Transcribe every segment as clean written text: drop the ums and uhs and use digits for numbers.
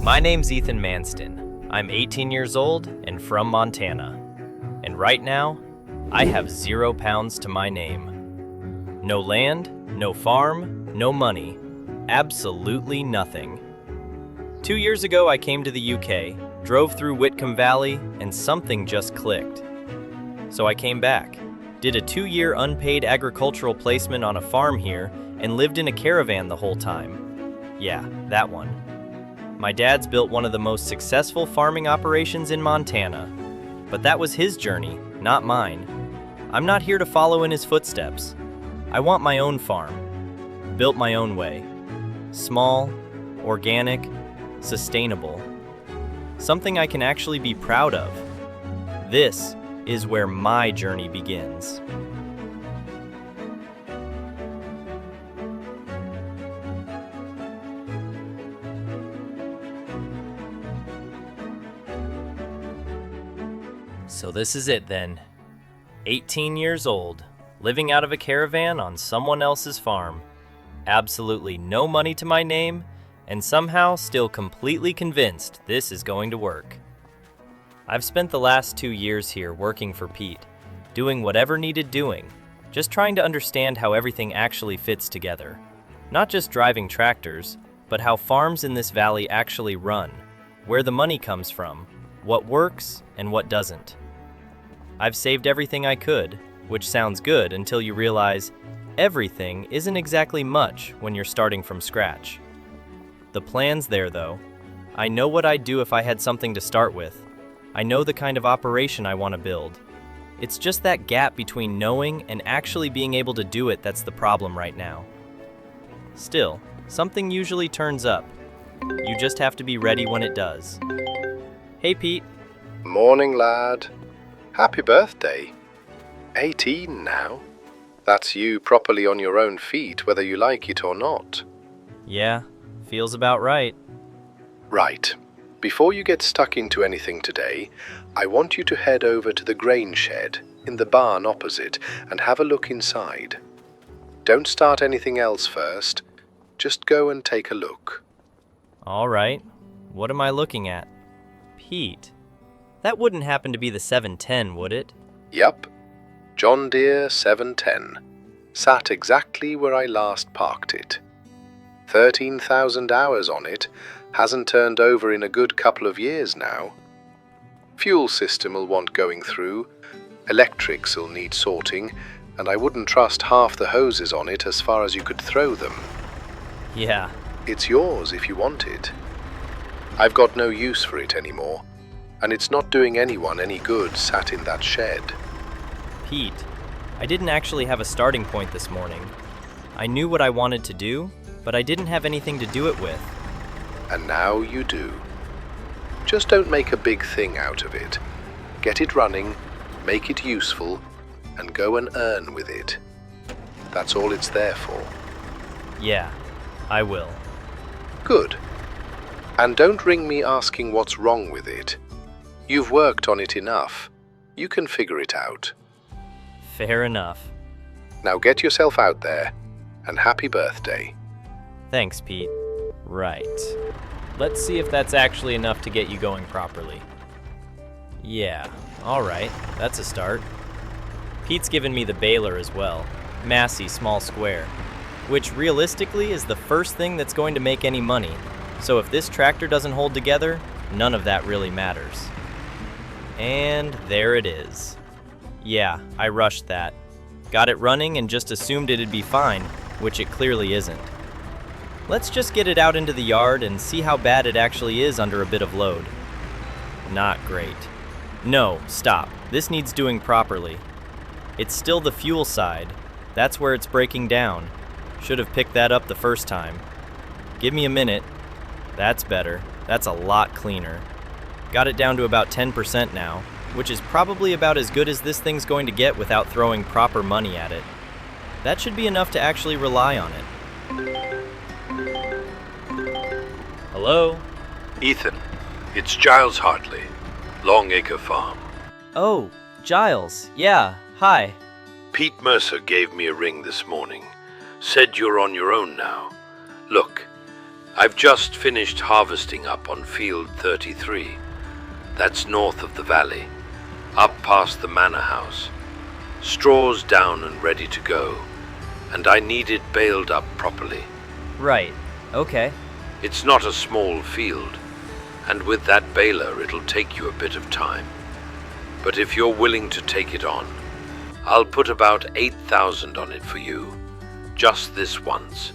My name's Ethan Manston. I'm 18 years old and from Montana. And right now, I have 0 pounds to my name. No land, no farm, no money. Absolutely nothing. 2 years ago, I came to the UK, drove through Witcombe Valley, and something just clicked. So I came back, did a 2-year unpaid agricultural placement on a farm here, and lived in a caravan the whole time. Yeah, that one. My dad's built one of the most successful farming operations in Montana. But that was his journey, not mine. I'm not here to follow in his footsteps. I want my own farm, built my own way. Small, organic, sustainable. Something I can actually be proud of. This is where my journey begins. So this is it then. 18 years old, living out of a caravan on someone else's farm. Absolutely no money to my name, and somehow still completely convinced this is going to work. I've spent the last 2 years here working for Pete, doing whatever needed doing, just trying to understand how everything actually fits together. Not just driving tractors, but how farms in this valley actually run, where the money comes from, what works and what doesn't. I've saved everything I could, which sounds good until you realize everything isn't exactly much when you're starting from scratch. The plan's there though. I know what I'd do if I had something to start with. I know the kind of operation I want to build. It's just that gap between knowing and actually being able to do it that's the problem right now. Still, something usually turns up. You just have to be ready when it does. Hey Pete. Morning, lad. Happy birthday. 18 now. That's you properly on your own feet, whether you like it or not. Yeah, feels about right. Right. Before you get stuck into anything today, I want you to head over to the grain shed in the barn opposite and have a look inside. Don't start anything else first. Just go and take a look. All right. What am I looking at? Pete. That wouldn't happen to be the 710, would it? Yup. John Deere 710. Sat exactly where I last parked it. 13,000 hours on it. Hasn't turned over in a good couple of years now. Fuel system will want going through. Electrics will need sorting. And I wouldn't trust half the hoses on it as far as you could throw them. Yeah. It's yours if you want it. I've got no use for it anymore. And it's not doing anyone any good sat in that shed. Pete, I didn't actually have a starting point this morning. I knew what I wanted to do, but I didn't have anything to do it with. And now you do. Just don't make a big thing out of it. Get it running, make it useful, and go and earn with it. That's all it's there for. Yeah, I will. Good. And don't ring me asking what's wrong with it. You've worked on it enough. You can figure it out. Fair enough. Now get yourself out there, and happy birthday. Thanks, Pete. Right. Let's see if that's actually enough to get you going properly. Yeah, all right, that's a start. Pete's given me the baler as well. Massey small square. Which realistically is the first thing that's going to make any money. So if this tractor doesn't hold together, none of that really matters. And there it is. Yeah, I rushed that. Got it running and just assumed it'd be fine, which it clearly isn't. Let's just get it out into the yard and see how bad it actually is under a bit of load. Not great. No, stop. This needs doing properly. It's still the fuel side. That's where it's breaking down. Should have picked that up the first time. Give me a minute. That's better. That's a lot cleaner. Got it down to about 10% now, which is probably about as good as this thing's going to get without throwing proper money at it. That should be enough to actually rely on it. Hello? Ethan, it's Giles Hartley, Longacre Farm. Oh, Giles. Yeah, hi. Pete Mercer gave me a ring this morning. Said you're on your own now. Look, I've just finished harvesting up on field 33. That's north of the valley, up past the manor house. Straw's down and ready to go, and I need it baled up properly. Right. Okay. It's not a small field, and with that baler it'll take you a bit of time. But if you're willing to take it on, I'll put about 8,000 on it for you, just this once.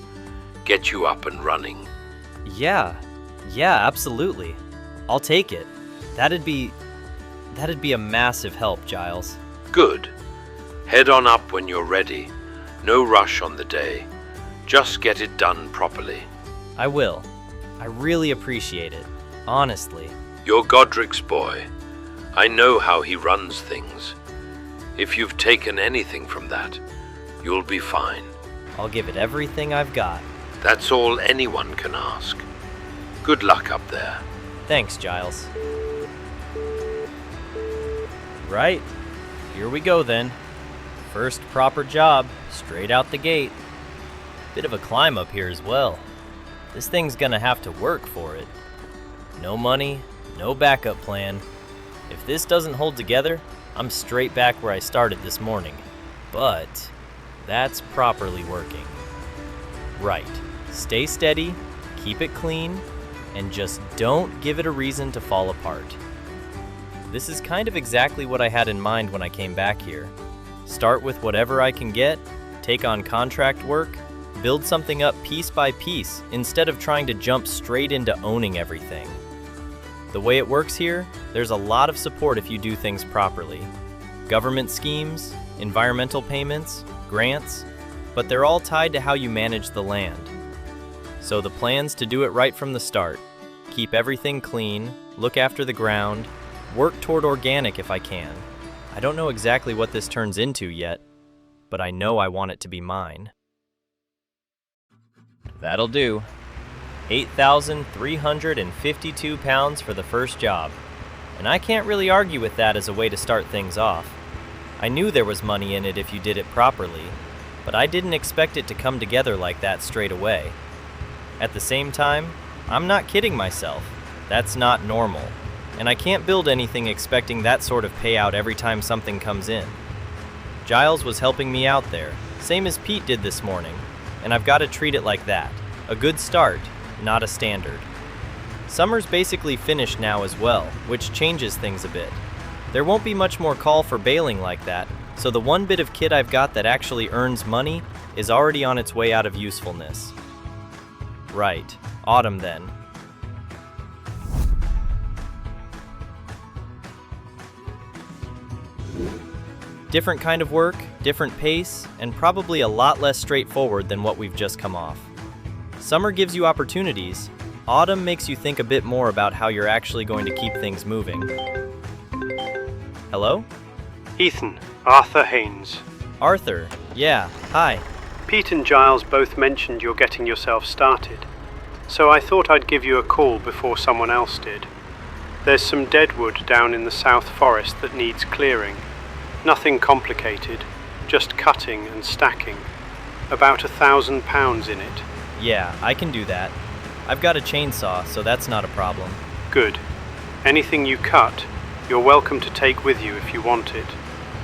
Get you up and running. Yeah, absolutely. I'll take it. That'd be a massive help, Giles. Good. Head on up when you're ready. No rush on the day. Just get it done properly. I will. I really appreciate it. Honestly. You're Godric's boy. I know how he runs things. If you've taken anything from that, you'll be fine. I'll give it everything I've got. That's all anyone can ask. Good luck up there. Thanks, Giles. Right. Here we go then. First proper job, straight out the gate. Bit of a climb up here as well. This thing's gonna have to work for it. No money, no backup plan. If this doesn't hold together, I'm straight back where I started this morning. But that's properly working. Right. Stay steady, keep it clean, and just don't give it a reason to fall apart. This is kind of exactly what I had in mind when I came back here. Start with whatever I can get, take on contract work, build something up piece by piece instead of trying to jump straight into owning everything. The way it works here, there's a lot of support if you do things properly. Government schemes, environmental payments, grants, but they're all tied to how you manage the land. So the plan's to do it right from the start. Keep everything clean, look after the ground, work toward organic if I can. I don't know exactly what this turns into yet, but I know I want it to be mine. That'll do. 8,352 pounds for the first job. And I can't really argue with that as a way to start things off. I knew there was money in it if you did it properly, but I didn't expect it to come together like that straight away. At the same time, I'm not kidding myself. That's not normal. And I can't build anything expecting that sort of payout every time something comes in. Giles was helping me out there, same as Pete did this morning, and I've got to treat it like that. A good start, not a standard. Summer's basically finished now as well, which changes things a bit. There won't be much more call for baling like that, so the one bit of kit I've got that actually earns money is already on its way out of usefulness. Right, autumn then. Different kind of work, different pace, and probably a lot less straightforward than what we've just come off. Summer gives you opportunities, autumn makes you think a bit more about how you're actually going to keep things moving. Hello? Ethan, Arthur Haynes. Arthur, yeah, hi. Pete and Giles both mentioned you're getting yourself started, so I thought I'd give you a call before someone else did. There's some deadwood down in the South Forest that needs clearing. Nothing complicated, just cutting and stacking. About 1,000 pounds in it. Yeah, I can do that. I've got a chainsaw, so that's not a problem. Good. Anything you cut, you're welcome to take with you if you want it.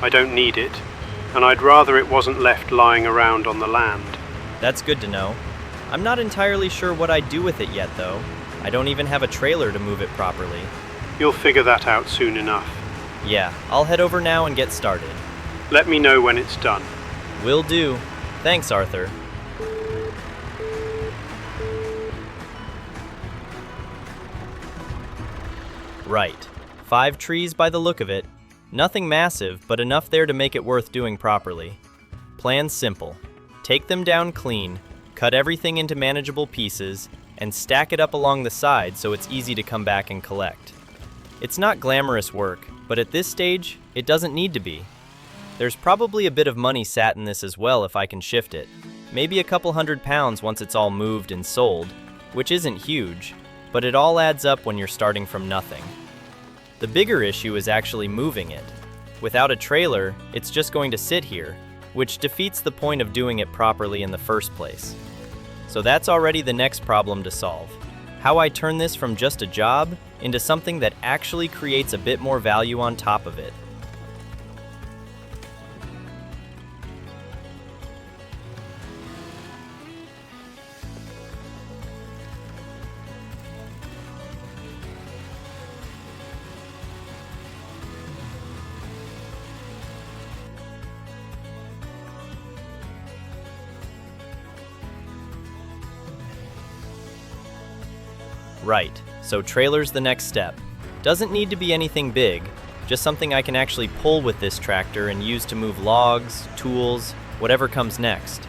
I don't need it, and I'd rather it wasn't left lying around on the land. That's good to know. I'm not entirely sure what I'd do with it yet, though. I don't even have a trailer to move it properly. You'll figure that out soon enough. Yeah, I'll head over now and get started. Let me know when it's done. Will do. Thanks, Arthur. Right. 5 trees by the look of it. Nothing massive, but enough there to make it worth doing properly. Plan's simple. Take them down clean, cut everything into manageable pieces, and stack it up along the side so it's easy to come back and collect. It's not glamorous work, but at this stage, it doesn't need to be. There's probably a bit of money sat in this as well if I can shift it. Maybe a couple £100 once it's all moved and sold, which isn't huge, but it all adds up when you're starting from nothing. The bigger issue is actually moving it. Without a trailer, it's just going to sit here, which defeats the point of doing it properly in the first place. So that's already the next problem to solve. How I turn this from just a job into something that actually creates a bit more value on top of it. Right, so trailer's the next step. Doesn't need to be anything big, just something I can actually pull with this tractor and use to move logs, tools, whatever comes next.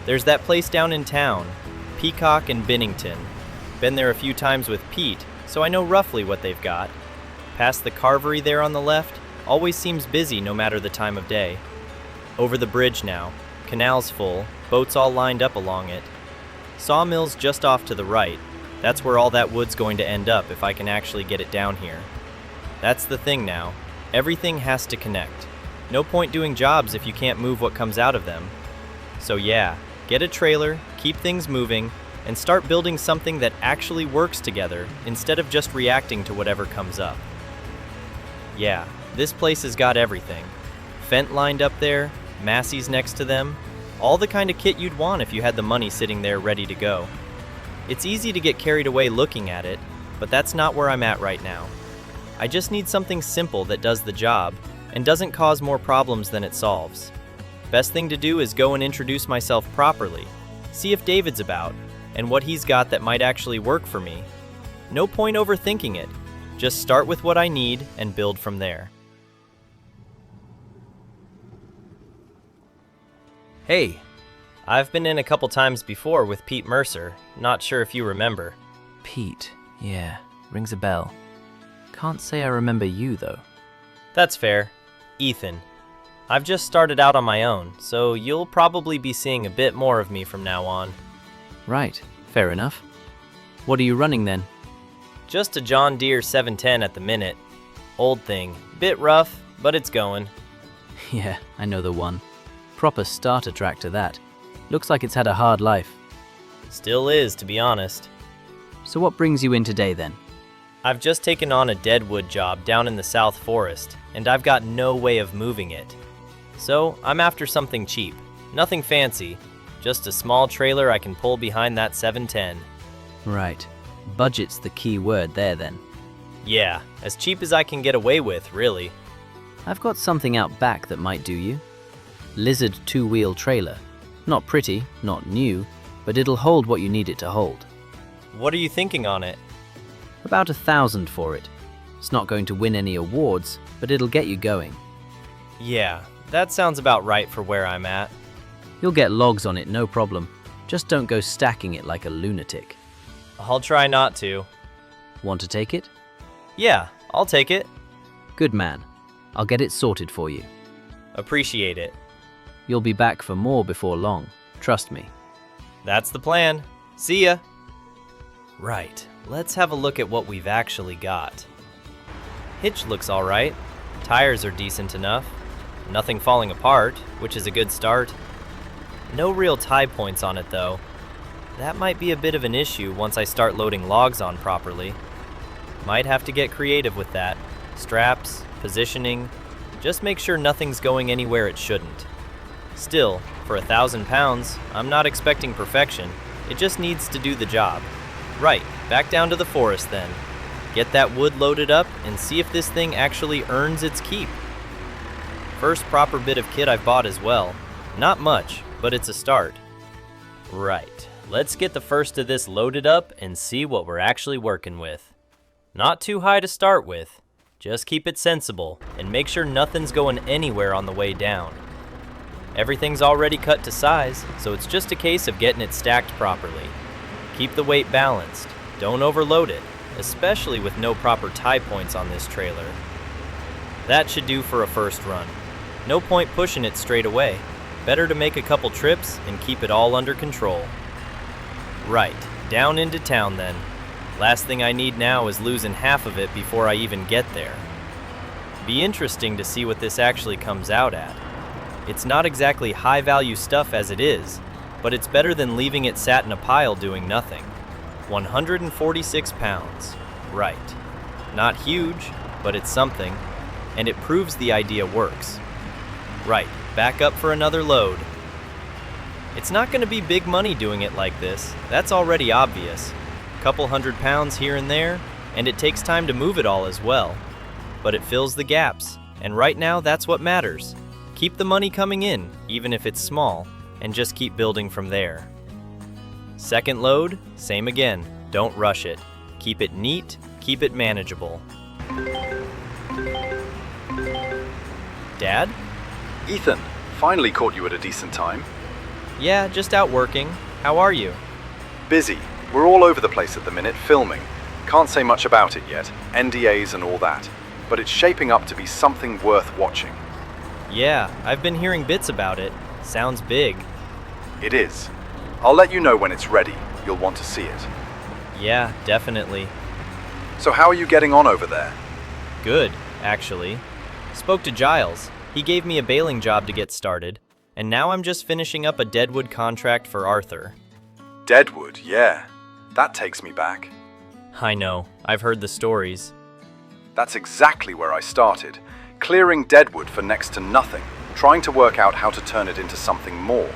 There's that place down in town, Peacock and Bennington. Been there a few times with Pete, so I know roughly what they've got. Past the carvery there on the left, always seems busy no matter the time of day. Over the bridge now, canal's full, boats all lined up along it. Sawmill's just off to the right. That's where all that wood's going to end up if I can actually get it down here. That's the thing now. Everything has to connect. No point doing jobs if you can't move what comes out of them. So yeah, get a trailer, keep things moving, and start building something that actually works together instead of just reacting to whatever comes up. Yeah, this place has got everything. Fent lined up there, Massey's next to them, all the kind of kit you'd want if you had the money sitting there ready to go. It's easy to get carried away looking at it, but that's not where I'm at right now. I just need something simple that does the job and doesn't cause more problems than it solves. Best thing to do is go and introduce myself properly, see if David's about, and what he's got that might actually work for me. No point overthinking it. Just start with what I need and build from there. Hey, I've been in a couple times before with Pete Mercer. Not sure if you remember. Pete, yeah, rings a bell. Can't say I remember you, though. That's fair. Ethan. I've just started out on my own, so you'll probably be seeing a bit more of me from now on. Right, fair enough. What are you running then? Just a John Deere 710 at the minute. Old thing. Bit rough, but it's going. Yeah, I know the one. Proper starter tractor, that. Looks like it's had a hard life. Still is, to be honest. So what brings you in today then? I've just taken on a deadwood job down in the South Forest, and I've got no way of moving it. So I'm after something cheap. Nothing fancy. Just a small trailer I can pull behind that 710. Right. Budget's the key word there then. Yeah, as cheap as I can get away with, really. I've got something out back that might do you. Lizard two-wheel trailer. Not pretty, not new, but it'll hold what you need it to hold. What are you thinking on it? About 1,000 for it. It's not going to win any awards, but it'll get you going. Yeah, that sounds about right for where I'm at. You'll get logs on it, no problem. Just don't go stacking it like a lunatic. I'll try not to. Want to take it? Yeah, I'll take it. Good man. I'll get it sorted for you. Appreciate it. You'll be back for more before long. Trust me. That's the plan. See ya. Right, let's have a look at what we've actually got. Hitch looks alright. Tires are decent enough. Nothing falling apart, which is a good start. No real tie points on it though. That might be a bit of an issue once I start loading logs on properly. Might have to get creative with that. Straps, positioning, just make sure nothing's going anywhere it shouldn't. Still, for 1,000 pounds, I'm not expecting perfection. It just needs to do the job. Right, back down to the forest then. Get that wood loaded up and see if this thing actually earns its keep. First proper bit of kit I've bought as well. Not much, but it's a start. Right, let's get the first of this loaded up and see what we're actually working with. Not too high to start with. Just keep it sensible and make sure nothing's going anywhere on the way down. Everything's already cut to size, so it's just a case of getting it stacked properly. Keep the weight balanced. Don't overload it, especially with no proper tie points on this trailer. That should do for a first run. No point pushing it straight away. Better to make a couple trips and keep it all under control. Right, down into town then. Last thing I need now is losing half of it before I even get there. Be interesting to see what this actually comes out at. It's not exactly high-value stuff as it is, but it's better than leaving it sat in a pile doing nothing. 146 pounds. Right. Not huge, but it's something, and it proves the idea works. Right, back up for another load. It's not going to be big money doing it like this, that's already obvious. Couple 100 pounds here and there, and it takes time to move it all as well. But it fills the gaps, and right now that's what matters. Keep the money coming in, even if it's small, and just keep building from there. Second load, same again, don't rush it. Keep it neat, keep it manageable. Dad? Ethan, finally caught you at a decent time. Yeah, just out working. How are you? Busy. We're all over the place at the minute, filming. Can't say much about it yet, NDAs and all that, but it's shaping up to be something worth watching. Yeah, I've been hearing bits about it. Sounds big. It is. I'll let you know when it's ready. You'll want to see it. Yeah, definitely. So how are you getting on over there? Good, actually. Spoke to Giles. He gave me a baling job to get started, and now I'm just finishing up a deadwood contract for Arthur. Deadwood, yeah. That takes me back. I know, I've heard the stories. That's exactly where I started. Clearing deadwood for next to nothing, trying to work out how to turn it into something more.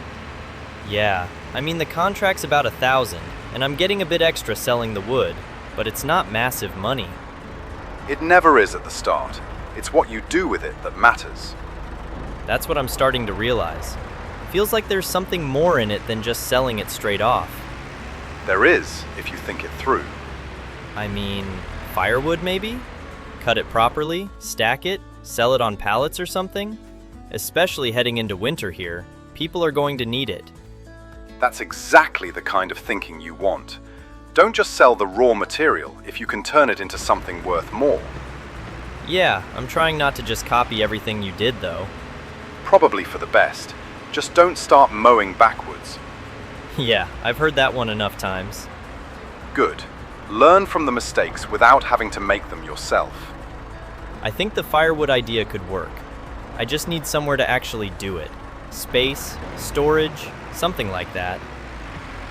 Yeah, I mean the contract's about 1,000, and I'm getting a bit extra selling the wood, but it's not massive money. It never is at the start. It's what you do with it that matters. That's what I'm starting to realize. Feels like there's something more in it than just selling it straight off. There is, if you think it through. I mean, firewood maybe? Cut it properly, stack it, sell it on pallets or something? Especially heading into winter here, people are going to need it. That's exactly the kind of thinking you want. Don't just sell the raw material if you can turn it into something worth more. Yeah, I'm trying not to just copy everything you did though. Probably for the best. Just don't start mowing backwards. Yeah, I've heard that one enough times. Good. Learn from the mistakes without having to make them yourself. I think the firewood idea could work. I just need somewhere to actually do it. Space, storage, something like that.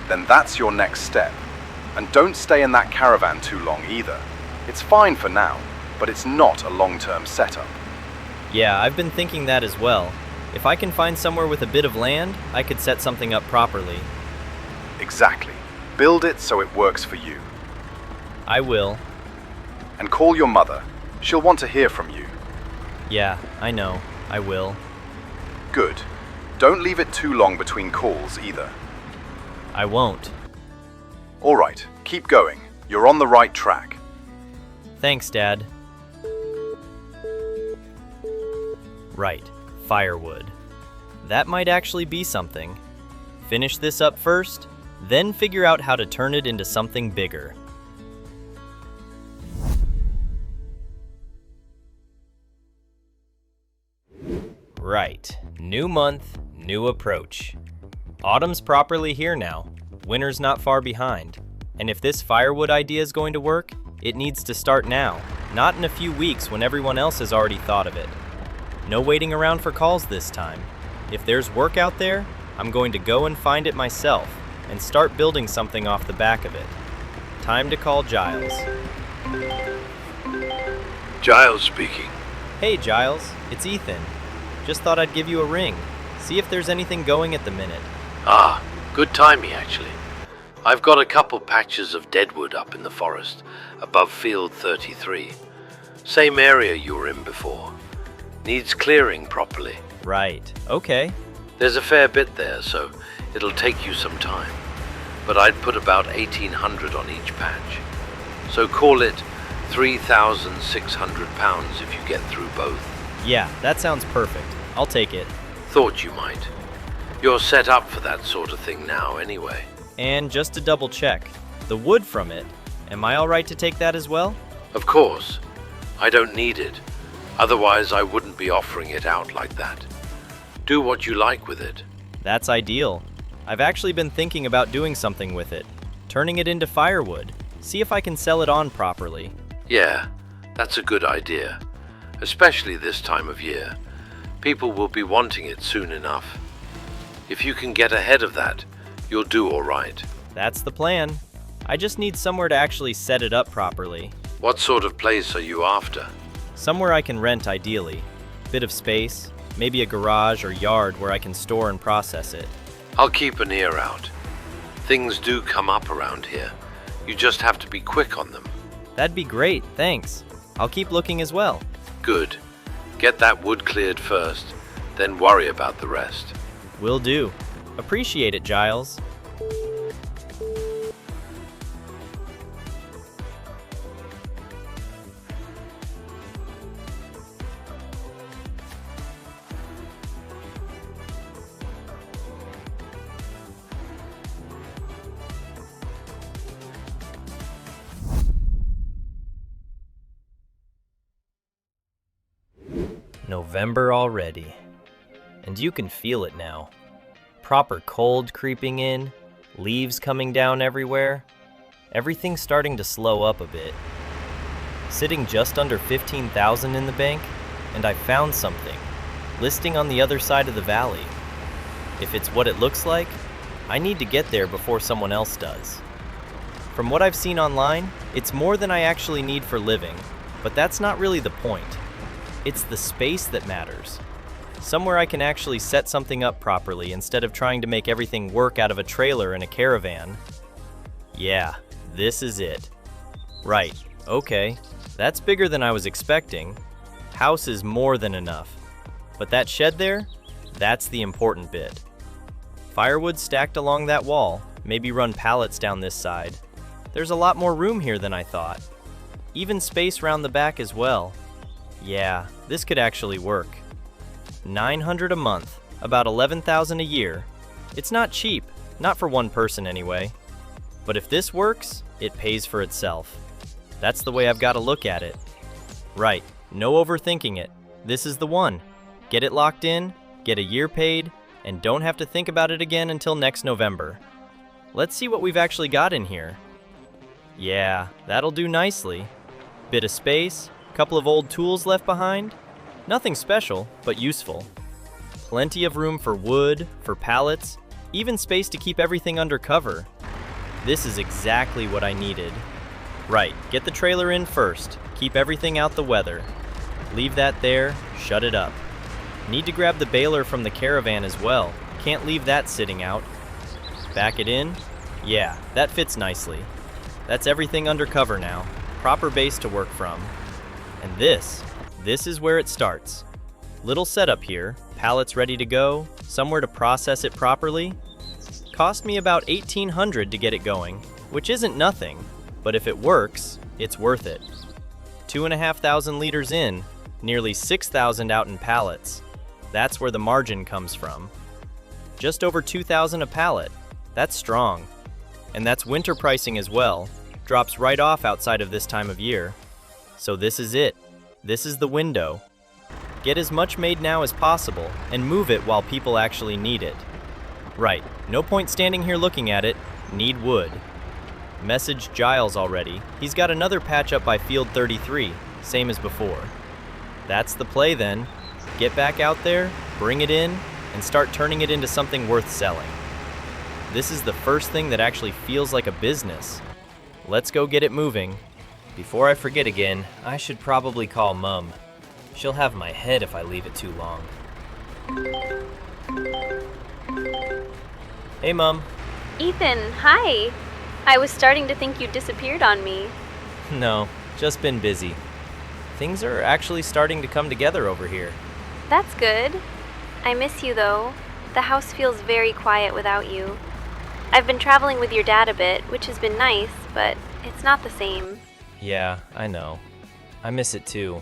Then that's your next step. And don't stay in that caravan too long either. It's fine for now, but it's not a long-term setup. Yeah, I've been thinking that as well. If I can find somewhere with a bit of land, I could set something up properly. Exactly. Build it so it works for you. I will. And call your mother. She'll want to hear from you. Yeah, I know. I will. Good. Don't leave it too long between calls either. I won't. All right, keep going. You're on the right track. Thanks, Dad. Right, firewood. That might actually be something. Finish this up first, then figure out how to turn it into something bigger. Right, new month, new approach. Autumn's properly here now. Winter's not far behind. And if this firewood idea is going to work, it needs to start now, not in a few weeks when everyone else has already thought of it. No waiting around for calls this time. If there's work out there, I'm going to go and find it myself and start building something off the back of it. Time to call Giles. Giles speaking. Hey Giles, it's Ethan. Just thought I'd give you a ring. See if there's anything going at the minute. Ah, good timing actually. I've got a couple patches of deadwood up in the forest, above field 33. Same area you were in before. Needs clearing properly. Right, okay. There's a fair bit there, so it'll take you some time. But I'd put about 1,800 on each patch. So call it 3,600 pounds if you get through both. Yeah, that sounds perfect. I'll take it. Thought you might. You're set up for that sort of thing now anyway. And just to double check, the wood from it, am I alright to take that as well? Of course. I don't need it. Otherwise I wouldn't be offering it out like that. Do what you like with it. That's ideal. I've actually been thinking about doing something with it. Turning it into firewood. See if I can sell it on properly. Yeah, that's a good idea. Especially this time of year. People will be wanting it soon enough. If you can get ahead of that, You'll do all right. That's the plan. I just need somewhere to actually set it up properly. What sort of place are you after? Somewhere I can rent ideally. Bit of space, maybe a garage or yard where I can store and process it. I'll keep an ear out. Things do come up around here. You just have to be quick on them. That'd be great, thanks. I'll keep looking as well. Good. Get that wood cleared first, then worry about the rest. Will do. Appreciate it, Giles. November already, and you can feel it now. Proper cold creeping in, leaves coming down everywhere. Everything's starting to slow up a bit. Sitting just under 15,000 in the bank, and I found something, listing on the other side of the valley. If it's what it looks like, I need to get there before someone else does. From what I've seen online, it's more than I actually need for living, but that's not really the point. It's the space that matters. Somewhere I can actually set something up properly instead of trying to make everything work out of a trailer and a caravan. Yeah, this is it. Right, okay, that's bigger than I was expecting. House is more than enough. But that shed there, that's the important bit. Firewood stacked along that wall, maybe run pallets down this side. There's a lot more room here than I thought. Even space round the back as well. Yeah, this could actually work. $900 a month, about $11,000 a year. It's not cheap, not for one person anyway. But if this works, it pays for itself. That's the way I've got to look at it. Right, no overthinking it. This is the one. Get it locked in, get a year paid, and don't have to think about it again until next November. Let's see what we've actually got in here. Yeah, that'll do nicely. Bit of space. Couple of old tools left behind. Nothing special, but useful. Plenty of room for wood, for pallets, even space to keep everything under cover. This is exactly what I needed. Right, get the trailer in first. Keep everything out the weather. Leave that there, shut it up. Need to grab the baler from the caravan as well. Can't leave that sitting out. Back it in. Yeah, that fits nicely. That's everything under cover now. Proper base to work from. And this is where it starts. Little setup here, pallets ready to go, somewhere to process it properly. Cost me about $1,800 to get it going, which isn't nothing, but if it works, it's worth it. 2,500 liters in, nearly 6,000 out in pallets. That's where the margin comes from. Just over 2,000 a pallet. That's strong. And that's winter pricing as well. Drops right off outside of this time of year. So this is it. This is the window. Get as much made now as possible and move it while people actually need it. Right, no point standing here looking at it. Need wood. Messaged Giles already. He's got another patch up by field 33, same as before. That's the play then. Get back out there, bring it in, and start turning it into something worth selling. This is the first thing that actually feels like a business. Let's go get it moving. Before I forget again, I should probably call Mum. She'll have my head if I leave it too long. Hey, Mum. Ethan, hi. I was starting to think you'd disappeared on me. No, just been busy. Things are actually starting to come together over here. That's good. I miss you, though. The house feels very quiet without you. I've been traveling with your dad a bit, which has been nice, but it's not the same. Yeah, I know. I miss it too.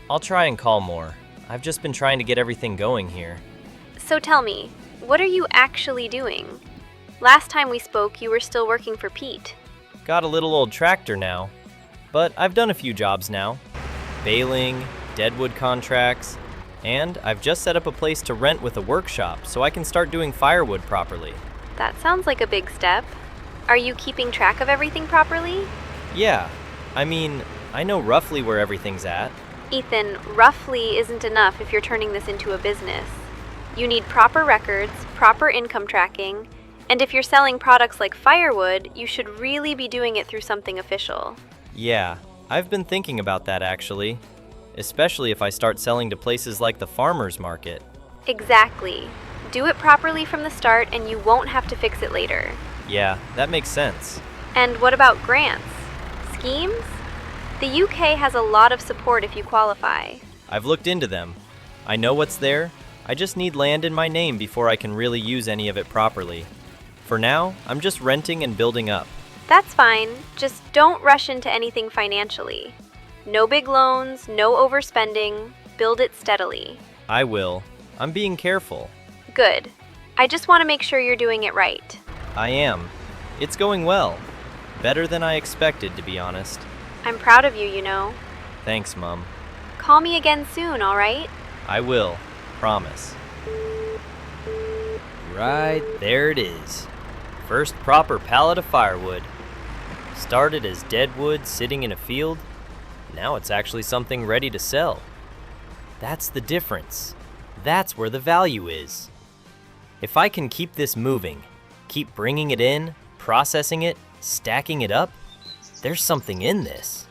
I'll try and call more. I've just been trying to get everything going here. So tell me, what are you actually doing? Last time we spoke, you were still working for Pete. Got a little old tractor now, but I've done a few jobs now. Baling, deadwood contracts, and I've just set up a place to rent with a workshop so I can start doing firewood properly. That sounds like a big step. Are you keeping track of everything properly? Yeah, I mean, I know roughly where everything's at. Ethan, roughly isn't enough if you're turning this into a business. You need proper records, proper income tracking, And if you're selling products like firewood, you should really be doing it through something official. Yeah, I've been thinking about that actually. Especially if I start selling to places like the farmer's market. Exactly. Do it properly from the start and you won't have to fix it later. Yeah, that makes sense. And what about grants? Schemes? The UK has a lot of support if you qualify. I've looked into them. I know what's there. I just need land in my name before I can really use any of it properly. For now, I'm just renting and building up. That's fine. Just don't rush into anything financially. No big loans, no overspending. Build it steadily. I will. I'm being careful. Good. I just want to make sure you're doing it right. I am. It's going well. Better than I expected, to be honest. I'm proud of you, you know. Thanks, Mum. Call me again soon, all right? I will. Promise. Right, there it is. First proper pallet of firewood. Started as dead wood sitting in a field. Now it's actually something ready to sell. That's the difference. That's where the value is. If I can keep this moving, keep bringing it in, processing it, stacking it up, there's something in this.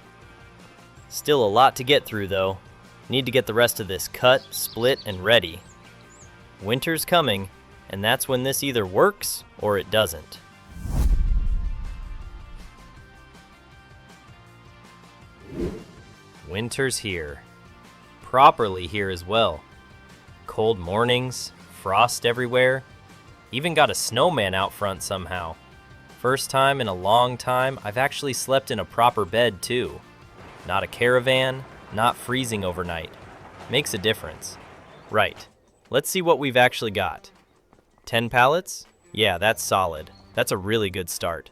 Still a lot to get through though. Need to get the rest of this cut, split, and ready. Winter's coming, and that's when this either works or it doesn't. Winter's here. Properly here as well. Cold mornings, frost everywhere. Even got a snowman out front somehow. First time in a long time I've actually slept in a proper bed too. Not a caravan, not freezing overnight. Makes a difference. Right, let's see what we've actually got. 10 pallets? Yeah, that's solid. That's a really good start.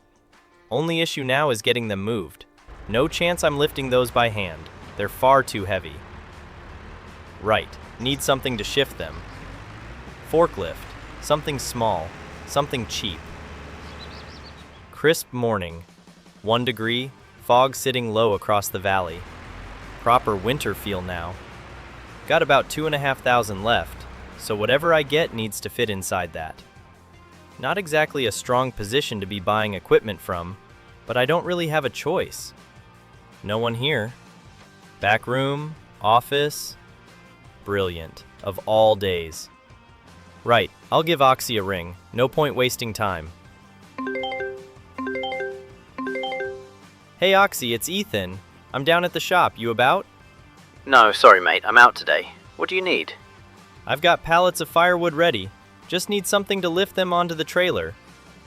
Only issue now is getting them moved. No chance I'm lifting those by hand. They're far too heavy. Right, need something to shift them. Forklift, something small, something cheap. Crisp morning, 1 degree, fog sitting low across the valley. Proper winter feel now. Got about 2,500 left, so whatever I get needs to fit inside that. Not exactly a strong position to be buying equipment from, but I don't really have a choice. No one here. Back room, office. Brilliant, of all days. Right, I'll give Oxy a ring. No point wasting time. Hey Oxy, it's Ethan. I'm down at the shop. You about? No, sorry mate, I'm out today. What do you need? I've got pallets of firewood ready. Just need something to lift them onto the trailer.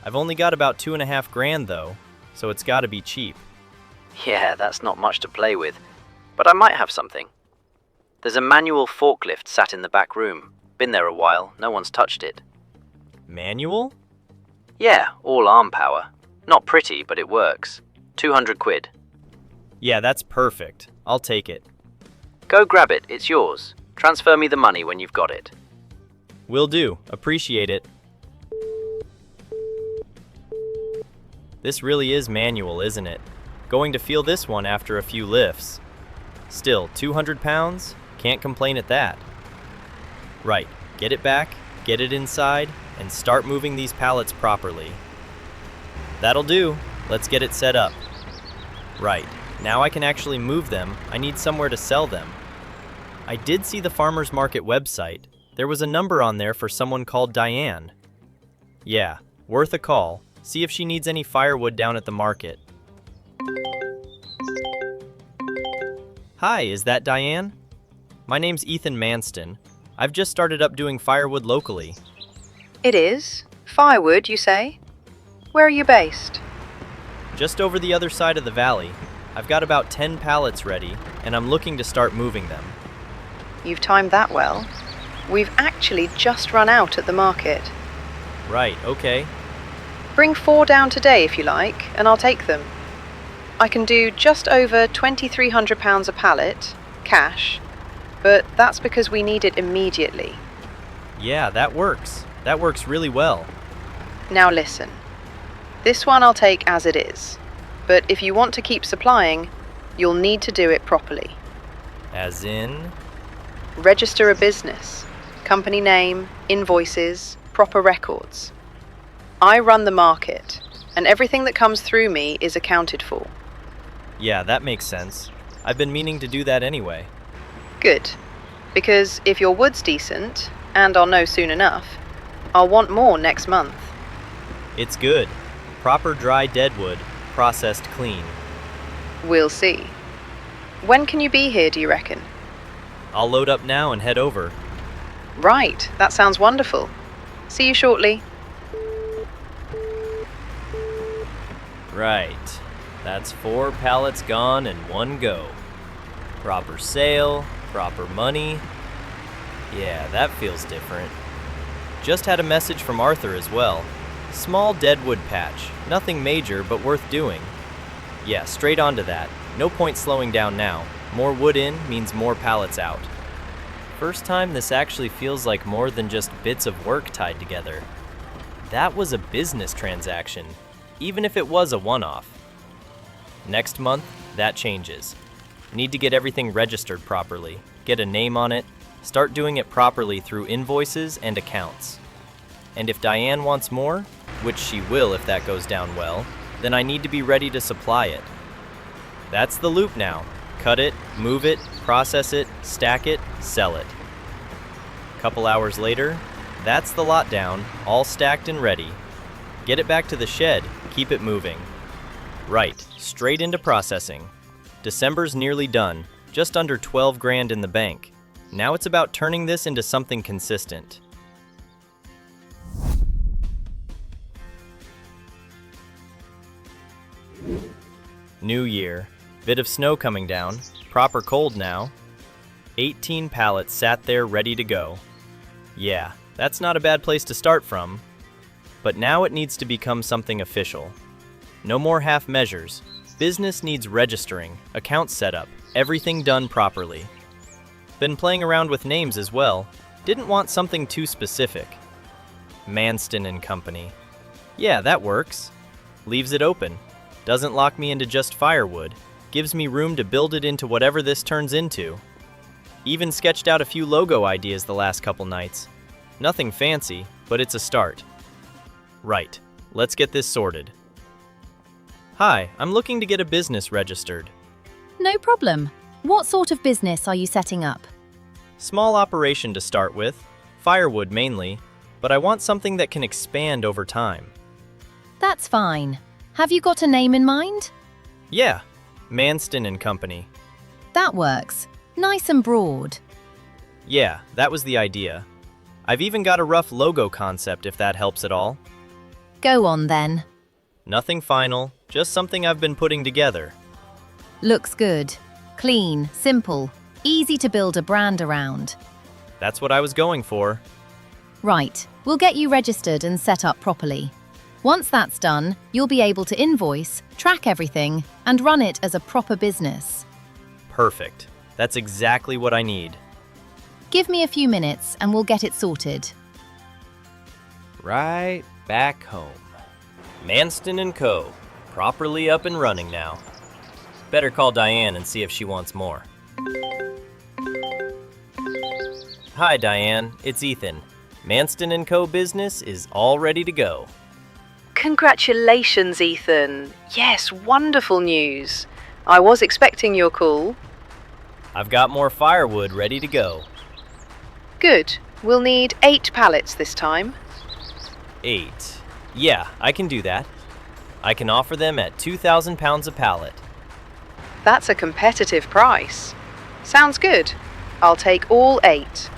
I've only got about 2.5 grand though, so it's gotta be cheap. Yeah, that's not much to play with, but I might have something. There's a manual forklift sat in the back room. Been there a while, no one's touched it. Manual? Yeah, all arm power. Not pretty, but it works. 200 quid. Yeah, that's perfect. I'll take it. Go grab it, it's yours. Transfer me the money when you've got it. Will do. Appreciate it. This really is manual, isn't it? Going to feel this one after a few lifts. Still, 200 pounds? Can't complain at that. Right, get it back, get it inside, and start moving these pallets properly. That'll do. Let's get it set up. Right, now I can actually move them. I need somewhere to sell them. I did see the farmer's market website. There was a number on there for someone called Diane. Yeah, worth a call. See if she needs any firewood down at the market. Hi, is that Diane? My name's Ethan Manston. I've just started up doing firewood locally. It is? Firewood, you say? Where are you based? Just over the other side of the valley. I've got about 10 pallets ready, and I'm looking to start moving them. You've timed that well. We've actually just run out at the market. Right, okay. Bring 4 down today if you like, and I'll take them. I can do just over £2,300 a pallet, cash, but that's because we need it immediately. Yeah, that works. That works really well. Now listen. This one I'll take as it is, but if you want to keep supplying, you'll need to do it properly. As in? Register a business, company name, invoices, proper records. I run the market, and everything that comes through me is accounted for. Yeah, that makes sense. I've been meaning to do that anyway. Good. Because if your wood's decent, and I'll know soon enough, I'll want more next month. It's good. Proper dry deadwood, processed clean. We'll see. When can you be here, do you reckon? I'll load up now and head over. Right, that sounds wonderful. See you shortly. Right. That's 4 pallets gone in one go. Proper sale, proper money. Yeah, that feels different. Just had a message from Arthur as well. Small deadwood patch. Nothing major, but worth doing. Yeah, straight onto that. No point slowing down now. More wood in means more pallets out. First time this actually feels like more than just bits of work tied together. That was a business transaction, even if it was a one-off. Next month, that changes. Need to get everything registered properly, get a name on it, start doing it properly through invoices and accounts. And if Diane wants more, which she will if that goes down well, then I need to be ready to supply it. That's the loop now. Cut it, move it, process it, stack it, sell it. Couple hours later, that's the lot down, all stacked and ready. Get it back to the shed, keep it moving. Right, straight into processing. December's nearly done, just under 12 grand in the bank. Now it's about turning this into something consistent. New year. Bit of snow coming down, proper cold now. 18 pallets sat there ready to go. Yeah, that's not a bad place to start from. But now it needs to become something official. No more half measures. Business needs registering, accounts set up, everything done properly. Been playing around with names as well. Didn't want something too specific. Manston and Company. Yeah, that works. Leaves it open. Doesn't lock me into just firewood. Gives me room to build it into whatever this turns into. Even sketched out a few logo ideas the last couple nights. Nothing fancy, but it's a start. Right, let's get this sorted. Hi, I'm looking to get a business registered. No problem. What sort of business are you setting up? Small operation to start with, firewood mainly, but I want something that can expand over time. That's fine. Have you got a name in mind? Yeah, Manston and Company. That works. Nice and broad. Yeah, that was the idea. I've even got a rough logo concept if that helps at all. Go on then. Nothing final, just something I've been putting together. Looks good. Clean, simple, easy to build a brand around. That's what I was going for. Right, we'll get you registered and set up properly. Once that's done, you'll be able to invoice, track everything, and run it as a proper business. Perfect. That's exactly what I need. Give me a few minutes and we'll get it sorted. Right back home. Manston & Co. Properly up and running now. Better call Diane and see if she wants more. Hi Diane, it's Ethan. Manston & Co. business is all ready to go. Congratulations, Ethan. Yes, wonderful news. I was expecting your call. I've got more firewood ready to go. Good. We'll need 8 pallets this time. 8. Yeah, I can do that. I can offer them at 2,000 pounds a pallet. That's a competitive price. Sounds good. I'll take all 8.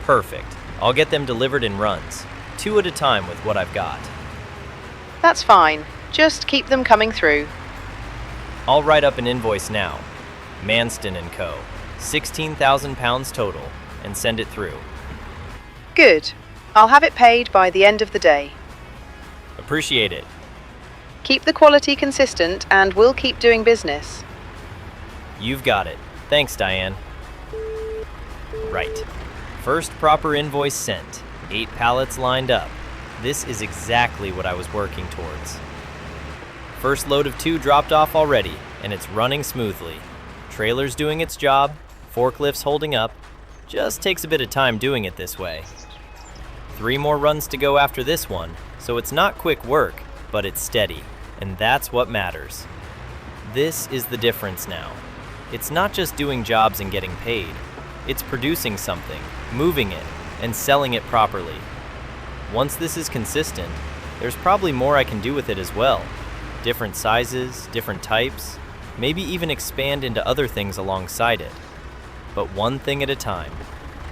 Perfect. I'll get them delivered in runs, 2 at a time with what I've got. That's fine. Just keep them coming through. I'll write up an invoice now. Manston & Co. 16,000 pounds total, and send it through. Good. I'll have it paid by the end of the day. Appreciate it. Keep the quality consistent and we'll keep doing business. You've got it. Thanks, Diane. Right. First proper invoice sent. 8 pallets lined up. This is exactly what I was working towards. First load of 2 dropped off already, and it's running smoothly. Trailer's doing its job, forklifts holding up. Just takes a bit of time doing it this way. 3 more runs to go after this one, So it's not quick work, but it's steady, and that's what matters. This is the difference now. It's not just doing jobs and getting paid. It's producing something, moving it, and selling it properly. Once this is consistent, there's probably more I can do with it as well. Different sizes, different types, maybe even expand into other things alongside it. But one thing at a time.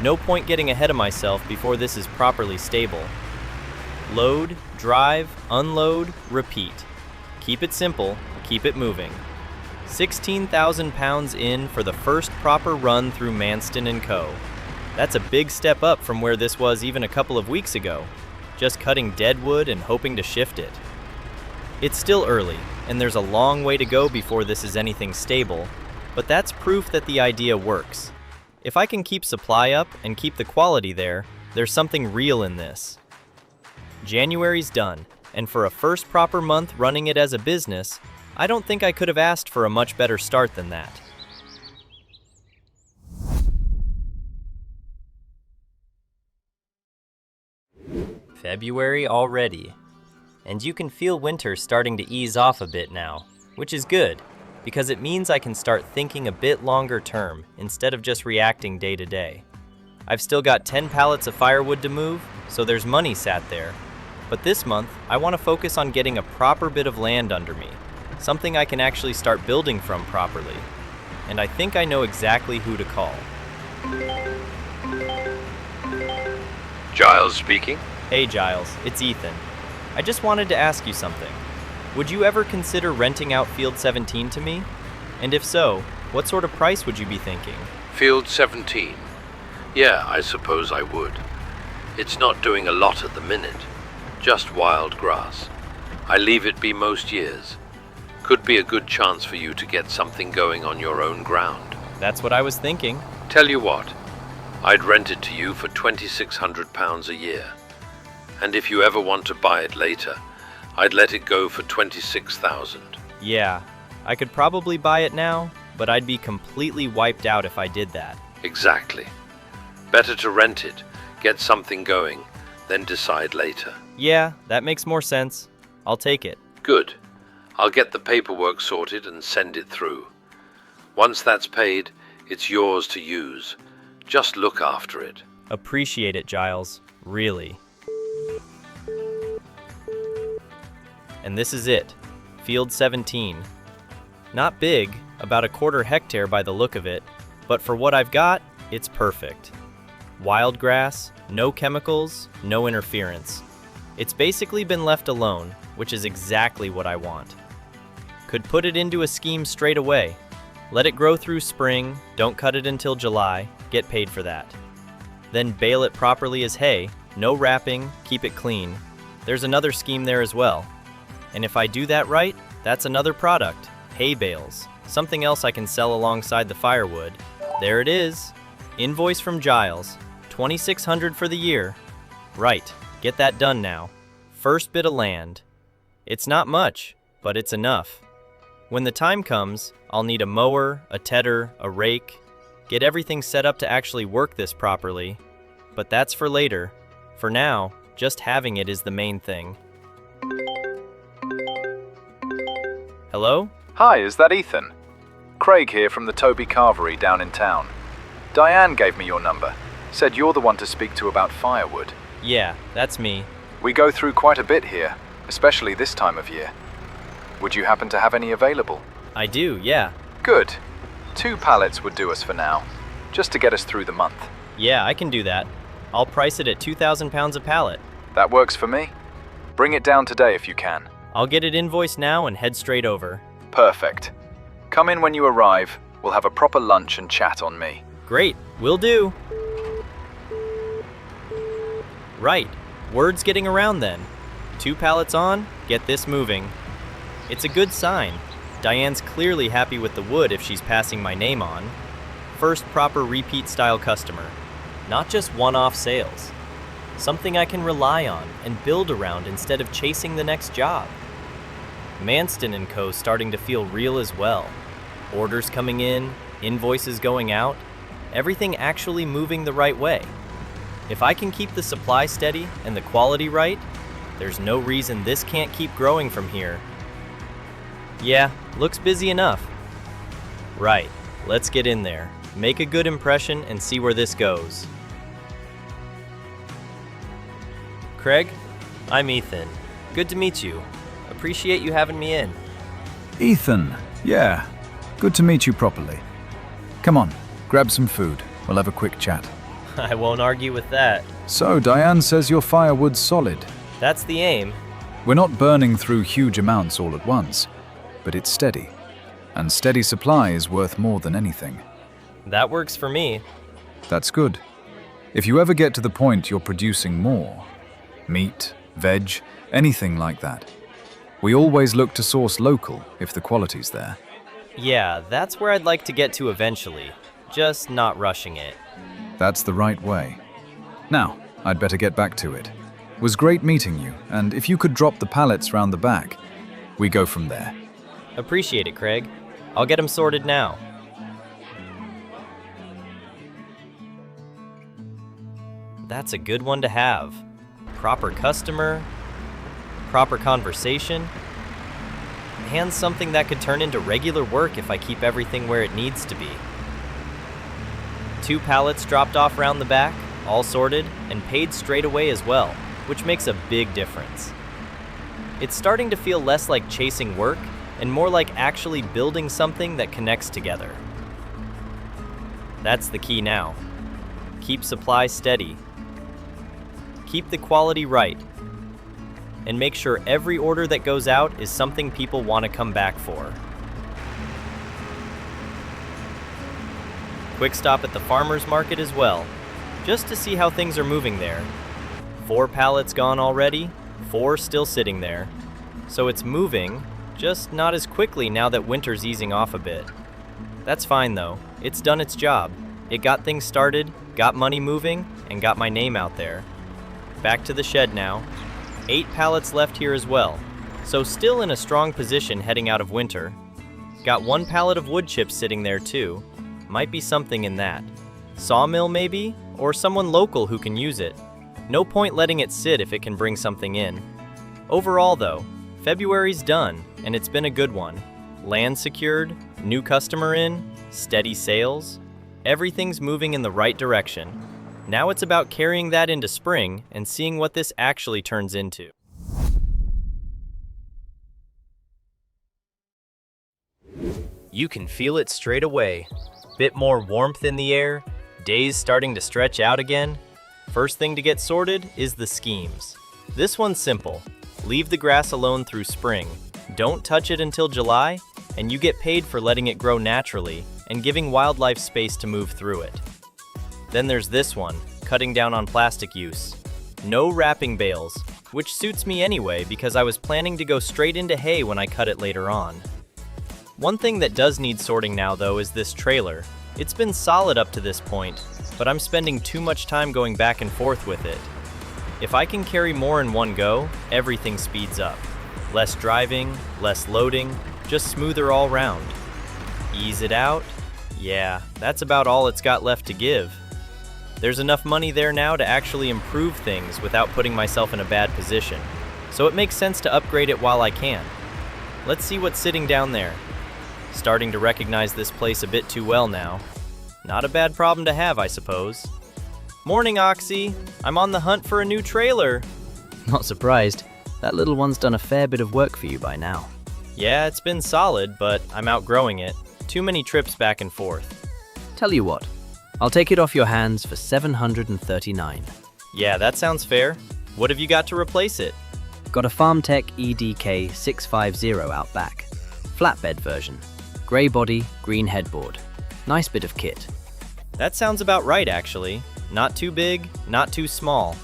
No point getting ahead of myself before this is properly stable. Load, drive, unload, repeat. Keep it simple, keep it moving. 16,000 pounds in for the first proper run through Manston & Co. That's a big step up from where this was even a couple of weeks ago, just cutting dead wood and hoping to shift it. It's still early, and there's a long way to go before this is anything stable, but that's proof that the idea works. If I can keep supply up and keep the quality there, there's something real in this. January's done, and for a first proper month running it as a business, I don't think I could have asked for a much better start than that. February already, and you can feel winter starting to ease off a bit now, which is good, because it means I can start thinking a bit longer term instead of just reacting day to day. I've still got 10 pallets of firewood to move, so there's money sat there, but this month I want to focus on getting a proper bit of land under me, something I can actually start building from properly, and I think I know exactly who to call. Giles speaking. Hey Giles, it's Ethan. I just wanted to ask you something. Would you ever consider renting out Field 17 to me? And if so, what sort of price would you be thinking? Field 17. Yeah, I suppose I would. It's not doing a lot at the minute. Just wild grass. I leave it be most years. Could be a good chance for you to get something going on your own ground. That's what I was thinking. Tell you what, I'd rent it to you for £2,600 a year. And if you ever want to buy it later, I'd let it go for $26,000. Yeah, I could probably buy it now, but I'd be completely wiped out if I did that. Exactly. Better to rent it, get something going, then decide later. Yeah, that makes more sense. I'll take it. Good. I'll get the paperwork sorted and send it through. Once that's paid, it's yours to use. Just look after it. Appreciate it, Giles. Really. And this is it. Field 17. Not big, about a quarter hectare by the look of it, but for what I've got, it's perfect. Wild grass, no chemicals, no interference. It's basically been left alone, which is exactly what I want. Could put it into a scheme straight away. Let it grow through spring, don't cut it until July, get paid for that. Then bale it properly as hay, no wrapping, keep it clean. There's another scheme there as well. And if I do that right, that's another product, hay bales, something else I can sell alongside the firewood. There it is. Invoice from Giles, $2,600 for the year. Right, get that done now. First bit of land. It's not much, but it's enough. When the time comes, I'll need a mower, a tedder, a rake, get everything set up to actually work this properly. But that's for later. For now, just having it is the main thing. Hello? Hi, is that Ethan? Craig here from the Toby Carvery down in town. Diane gave me your number. Said you're the one to speak to about firewood. Yeah, that's me. We go through quite a bit here, especially this time of year. Would you happen to have any available? I do, yeah. Good. 2 pallets would do us for now, just to get us through the month. Yeah, I can do that. I'll price it at 2,000 pounds a pallet. That works for me. Bring it down today if you can. I'll get it invoiced now and head straight over. Perfect. Come in when you arrive. We'll have a proper lunch and chat on me. Great, will do. Right, word's getting around then. 2 pallets on, get this moving. It's a good sign. Diane's clearly happy with the wood if she's passing my name on. First proper repeat style customer. Not just one-off sales. Something I can rely on and build around instead of chasing the next job. Manston & Co. starting to feel real as well. Orders coming in, invoices going out, everything actually moving the right way. If I can keep the supply steady and the quality right, There's no reason this can't keep growing from here. Yeah, looks busy enough. Right, let's get in there, make a good impression, and see where this goes. Craig, I'm Ethan. Good to meet you. Appreciate you having me in. Ethan, yeah. Good to meet you properly. Come on, grab some food. We'll have a quick chat. I won't argue with that. So, Diane says your firewood's solid. That's the aim. We're not burning through huge amounts all at once, but it's steady. And steady supply is worth more than anything. That works for me. That's good. If you ever get to the point you're producing more, meat, veg, anything like that, we always look to source local if the quality's there. Yeah, that's where I'd like to get to eventually. Just not rushing it. That's the right way. Now, I'd better get back to it. Was great meeting you, and if you could drop the pallets round the back, we go from there. Appreciate it, Craig. I'll get them sorted now. That's a good one to have. Proper customer, proper conversation, and something that could turn into regular work if I keep everything where it needs to be. 2 pallets dropped off round the back, all sorted, and paid straight away as well, which makes a big difference. It's starting to feel less like chasing work and more like actually building something that connects together. That's the key now. Keep supply steady. Keep the quality right. And make sure every order that goes out is something people want to come back for. Quick stop at the farmer's market as well, just to see how things are moving there. 4 pallets gone already, 4 still sitting there. So it's moving, just not as quickly now that winter's easing off a bit. That's fine though, it's done its job. It got things started, got money moving, and got my name out there. Back to the shed now. 8 pallets left here as well, so still in a strong position heading out of winter. Got 1 pallet of wood chips sitting there too. Might be something in that. Sawmill maybe, or someone local who can use it. No point letting it sit if it can bring something in. Overall though, February's done, and it's been a good one. Land secured, new customer in, steady sales. Everything's moving in the right direction. Now it's about carrying that into spring and seeing what this actually turns into. You can feel it straight away. Bit more warmth in the air, days starting to stretch out again. First thing to get sorted is the schemes. This one's simple. Leave the grass alone through spring. Don't touch it until July, and you get paid for letting it grow naturally and giving wildlife space to move through it. Then there's this one, cutting down on plastic use. No wrapping bales, which suits me anyway because I was planning to go straight into hay when I cut it later on. One thing that does need sorting now though is this trailer. It's been solid up to this point, but I'm spending too much time going back and forth with it. If I can carry more in one go, everything speeds up. Less driving, less loading, just smoother all round. Ease it out? Yeah, that's about all it's got left to give. There's enough money there now to actually improve things without putting myself in a bad position, so it makes sense to upgrade it while I can. Let's see what's sitting down there. Starting to recognize this place a bit too well now. Not a bad problem to have, I suppose. Morning, Oxy. I'm on the hunt for a new trailer. Not surprised. That little one's done a fair bit of work for you by now. Yeah, it's been solid, but I'm outgrowing it. Too many trips back and forth. Tell you what, I'll take it off your hands for $739. Yeah, that sounds fair. What have you got to replace it? Got a FarmTech EDK 650 out back. Flatbed version. Grey body, green headboard. Nice bit of kit. That sounds about right, actually. Not too big, not too small.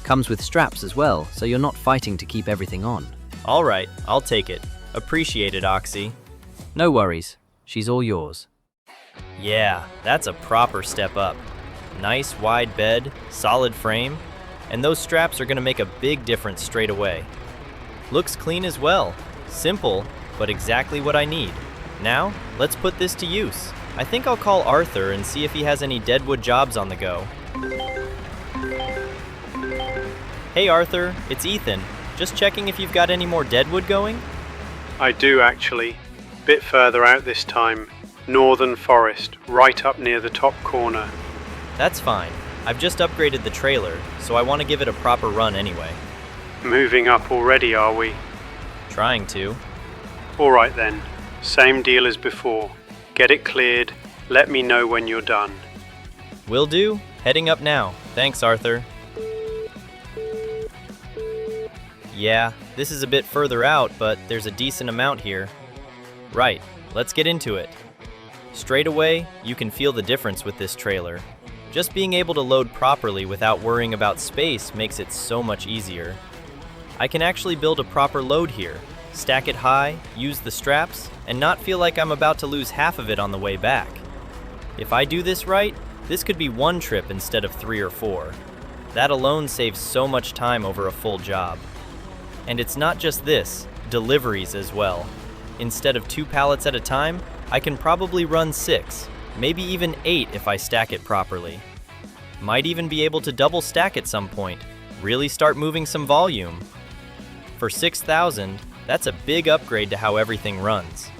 Comes with straps as well, so you're not fighting to keep everything on. All right, I'll take it. Appreciate it, Oxy. No worries. She's all yours. Yeah, that's a proper step up. Nice wide bed, solid frame, and those straps are gonna make a big difference straight away. Looks clean as well. Simple, but exactly what I need. Now, let's put this to use. I think I'll call Arthur and see if he has any deadwood jobs on the go. Hey Arthur, it's Ethan. Just checking if you've got any more deadwood going? I do actually. Bit further out this time. Northern forest, right up near the top corner. That's fine. I've just upgraded the trailer, so I want to give it a proper run anyway. Moving up already, are we? Trying to. Alright then. Same deal as before. Get it cleared. Let me know when you're done. Will do. Heading up now. Thanks, Arthur. Yeah, this is a bit further out, but there's a decent amount here. Right, let's get into it. Straight away, you can feel the difference with this trailer. Just being able to load properly without worrying about space makes it so much easier. I can actually build a proper load here, stack it high, use the straps, and not feel like I'm about to lose half of it on the way back. If I do this right, this could be one trip instead of 3 or 4. That alone saves so much time over a full job. And it's not just this, deliveries as well. Instead of 2 pallets at a time, I can probably run 6, maybe even 8 if I stack it properly. Might even be able to double stack at some point, really start moving some volume. For 6,000, that's a big upgrade to how everything runs.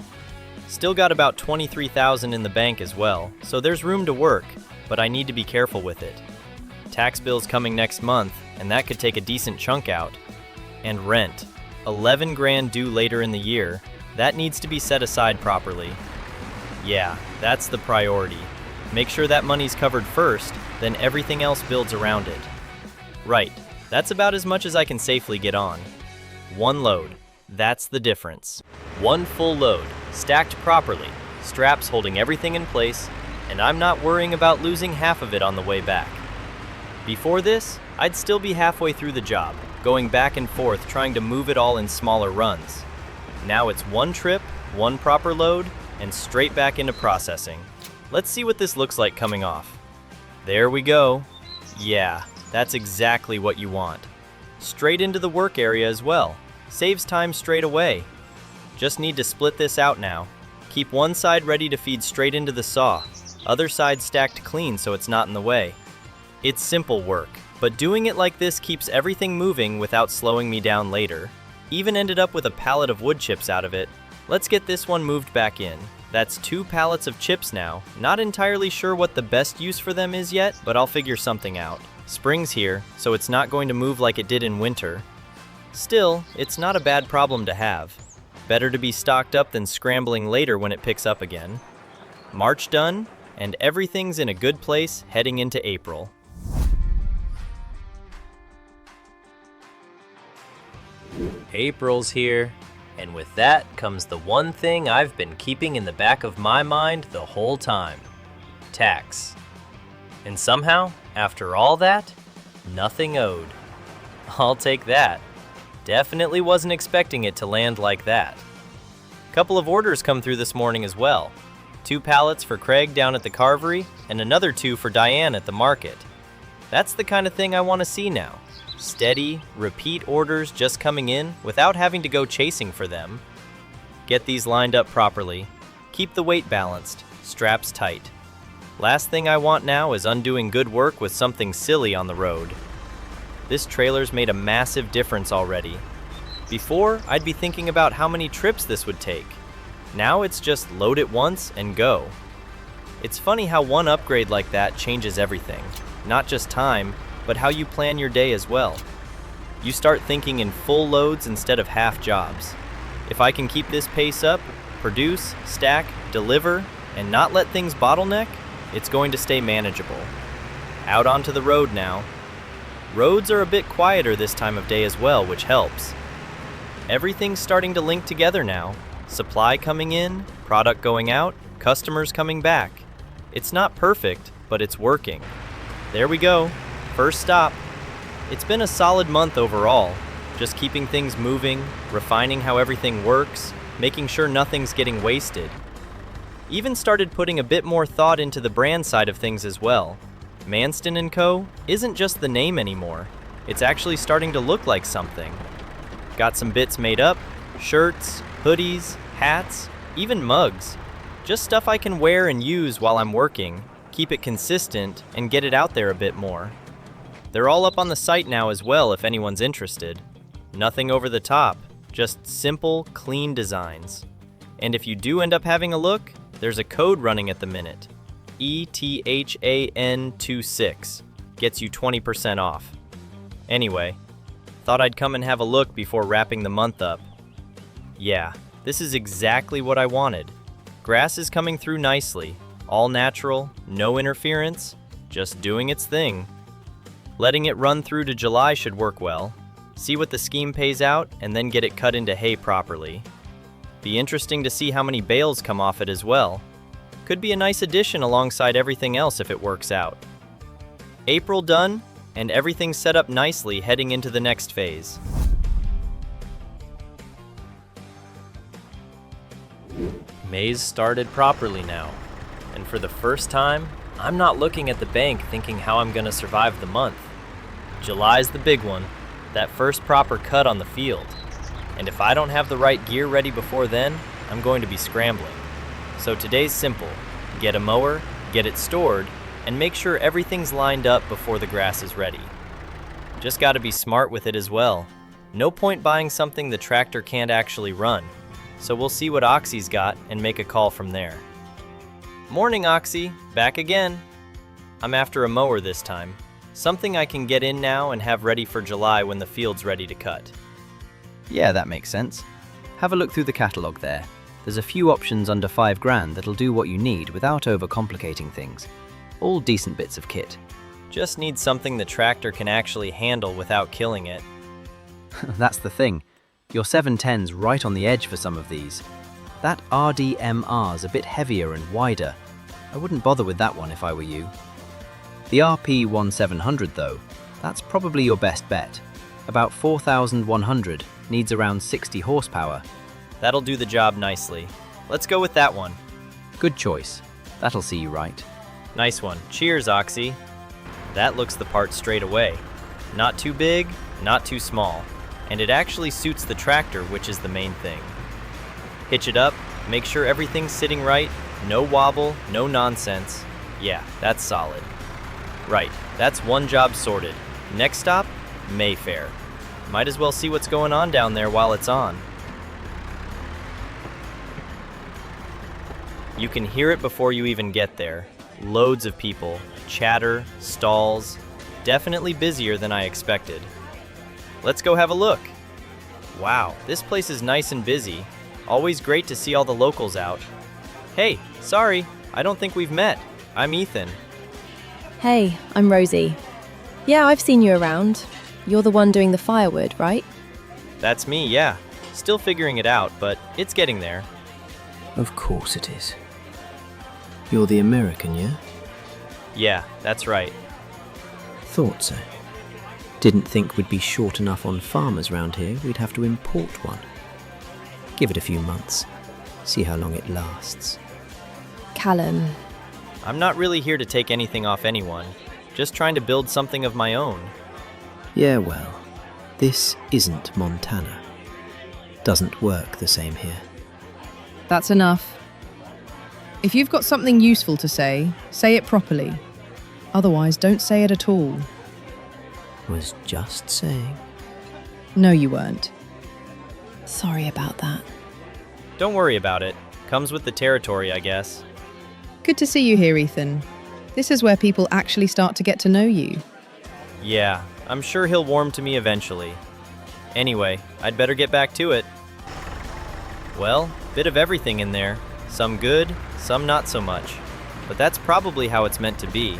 Still got about 23,000 in the bank as well, so there's room to work, but I need to be careful with it. Tax bill's coming next month, and that could take a decent chunk out. And rent, 11 grand due later in the year, that needs to be set aside properly. Yeah, that's the priority. Make sure that money's covered first, then everything else builds around it. Right, that's about as much as I can safely get on. 1 load, that's the difference. 1 full load, stacked properly, straps holding everything in place, and I'm not worrying about losing half of it on the way back. Before this, I'd still be halfway through the job, going back and forth trying to move it all in smaller runs. Now it's 1 trip, 1 proper load, and straight back into processing. Let's see what this looks like coming off. There we go. Yeah, that's exactly what you want. Straight into the work area as well. Saves time straight away. Just need to split this out now. Keep one side ready to feed straight into the saw, other side stacked clean so it's not in the way. It's simple work, but doing it like this keeps everything moving without slowing me down later. Even ended up with a pallet of wood chips out of it. Let's get this one moved back in. That's 2 pallets of chips now. Not entirely sure what the best use for them is yet, but I'll figure something out. Spring's here, so it's not going to move like it did in winter. Still, it's not a bad problem to have. Better to be stocked up than scrambling later when it picks up again. March done, and everything's in a good place heading into April. April's here, and with that comes the one thing I've been keeping in the back of my mind the whole time: tax. And somehow, after all that, nothing owed. I'll take that. Definitely wasn't expecting it to land like that. Couple of orders come through this morning as well. 2 pallets for Craig down at the carvery, and another 2 for Diane at the market. That's the kind of thing I want to see now. Steady, repeat orders just coming in without having to go chasing for them. Get these lined up properly. Keep the weight balanced, straps tight. Last thing I want now is undoing good work with something silly on the road. This trailer's made a massive difference already. Before, I'd be thinking about how many trips this would take. Now it's just load it once and go. It's funny how one upgrade like that changes everything. Not just time, but how you plan your day as well. You start thinking in full loads instead of half jobs. If I can keep this pace up, produce, stack, deliver, and not let things bottleneck, it's going to stay manageable. Out onto the road now. Roads are a bit quieter this time of day as well, which helps. Everything's starting to link together now. Supply coming in, product going out, customers coming back. It's not perfect, but it's working. There we go. First stop. It's been a solid month overall, just keeping things moving, refining how everything works, making sure nothing's getting wasted. Even started putting a bit more thought into the brand side of things as well. Manston & Co. isn't just the name anymore. It's actually starting to look like something. Got some bits made up, shirts, hoodies, hats, even mugs. Just stuff I can wear and use while I'm working, keep it consistent, and get it out there a bit more. They're all up on the site now as well if anyone's interested. Nothing over the top, just simple, clean designs. And if you do end up having a look, there's a code running at the minute. ETHAN26 gets you 20% off. Anyway, thought I'd come and have a look before wrapping the month up. Yeah, this is exactly what I wanted. Grass is coming through nicely, all natural, no interference, just doing its thing. Letting it run through to July should work well. See what the scheme pays out, and then get it cut into hay properly. Be interesting to see how many bales come off it as well. Could be a nice addition alongside everything else if it works out. April done, and everything's set up nicely heading into the next phase. May's started properly now, and for the first time, I'm not looking at the bank thinking how I'm gonna survive the month. July's the big one, that first proper cut on the field. And if I don't have the right gear ready before then, I'm going to be scrambling. So today's simple. Get a mower, get it stored, and make sure everything's lined up before the grass is ready. Just gotta be smart with it as well. No point buying something the tractor can't actually run. So we'll see what Oxy's got and make a call from there. Morning, Oxy. Back again. I'm after a mower this time. Something I can get in now and have ready for July when the field's ready to cut. Yeah, that makes sense. Have a look through the catalogue there. There's a few options under $5,000 that'll do what you need without overcomplicating things. All decent bits of kit. Just need something the tractor can actually handle without killing it. That's the thing. Your 710's right on the edge for some of these. That RDMR's a bit heavier and wider. I wouldn't bother with that one if I were you. The RP1700 though, that's probably your best bet. About 4,100, needs around 60 horsepower. That'll do the job nicely. Let's go with that one. Good choice. That'll see you right. Nice one. Cheers, Oxy. That looks the part straight away. Not too big, not too small. And it actually suits the tractor, which is the main thing. Hitch it up, make sure everything's sitting right, no wobble, no nonsense. Yeah, that's solid. Right, that's one job sorted. Next stop, Mayfair. Might as well see what's going on down there while it's on. You can hear it before you even get there. Loads of people, chatter, stalls. Definitely busier than I expected. Let's go have a look. Wow, this place is nice and busy. Always great to see all the locals out. Hey, sorry, I don't think we've met. I'm Ethan. Hey, I'm Rosie. Yeah, I've seen you around. You're the one doing the firewood, right? That's me, yeah. Still figuring it out, but it's getting there. Of course it is. You're the American, yeah? Yeah, that's right. Thought so. Didn't think we'd be short enough on farmers round here, we'd have to import one. Give it a few months. See how long it lasts. Callum. I'm not really here to take anything off anyone. Just trying to build something of my own. Yeah, well, this isn't Montana. Doesn't work the same here. That's enough. If you've got something useful to say it properly. Otherwise, don't say it at all. Was just saying. No, you weren't. Sorry about that. Don't worry about it. Comes with the territory, I guess. Good to see you here, Ethan. This is where people actually start to get to know you. Yeah, I'm sure he'll warm to me eventually. Anyway, I'd better get back to it. Well, bit of everything in there. Some good, some not so much. But that's probably how it's meant to be.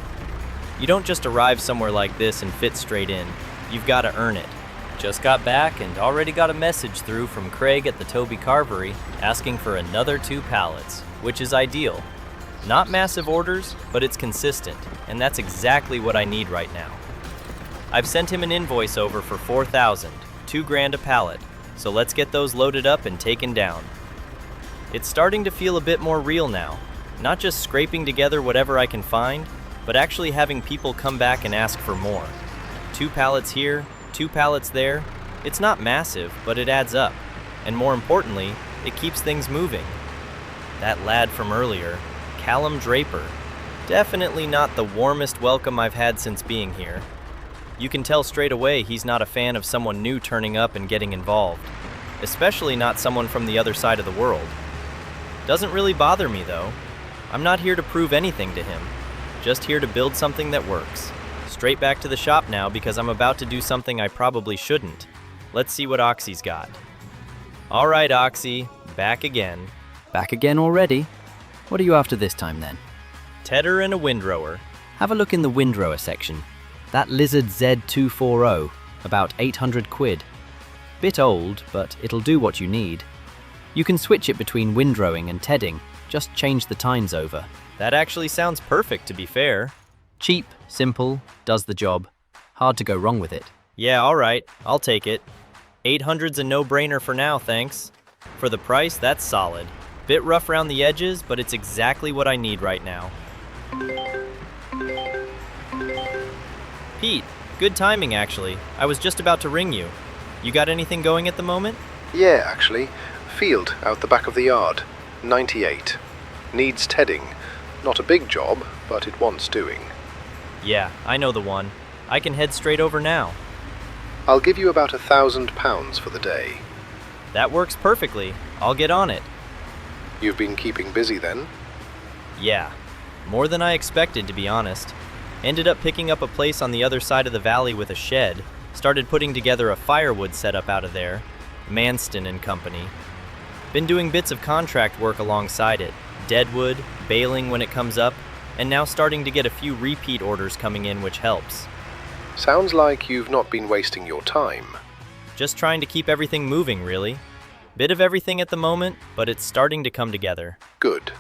You don't just arrive somewhere like this and fit straight in. You've got to earn it. Just got back and already got a message through from Craig at the Toby Carvery asking for another 2 pallets, which is ideal. Not massive orders, but it's consistent, and that's exactly what I need right now. I've sent him an invoice over for $4,000, $2,000 a pallet, so let's get those loaded up and taken down. It's starting to feel a bit more real now, not just scraping together whatever I can find, but actually having people come back and ask for more. 2 pallets here, 2 pallets there. It's not massive, but it adds up, and more importantly, it keeps things moving. That lad from earlier, Callum Draper, definitely not the warmest welcome I've had since being here. You can tell straight away he's not a fan of someone new turning up and getting involved, especially not someone from the other side of the world. Doesn't really bother me though. I'm not here to prove anything to him, just here to build something that works. Straight back to the shop now because I'm about to do something I probably shouldn't. Let's see what Oxy's got. All right, Oxy, back again. Back again already? What are you after this time then? Tedder and a windrower. Have a look in the windrower section. That Lizard Z240, about 800 quid. Bit old, but it'll do what you need. You can switch it between windrowing and tedding, just change the tines over. That actually sounds perfect, to be fair. Cheap, simple, does the job. Hard to go wrong with it. Yeah, all right, I'll take it. 800's a no-brainer for now, thanks. For the price, that's solid. Bit rough around the edges, but it's exactly what I need right now. Pete, good timing actually. I was just about to ring you. You got anything going at the moment? Yeah, actually. Field out the back of the yard. 98. Needs tedding. Not a big job, but it wants doing. Yeah, I know the one. I can head straight over now. I'll give you about £1,000 for the day. That works perfectly. I'll get on it. You've been keeping busy then? Yeah, more than I expected, to be honest. Ended up picking up a place on the other side of the valley with a shed. Started putting together a firewood setup out of there. Manston and Company. Been doing bits of contract work alongside it. Deadwood, baling when it comes up, and now starting to get a few repeat orders coming in, which helps. Sounds like you've not been wasting your time. Just trying to keep everything moving, really. Bit of everything at the moment, but it's starting to come together. Good.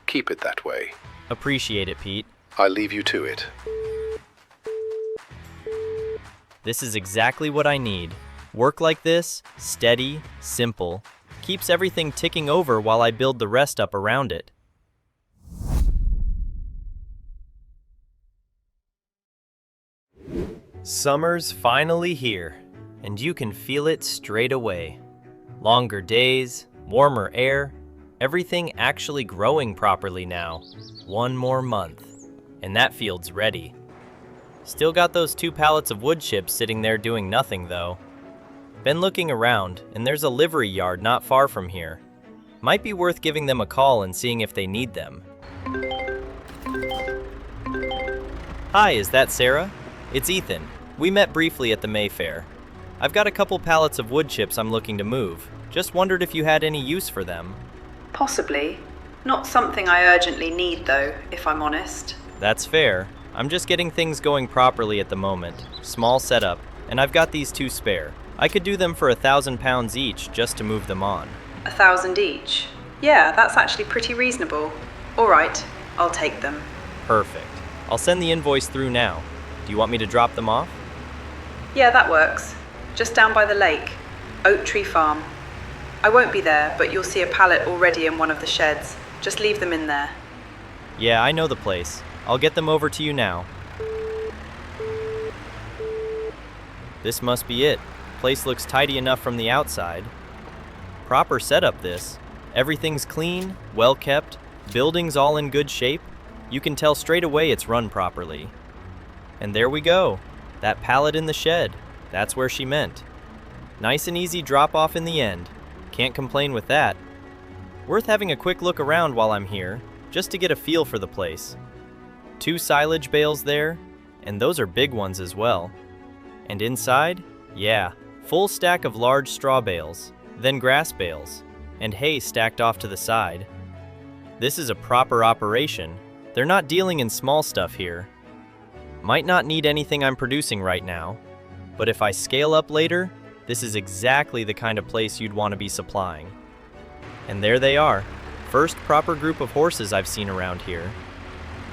Keep it that way. Appreciate it, Pete. I'll leave you to it. This is exactly what I need. Work like this, steady, simple, keeps everything ticking over while I build the rest up around it. Summer's finally here, and you can feel it straight away. Longer days, warmer air, everything actually growing properly now. One more month, and that field's ready. Still got those 2 pallets of wood chips sitting there doing nothing though. Been looking around, and there's a livery yard not far from here. Might be worth giving them a call and seeing if they need them. Hi, is that Sarah? It's Ethan. We met briefly at the Mayfair. I've got a couple pallets of wood chips I'm looking to move. Just wondered if you had any use for them. Possibly. Not something I urgently need though, if I'm honest. That's fair. I'm just getting things going properly at the moment. Small setup, and I've got these 2 spare. I could do them for £1,000 each just to move them on. 1,000 each? Yeah, that's actually pretty reasonable. All right, I'll take them. Perfect. I'll send the invoice through now. Do you want me to drop them off? Yeah, that works. Just down by the lake. Oak Tree Farm. I won't be there, but you'll see a pallet already in one of the sheds. Just leave them in there. Yeah, I know the place. I'll get them over to you now. This must be it. Place looks tidy enough from the outside. Proper setup this. Everything's clean, well kept, building's all in good shape. You can tell straight away it's run properly. And there we go. That pallet in the shed. That's where she meant. Nice and easy drop off in the end. Can't complain with that. Worth having a quick look around while I'm here, just to get a feel for the place. 2 silage bales there, and those are big ones as well. And inside, yeah, full stack of large straw bales, then grass bales, and hay stacked off to the side. This is a proper operation. They're not dealing in small stuff here. Might not need anything I'm producing right now, but if I scale up later, this is exactly the kind of place you'd want to be supplying. And there they are, first proper group of horses I've seen around here.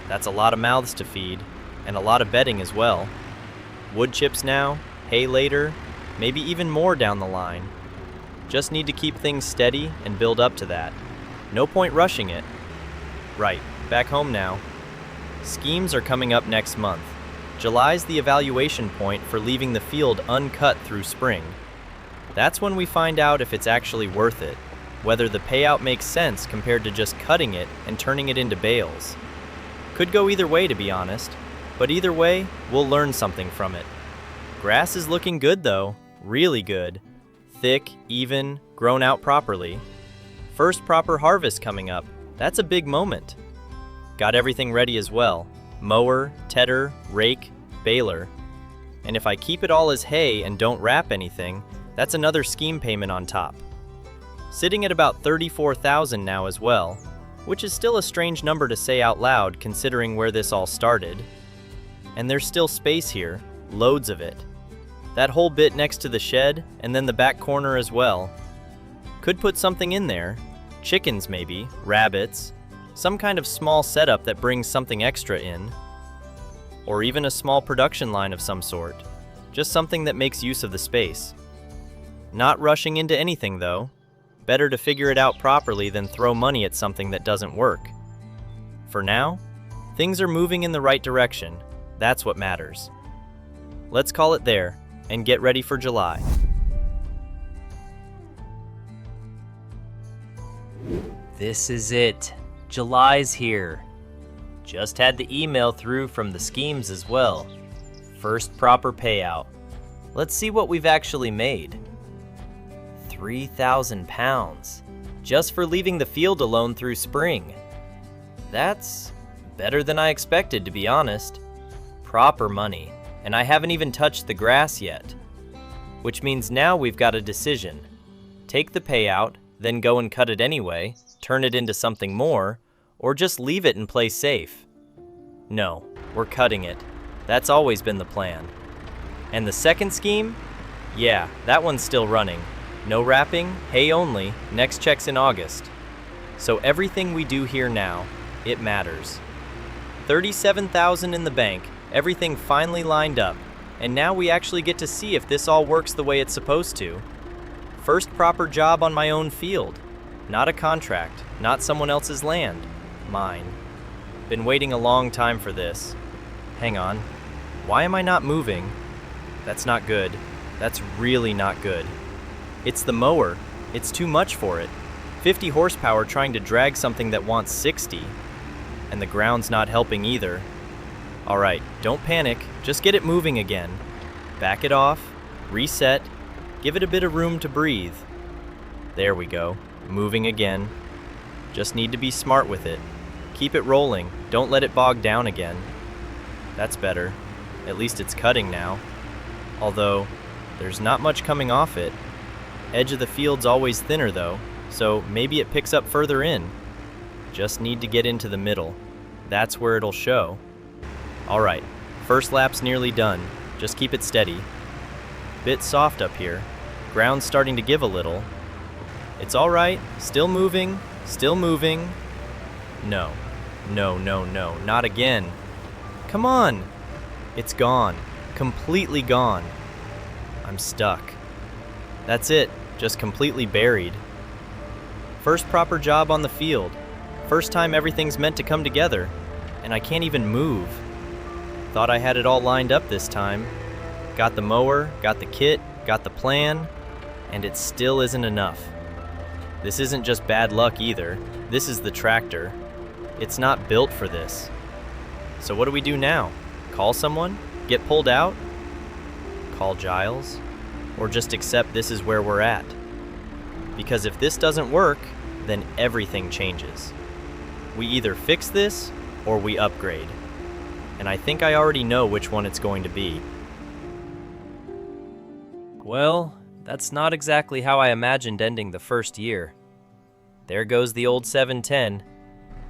That's a lot of mouths to feed, and a lot of bedding as well. Wood chips now, hay later, maybe even more down the line. Just need to keep things steady and build up to that. No point rushing it. Right, back home now. Schemes are coming up next month. July's the evaluation point for leaving the field uncut through spring. That's when we find out if it's actually worth it, whether the payout makes sense compared to just cutting it and turning it into bales. Could go either way, to be honest, but either way, we'll learn something from it. Grass is looking good though, really good. Thick, even, grown out properly. First proper harvest coming up. That's a big moment. Got everything ready as well. Mower, tedder, rake, baler. And if I keep it all as hay and don't wrap anything, that's another scheme payment on top. Sitting at about $34,000 now as well, which is still a strange number to say out loud considering where this all started. And there's still space here, loads of it. That whole bit next to the shed, and then the back corner as well. Could put something in there, chickens maybe, rabbits, some kind of small setup that brings something extra in, or even a small production line of some sort, just something that makes use of the space. Not rushing into anything though. Better to figure it out properly than throw money at something that doesn't work. For now, things are moving in the right direction. That's what matters. Let's call it there and get ready for July. This is it. July's here. Just had the email through from the schemes as well. First proper payout. Let's see what we've actually made. 3,000 pounds, just for leaving the field alone through spring. That's better than I expected, to be honest. Proper money, and I haven't even touched the grass yet. Which means now we've got a decision. Take the payout, then go and cut it anyway, turn it into something more, or just leave it and play safe. No, we're cutting it. That's always been the plan. And the second scheme? Yeah, that one's still running. No wrapping, hay only, next check's in August. So everything we do here now, it matters. 37,000 in the bank, everything finally lined up, and now we actually get to see if this all works the way it's supposed to. First proper job on my own field. Not a contract, not someone else's land. Mine. Been waiting a long time for this. Hang on. Why am I not moving? That's not good. That's really not good. It's the mower. It's too much for it. 50 horsepower trying to drag something that wants 60. And the ground's not helping either. Alright, don't panic. Just get it moving again. Back it off. Reset. Give it a bit of room to breathe. There we go. Moving again. Just need to be smart with it. Keep it rolling. Don't let it bog down again. That's better. At least it's cutting now. Although, there's not much coming off it. Edge of the field's always thinner though, so maybe it picks up further in. Just need to get into the middle. That's where it'll show. Alright, first lap's nearly done. Just keep it steady. Bit soft up here. Ground's starting to give a little. It's alright, still moving, still moving. No, no, no, no, not again. Come on! It's gone, completely gone. I'm stuck. That's it, just completely buried. First proper job on the field. First time everything's meant to come together, and I can't even move. Thought I had it all lined up this time. Got the mower, got the kit, got the plan, and it still isn't enough. This isn't just bad luck either. This is the tractor. It's not built for this. So what do we do now? Call someone? Get pulled out? Call Giles? Or just accept this is where we're at? Because if this doesn't work, then everything changes. We either fix this, or we upgrade. And I think I already know which one it's going to be. Well, that's not exactly how I imagined ending the first year. There goes the old 710.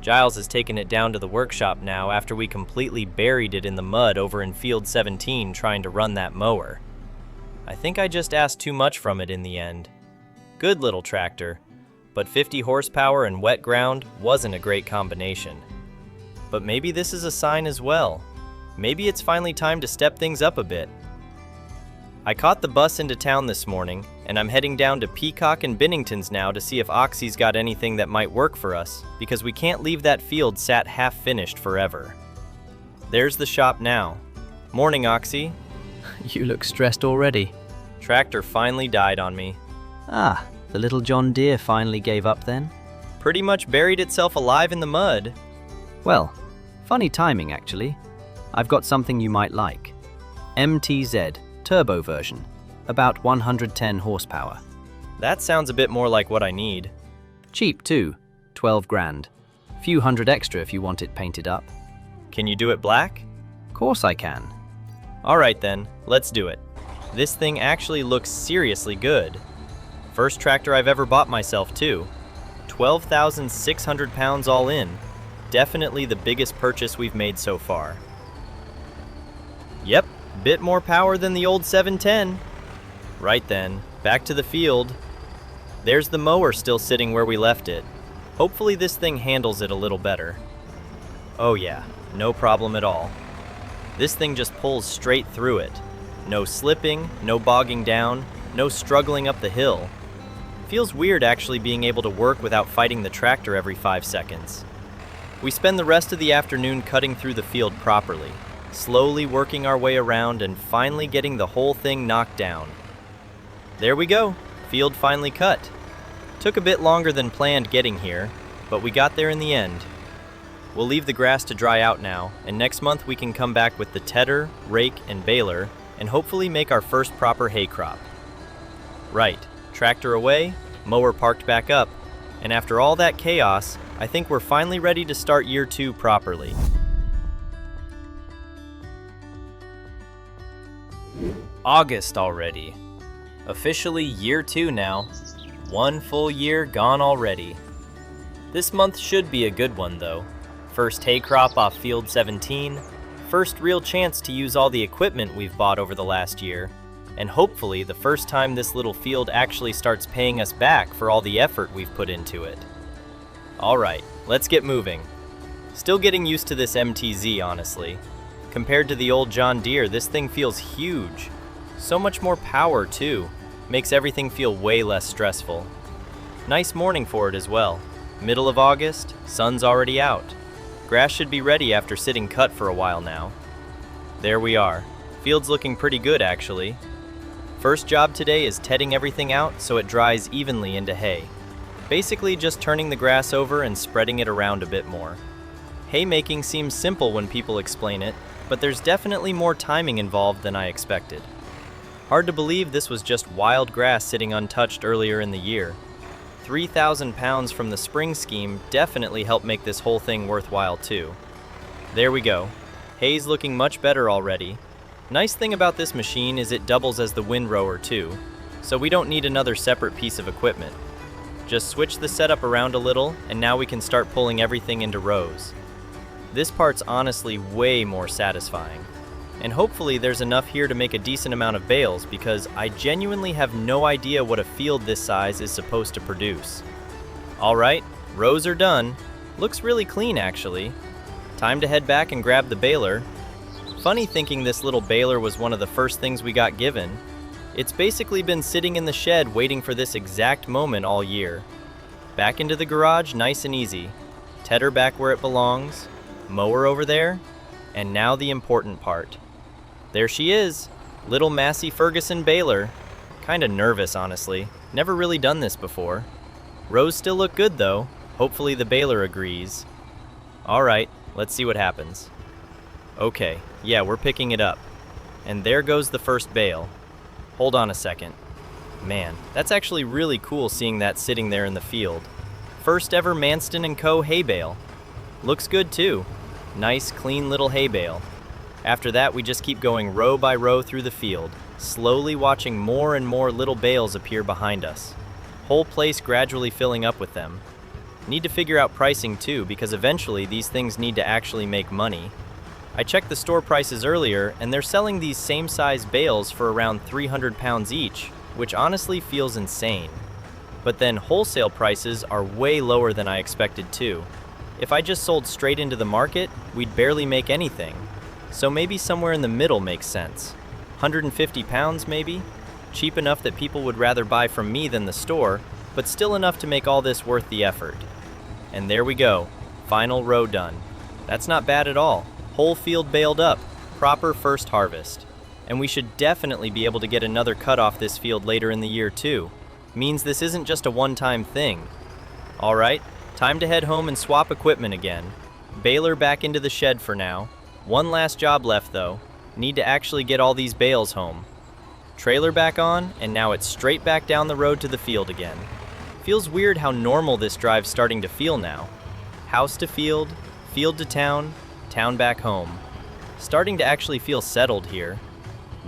Giles has taken it down to the workshop now after we completely buried it in the mud over in Field 17 trying to run that mower. I think I just asked too much from it in the end. Good little tractor, but 50 horsepower and wet ground wasn't a great combination. But maybe this is a sign as well. Maybe it's finally time to step things up a bit. I caught the bus into town this morning, and I'm heading down to Peacock and Binnington's now to see if Oxy's got anything that might work for us, because we can't leave that field sat half-finished forever. There's the shop now. Morning, Oxy. You look stressed already. Tractor finally died on me. Ah, the little John Deere finally gave up then? Pretty much buried itself alive in the mud. Well, funny timing actually. I've got something you might like. MTZ, turbo version, about 110 horsepower. That sounds a bit more like what I need. Cheap too, 12 grand. Few hundred extra if you want it painted up. Can you do it black? Course I can. Alright then, let's do it. This thing actually looks seriously good. First tractor I've ever bought myself too. 12,600 pounds all in. Definitely the biggest purchase we've made so far. Yep, bit more power than the old 710. Right then, back to the field. There's the mower still sitting where we left it. Hopefully this thing handles it a little better. Oh yeah, no problem at all. This thing just pulls straight through it. No slipping, no bogging down, no struggling up the hill. Feels weird actually being able to work without fighting the tractor every 5 seconds. We spend the rest of the afternoon cutting through the field properly, slowly working our way around and finally getting the whole thing knocked down. There we go, field finally cut. Took a bit longer than planned getting here, but we got there in the end. We'll leave the grass to dry out now, and next month we can come back with the tedder, rake, and baler, and hopefully make our first proper hay crop. Right, tractor away, mower parked back up, and after all that chaos, I think we're finally ready to start year 2 properly. August already. Officially year 2 now. 1 full year gone already. This month should be a good one though. First hay crop off field 17, first real chance to use all the equipment we've bought over the last year, and hopefully the first time this little field actually starts paying us back for all the effort we've put into it. Alright, let's get moving. Still getting used to this MTZ, honestly. Compared to the old John Deere, this thing feels huge. So much more power too, makes everything feel way less stressful. Nice morning for it as well. Middle of August, sun's already out. Grass should be ready after sitting cut for a while now. There we are. Field's looking pretty good actually. First job today is tedding everything out so it dries evenly into hay. Basically just turning the grass over and spreading it around a bit more. Haymaking seems simple when people explain it, but there's definitely more timing involved than I expected. Hard to believe this was just wild grass sitting untouched earlier in the year. 3,000 pounds from the spring scheme definitely helped make this whole thing worthwhile too. There we go. Hay's looking much better already. Nice thing about this machine is it doubles as the windrower too, so we don't need another separate piece of equipment. Just switch the setup around a little and now we can start pulling everything into rows. This part's honestly way more satisfying. And hopefully there's enough here to make a decent amount of bales because I genuinely have no idea what a field this size is supposed to produce. Alright, rows are done. Looks really clean actually. Time to head back and grab the baler. Funny thinking this little baler was one of the first things we got given. It's basically been sitting in the shed waiting for this exact moment all year. Back into the garage nice and easy. Tedder back where it belongs. Mower over there. And now the important part. There she is, little Massey Ferguson baler. Kinda nervous, honestly. Never really done this before. Rows still look good though. Hopefully the baler agrees. Alright, let's see what happens. Okay, yeah, we're picking it up. And there goes the first bale. Hold on a second. Man, that's actually really cool seeing that sitting there in the field. First ever Manston & Co. hay bale. Looks good too. Nice, clean little hay bale. After that, we just keep going row by row through the field, slowly watching more and more little bales appear behind us. Whole place gradually filling up with them. Need to figure out pricing too, because eventually these things need to actually make money. I checked the store prices earlier, and they're selling these same size bales for around 300 pounds each, which honestly feels insane. But then wholesale prices are way lower than I expected too. If I just sold straight into the market, we'd barely make anything. So maybe somewhere in the middle makes sense. 150 pounds maybe? Cheap enough that people would rather buy from me than the store, but still enough to make all this worth the effort. And there we go, final row done. That's not bad at all. Whole field baled up, proper first harvest. And we should definitely be able to get another cut off this field later in the year too. Means this isn't just a one-time thing. Alright, time to head home and swap equipment again. Baler back into the shed for now. One last job left though. Need to actually get all these bales home. trailer back on, and now it's straight back down the road to the field again. Feels weird how normal this drive's starting to feel now. House to field to town, town back home. Starting to actually feel settled here.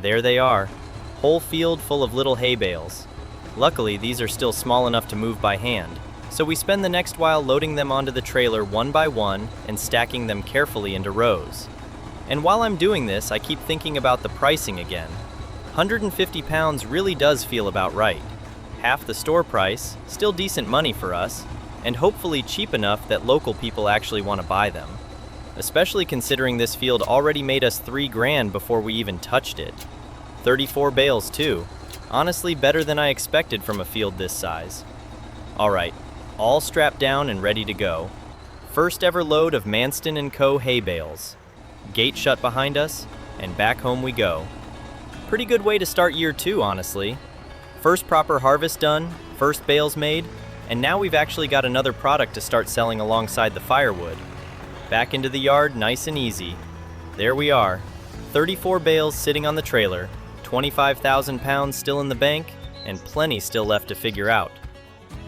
There they are, whole field full of little hay bales. Luckily, these are still small enough to move by hand, so we spend the next while loading them onto the trailer one by one and stacking them carefully into rows. And while I'm doing this, I keep thinking about the pricing again. 150 pounds really does feel about right. Half the store price, still decent money for us, and hopefully cheap enough that local people actually want to buy them. Especially considering this field already made us $3 grand before we even touched it. 34 bales too. Honestly, better than I expected from a field this size. Alright, all strapped down and ready to go. First ever load of Manston & Co. hay bales. Gate shut behind us, and back home we go. Pretty good way to start year 2, honestly. First proper harvest done, first bales made, and now we've actually got another product to start selling alongside the firewood. Back into the yard, nice and easy. There we are, 34 bales sitting on the trailer, 25,000 pounds still in the bank, and plenty still left to figure out.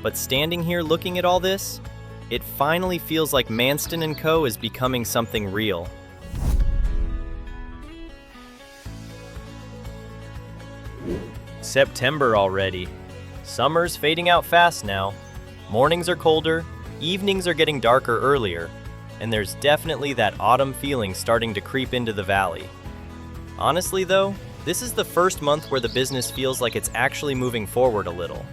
But standing here looking at all this, it finally feels like Manston & Co. is becoming something real. September already. Summer's fading out fast now. Mornings are colder, evenings are getting darker earlier, and there's definitely that autumn feeling starting to creep into the valley. Honestly though, this is the first month where the business feels like it's actually moving forward a little.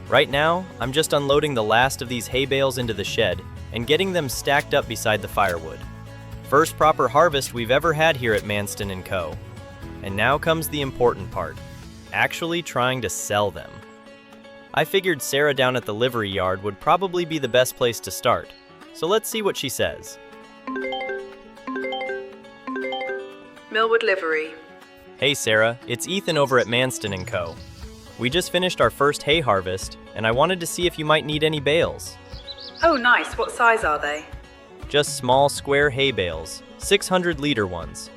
Right now, I'm just unloading the last of these hay bales into the shed and getting them stacked up beside the firewood. First proper harvest we've ever had here at Manston & Co. And now comes the important part, actually trying to sell them. I figured Sarah down at the livery yard would probably be the best place to start, so let's see what she says. Millwood Livery. Hey Sarah, it's Ethan over at Manston & Co. We just finished our first hay harvest, and I wanted to see if you might need any bales. Oh, nice. What size are they? Just small square hay bales, 600-liter ones.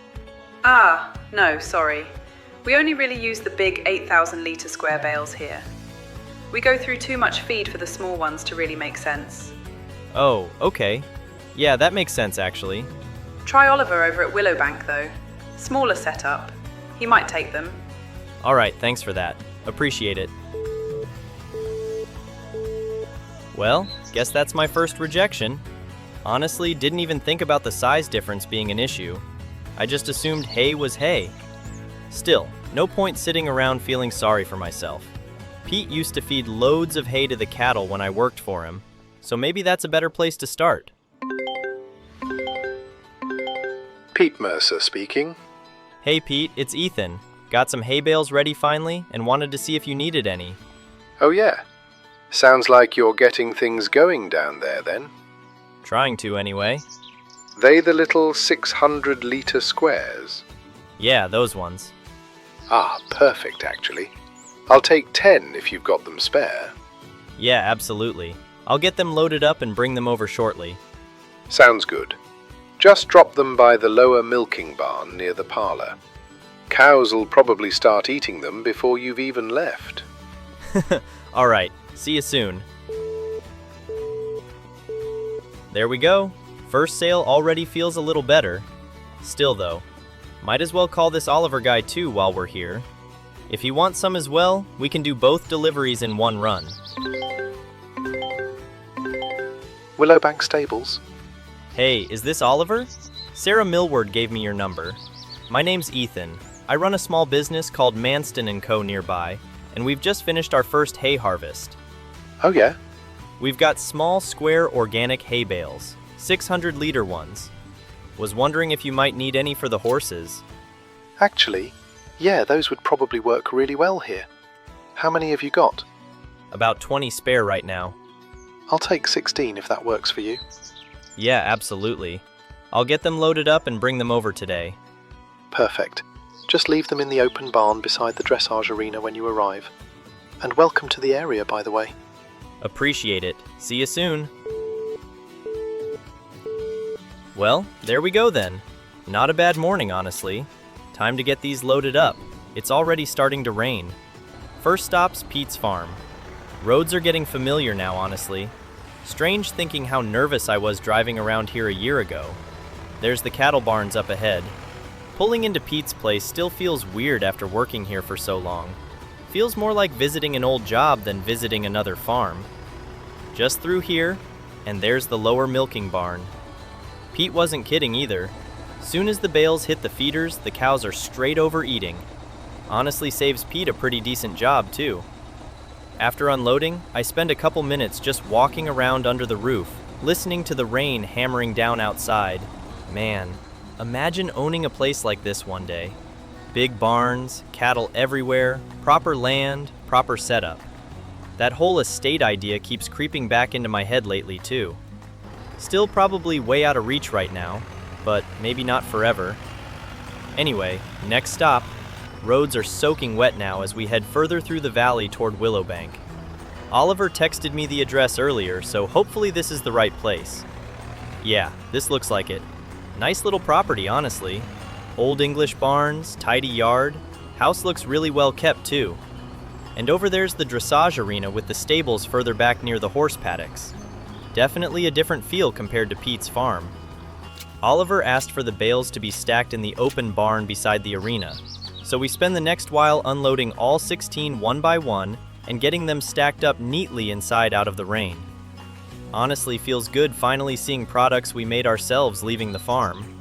Ah, no, sorry. We only really use the big 8,000-litre square bales here. We go through too much feed for the small ones to really make sense. Oh, okay. Yeah, that makes sense actually. Try Oliver over at Willowbank though. Smaller setup. He might take them. Alright, thanks for that. Appreciate it. Well, guess that's my first rejection. Honestly, didn't even think about the size difference being an issue. I just assumed hay was hay. Still, no point sitting around feeling sorry for myself. Pete used to feed loads of hay to the cattle when I worked for him, so maybe that's a better place to start. Pete Mercer speaking. Hey Pete, it's Ethan. Got some hay bales ready finally and wanted to see if you needed any. Oh yeah. Sounds like you're getting things going down there then. Trying to anyway. They the little 600-litre squares? Yeah, those ones. Ah, perfect actually. I'll take 10 if you've got them spare. Yeah, absolutely. I'll get them loaded up and bring them over shortly. Sounds good. Just drop them by the lower milking barn near the parlour. Cows will probably start eating them before you've even left. Alright, see you soon. There we go. First sale already feels a little better. Still though, might as well call this Oliver guy too while we're here. If you want some as well, we can do both deliveries in one run. Willowbank Stables. Hey, is this Oliver? Sarah Millward gave me your number. My name's Ethan. I run a small business called Manston & Co. nearby, and we've just finished our first hay harvest. Oh yeah? We've got small square organic hay bales, 600-liter ones. Was wondering if you might need any for the horses. Actually, yeah, those would probably work really well here. How many have you got? About 20 spare right now. I'll take 16 if that works for you. Yeah, absolutely. I'll get them loaded up and bring them over today. Perfect. Just leave them in the open barn beside the dressage arena when you arrive. And welcome to the area, by the way. Appreciate it. See you soon. Well, there we go then. Not a bad morning, honestly. Time to get these loaded up. It's already starting to rain. First stop's Pete's farm. Roads are getting familiar now, honestly. Strange thinking how nervous I was driving around here a year ago. There's the cattle barns up ahead. Pulling into Pete's place still feels weird after working here for so long. Feels more like visiting an old job than visiting another farm. Just through here, and there's the lower milking barn. Pete wasn't kidding either. Soon as the bales hit the feeders, the cows are straight over eating. Honestly saves Pete a pretty decent job too. After unloading, I spend a couple minutes just walking around under the roof, listening to the rain hammering down outside. Man, imagine owning a place like this one day. Big barns, cattle everywhere, proper land, proper setup. That whole estate idea keeps creeping back into my head lately too. Still probably way out of reach right now, but maybe not forever. Anyway, next stop. Roads are soaking wet now as we head further through the valley toward Willowbank. Oliver texted me the address earlier, so hopefully this is the right place. Yeah, this looks like it. Nice little property, honestly. Old English barns, tidy yard. House looks really well kept too. And over there's the dressage arena with the stables further back near the horse paddocks. Definitely a different feel compared to Pete's farm. Oliver asked for the bales to be stacked in the open barn beside the arena, so we spend the next while unloading all 16 one by one and getting them stacked up neatly inside out of the rain. Honestly feels good finally seeing products we made ourselves leaving the farm.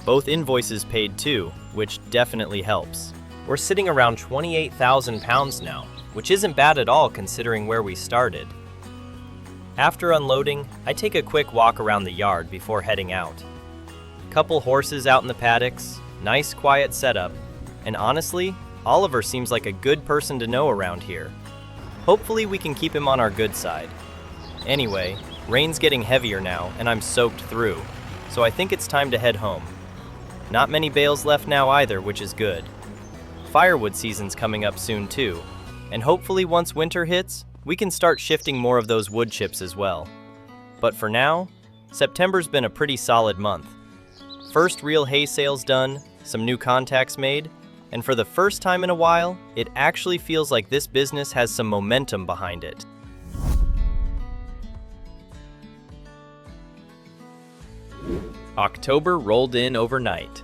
Both invoices paid too, which definitely helps. We're sitting around 28,000 pounds now, which isn't bad at all considering where we started. After unloading, I take a quick walk around the yard before heading out. Couple horses out in the paddocks, nice quiet setup, and honestly, Oliver seems like a good person to know around here. Hopefully we can keep him on our good side. Anyway, rain's getting heavier now and I'm soaked through, so I think it's time to head home. Not many bales left now either, which is good. Firewood season's coming up soon too, and hopefully once winter hits, we can start shifting more of those wood chips as well. But for now, September's been a pretty solid month. First real hay sales done, some new contacts made, and for the first time in a while, it actually feels like this business has some momentum behind it. October rolled in overnight.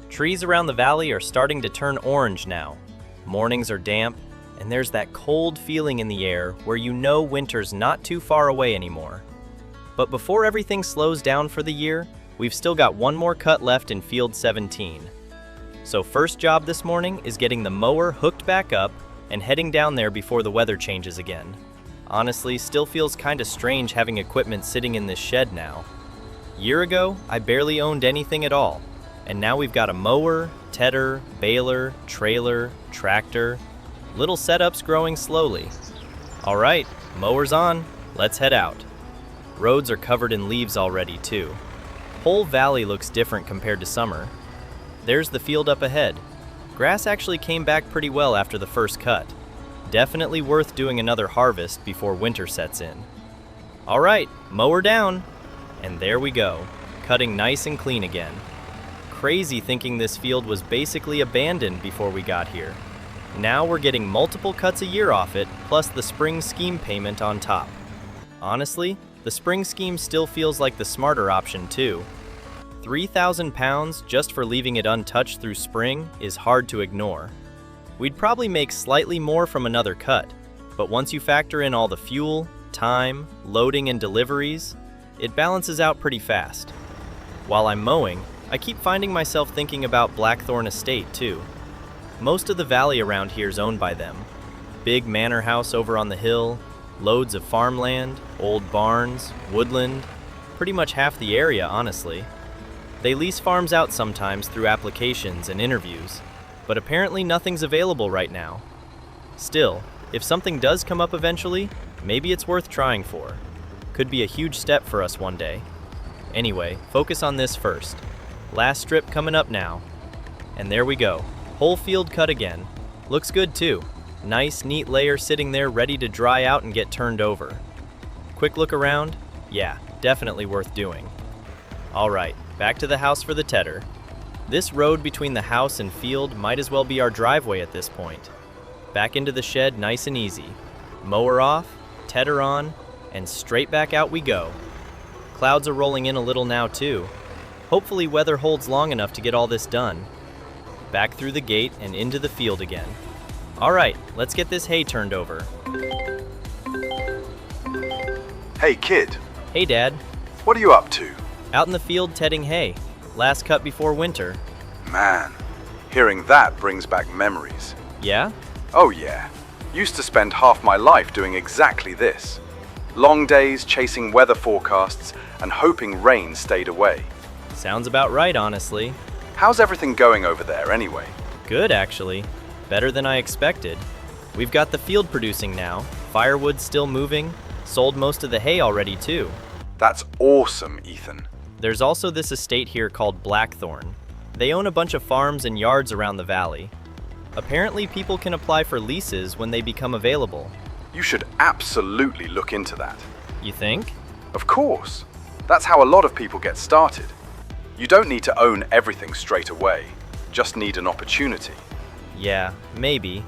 Trees around the valley are starting to turn orange now. Mornings are damp, and there's that cold feeling in the air where you know winter's not too far away anymore. But before everything slows down for the year, we've still got one more cut left in Field 17. So first job this morning is getting the mower hooked back up and heading down there before the weather changes again. Honestly, still feels kinda strange having equipment sitting in this shed now. Year ago, I barely owned anything at all, and now we've got a mower, tedder, baler, trailer, tractor. Little setups growing slowly. All right, mower's on, let's head out. Roads are covered in leaves already too. Whole valley looks different compared to summer. There's the field up ahead. Grass actually came back pretty well after the first cut. Definitely worth doing another harvest before winter sets in. All right, mower down. And there we go, cutting nice and clean again. Crazy thinking this field was basically abandoned before we got here. Now we're getting multiple cuts a year off it, plus the spring scheme payment on top. Honestly, the spring scheme still feels like the smarter option too. 3,000 pounds just for leaving it untouched through spring is hard to ignore. We'd probably make slightly more from another cut, but once you factor in all the fuel, time, loading and deliveries, it balances out pretty fast. While I'm mowing, I keep finding myself thinking about Blackthorn Estate too. Most of the valley around here is owned by them. Big manor house over on the hill, loads of farmland, old barns, woodland, pretty much half the area honestly. They lease farms out sometimes through applications and interviews, but apparently nothing's available right now. Still, if something does come up eventually, maybe it's worth trying for. Could be a huge step for us one day. Anyway, focus on this first. Last strip coming up now. And there we go. Whole field cut again. Looks good too. Nice, neat layer sitting there ready to dry out and get turned over. Quick look around. Yeah, definitely worth doing. All right, back to the house for the tedder. This road between the house and field might as well be our driveway at this point. Back into the shed nice and easy. Mower off, tedder on, and straight back out we go. Clouds are rolling in a little now too. Hopefully weather holds long enough to get all this done. Back through the gate and into the field again. All right, let's get this hay turned over. Hey kid, Hey Dad, what are you up to? out in the field tedding hay. Last cut before winter. Man, hearing that brings back memories. Yeah? Oh yeah, used to spend half my life doing exactly this. Long days chasing weather forecasts and hoping rain stayed away. Sounds about right, honestly. How's everything going over there anyway? Good, actually. Better than I expected. We've got the field producing now. Firewood's still moving. Sold most of the hay already, too. That's awesome, Ethan. There's also this estate here called Blackthorn. They own a bunch of farms and yards around the valley. Apparently, people can apply for leases when they become available. You should absolutely look into that. You think? Of course. That's how a lot of people get started. You don't need to own everything straight away. Just need an opportunity. Yeah, maybe.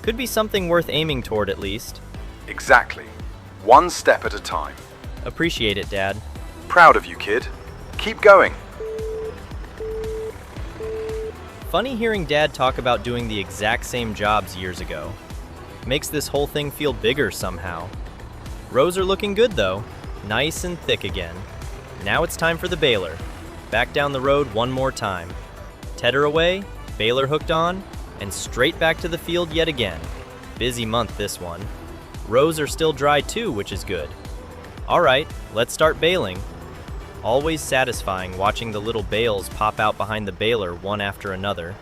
Could be something worth aiming toward at least. Exactly. One step at a time. Appreciate it, Dad. Proud of you, kid. Keep going. Funny hearing Dad talk about doing the exact same jobs years ago. Makes this whole thing feel bigger somehow. Rows are looking good though. Nice and thick again. Now it's time for the baler. Back down the road one more time. Tedder away, baler hooked on, and straight back to the field yet again. Busy month this one. Rows are still dry too, which is good. All right, let's start baling. Always satisfying watching the little bales pop out behind the baler one after another.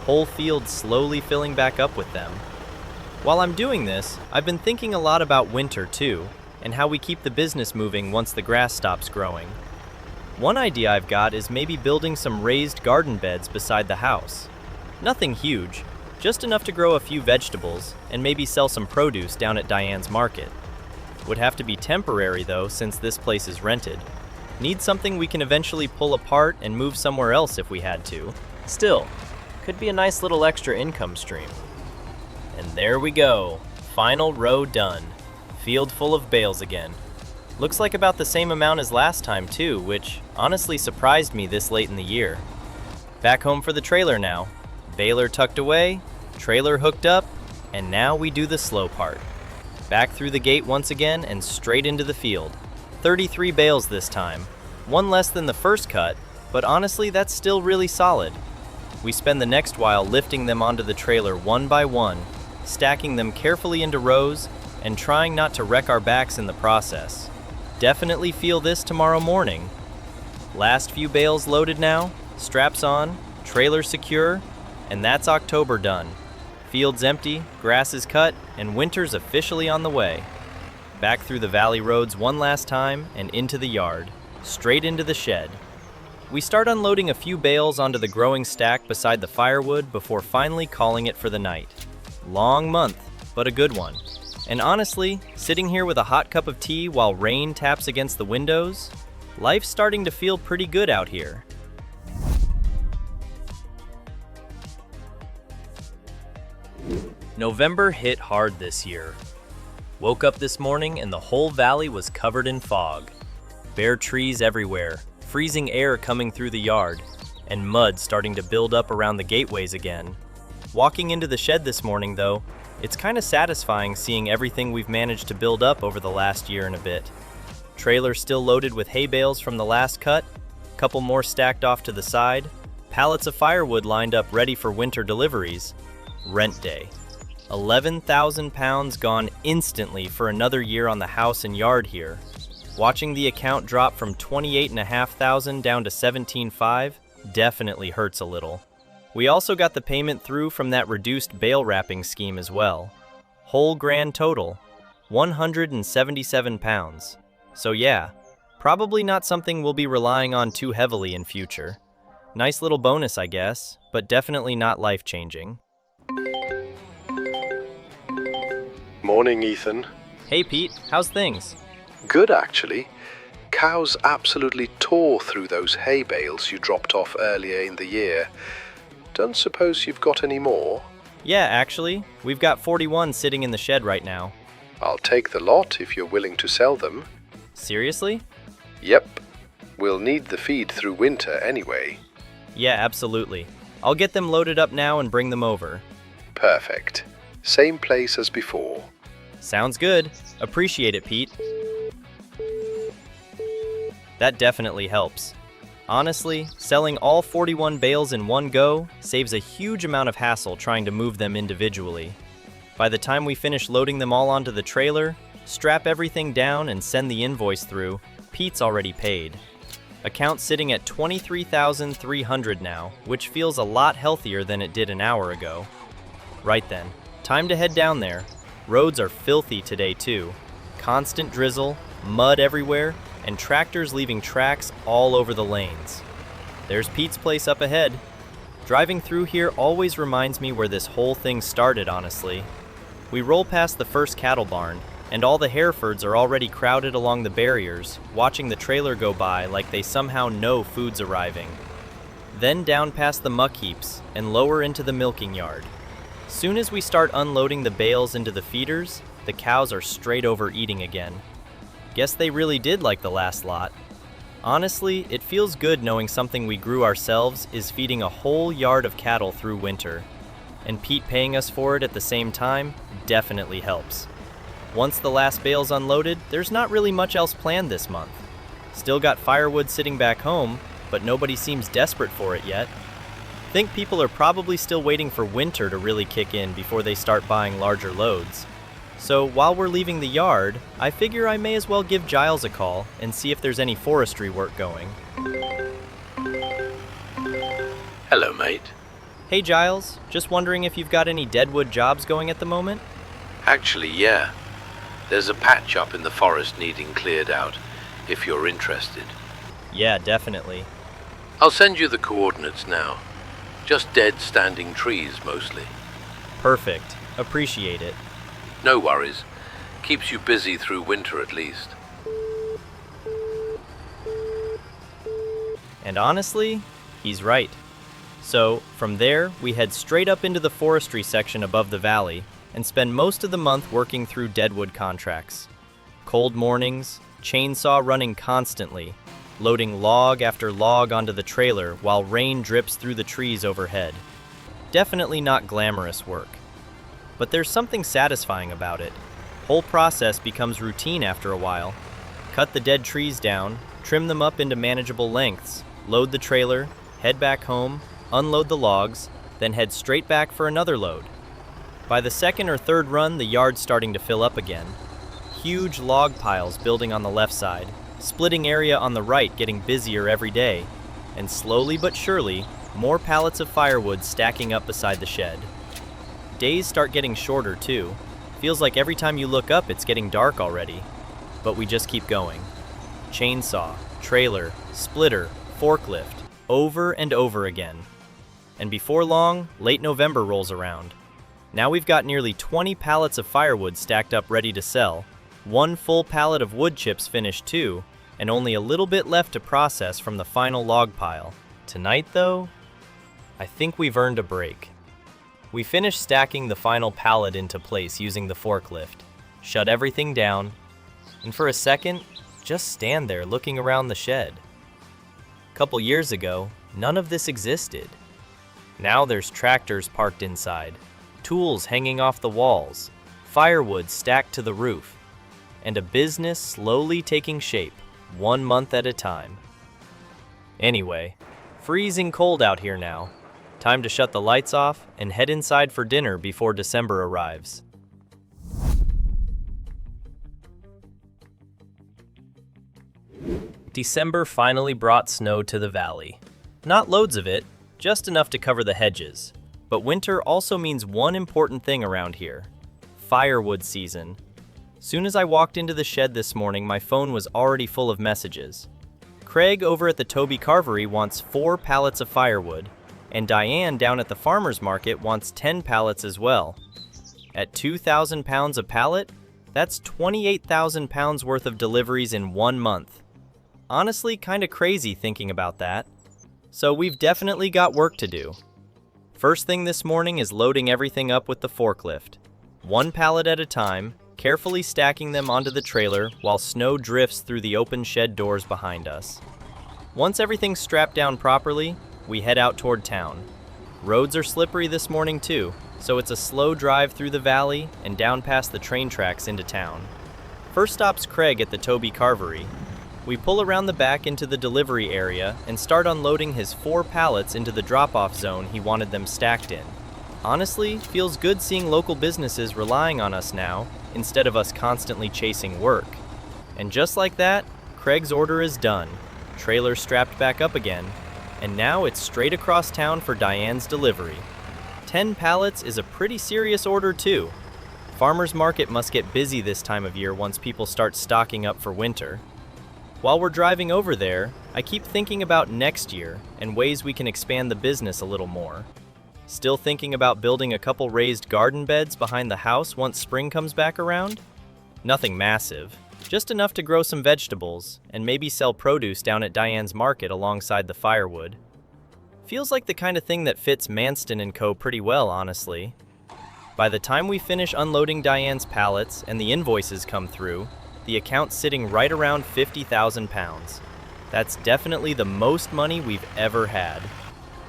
Whole field slowly filling back up with them. While I'm doing this, I've been thinking a lot about winter too, and how we keep the business moving once the grass stops growing. One idea I've got is maybe building some raised garden beds beside the house. Nothing huge, just enough to grow a few vegetables and maybe sell some produce down at Diane's market. Would have to be temporary though, since this place is rented. Need something we can eventually pull apart and move somewhere else if we had to. Still, could be a nice little extra income stream. And there we go. Final row done. Field full of bales again. Looks like about the same amount as last time too, which honestly surprised me this late in the year. Back home for the trailer now. Baler tucked away, trailer hooked up, and now we do the slow part. Back through the gate once again and straight into the field. 33 bales this time. One less than the first cut, but honestly that's still really solid. We spend the next while lifting them onto the trailer one by one, stacking them carefully into rows, and trying not to wreck our backs in the process. Definitely feel this tomorrow morning. Last few bales loaded now, straps on, trailer secure, and that's October done. Field's empty, grass is cut, and winter's officially on the way. Back through the valley roads one last time and into the yard, straight into the shed. We start unloading a few bales onto the growing stack beside the firewood before finally calling it for the night. Long month, but a good one. And honestly, sitting here with a hot cup of tea while rain taps against the windows, life's starting to feel pretty good out here. November hit hard this year. Woke up this morning and the whole valley was covered in fog. Bare trees everywhere, freezing air coming through the yard, and mud starting to build up around the gateways again. Walking into the shed this morning though, it's kind of satisfying seeing everything we've managed to build up over the last year and a bit. Trailer still loaded with hay bales from the last cut, couple more stacked off to the side, pallets of firewood lined up ready for winter deliveries. Rent day. 11,000 pounds gone instantly for another year on the house and yard here. Watching the account drop from 28,500 down to 17,500 definitely hurts a little. We also got the payment through from that reduced bale wrapping scheme as well. Whole grand total, 177 pounds. So yeah, probably not something we'll be relying on too heavily in future. Nice little bonus, I guess, but definitely not life-changing. Morning, Ethan. Hey Pete, how's things? Good, actually. cows absolutely tore through those hay bales you dropped off earlier in the year. Don't suppose you've got any more? Yeah, actually, we've got 41 sitting in the shed right now. I'll take the lot if you're willing to sell them. Seriously? Yep. We'll need the feed through winter anyway. Yeah, absolutely. I'll get them loaded up now and bring them over. Perfect. Same place as before. Sounds good. Appreciate it, Pete. That definitely helps. Honestly, selling all 41 bales in one go saves a huge amount of hassle trying to move them individually. By the time we finish loading them all onto the trailer, strap everything down and send the invoice through, Pete's already paid. Account sitting at $23,300 now, which feels a lot healthier than it did an hour ago. Right then, time to head down there. Roads are filthy today too. Constant drizzle, mud everywhere, and tractors leaving tracks all over the lanes. There's Pete's place up ahead. Driving through here always reminds me where this whole thing started, honestly. We roll past the first cattle barn, and all the Herefords are already crowded along the barriers, watching the trailer go by like they somehow know food's arriving. Then down past the muck heaps and lower into the milking yard. Soon as we start unloading the bales into the feeders, the cows are straight over eating again. Guess they really did like the last lot. Honestly, it feels good knowing something we grew ourselves is feeding a whole yard of cattle through winter. And Pete paying us for it at the same time definitely helps. Once the last bale's unloaded, there's not really much else planned this month. Still got firewood sitting back home, but nobody seems desperate for it yet. Think people are probably still waiting for winter to really kick in before they start buying larger loads. So while we're leaving the yard, I figure I may as well give Giles a call and see if there's any forestry work going. Hello, mate. Hey Giles, just wondering if you've got any deadwood jobs going at the moment? Actually, yeah. There's a patch up in the forest needing cleared out, if you're interested. Yeah, definitely. I'll send you the coordinates now. Just dead standing trees, mostly. Perfect. Appreciate it. No worries. Keeps you busy through winter at least. And honestly, he's right. So, from there, we head straight up into the forestry section above the valley and spend most of the month working through deadwood contracts. Cold mornings, chainsaw running constantly, loading log after log onto the trailer while rain drips through the trees overhead. Definitely not glamorous work. But there's something satisfying about it. Whole process becomes routine after a while. Cut the dead trees down, trim them up into manageable lengths, load the trailer, head back home, unload the logs, then head straight back for another load. By the second or third run, the yard's starting to fill up again. Huge log piles building on the left side, splitting area on the right getting busier every day, and slowly but surely, more pallets of firewood stacking up beside the shed. Days start getting shorter too. Feels like every time you look up it's getting dark already. But we just keep going. Chainsaw, trailer, splitter, forklift, over and over again. And before long, late November rolls around. Now we've got nearly 20 pallets of firewood stacked up ready to sell, one full pallet of wood chips finished too, and only a little bit left to process from the final log pile. Tonight though, I think we've earned a break. We finish stacking the final pallet into place using the forklift, shut everything down, and for a second, just stand there looking around the shed. A couple years ago, none of this existed. Now there's tractors parked inside, tools hanging off the walls, firewood stacked to the roof, and a business slowly taking shape, 1 month at a time. Anyway, freezing cold out here now. Time to shut the lights off and head inside for dinner before December arrives. December finally brought snow to the valley. Not loads of it, just enough to cover the hedges. But winter also means one important thing around here: firewood season. Soon as I walked into the shed this morning, my phone was already full of messages. Craig over at the Toby Carvery wants 4 pallets of firewood, and Diane down at the farmer's market wants 10 pallets as well. At 2,000 pounds a pallet, that's 28,000 pounds worth of deliveries in 1 month. Honestly, kinda crazy thinking about that. So we've definitely got work to do. First thing this morning is loading everything up with the forklift. One pallet at a time, carefully stacking them onto the trailer while snow drifts through the open shed doors behind us. Once everything's strapped down properly, we head out toward town. Roads are slippery this morning too, so it's a slow drive through the valley and down past the train tracks into town. First stop's Craig at the Toby Carvery. We pull around the back into the delivery area and start unloading his 4 pallets into the drop-off zone he wanted them stacked in. Honestly, feels good seeing local businesses relying on us now, instead of us constantly chasing work. And just like that, Craig's order is done. Trailer strapped back up again, and now it's straight across town for Diane's delivery. 10 pallets is a pretty serious order too. Farmers market must get busy this time of year once people start stocking up for winter. While we're driving over there, I keep thinking about next year and ways we can expand the business a little more. Still thinking about building a couple raised garden beds behind the house once spring comes back around? Nothing massive, just enough to grow some vegetables and maybe sell produce down at Diane's market alongside the firewood. Feels like the kind of thing that fits Manston & Co. pretty well, honestly. By the time we finish unloading Diane's pallets and the invoices come through, the account's sitting right around £50,000. That's definitely the most money we've ever had,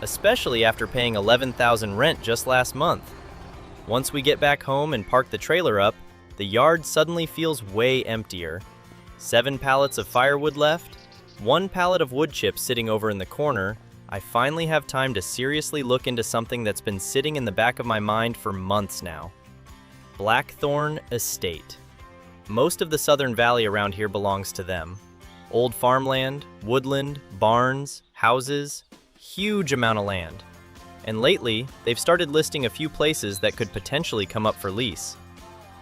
especially after paying $11,000 rent just last month. Once we get back home and park the trailer up, the yard suddenly feels way emptier. 7 pallets of firewood left, 1 pallet of wood chips sitting over in the corner. I finally have time to seriously look into something that's been sitting in the back of my mind for months now. Blackthorn Estate. Most of the Southern Valley around here belongs to them. Old farmland, woodland, barns, houses, huge amount of land. And lately, they've started listing a few places that could potentially come up for lease.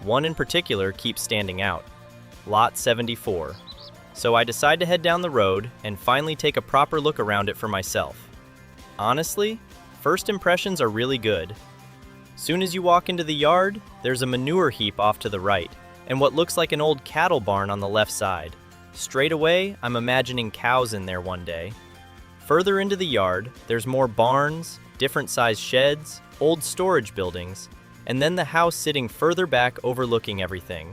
One in particular keeps standing out, Lot 74. So I decide to head down the road and finally take a proper look around it for myself. Honestly, first impressions are really good. Soon as you walk into the yard, there's a manure heap off to the right, and what looks like an old cattle barn on the left side. Straight away, I'm imagining cows in there one day. Further into the yard, there's more barns, different sized sheds, old storage buildings, and then the house sitting further back overlooking everything.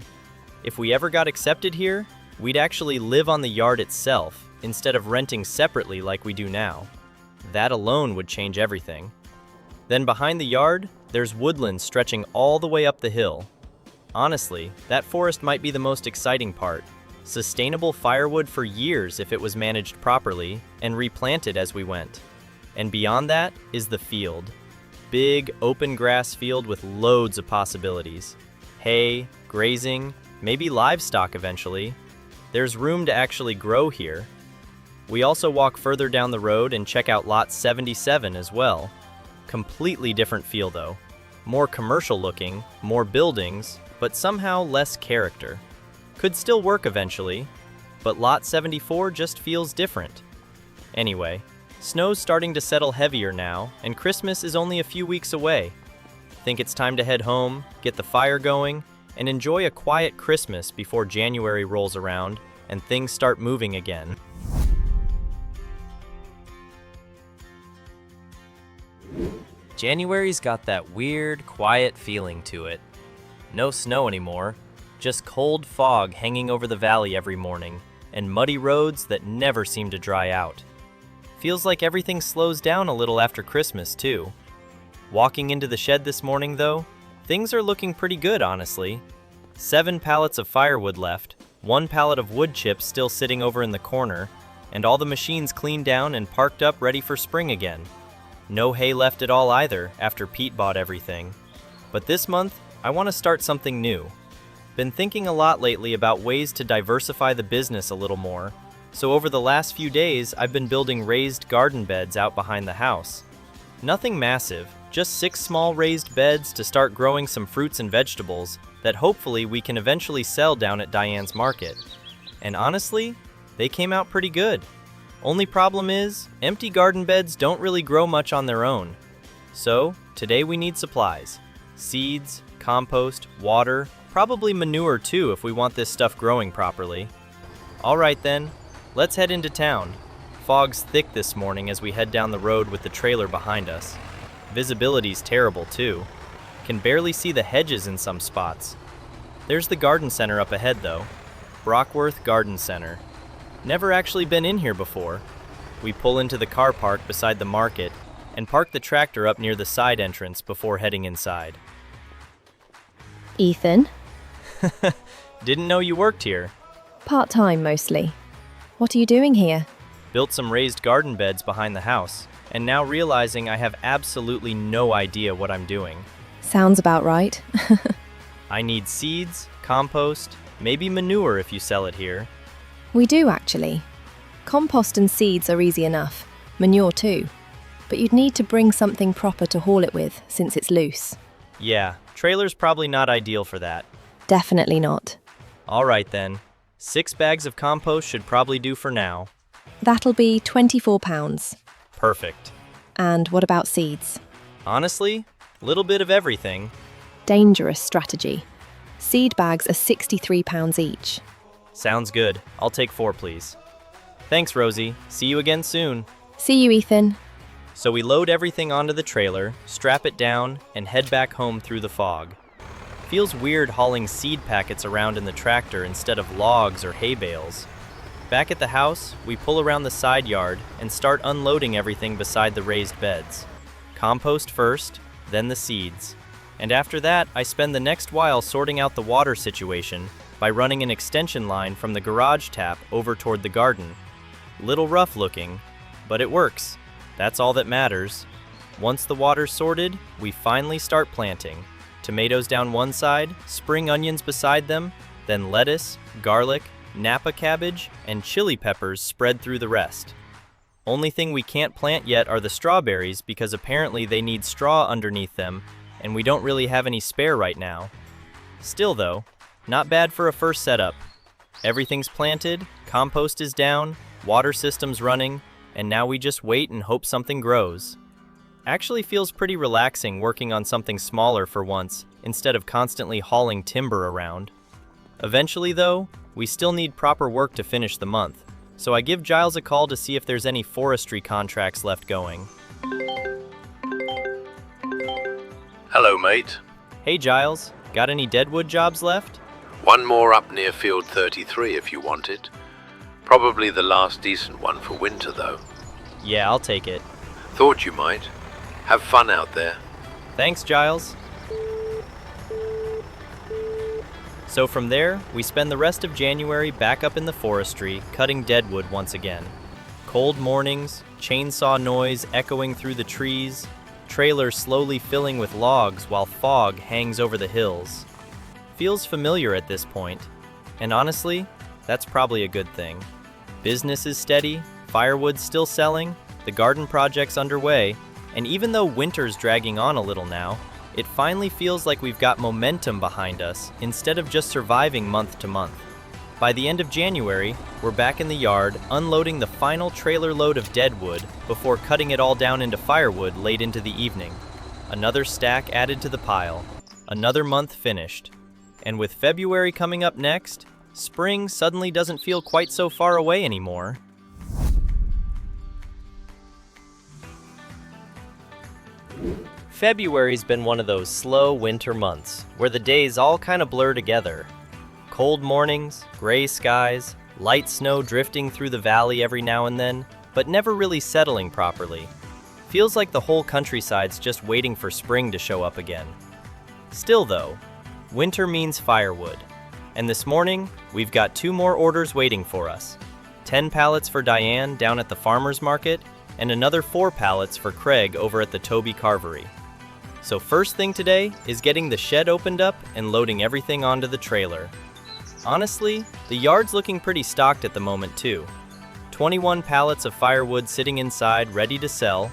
If we ever got accepted here, we'd actually live on the yard itself instead of renting separately like we do now. That alone would change everything. Then behind the yard, there's woodland stretching all the way up the hill. Honestly, that forest might be the most exciting part. Sustainable firewood for years if it was managed properly and replanted as we went. And beyond that is the field. Big, open grass field with loads of possibilities. Hay, grazing, maybe livestock eventually. There's room to actually grow here. We also walk further down the road and check out Lot 77 as well. Completely different feel though. More commercial looking, more buildings, but somehow less character. Could still work eventually, but Lot 74 just feels different. Anyway, snow's starting to settle heavier now, and Christmas is only a few weeks away. Think it's time to head home, get the fire going, and enjoy a quiet Christmas before January rolls around and things start moving again. January's got that weird, quiet feeling to it. No snow anymore, just cold fog hanging over the valley every morning, and muddy roads that never seem to dry out. Feels like everything slows down a little after Christmas, too. Walking into the shed this morning, though, things are looking pretty good, honestly. 7 pallets of firewood left, 1 pallet of wood chips still sitting over in the corner, and all the machines cleaned down and parked up ready for spring again. No hay left at all either after Pete bought everything. But this month, I want to start something new. Been thinking a lot lately about ways to diversify the business a little more, so over the last few days I've been building raised garden beds out behind the house. Nothing massive, just 6 small raised beds to start growing some fruits and vegetables that hopefully we can eventually sell down at Diane's market. And honestly, they came out pretty good. Only problem is, empty garden beds don't really grow much on their own. So, today we need supplies. Seeds, compost, water, probably manure too if we want this stuff growing properly. Alright then, let's head into town. Fog's thick this morning as we head down the road with the trailer behind us. Visibility's terrible too. Can barely see the hedges in some spots. There's the garden center up ahead though. Brockworth Garden Center. Never actually been in here before. We pull into the car park beside the market and park the tractor up near the side entrance before heading inside. Ethan? Didn't know you worked here. Part-time mostly. What are you doing here? Built some raised garden beds behind the house, and now realizing I have absolutely no idea what I'm doing. Sounds about right. I need seeds, compost, maybe manure if you sell it here. We do actually. Compost and seeds are easy enough. Manure too. But you'd need to bring something proper to haul it with, since it's loose. Yeah, trailer's probably not ideal for that. Definitely not. All right then. 6 bags of compost should probably do for now. That'll be £24. Perfect. And what about seeds? Honestly, little bit of everything. Dangerous strategy. Seed bags are £63 each. Sounds good. I'll take 4, please. Thanks, Rosie. See you again soon. See you, Ethan. So we load everything onto the trailer, strap it down, and head back home through the fog. Feels weird hauling seed packets around in the tractor instead of logs or hay bales. Back at the house, we pull around the side yard and start unloading everything beside the raised beds. Compost first, then the seeds. And after that, I spend the next while sorting out the water situation by running an extension line from the garage tap over toward the garden. Little rough looking, but it works. That's all that matters. Once the water's sorted, we finally start planting. Tomatoes down one side, spring onions beside them, then lettuce, garlic, Napa cabbage, and chili peppers spread through the rest. Only thing we can't plant yet are the strawberries because apparently they need straw underneath them, and we don't really have any spare right now. Still though, not bad for a first setup. Everything's planted, compost is down, water system's running, and now we just wait and hope something grows. Actually feels pretty relaxing working on something smaller for once, instead of constantly hauling timber around. Eventually though, we still need proper work to finish the month, so I give Giles a call to see if there's any forestry contracts left going. Hello, mate. Hey Giles, got any deadwood jobs left? One more up near Field 33 if you want it. Probably the last decent one for winter, though. Yeah, I'll take it. Thought you might. Have fun out there. Thanks, Giles. So from there, we spend the rest of January back up in the forestry, cutting deadwood once again. Cold mornings, chainsaw noise echoing through the trees, trailer slowly filling with logs while fog hangs over the hills. Feels familiar at this point, and honestly, that's probably a good thing. Business is steady, firewood's still selling, the garden project's underway, and even though winter's dragging on a little now, it finally feels like we've got momentum behind us instead of just surviving month to month. By the end of January, we're back in the yard unloading the final trailer load of deadwood before cutting it all down into firewood late into the evening. Another stack added to the pile, another month finished. And with February coming up next, spring suddenly doesn't feel quite so far away anymore. February's been one of those slow winter months where the days all kind of blur together. Cold mornings, gray skies, light snow drifting through the valley every now and then, but never really settling properly. Feels like the whole countryside's just waiting for spring to show up again. Still though, winter means firewood. And this morning, we've got 2 more orders waiting for us. 10 pallets for Diane down at the farmer's market, and another 4 pallets for Craig over at the Toby Carvery. So first thing today is getting the shed opened up and loading everything onto the trailer. Honestly, the yard's looking pretty stocked at the moment too. 21 pallets of firewood sitting inside ready to sell,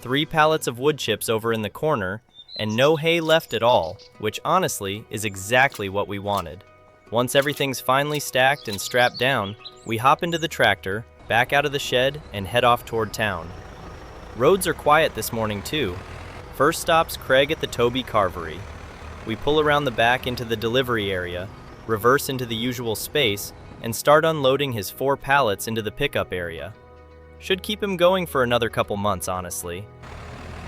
3 pallets of wood chips over in the corner, and no hay left at all, which honestly is exactly what we wanted. Once everything's finally stacked and strapped down, we hop into the tractor, back out of the shed, and head off toward town. Roads are quiet this morning too. First stop's Craig at the Toby Carvery. We pull around the back into the delivery area, reverse into the usual space, and start unloading his 4 pallets into the pickup area. Should keep him going for another couple months, honestly.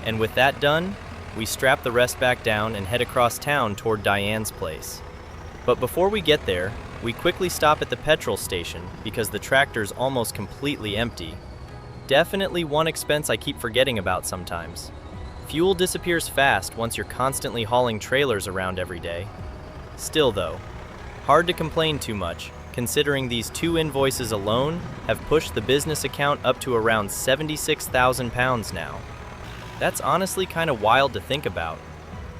And with that done, we strap the rest back down and head across town toward Diane's place. But before we get there, we quickly stop at the petrol station because the tractor's almost completely empty. Definitely one expense I keep forgetting about sometimes. Fuel disappears fast once you're constantly hauling trailers around every day. Still though, hard to complain too much, considering these 2 invoices alone have pushed the business account up to around £76,000 now. That's honestly kind of wild to think about.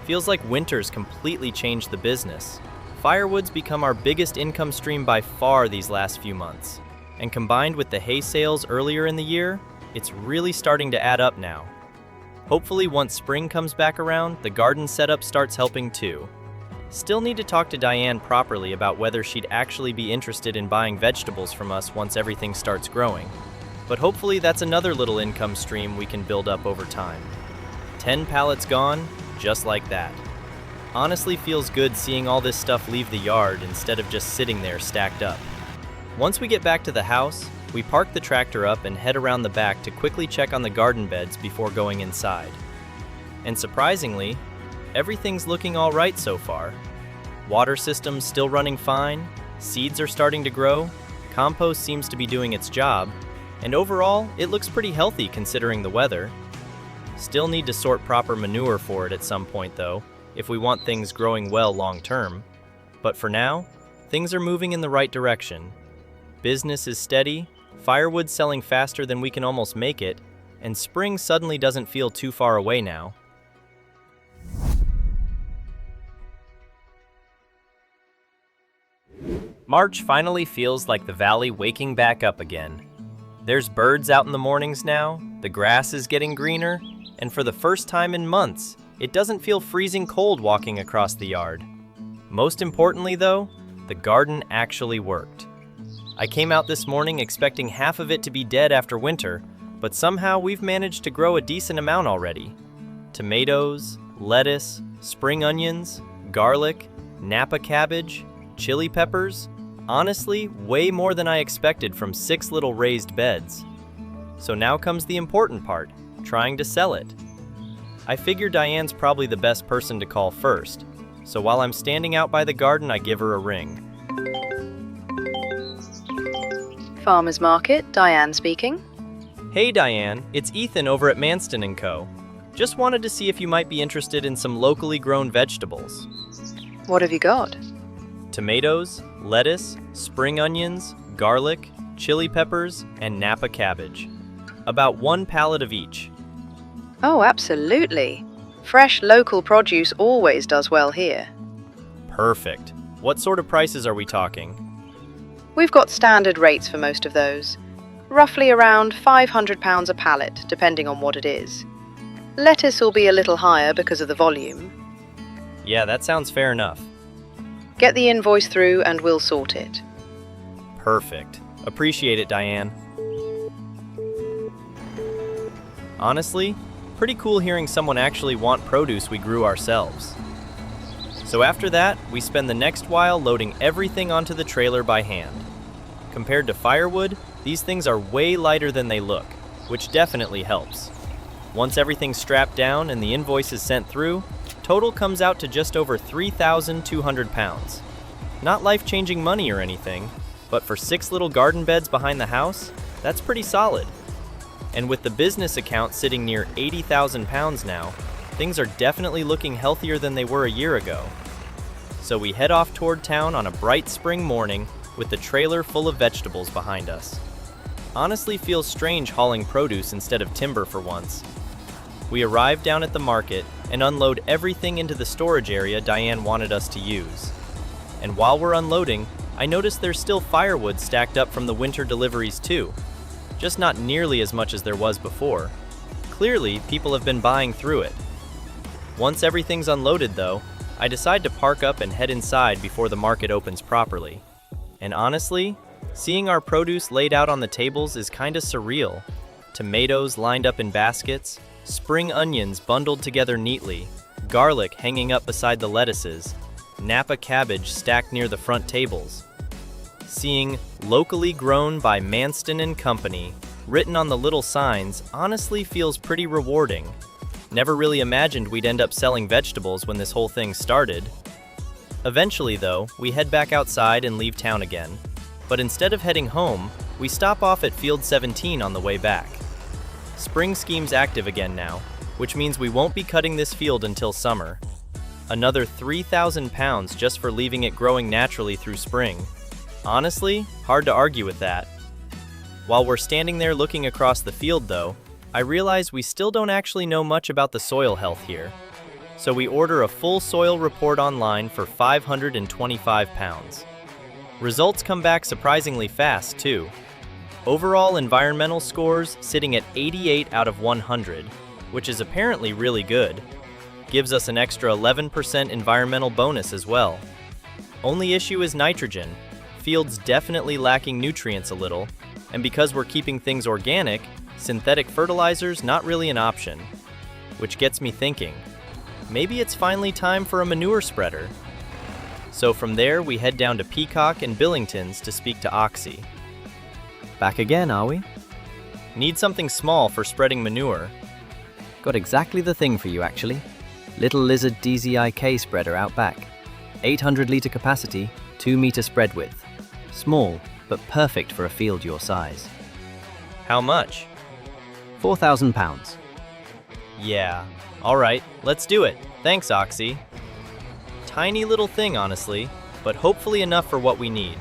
Feels like winter's completely changed the business. Firewood's become our biggest income stream by far these last few months. And combined with the hay sales earlier in the year, it's really starting to add up now. Hopefully once spring comes back around, the garden setup starts helping too. Still need to talk to Diane properly about whether she'd actually be interested in buying vegetables from us once everything starts growing. But hopefully that's another little income stream we can build up over time. 10 pallets gone, just like that. Honestly feels good seeing all this stuff leave the yard instead of just sitting there stacked up. Once we get back to the house, we park the tractor up and head around the back to quickly check on the garden beds before going inside. And surprisingly, everything's looking all right so far. Water system's still running fine, seeds are starting to grow, compost seems to be doing its job, and overall, it looks pretty healthy considering the weather. Still need to sort proper manure for it at some point though, if we want things growing well long term. But for now, things are moving in the right direction. Business is steady, firewood selling faster than we can almost make it, and spring suddenly doesn't feel too far away now. March finally feels like the valley waking back up again. There's birds out in the mornings now, the grass is getting greener, and for the first time in months, it doesn't feel freezing cold walking across the yard. Most importantly though, the garden actually worked. I came out this morning expecting half of it to be dead after winter, but somehow we've managed to grow a decent amount already. Tomatoes, lettuce, spring onions, garlic, Napa cabbage, chili peppers, honestly, way more than I expected from 6 little raised beds. So now comes the important part, trying to sell it. I figure Diane's probably the best person to call first, so while I'm standing out by the garden, I give her a ring. Farmers Market, Diane speaking. Hey Diane, it's Ethan over at Manston & Co. Just wanted to see if you might be interested in some locally grown vegetables. What have you got? Tomatoes, lettuce, spring onions, garlic, chili peppers, and Napa cabbage. About 1 pallet of each. Oh, absolutely. Fresh local produce always does well here. Perfect. What sort of prices are we talking? We've got standard rates for most of those. Roughly around £500 a pallet, depending on what it is. Lettuce will be a little higher because of the volume. Yeah, that sounds fair enough. Get the invoice through and we'll sort it. Perfect. Appreciate it, Diane. Honestly, pretty cool hearing someone actually want produce we grew ourselves. So after that, we spend the next while loading everything onto the trailer by hand. Compared to firewood, these things are way lighter than they look, which definitely helps. Once everything's strapped down and the invoice is sent through, total comes out to just over 3,200 pounds. Not life-changing money or anything, but for 6 little garden beds behind the house, that's pretty solid. And with the business account sitting near 80,000 pounds now, things are definitely looking healthier than they were a year ago. So we head off toward town on a bright spring morning with the trailer full of vegetables behind us. Honestly feels strange hauling produce instead of timber for once. We arrive down at the market and unload everything into the storage area Diane wanted us to use. And while we're unloading, I notice there's still firewood stacked up from the winter deliveries too. Just not nearly as much as there was before. Clearly, people have been buying through it. Once everything's unloaded though, I decide to park up and head inside before the market opens properly. And honestly, seeing our produce laid out on the tables is kinda surreal. Tomatoes lined up in baskets, spring onions bundled together neatly, garlic hanging up beside the lettuces, Napa cabbage stacked near the front tables. Seeing locally grown by Manston and Company written on the little signs honestly feels pretty rewarding. Never really imagined we'd end up selling vegetables when this whole thing started. Eventually, though, we head back outside and leave town again. But instead of heading home, we stop off at Field 17 on the way back. Spring scheme's active again now, which means we won't be cutting this field until summer. Another 3,000 pounds just for leaving it growing naturally through spring. Honestly, hard to argue with that. While we're standing there looking across the field though, I realize we still don't actually know much about the soil health here. So we order a full soil report online for 525 pounds. Results come back surprisingly fast too. Overall environmental scores sitting at 88 out of 100, which is apparently really good. Gives us an extra 11% environmental bonus as well. Only issue is nitrogen. Field's definitely lacking nutrients a little, and because we're keeping things organic, synthetic fertilizer's not really an option. Which gets me thinking, maybe it's finally time for a manure spreader. So from there, we head down to Peacock and Billington's to speak to Oxy. Back again, are we? Need something small for spreading manure. Got exactly the thing for you, actually. Little Lizard DZIK spreader out back. 800-litre capacity, 2-metre spread width. Small, but perfect for a field your size. How much? £4,000. Yeah, alright, let's do it. Thanks, Oxy. Tiny little thing, honestly, but hopefully enough for what we need.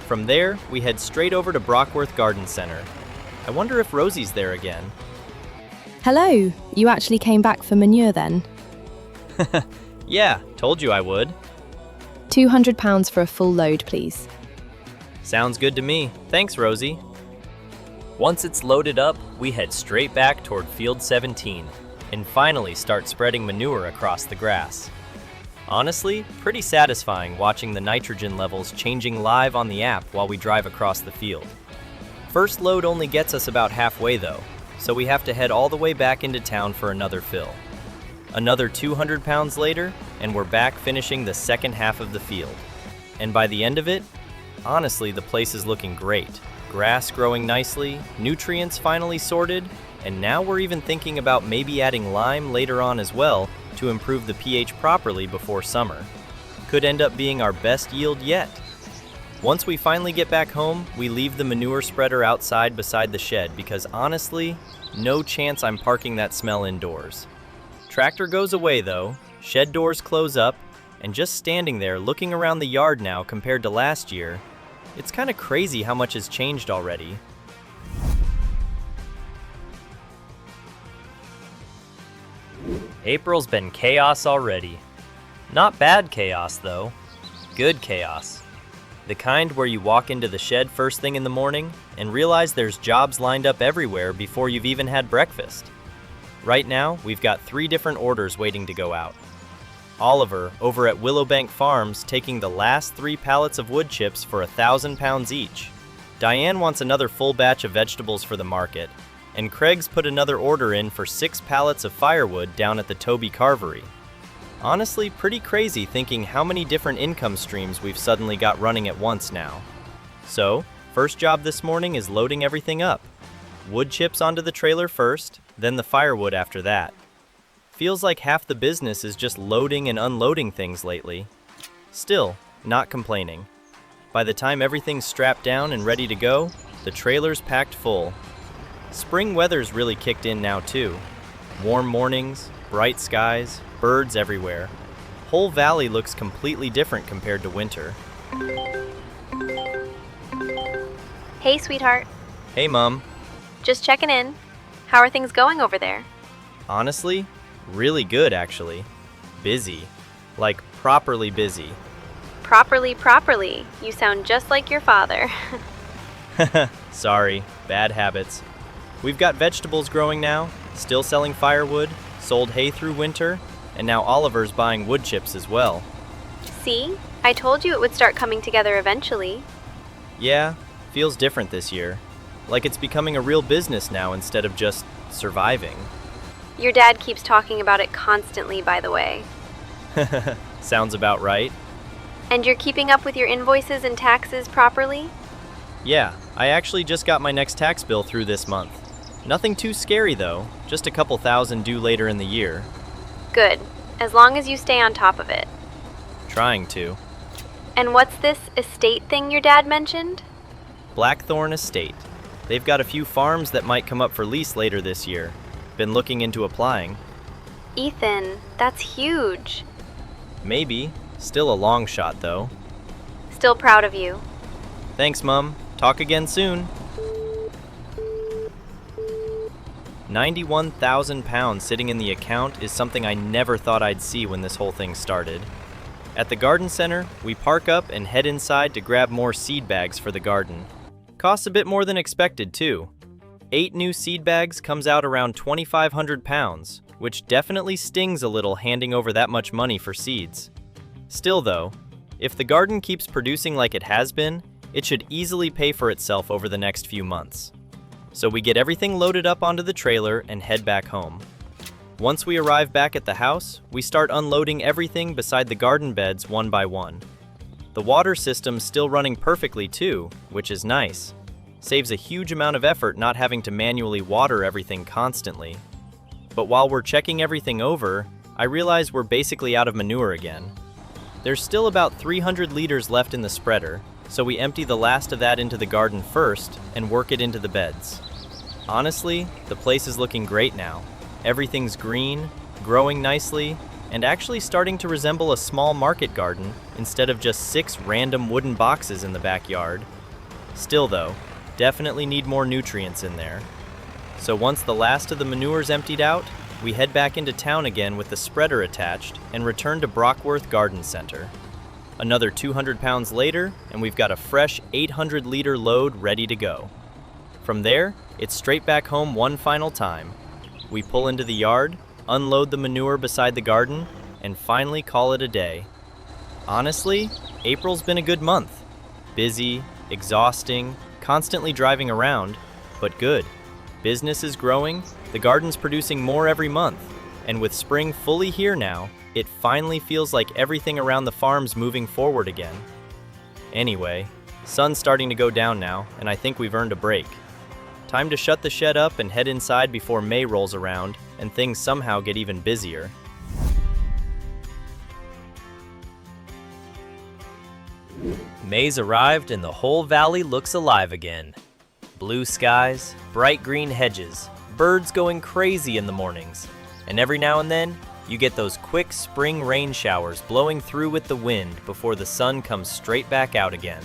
From there, we head straight over to Brockworth Garden Center. I wonder if Rosie's there again. Hello, you actually came back for manure then? Yeah, told you I would. £200 for a full load, please. Sounds good to me. Thanks, Rosie. Once it's loaded up, we head straight back toward Field 17 and finally start spreading manure across the grass. Honestly, pretty satisfying watching the nitrogen levels changing live on the app while we drive across the field. First load only gets us about halfway though, so we have to head all the way back into town for another fill. Another 200 pounds later, and we're back finishing the second half of the field. And by the end of it, honestly, the place is looking great. Grass growing nicely, nutrients finally sorted, and now we're even thinking about maybe adding lime later on as well to improve the pH properly before summer. Could end up being our best yield yet. Once we finally get back home, we leave the manure spreader outside beside the shed because honestly, no chance I'm parking that smell indoors. Tractor goes away though, shed doors close up, and just standing there looking around the yard now compared to last year, it's kind of crazy how much has changed already. April's been chaos already. Not bad chaos though, good chaos. The kind where you walk into the shed first thing in the morning and realize there's jobs lined up everywhere before you've even had breakfast. Right now, we've got 3 different orders waiting to go out. Oliver, over at Willowbank Farms, taking the last 3 pallets of wood chips for 1,000 pounds each. Diane wants another full batch of vegetables for the market, and Craig's put another order in for 6 pallets of firewood down at the Toby Carvery. Honestly, pretty crazy thinking how many different income streams we've suddenly got running at once now. So, first job this morning is loading everything up. Wood chips onto the trailer first, then the firewood after that. Feels like half the business is just loading and unloading things lately. Still, not complaining. By the time everything's strapped down and ready to go, the trailer's packed full. Spring weather's really kicked in now too. Warm mornings, bright skies, birds everywhere. Whole valley looks completely different compared to winter. Hey, sweetheart. Hey, Mom. Just checking in. How are things going over there? Honestly, really good actually. Busy. Like properly busy. Properly. You sound just like your father. Sorry, bad habits. We've got vegetables growing now, still selling firewood, sold hay through winter, and now Oliver's buying wood chips as well. See? I told you it would start coming together eventually. Yeah, feels different this year. Like it's becoming a real business now instead of just surviving. Your dad keeps talking about it constantly, by the way. Sounds about right. And you're keeping up with your invoices and taxes properly? Yeah, I actually just got my next tax bill through this month. Nothing too scary though, just a couple thousand due later in the year. Good, as long as you stay on top of it. Trying to. And what's this estate thing your dad mentioned? Blackthorn Estate. They've got a few farms that might come up for lease later this year. Been looking into applying. Ethan, that's huge. Maybe. Still a long shot though. Still proud of you. Thanks, Mum. Talk again soon. 91,000 pounds sitting in the account is something I never thought I'd see when this whole thing started. At the garden center, we park up and head inside to grab more seed bags for the garden. Costs a bit more than expected too. 8 new seed bags comes out around 2,500 pounds, which definitely stings a little handing over that much money for seeds. Still though, if the garden keeps producing like it has been, it should easily pay for itself over the next few months. So we get everything loaded up onto the trailer and head back home. Once we arrive back at the house, we start unloading everything beside the garden beds one by one. The water system's still running perfectly too, which is nice. Saves a huge amount of effort not having to manually water everything constantly. But while we're checking everything over, I realize we're basically out of manure again. There's still about 300 liters left in the spreader, so we empty the last of that into the garden first and work it into the beds. Honestly, the place is looking great now. Everything's green, growing nicely, and actually starting to resemble a small market garden instead of just 6 random wooden boxes in the backyard. Still though, definitely need more nutrients in there. So once the last of the manure's emptied out, we head back into town again with the spreader attached and return to Brockworth Garden Center. Another 200 pounds later, and we've got a fresh 800-liter load ready to go. From there, it's straight back home one final time. We pull into the yard, unload the manure beside the garden, and finally call it a day. Honestly, April's been a good month. Busy, exhausting, constantly driving around, but good. Business is growing, the garden's producing more every month, and with spring fully here now, it finally feels like everything around the farm's moving forward again. Anyway, sun's starting to go down now, and I think we've earned a break. Time to shut the shed up and head inside before May rolls around and things somehow get even busier. May's arrived and the whole valley looks alive again. Blue skies, bright green hedges, birds going crazy in the mornings, and every now and then, you get those quick spring rain showers blowing through with the wind before the sun comes straight back out again.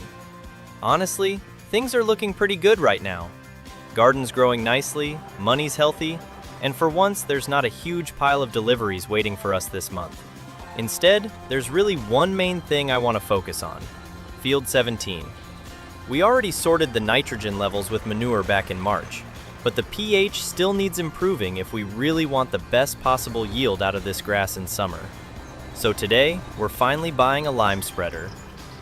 Honestly, things are looking pretty good right now. Garden's growing nicely, money's healthy, and for once there's not a huge pile of deliveries waiting for us this month. Instead, there's really one main thing I want to focus on: Field 17. We already sorted the nitrogen levels with manure back in March, but the pH still needs improving if we really want the best possible yield out of this grass in summer. So today, we're finally buying a lime spreader.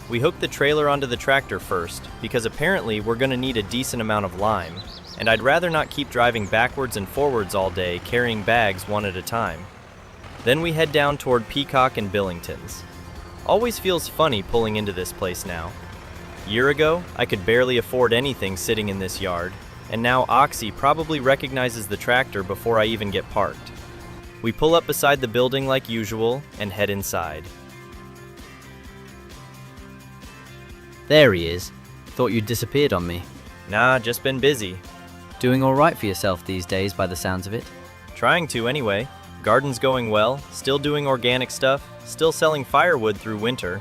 We hooked the trailer onto the tractor first, because apparently we're going to need a decent amount of lime, and I'd rather not keep driving backwards and forwards all day carrying bags one at a time. Then we head down toward Peacock and Billington's. Always feels funny pulling into this place now. Year ago, I could barely afford anything sitting in this yard, and now Oxy probably recognizes the tractor before I even get parked. We pull up beside the building like usual and head inside. There he is. Thought you'd disappeared on me. Nah, just been busy. Doing all right for yourself these days by the sounds of it. Trying to anyway. Garden's going well, still doing organic stuff, still selling firewood through winter.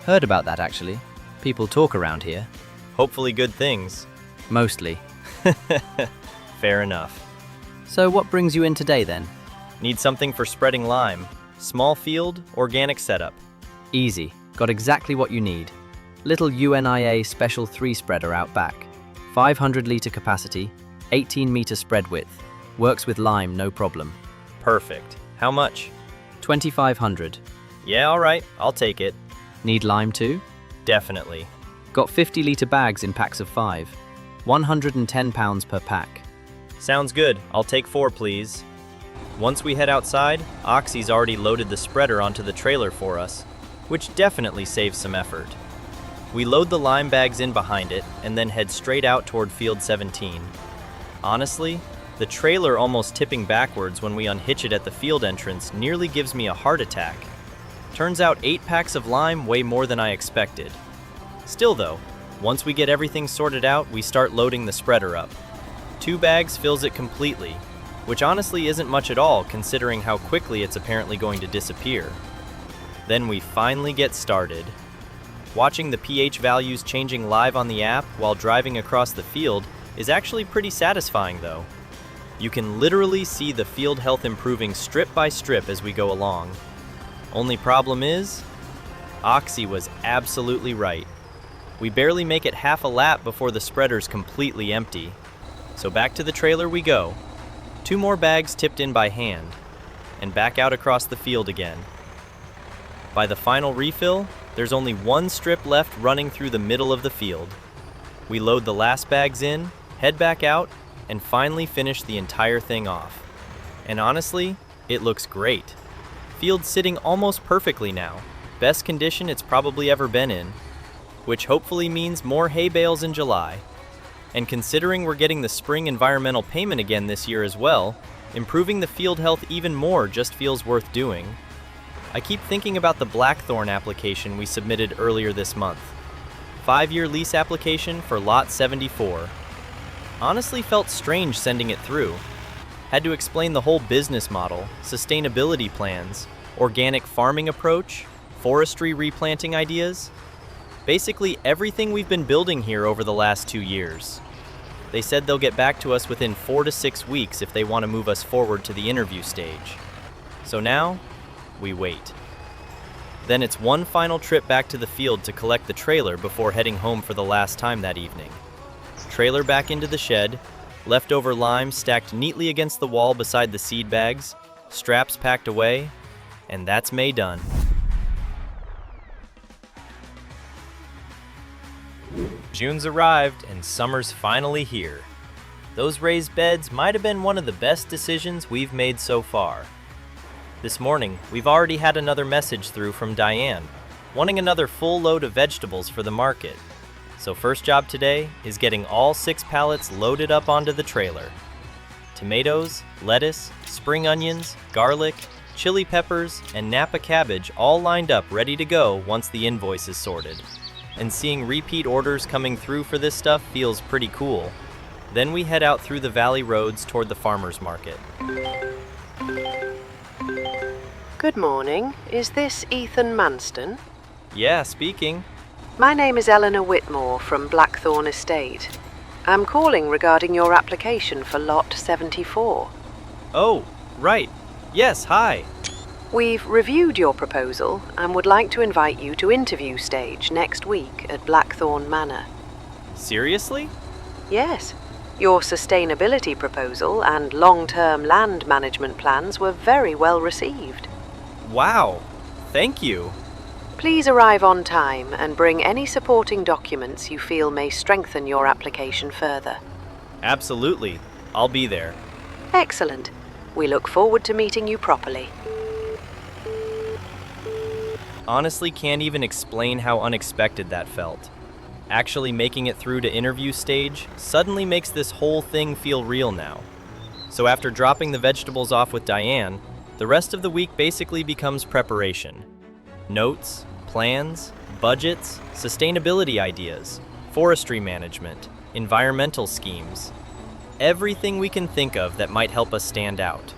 Heard about that actually. People talk around here. Hopefully good things. Mostly. Fair enough. So what brings you in today then? Need something for spreading lime. Small field, organic setup. Easy. Got exactly what you need. Little UNIA Special 3 spreader out back. 500-litre capacity, 18-metre spread width. Works with lime, no problem. Perfect. How much? 2,500. Yeah, alright, I'll take it. Need lime too? Definitely. Got 50-litre bags in packs of 5. 110 pounds per pack. Sounds good. I'll take 4, please. Once we head outside, Oxy's already loaded the spreader onto the trailer for us. which definitely saves some effort. We load the lime bags in behind it and then head straight out toward Field 17. Honestly, the trailer almost tipping backwards when we unhitch it at the field entrance nearly gives me a heart attack. Turns out 8 packs of lime weigh more than I expected. Still though, once we get everything sorted out, we start loading the spreader up. 2 bags fills it completely, which honestly isn't much at all considering how quickly it's apparently going to disappear. Then we finally get started. Watching the pH values changing live on the app while driving across the field is actually pretty satisfying though. You can literally see the field health improving strip by strip as we go along. Only problem is, Oxy was absolutely right. We barely make it half a lap before the spreader's completely empty. So back to the trailer we go. 2 more bags tipped in by hand, and back out across the field again. By the final refill, there's only 1 strip left running through the middle of the field. We load the last bags in, head back out, and finally finish the entire thing off. And honestly, it looks great. Field's sitting almost perfectly now, best condition it's probably ever been in, which hopefully means more hay bales in July. And considering we're getting the spring environmental payment again this year as well, improving the field health even more just feels worth doing. I keep thinking about the Blackthorn application we submitted earlier this month. 5-year lease application for Lot 74. Honestly felt strange sending it through. Had to explain the whole business model, sustainability plans, organic farming approach, forestry replanting ideas. Basically everything we've been building here over the last 2 years. They said they'll get back to us within 4 to 6 weeks if they want to move us forward to the interview stage. So now, we wait. Then it's one final trip back to the field to collect the trailer before heading home for the last time that evening. Trailer back into the shed, leftover lime stacked neatly against the wall beside the seed bags, straps packed away, and that's May done. June's arrived and summer's finally here. Those raised beds might have been one of the best decisions we've made so far. This morning, we've already had another message through from Diane, wanting another full load of vegetables for the market. So first job today is getting all 6 pallets loaded up onto the trailer. Tomatoes, lettuce, spring onions, garlic, chili peppers, and Napa cabbage all lined up ready to go once the invoice is sorted. And seeing repeat orders coming through for this stuff feels pretty cool. Then we head out through the valley roads toward the farmer's market. Good morning. Is this Ethan Manston? Yeah, speaking. My name is Eleanor Whitmore from Blackthorn Estate. I'm calling regarding your application for Lot 74. Oh, right. Yes, hi. We've reviewed your proposal and would like to invite you to interview stage next week at Blackthorn Manor. Seriously? Yes. Your sustainability proposal and long-term land management plans were very well received. Wow. Thank you. Please arrive on time and bring any supporting documents you feel may strengthen your application further. Absolutely. I'll be there. Excellent. We look forward to meeting you properly. Honestly can't even explain how unexpected that felt. Actually making it through to interview stage suddenly makes this whole thing feel real now. So after dropping the vegetables off with Diane, the rest of the week basically becomes preparation. Notes, plans, budgets, sustainability ideas, forestry management, environmental schemes. Everything we can think of that might help us stand out.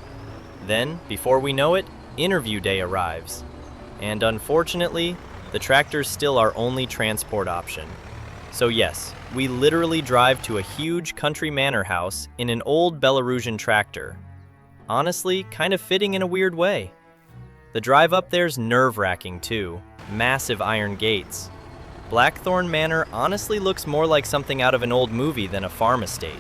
Then, before we know it, interview day arrives. And unfortunately, the tractor's still our only transport option. So yes, we literally drive to a huge country manor house in an old Belarusian tractor. Honestly, kind of fitting in a weird way. The drive up there's nerve-wracking too. Massive iron gates. Blackthorn Manor honestly looks more like something out of an old movie than a farm estate.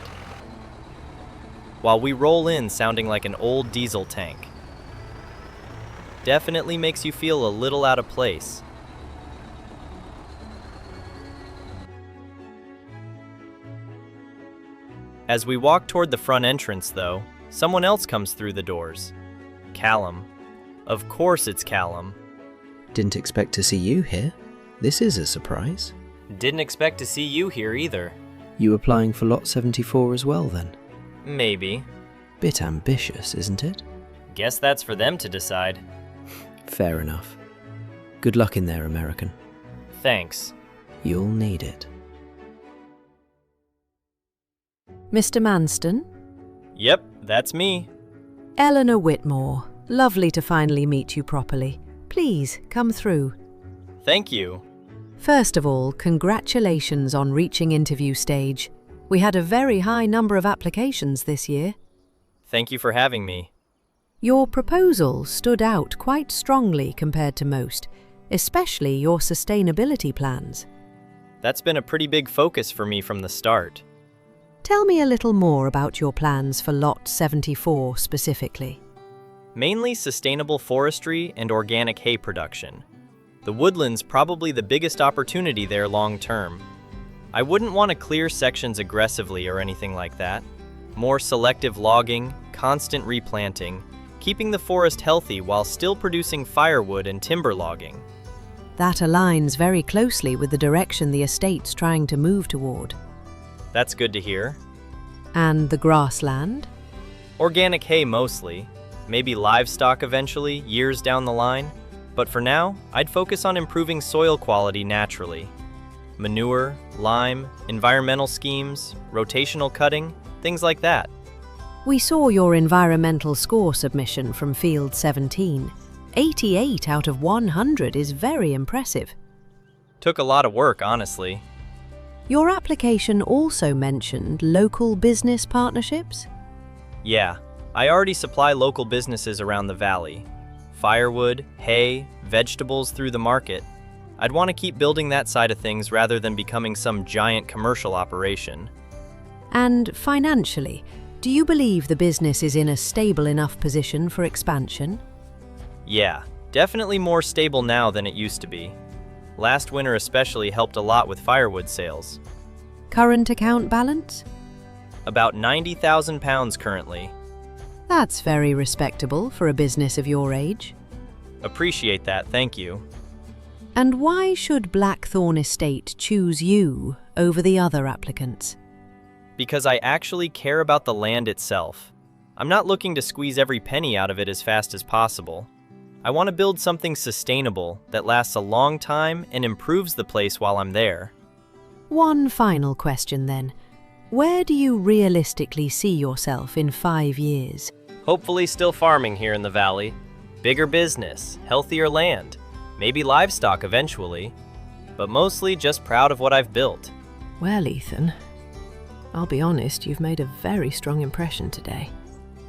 While we roll in sounding like an old diesel tank. Definitely makes you feel a little out of place. As we walk toward the front entrance, though, someone else comes through the doors. Callum. Of course it's Callum. Didn't expect to see you here. This is a surprise. Didn't expect to see you here either. You applying for Lot 74 as well, then? Maybe. Bit ambitious, isn't it? Guess that's for them to decide. Fair enough. Good luck in there, American. Thanks. You'll need it. Mr. Manston? Yep, that's me. Eleanor Whitmore. Lovely to finally meet you properly. Please, come through. Thank you. First of all, congratulations on reaching interview stage. We had a very high number of applications this year. Thank you for having me. Your proposal stood out quite strongly compared to most, especially your sustainability plans. That's been a pretty big focus for me from the start. Tell me a little more about your plans for Lot 74 specifically. Mainly sustainable forestry and organic hay production. The woodland's probably the biggest opportunity there long term. I wouldn't want to clear sections aggressively or anything like that. More selective logging, constant replanting, keeping the forest healthy while still producing firewood and timber logging. That aligns very closely with the direction the estate's trying to move toward. That's good to hear. And the grassland? Organic hay mostly. Maybe livestock eventually, years down the line. But for now, I'd focus on improving soil quality naturally. Manure, lime, environmental schemes, rotational cutting, things like that. We saw your environmental score submission from Field 17. 88 out of 100 is very impressive. Took a lot of work, honestly. Your application also mentioned local business partnerships? Yeah, I already supply local businesses around the valley. Firewood, hay, vegetables through the market. I'd want to keep building that side of things rather than becoming some giant commercial operation. And financially, do you believe the business is in a stable enough position for expansion? Yeah, definitely more stable now than it used to be. Last winter especially helped a lot with firewood sales. Current account balance? About £90,000 currently. That's very respectable for a business of your age. Appreciate that, thank you. And why should Blackthorn Estate choose you over the other applicants? Because I actually care about the land itself. I'm not looking to squeeze every penny out of it as fast as possible. I want to build something sustainable that lasts a long time and improves the place while I'm there. One final question then. Where do you realistically see yourself in 5 years? Hopefully still farming here in the valley. Bigger business, healthier land, maybe livestock eventually, but mostly just proud of what I've built. Well, Ethan, I'll be honest, you've made a very strong impression today.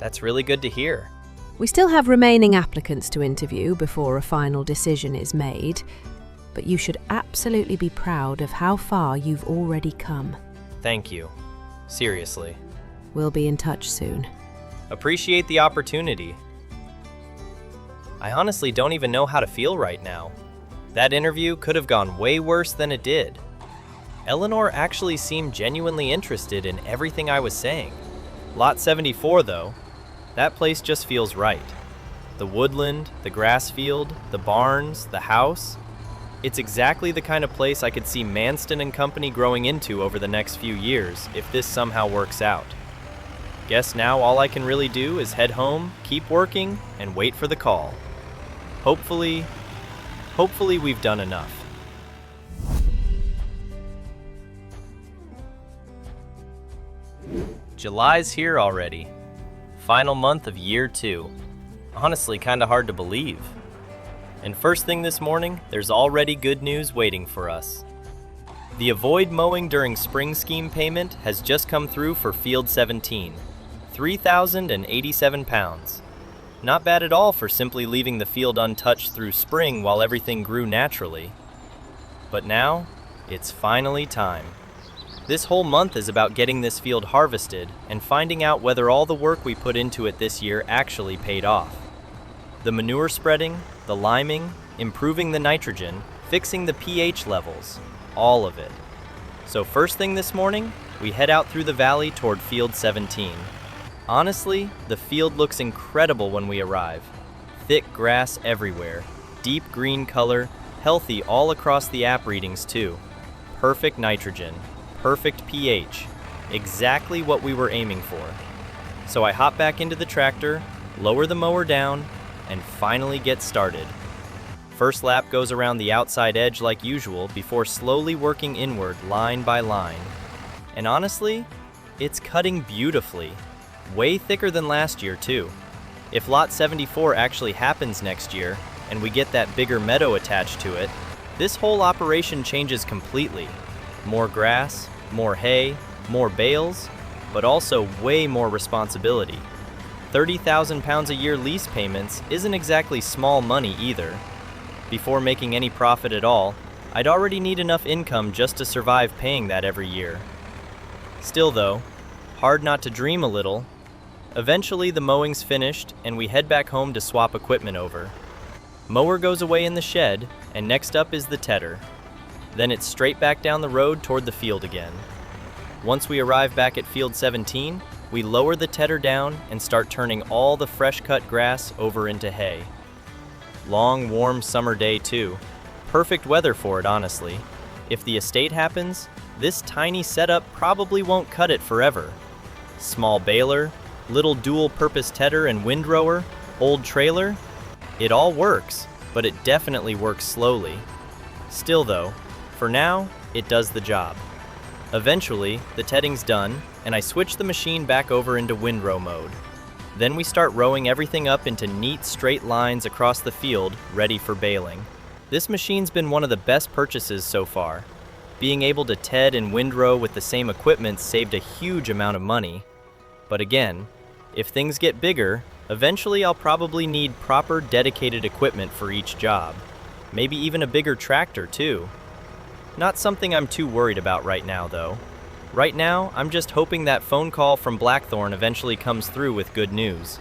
That's really good to hear. We still have remaining applicants to interview before a final decision is made, but you should absolutely be proud of how far you've already come. Thank you. Seriously. We'll be in touch soon. Appreciate the opportunity. I honestly don't even know how to feel right now. That interview could have gone way worse than it did. Eleanor actually seemed genuinely interested in everything I was saying. Lot 74 though, that place just feels right. The woodland, the grass field, the barns, the house. It's exactly the kind of place I could see Manston and Company growing into over the next few years if this somehow works out. Guess now all I can really do is head home, keep working, and wait for the call. Hopefully we've done enough. July's here already. Final month of year 2. Honestly, kinda hard to believe. And first thing this morning, there's already good news waiting for us. The avoid mowing during spring scheme payment has just come through for Field 17, £3,087. Not bad at all for simply leaving the field untouched through spring while everything grew naturally. But now, it's finally time. This whole month is about getting this field harvested and finding out whether all the work we put into it this year actually paid off. The manure spreading, the liming, improving the nitrogen, fixing the pH levels, all of it. So first thing this morning, we head out through the valley toward Field 17. Honestly, the field looks incredible when we arrive. Thick grass everywhere. deep green color, healthy all across the app readings too. Perfect nitrogen, perfect pH, exactly what we were aiming for. So I hop back into the tractor, lower the mower down, and finally get started. First lap goes around the outside edge like usual before slowly working inward line by line. And honestly, it's cutting beautifully. Way thicker than last year too. If Lot 74 actually happens next year, and we get that bigger meadow attached to it, this whole operation changes completely. More grass, more hay, more bales, but also way more responsibility. 30,000 pounds a year lease payments isn't exactly small money either. Before making any profit at all, I'd already need enough income just to survive paying that every year. Still though, hard not to dream a little. Eventually the mowing's finished and we head back home to swap equipment over. Mower goes away in the shed, and next up is the tedder. Then it's straight back down the road toward the field again. Once we arrive back at field 17, we lower the tedder down and start turning all the fresh cut grass over into hay. Long, warm summer day too. Perfect weather for it, honestly. If the estate happens, this tiny setup probably won't cut it forever. Small baler, little dual-purpose tedder and windrower, old trailer, it all works, but it definitely works slowly. Still though, for now, it does the job. Eventually, the tedding's done, and I switch the machine back over into windrow mode. Then we start rowing everything up into neat straight lines across the field, ready for baling. This machine's been one of the best purchases so far. Being able to ted and windrow with the same equipment saved a huge amount of money. But again, if things get bigger, eventually I'll probably need proper dedicated equipment for each job. Maybe even a bigger tractor too. Not something I'm too worried about right now though. Right now, I'm just hoping that phone call from Blackthorn eventually comes through with good news.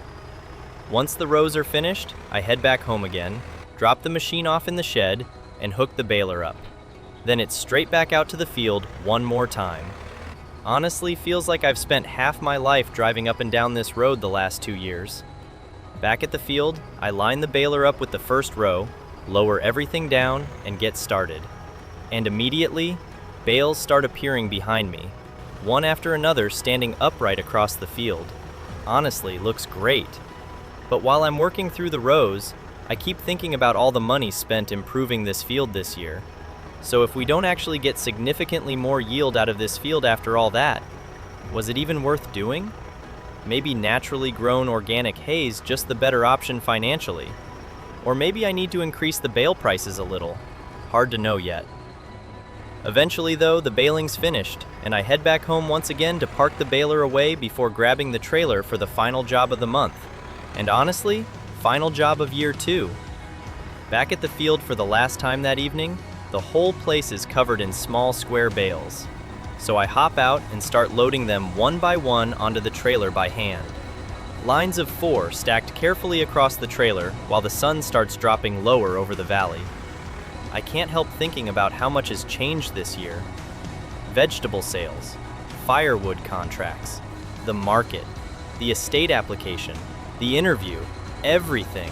Once the rows are finished, I head back home again, drop the machine off in the shed, and hook the baler up. Then it's straight back out to the field one more time. Honestly, feels like I've spent half my life driving up and down this road the last 2 years. Back at the field, I line the baler up with the first row, lower everything down, and get started. And immediately, bales start appearing behind me, one after another standing upright across the field. Honestly, looks great. But while I'm working through the rows, I keep thinking about all the money spent improving this field this year. So if we don't actually get significantly more yield out of this field after all that, was it even worth doing? Maybe naturally grown organic hay's just the better option financially. Or maybe I need to increase the bale prices a little. Hard to know yet. Eventually though, the baling's finished, and I head back home once again to park the baler away before grabbing the trailer for the final job of the month. And honestly, final job of year 2. Back at the field for the last time that evening, the whole place is covered in small square bales. So I hop out and start loading them one by one onto the trailer by hand. Lines of 4 stacked carefully across the trailer while the sun starts dropping lower over the valley. I can't help thinking about how much has changed this year. Vegetable sales, firewood contracts, the market, the estate application, the interview, everything.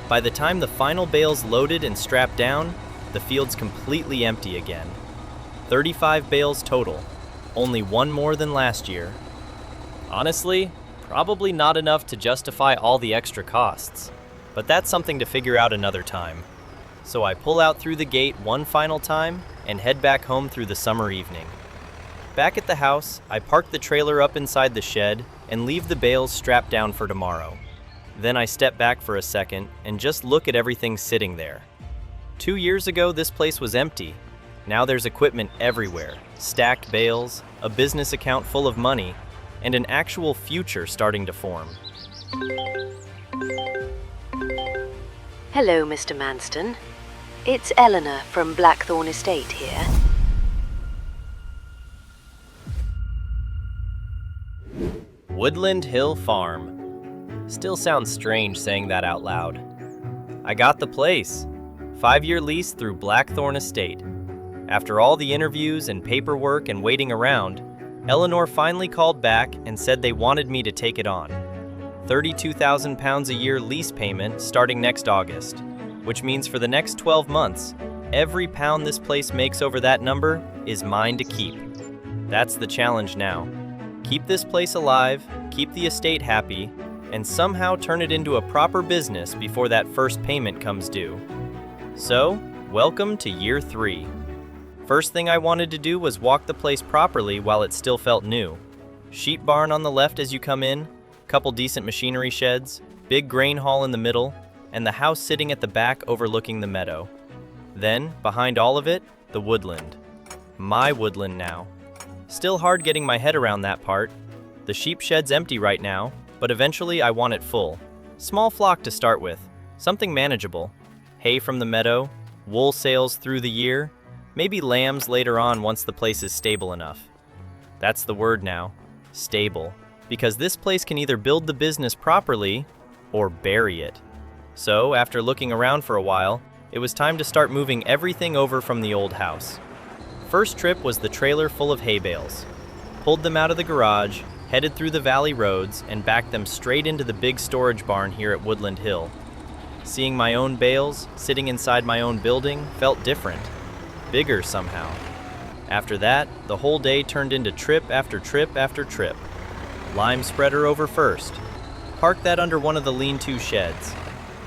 By the time the final bale's loaded and strapped down, the field's completely empty again. 35 bales total, only one more than last year. Honestly, probably not enough to justify all the extra costs, but that's something to figure out another time. So I pull out through the gate one final time and head back home through the summer evening. Back at the house, I park the trailer up inside the shed and leave the bales strapped down for tomorrow. Then I step back for a second and just look at everything sitting there. 2 years ago, this place was empty. Now there's equipment everywhere, stacked bales, a business account full of money, and an actual future starting to form. Hello, Mr. Manston. It's Eleanor from Blackthorn Estate here. Woodland Hill Farm. Still sounds strange saying that out loud. I got the place. 5-year lease through Blackthorn Estate. After all the interviews and paperwork and waiting around, Eleanor finally called back and said they wanted me to take it on. 32,000 pounds a year lease payment starting next August. which means for the next 12 months, every pound this place makes over that number is mine to keep. That's the challenge now. Keep this place alive, keep the estate happy, and somehow turn it into a proper business before that first payment comes due. So, welcome to year 3. First thing I wanted to do was walk the place properly while it still felt new. Sheep barn on the left as you come in, couple decent machinery sheds, big grain haul in the middle, and the house sitting at the back overlooking the meadow. Then, behind all of it, the woodland. My woodland now. Still hard getting my head around that part. The sheep shed's empty right now, but eventually I want it full. Small flock to start with, something manageable. Hay from the meadow, wool sales through the year, maybe lambs later on once the place is stable enough. That's the word now, stable, because this place can either build the business properly or bury it. So, after looking around for a while, it was time to start moving everything over from the old house. First trip was the trailer full of hay bales. Pulled them out of the garage, headed through the valley roads, and backed them straight into the big storage barn here at Woodland Hill. Seeing my own bales, sitting inside my own building, felt different. Bigger somehow. After that, the whole day turned into trip after trip after trip. Lime spreader over first. Park that under one of the lean-to sheds.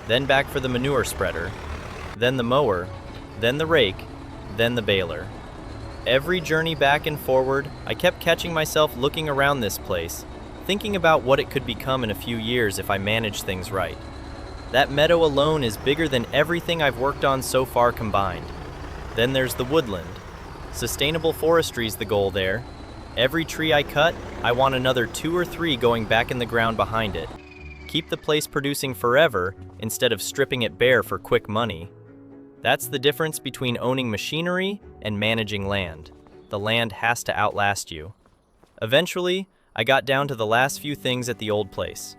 Then back for the manure spreader. Then the mower. Then the rake. Then the baler. Every journey back and forward, I kept catching myself looking around this place, thinking about what it could become in a few years if I managed things right. That meadow alone is bigger than everything I've worked on so far combined. Then there's the woodland. Sustainable forestry's the goal there. Every tree I cut, I want another 2 or 3 going back in the ground behind it. Keep the place producing forever instead of stripping it bare for quick money. That's the difference between owning machinery and managing land. The land has to outlast you. Eventually, I got down to the last few things at the old place.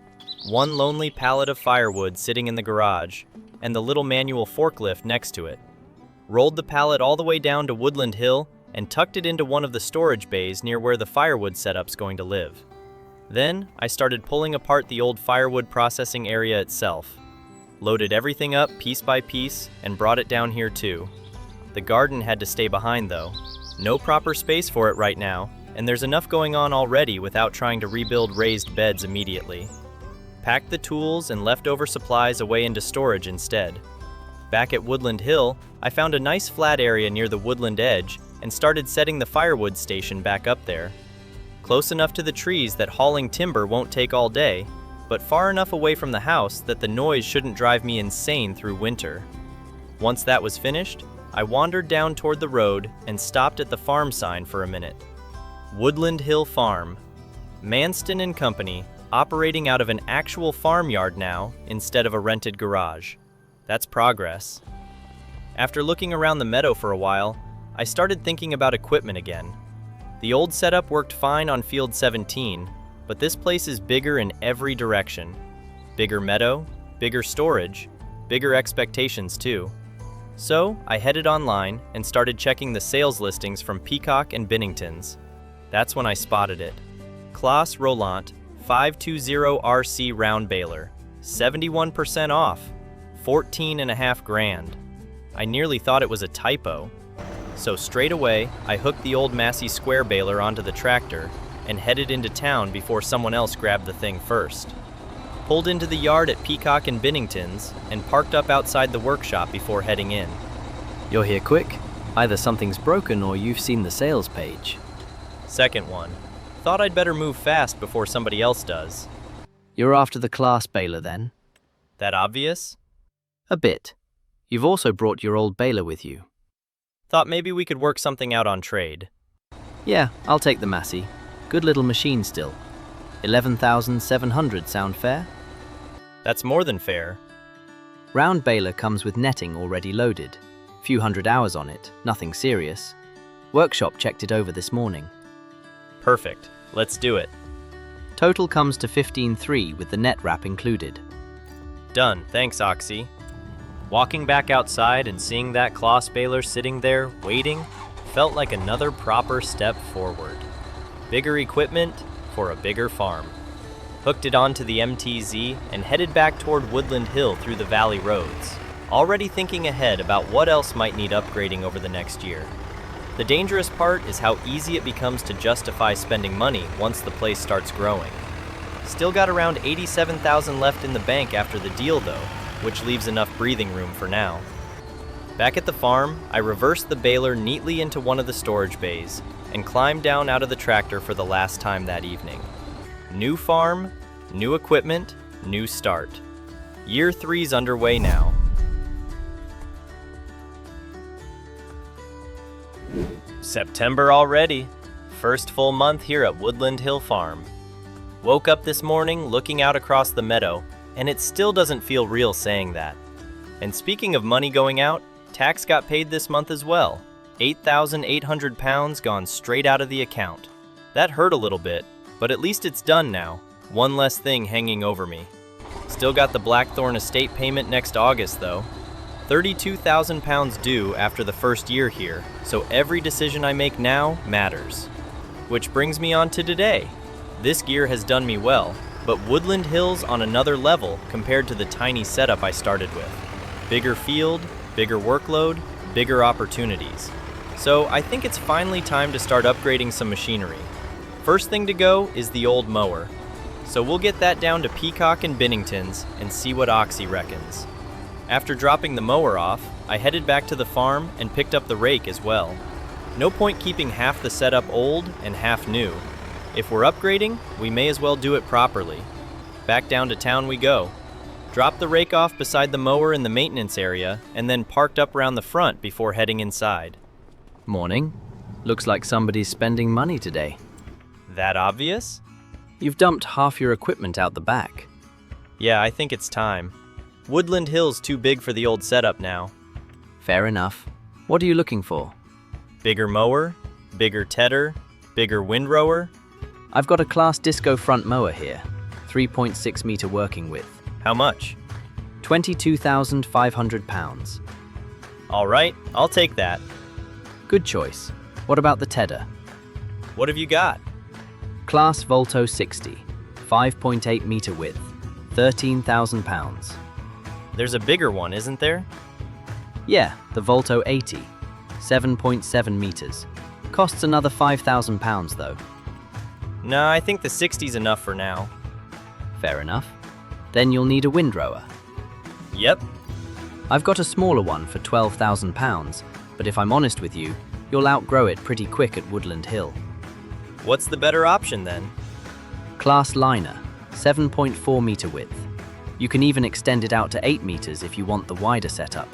One lonely pallet of firewood sitting in the garage, and the little manual forklift next to it. Rolled the pallet all the way down to Woodland Hill and tucked it into one of the storage bays near where the firewood setup's going to live. Then, I started pulling apart the old firewood processing area itself. Loaded everything up piece by piece and brought it down here too. The garden had to stay behind though. No proper space for it right now, and there's enough going on already without trying to rebuild raised beds immediately. Packed the tools and leftover supplies away into storage instead. Back at Woodland Hill, I found a nice flat area near the woodland edge and started setting the firewood station back up there. Close enough to the trees that hauling timber won't take all day, but far enough away from the house that the noise shouldn't drive me insane through winter. Once that was finished, I wandered down toward the road and stopped at the farm sign for a minute. Woodland Hill Farm. Manston and Company, operating out of an actual farmyard now instead of a rented garage. That's progress. After looking around the meadow for a while, I started thinking about equipment again. The old setup worked fine on Field 17, but this place is bigger in every direction. Bigger meadow, bigger storage, bigger expectations too. So I headed online and started checking the sales listings from Peacock and Binnington's. That's when I spotted it. Claas Roland 520 RC round baler, 71% off, 14.5 grand. I nearly thought it was a typo. So straight away, I hooked the old Massey square baler onto the tractor and headed into town before someone else grabbed the thing first. Pulled into the yard at Peacock and Binnington's and parked up outside the workshop before heading in. You're here quick. Either something's broken or you've seen the sales page. Second one. Thought I'd better move fast before somebody else does. You're after the Claas baler then? That obvious? A bit. You've also brought your old baler with you. Thought maybe we could work something out on trade. Yeah, I'll take the Massey. Good little machine still. 11,700 sound fair? That's more than fair. Round baler comes with netting already loaded. Few hundred hours on it, nothing serious. Workshop checked it over this morning. Perfect. Let's do it. Total comes to 15,300 with the net wrap included. Done. Thanks, Oxy. Walking back outside and seeing that Claas baler sitting there, waiting, felt like another proper step forward. Bigger equipment for a bigger farm. Hooked it onto the MTZ and headed back toward Woodland Hill through the valley roads. already thinking ahead about what else might need upgrading over the next year. The dangerous part is how easy it becomes to justify spending money once the place starts growing. Still got around $87,000 left in the bank after the deal though, which leaves enough breathing room for now. Back at the farm, I reversed the baler neatly into one of the storage bays and climbed down out of the tractor for the last time that evening. New farm, new equipment, new start. Year 3's underway now. September already. First full month here at Woodland Hill Farm. Woke up this morning looking out across the meadow, and it still doesn't feel real saying that. And speaking of money going out, tax got paid this month as well. 8,800 pounds gone straight out of the account. That hurt a little bit, but at least it's done now. One less thing hanging over me. Still got the Blackthorn estate payment next August though. 32,000 pounds due after the first year here, so every decision I make now matters. Which brings me on to today. This gear has done me well, but Woodland Hill's on another level compared to the tiny setup I started with. Bigger field, bigger workload, bigger opportunities. So I think it's finally time to start upgrading some machinery. First thing to go is the old mower. So we'll get that down to Peacock and Binnington's and see what Oxy reckons. After dropping the mower off, I headed back to the farm and picked up the rake as well. No point keeping half the setup old and half new. If we're upgrading, we may as well do it properly. Back down to town we go. Dropped the rake off beside the mower in the maintenance area and then parked up around the front before heading inside. Morning. Looks like somebody's spending money today. That obvious? You've dumped half your equipment out the back. Yeah, I think it's time. Woodland Hill's too big for the old setup now. Fair enough. What are you looking for? Bigger mower, bigger tedder, bigger windrower. I've got a Claas disco front mower here, 3.6 meter working width. How much? 22,500 pounds. All right, I'll take that. Good choice. What about the tedder? What have you got? Claas Volto 60, 5.8 meter width, 13,000 pounds. There's a bigger one, isn't there? Yeah, the Volto 80, 7.7 meters. Costs another 5,000 pounds though. Nah, I think the 60's enough for now. Fair enough. Then you'll need a windrower. Yep. I've got a smaller one for 12,000 pounds, but if I'm honest with you, you'll outgrow it pretty quick at Woodland Hill. What's the better option then? Claas Liner, 7.4 meter width. You can even extend it out to 8 meters if you want the wider setup.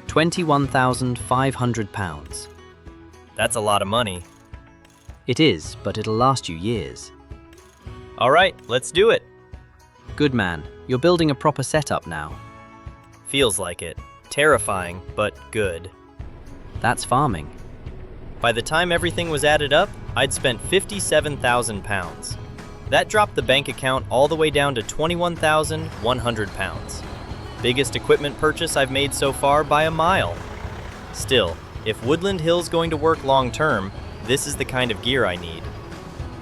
21,500 pounds. That's a lot of money. It is, but it'll last you years. All right, let's do it. Good man, you're building a proper setup now. Feels like it. Terrifying, but good. That's farming. By the time everything was added up, I'd spent 57,000 pounds. That dropped the bank account all the way down to 21,100 pounds. Biggest equipment purchase I've made so far by a mile. Still, if Woodland Hill's going to work long term, this is the kind of gear I need.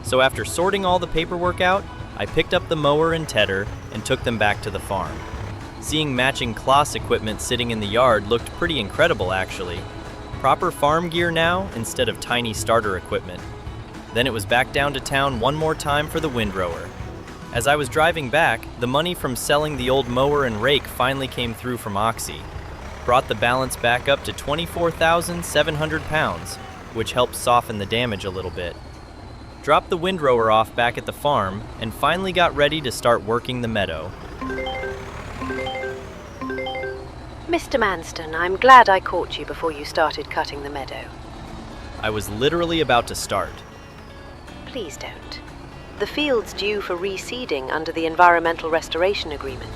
So after sorting all the paperwork out, I picked up the mower and tedder and took them back to the farm. Seeing matching Claas equipment sitting in the yard looked pretty incredible actually. Proper farm gear now instead of tiny starter equipment. Then it was back down to town one more time for the windrower. As I was driving back, the money from selling the old mower and rake finally came through from Oxy. Brought the balance back up to 24,700 pounds, which helped soften the damage a little bit. Dropped the windrower off back at the farm and finally got ready to start working the meadow. Mr. Manston, I'm glad I caught you before you started cutting the meadow. I was literally about to start. Please don't. The field's due for reseeding under the Environmental Restoration Agreement.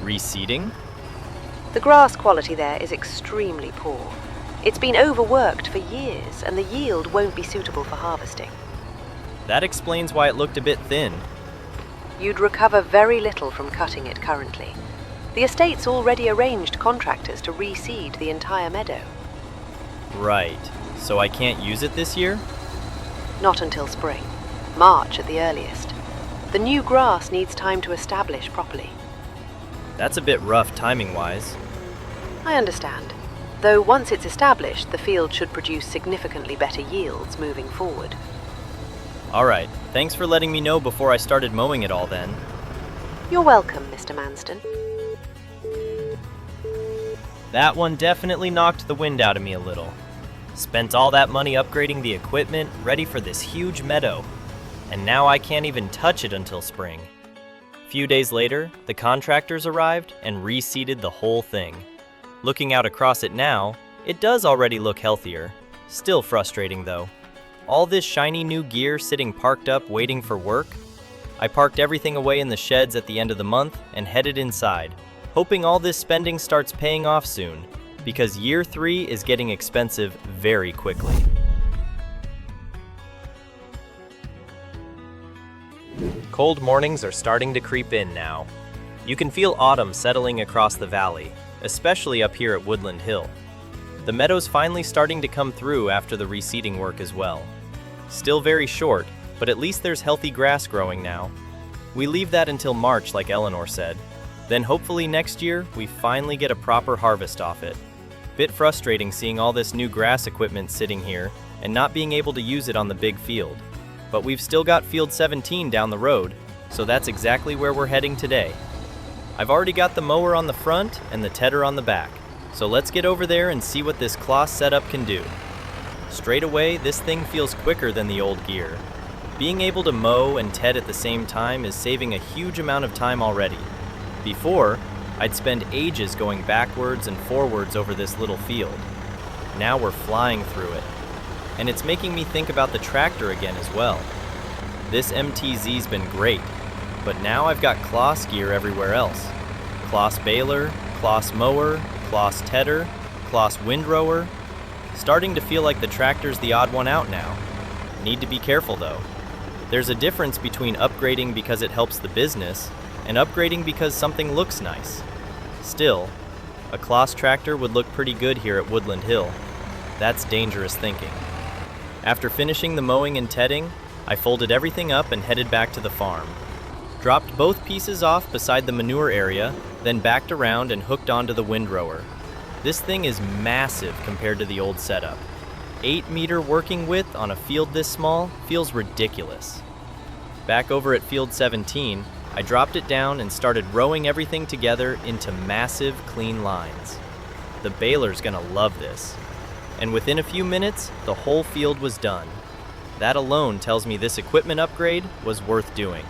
Reseeding? The grass quality there is extremely poor. It's been overworked for years, and the yield won't be suitable for harvesting. That explains why it looked a bit thin. You'd recover very little from cutting it currently. The estate's already arranged contractors to reseed the entire meadow. Right. So I can't use it this year? Not until spring. March at the earliest. The new grass needs time to establish properly. That's a bit rough timing-wise. I understand. Though once it's established, the field should produce significantly better yields moving forward. All right, thanks for letting me know before I started mowing it all then. You're welcome, Mr. Manston. That one definitely knocked the wind out of me a little. Spent all that money upgrading the equipment, ready for this huge meadow. And now I can't even touch it until spring. A few days later, the contractors arrived and reseeded the whole thing. Looking out across it now, it does already look healthier. Still frustrating though. All this shiny new gear sitting parked up waiting for work. I parked everything away in the sheds at the end of the month and headed inside, hoping all this spending starts paying off soon, because year 3 is getting expensive very quickly. Cold mornings are starting to creep in now. You can feel autumn settling across the valley, especially up here at Woodland Hill. The meadow's finally starting to come through after the reseeding work as well. Still very short, but at least there's healthy grass growing now. We leave that until March, like Eleanor said. Then hopefully next year, we finally get a proper harvest off it. Bit frustrating seeing all this new grass equipment sitting here and not being able to use it on the big field. But we've still got field 17 down the road, so that's exactly where we're heading today. I've already got the mower on the front and the tedder on the back, so let's get over there and see what this Claas setup can do. Straight away, this thing feels quicker than the old gear. Being able to mow and ted at the same time is saving a huge amount of time already. Before, I'd spend ages going backwards and forwards over this little field. Now we're flying through it. And it's making me think about the tractor again as well. This MTZ's been great, but now I've got Claas gear everywhere else. Claas baler, Claas mower, Claas tedder, Claas windrower. Starting to feel like the tractor's the odd one out now. Need to be careful though. There's a difference between upgrading because it helps the business and upgrading because something looks nice. Still, a Claas tractor would look pretty good here at Woodland Hill. That's dangerous thinking. After finishing the mowing and tedding, I folded everything up and headed back to the farm. Dropped both pieces off beside the manure area, then backed around and hooked onto the windrower. This thing is massive compared to the old setup. 8-meter working width on a field this small feels ridiculous. Back over at field 17, I dropped it down and started rowing everything together into massive, clean lines. The baler's gonna love this. And within a few minutes, the whole field was done. That alone tells me this equipment upgrade was worth doing.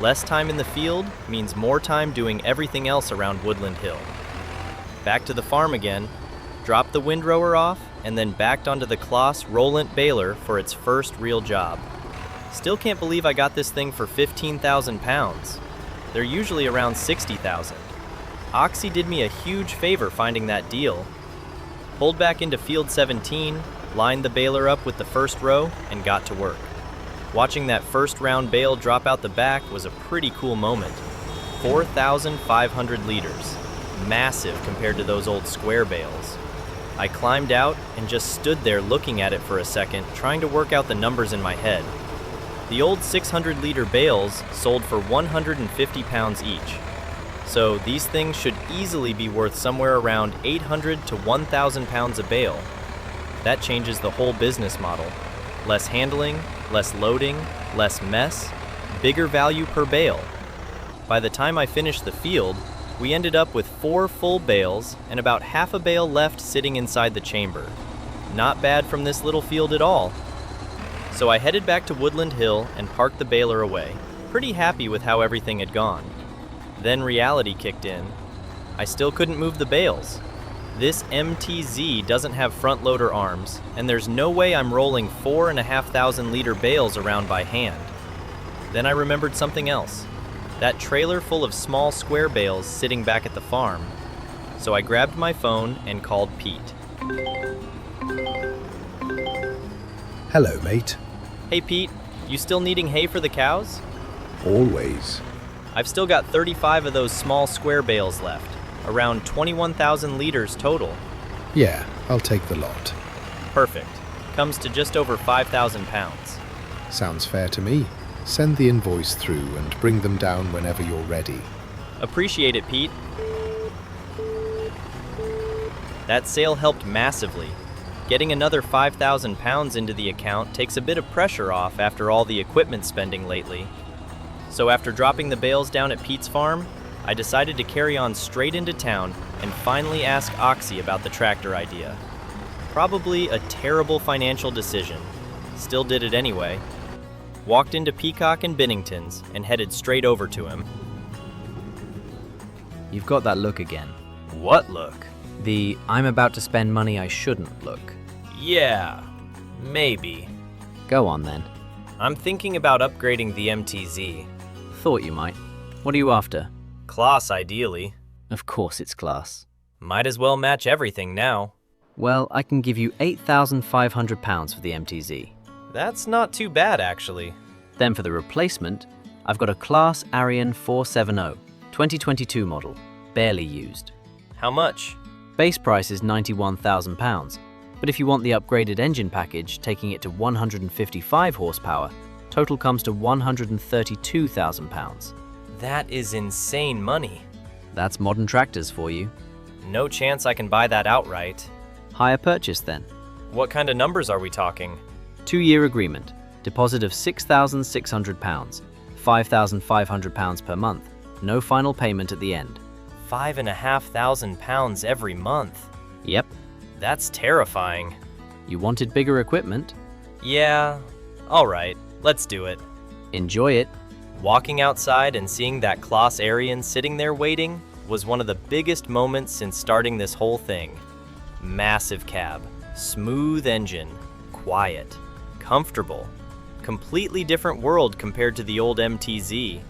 Less time in the field means more time doing everything else around Woodland Hill. Back to the farm again, dropped the windrower off, and then backed onto the Claas Rollant baler for its first real job. Still can't believe I got this thing for 15,000 pounds. They're usually around 60,000. Oxy did me a huge favor finding that deal. Pulled back into field 17, lined the baler up with the first row, and got to work. Watching that first round bale drop out the back was a pretty cool moment. 4,500 liters. Massive compared to those old square bales. I climbed out and just stood there looking at it for a second, trying to work out the numbers in my head. The old 600-liter bales sold for 150 pounds each. So these things should easily be worth somewhere around 800 to 1,000 pounds a bale. That changes the whole business model. Less handling, less loading, less mess, bigger value per bale. By the time I finished the field, we ended up with 4 full bales and about half a bale left sitting inside the chamber. Not bad from this little field at all. So I headed back to Woodland Hill and parked the baler away, pretty happy with how everything had gone. Then reality kicked in. I still couldn't move the bales. This MTZ doesn't have front loader arms, and there's no way I'm rolling 4,500 liter bales around by hand. Then I remembered something else. That trailer full of small square bales sitting back at the farm. So I grabbed my phone and called Pete. Hello, mate. Hey Pete, you still needing hay for the cows? Always. I've still got 35 of those small square bales left, around 21,000 liters total. Yeah, I'll take the lot. Perfect. Comes to just over 5,000 pounds. Sounds fair to me. Send the invoice through and bring them down whenever you're ready. Appreciate it, Pete. That sale helped massively. Getting another £5,000 into the account takes a bit of pressure off after all the equipment spending lately. So after dropping the bales down at Pete's farm, I decided to carry on straight into town and finally ask Oxy about the tractor idea. Probably a terrible financial decision. Still did it anyway. Walked into Peacock and Binnington's and headed straight over to him. You've got that look again. What look? The I'm about to spend money I shouldn't look. Yeah, maybe. Go on then. I'm thinking about upgrading the MTZ. Thought you might. What are you after? Claas, ideally. Of course it's Claas. Might as well match everything now. Well, I can give you £8,500 for the MTZ. That's not too bad, actually. Then for the replacement, I've got a Claas Arian 470, 2022 model, barely used. How much? Base price is £91,000, but if you want the upgraded engine package, taking it to 155 horsepower, total comes to £132,000. That is insane money. That's modern tractors for you. No chance I can buy that outright. Hire purchase then. What kind of numbers are we talking? 2-year agreement, deposit of £6,600, £5,500 per month, no final payment at the end. £5,500 every month? Yep. That's terrifying. You wanted bigger equipment? Yeah, alright, let's do it. Enjoy it. Walking outside and seeing that Claas Arian sitting there waiting was one of the biggest moments since starting this whole thing. Massive cab, smooth engine, quiet, comfortable, completely different world compared to the old MTZ.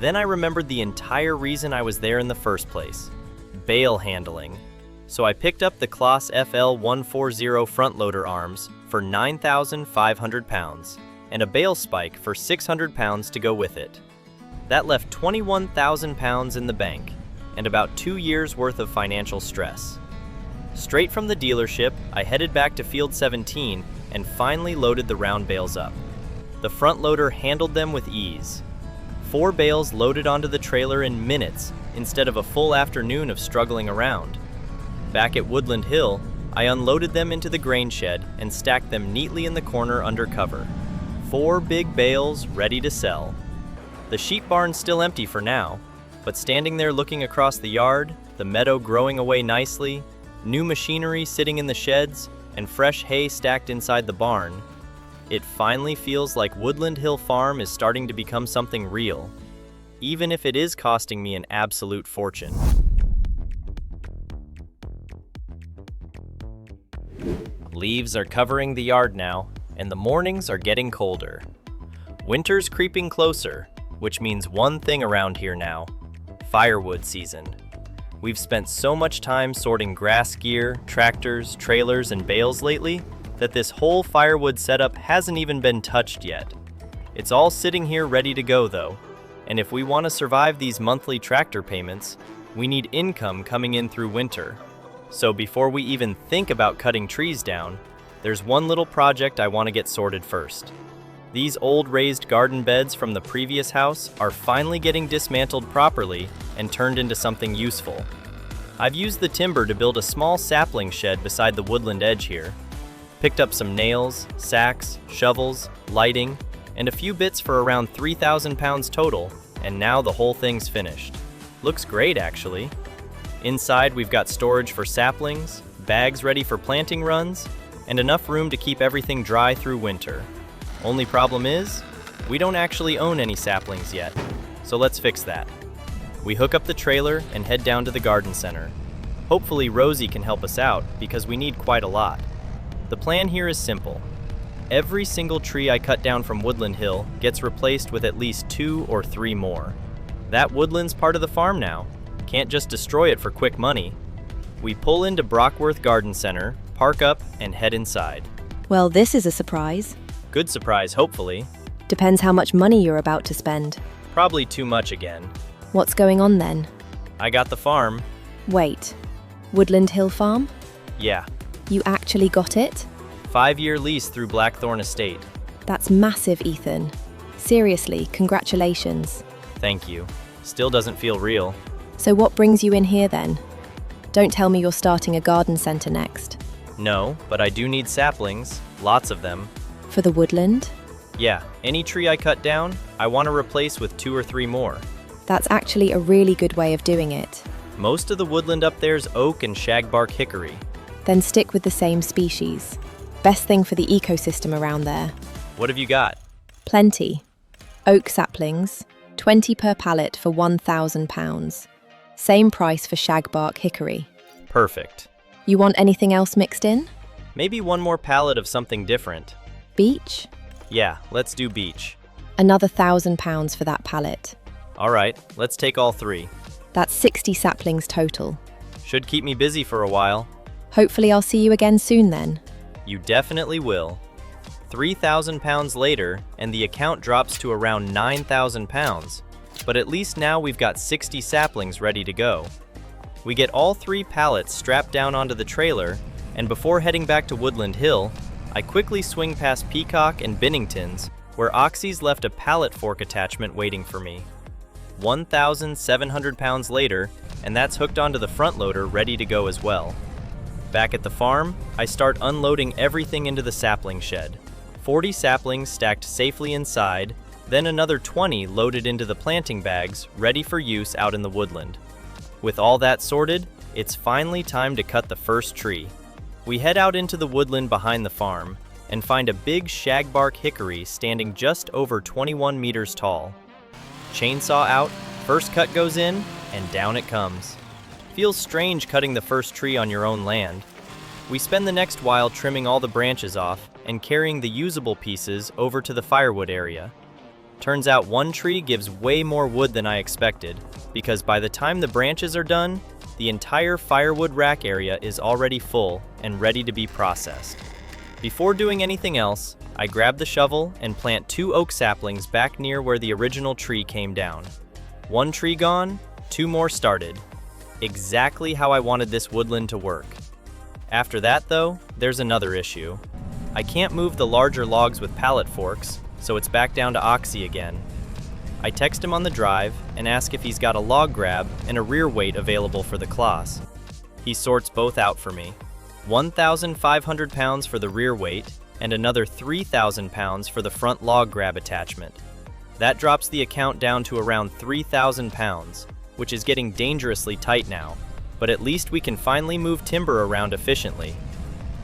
Then I remembered the entire reason I was there in the first place, bale handling. So I picked up the Claas FL140 front loader arms for £9,500 and a bale spike for £600 to go with it. That left £21,000 in the bank and about 2 years worth of financial stress. Straight from the dealership, I headed back to Field 17 and finally loaded the round bales up. The front loader handled them with ease. 4 bales loaded onto the trailer in minutes instead of a full afternoon of struggling around. Back at Woodland Hill, I unloaded them into the grain shed and stacked them neatly in the corner under cover. 4 big bales ready to sell. The sheep barn's still empty for now, but standing there looking across the yard, the meadow growing away nicely, new machinery sitting in the sheds, and fresh hay stacked inside the barn, it finally feels like Woodland Hill Farm is starting to become something real, even if it is costing me an absolute fortune. Leaves are covering the yard now, and the mornings are getting colder. Winter's creeping closer, which means one thing around here now: firewood season. We've spent so much time sorting grass gear, tractors, trailers, and bales lately that this whole firewood setup hasn't even been touched yet. It's all sitting here ready to go though, and if we want to survive these monthly tractor payments, we need income coming in through winter. So before we even think about cutting trees down, there's one little project I want to get sorted first. These old raised garden beds from the previous house are finally getting dismantled properly and turned into something useful. I've used the timber to build a small sapling shed beside the woodland edge here. Picked up some nails, sacks, shovels, lighting, and a few bits for around 3,000 pounds total, and now the whole thing's finished. Looks great actually. Inside we've got storage for saplings, bags ready for planting runs, and enough room to keep everything dry through winter. Only problem is, we don't actually own any saplings yet, so let's fix that. We hook up the trailer and head down to the garden center. Hopefully Rosie can help us out because we need quite a lot. The plan here is simple. Every single tree I cut down from Woodland Hill gets replaced with at least 2 or 3 more. That woodland's part of the farm now. Can't just destroy it for quick money. We pull into Brockworth Garden Center, park up, and head inside. Well, this is a surprise. Good surprise, hopefully. Depends how much money you're about to spend. Probably too much again. What's going on then? I got the farm. Wait, Woodland Hill Farm? Yeah. You actually got it? 5-year lease through Blackthorn Estate. That's massive, Ethan. Seriously, congratulations. Thank you. Still doesn't feel real. So what brings you in here then? Don't tell me you're starting a garden centre next. No, but I do need saplings, lots of them. For the woodland? Yeah, any tree I cut down, I want to replace with 2 or 3 more. That's actually a really good way of doing it. Most of the woodland up there's oak and shagbark hickory. Then stick with the same species. Best thing for the ecosystem around there. What have you got? Plenty. Oak saplings, 20 per pallet for £1,000. Same price for shagbark hickory. Perfect. You want anything else mixed in? Maybe one more pallet of something different. Beech? Yeah, let's do beech. Another £1,000 for that pallet. All right, let's take all 3. That's 60 saplings total. Should keep me busy for a while. Hopefully I'll see you again soon then. You definitely will. £3,000 later, and the account drops to around £9,000. But at least now we've got 60 saplings ready to go. We get all 3 pallets strapped down onto the trailer, and before heading back to Woodland Hill, I quickly swing past Peacock and Binnington's, where Oxy's left a pallet fork attachment waiting for me. 1,700 pounds later, and that's hooked onto the front loader ready to go as well. Back at the farm, I start unloading everything into the sapling shed. 40 saplings stacked safely inside, then another 20 loaded into the planting bags, ready for use out in the woodland. With all that sorted, it's finally time to cut the first tree. We head out into the woodland behind the farm and find a big shagbark hickory standing just over 21 meters tall. Chainsaw out, first cut goes in, and down it comes. Feels strange cutting the first tree on your own land. We spend the next while trimming all the branches off and carrying the usable pieces over to the firewood area. Turns out one tree gives way more wood than I expected, because by the time the branches are done, the entire firewood rack area is already full and ready to be processed. Before doing anything else, I grab the shovel and plant 2 oak saplings back near where the original tree came down. 1 tree gone, 2 more started. Exactly how I wanted this woodland to work. After that though, there's another issue. I can't move the larger logs with pallet forks, so it's back down to Oxy again. I text him on the drive and ask if he's got a log grab and a rear weight available for the Claas. He sorts both out for me. 1,500 pounds for the rear weight and another 3,000 pounds for the front log grab attachment. That drops the account down to around 3,000 pounds, which is getting dangerously tight now, but at least we can finally move timber around efficiently.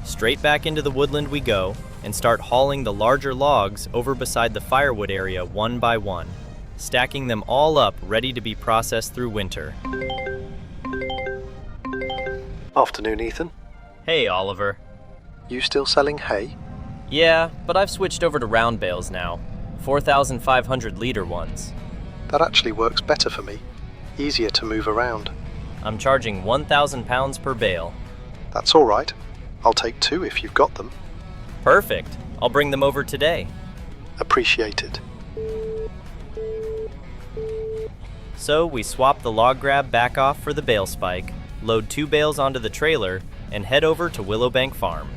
Straight back into the woodland we go and start hauling the larger logs over beside the firewood area one by one, stacking them all up ready to be processed through winter. Afternoon, Ethan. Hey, Oliver. You still selling hay? Yeah, but I've switched over to round bales now, 4,500 liter ones. That actually works better for me. Easier to move around. I'm charging 1,000 pounds per bale. That's all right. I'll take 2 if you've got them. Perfect. I'll bring them over today. Appreciated. So we swap the log grab back off for the bale spike, load 2 bales onto the trailer, and head over to Willowbank Farm.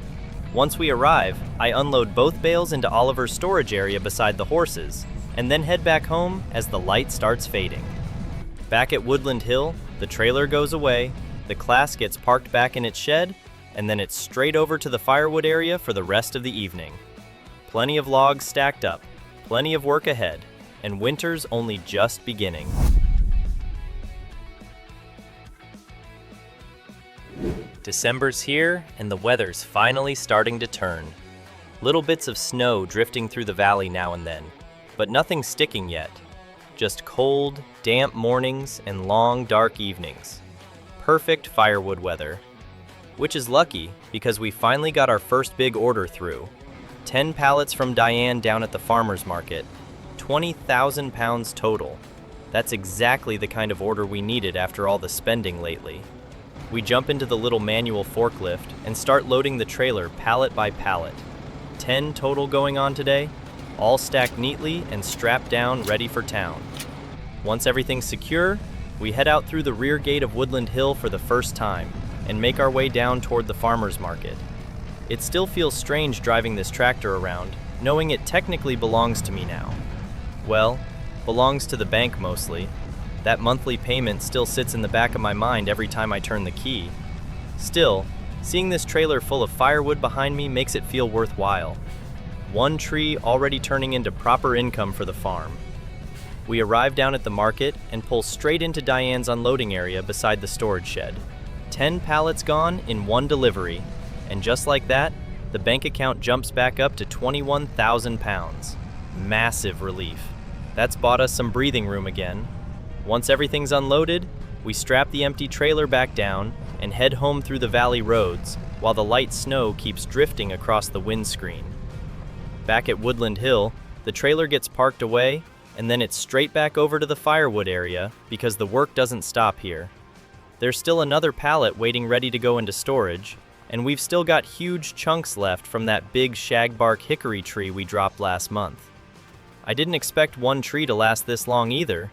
Once we arrive, I unload both bales into Oliver's storage area beside the horses, and then head back home as the light starts fading. Back at Woodland Hill, the trailer goes away, the Claas gets parked back in its shed, and then it's straight over to the firewood area for the rest of the evening. Plenty of logs stacked up, plenty of work ahead, and winter's only just beginning. December's here, and the weather's finally starting to turn. Little bits of snow drifting through the valley now and then, but nothing sticking yet. Just cold, damp mornings and long, dark evenings. Perfect firewood weather. Which is lucky, because we finally got our first big order through. 10 pallets from Diane down at the farmer's market. 20,000 pounds total. That's exactly the kind of order we needed after all the spending lately. We jump into the little manual forklift and start loading the trailer pallet by pallet. 10 total going on today, all stacked neatly and strapped down ready for town. Once everything's secure, we head out through the rear gate of Woodland Hill for the first time and make our way down toward the farmer's market. It still feels strange driving this tractor around, knowing it technically belongs to me now. Well, belongs to the bank mostly. That monthly payment still sits in the back of my mind every time I turn the key, Still, seeing this trailer full of firewood behind me makes it feel worthwhile. One tree already turning into proper income for the farm. We arrive down at the market and pull straight into Diane's unloading area beside the storage shed. 10 pallets gone in one delivery, and just like that, the bank account jumps back up to 21,000 pounds. Massive relief. That's bought us some breathing room again. Once everything's unloaded, we strap the empty trailer back down and head home through the valley roads while the light snow keeps drifting across the windscreen. Back at Woodland Hill, the trailer gets parked away and then it's straight back over to the firewood area because the work doesn't stop here. There's still another pallet waiting ready to go into storage, and we've still got huge chunks left from that big shagbark hickory tree we dropped last month. I didn't expect one tree to last this long either.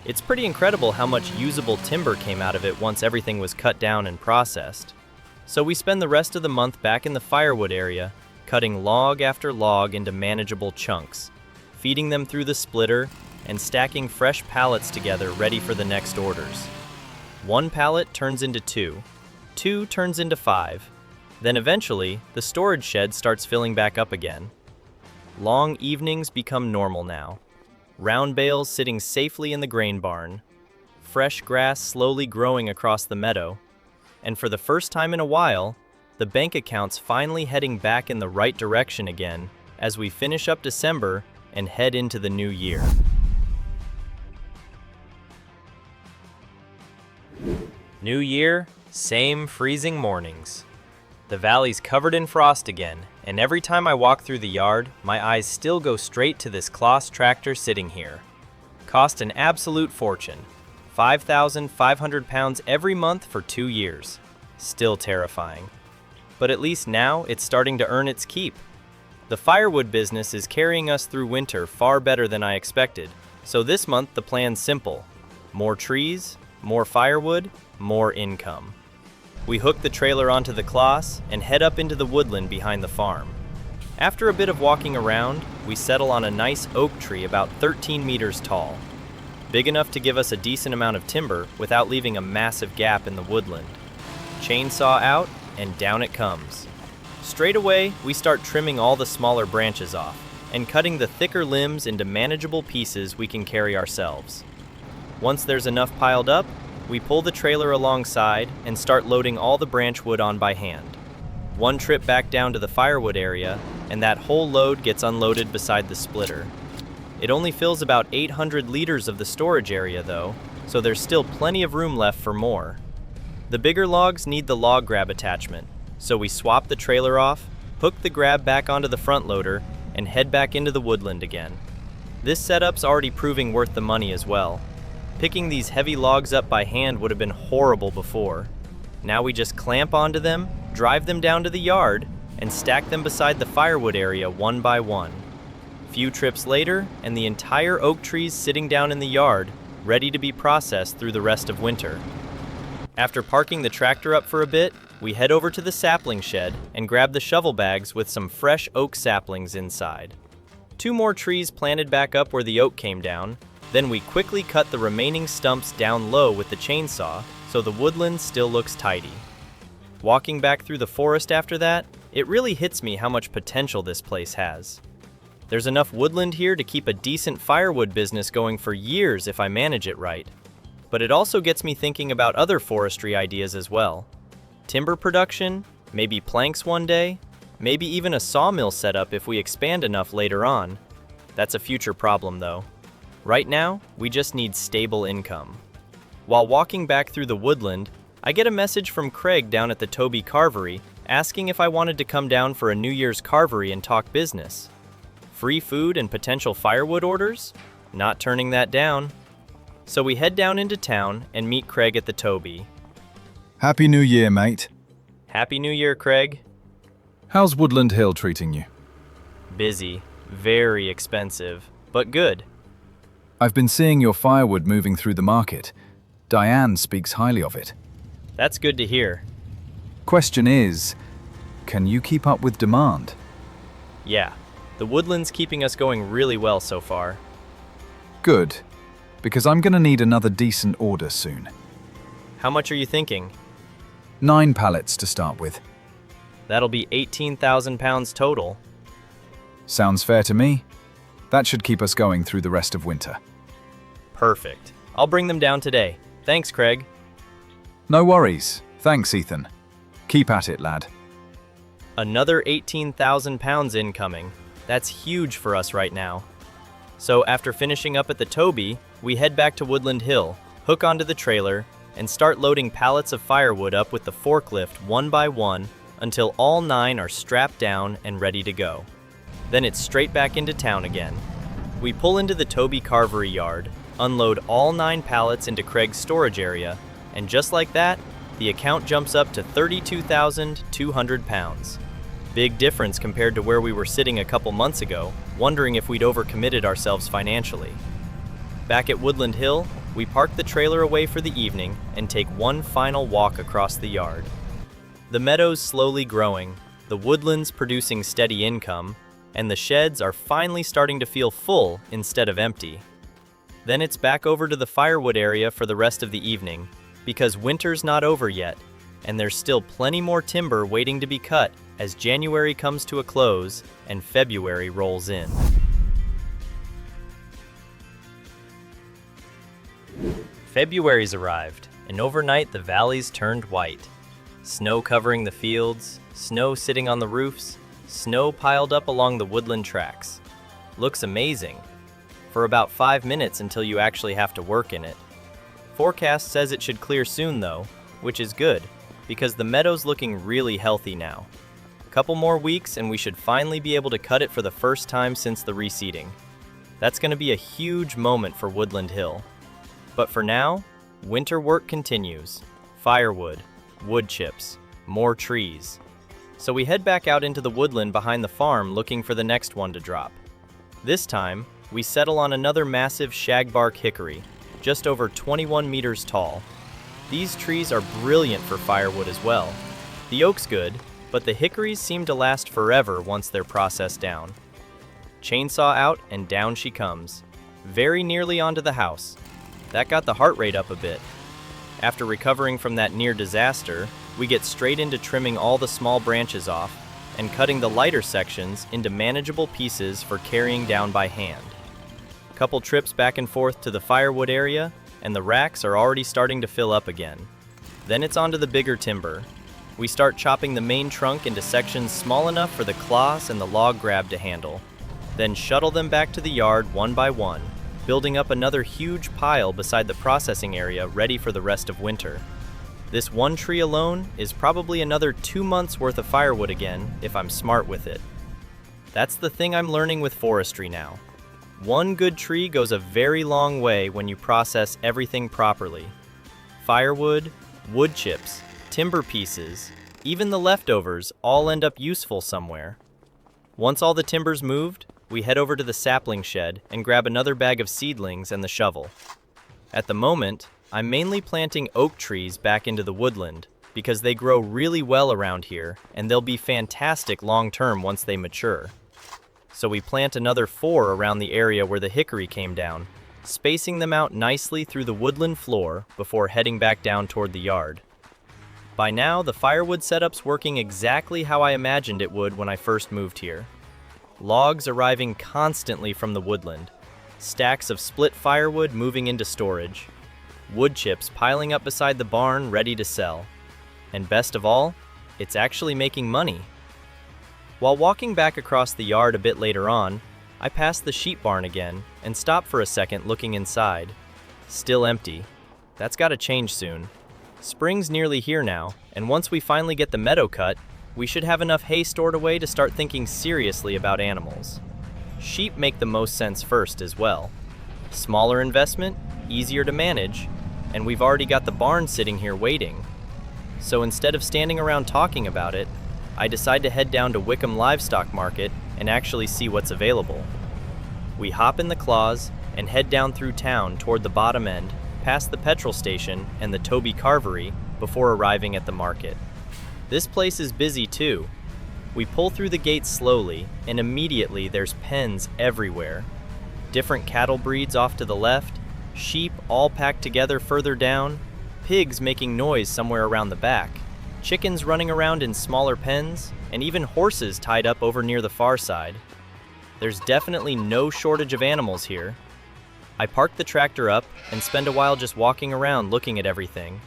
It's pretty incredible how much usable timber came out of it once everything was cut down and processed. So we spend the rest of the month back in the firewood area, cutting log after log into manageable chunks, feeding them through the splitter, and stacking fresh pallets together ready for the next orders. One pallet turns into 2, 2 turns into 5, then eventually the storage shed starts filling back up again. Long evenings become normal now. Round bales sitting safely in the grain barn, fresh grass slowly growing across the meadow, and for the first time in a while, the bank account's finally heading back in the right direction again as we finish up December and head into the new year. New year, same freezing mornings. The valley's covered in frost again, and every time I walk through the yard, my eyes still go straight to this Claas tractor sitting here. Cost an absolute fortune. 5,500 pounds every month for 2 years. Still terrifying. But at least now it's starting to earn its keep. The firewood business is carrying us through winter far better than I expected, so this month the plan's simple. More trees, more firewood, more income. We hook the trailer onto the Claas and head up into the woodland behind the farm. After a bit of walking around, we settle on a nice oak tree about 13 meters tall. Big enough to give us a decent amount of timber without leaving a massive gap in the woodland. Chainsaw out, and down it comes. Straight away, we start trimming all the smaller branches off and cutting the thicker limbs into manageable pieces we can carry ourselves. Once there's enough piled up, we pull the trailer alongside and start loading all the branch wood on by hand. One trip back down to the firewood area, and that whole load gets unloaded beside the splitter. It only fills about 800 liters of the storage area though, so there's still plenty of room left for more. The bigger logs need the log grab attachment, so we swap the trailer off, hook the grab back onto the front loader, and head back into the woodland again. This setup's already proving worth the money as well. Picking these heavy logs up by hand would have been horrible before. Now we just clamp onto them, drive them down to the yard, and stack them beside the firewood area one by one. Few trips later, and the entire oak tree's sitting down in the yard, ready to be processed through the rest of winter. After parking the tractor up for a bit, we head over to the sapling shed and grab the shovel bags with some fresh oak saplings inside. 2 more trees planted back up where the oak came down, then we quickly cut the remaining stumps down low with the chainsaw so the woodland still looks tidy. Walking back through the forest after that, it really hits me how much potential this place has. There's enough woodland here to keep a decent firewood business going for years if I manage it right. But it also gets me thinking about other forestry ideas as well. Timber production, maybe planks one day, maybe even a sawmill setup if we expand enough later on. That's a future problem though. Right now, we just need stable income. While walking back through the woodland, I get a message from Craig down at the Toby Carvery asking if I wanted to come down for a New Year's carvery and talk business. Free food and potential firewood orders? Not turning that down. So we head down into town and meet Craig at the Toby. Happy New Year, mate. Happy New Year, Craig. How's Woodland Hill treating you? Busy, very expensive, but good. I've been seeing your firewood moving through the market. Diane speaks highly of it. That's good to hear. Question is, can you keep up with demand? Yeah, the woodland's keeping us going really well so far. Good, because I'm going to need another decent order soon. How much are you thinking? 9 pallets to start with. That'll be 18,000 pounds total. Sounds fair to me. That should keep us going through the rest of winter. Perfect. I'll bring them down today. Thanks, Craig. No worries. Thanks, Ethan. Keep at it, lad. Another 18,000 pounds incoming. That's huge for us right now. So after finishing up at the Toby, we head back to Woodland Hill, hook onto the trailer, and start loading pallets of firewood up with the forklift one by one until all 9 are strapped down and ready to go. Then it's straight back into town again. We pull into the Toby Carvery yard, unload all 9 pallets into Craig's storage area, and just like that, the account jumps up to 32,200 pounds. Big difference compared to where we were sitting a couple months ago, wondering if we'd overcommitted ourselves financially. Back at Woodland Hill, we park the trailer away for the evening and take one final walk across the yard. The meadows slowly growing, the woodlands producing steady income, and the sheds are finally starting to feel full instead of empty. Then it's back over to the firewood area for the rest of the evening, because winter's not over yet, and there's still plenty more timber waiting to be cut as January comes to a close and February rolls in. February's arrived, and overnight the valleys turned white. Snow covering the fields, snow sitting on the roofs, snow piled up along the woodland tracks. Looks amazing. For about 5 minutes until you actually have to work in it. Forecast says it should clear soon though, which is good, because the meadow's looking really healthy now. A couple more weeks and we should finally be able to cut it for the first time since the reseeding. That's going to be a huge moment for Woodland Hill. But for now, winter work continues. Firewood, wood chips, more trees. So we head back out into the woodland behind the farm looking for the next one to drop. This time, we settle on another massive shagbark hickory, just over 21 meters tall. These trees are brilliant for firewood as well. The oak's good, but the hickories seem to last forever once they're processed down. Chainsaw out and down she comes, very nearly onto the house. That got the heart rate up a bit. After recovering from that near disaster, we get straight into trimming all the small branches off and cutting the lighter sections into manageable pieces for carrying down by hand. Couple trips back and forth to the firewood area, and the racks are already starting to fill up again. Then it's on to the bigger timber. We start chopping the main trunk into sections small enough for the Claas and the log grab to handle, then shuttle them back to the yard one by one, building up another huge pile beside the processing area ready for the rest of winter. This one tree alone is probably another 2 months worth of firewood again if I'm smart with it. That's the thing I'm learning with forestry now. One good tree goes a very long way when you process everything properly. Firewood, wood chips, timber pieces, even the leftovers all end up useful somewhere. Once all the timber's moved, we head over to the sapling shed and grab another bag of seedlings and the shovel. At the moment, I'm mainly planting oak trees back into the woodland because they grow really well around here and they'll be fantastic long-term once they mature. So we plant another 4 around the area where the hickory came down, spacing them out nicely through the woodland floor before heading back down toward the yard. By now, the firewood setup's working exactly how I imagined it would when I first moved here. Logs arriving constantly from the woodland, stacks of split firewood moving into storage, wood chips piling up beside the barn ready to sell. And best of all, it's actually making money. While walking back across the yard a bit later on, I pass the sheep barn again and stop for a second looking inside. Still empty. That's gotta change soon. Spring's nearly here now, and once we finally get the meadow cut, we should have enough hay stored away to start thinking seriously about animals. Sheep make the most sense first as well. Smaller investment, easier to manage, and we've already got the barn sitting here waiting. So instead of standing around talking about it, I decide to head down to Witcombe Livestock Market and actually see what's available. We hop in the Claas and head down through town toward the bottom end, past the petrol station and the Toby Carvery before arriving at the market. This place is busy too. We pull through the gates slowly, and immediately there's pens everywhere. Different cattle breeds off to the left, sheep all packed together further down, pigs making noise somewhere around the back. chickens running around in smaller pens, and even horses tied up over near the far side. There's definitely no shortage of animals here. I park the tractor up and spend a while just walking around looking at everything,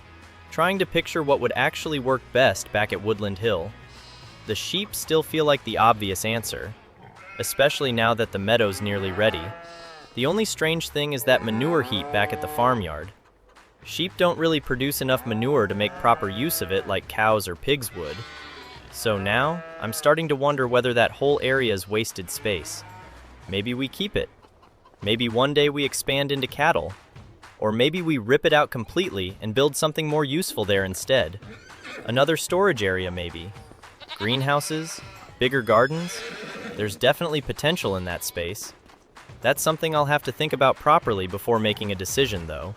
trying to picture what would actually work best back at Woodland Hill. The sheep still feel like the obvious answer, especially now that the meadow's nearly ready. The only strange thing is that manure heap back at the farmyard. Sheep don't really produce enough manure to make proper use of it like cows or pigs would. So now, I'm starting to wonder whether that whole area is wasted space. Maybe we keep it. Maybe one day we expand into cattle. Or maybe we rip it out completely and build something more useful there instead. Another storage area maybe. Greenhouses, bigger gardens. There's definitely potential in that space. That's something I'll have to think about properly before making a decision though.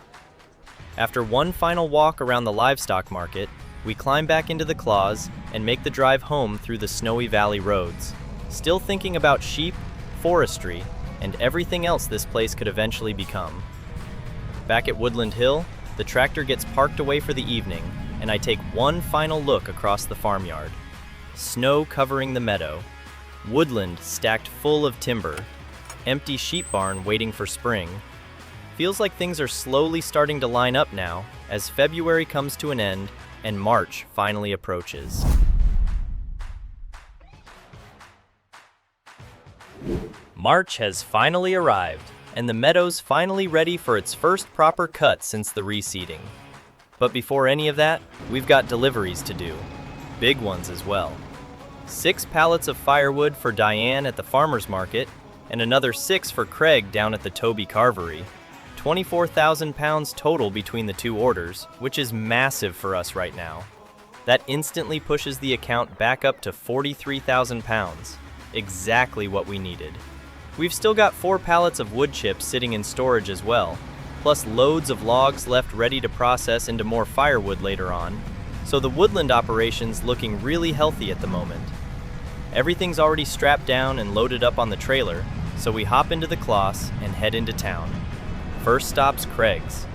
After one final walk around the livestock market, we climb back into the Claas and make the drive home through the snowy valley roads, still thinking about sheep, forestry, and everything else this place could eventually become. Back at Woodland Hill, the tractor gets parked away for the evening, and I take one final look across the farmyard. Snow covering the meadow, woodland stacked full of timber, empty sheep barn waiting for spring. Feels like things are slowly starting to line up now as February comes to an end and March finally approaches. March has finally arrived, and the meadow's finally ready for its first proper cut since the reseeding. But before any of that, we've got deliveries to do. Big ones as well. 6 pallets of firewood for Diane at the farmer's market, and another 6 for Craig down at the Toby Carvery. 24,000 pounds total between the 2 orders, which is massive for us right now. That instantly pushes the account back up to 43,000 pounds, exactly what we needed. We've still got 4 pallets of wood chips sitting in storage as well, plus loads of logs left ready to process into more firewood later on, so the woodland operation's looking really healthy at the moment. Everything's already strapped down and loaded up on the trailer, so we hop into the Claas and head into town. First stop's Craig's.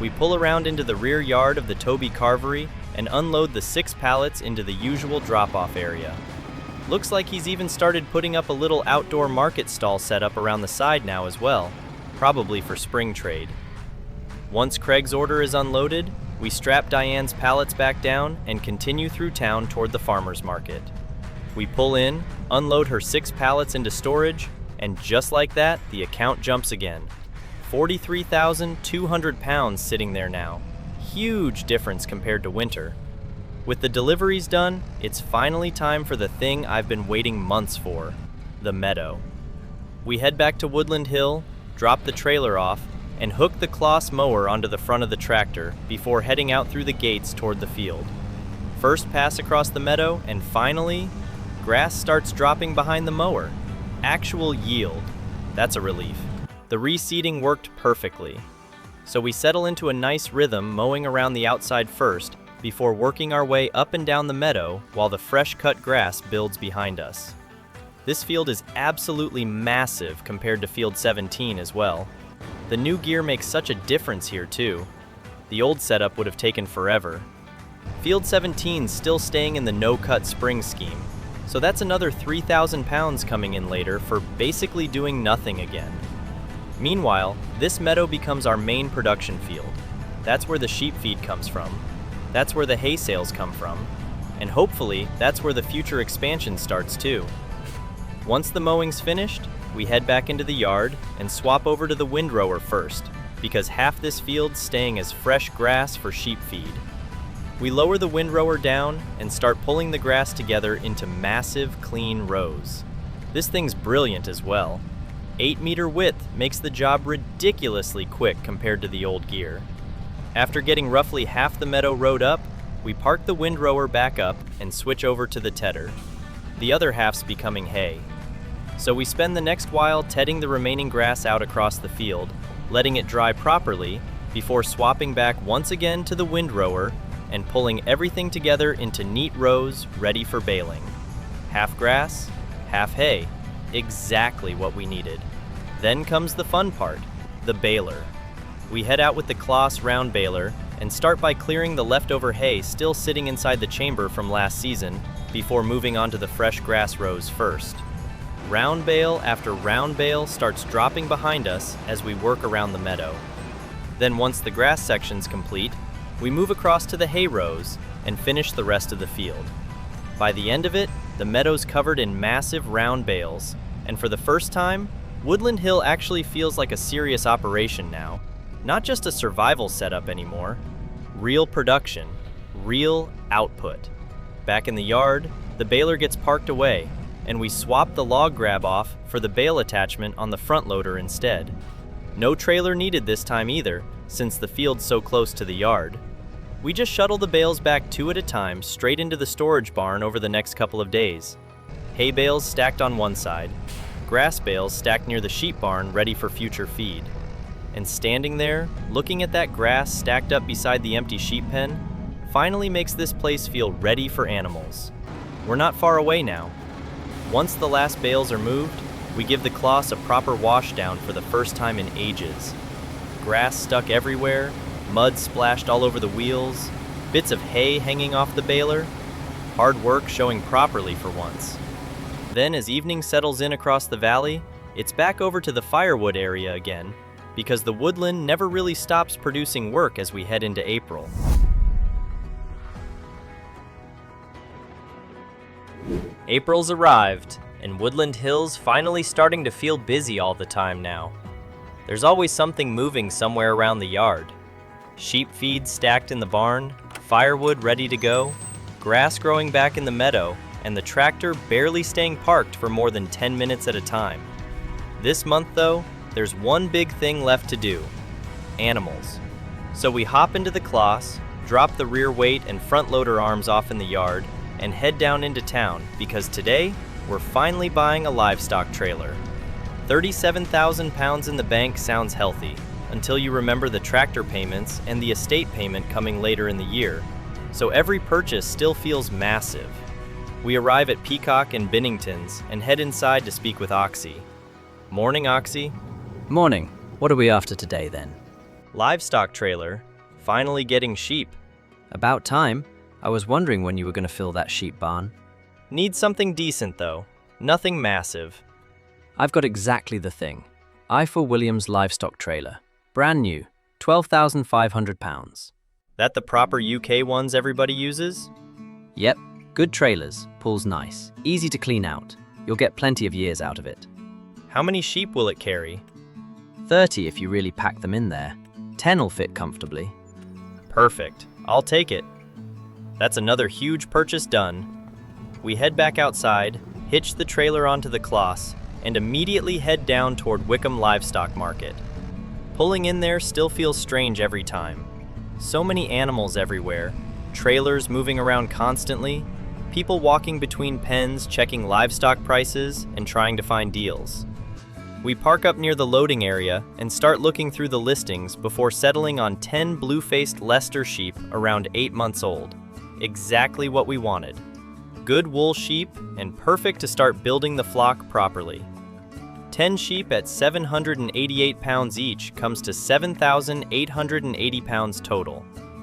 We pull around into the rear yard of the Toby Carvery and unload the 6 pallets into the usual drop-off area. Looks like he's even started putting up a little outdoor market stall setup around the side now as well, probably for spring trade. Once Craig's order is unloaded, we strap Diane's pallets back down and continue through town toward the farmer's market. We pull in, unload her 6 pallets into storage, and just like that, the account jumps again. 43,200 pounds sitting there now. Huge difference compared to winter. With the deliveries done, it's finally time for the thing I've been waiting months for, the meadow. We head back to Woodland Hill, drop the trailer off, and hook the Claas mower onto the front of the tractor before heading out through the gates toward the field. First pass across the meadow, and finally, grass starts dropping behind the mower. Actual yield. That's a relief. The reseeding worked perfectly. So we settle into a nice rhythm mowing around the outside first before working our way up and down the meadow while the fresh cut grass builds behind us. This field is absolutely massive compared to Field 17 as well. The new gear makes such a difference here too. The old setup would have taken forever. Field 17's still staying in the no-cut spring scheme, so that's another 3,000 pounds coming in later for basically doing nothing again. Meanwhile, this meadow becomes our main production field. That's where the sheep feed comes from. That's where the hay sales come from. And hopefully, that's where the future expansion starts too. Once the mowing's finished, we head back into the yard and swap over to the windrower first, because half this field's staying as fresh grass for sheep feed. We lower the windrower down and start pulling the grass together into massive, clean rows. This thing's brilliant as well. 8-meter width makes the job ridiculously quick compared to the old gear. After getting roughly half the meadow rowed up, we park the windrower back up and switch over to the tedder. The other half's becoming hay. So we spend the next while tedding the remaining grass out across the field, letting it dry properly, before swapping back once again to the windrower and pulling everything together into neat rows ready for baling. Half grass, half hay. Exactly what we needed. Then comes the fun part, the baler. We head out with the Claas round baler and start by clearing the leftover hay still sitting inside the chamber from last season before moving on to the fresh grass rows first. Round bale after round bale starts dropping behind us as we work around the meadow. Then once the grass section's complete, we move across to the hay rows and finish the rest of the field. By the end of it, the meadow's covered in massive round bales, and for the first time, Woodland Hill actually feels like a serious operation now. Not just a survival setup anymore. Real production, real output. Back in the yard, the baler gets parked away, and we swap the log grab off for the bale attachment on the front loader instead. No trailer needed this time either, since the field's so close to the yard. We just shuttle the bales back 2 at a time straight into the storage barn over the next couple of days. Hay bales stacked on one side, grass bales stacked near the sheep barn ready for future feed. And standing there, looking at that grass stacked up beside the empty sheep pen, finally makes this place feel ready for animals. We're not far away now. Once the last bales are moved, we give the Claas a proper wash down for the first time in ages. Grass stuck everywhere, mud splashed all over the wheels, bits of hay hanging off the baler, hard work showing properly for once. Then as evening settles in across the valley, it's back over to the firewood area again, because the woodland never really stops producing work as we head into April. April's arrived, and Woodland Hill's finally starting to feel busy all the time now. There's always something moving somewhere around the yard. Sheep feed stacked in the barn, firewood ready to go, grass growing back in the meadow, and the tractor barely staying parked for more than 10 minutes at a time. This month though, there's one big thing left to do: animals. So we hop into the Claas, drop the rear weight and front loader arms off in the yard, and head down into town because today, we're finally buying a livestock trailer. 37,000 pounds in the bank sounds healthy, until you remember the tractor payments and the estate payment coming later in the year, so every purchase still feels massive. We arrive at Peacock and Binnington's and head inside to speak with Oxy. Morning, Oxy. Morning. What are we after today, then? Livestock trailer. Finally getting sheep. About time. I was wondering when you were going to fill that sheep barn. Need something decent, though. Nothing massive. I've got exactly the thing. I4 Williams livestock trailer. Brand new. 12,500 pounds. That the proper UK ones everybody uses? Yep. Good trailers. Pulls nice. Easy to clean out. You'll get plenty of years out of it. How many sheep will it carry? 30 if you really pack them in there. 10 will fit comfortably. Perfect. I'll take it. That's another huge purchase done. We head back outside, hitch the trailer onto the Claas, and immediately head down toward Witcombe Livestock Market. Pulling in there still feels strange every time. So many animals everywhere, trailers moving around constantly, people walking between pens checking livestock prices and trying to find deals. We park up near the loading area and start looking through the listings before settling on 10 blue-faced Leicester sheep around 8 months old. Exactly what we wanted. Good wool sheep and perfect to start building the flock properly. 10 sheep at 788 pounds each comes to 7,880 pounds total,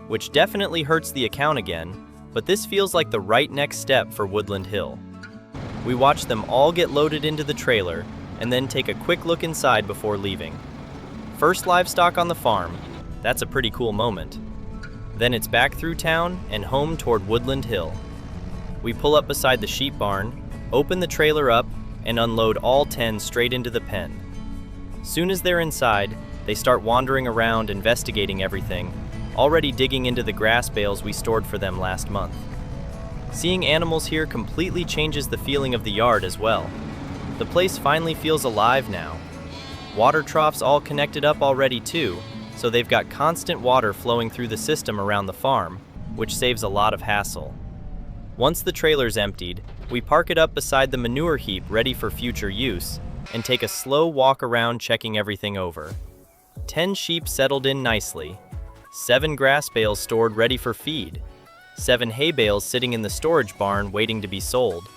which definitely hurts the account again, but this feels like the right next step for Woodland Hill. We watch them all get loaded into the trailer and then take a quick look inside before leaving. First livestock on the farm, that's a pretty cool moment. Then it's back through town and home toward Woodland Hill. We pull up beside the sheep barn, open the trailer up, and unload all 10 straight into the pen. Soon as they're inside, they start wandering around investigating everything, already digging into the grass bales we stored for them last month. Seeing animals here completely changes the feeling of the yard as well. The place finally feels alive now. Water troughs all connected up already too, so they've got constant water flowing through the system around the farm, which saves a lot of hassle. Once the trailer's emptied, we park it up beside the manure heap ready for future use, and take a slow walk around checking everything over. 10 sheep settled in nicely, 7 grass bales stored ready for feed, 7 hay bales sitting in the storage barn waiting to be sold.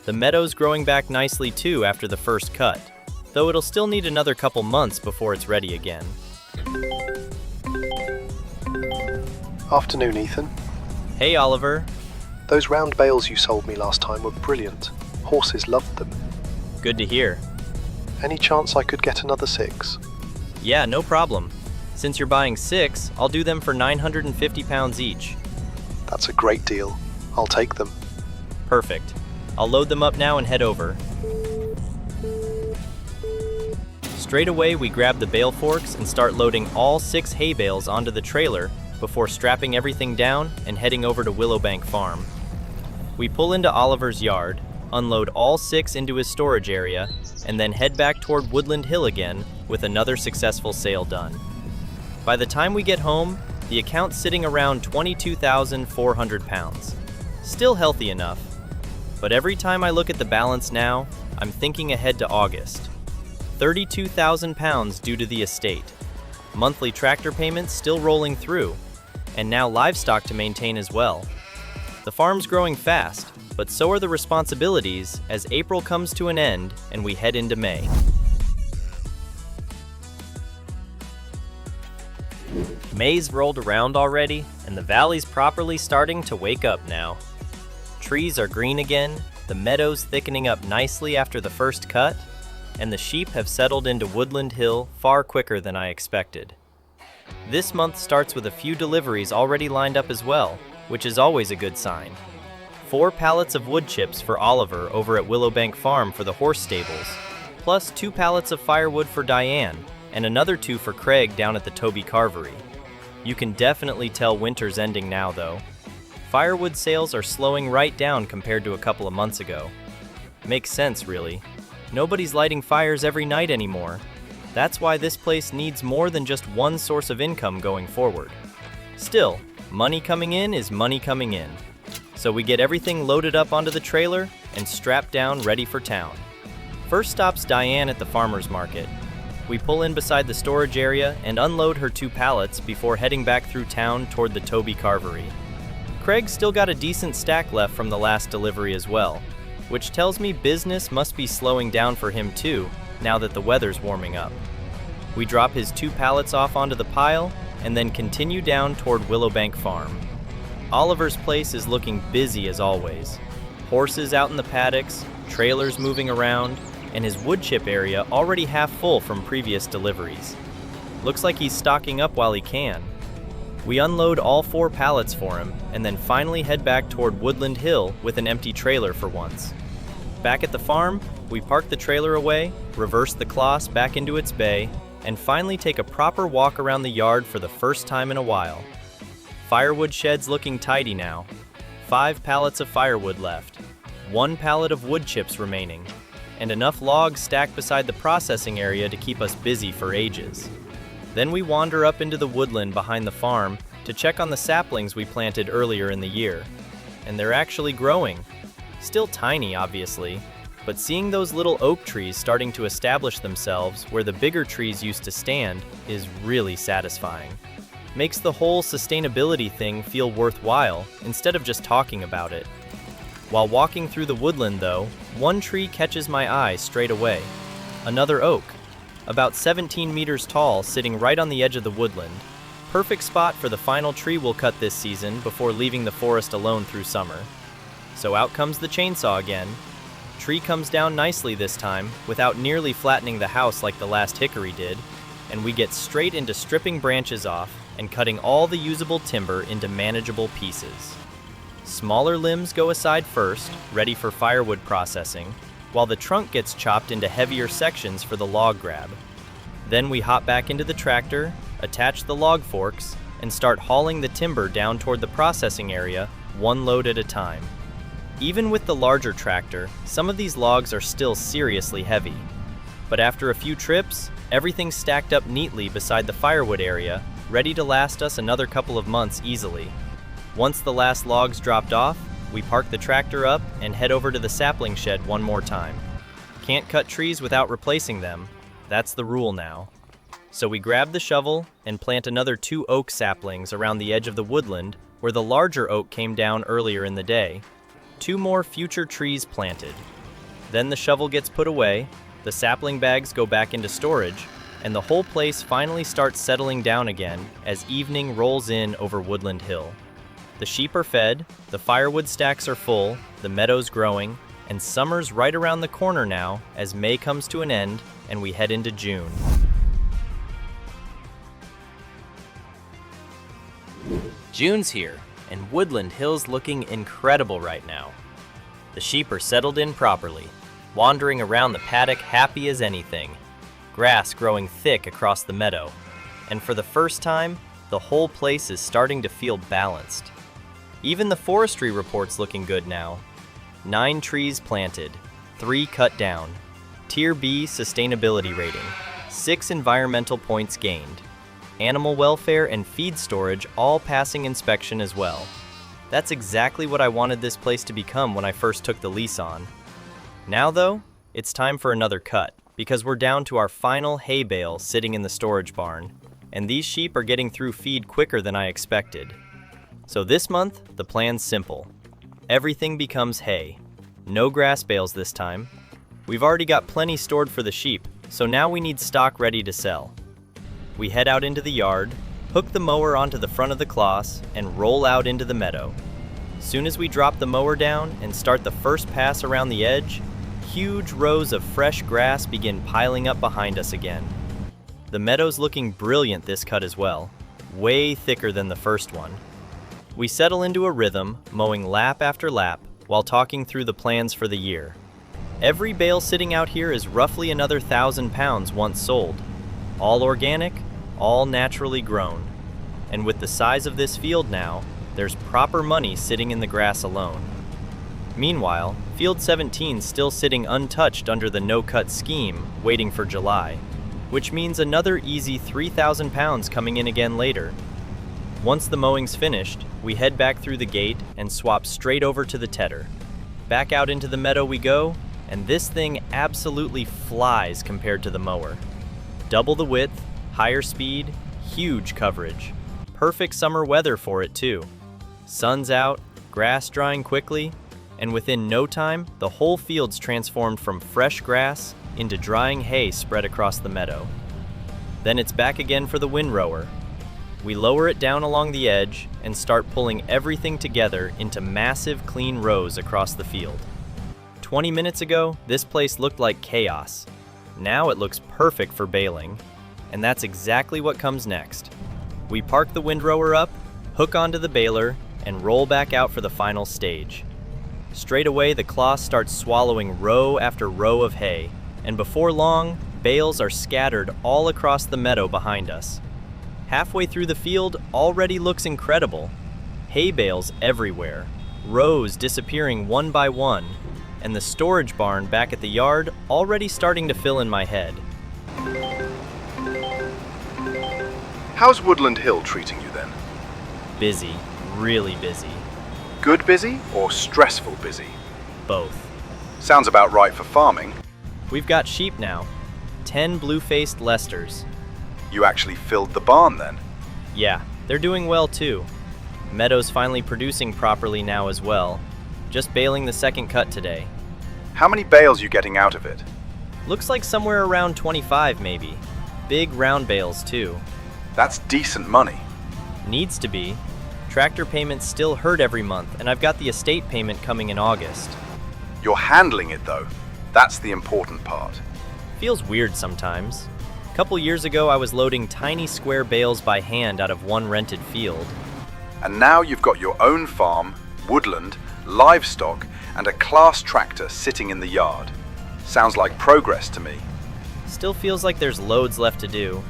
The meadow's growing back nicely too after the first cut, though it'll still need another couple months before it's ready again. Afternoon, Ethan. Hey, Oliver. Those round bales you sold me last time were brilliant. Horses loved them. Good to hear. Any chance I could get another 6? Yeah, no problem. Since you're buying 6, I'll do them for 950 pounds each. That's a great deal. I'll take them. Perfect. I'll load them up now and head over. Straight away, we grab the bale forks and start loading all 6 hay bales onto the trailer before strapping everything down and heading over to Willowbank Farm. We pull into Oliver's yard, unload all 6 into his storage area, and then head back toward Woodland Hill again with another successful sale done. By the time we get home, the account's sitting around 22,400 pounds. Still healthy enough, but every time I look at the balance now, I'm thinking ahead to August. 32,000 pounds due to the estate. Monthly tractor payments still rolling through, and now livestock to maintain as well. The farm's growing fast, but so are the responsibilities as April comes to an end and we head into May. May's rolled around already, and the valley's properly starting to wake up now. Trees are green again, the meadows thickening up nicely after the first cut, and the sheep have settled into Woodland Hill far quicker than I expected. This month starts with a few deliveries already lined up as well, which is always a good sign. 4 pallets of wood chips for Oliver over at Willowbank Farm for the horse stables, plus 2 pallets of firewood for Diane, and another 2 for Craig down at the Toby Carvery. You can definitely tell winter's ending now though. Firewood sales are slowing right down compared to a couple of months ago. Makes sense really. Nobody's lighting fires every night anymore. That's why this place needs more than just one source of income going forward. Still, money coming in is money coming in. So we get everything loaded up onto the trailer and strapped down ready for town. First stop's Diane at the farmer's market. We pull in beside the storage area and unload her 2 pallets before heading back through town toward the Toby Carvery. Craig's still got a decent stack left from the last delivery as well, which tells me business must be slowing down for him too, now that the weather's warming up. We drop his 2 pallets off onto the pile and then continue down toward Willowbank Farm. Oliver's place is looking busy as always. Horses out in the paddocks, trailers moving around, and his wood chip area already half full from previous deliveries. Looks like he's stocking up while he can. We unload all 4 pallets for him and then finally head back toward Woodland Hill with an empty trailer for once. Back at the farm, we park the trailer away, reverse the Claas back into its bay, and finally take a proper walk around the yard for the first time in a while. Firewood shed's looking tidy now. 5 pallets of firewood left, 1 pallet of wood chips remaining, and enough logs stacked beside the processing area to keep us busy for ages. Then we wander up into the woodland behind the farm to check on the saplings we planted earlier in the year. And they're actually growing. Still tiny, obviously, but seeing those little oak trees starting to establish themselves where the bigger trees used to stand is really satisfying. Makes the whole sustainability thing feel worthwhile instead of just talking about it. While walking through the woodland though, one tree catches my eye straight away. Another oak, about 17 meters tall, sitting right on the edge of the woodland. Perfect spot for the final tree we'll cut this season before leaving the forest alone through summer. So out comes the chainsaw again. Tree comes down nicely this time, without nearly flattening the house like the last hickory did, and we get straight into stripping branches off and cutting all the usable timber into manageable pieces. Smaller limbs go aside first, ready for firewood processing, while the trunk gets chopped into heavier sections for the log grab. Then we hop back into the tractor, attach the log forks, and start hauling the timber down toward the processing area, one load at a time. Even with the larger tractor, some of these logs are still seriously heavy. But after a few trips, everything's stacked up neatly beside the firewood area, ready to last us another couple of months easily. Once the last log's dropped off, we park the tractor up and head over to the sapling shed one more time. Can't cut trees without replacing them. That's the rule now. So we grab the shovel and plant another 2 oak saplings around the edge of the woodland where the larger oak came down earlier in the day. 2 more future trees planted. Then the shovel gets put away, the sapling bags go back into storage, and the whole place finally starts settling down again as evening rolls in over Woodland Hill. The sheep are fed, the firewood stacks are full, the meadow's growing, and summer's right around the corner now as May comes to an end and we head into June. June's here, and Woodland Hill's looking incredible right now. The sheep are settled in properly, wandering around the paddock happy as anything, grass growing thick across the meadow, and for the first time, the whole place is starting to feel balanced. Even the forestry report's looking good now. 9 trees planted, 3 cut down, Tier B sustainability rating, 6 environmental points gained, animal welfare and feed storage all passing inspection as well. That's exactly what I wanted this place to become when I first took the lease on. Now though, it's time for another cut, because we're down to our final hay bale sitting in the storage barn, and these sheep are getting through feed quicker than I expected. So this month, the plan's simple. Everything becomes hay. No grass bales this time. We've already got plenty stored for the sheep, so now we need stock ready to sell. We head out into the yard, hook the mower onto the front of the Claas, and roll out into the meadow. Soon as we drop the mower down and start the first pass around the edge, huge rows of fresh grass begin piling up behind us again. The meadow's looking brilliant this cut as well, way thicker than the first one. We settle into a rhythm, mowing lap after lap, while talking through the plans for the year. Every bale sitting out here is roughly another 1,000 pounds once sold. All organic, all naturally grown. And with the size of this field now, there's proper money sitting in the grass alone. Meanwhile, Field 17's still sitting untouched under the no-cut scheme, waiting for July, which means another easy 3,000 pounds coming in again later. Once the mowing's finished, we head back through the gate and swap straight over to the tedder. Back out into the meadow we go, and this thing absolutely flies compared to the mower. Double the width, higher speed, huge coverage. Perfect summer weather for it too. Sun's out, grass drying quickly, and within no time, the whole field's transformed from fresh grass into drying hay spread across the meadow. Then it's back again for the windrower. We lower it down along the edge and start pulling everything together into massive clean rows across the field. 20 minutes ago, this place looked like chaos. Now it looks perfect for baling, and that's exactly what comes next. We park the windrower up, hook onto the baler, and roll back out for the final stage. Straight away, the Claas starts swallowing row after row of hay, and before long, bales are scattered all across the meadow behind us. Halfway through the field already looks incredible. Hay bales everywhere, rows disappearing one by one, and the storage barn back at the yard already starting to fill in my head. How's Woodland Hill treating you then? Busy, really busy. Good busy or stressful busy? Both. Sounds about right for farming. We've got sheep now, 10 blue-faced Leicesters. You actually filled the barn then? Yeah, they're doing well too. Meadow's finally producing properly now as well. Just baling the second cut today. How many bales you getting out of it? Looks like somewhere around 25 maybe. Big round bales too. That's decent money. Needs to be. Tractor payments still hurt every month, and I've got the estate payment coming in August. You're handling it though. That's the important part. Feels weird sometimes. A couple years ago I was loading tiny square bales by hand out of one rented field. And now you've got your own farm, woodland, livestock, and a Claas tractor sitting in the yard. Sounds like progress to me. Still feels like there's loads left to do.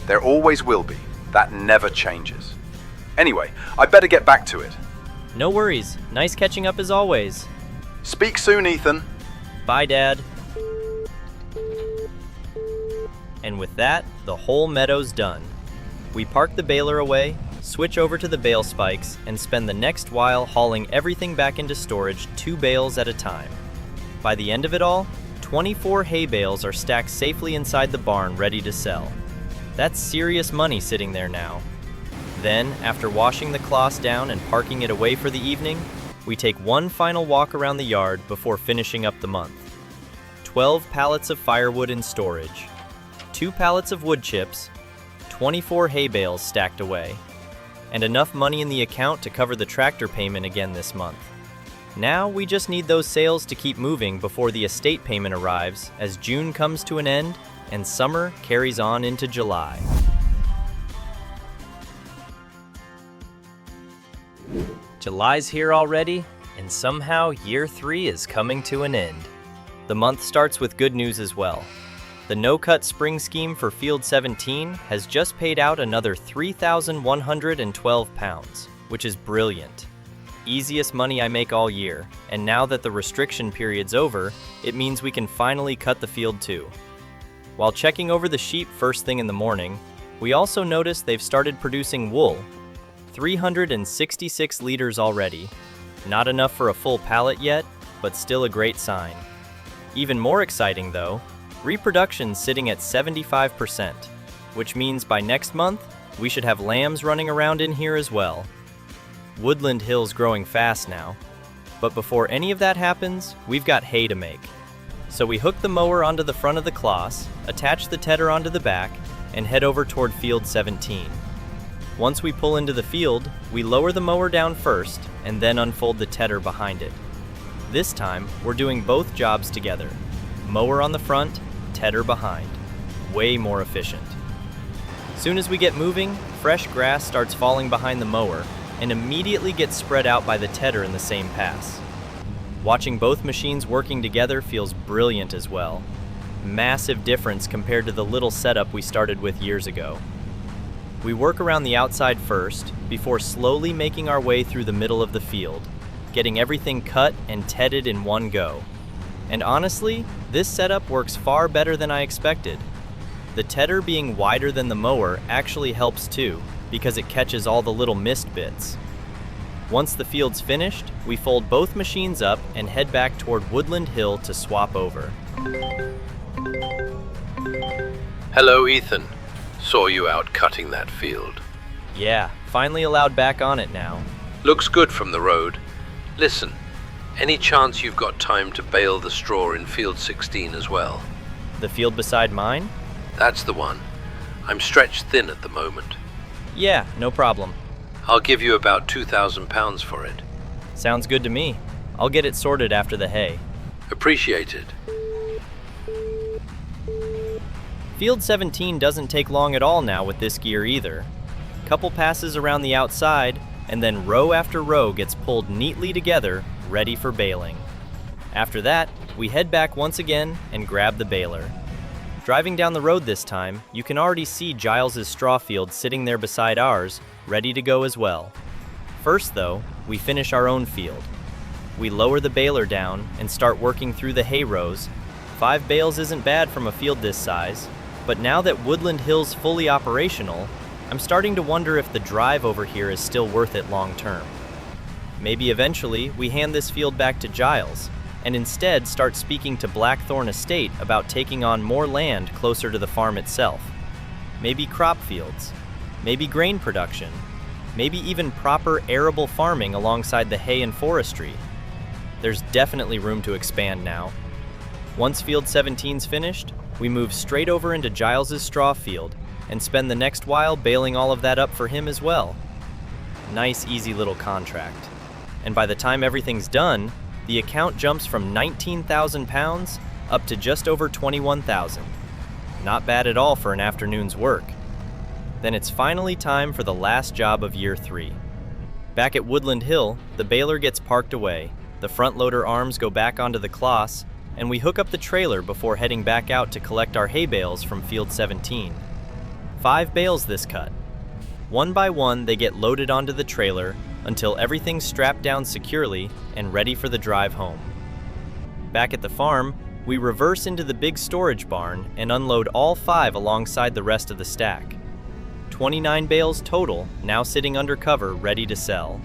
There always will be. That never changes. Anyway, I better get back to it. No worries. Nice catching up as always. Speak soon, Ethan. Bye, Dad. And with that, the whole meadow's done. We park the baler away, switch over to the bale spikes, and spend the next while hauling everything back into storage 2 bales at a time. By the end of it all, 24 hay bales are stacked safely inside the barn ready to sell. That's serious money sitting there now. Then, after washing the Claas down and parking it away for the evening, we take one final walk around the yard before finishing up the month. 12 pallets of firewood in storage. 2 pallets of wood chips, 24 hay bales stacked away, and enough money in the account to cover the tractor payment again this month. Now we just need those sales to keep moving before the estate payment arrives as June comes to an end and summer carries on into July. July's here already, and somehow year 3 is coming to an end. The month starts with good news as well. The no-cut spring scheme for Field 17 has just paid out another £3,112, which is brilliant. Easiest money I make all year, and now that the restriction period's over, it means we can finally cut the field too. While checking over the sheep first thing in the morning, we also noticed they've started producing wool. 366 liters already. Not enough for a full pallet yet, but still a great sign. Even more exciting though, reproduction's sitting at 75%, which means by next month, we should have lambs running around in here as well. Woodland Hill's growing fast now, but before any of that happens, we've got hay to make. So we hook the mower onto the front of the Claas, attach the tedder onto the back, and head over toward Field 17. Once we pull into the field, we lower the mower down first and then unfold the tedder behind it. This time, we're doing both jobs together. Mower on the front, tedder behind. Way more efficient. Soon as we get moving, fresh grass starts falling behind the mower and immediately gets spread out by the tedder in the same pass. Watching both machines working together feels brilliant as well. Massive difference compared to the little setup we started with years ago. We work around the outside first, before slowly making our way through the middle of the field, getting everything cut and tedded in one go. And honestly, this setup works far better than I expected. The tedder being wider than the mower actually helps too, because it catches all the little missed bits. Once the field's finished, we fold both machines up and head back toward Woodland Hill to swap over. Hello, Ethan. Saw you out cutting that field. Yeah, finally allowed back on it now. Looks good from the road. Listen, any chance you've got time to bale the straw in Field 16 as well? The field beside mine? That's the one. I'm stretched thin at the moment. Yeah, no problem. I'll give you about £2,000 for it. Sounds good to me. I'll get it sorted after the hay. Appreciated. Field 17 doesn't take long at all now with this gear either. Couple passes around the outside, and then row after row gets pulled neatly together, ready for baling. After that, we head back once again and grab the baler. Driving down the road this time, you can already see Giles's straw field sitting there beside ours, ready to go as well. First though, we finish our own field. We lower the baler down and start working through the hay rows. 5 bales isn't bad from a field this size, but now that Woodland Hill's fully operational, I'm starting to wonder if the drive over here is still worth it long term. Maybe eventually we hand this field back to Giles, and instead start speaking to Blackthorn Estate about taking on more land closer to the farm itself. Maybe crop fields, maybe grain production, maybe even proper arable farming alongside the hay and forestry. There's definitely room to expand now. Once Field 17's finished, we move straight over into Giles's straw field and spend the next while baling all of that up for him as well. Nice, easy little contract. And by the time everything's done, the account jumps from £19,000 up to just over £21,000. Not bad at all for an afternoon's work. Then it's finally time for the last job of year 3. Back at Woodland Hill, the baler gets parked away, the front loader arms go back onto the Claas, and we hook up the trailer before heading back out to collect our hay bales from Field 17. 5 bales this cut. One by one, they get loaded onto the trailer until everything's strapped down securely and ready for the drive home. Back at the farm, we reverse into the big storage barn and unload all 5 alongside the rest of the stack. 29 bales total, now sitting under cover, ready to sell.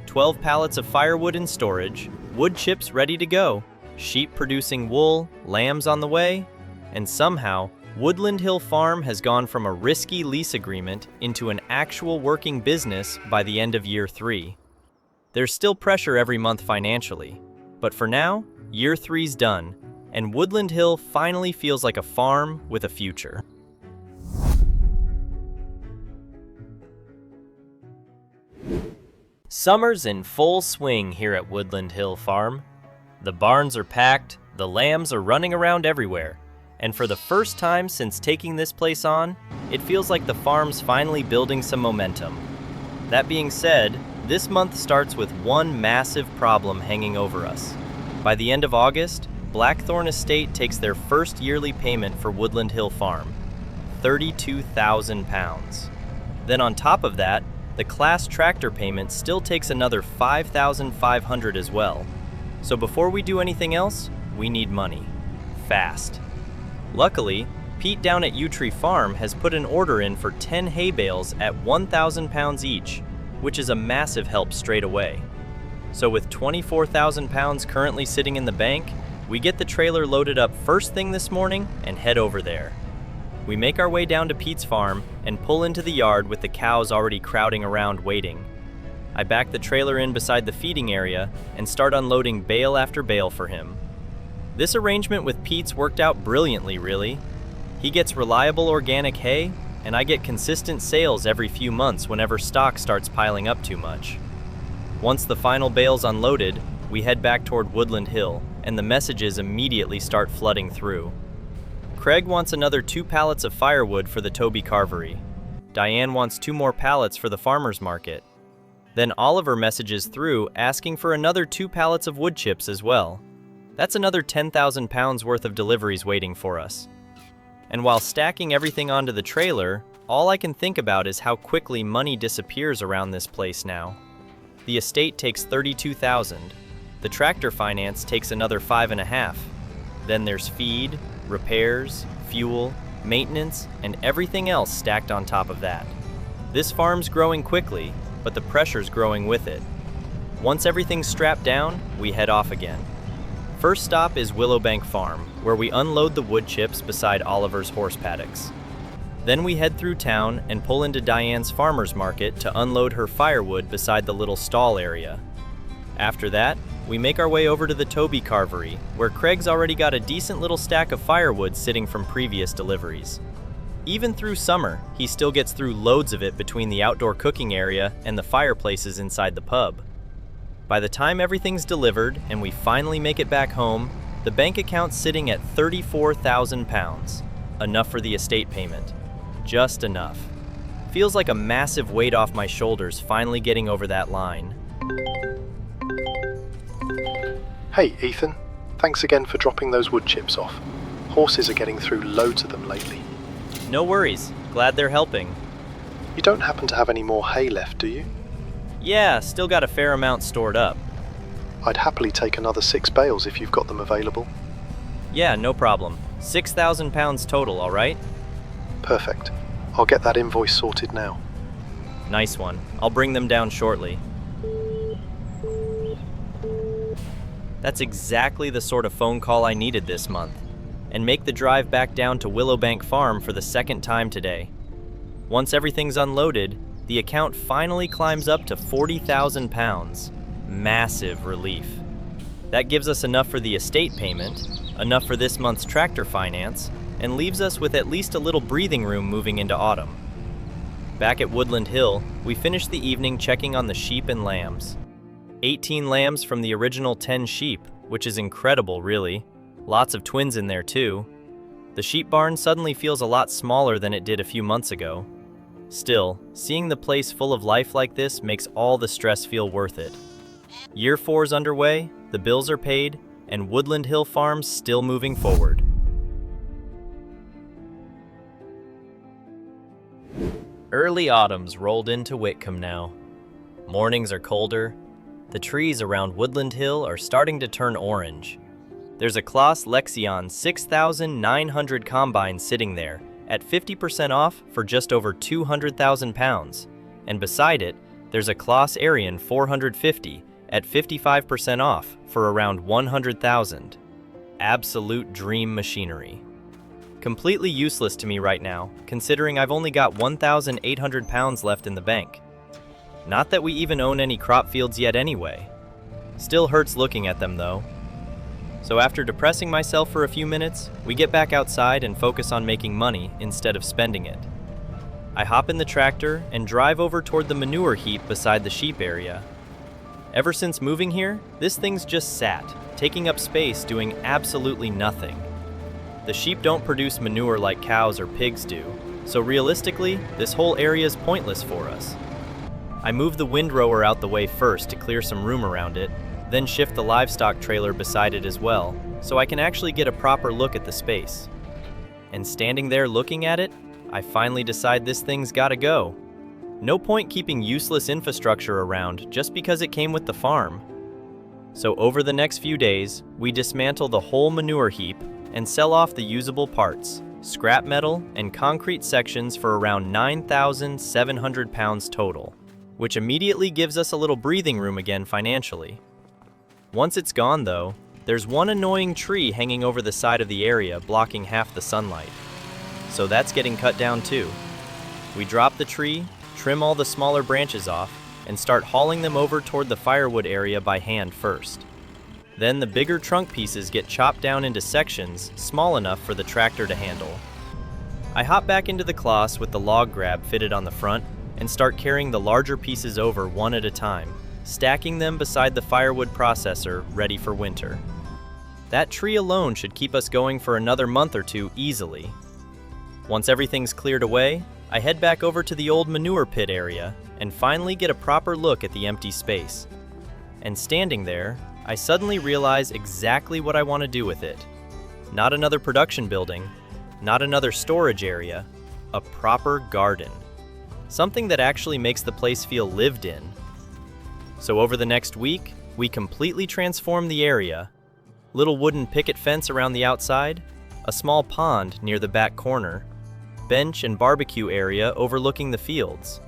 12 pallets of firewood in storage, wood chips ready to go, sheep producing wool, lambs on the way, and somehow, Woodland Hill Farm has gone from a risky lease agreement into an actual working business by the end of year 3. There's still pressure every month financially, but for now, year 3's done, and Woodland Hill finally feels like a farm with a future. Summer's in full swing here at Woodland Hill Farm. The barns are packed, the lambs are running around everywhere, and for the first time since taking this place on, it feels like the farm's finally building some momentum. That being said, this month starts with one massive problem hanging over us. By the end of August, Blackthorn Estate takes their first yearly payment for Woodland Hill Farm, £32,000. Then on top of that, the Claas tractor payment still takes another $5,500 as well. So before we do anything else, we need money. Fast. Luckily, Pete down at Yew Tree Farm has put an order in for 10 hay bales at £1,000 each, which is a massive help straight away. So with £24,000 currently sitting in the bank, we get the trailer loaded up first thing this morning and head over there. We make our way down to Pete's farm and pull into the yard with the cows already crowding around waiting. I back the trailer in beside the feeding area and start unloading bale after bale for him. This arrangement with Pete's worked out brilliantly, really. He gets reliable organic hay, and I get consistent sales every few months whenever stock starts piling up too much. Once the final bale's unloaded, we head back toward Woodland Hill, and the messages immediately start flooding through. Craig wants another 2 pallets of firewood for the Toby Carvery. Diane wants 2 more pallets for the farmer's market. Then Oliver messages through asking for another 2 pallets of wood chips as well. That's another £10,000 worth of deliveries waiting for us. And while stacking everything onto the trailer, all I can think about is how quickly money disappears around this place now. The estate takes $32,000. The tractor finance takes another $5,500. Then there's feed, repairs, fuel, maintenance, and everything else stacked on top of that. This farm's growing quickly, but the pressure's growing with it. Once everything's strapped down, we head off again. First stop is Willowbank Farm, where we unload the wood chips beside Oliver's horse paddocks. Then we head through town and pull into Diane's farmer's market to unload her firewood beside the little stall area. After that, we make our way over to the Toby Carvery, where Craig's already got a decent little stack of firewood sitting from previous deliveries. Even through summer, he still gets through loads of it between the outdoor cooking area and the fireplaces inside the pub. By the time everything's delivered and we finally make it back home, the bank account's sitting at £34,000. Enough for the estate payment. Just enough. Feels like a massive weight off my shoulders finally getting over that line. Hey, Ethan. Thanks again for dropping those wood chips off. Horses are getting through loads of them lately. No worries. Glad they're helping. You don't happen to have any more hay left, do you? Yeah, still got a fair amount stored up. I'd happily take another 6 bales if you've got them available. Yeah, no problem. £6,000 total, all right? Perfect. I'll get that invoice sorted now. Nice one. I'll bring them down shortly. That's exactly the sort of phone call I needed this month, and make the drive back down to Willowbank Farm for the second time today. Once everything's unloaded, the account finally climbs up to £40,000. Massive relief. That gives us enough for the estate payment, enough for this month's tractor finance, and leaves us with at least a little breathing room moving into autumn. Back at Woodland Hill, we finish the evening checking on the sheep and lambs. 18 lambs from the original 10 sheep, which is incredible, really. Lots of twins in there, too. The sheep barn suddenly feels a lot smaller than it did a few months ago. Still, seeing the place full of life like this makes all the stress feel worth it. Year 4's underway, the bills are paid, and Woodland Hill Farm's still moving forward. Early autumn's rolled into Witcombe now. Mornings are colder. The trees around Woodland Hill are starting to turn orange. There's a Claas Lexion 6,900 combine sitting there at 50% off for just over £200,000, and beside it, there's a Claas Arian 450 at 55% off for around $100,000. Absolute dream machinery. Completely useless to me right now, considering I've only got 1,800 pounds left in the bank. Not that we even own any crop fields yet anyway. Still hurts looking at them though. So after depressing myself for a few minutes, we get back outside and focus on making money instead of spending it. I hop in the tractor and drive over toward the manure heap beside the sheep area. Ever since moving here, this thing's just sat, taking up space doing absolutely nothing. The sheep don't produce manure like cows or pigs do, so realistically, this whole area is pointless for us. I move the windrower out the way first to clear some room around it, then shift the livestock trailer beside it as well, so I can actually get a proper look at the space. And standing there looking at it, I finally decide this thing's gotta go. No point keeping useless infrastructure around just because it came with the farm. So over the next few days, we dismantle the whole manure heap and sell off the usable parts, scrap metal, and concrete sections for around 9,700 pounds total, which immediately gives us a little breathing room again financially. Once it's gone though, there's one annoying tree hanging over the side of the area blocking half the sunlight. So that's getting cut down too. We drop the tree, trim all the smaller branches off, and start hauling them over toward the firewood area by hand first. Then the bigger trunk pieces get chopped down into sections small enough for the tractor to handle. I hop back into the Claas with the log grab fitted on the front and start carrying the larger pieces over one at a time, stacking them beside the firewood processor ready for winter. That tree alone should keep us going for another month or two easily. Once everything's cleared away, I head back over to the old manure pit area and finally get a proper look at the empty space. And standing there, I suddenly realize exactly what I want to do with it. Not another production building, not another storage area, a proper garden. Something that actually makes the place feel lived in. So over the next week, we completely transform the area. Little wooden picket fence around the outside, a small pond near the back corner, bench and barbecue area overlooking the fields,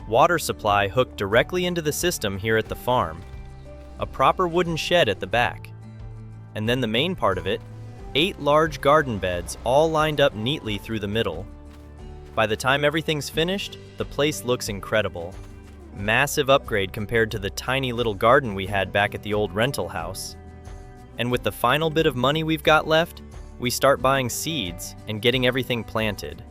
water supply hooked directly into the system here at the farm, a proper wooden shed at the back, and then the main part of it, 8 large garden beds all lined up neatly through the middle. By the time everything's finished, the place looks incredible. Massive upgrade compared to the tiny little garden we had back at the old rental house. And with the final bit of money we've got left, we start buying seeds and getting everything planted.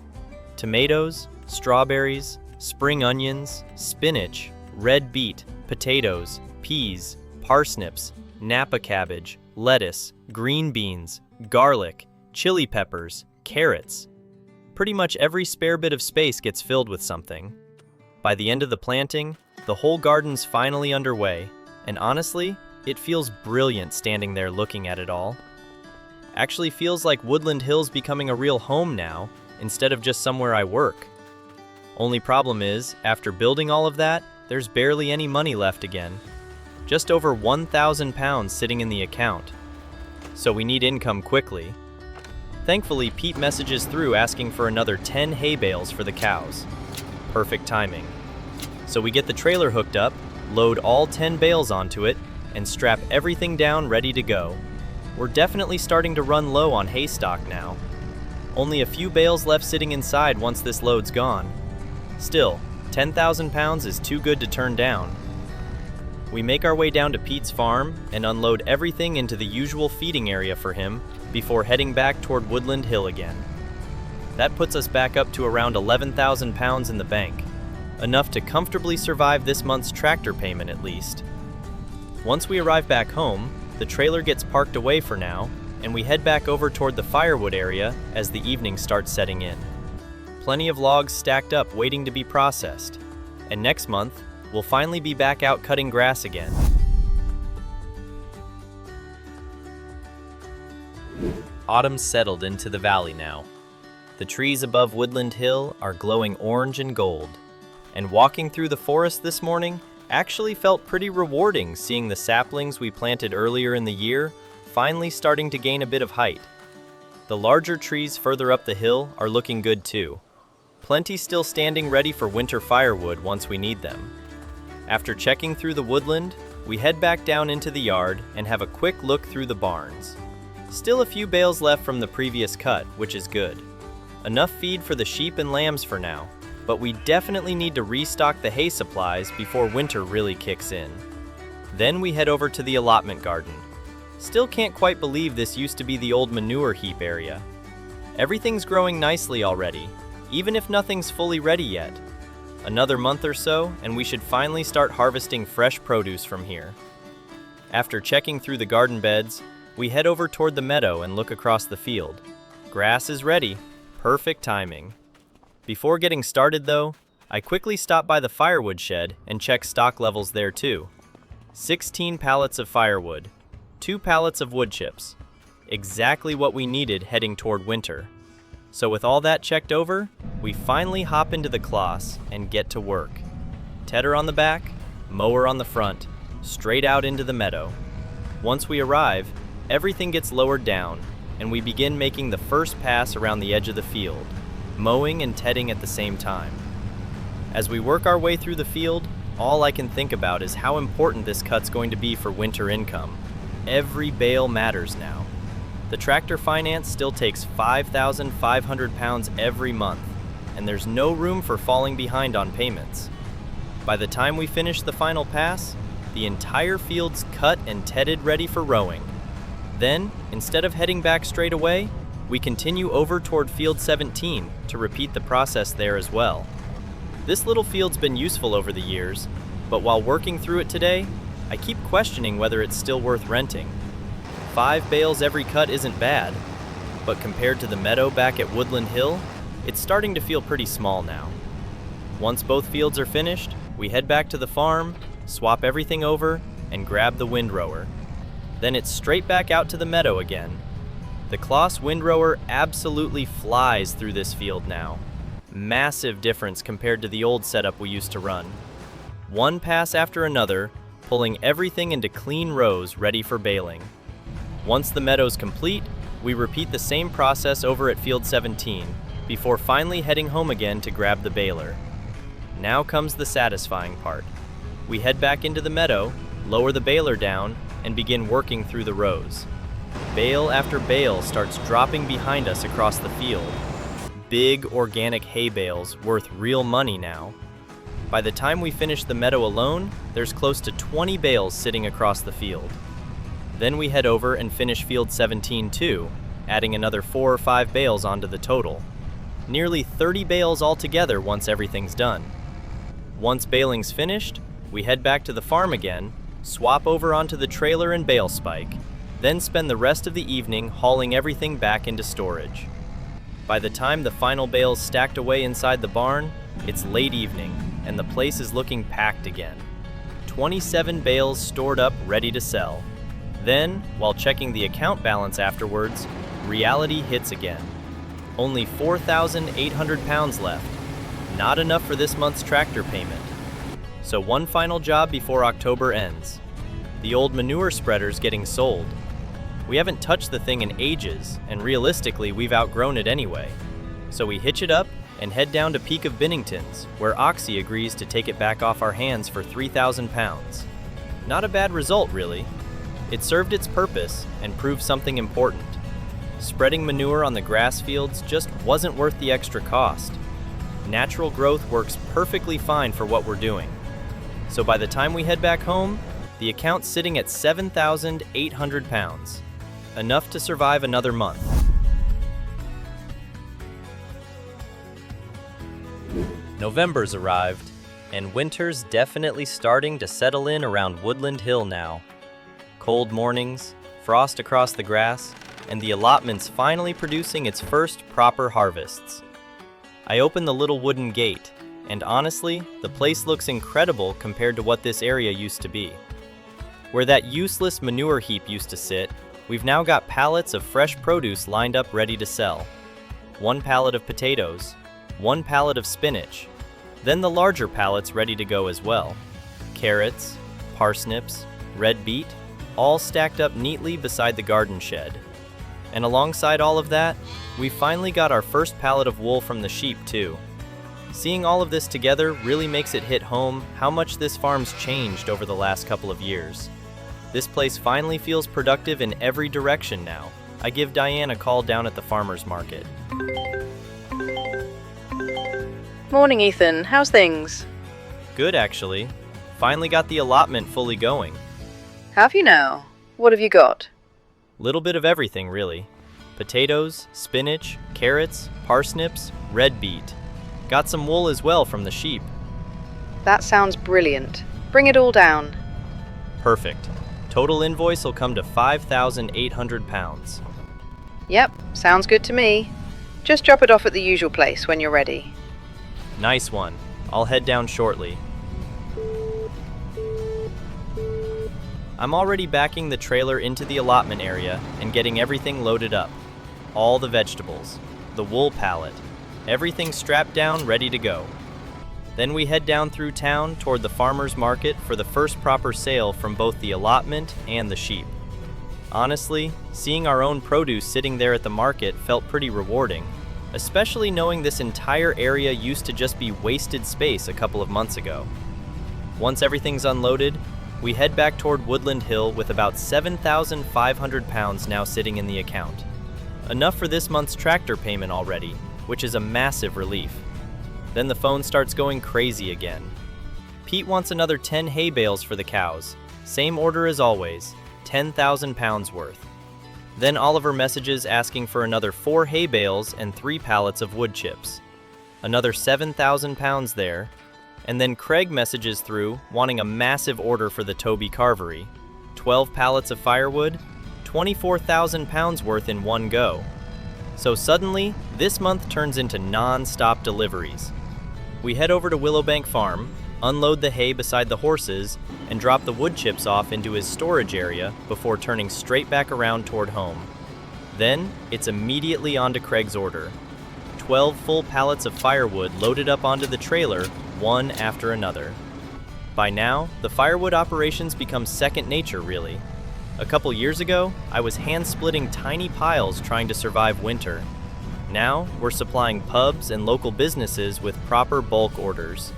Tomatoes, strawberries, spring onions, spinach, red beet, potatoes, peas, parsnips, Napa cabbage, lettuce, green beans, garlic, chili peppers, carrots. Pretty much every spare bit of space gets filled with something. By the end of the planting, the whole garden's finally underway, and honestly, it feels brilliant standing there looking at it all. Actually feels like Woodland Hill's becoming a real home now, instead of just somewhere I work. Only problem is, after building all of that, there's barely any money left again. Just over 1,000 pounds sitting in the account. So we need income quickly. Thankfully, Pete messages through asking for another 10 hay bales for the cows. Perfect timing. So we get the trailer hooked up, load all 10 bales onto it, and strap everything down ready to go. We're definitely starting to run low on hay stock now. Only a few bales left sitting inside once this load's gone. Still, 10,000 pounds is too good to turn down. We make our way down to Pete's farm and unload everything into the usual feeding area for him before heading back toward Woodland Hill again. That puts us back up to around 11,000 pounds in the bank, enough to comfortably survive this month's tractor payment at least. Once we arrive back home, the trailer gets parked away for now, and we head back over toward the firewood area as the evening starts setting in. Plenty of logs stacked up waiting to be processed, and next month, we'll finally be back out cutting grass again. Autumn's settled into the valley now. The trees above Woodland Hill are glowing orange and gold, and walking through the forest this morning actually felt pretty rewarding seeing the saplings we planted earlier in the year finally starting to gain a bit of height. The larger trees further up the hill are looking good too. Plenty still standing ready for winter firewood once we need them. After checking through the woodland, we head back down into the yard and have a quick look through the barns. Still a few bales left from the previous cut, which is good. Enough feed for the sheep and lambs for now, but we definitely need to restock the hay supplies before winter really kicks in. Then we head over to the allotment garden. Still can't quite believe this used to be the old manure heap area. Everything's growing nicely already, even if nothing's fully ready yet. Another month or so, and we should finally start harvesting fresh produce from here. After checking through the garden beds, we head over toward the meadow and look across the field. Grass is ready. Perfect timing. Before getting started though, I quickly stop by the firewood shed and check stock levels there too. 16 pallets of firewood, 2 pallets of wood chips. Exactly what we needed heading toward winter. So with all that checked over, we finally hop into the Claas and get to work. Tedder on the back, mower on the front, straight out into the meadow. Once we arrive, everything gets lowered down, and we begin making the first pass around the edge of the field, mowing and tedding at the same time. As we work our way through the field, all I can think about is how important this cut's going to be for winter income. Every bale matters now. The tractor finance still takes 5,500 pounds every month, and there's no room for falling behind on payments. By the time we finish the final pass, the entire field's cut and tedded ready for rowing. Then, instead of heading back straight away, we continue over toward field 17 to repeat the process there as well. This little field's been useful over the years, but while working through it today, I keep questioning whether it's still worth renting. 5 bales every cut isn't bad, but compared to the meadow back at Woodland Hill, it's starting to feel pretty small now. Once both fields are finished, we head back to the farm, swap everything over, and grab the windrower. Then it's straight back out to the meadow again. The Claas windrower absolutely flies through this field now. Massive difference compared to the old setup we used to run. One pass after another, pulling everything into clean rows ready for baling. Once the meadow's complete, we repeat the same process over at field 17, before finally heading home again to grab the baler. Now comes the satisfying part. We head back into the meadow, lower the baler down, and begin working through the rows. Bale after bale starts dropping behind us across the field. Big organic hay bales worth real money now. By the time we finish the meadow alone, there's close to 20 bales sitting across the field. Then we head over and finish field 17 too, adding another 4 or 5 bales onto the total. Nearly 30 bales altogether once everything's done. Once baling's finished, we head back to the farm again, swap over onto the trailer and bale spike, then spend the rest of the evening hauling everything back into storage. By the time the final bale's stacked away inside the barn, it's late evening, and the place is looking packed again. 27 bales stored up ready to sell. Then, while checking the account balance afterwards, reality hits again. Only 4,800 pounds left. Not enough for this month's tractor payment. So one final job before October ends. The old manure spreader's getting sold. We haven't touched the thing in ages, and realistically we've outgrown it anyway. So we hitch it up and head down to Peak of Binnington's, where Oxy agrees to take it back off our hands for 3,000 pounds. Not a bad result, really. It served its purpose and proved something important. Spreading manure on the grass fields just wasn't worth the extra cost. Natural growth works perfectly fine for what we're doing. So by the time we head back home, the account's sitting at 7,800 pounds. Enough to survive another month. November's arrived, and winter's definitely starting to settle in around Woodland Hill now. Cold mornings, frost across the grass, and the allotment's finally producing its first proper harvests. I open the little wooden gate, and honestly, the place looks incredible compared to what this area used to be. Where that useless manure heap used to sit, we've now got pallets of fresh produce lined up ready to sell. 1 pallet of potatoes, 1 pallet of spinach, then the larger pallets ready to go as well. Carrots, parsnips, red beet, all stacked up neatly beside the garden shed. And alongside all of that, we finally got our first pallet of wool from the sheep too. Seeing all of this together really makes it hit home how much this farm's changed over the last couple of years. This place finally feels productive in every direction now. I give Diane a call down at the farmer's market. Morning, Ethan. How's things? Good, actually. Finally got the allotment fully going. Have you now? What have you got? Little bit of everything, really. Potatoes, spinach, carrots, parsnips, red beet. Got some wool as well from the sheep. That sounds brilliant. Bring it all down. Perfect. Total invoice will come to £5,800. Yep, sounds good to me. Just drop it off at the usual place when you're ready. Nice one. I'll head down shortly. I'm already backing the trailer into the allotment area and getting everything loaded up. All the vegetables, the wool pallet, everything strapped down, ready to go. Then we head down through town toward the farmer's market for the first proper sale from both the allotment and the sheep. Honestly, seeing our own produce sitting there at the market felt pretty rewarding, especially knowing this entire area used to just be wasted space a couple of months ago. Once everything's unloaded, we head back toward Woodland Hill with about £7,500 now sitting in the account. Enough for this month's tractor payment already, which is a massive relief. Then the phone starts going crazy again. Pete wants another 10 hay bales for the cows. Same order as always, £10,000 worth. Then Oliver messages asking for another 4 hay bales and 3 pallets of wood chips. Another £7,000 there. And then Craig messages through wanting a massive order for the Toby Carvery. 12 pallets of firewood, £24,000 worth in one go. So suddenly, this month turns into non-stop deliveries. We head over to Willowbank Farm, unload the hay beside the horses, and drop the wood chips off into his storage area before turning straight back around toward home. Then, it's immediately onto Craig's order. 12 full pallets of firewood loaded up onto the trailer, one after another. By now, the firewood operations become second nature, really. A couple years ago, I was hand-splitting tiny piles trying to survive winter. Now, we're supplying pubs and local businesses with proper bulk orders.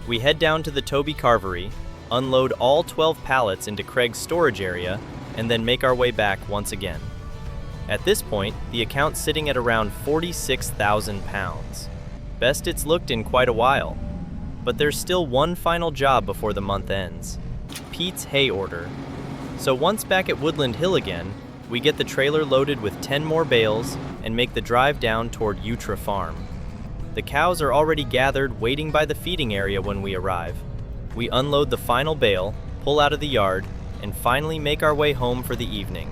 We head down to the Toby Carvery, unload all 12 pallets into Craig's storage area, and then make our way back once again. At this point, the account's sitting at around £46,000. Best it's looked in quite a while. But there's still one final job before the month ends. Pete's hay order. So once back at Woodland Hill again, we get the trailer loaded with 10 more bales and make the drive down toward Utra Farm. The cows are already gathered waiting by the feeding area when we arrive. We unload the final bale, pull out of the yard, and finally make our way home for the evening.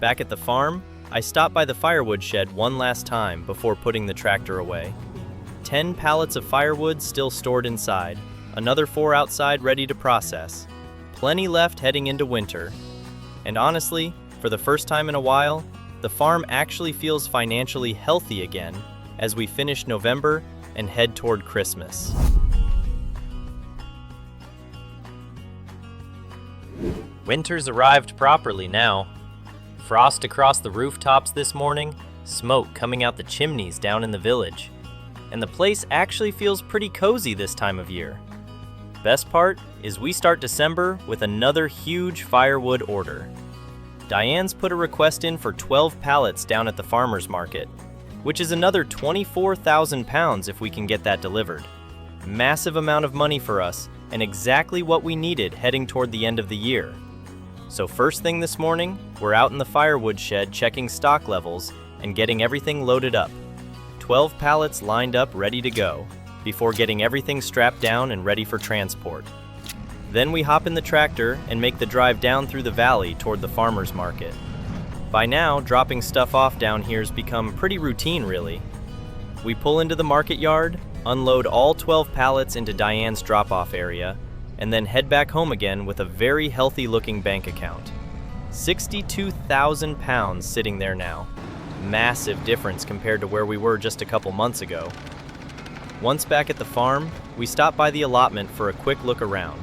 Back at the farm, I stop by the firewood shed one last time before putting the tractor away. 10 pallets of firewood still stored inside, another 4 outside ready to process. Plenty left heading into winter. And honestly, for the first time in a while, the farm actually feels financially healthy again as we finish November and head toward Christmas. Winter's arrived properly now. Frost across the rooftops this morning, smoke coming out the chimneys down in the village. And the place actually feels pretty cozy this time of year. Best part is we start December with another huge firewood order. Diane's put a request in for 12 pallets down at the farmer's market, which is another £24,000 if we can get that delivered. Massive amount of money for us, and exactly what we needed heading toward the end of the year. So first thing this morning, we're out in the firewood shed checking stock levels and getting everything loaded up. 12 pallets lined up ready to go, before getting everything strapped down and ready for transport. Then we hop in the tractor and make the drive down through the valley toward the farmer's market. By now, dropping stuff off down here's become pretty routine, really. We pull into the market yard, unload all 12 pallets into Diane's drop-off area, and then head back home again with a very healthy-looking bank account. £62,000 sitting there now. Massive difference compared to where we were just a couple months ago. Once back at the farm, we stop by the allotment for a quick look around.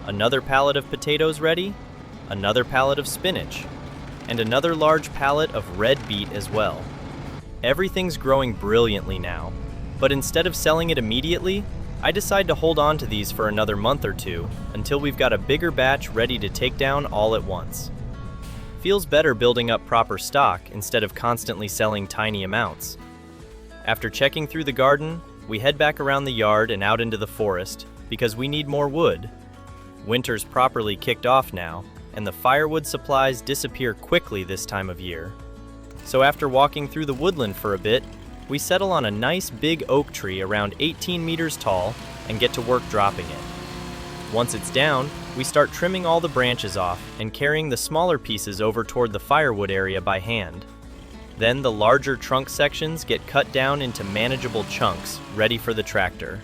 Another pallet of potatoes ready, another pallet of spinach, and another large pallet of red beet as well. Everything's growing brilliantly now, but instead of selling it immediately, I decide to hold on to these for another month or two until we've got a bigger batch ready to take down all at once. Feels better building up proper stock instead of constantly selling tiny amounts. After checking through the garden, we head back around the yard and out into the forest because we need more wood. Winter's properly kicked off now, and the firewood supplies disappear quickly this time of year. So after walking through the woodland for a bit, we settle on a nice big oak tree around 18 meters tall and get to work dropping it. Once it's down, we start trimming all the branches off and carrying the smaller pieces over toward the firewood area by hand. Then the larger trunk sections get cut down into manageable chunks, ready for the tractor.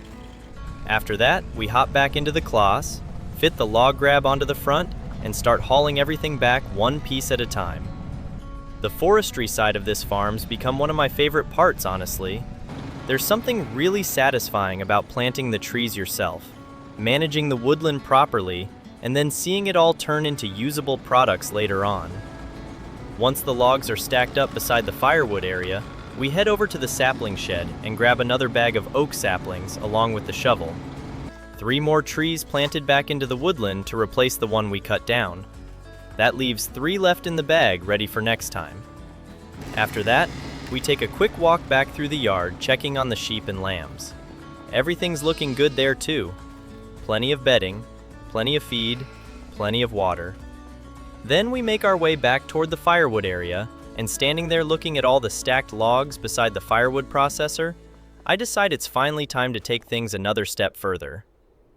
After that, we hop back into the Claas, fit the log grab onto the front, and start hauling everything back one piece at a time. The forestry side of this farm's become one of my favorite parts, honestly. There's something really satisfying about planting the trees yourself, managing the woodland properly, and then seeing it all turn into usable products later on. Once the logs are stacked up beside the firewood area, we head over to the sapling shed and grab another bag of oak saplings along with the shovel. 3 more trees planted back into the woodland to replace the one we cut down. That leaves 3 left in the bag ready for next time. After that, we take a quick walk back through the yard checking on the sheep and lambs. Everything's looking good there too. Plenty of bedding, plenty of feed, plenty of water. Then we make our way back toward the firewood area, and standing there looking at all the stacked logs beside the firewood processor, I decide it's finally time to take things another step further.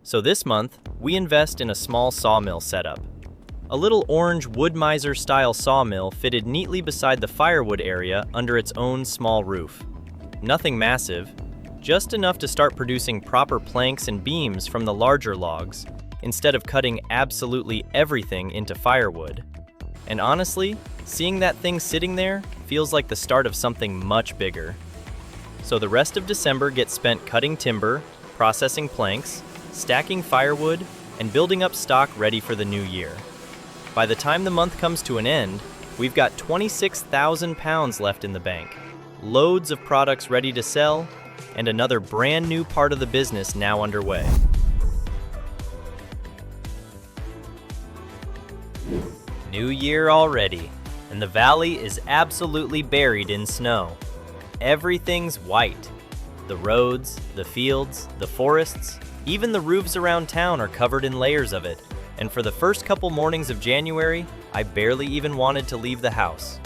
So this month, we invest in a small sawmill setup. A little orange wood miser style sawmill fitted neatly beside the firewood area under its own small roof. Nothing massive, just enough to start producing proper planks and beams from the larger logs, instead of cutting absolutely everything into firewood. And honestly, seeing that thing sitting there feels like the start of something much bigger. So the rest of December gets spent cutting timber, processing planks, stacking firewood, and building up stock ready for the new year. By the time the month comes to an end, we've got 26,000 pounds left in the bank, loads of products ready to sell, and another brand new part of the business now underway. New year already, and the valley is absolutely buried in snow. Everything's white. The roads, the fields, the forests, even the roofs around town are covered in layers of it. And for the first couple mornings of January, I barely even wanted to leave the house.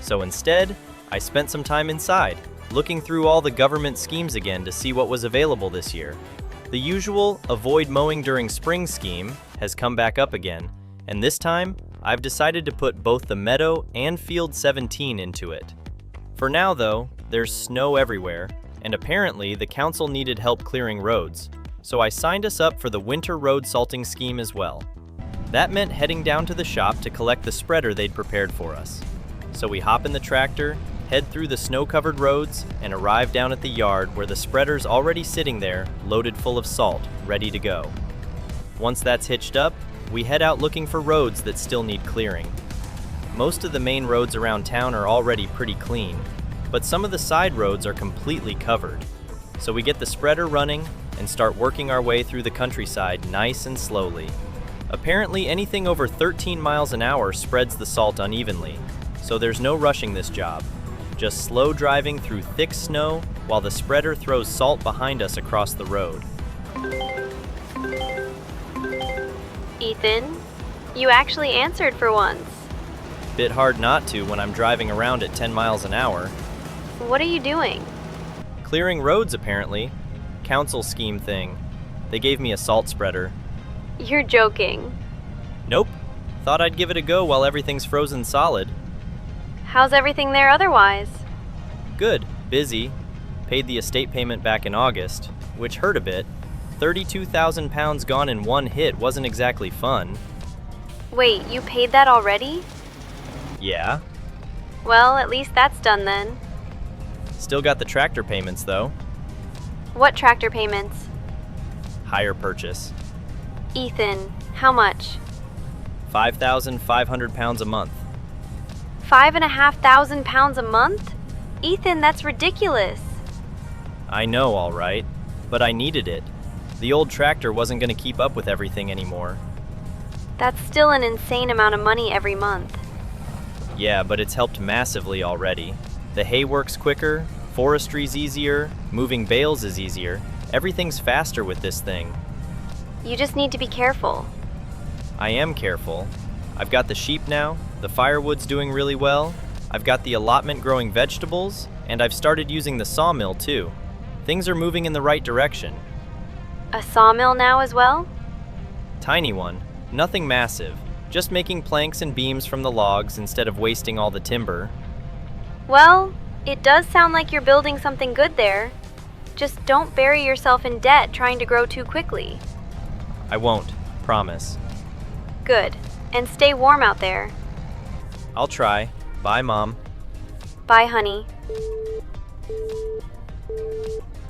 So instead, I spent some time inside, looking through all the government schemes again to see what was available this year. The usual avoid mowing during spring scheme has come back up again, and this time, I've decided to put both the Meadow and Field 17 into it. For now though, there's snow everywhere, and apparently the council needed help clearing roads, so I signed us up for the winter road salting scheme as well. That meant heading down to the shop to collect the spreader they'd prepared for us. So we hop in the tractor, head through the snow-covered roads, and arrive down at the yard where the spreader's already sitting there, loaded full of salt, ready to go. Once that's hitched up, we head out looking for roads that still need clearing. Most of the main roads around town are already pretty clean, but some of the side roads are completely covered. So we get the spreader running and start working our way through the countryside nice and slowly. Apparently anything over 13 miles an hour spreads the salt unevenly, so there's no rushing this job. Just slow driving through thick snow while the spreader throws salt behind us across the road. Ethan, you actually answered for once. Bit hard not to when I'm driving around at 10 miles an hour. What are you doing? Clearing roads, apparently. Council scheme thing. They gave me a salt spreader. You're joking. Nope. Thought I'd give it a go while everything's frozen solid. How's everything there otherwise? Good. Busy. Paid the estate payment back in August, which hurt a bit. 32,000 pounds gone in one hit wasn't exactly fun. Wait, you paid that already? Yeah. Well, at least that's done then. Still got the tractor payments, though. What tractor payments? Hire purchase. Ethan, how much? 5,500 pounds a month. 5,500 pounds a month? Ethan, that's ridiculous. I know, all right, but I needed it. The old tractor wasn't going to keep up with everything anymore. That's still an insane amount of money every month. Yeah, but it's helped massively already. The hay works quicker, forestry's easier, moving bales is easier. Everything's faster with this thing. You just need to be careful. I am careful. I've got the sheep now, the firewood's doing really well, I've got the allotment growing vegetables, and I've started using the sawmill too. Things are moving in the right direction. A sawmill now as well? Tiny one, nothing massive, just making planks and beams from the logs instead of wasting all the timber. Well, it does sound like you're building something good there. Just don't bury yourself in debt trying to grow too quickly. I won't, promise. Good. And stay warm out there. I'll try. Bye, Mom. Bye, honey.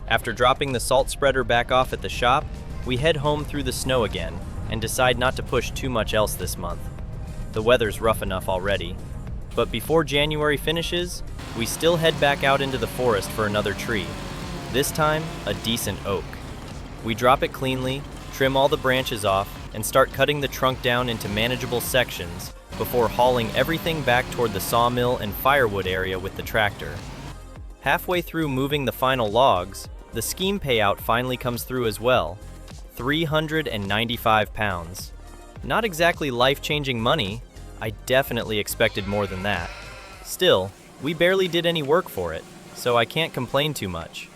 After dropping the salt spreader back off at the shop, we head home through the snow again and decide not to push too much else this month. The weather's rough enough already. But before January finishes, we still head back out into the forest for another tree. This time, a decent oak. We drop it cleanly, trim all the branches off, and start cutting the trunk down into manageable sections before hauling everything back toward the sawmill and firewood area with the tractor. Halfway through moving the final logs, the scheme payout finally comes through as well. 395 pounds. Not exactly life-changing money. I definitely expected more than that. Still, we barely did any work for it, so I can't complain too much.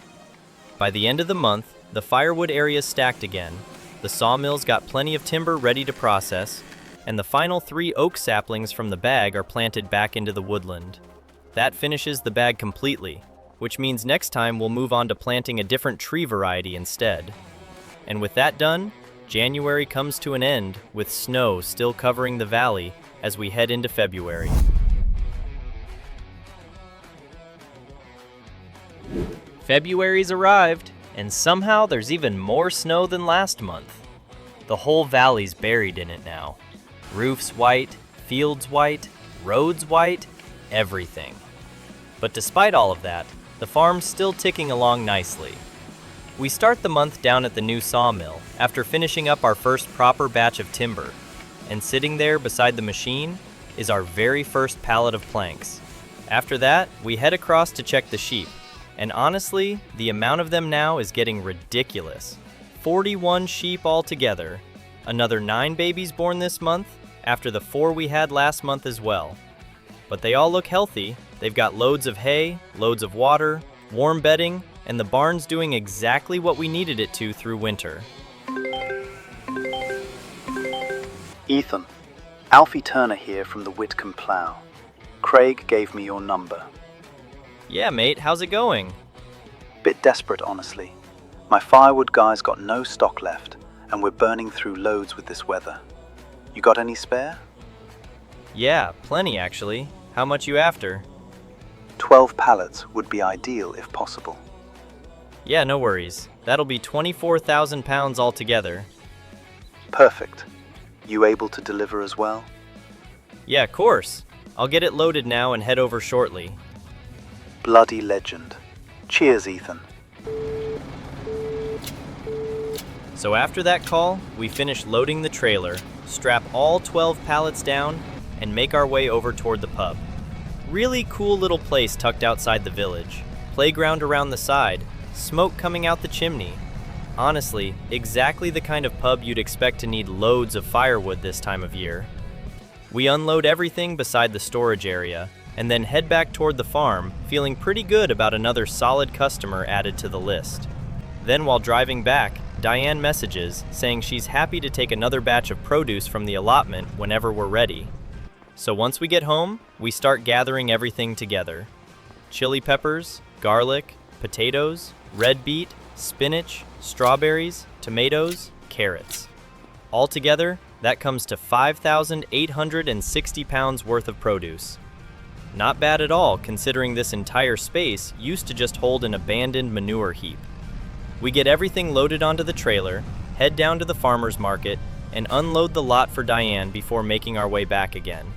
By the end of the month, the firewood area's stacked again, the sawmill's got plenty of timber ready to process, and the final 3 oak saplings from the bag are planted back into the woodland. That finishes the bag completely, which means next time we'll move on to planting a different tree variety instead. And with that done, January comes to an end with snow still covering the valley as we head into February. February's arrived, and somehow there's even more snow than last month. The whole valley's buried in it now. Roofs white, fields white, roads white, everything. But despite all of that, the farm's still ticking along nicely. We start the month down at the new sawmill after finishing up our first proper batch of timber, and sitting there beside the machine is our very first pallet of planks. After that, we head across to check the sheep, and honestly, the amount of them now is getting ridiculous. 41 sheep altogether, another 9 babies born this month, after the 4 we had last month as well. But they all look healthy. They've got loads of hay, loads of water, warm bedding, and the barn's doing exactly what we needed it to through winter. Ethan, Alfie Turner here from the Witcombe Plough. Craig gave me your number. Yeah, mate, how's it going? Bit desperate, honestly. My firewood guy's got no stock left, and we're burning through loads with this weather. You got any spare? Yeah, plenty actually. How much you after? 12 pallets would be ideal if possible. Yeah, no worries. That'll be 24,000 pounds altogether. Perfect. You able to deliver as well? Yeah, of course. I'll get it loaded now and head over shortly. Bloody legend. Cheers, Ethan. So after that call, we finish loading the trailer, strap all 12 pallets down, and make our way over toward the pub. Really cool little place tucked outside the village. Playground around the side, smoke coming out the chimney. Honestly, exactly the kind of pub you'd expect to need loads of firewood this time of year. We unload everything beside the storage area, and then head back toward the farm, feeling pretty good about another solid customer added to the list. Then while driving back, Diane messages saying she's happy to take another batch of produce from the allotment whenever we're ready. So once we get home, we start gathering everything together. Chili peppers, garlic, potatoes, red beet, spinach, strawberries, tomatoes, carrots. Altogether, that comes to 5,860 pounds worth of produce. Not bad at all, considering this entire space used to just hold an abandoned manure heap. We get everything loaded onto the trailer, head down to the farmer's market, and unload the lot for Diane before making our way back again.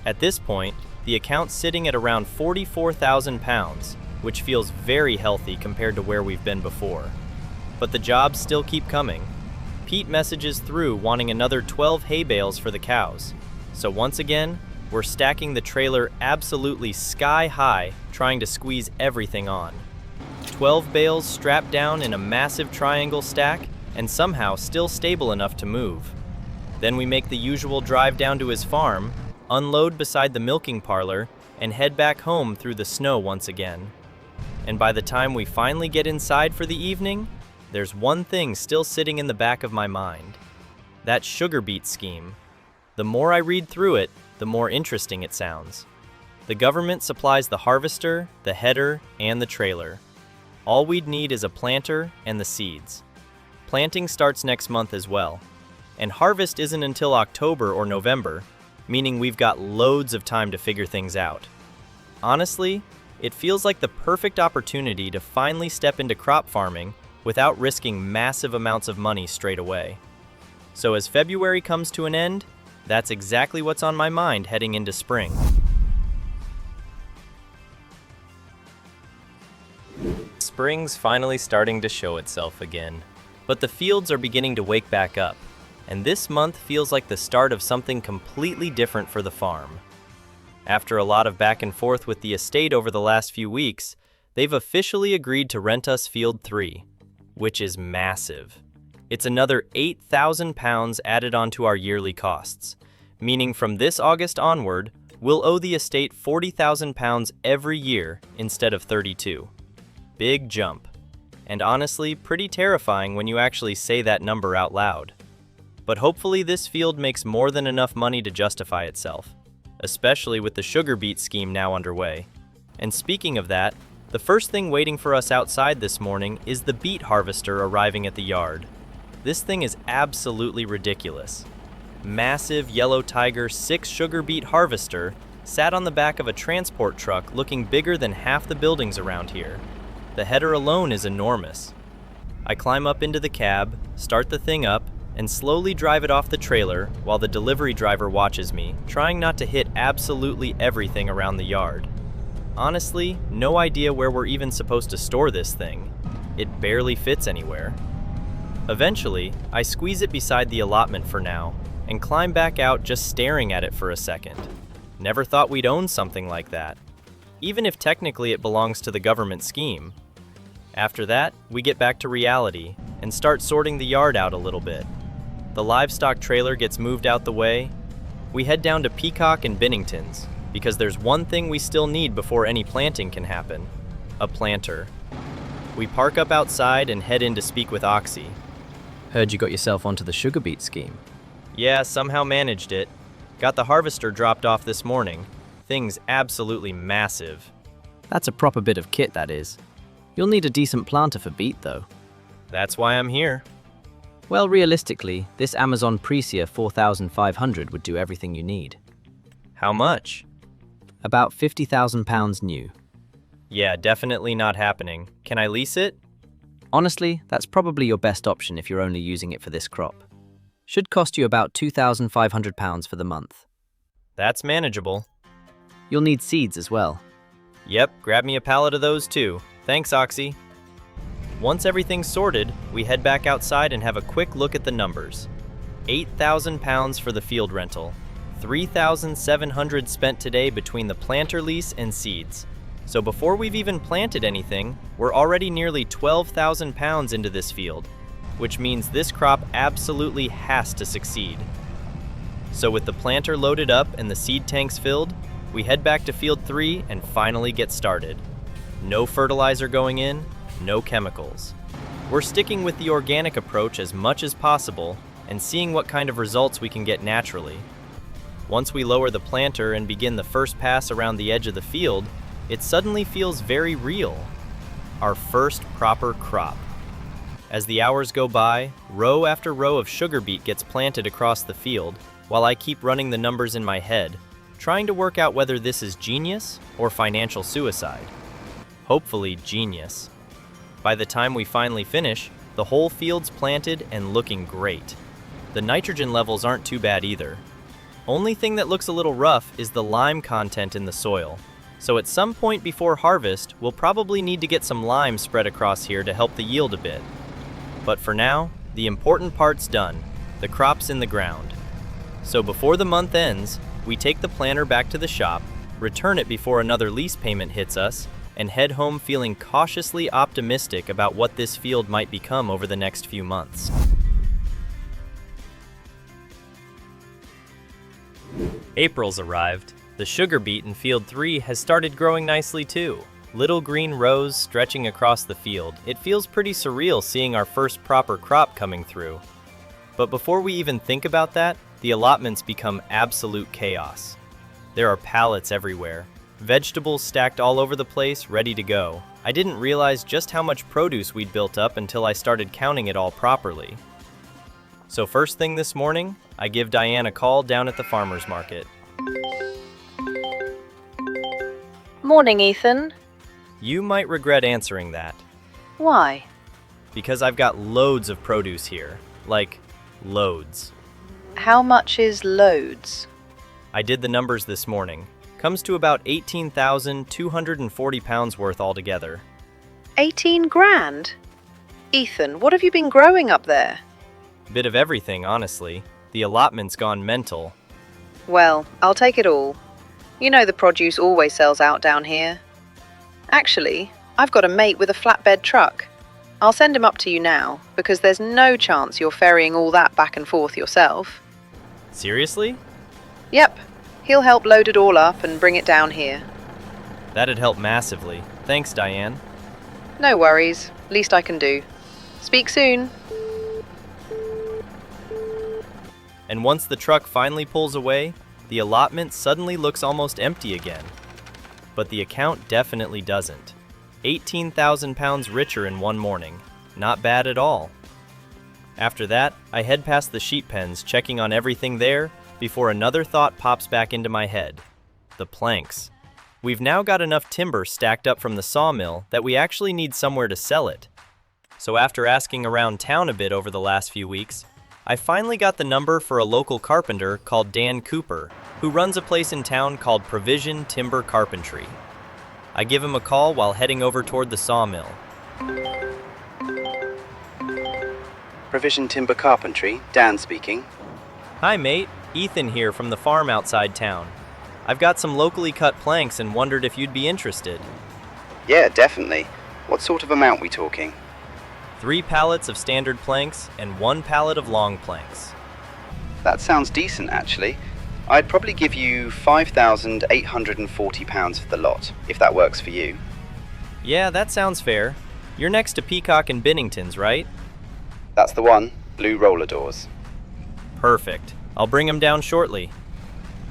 At this point, the account's sitting at around 44,000 pounds, which feels very healthy compared to where we've been before. But the jobs still keep coming. Pete messages through wanting another 12 hay bales for the cows. So once again, we're stacking the trailer absolutely sky high, trying to squeeze everything on. 12 bales strapped down in a massive triangle stack, and somehow still stable enough to move. Then we make the usual drive down to his farm, unload beside the milking parlor, and head back home through the snow once again. And by the time we finally get inside for the evening, there's one thing still sitting in the back of my mind. That sugar beet scheme. The more I read through it, the more interesting it sounds. The government supplies the harvester, the header, and the trailer. All we'd need is a planter and the seeds. Planting starts next month as well. And harvest isn't until October or November, meaning we've got loads of time to figure things out. Honestly, it feels like the perfect opportunity to finally step into crop farming without risking massive amounts of money straight away. So as February comes to an end, that's exactly what's on my mind heading into spring. Spring's finally starting to show itself again, but the fields are beginning to wake back up, and this month feels like the start of something completely different for the farm. After a lot of back and forth with the estate over the last few weeks, they've officially agreed to rent us Field 3, which is massive. It's another £8,000 added onto our yearly costs, meaning from this August onward, we'll owe the estate £40,000 every year instead of 32. Big jump, and honestly pretty terrifying when you actually say that number out loud. But hopefully this field makes more than enough money to justify itself, especially with the sugar beet scheme now underway. And speaking of that, the first thing waiting for us outside this morning is the beet harvester arriving at the yard. This thing is absolutely ridiculous. Massive yellow tiger 6 sugar beet harvester sat on the back of a transport truck looking bigger than half the buildings around here. The header alone is enormous. I climb up into the cab, start the thing up, and slowly drive it off the trailer while the delivery driver watches me, trying not to hit absolutely everything around the yard. Honestly, no idea where we're even supposed to store this thing. It barely fits anywhere. Eventually, I squeeze it beside the allotment for now, and climb back out just staring at it for a second. Never thought we'd own something like that, even if technically it belongs to the government scheme. After that, we get back to reality and start sorting the yard out a little bit. The livestock trailer gets moved out the way. We head down to Peacock and Bennington's, because there's one thing we still need before any planting can happen: a planter. We park up outside and head in to speak with Oxy. Heard you got yourself onto the sugar beet scheme. Yeah, somehow managed it. Got the harvester dropped off this morning. Thing's absolutely massive. That's a proper bit of kit, that is. You'll need a decent planter for beet, though. That's why I'm here. Well, realistically, this Amazon Precia 4500 would do everything you need. How much? About £50,000 new. Yeah, definitely not happening. Can I lease it? Honestly, that's probably your best option if you're only using it for this crop. Should cost you about £2,500 for the month. That's manageable. You'll need seeds as well. Yep, grab me a pallet of those too. Thanks, Oxy. Once everything's sorted, we head back outside and have a quick look at the numbers. £8,000 for the field rental. $3,700 spent today between the planter lease and seeds. So before we've even planted anything, we're already nearly £12,000 into this field, which means this crop absolutely has to succeed. So with the planter loaded up and the seed tanks filled, we head back to Field 3 and finally get started. No fertilizer going in, no chemicals. We're sticking with the organic approach as much as possible and seeing what kind of results we can get naturally. Once we lower the planter and begin the first pass around the edge of the field, it suddenly feels very real. Our first proper crop. As the hours go by, row after row of sugar beet gets planted across the field, while I keep running the numbers in my head, trying to work out whether this is genius or financial suicide. Hopefully genius. By the time we finally finish, the whole field's planted and looking great. The nitrogen levels aren't too bad either. Only thing that looks a little rough is the lime content in the soil. So at some point before harvest, we'll probably need to get some lime spread across here to help the yield a bit. But for now, the important part's done. The crop's in the ground. So before the month ends, we take the planter back to the shop, return it before another lease payment hits us, and head home feeling cautiously optimistic about what this field might become over the next few months. April's arrived. The sugar beet in field 3 has started growing nicely too. Little green rows stretching across the field. It feels pretty surreal seeing our first proper crop coming through. But before we even think about that, the allotments become absolute chaos. There are pallets everywhere, vegetables stacked all over the place, ready to go. I didn't realize just how much produce we'd built up until I started counting it all properly. So first thing this morning, I give Diane a call down at the farmer's market. Morning, Ethan. You might regret answering that. Why? Because I've got loads of produce here. Like, loads. How much is loads? I did the numbers this morning. Comes to about 18,240 pounds worth altogether. 18 grand? Ethan, what have you been growing up there? Bit of everything, honestly. The allotment's gone mental. Well, I'll take it all. You know the produce always sells out down here. Actually, I've got a mate with a flatbed truck. I'll send him up to you now, because there's no chance you're ferrying all that back and forth yourself. Seriously? Yep. He'll help load it all up and bring it down here. That'd help massively. Thanks, Diane. No worries. Least I can do. Speak soon. And once the truck finally pulls away, the allotment suddenly looks almost empty again. But the account definitely doesn't. 18,000 pounds richer in one morning. Not bad at all. After that, I head past the sheep pens, checking on everything there, before another thought pops back into my head. The planks. We've now got enough timber stacked up from the sawmill that we actually need somewhere to sell it. So after asking around town a bit over the last few weeks, I finally got the number for a local carpenter called Dan Cooper, who runs a place in town called Provision Timber Carpentry. I give him a call while heading over toward the sawmill. Provision Timber Carpentry, Dan speaking. Hi mate, Ethan here from the farm outside town. I've got some locally cut planks and wondered if you'd be interested. Yeah, definitely. What sort of amount we talking? 3 pallets of standard planks and 1 pallet of long planks. That sounds decent, actually. I'd probably give you £5,840 for the lot, if that works for you. Yeah, that sounds fair. You're next to Peacock and Binnington's, right? That's the one. Blue roller doors. Perfect. I'll bring them down shortly.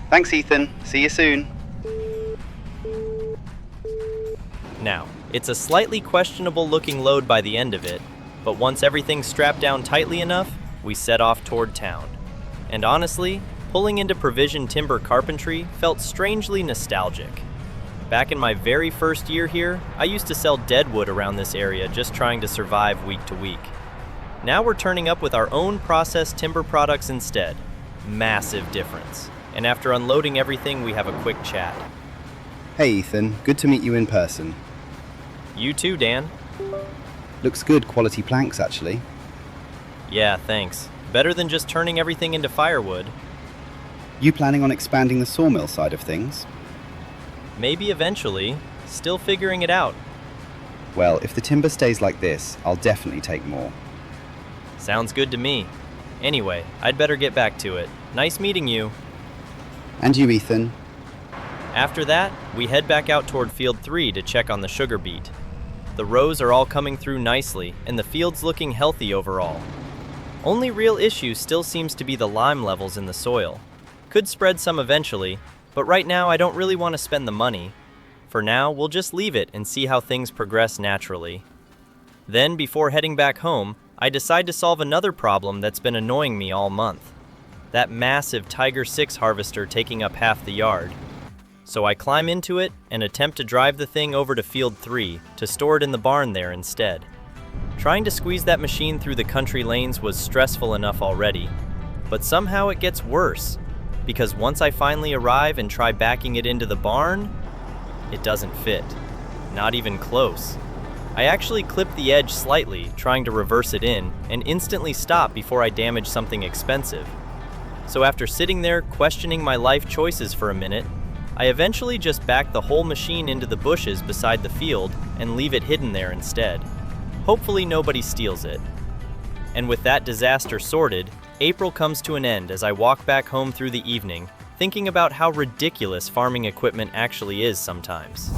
Thanks, Ethan. See you soon. Now, it's a slightly questionable looking load by the end of it, but once everything's strapped down tightly enough, we set off toward town. And honestly, pulling into Provision Timber Carpentry felt strangely nostalgic. Back in my very first year here, I used to sell deadwood around this area just trying to survive week to week. Now we're turning up with our own processed timber products instead. Massive difference. And after unloading everything, we have a quick chat. Hey Ethan, good to meet you in person. You too, Dan. Looks good quality planks, actually. Yeah, thanks. Better than just turning everything into firewood. You planning on expanding the sawmill side of things? Maybe eventually. Still figuring it out. Well, if the timber stays like this, I'll definitely take more. Sounds good to me. Anyway, I'd better get back to it. Nice meeting you. And you, Ethan. After that, we head back out toward Field 3 to check on the sugar beet. The rows are all coming through nicely, and the field's looking healthy overall. Only real issue still seems to be the lime levels in the soil. Could spread some eventually, but right now I don't really want to spend the money. For now, we'll just leave it and see how things progress naturally. Then, before heading back home, I decide to solve another problem that's been annoying me all month. That massive Tiger 6 harvester taking up half the yard. So I climb into it and attempt to drive the thing over to Field 3 to store it in the barn there instead. Trying to squeeze that machine through the country lanes was stressful enough already, but somehow it gets worse, because once I finally arrive and try backing it into the barn, it doesn't fit. Not even close. I actually clip the edge slightly, trying to reverse it in, and instantly stop before I damage something expensive. So after sitting there questioning my life choices for a minute, I eventually just back the whole machine into the bushes beside the field and leave it hidden there instead. Hopefully nobody steals it. And with that disaster sorted, April comes to an end as I walk back home through the evening, thinking about how ridiculous farming equipment actually is sometimes.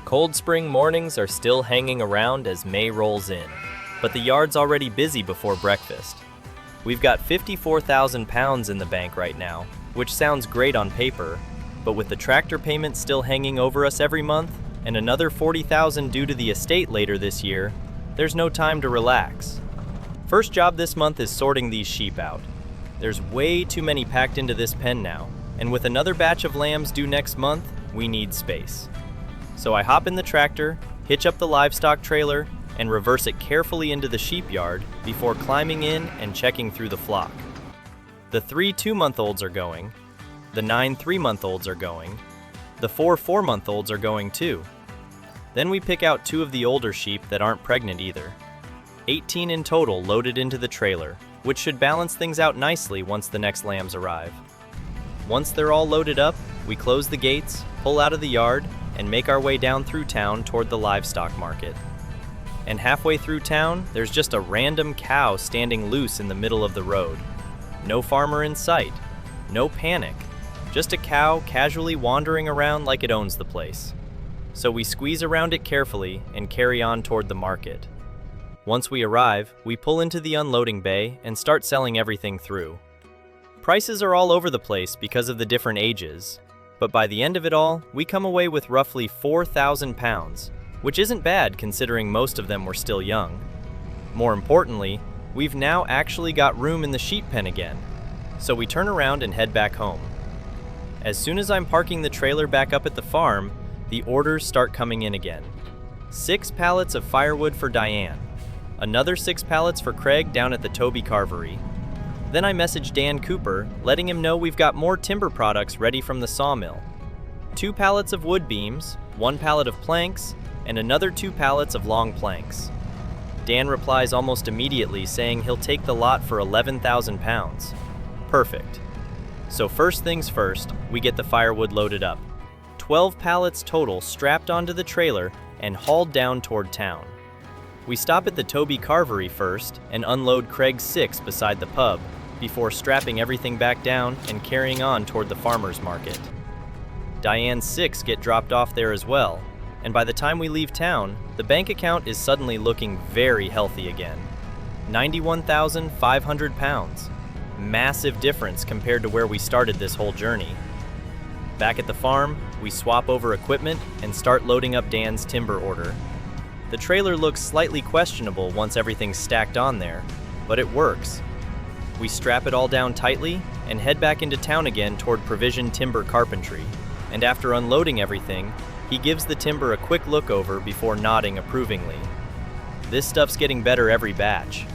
Cold spring mornings are still hanging around as May rolls in, but the yard's already busy before breakfast. We've got 54,000 pounds in the bank right now, which sounds great on paper, but with the tractor payment still hanging over us every month and another 40,000 due to the estate later this year, there's no time to relax. First job this month is sorting these sheep out. There's way too many packed into this pen now, and with another batch of lambs due next month, we need space. So I hop in the tractor, hitch up the livestock trailer, and reverse it carefully into the sheep yard before climbing in and checking through the flock. The 3 2-month-olds are going, the 9 3-month-olds are going, the 4 4-month-olds are going too. Then we pick out 2 of the older sheep that aren't pregnant either. 18 in total loaded into the trailer, which should balance things out nicely once the next lambs arrive. Once they're all loaded up, we close the gates, pull out of the yard, and make our way down through town toward the livestock market. And halfway through town, there's just a random cow standing loose in the middle of the road. No farmer in sight, no panic, just a cow casually wandering around like it owns the place. So we squeeze around it carefully and carry on toward the market. Once we arrive, we pull into the unloading bay and start selling everything through. Prices are all over the place because of the different ages, but by the end of it all, we come away with roughly 4,000 pounds, which isn't bad considering most of them were still young. More importantly, we've now actually got room in the sheep pen again, so we turn around and head back home. As soon as I'm parking the trailer back up at the farm, the orders start coming in again. 6 pallets of firewood for Diane, another 6 pallets for Craig down at the Toby Carvery. Then I message Dan Cooper, letting him know we've got more timber products ready from the sawmill. 2 pallets of wood beams, 1 pallet of planks, and another 2 pallets of long planks. Dan replies almost immediately saying he'll take the lot for 11,000 pounds. Perfect. So first things first, we get the firewood loaded up. 12 pallets total strapped onto the trailer and hauled down toward town. We stop at the Toby Carvery first and unload Craig's 6 beside the pub, before strapping everything back down and carrying on toward the farmer's market. Diane's 6 get dropped off there as well, and by the time we leave town, the bank account is suddenly looking very healthy again. 91,500 pounds. Massive difference compared to where we started this whole journey. Back at the farm, we swap over equipment and start loading up Dan's timber order. The trailer looks slightly questionable once everything's stacked on there, but it works. We strap it all down tightly and head back into town again toward Provision Timber Carpentry, and after unloading everything, he gives the timber a quick look over before nodding approvingly. This stuff's getting better every batch.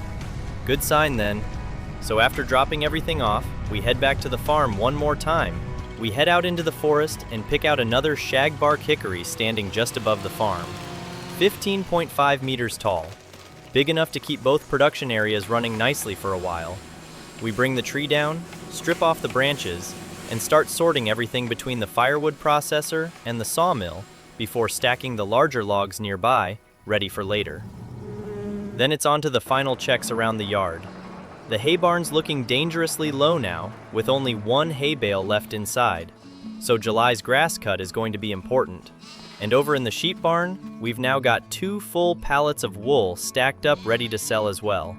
Good sign then. So after dropping everything off, we head back to the farm one more time. We head out into the forest and pick out another shagbark hickory standing just above the farm. 15.5 meters tall, big enough to keep both production areas running nicely for a while. We bring the tree down, strip off the branches, and start sorting everything between the firewood processor and the sawmill before stacking the larger logs nearby, ready for later. Then it's on to the final checks around the yard. The hay barn's looking dangerously low now, with only 1 hay bale left inside, so July's grass cut is going to be important. And over in the sheep barn, we've now got 2 full pallets of wool stacked up ready to sell as well.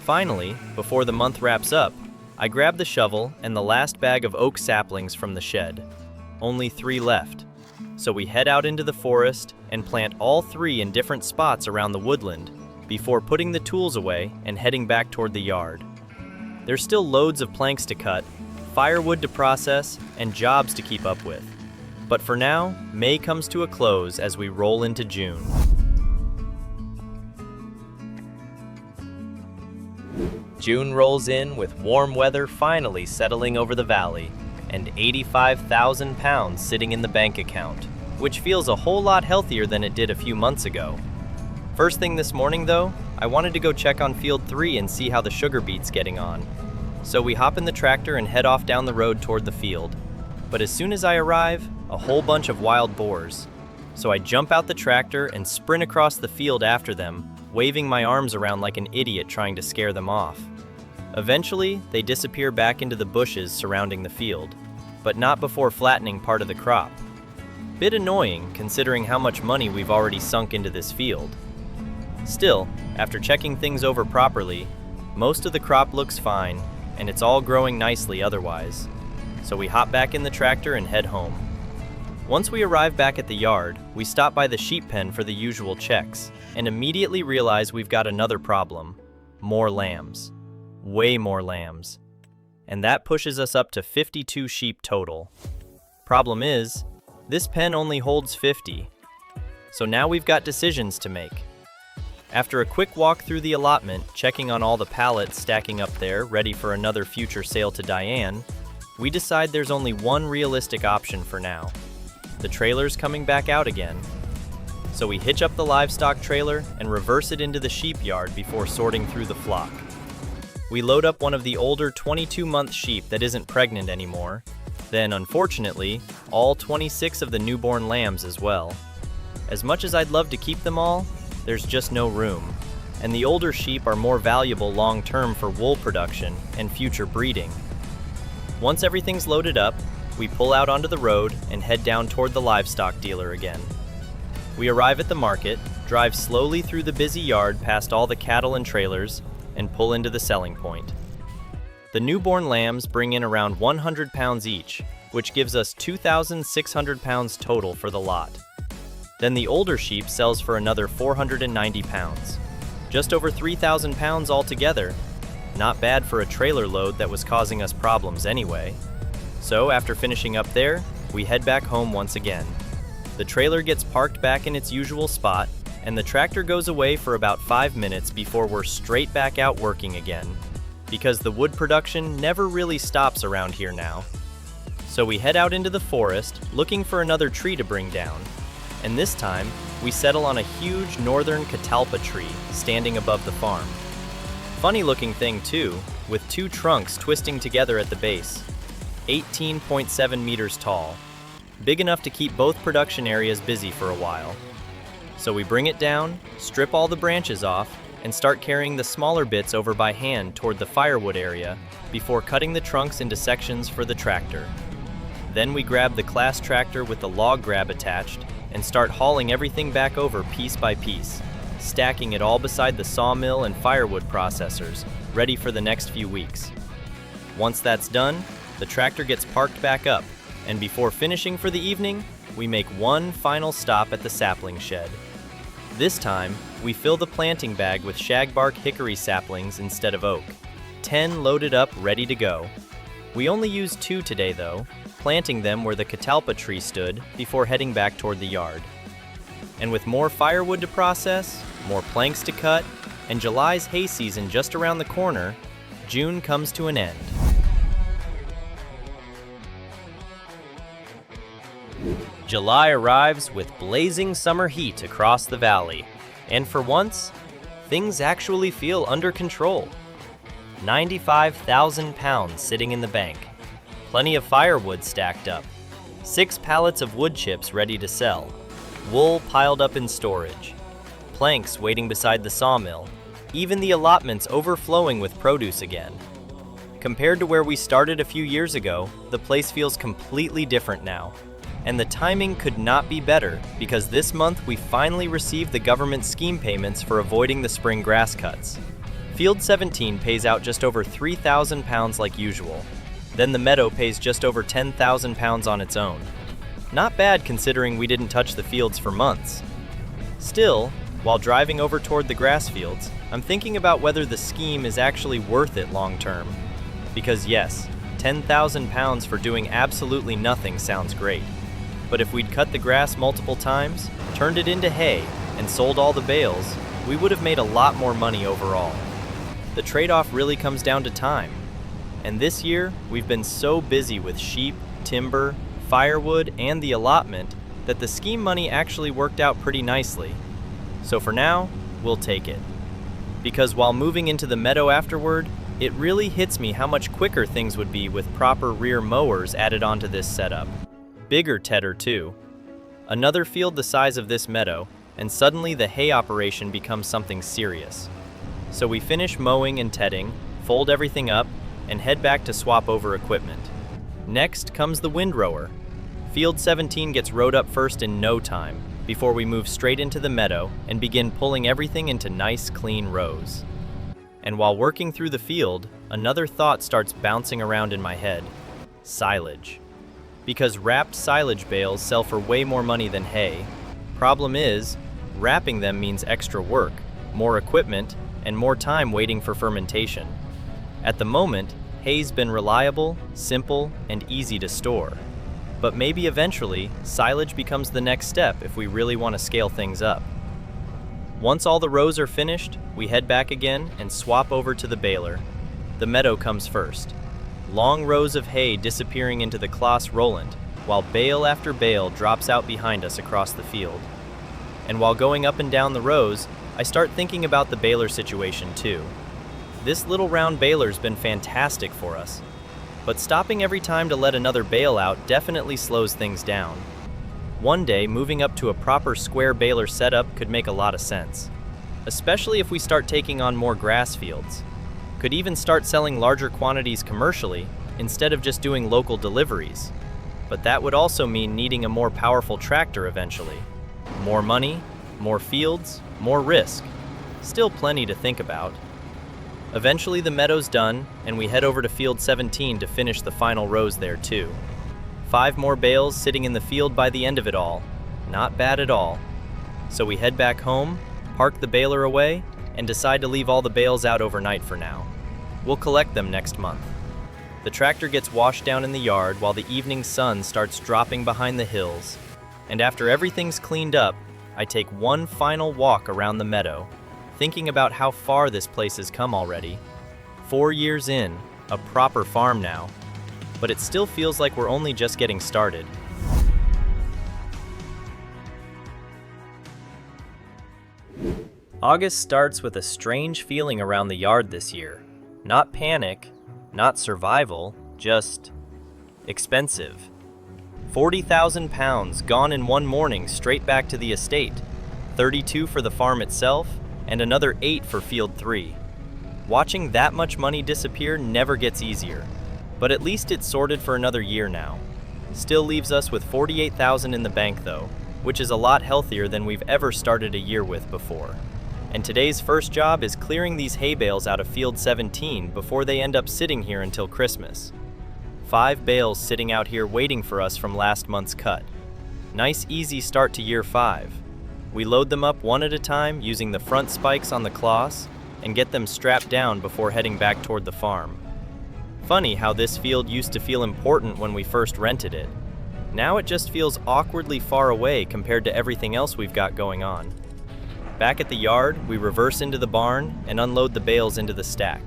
Finally, before the month wraps up, I grab the shovel and the last bag of oak saplings from the shed. Only 3 left. So we head out into the forest and plant all 3 in different spots around the woodland before putting the tools away and heading back toward the yard. There's still loads of planks to cut, firewood to process, and jobs to keep up with. But for now, May comes to a close as we roll into June. June rolls in with warm weather finally settling over the valley and 85,000 pounds sitting in the bank account, which feels a whole lot healthier than it did a few months ago. First thing this morning though, I wanted to go check on field 3 and see how the sugar beet's getting on. So we hop in the tractor and head off down the road toward the field. But as soon as I arrive, a whole bunch of wild boars. So I jump out the tractor and sprint across the field after them, waving my arms around like an idiot trying to scare them off. Eventually, they disappear back into the bushes surrounding the field, but not before flattening part of the crop. Bit annoying considering how much money we've already sunk into this field. Still, after checking things over properly, most of the crop looks fine, and it's all growing nicely otherwise. So we hop back in the tractor and head home. Once we arrive back at the yard, we stop by the sheep pen for the usual checks, and immediately realize we've got another problem. More lambs. Way more lambs. And that pushes us up to 52 sheep total. Problem is, this pen only holds 50. So now we've got decisions to make. After a quick walk through the allotment, checking on all the pallets stacking up there, ready for another future sale to Diane, we decide there's only one realistic option for now. The trailer's coming back out again. So we hitch up the livestock trailer and reverse it into the sheep yard before sorting through the flock. We load up one of the older 22-month sheep that isn't pregnant anymore, then unfortunately, all 26 of the newborn lambs as well. As much as I'd love to keep them all, there's just no room, and the older sheep are more valuable long-term for wool production and future breeding. Once everything's loaded up, we pull out onto the road and head down toward the livestock dealer again. We arrive at the market, drive slowly through the busy yard past all the cattle and trailers, and pull into the selling point. The newborn lambs bring in around 100 pounds each, which gives us 2,600 pounds total for the lot. Then the older sheep sells for another 490 pounds. Just over 3,000 pounds altogether. Not bad for a trailer load that was causing us problems anyway. So after finishing up there, we head back home once again. The trailer gets parked back in its usual spot, and the tractor goes away for about 5 minutes before we're straight back out working again, because the wood production never really stops around here now. So we head out into the forest, looking for another tree to bring down, and this time, we settle on a huge northern catalpa tree standing above the farm. Funny looking thing too, with two trunks twisting together at the base. 18.7 meters tall. Big enough to keep both production areas busy for a while. So we bring it down, strip all the branches off, and start carrying the smaller bits over by hand toward the firewood area before cutting the trunks into sections for the tractor. Then we grab the Claas tractor with the log grab attached and start hauling everything back over piece by piece, stacking it all beside the sawmill and firewood processors, ready for the next few weeks. Once that's done, the tractor gets parked back up, and before finishing for the evening, we make one final stop at the sapling shed. This time, we fill the planting bag with shagbark hickory saplings instead of oak. 10 loaded up, ready to go. We only used 2 today though, planting them where the catalpa tree stood before heading back toward the yard. And with more firewood to process, more planks to cut, and July's hay season just around the corner, June comes to an end. July arrives with blazing summer heat across the valley, and for once, things actually feel under control. 95,000 pounds sitting in the bank, plenty of firewood stacked up, 6 pallets of wood chips ready to sell, wool piled up in storage, planks waiting beside the sawmill, even the allotments overflowing with produce again. Compared to where we started a few years ago, the place feels completely different now. And the timing could not be better because this month we finally received the government scheme payments for avoiding the spring grass cuts. Field 17 pays out just over 3,000 pounds like usual. Then the meadow pays just over 10,000 pounds on its own. Not bad considering we didn't touch the fields for months. Still, while driving over toward the grass fields, I'm thinking about whether the scheme is actually worth it long term. Because yes, 10,000 pounds for doing absolutely nothing sounds great. But if we'd cut the grass multiple times, turned it into hay, and sold all the bales, we would have made a lot more money overall. The trade-off really comes down to time. And this year, we've been so busy with sheep, timber, firewood, and the allotment that the scheme money actually worked out pretty nicely. So for now, we'll take it. Because while moving into the meadow afterward, it really hits me how much quicker things would be with proper rear mowers added onto this setup. Bigger tedder too. Another field the size of this meadow, and suddenly the hay operation becomes something serious. So we finish mowing and tedding, fold everything up, and head back to swap over equipment. Next comes the windrower. Field 17 gets rowed up first in no time, before we move straight into the meadow and begin pulling everything into nice, clean rows. And while working through the field, another thought starts bouncing around in my head. Silage. Because wrapped silage bales sell for way more money than hay. Problem is, wrapping them means extra work, more equipment, and more time waiting for fermentation. At the moment, hay's been reliable, simple, and easy to store. But maybe eventually, silage becomes the next step if we really want to scale things up. Once all the rows are finished, we head back again and swap over to the baler. The meadow comes first. Long rows of hay disappearing into the Claas Roland, while bale after bale drops out behind us across the field. And while going up and down the rows, I start thinking about the baler situation too. This little round baler's been fantastic for us, but stopping every time to let another bale out definitely slows things down. One day, moving up to a proper square baler setup could make a lot of sense, especially if we start taking on more grass fields. Could even start selling larger quantities commercially instead of just doing local deliveries. But that would also mean needing a more powerful tractor eventually. More money, more fields, more risk. Still plenty to think about. Eventually the meadow's done, and we head over to field 17 to finish the final rows there too. 5 more bales sitting in the field by the end of it all. Not bad at all. So we head back home, park the baler away, and decide to leave all the bales out overnight for now. We'll collect them next month. The tractor gets washed down in the yard while the evening sun starts dropping behind the hills. And after everything's cleaned up, I take one final walk around the meadow, thinking about how far this place has come already. 4 years in, a proper farm now. But it still feels like we're only just getting started. August starts with a strange feeling around the yard this year. Not panic, not survival, just expensive. 40,000 pounds gone in one morning straight back to the estate. 32 for the farm itself, and another 8 for Field 3. Watching that much money disappear never gets easier, but at least it's sorted for another year now. Still leaves us with 48,000 in the bank though, which is a lot healthier than we've ever started a year with before. And today's first job is clearing these hay bales out of Field 17 before they end up sitting here until Christmas. 5 bales sitting out here waiting for us from last month's cut. Nice easy start to year 5. We load them up one at a time using the front spikes on the Claas and get them strapped down before heading back toward the farm. Funny how this field used to feel important when we first rented it. Now it just feels awkwardly far away compared to everything else we've got going on. Back at the yard, we reverse into the barn and unload the bales into the stack.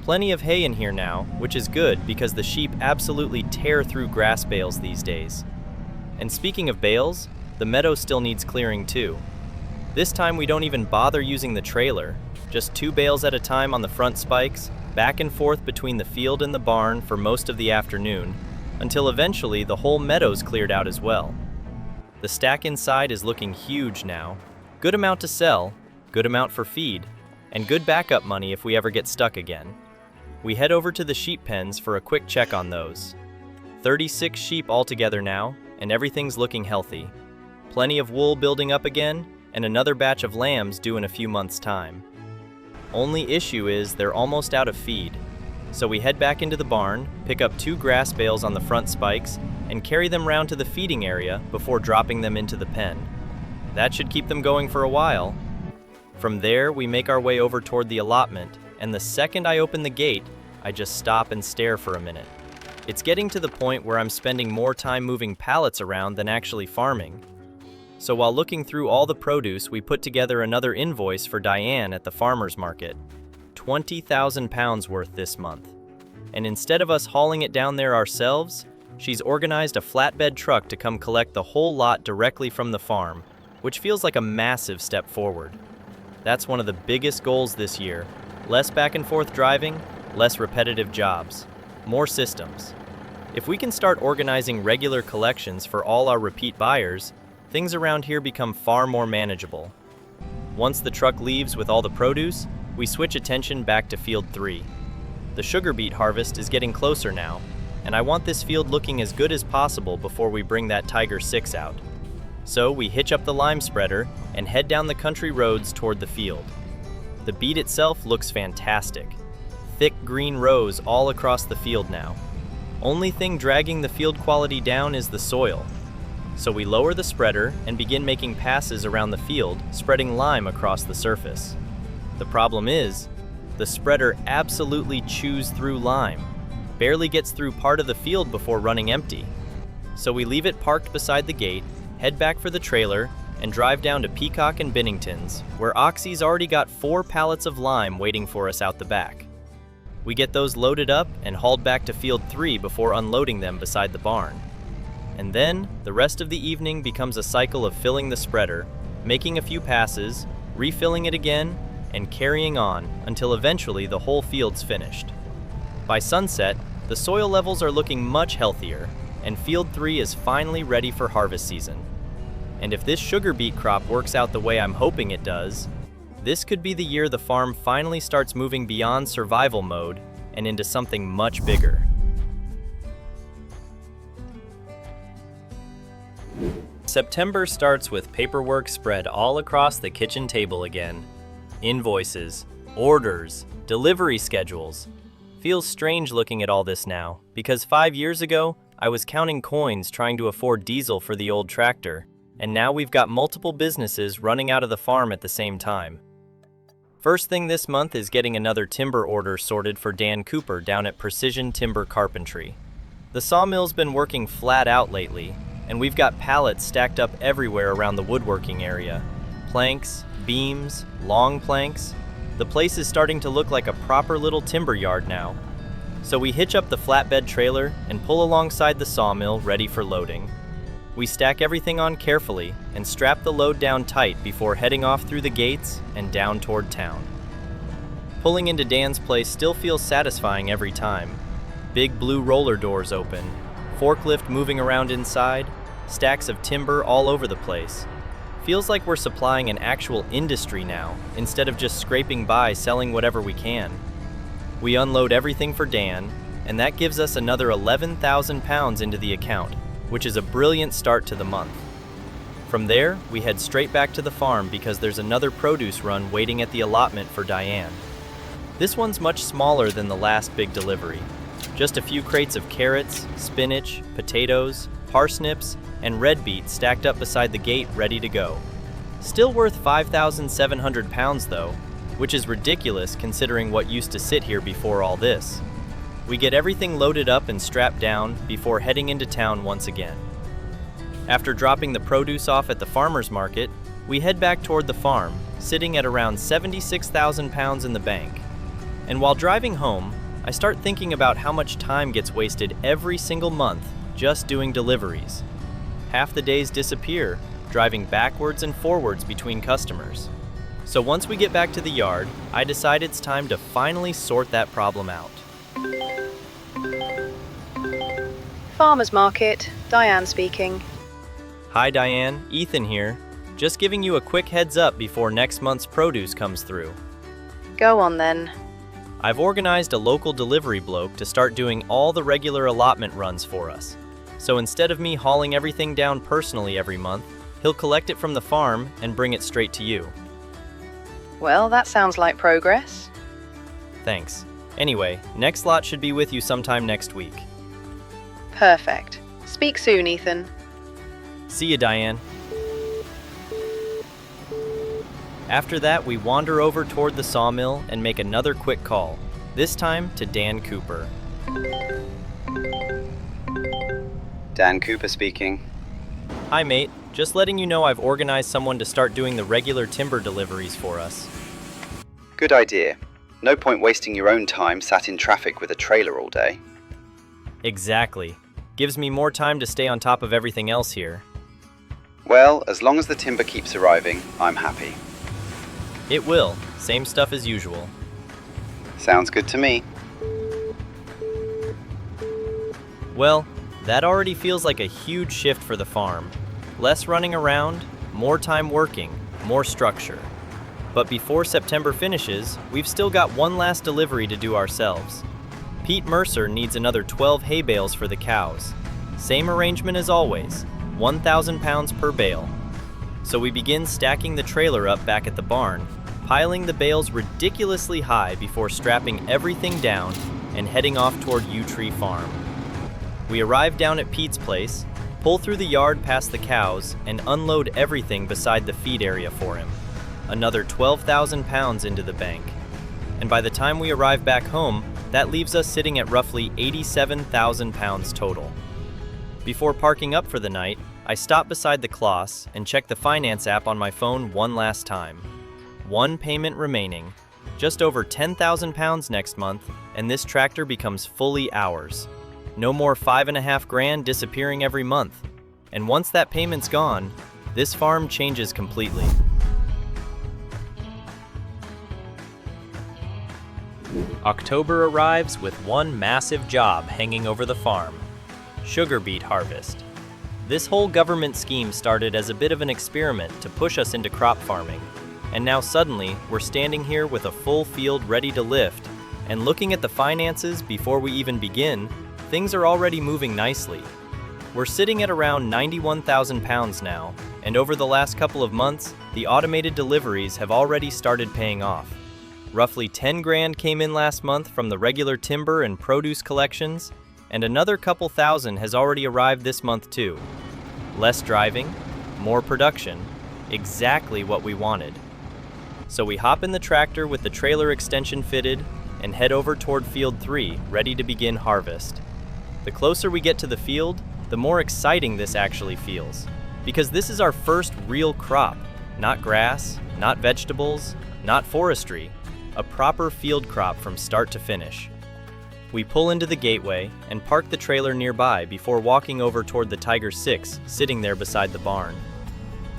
Plenty of hay in here now, which is good because the sheep absolutely tear through grass bales these days. And speaking of bales, the meadow still needs clearing too. This time we don't even bother using the trailer, just 2 bales at a time on the front spikes, back and forth between the field and the barn for most of the afternoon, until eventually the whole meadow's cleared out as well. The stack inside is looking huge now. Good amount to sell, good amount for feed, and good backup money if we ever get stuck again. We head over to the sheep pens for a quick check on those. 36 sheep altogether now, and everything's looking healthy. Plenty of wool building up again, and another batch of lambs due in a few months' time. Only issue is they're almost out of feed, so we head back into the barn, pick up 2 grass bales on the front spikes, and carry them round to the feeding area before dropping them into the pen. That should keep them going for a while. From there, we make our way over toward the allotment, and the second I open the gate, I just stop and stare for a minute. It's getting to the point where I'm spending more time moving pallets around than actually farming. So while looking through all the produce, we put together another invoice for Diane at the farmer's market. 20,000 pounds worth this month. And instead of us hauling it down there ourselves, she's organized a flatbed truck to come collect the whole lot directly from the farm, which feels like a massive step forward. That's one of the biggest goals this year. Less back and forth driving, less repetitive jobs, more systems. If we can start organizing regular collections for all our repeat buyers, things around here become far more manageable. Once the truck leaves with all the produce, we switch attention back to Field 3. The sugar beet harvest is getting closer now, and I want this field looking as good as possible before we bring that Tiger 6 out. So we hitch up the lime spreader and head down the country roads toward the field. The beet itself looks fantastic. Thick green rows all across the field now. Only thing dragging the field quality down is the soil. So we lower the spreader and begin making passes around the field, spreading lime across the surface. The problem is, the spreader absolutely chews through lime, barely gets through part of the field before running empty. So we leave it parked beside the gate, head back for the trailer, and drive down to Peacock and Bennington's, where Oxy's already got 4 pallets of lime waiting for us out the back. We get those loaded up and hauled back to Field 3 before unloading them beside the barn. And then, the rest of the evening becomes a cycle of filling the spreader, making a few passes, refilling it again, and carrying on until eventually the whole field's finished. By sunset, the soil levels are looking much healthier, and Field 3 is finally ready for harvest season. And if this sugar beet crop works out the way I'm hoping it does, this could be the year the farm finally starts moving beyond survival mode and into something much bigger. September starts with paperwork spread all across the kitchen table again. Invoices, orders, delivery schedules. Feels strange looking at all this now, because 5 years ago, I was counting coins trying to afford diesel for the old tractor, and now we've got multiple businesses running out of the farm at the same time. First thing this month is getting another timber order sorted for Dan Cooper down at Precision Timber Carpentry. The sawmill's been working flat out lately, and we've got pallets stacked up everywhere around the woodworking area. Planks, beams, long planks. The place is starting to look like a proper little timber yard now. So we hitch up the flatbed trailer and pull alongside the sawmill ready for loading. We stack everything on carefully and strap the load down tight before heading off through the gates and down toward town. Pulling into Dan's place still feels satisfying every time. Big blue roller doors open, forklift moving around inside, stacks of timber all over the place. Feels like we're supplying an actual industry now, instead of just scraping by selling whatever we can. We unload everything for Dan, and that gives us another 11,000 pounds into the account, which is a brilliant start to the month. From there, we head straight back to the farm because there's another produce run waiting at the allotment for Diane. This one's much smaller than the last big delivery. Just a few crates of carrots, spinach, potatoes, parsnips, and red beets stacked up beside the gate ready to go. Still worth 5,700 pounds though, which is ridiculous considering what used to sit here before all this. We get everything loaded up and strapped down before heading into town once again. After dropping the produce off at the farmer's market, we head back toward the farm, sitting at around 76,000 pounds in the bank. And while driving home, I start thinking about how much time gets wasted every single month just doing deliveries. Half the days disappear, driving backwards and forwards between customers. So once we get back to the yard, I decide it's time to finally sort that problem out. Farmer's Market, Diane speaking. Hi Diane, Ethan here. Just giving you a quick heads up before next month's produce comes through. Go on then. I've organized a local delivery bloke to start doing all the regular allotment runs for us. So instead of me hauling everything down personally every month, he'll collect it from the farm and bring it straight to you. Well, that sounds like progress. Thanks. Anyway, next lot should be with you sometime next week. Perfect. Speak soon, Ethan. See you, Diane. After that, we wander over toward the sawmill and make another quick call, this time to Dan Cooper. Dan Cooper speaking. Hi, mate. Just letting you know I've organized someone to start doing the regular timber deliveries for us. Good idea. No point wasting your own time sat in traffic with a trailer all day. Exactly. Gives me more time to stay on top of everything else here. Well, as long as the timber keeps arriving, I'm happy. It will. Same stuff as usual. Sounds good to me. Well, that already feels like a huge shift for the farm. Less running around, more time working, more structure. But before September finishes, we've still got one last delivery to do ourselves. Pete Mercer needs another 12 hay bales for the cows. Same arrangement as always, 1,000 pounds per bale. So we begin stacking the trailer up back at the barn, piling the bales ridiculously high before strapping everything down and heading off toward Yew Tree Farm. We arrive down at Pete's place, pull through the yard past the cows, and unload everything beside the feed area for him. Another 12,000 pounds into the bank. And by the time we arrive back home, that leaves us sitting at roughly 87,000 pounds total. Before parking up for the night, I stop beside the Claas and check the finance app on my phone one last time. One payment remaining, just over 10,000 pounds next month, and this tractor becomes fully ours. No more $5.5 grand disappearing every month. And once that payment's gone, this farm changes completely. October arrives with one massive job hanging over the farm: sugar beet harvest. This whole government scheme started as a bit of an experiment to push us into crop farming, and now suddenly we're standing here with a full field ready to lift, and looking at the finances before we even begin, things are already moving nicely. We're sitting at around 91,000 pounds now, and over the last couple of months, the automated deliveries have already started paying off. Roughly 10 grand came in last month from the regular timber and produce collections, and another couple thousand has already arrived this month too. Less driving, more production, exactly what we wanted. So we hop in the tractor with the trailer extension fitted and head over toward Field 3, ready to begin harvest. The closer we get to the field, the more exciting this actually feels, because this is our first real crop, not grass, not vegetables, not forestry, a proper field crop from start to finish. We pull into the gateway and park the trailer nearby before walking over toward the Tiger 6 sitting there beside the barn.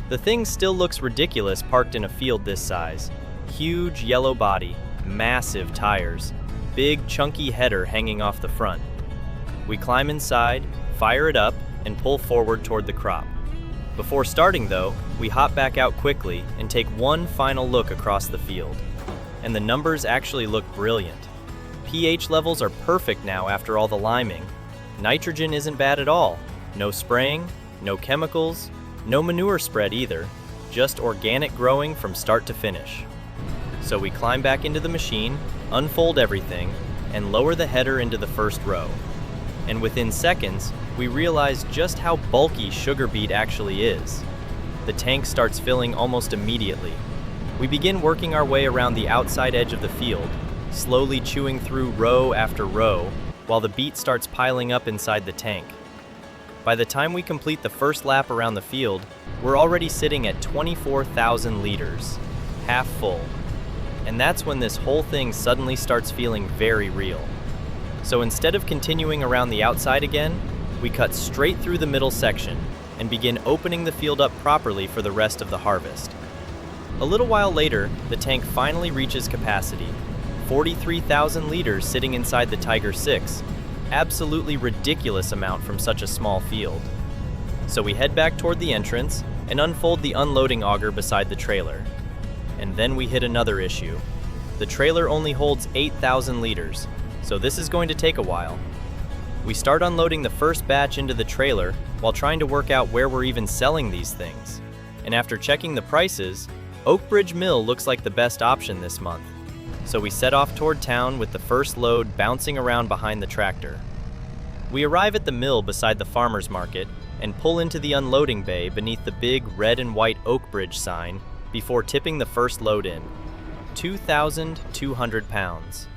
The thing still looks ridiculous parked in a field this size. Huge yellow body, massive tires, big chunky header hanging off the front. We climb inside, fire it up, and pull forward toward the crop. Before starting though, we hop back out quickly and take one final look across the field. And the numbers actually look brilliant. pH levels are perfect now after all the liming. Nitrogen isn't bad at all. No spraying, no chemicals, no manure spread either. Just organic growing from start to finish. So we climb back into the machine, unfold everything, and lower the header into the first row. And within seconds, we realize just how bulky sugar beet actually is. The tank starts filling almost immediately. We begin working our way around the outside edge of the field, slowly chewing through row after row, while the beet starts piling up inside the tank. By the time we complete the first lap around the field, we're already sitting at 24,000 liters, half full. And that's when this whole thing suddenly starts feeling very real. So instead of continuing around the outside again, we cut straight through the middle section and begin opening the field up properly for the rest of the harvest. A little while later, the tank finally reaches capacity, 43,000 liters sitting inside the Tiger 6, absolutely ridiculous amount from such a small field. So we head back toward the entrance and unfold the unloading auger beside the trailer. And then we hit another issue. The trailer only holds 8,000 liters, so this is going to take a while. We start unloading the first batch into the trailer while trying to work out where we're even selling these things. And after checking the prices, Oakbridge Mill looks like the best option this month. So we set off toward town with the first load bouncing around behind the tractor. We arrive at the mill beside the farmer's market and pull into the unloading bay beneath the big red and white Oakbridge sign before tipping the first load in, 2,200 pounds.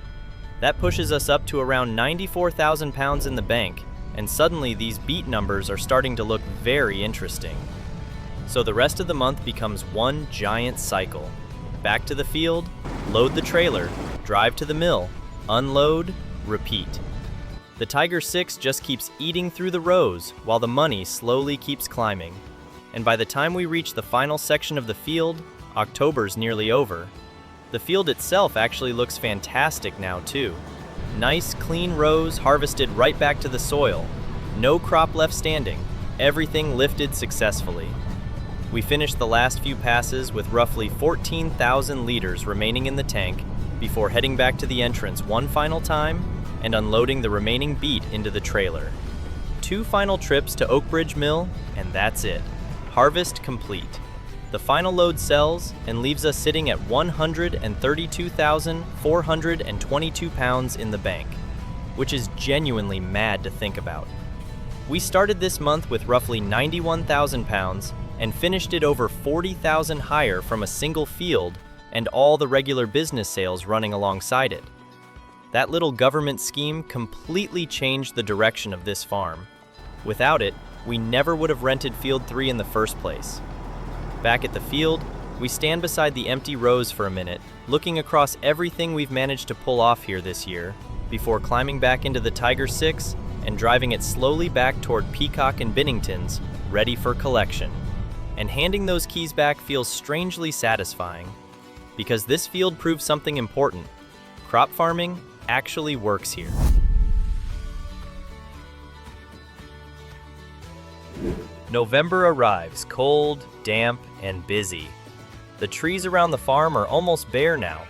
That pushes us up to around 94,000 pounds in the bank, and suddenly these beet numbers are starting to look very interesting. So the rest of the month becomes one giant cycle. Back to the field, load the trailer, drive to the mill, unload, repeat. The Tiger 6 just keeps eating through the rows while the money slowly keeps climbing. And by the time we reach the final section of the field, October's nearly over. The field itself actually looks fantastic now too. Nice, clean rows harvested right back to the soil. No crop left standing. Everything lifted successfully. We finished the last few passes with roughly 14,000 liters remaining in the tank before heading back to the entrance one final time and unloading the remaining beet into the trailer. 2 final trips to Oakbridge Mill, and that's it. Harvest complete. The final load sells and leaves us sitting at 132,422 pounds in the bank, which is genuinely mad to think about. We started this month with roughly 91,000 pounds and finished it over 40,000 higher from a single field and all the regular business sales running alongside it. That little government scheme completely changed the direction of this farm. Without it, we never would have rented Field 3 in the first place. Back at the field, we stand beside the empty rows for a minute, looking across everything we've managed to pull off here this year, before climbing back into the Tiger 6 and driving it slowly back toward Peacock and Binnington's, ready for collection. And handing those keys back feels strangely satisfying, because this field proves something important. Crop farming actually works here. November arrives, cold, damp, and busy. The trees around the farm are almost bare now.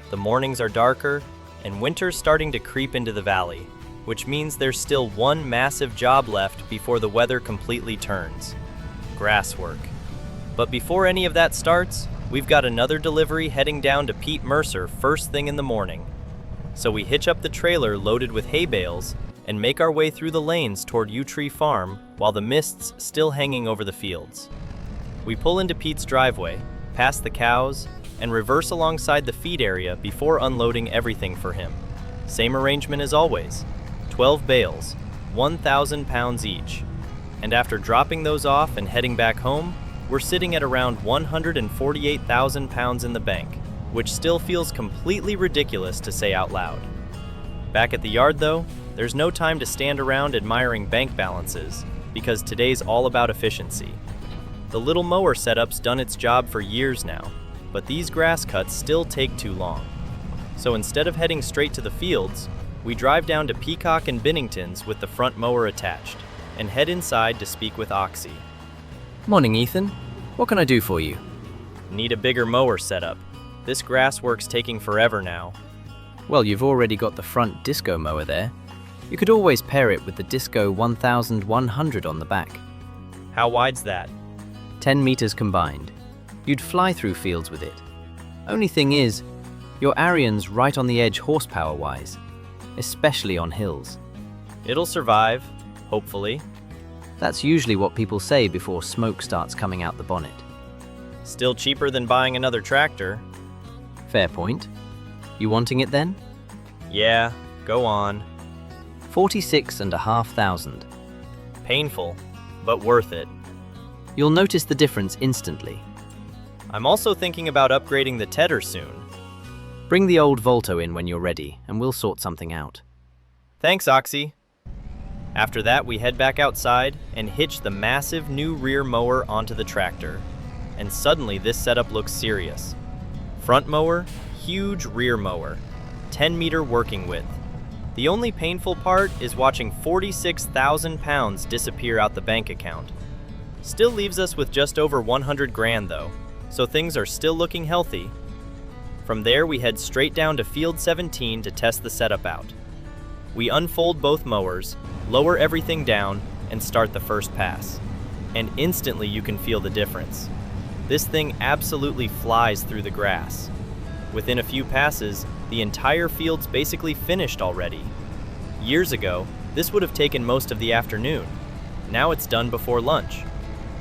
The mornings are darker, and winter's starting to creep into the valley, which means there's still one massive job left before the weather completely turns: grass work. But before any of that starts, we've got another delivery heading down to Pete Mercer first thing in the morning. So we hitch up the trailer loaded with hay bales and make our way through the lanes toward Yew Tree Farm while the mist's still hanging over the fields. We pull into Pete's driveway, past the cows, and reverse alongside the feed area before unloading everything for him. Same arrangement as always: 12 bales, 1,000 pounds each. And after dropping those off and heading back home, we're sitting at around 148,000 pounds in the bank, which still feels completely ridiculous to say out loud. Back at the yard though, there's no time to stand around admiring bank balances, because today's all about efficiency. The little mower setup's done its job for years now, but these grass cuts still take too long. So instead of heading straight to the fields, we drive down to Peacock and Binnington's with the front mower attached, and head inside to speak with Oxy. Morning, Ethan. What can I do for you? Need a bigger mower setup. This grass work's taking forever now. Well, you've already got the front disco mower there. You could always pair it with the Disco 1100 on the back. How wide's that? 10 meters combined. You'd fly through fields with it. Only thing is, your Arian's right on the edge horsepower-wise, especially on hills. It'll survive, hopefully. That's usually what people say before smoke starts coming out the bonnet. Still cheaper than buying another tractor. Fair point. You wanting it then? Yeah, go on. 46,500. Painful, but worth it. You'll notice the difference instantly. I'm also thinking about upgrading the tedder soon. Bring the old Volto in when you're ready, and we'll sort something out. Thanks, Oxy. After that, we head back outside and hitch the massive new rear mower onto the tractor. And suddenly this setup looks serious. Front mower, huge rear mower, 10-meter working width. The only painful part is watching 46,000 pounds disappear out the bank account. Still leaves us with just over 100 grand though, so things are still looking healthy. From there, we head straight down to Field 17 to test the setup out. We unfold both mowers, lower everything down, and start the first pass. And instantly you can feel the difference. This thing absolutely flies through the grass. Within a few passes, the entire field's basically finished already. Years ago, this would have taken most of the afternoon. Now it's done before lunch.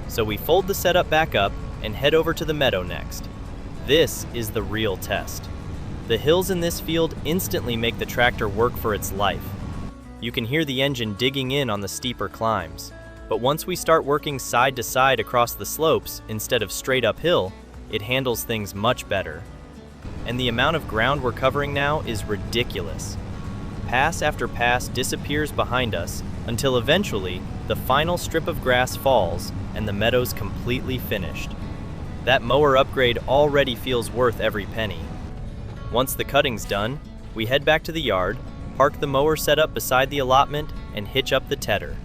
So we fold the setup back up and head over to the meadow next. This is the real test. The hills in this field instantly make the tractor work for its life. You can hear the engine digging in on the steeper climbs. But once we start working side to side across the slopes instead of straight uphill, it handles things much better. And the amount of ground we're covering now is ridiculous. Pass after pass disappears behind us until eventually the final strip of grass falls and the meadow's completely finished. That mower upgrade already feels worth every penny. Once the cutting's done, we head back to the yard, park the mower set up beside the allotment, and hitch up the tedder.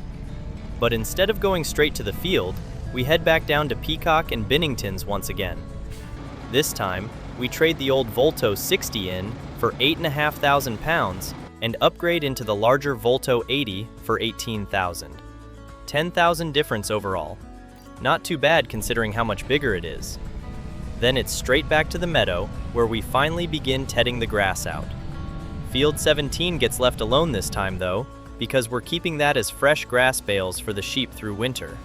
But instead of going straight to the field, we head back down to Peacock and Binnington's once again. This time, we trade the old Volto 60 in for 8,500 pounds and upgrade into the larger Volto 80 for 18,000. 10,000 difference overall. Not too bad considering how much bigger it is. Then it's straight back to the meadow, where we finally begin tedding the grass out. Field 17 gets left alone this time though, because we're keeping that as fresh grass bales for the sheep through winter.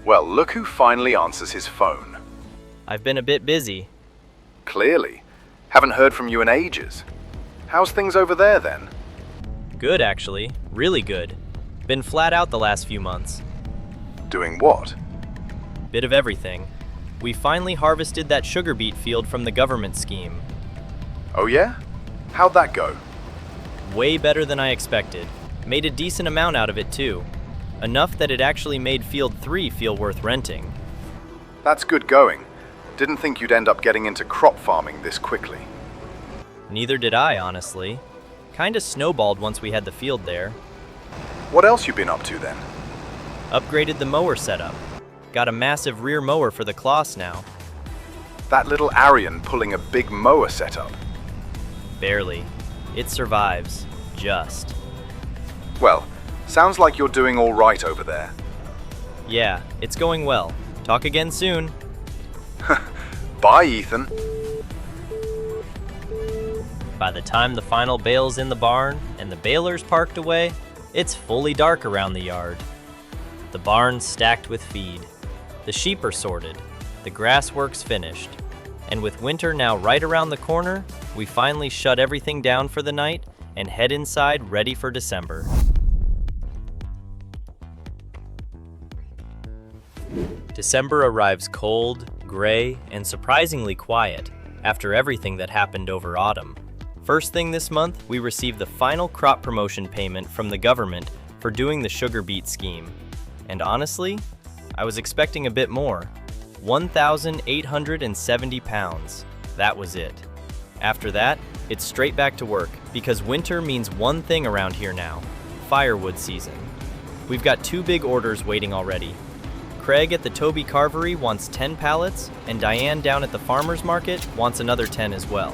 Well, look who finally answers his phone. I've been a bit busy. Clearly. Haven't heard from you in ages. How's things over there then? Good actually, really good. Been flat out the last few months. Doing what? Bit of everything. We finally harvested that sugar beet field from the government scheme. Oh yeah? How'd that go? Way better than I expected. Made a decent amount out of it too. Enough that it actually made Field 3 feel worth renting. That's good going. Didn't think you'd end up getting into crop farming this quickly. Neither did I, honestly. Kinda snowballed once we had the field there. What else you been up to then? Upgraded the mower setup. Got a massive rear mower for the Claas now. That little Aryan pulling a big mower setup. Barely. It survives. Just. Well, sounds like you're doing all right over there. Yeah, it's going well. Talk again soon. Bye, Ethan. By the time the final bale's in the barn and the baler's parked away, it's fully dark around the yard. The barn's stacked with feed. The sheep are sorted. The grass work's finished. And with winter now right around the corner, we finally shut everything down for the night and head inside ready for December. December arrives cold, gray, and surprisingly quiet after everything that happened over autumn. First thing this month, we received the final crop promotion payment from the government for doing the sugar beet scheme. And honestly, I was expecting a bit more. 1,870 pounds. That was it. After that, it's straight back to work, because winter means one thing around here now: firewood season. We've got 2 big orders waiting already. Craig at the Toby Carvery wants 10 pallets, and Diane down at the farmer's market wants another 10 as well.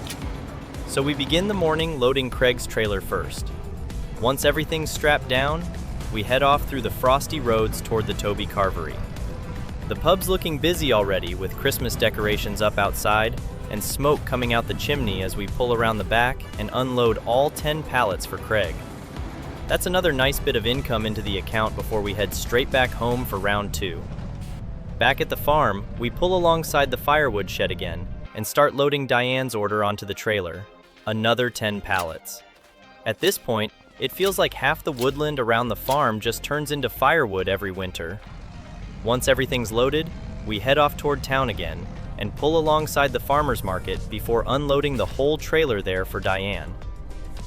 So we begin the morning loading Craig's trailer first. Once everything's strapped down, we head off through the frosty roads toward the Toby Carvery. The pub's looking busy already, with Christmas decorations up outside and smoke coming out the chimney as we pull around the back and unload all 10 pallets for Craig. That's another nice bit of income into the account before we head straight back home for round 2. Back at the farm, we pull alongside the firewood shed again and start loading Diane's order onto the trailer. Another 10 pallets. At this point, it feels like half the woodland around the farm just turns into firewood every winter. Once everything's loaded, we head off toward town again and pull alongside the farmer's market before unloading the whole trailer there for Diane.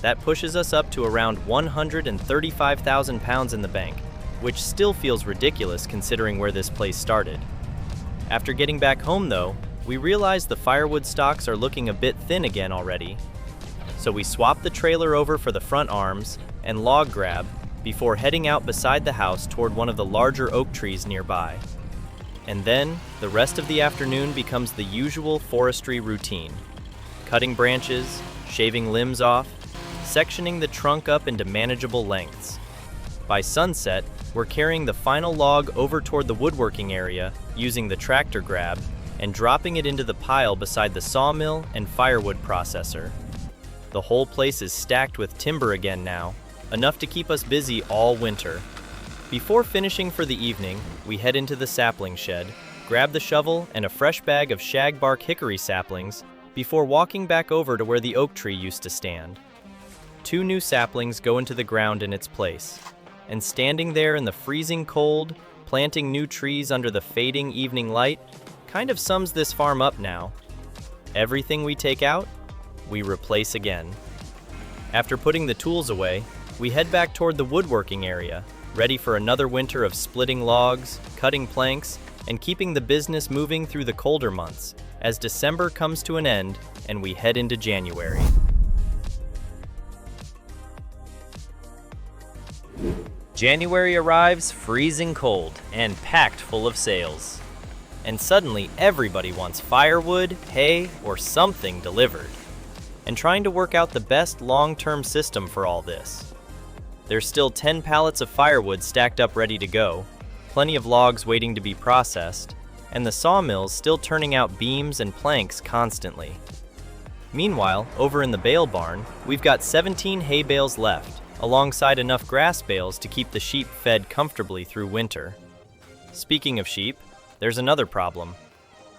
That pushes us up to around 135,000 pounds in the bank, which still feels ridiculous considering where this place started. After getting back home though, we realize the firewood stocks are looking a bit thin again already. So we swap the trailer over for the front arms and log grab before heading out beside the house toward one of the larger oak trees nearby. And then, the rest of the afternoon becomes the usual forestry routine. Cutting branches, shaving limbs off, sectioning the trunk up into manageable lengths. By sunset, we're carrying the final log over toward the woodworking area using the tractor grab and dropping it into the pile beside the sawmill and firewood processor. The whole place is stacked with timber again now, enough to keep us busy all winter. Before finishing for the evening, we head into the sapling shed, grab the shovel and a fresh bag of shagbark hickory saplings before walking back over to where the oak tree used to stand. 2 new saplings go into the ground in its place, and standing there in the freezing cold, planting new trees under the fading evening light, kind of sums this farm up now. Everything we take out, we replace again. After putting the tools away, we head back toward the woodworking area, ready for another winter of splitting logs, cutting planks, and keeping the business moving through the colder months, as December comes to an end and we head into January. January arrives freezing cold and packed full of sales. And suddenly everybody wants firewood, hay, or something delivered. and trying to work out the best long-term system for all this. There's still 10 pallets of firewood stacked up ready to go, plenty of logs waiting to be processed, and the sawmill's still turning out beams and planks constantly. Meanwhile, over in the bale barn, we've got 17 hay bales left, alongside enough grass bales to keep the sheep fed comfortably through winter. Speaking of sheep, there's another problem.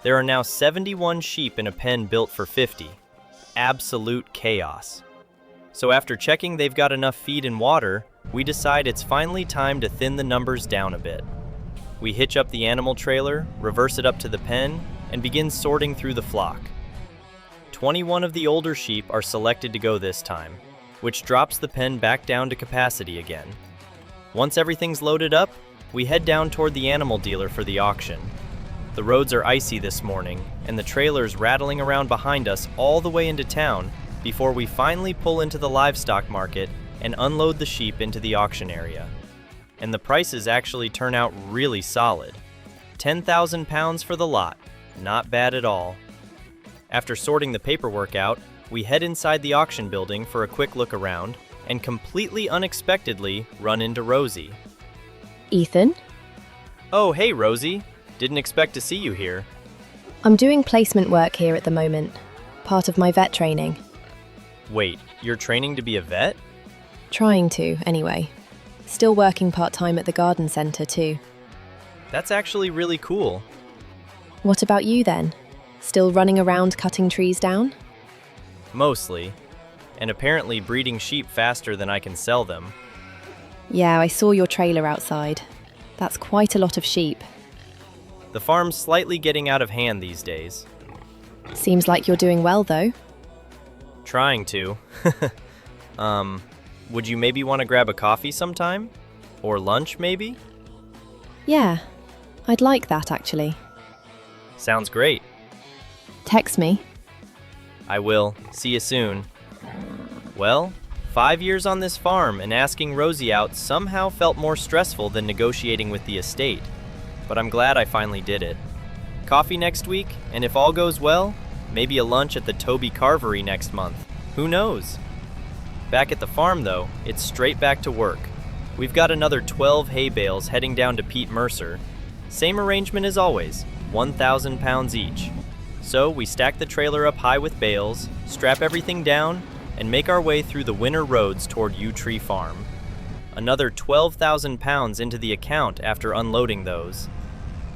There are now 71 sheep in a pen built for 50. Absolute chaos. So after checking they've got enough feed and water, we decide it's finally time to thin the numbers down a bit. We hitch up the animal trailer, reverse it up to the pen, and begin sorting through the flock. 21 of the older sheep are selected to go this time, which drops the pen back down to capacity again. Once everything's loaded up, we head down toward the animal dealer for the auction. The roads are icy this morning, and the trailer's rattling around behind us all the way into town before we finally pull into the livestock market and unload the sheep into the auction area. And the prices actually turn out really solid. 10,000 pounds for the lot, not bad at all. After sorting the paperwork out, we head inside the auction building for a quick look around and completely unexpectedly run into Rosie. Ethan? Oh, hey Rosie. Didn't expect to see you here. I'm doing placement work here at the moment, part of my vet training. Wait, you're training to be a vet? Trying to, anyway. Still working part-time at the garden centre too. That's actually really cool. What about you then? Still running around cutting trees down? Mostly. And apparently breeding sheep faster than I can sell them. Yeah, I saw your trailer outside. That's quite a lot of sheep. The farm's slightly getting out of hand these days. Seems like you're doing well, though. Trying to. Would you maybe want to grab a coffee sometime? Or lunch, maybe? Yeah, I'd like that, actually. Sounds great. Text me. I will. See you soon. Well, 5 years on this farm, and asking Rosie out somehow felt more stressful than negotiating with the estate. But I'm glad I finally did it. Coffee next week, and if all goes well, maybe a lunch at the Toby Carvery next month. Who knows? Back at the farm, though, it's straight back to work. We've got another 12 hay bales heading down to Pete Mercer. Same arrangement as always, 1,000 pounds each. So we stack the trailer up high with bales, strap everything down, and make our way through the winter roads toward Yew Tree Farm. Another 12,000 pounds into the account after unloading those.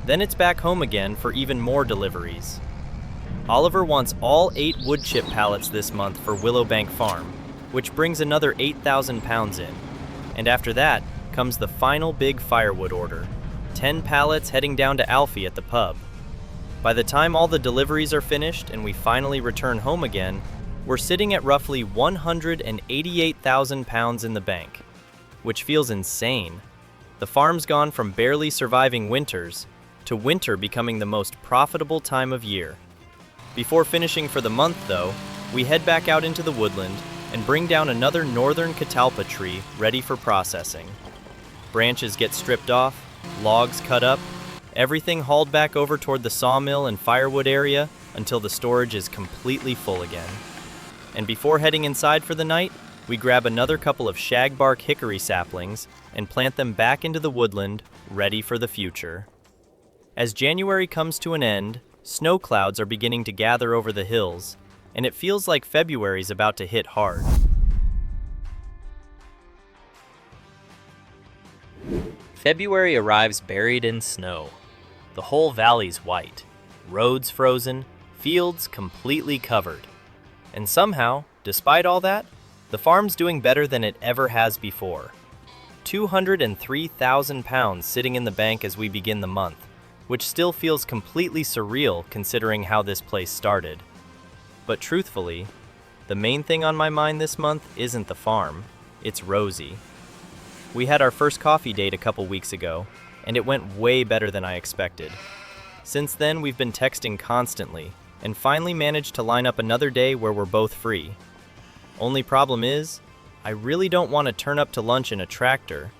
Then it's back home again for even more deliveries. Oliver wants all 8 wood chip pallets this month for Willowbank Farm, which brings another 8,000 pounds in. And after that comes the final big firewood order, 10 pallets heading down to Alfie at the pub. By the time all the deliveries are finished and we finally return home again, we're sitting at roughly 188,000 pounds in the bank, which feels insane. The farm's gone from barely surviving winters to winter becoming the most profitable time of year. Before finishing for the month, though, we head back out into the woodland and bring down another northern catalpa tree ready for processing. Branches get stripped off, logs cut up, everything hauled back over toward the sawmill and firewood area until the storage is completely full again. And before heading inside for the night, we grab another couple of shagbark hickory saplings and plant them back into the woodland, ready for the future. As January comes to an end, snow clouds are beginning to gather over the hills, and it feels like February's about to hit hard. February arrives buried in snow. The whole valley's white, roads frozen, fields completely covered. And somehow, despite all that, the farm's doing better than it ever has before. 203,000 pounds sitting in the bank as we begin the month, which still feels completely surreal considering how this place started. But truthfully, the main thing on my mind this month isn't the farm, it's Rosie. We had our first coffee date a couple weeks ago, and it went way better than I expected. Since then, we've been texting constantly, and finally managed to line up another day where we're both free. Only problem is, I really don't want to turn up to lunch in a tractor.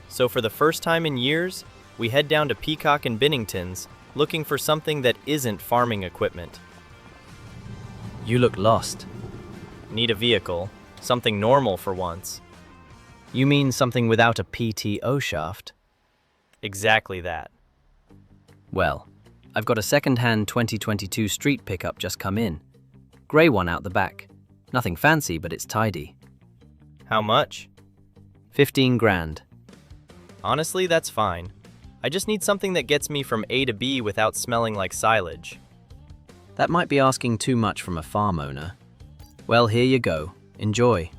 So for the first time in years, we head down to Peacock and Binnington's, looking for something that isn't farming equipment. You look lost. Need a vehicle. Something normal for once. You mean something without a PTO shaft? Exactly that. Well, I've got a second-hand 2022 street pickup just come in. Grey one out the back. Nothing fancy, but it's tidy. How much? 15 grand. Honestly, that's fine. I just need something that gets me from A to B without smelling like silage. That might be asking too much from a farm owner. Well, here you go. Enjoy.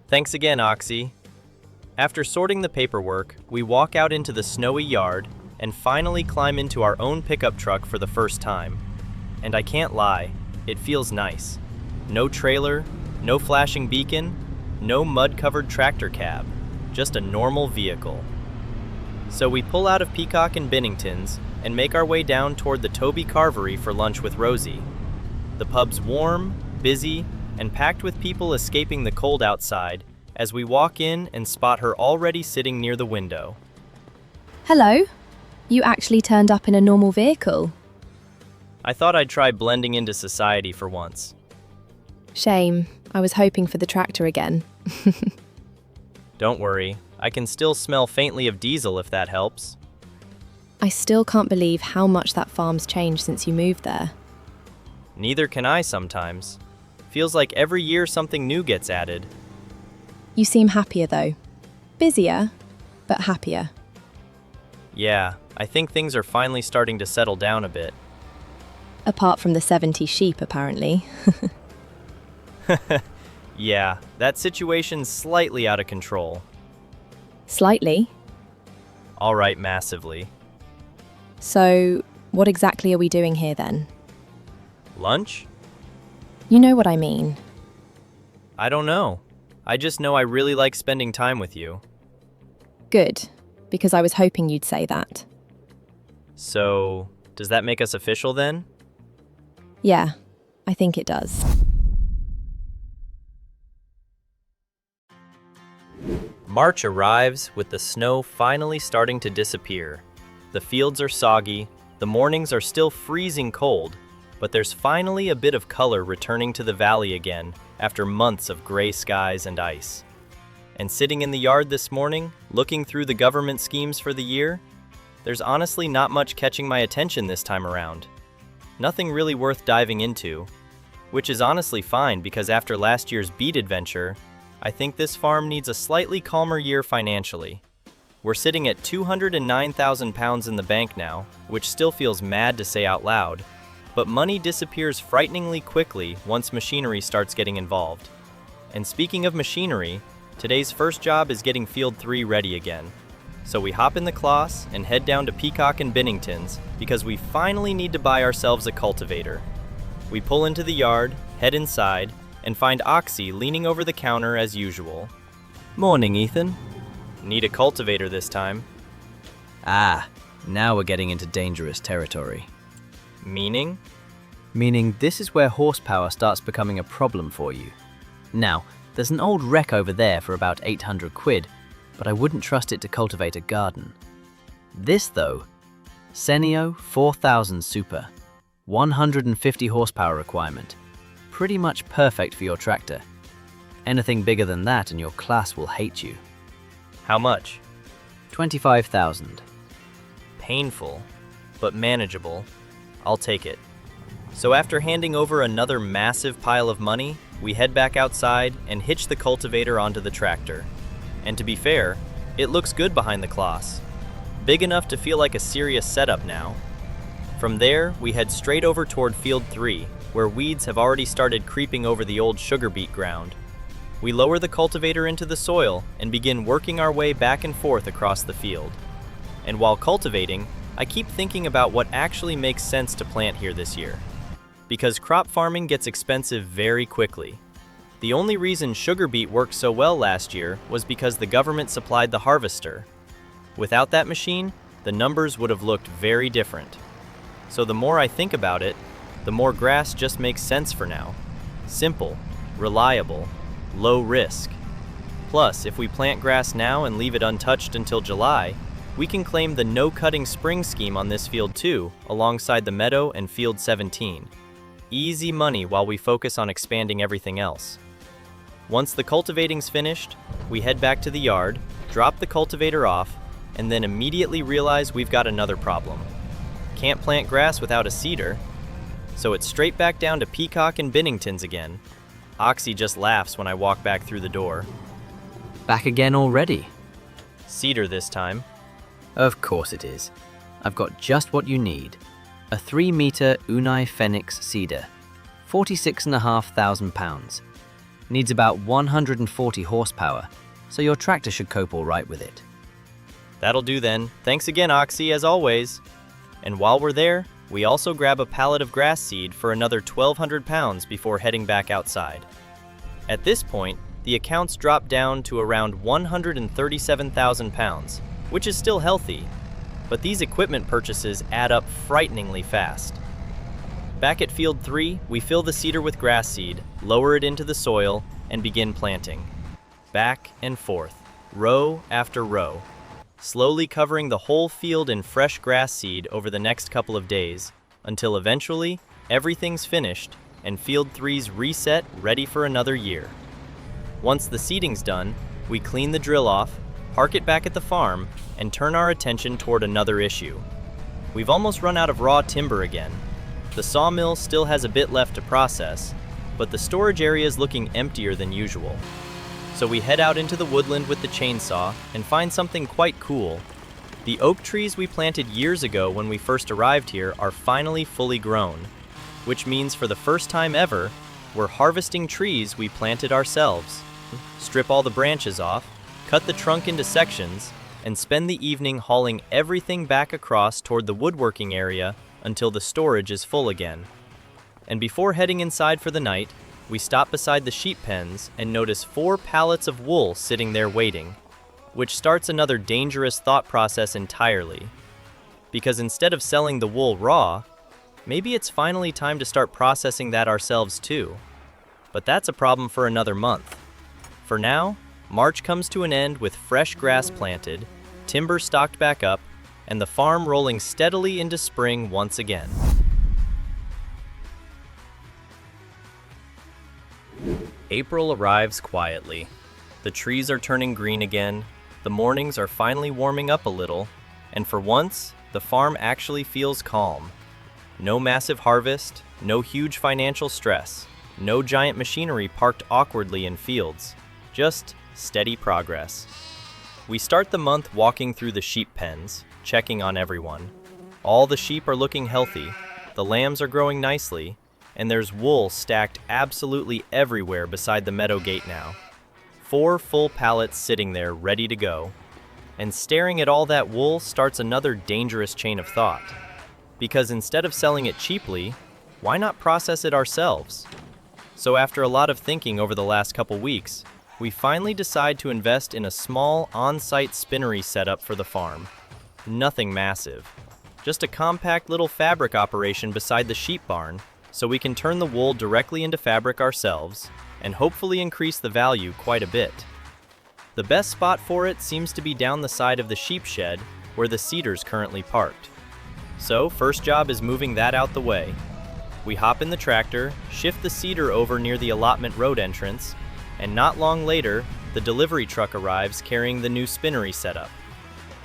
Thanks again, Oxy. After sorting the paperwork, we walk out into the snowy yard and finally climb into our own pickup truck for the first time. And I can't lie, it feels nice. No trailer, no flashing beacon, no mud-covered tractor cab, just a normal vehicle. So we pull out of Peacock and Bennington's and make our way down toward the Toby Carvery for lunch with Rosie. The pub's warm, busy, and packed with people escaping the cold outside as we walk in and spot her already sitting near the window. Hello. You actually turned up in a normal vehicle. I thought I'd try blending into society for once. Shame. I was hoping for the tractor again. Don't worry, I can still smell faintly of diesel if that helps. I still can't believe how much that farm's changed since you moved there. Neither can I sometimes. Feels like every year something new gets added. You seem happier though. Busier, but happier. Yeah, I think things are finally starting to settle down a bit. Apart from the 70 sheep, apparently. Yeah, that situation's slightly out of control. Slightly? All right, massively. So, what exactly are we doing here then? Lunch? You know what I mean. I don't know. I just know I really like spending time with you. Good, because I was hoping you'd say that. So, does that make us official then? Yeah, I think it does. March arrives with the snow finally starting to disappear. The fields are soggy, the mornings are still freezing cold, but there's finally a bit of color returning to the valley again after months of gray skies and ice. And sitting in the yard this morning, looking through the government schemes for the year, there's honestly not much catching my attention this time around. Nothing really worth diving into, which is honestly fine because after last year's beet adventure, I think this farm needs a slightly calmer year financially. We're sitting at 209,000 pounds in the bank now, which still feels mad to say out loud, but money disappears frighteningly quickly once machinery starts getting involved. And speaking of machinery, today's first job is getting Field 3 ready again. So we hop in the Claas and head down to Peacock and Bennington's because we finally need to buy ourselves a cultivator. We pull into the yard, head inside, and find Oxy leaning over the counter as usual. Morning, Ethan. Need a cultivator this time. Ah, now we're getting into dangerous territory. Meaning? Meaning this is where horsepower starts becoming a problem for you. Now, there's an old wreck over there for about 800 quid, but I wouldn't trust it to cultivate a garden. This though, Senio 4000 Super, 150 horsepower requirement. Pretty much perfect for your tractor. Anything bigger than that and your class will hate you. How much? 25,000. Painful, but manageable. I'll take it. So after handing over another massive pile of money, we head back outside and hitch the cultivator onto the tractor. And to be fair, it looks good behind the Claas. Big enough to feel like a serious setup now. From there, we head straight over toward Field 3, where weeds have already started creeping over the old sugar beet ground. We lower the cultivator into the soil and begin working our way back and forth across the field. And while cultivating, I keep thinking about what actually makes sense to plant here this year. Because crop farming gets expensive very quickly. The only reason sugar beet worked so well last year was because the government supplied the harvester. Without that machine, the numbers would have looked very different. So the more I think about it, the more grass just makes sense for now. Simple, reliable, low risk. Plus, if we plant grass now and leave it untouched until July, we can claim the no-cutting spring scheme on this field too, alongside the meadow and Field 17. Easy money while we focus on expanding everything else. Once the cultivating's finished, we head back to the yard, drop the cultivator off, and then immediately realize we've got another problem. Can't plant grass without a seeder, so it's straight back down to Peacock and Binnington's again. Oxy just laughs when I walk back through the door. Back again already? Cedar this time. Of course it is. I've got just what you need. A 3-meter Unai Phoenix cedar, 46,500 pounds. Needs about 140 horsepower, so your tractor should cope all right with it. That'll do then. Thanks again, Oxy, as always. And while we're there, we also grab a pallet of grass seed for another 1,200 pounds before heading back outside. At this point, the accounts drop down to around 137,000 pounds, which is still healthy, but these equipment purchases add up frighteningly fast. Back at Field 3, we fill the cedar with grass seed, lower it into the soil, and begin planting. Back and forth, row after row, slowly covering the whole field in fresh grass seed over the next couple of days, until eventually, everything's finished, and Field 3's reset ready for another year. Once the seeding's done, we clean the drill off, park it back at the farm, and turn our attention toward another issue. We've almost run out of raw timber again. The sawmill still has a bit left to process, but the storage area is looking emptier than usual. So we head out into the woodland with the chainsaw and find something quite cool. The oak trees we planted years ago when we first arrived here are finally fully grown, which means for the first time ever, we're harvesting trees we planted ourselves. Strip all the branches off, cut the trunk into sections, and spend the evening hauling everything back across toward the woodworking area until the storage is full again. And before heading inside for the night, we stop beside the sheep pens and notice 4 pallets of wool sitting there waiting, which starts another dangerous thought process entirely. Because instead of selling the wool raw, maybe it's finally time to start processing that ourselves too. But that's a problem for another month. For now, March comes to an end with fresh grass planted, timber stocked back up, and the farm rolling steadily into spring once again. April arrives quietly. The trees are turning green again, the mornings are finally warming up a little, and for once, the farm actually feels calm. No massive harvest, no huge financial stress, no giant machinery parked awkwardly in fields, just steady progress. We start the month walking through the sheep pens, checking on everyone. All the sheep are looking healthy, the lambs are growing nicely, and there's wool stacked absolutely everywhere beside the meadow gate now. 4 full pallets sitting there ready to go. And staring at all that wool starts another dangerous chain of thought. Because instead of selling it cheaply, why not process it ourselves? So after a lot of thinking over the last couple weeks, we finally decide to invest in a small on-site spinnery setup for the farm. Nothing massive, just a compact little fabric operation beside the sheep barn, so we can turn the wool directly into fabric ourselves and hopefully increase the value quite a bit. The best spot for it seems to be down the side of the sheep shed where the cedar's currently parked. So first job is moving that out the way. We hop in the tractor, shift the cedar over near the allotment road entrance, and not long later, the delivery truck arrives carrying the new spinnery setup.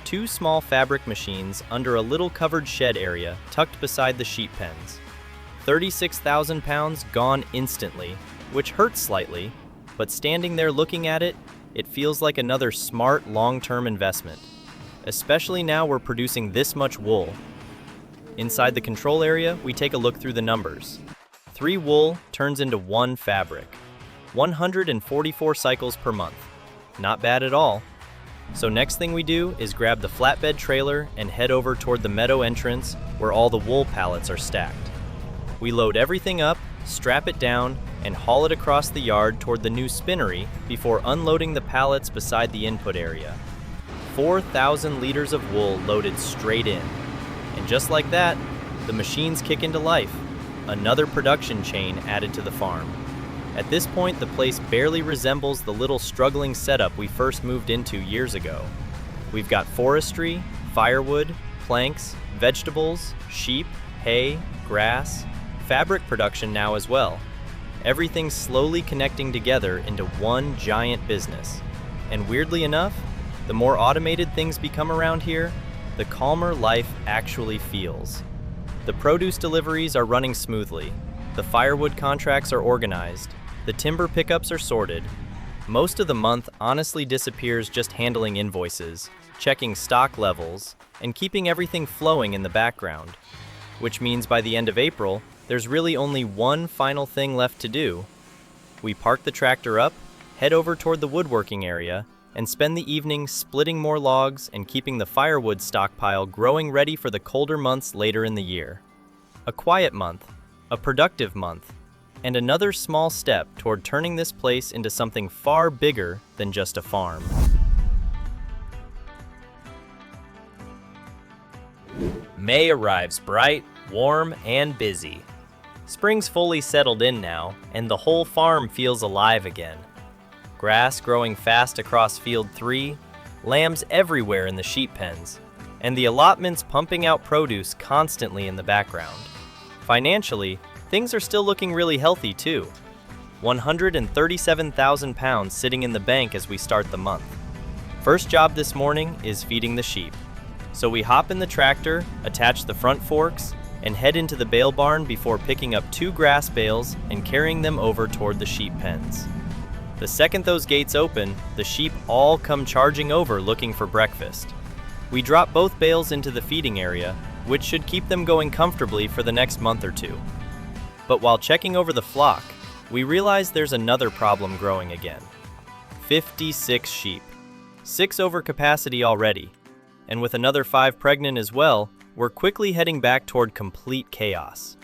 2 small fabric machines under a little covered shed area tucked beside the sheep pens. 36,000 pounds gone instantly, which hurts slightly, but standing there looking at it, it feels like another smart long-term investment. Especially now we're producing this much wool. Inside the control area, we take a look through the numbers. 3 wool turns into 1 fabric. 144 cycles per month. Not bad at all. So next thing we do is grab the flatbed trailer and head over toward the meadow entrance where all the wool pallets are stacked. We load everything up, strap it down, and haul it across the yard toward the new spinnery before unloading the pallets beside the input area. 4,000 liters of wool loaded straight in. And just like that, the machines kick into life. Another production chain added to the farm. At this point, the place barely resembles the little struggling setup we first moved into years ago. We've got forestry, firewood, planks, vegetables, sheep, hay, grass, fabric production now as well. Everything's slowly connecting together into one giant business. And weirdly enough, the more automated things become around here, the calmer life actually feels. The produce deliveries are running smoothly, the firewood contracts are organized, the timber pickups are sorted. Most of the month honestly disappears just handling invoices, checking stock levels, and keeping everything flowing in the background. Which means by the end of April, there's really only one final thing left to do. We park the tractor up, head over toward the woodworking area, and spend the evening splitting more logs and keeping the firewood stockpile growing ready for the colder months later in the year. A quiet month, a productive month, and another small step toward turning this place into something far bigger than just a farm. May arrives bright, warm, and busy. Spring's fully settled in now, and the whole farm feels alive again. Grass growing fast across field 3, lambs everywhere in the sheep pens, and the allotments pumping out produce constantly in the background. Financially, things are still looking really healthy too. 137,000 pounds sitting in the bank as we start the month. First job this morning is feeding the sheep. So we hop in the tractor, attach the front forks, and head into the bale barn before picking up 2 grass bales and carrying them over toward the sheep pens. The second those gates open, the sheep all come charging over looking for breakfast. We drop both bales into the feeding area, which should keep them going comfortably for the next month or two. But while checking over the flock, we realize there's another problem growing again. 56 sheep. 6 over capacity already. And with another 5 pregnant as well, we're quickly heading back toward complete chaos.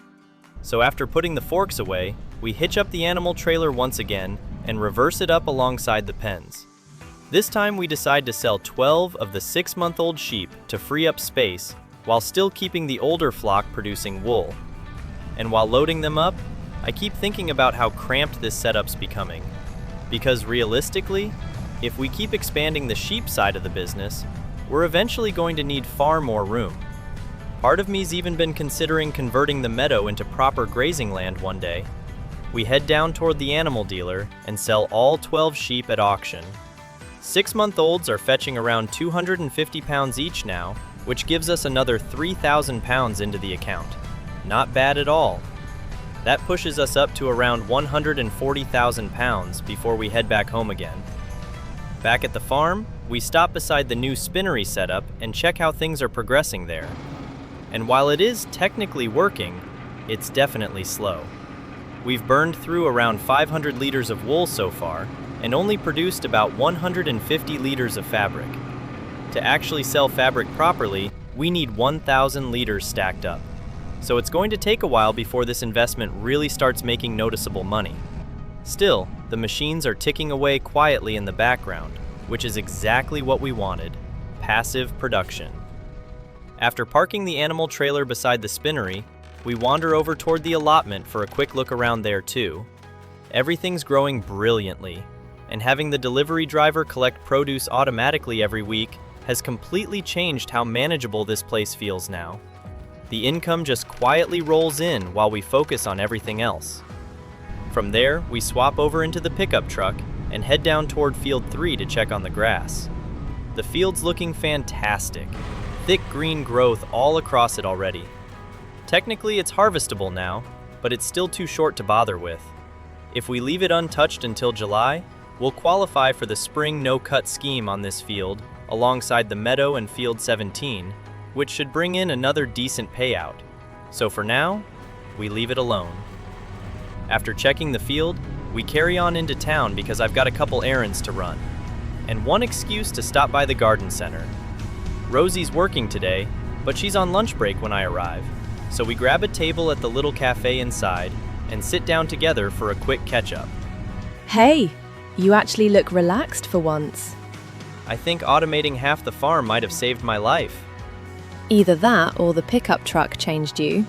So after putting the forks away, we hitch up the animal trailer once again and reverse it up alongside the pens. This time we decide to sell 12 of the 6-month-old sheep to free up space while still keeping the older flock producing wool. And while loading them up, I keep thinking about how cramped this setup's becoming. Because realistically, if we keep expanding the sheep side of the business, we're eventually going to need far more room. Part of me's even been considering converting the meadow into proper grazing land one day. We head down toward the animal dealer and sell all 12 sheep at auction. 6-month-olds are fetching around 250 pounds each now, which gives us another 3,000 pounds into the account. Not bad at all. That pushes us up to around 140,000 pounds before we head back home again. Back at the farm, we stop beside the new spinnery setup and check how things are progressing there. And while it is technically working, it's definitely slow. We've burned through around 500 liters of wool so far and only produced about 150 liters of fabric. To actually sell fabric properly, we need 1,000 liters stacked up. So it's going to take a while before this investment really starts making noticeable money. Still, the machines are ticking away quietly in the background, which is exactly what we wanted: passive production. After parking the animal trailer beside the spinnery, we wander over toward the allotment for a quick look around there too. Everything's growing brilliantly, and having the delivery driver collect produce automatically every week has completely changed how manageable this place feels now. The income just quietly rolls in while we focus on everything else. From there, we swap over into the pickup truck and head down toward field 3 to check on the grass. The field's looking fantastic. Thick green growth all across it already. Technically, it's harvestable now, but it's still too short to bother with. If we leave it untouched until July, we'll qualify for the spring no-cut scheme on this field alongside the meadow and field 17, which should bring in another decent payout. So for now, we leave it alone. After checking the field, we carry on into town because I've got a couple errands to run, and one excuse to stop by the garden center. Rosie's working today, but she's on lunch break when I arrive. So we grab a table at the little cafe inside and sit down together for a quick catch-up. Hey, you actually look relaxed for once. I think automating half the farm might have saved my life. Either that or the pickup truck changed you.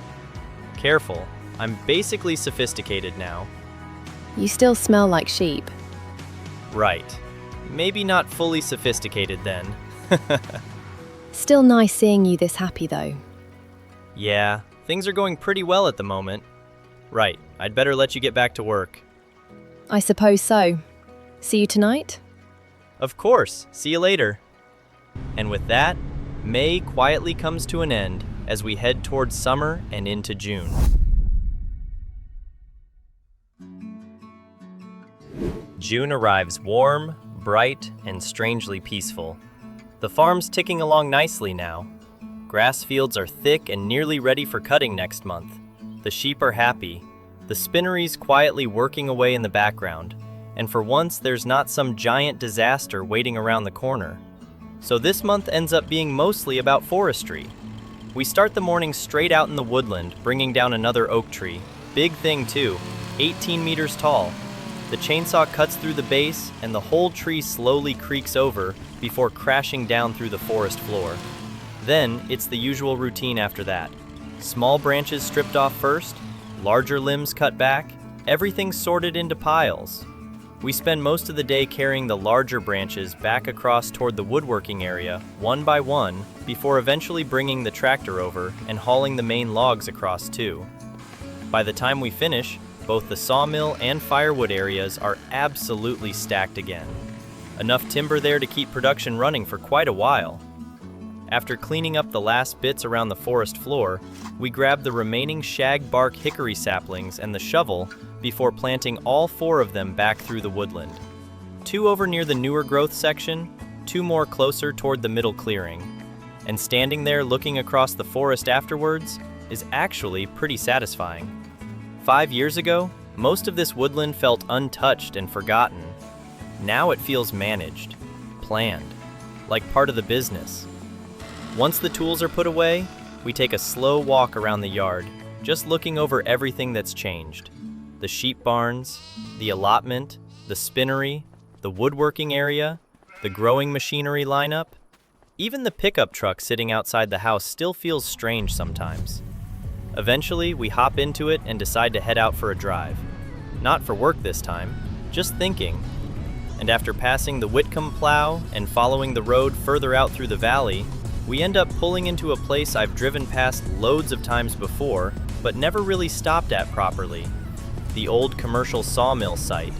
Careful, I'm basically sophisticated now. You still smell like sheep. Right. Maybe not fully sophisticated then. Still nice seeing you this happy though. Yeah, things are going pretty well at the moment. Right, I'd better let you get back to work. I suppose so. See you tonight? Of course, see you later. And with that, May quietly comes to an end as we head towards summer and into June. June arrives warm, bright, and strangely peaceful. The farm's ticking along nicely now. Grass fields are thick and nearly ready for cutting next month. The sheep are happy. The spinnery's quietly working away in the background, and for once there's not some giant disaster waiting around the corner. So this month ends up being mostly about forestry. We start the morning straight out in the woodland, bringing down another oak tree. Big thing too, 18 meters tall. The chainsaw cuts through the base, and the whole tree slowly creaks over before crashing down through the forest floor. Then, it's the usual routine after that. Small branches stripped off first, larger limbs cut back, everything sorted into piles. We spend most of the day carrying the larger branches back across toward the woodworking area, one by one, before eventually bringing the tractor over and hauling the main logs across too. By the time we finish, both the sawmill and firewood areas are absolutely stacked again. Enough timber there to keep production running for quite a while. After cleaning up the last bits around the forest floor, we grab the remaining shag bark hickory saplings and the shovel before planting all 4 of them back through the woodland. 2 over near the newer growth section, 2 more closer toward the middle clearing. And standing there looking across the forest afterwards is actually pretty satisfying. 5 years ago, most of this woodland felt untouched and forgotten. Now it feels managed, planned, like part of the business. Once the tools are put away, we take a slow walk around the yard, just looking over everything that's changed. The sheep barns, the allotment, the spinnery, the woodworking area, the growing machinery lineup. Even the pickup truck sitting outside the house still feels strange sometimes. Eventually, we hop into it and decide to head out for a drive. Not for work this time, just thinking. And after passing the Witcombe plow and following the road further out through the valley, we end up pulling into a place I've driven past loads of times before, but never really stopped at properly. The old commercial sawmill site.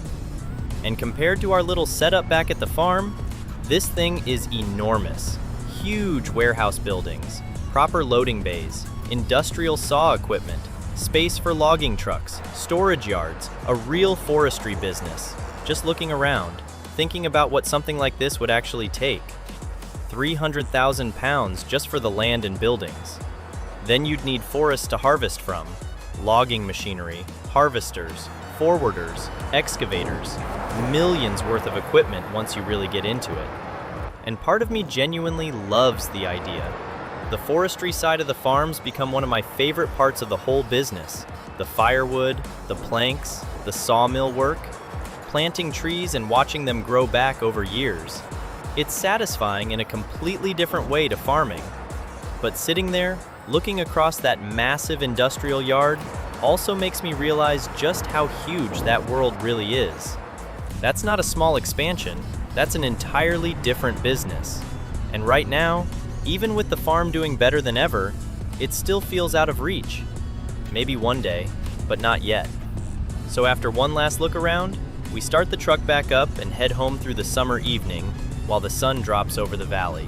And compared to our little setup back at the farm, this thing is enormous. Huge warehouse buildings, proper loading bays, industrial saw equipment, space for logging trucks, storage yards, a real forestry business. Just looking around, thinking about what something like this would actually take. 300,000 pounds just for the land and buildings. Then you'd need forests to harvest from, logging machinery, harvesters, forwarders, excavators, millions worth of equipment once you really get into it. And part of me genuinely loves the idea. The forestry side of the farms become one of my favorite parts of the whole business. The firewood, the planks, the sawmill work, planting trees and watching them grow back over years. It's satisfying in a completely different way to farming. But sitting there, looking across that massive industrial yard, also makes me realize just how huge that world really is. That's not a small expansion, that's an entirely different business. And right now, even with the farm doing better than ever, it still feels out of reach. Maybe one day, but not yet. So after one last look around, we start the truck back up and head home through the summer evening while the sun drops over the valley.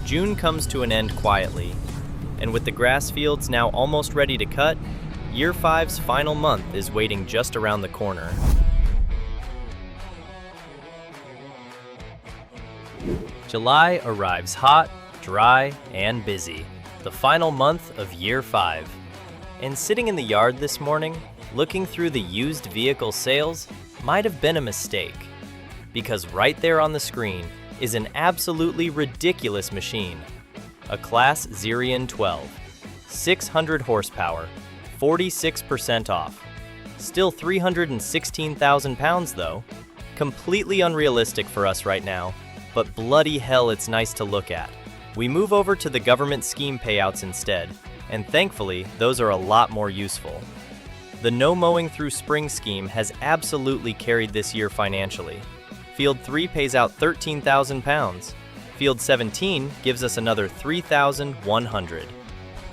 June comes to an end quietly, and with the grass fields now almost ready to cut, Year 5's final month is waiting just around the corner. July arrives hot, dry, and busy. The final month of Year 5. And sitting in the yard this morning, looking through the used vehicle sales, might have been a mistake. Because right there on the screen is an absolutely ridiculous machine. A Claas Zerion 12. 600 horsepower, 46% off. Still 316,000 pounds though. Completely unrealistic for us right now, but bloody hell it's nice to look at. We move over to the government scheme payouts instead, and thankfully those are a lot more useful. The no mowing through spring scheme has absolutely carried this year financially. Field 3 pays out 13,000 pounds. Field 17 gives us another 3,100.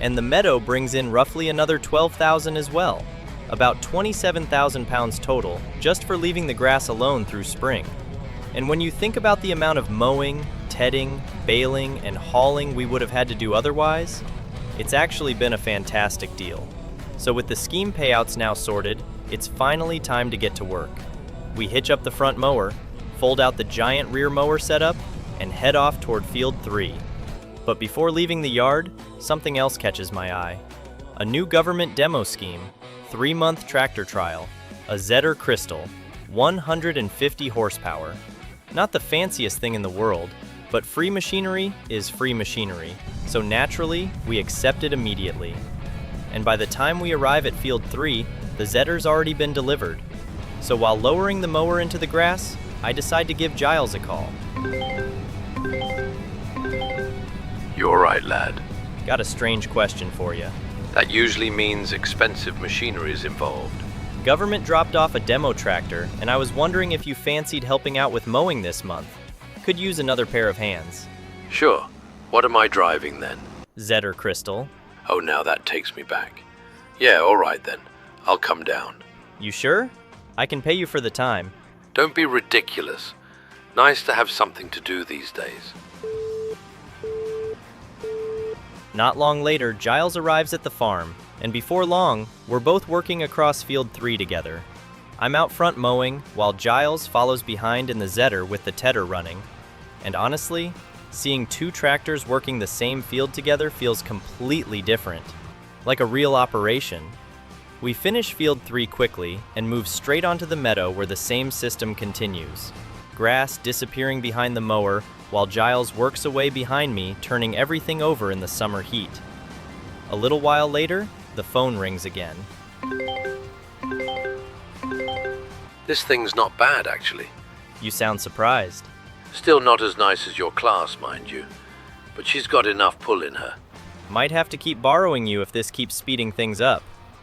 And the meadow brings in roughly another 12,000 as well. about 27,000 pounds total just for leaving the grass alone through spring. And when you think about the amount of mowing, tedding, baling, and hauling we would have had to do otherwise, it's actually been a fantastic deal. So with the scheme payouts now sorted, it's finally time to get to work. We hitch up the front mower, fold out the giant rear mower setup, and head off toward Field 3. But before leaving the yard, something else catches my eye. A new government demo scheme, 3-month tractor trial, a Zetter Crystal, 150 horsepower. Not the fanciest thing in the world, but free machinery is free machinery, so naturally, we accept it immediately. And by the time we arrive at Field 3, the Zetter's already been delivered. So while lowering the mower into the grass, I decide to give Giles a call. You all right, lad? Got a strange question for you. That usually means expensive machinery is involved. Government dropped off a demo tractor, and I was wondering if you fancied helping out with mowing this month. Could use another pair of hands. Sure. What am I driving then? Zetter Crystal. Oh, now that takes me back. Yeah, all right then. I'll come down. You sure? I can pay you for the time. Don't be ridiculous. Nice to have something to do these days. Not long later, Giles arrives at the farm, and before long, we're both working across Field 3 together. I'm out front mowing, while Giles follows behind in the Zetter with the tedder running. And honestly, seeing two tractors working the same field together feels completely different, like a real operation. We finish Field 3 quickly and move straight onto the meadow where the same system continues. Grass disappearing behind the mower, while Giles works away behind me, turning everything over in the summer heat. A little while later, the phone rings again. This thing's not bad, actually. You sound surprised. Still not as nice as your Claas, mind you, but she's got enough pull in her. Might have to keep borrowing you if this keeps speeding things up.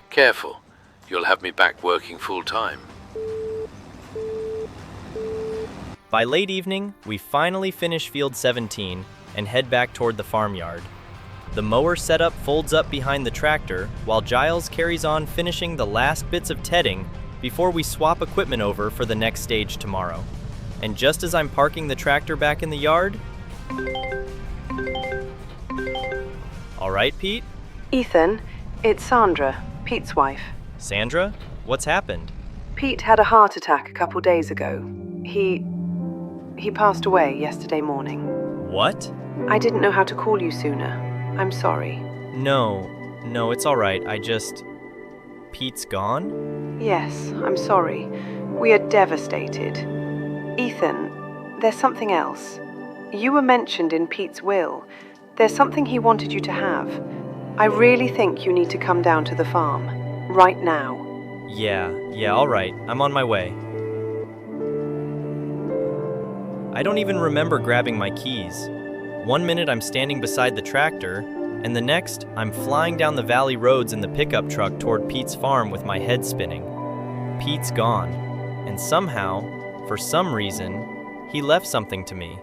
Careful, you'll have me back working full time. By late evening, we finally finish Field 17 and head back toward the farmyard. The mower setup folds up behind the tractor while Giles carries on finishing the last bits of tedding before we swap equipment over for the next stage tomorrow. And just as I'm parking the tractor back in the yard... All right, Pete? Ethan, it's Sandra, Pete's wife. Sandra? What's happened? Pete had a heart attack a couple days ago. He passed away yesterday morning. What? I didn't know how to call you sooner. I'm sorry. No, it's all right. Pete's gone? Yes, I'm sorry. We are devastated. Ethan, there's something else. You were mentioned in Pete's will. There's something he wanted you to have. I really think you need to come down to the farm. Right now. Yeah, all right. I'm on my way. I don't even remember grabbing my keys. One minute I'm standing beside the tractor, and the next I'm flying down the valley roads in the pickup truck toward Pete's farm with my head spinning. Pete's gone, and somehow, for some reason, he left something to me.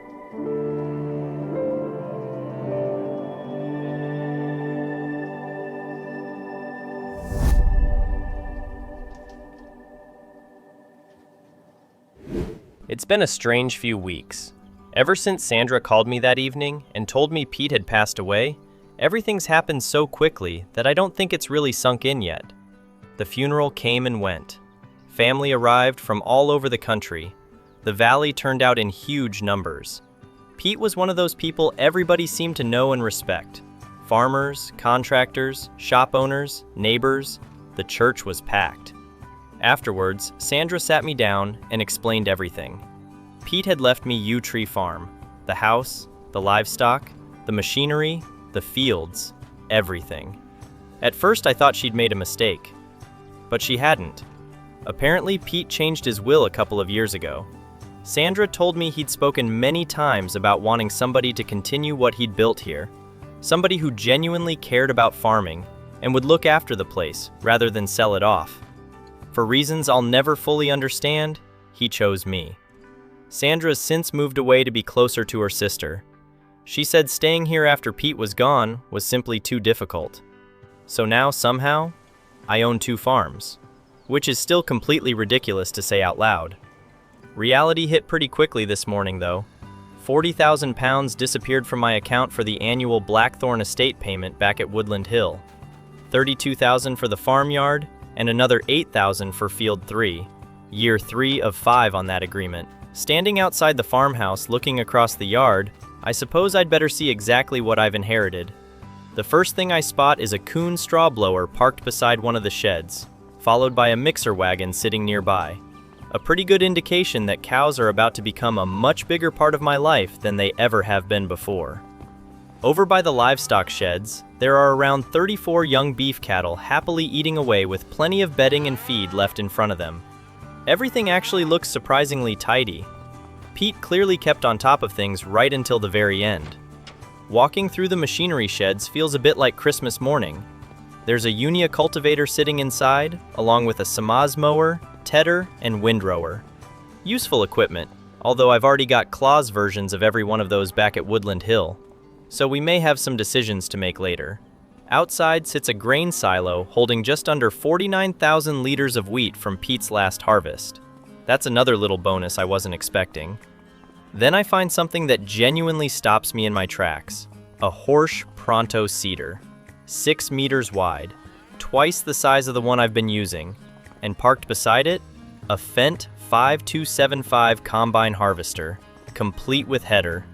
It's been a strange few weeks. Ever since Sandra called me that evening and told me Pete had passed away, everything's happened so quickly that I don't think it's really sunk in yet. The funeral came and went. Family arrived from all over the country. The valley turned out in huge numbers. Pete was one of those people everybody seemed to know and respect. Farmers, contractors, shop owners, neighbors, the church was packed. Afterwards, Sandra sat me down and explained everything. Pete had left me Yew Tree Farm, the house, the livestock, the machinery, the fields, everything. At first I thought she'd made a mistake, but she hadn't. Apparently Pete changed his will a couple of years ago. Sandra told me he'd spoken many times about wanting somebody to continue what he'd built here, somebody who genuinely cared about farming and would look after the place rather than sell it off. For reasons I'll never fully understand, he chose me. Sandra's since moved away to be closer to her sister. She said staying here after Pete was gone was simply too difficult. So now, somehow, I own 2 farms. which is still completely ridiculous to say out loud. Reality hit pretty quickly this morning, though. £40,000 disappeared from my account for the annual Blackthorn estate payment back at Woodland Hill, $32,000 for the farmyard, and another $8,000 for Field 3, year 3 of 5 on that agreement. Standing outside the farmhouse looking across the yard, I suppose I'd better see exactly what I've inherited. The first thing I spot is a Kuhn straw blower parked beside one of the sheds, followed by a mixer wagon sitting nearby. A pretty good indication that cows are about to become a much bigger part of my life than they ever have been before. Over by the livestock sheds, there are around 34 young beef cattle happily eating away with plenty of bedding and feed left in front of them. Everything actually looks surprisingly tidy. Pete clearly kept on top of things right until the very end. Walking through the machinery sheds feels a bit like Christmas morning. There's a Unia cultivator sitting inside, along with a Samaz mower, tedder, and windrower. Useful equipment, although I've already got Claas versions of every one of those back at Woodland Hill, so we may have some decisions to make later. Outside sits a grain silo holding just under 49,000 liters of wheat from Pete's last harvest. That's another little bonus I wasn't expecting. Then I find something that genuinely stops me in my tracks. A Horsch Pronto seeder. 6 meters wide, twice the size of the one I've been using, and parked beside it, a Fendt 5275 combine harvester, complete with header.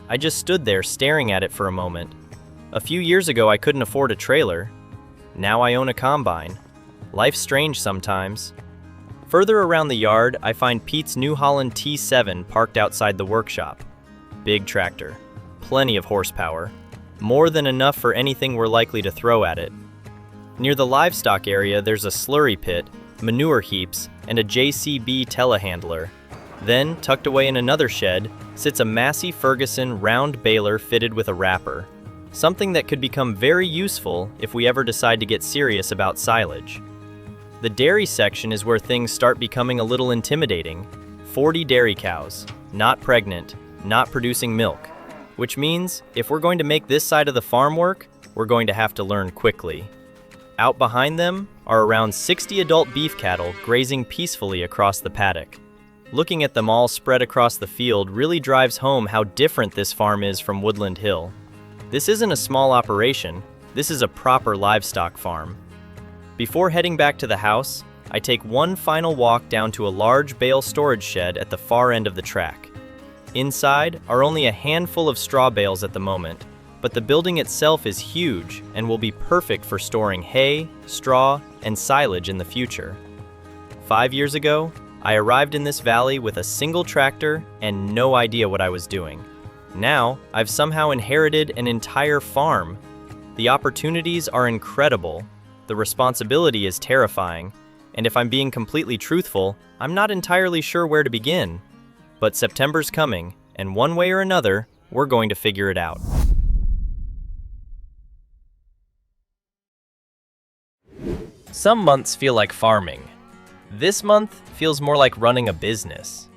I just stood there staring at it for a moment. A few years ago I couldn't afford a trailer. Now I own a combine. Life's strange sometimes. Further around the yard, I find Pete's New Holland T7 parked outside the workshop. Big tractor, plenty of horsepower, more than enough for anything we're likely to throw at it. Near the livestock area, there's a slurry pit, manure heaps, and a JCB telehandler. Then, tucked away in another shed, sits a Massey Ferguson round baler fitted with a wrapper, something that could become very useful if we ever decide to get serious about silage. The dairy section is where things start becoming a little intimidating. 40 dairy cows, not pregnant, not producing milk, which means if we're going to make this side of the farm work, we're going to have to learn quickly. Out behind them are around 60 adult beef cattle grazing peacefully across the paddock. Looking at them all spread across the field really drives home how different this farm is from Woodland Hill. This isn't a small operation, this is a proper livestock farm. Before heading back to the house, I take one final walk down to a large bale storage shed at the far end of the track. Inside are only a handful of straw bales at the moment, but the building itself is huge and will be perfect for storing hay, straw, and silage in the future. 5 years ago, I arrived in this valley with a single tractor and no idea what I was doing. Now, I've somehow inherited an entire farm. The opportunities are incredible, the responsibility is terrifying, and if I'm being completely truthful, I'm not entirely sure where to begin. But September's coming, and one way or another, we're going to figure it out. Some months feel like farming. This month feels more like running a business.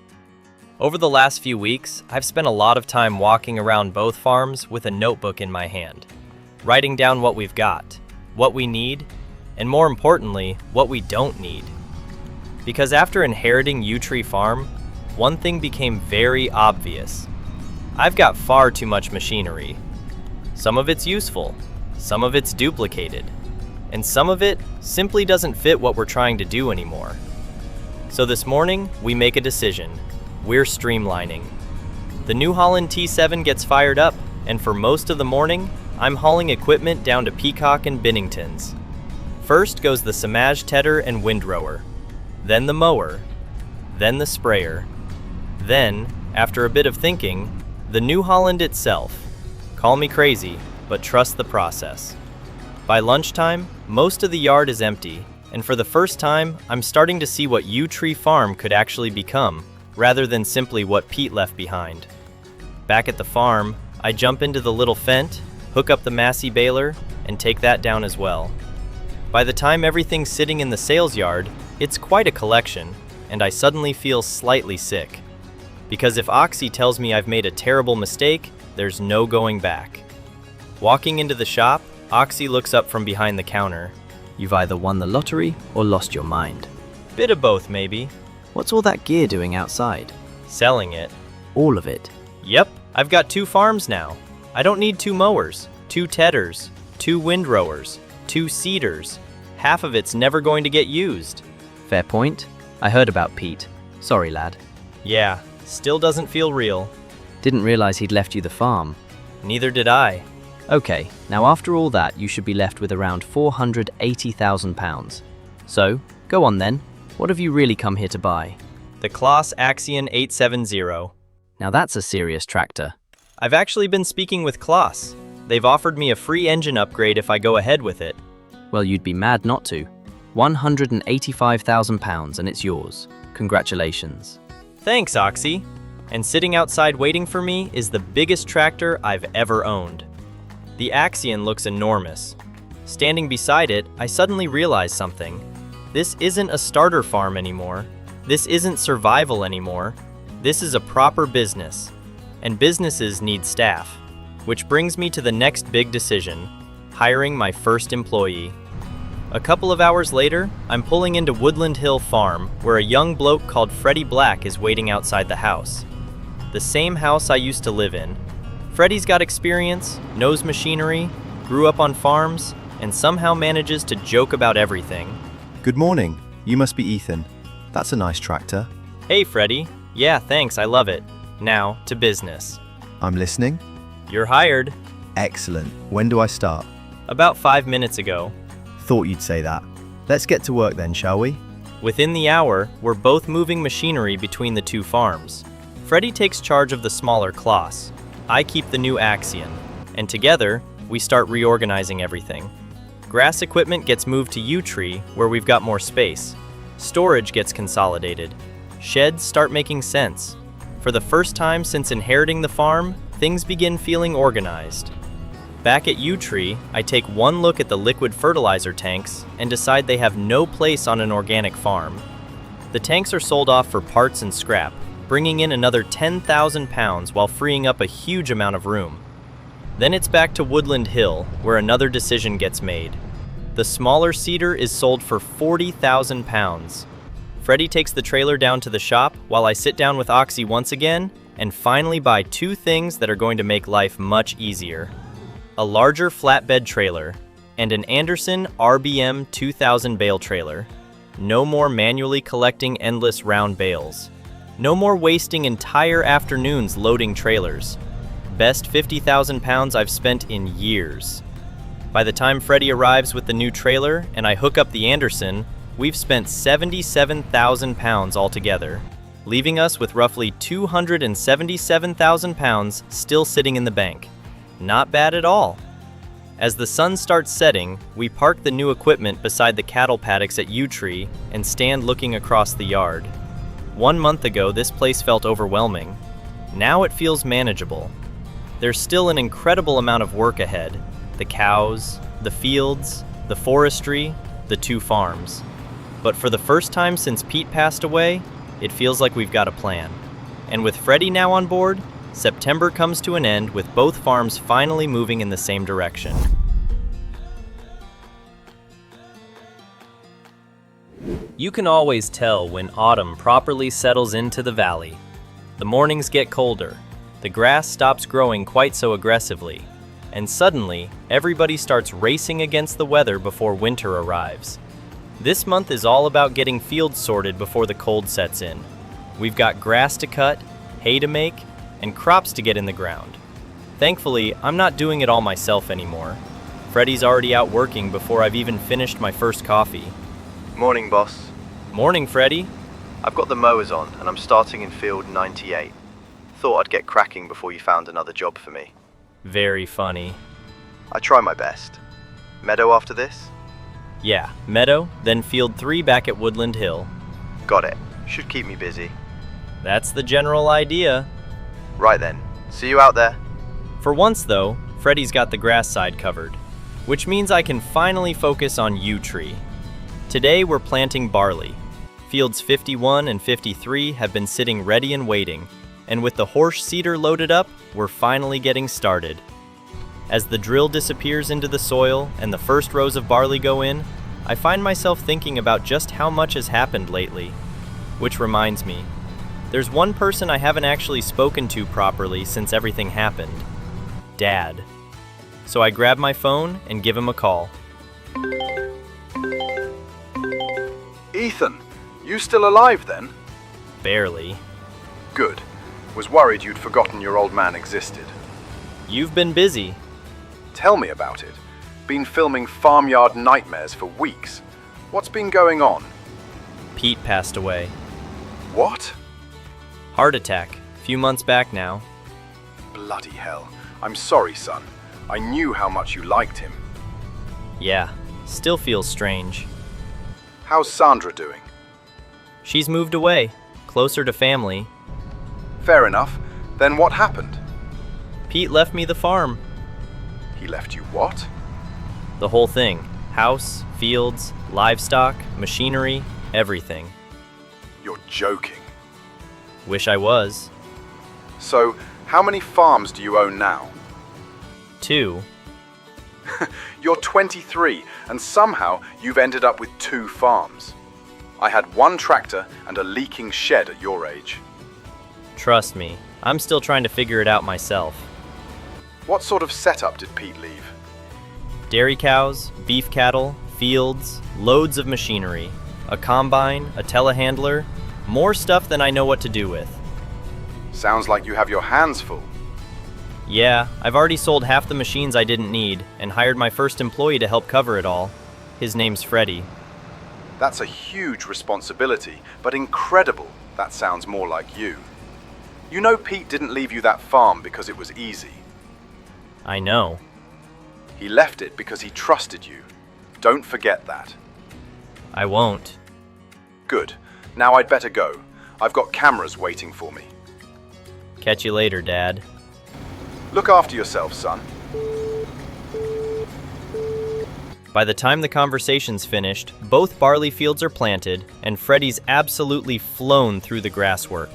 Over the last few weeks, I've spent a lot of time walking around both farms with a notebook in my hand, writing down what we've got, what we need, and more importantly, what we don't need. Because after inheriting Yew Tree Farm, one thing became very obvious. I've got far too much machinery. Some of it's useful, some of it's duplicated, and some of it simply doesn't fit what we're trying to do anymore. So this morning, we make a decision. We're streamlining. The New Holland T7 gets fired up, and for most of the morning, I'm hauling equipment down to Peacock and Binnington's. First goes the Samaj tedder and windrower, then the mower, then the sprayer, then, after a bit of thinking, the New Holland itself. Call me crazy, but trust the process. By lunchtime, most of the yard is empty, and for the first time, I'm starting to see what Yew Tree Farm could actually become, rather than simply what Pete left behind. Back at the farm, I jump into the little Fendt, hook up the Massey baler, and take that down as well. By the time everything's sitting in the sales yard, it's quite a collection, and I suddenly feel slightly sick. Because if Oxy tells me I've made a terrible mistake, there's no going back. Walking into the shop, Oxy looks up from behind the counter. You've either won the lottery or lost your mind. Bit of both, maybe. What's all that gear doing outside? Selling it. All of it? Yep, I've got 2 farms now. I don't need 2 mowers, 2 tedders, 2 windrowers, 2 seeders. Half of it's never going to get used. Fair point. I heard about Pete. Sorry, lad. Yeah, still doesn't feel real. Didn't realize he'd left you the farm. Neither did I. Okay, now after all that, you should be left with around £480,000. So, go on then. What have you really come here to buy? The Claas Axion 870. Now that's a serious tractor. I've actually been speaking with Claas. They've offered me a free engine upgrade if I go ahead with it. Well, you'd be mad not to. £185,000 and it's yours. Congratulations. Thanks, Oxy. And sitting outside waiting for me is the biggest tractor I've ever owned. The Axion looks enormous. Standing beside it, I suddenly realized something. This isn't a starter farm anymore. This isn't survival anymore. This is a proper business. And businesses need staff. Which brings me to the next big decision, hiring my first employee. A couple of hours later, I'm pulling into Woodland Hill Farm, where a young bloke called Freddie Black is waiting outside the house. The same house I used to live in. Freddie's got experience, knows machinery, grew up on farms, and somehow manages to joke about everything. Good morning. You must be Ethan. That's a nice tractor. Hey, Freddie. Yeah, thanks, I love it. Now, to business. I'm listening. You're hired. Excellent. When do I start? About 5 minutes ago. Thought you'd say that. Let's get to work then, shall we? Within the hour, we're both moving machinery between the 2 farms. Freddie takes charge of the smaller Claas. I keep the new Axion. And together, we start reorganizing everything. Grass equipment gets moved to U-Tree, where we've got more space. Storage gets consolidated. Sheds start making sense. For the first time since inheriting the farm, things begin feeling organized. Back at U-Tree, I take one look at the liquid fertilizer tanks and decide they have no place on an organic farm. The tanks are sold off for parts and scrap, bringing in another 10,000 pounds while freeing up a huge amount of room. Then it's back to Woodland Hill, where another decision gets made. The smaller seeder is sold for 40,000 pounds. Freddie takes the trailer down to the shop while I sit down with Oxy once again and finally buy 2 things that are going to make life much easier. A larger flatbed trailer and an Anderson RBM 2000 bale trailer. No more manually collecting endless round bales. No more wasting entire afternoons loading trailers. Best 50,000 pounds I've spent in years. By the time Freddie arrives with the new trailer and I hook up the Anderson, we've spent 77,000 pounds altogether, leaving us with roughly 277,000 pounds still sitting in the bank. Not bad at all. As the sun starts setting, we park the new equipment beside the cattle paddocks at U-Tree and stand looking across the yard. 1 month ago, this place felt overwhelming. Now it feels manageable. There's still an incredible amount of work ahead. The cows, the fields, the forestry, the 2 farms. But for the first time since Pete passed away, it feels like we've got a plan. And with Freddie now on board, September comes to an end with both farms finally moving in the same direction. You can always tell when autumn properly settles into the valley. The mornings get colder, the grass stops growing quite so aggressively, and suddenly everybody starts racing against the weather before winter arrives. This month is all about getting fields sorted before the cold sets in. We've got grass to cut, hay to make, and crops to get in the ground. Thankfully, I'm not doing it all myself anymore. Freddie's already out working before I've even finished my first coffee. Morning, boss. Morning, Freddie. I've got the mowers on and I'm starting in field 98. Thought I'd get cracking before you found another job for me. Very funny. I try my best. Meadow after this? Yeah, meadow, then field 3 back at Woodland Hill. Got it. Should keep me busy. That's the general idea. Right then. See you out there. For once though, Freddie's got the grass side covered, which means I can finally focus on U-Tree. Today we're planting barley. Fields 51 and 53 have been sitting ready and waiting, and with the horse seeder loaded up, we're finally getting started. As the drill disappears into the soil and the first rows of barley go in, I find myself thinking about just how much has happened lately. Which reminds me, there's one person I haven't actually spoken to properly since everything happened. Dad. So I grab my phone and give him a call. Ethan, you still alive then? Barely. Good. Was worried you'd forgotten your old man existed. You've been busy. Tell me about it. Been filming farmyard nightmares for weeks. What's been going on? Pete passed away. What? Heart attack. Few months back now. Bloody hell. I'm sorry, son. I knew how much you liked him. Yeah, still feels strange. How's Sandra doing? She's moved away, closer to family. Fair enough. Then what happened? Pete left me the farm. He left you what? The whole thing. House, fields, livestock, machinery, everything. You're joking. Wish I was. So, how many farms do you own now? 2. You're 23, and somehow you've ended up with 2 farms. I had 1 tractor and a leaking shed at your age. Trust me, I'm still trying to figure it out myself. What sort of setup did Pete leave? Dairy cows, beef cattle, fields, loads of machinery, a combine, a telehandler, more stuff than I know what to do with. Sounds like you have your hands full. Yeah, I've already sold half the machines I didn't need and hired my first employee to help cover it all. His name's Freddie. That's a huge responsibility, but incredible. That sounds more like you. You know Pete didn't leave you that farm because it was easy. I know. He left it because he trusted you. Don't forget that. I won't. Good. Now I'd better go. I've got cameras waiting for me. Catch you later, Dad. Look after yourself, son. By the time the conversation's finished, both barley fields are planted, and Freddie's absolutely flown through the grass work.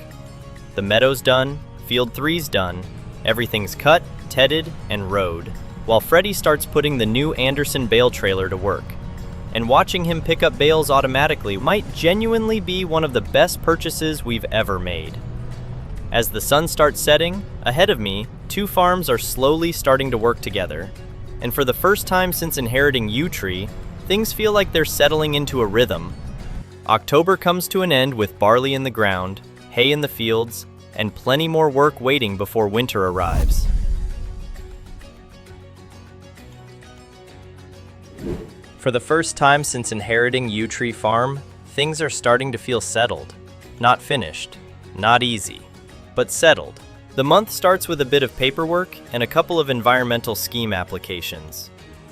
The meadow's done, field 3's done, everything's cut, tedded, and rowed, while Freddie starts putting the new Anderson bale trailer to work. And watching him pick up bales automatically might genuinely be one of the best purchases we've ever made. As the sun starts setting, ahead of me, 2 farms are slowly starting to work together. And for the first time since inheriting U-Tree, things feel like they're settling into a rhythm. October comes to an end with barley in the ground, hay in the fields, and plenty more work waiting before winter arrives. For the first time since inheriting U-Tree Farm, things are starting to feel settled. Not finished, not easy, but settled. The month starts with a bit of paperwork and a couple of environmental scheme applications.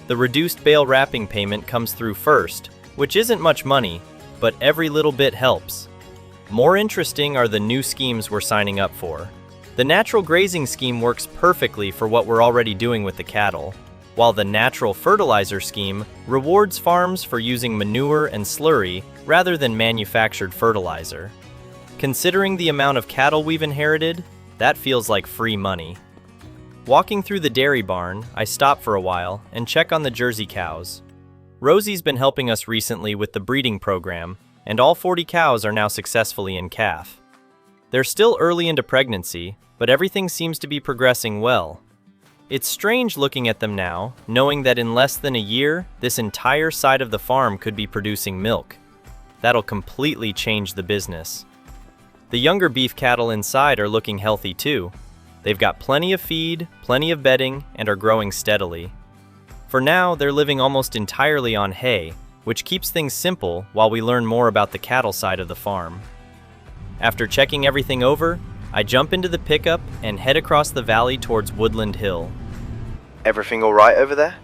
The reduced bale wrapping payment comes through first, which isn't much money, but every little bit helps. More interesting are the new schemes we're signing up for. The natural grazing scheme works perfectly for what we're already doing with the cattle, while the natural fertilizer scheme rewards farms for using manure and slurry rather than manufactured fertilizer. Considering the amount of cattle we've inherited, that feels like free money. Walking through the dairy barn, I stop for a while and check on the Jersey cows. Rosie's been helping us recently with the breeding program, and all 40 cows are now successfully in calf. They're still early into pregnancy, but everything seems to be progressing well. It's strange looking at them now, knowing that in less than a year, this entire side of the farm could be producing milk. That'll completely change the business. The younger beef cattle inside are looking healthy too. They've got plenty of feed, plenty of bedding, and are growing steadily. For now, they're living almost entirely on hay, which keeps things simple while we learn more about the cattle side of the farm. After checking everything over, I jump into the pickup and head across the valley towards Woodland Hill. Everything all right over there?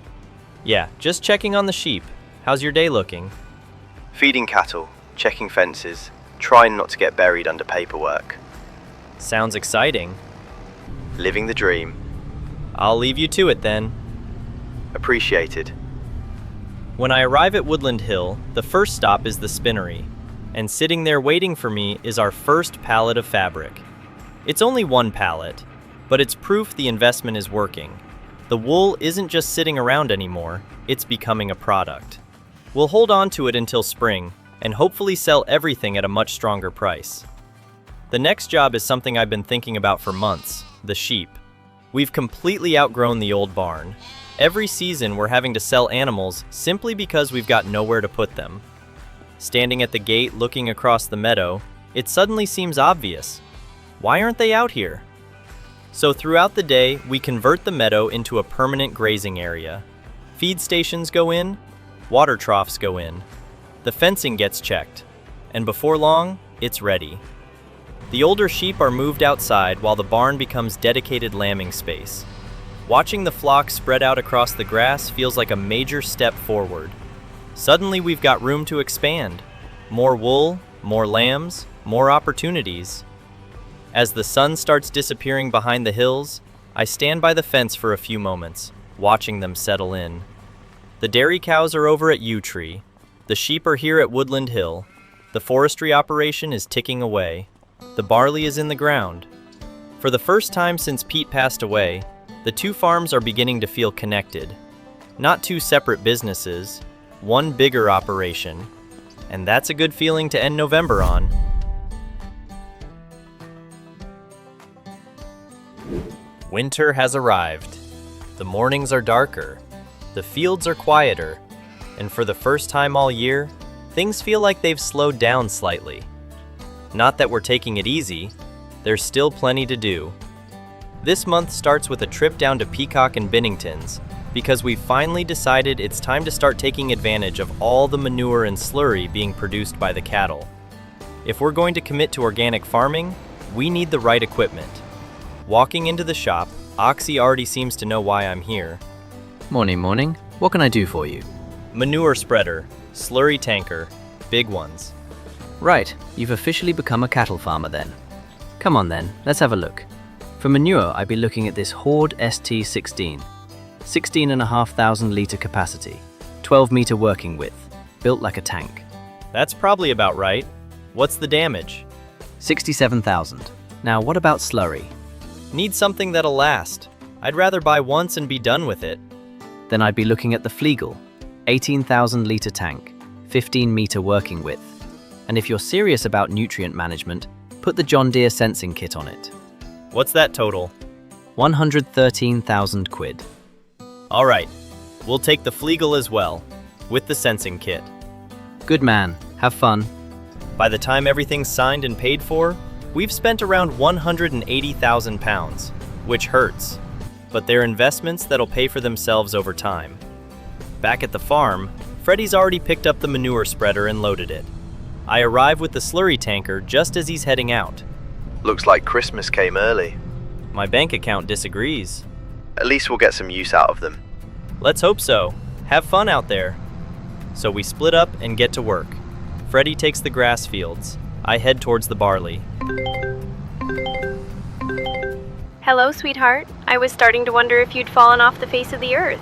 Yeah, just checking on the sheep. How's your day looking? Feeding cattle, checking fences, trying not to get buried under paperwork. Sounds exciting. Living the dream. I'll leave you to it then. Appreciated. When I arrive at Woodland Hill, the first stop is the spinnery, and sitting there waiting for me is our first pallet of fabric. It's only 1 pallet, but it's proof the investment is working. The wool isn't just sitting around anymore, it's becoming a product. We'll hold on to it until spring, and hopefully sell everything at a much stronger price. The next job is something I've been thinking about for months, the sheep. We've completely outgrown the old barn. Every season we're having to sell animals simply because we've got nowhere to put them. Standing at the gate looking across the meadow, it suddenly seems obvious. Why aren't they out here? So throughout the day, we convert the meadow into a permanent grazing area. Feed stations go in, water troughs go in, the fencing gets checked, and before long, it's ready. The older sheep are moved outside while the barn becomes dedicated lambing space. Watching the flock spread out across the grass feels like a major step forward. Suddenly we've got room to expand. More wool, more lambs, more opportunities. As the sun starts disappearing behind the hills, I stand by the fence for a few moments, watching them settle in. The dairy cows are over at Yew Tree. The sheep are here at Woodland Hill. The forestry operation is ticking away. The barley is in the ground. For the first time since Pete passed away, the two farms are beginning to feel connected. Not two separate businesses, one bigger operation. And that's a good feeling to end November on. Winter has arrived. The mornings are darker. The fields are quieter. And for the first time all year, things feel like they've slowed down slightly. Not that we're taking it easy, there's still plenty to do. This month starts with a trip down to Peacock and Binnington's because we've finally decided it's time to start taking advantage of all the manure and slurry being produced by the cattle. If we're going to commit to organic farming, we need the right equipment. Walking into the shop, Oxy already seems to know why I'm here. Morning. What can I do for you? Manure spreader, slurry tanker, big ones. Right, you've officially become a cattle farmer then. Come on then, let's have a look. For manure, I'd be looking at this Horde ST16. 16,500 litre capacity, 12 metre working width, built like a tank. That's probably about right. What's the damage? 67,000. Now what about slurry? Need something that'll last. I'd rather buy once and be done with it. Then I'd be looking at the Flegel, 18,000 litre tank, 15 metre working width. And if you're serious about nutrient management, put the John Deere sensing kit on it. What's that total? 113,000 quid. All right, we'll take the Flegel as well, with the sensing kit. Good man, have fun. By the time everything's signed and paid for, we've spent around 180,000 pounds, which hurts, but they're investments that'll pay for themselves over time. Back at the farm, Freddie's already picked up the manure spreader and loaded it. I arrive with the slurry tanker just as he's heading out. Looks like Christmas came early. My bank account disagrees. At least we'll get some use out of them. Let's hope so. Have fun out there. So we split up and get to work. Freddie takes the grass fields. I head towards the barley. Hello, sweetheart. I was starting to wonder if you'd fallen off the face of the earth.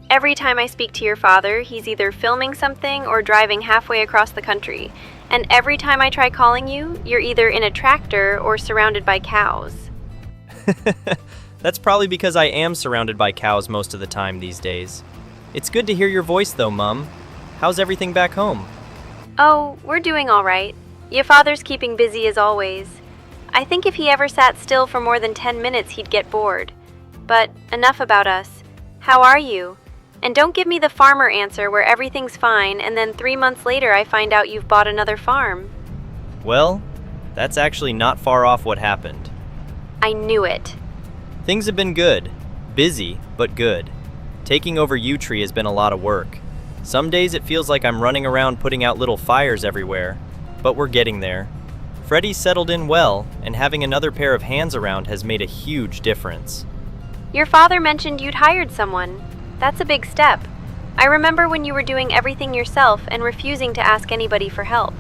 Every time I speak to your father, he's either filming something or driving halfway across the country. And every time I try calling you, you're either in a tractor or surrounded by cows. That's probably because I am surrounded by cows most of the time these days. It's good to hear your voice though, Mum. How's everything back home? Oh, we're doing all right. Your father's keeping busy as always. I think if he ever sat still for more than 10 minutes, he'd get bored. But enough about us. How are you? And don't give me the farmer answer where everything's fine and then 3 months later I find out you've bought another farm. Well, that's actually not far off what happened. I knew it. Things have been good. Busy, but good. Taking over Yew Tree has been a lot of work. Some days it feels like I'm running around putting out little fires everywhere, but we're getting there. Freddie's settled in well, and having another pair of hands around has made a huge difference. Your father mentioned you'd hired someone. That's a big step. I remember when you were doing everything yourself and refusing to ask anybody for help.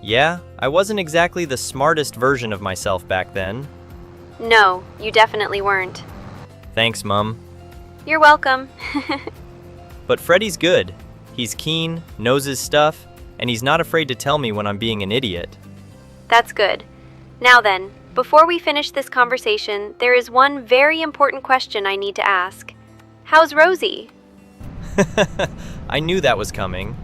Yeah, I wasn't exactly the smartest version of myself back then. No, you definitely weren't. Thanks, Mum. You're welcome. But Freddie's good. He's keen, knows his stuff, and he's not afraid to tell me when I'm being an idiot. That's good. Now then, before we finish this conversation, there is one very important question I need to ask. How's Rosie? I knew that was coming.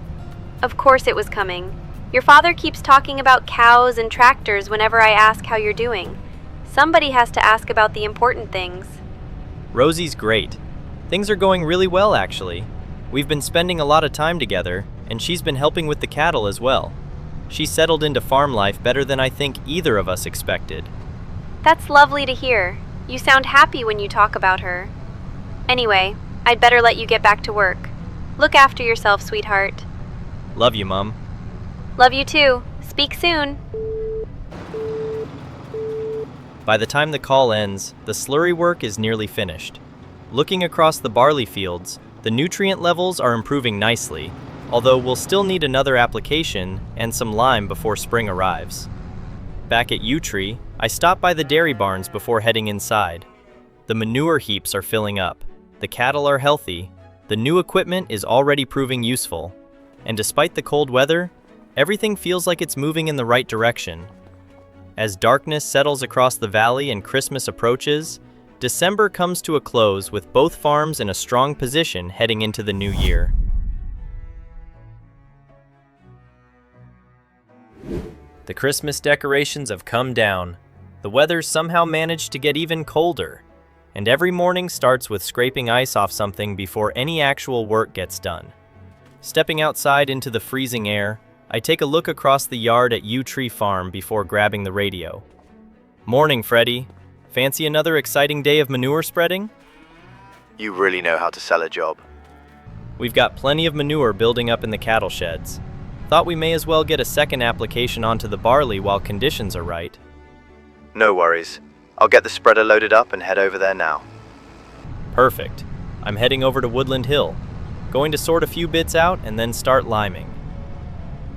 Of course it was coming. Your father keeps talking about cows and tractors whenever I ask how you're doing. Somebody has to ask about the important things. Rosie's great. Things are going really well, actually. We've been spending a lot of time together, and she's been helping with the cattle as well. She's settled into farm life better than I think either of us expected. That's lovely to hear. You sound happy when you talk about her. Anyway, I'd better let you get back to work. Look after yourself, sweetheart. Love you, Mom. Love you too. Speak soon. By the time the call ends, the slurry work is nearly finished. Looking across the barley fields, the nutrient levels are improving nicely, although we'll still need another application and some lime before spring arrives. Back at U-Tree, I stop by the dairy barns before heading inside. The manure heaps are filling up, the cattle are healthy, the new equipment is already proving useful, and despite the cold weather, everything feels like it's moving in the right direction. As darkness settles across the valley and Christmas approaches, December comes to a close with both farms in a strong position heading into the new year. The Christmas decorations have come down. The weather's somehow managed to get even colder, and every morning starts with scraping ice off something before any actual work gets done. Stepping outside into the freezing air, I take a look across the yard at U-Tree Farm before grabbing the radio. Morning, Freddy. Fancy another exciting day of manure spreading? You really know how to sell a job. We've got plenty of manure building up in the cattle sheds. Thought we may as well get a second application onto the barley while conditions are right. No worries. I'll get the spreader loaded up and head over there now. Perfect. I'm heading over to Woodland Hill. Going to sort a few bits out and then start liming.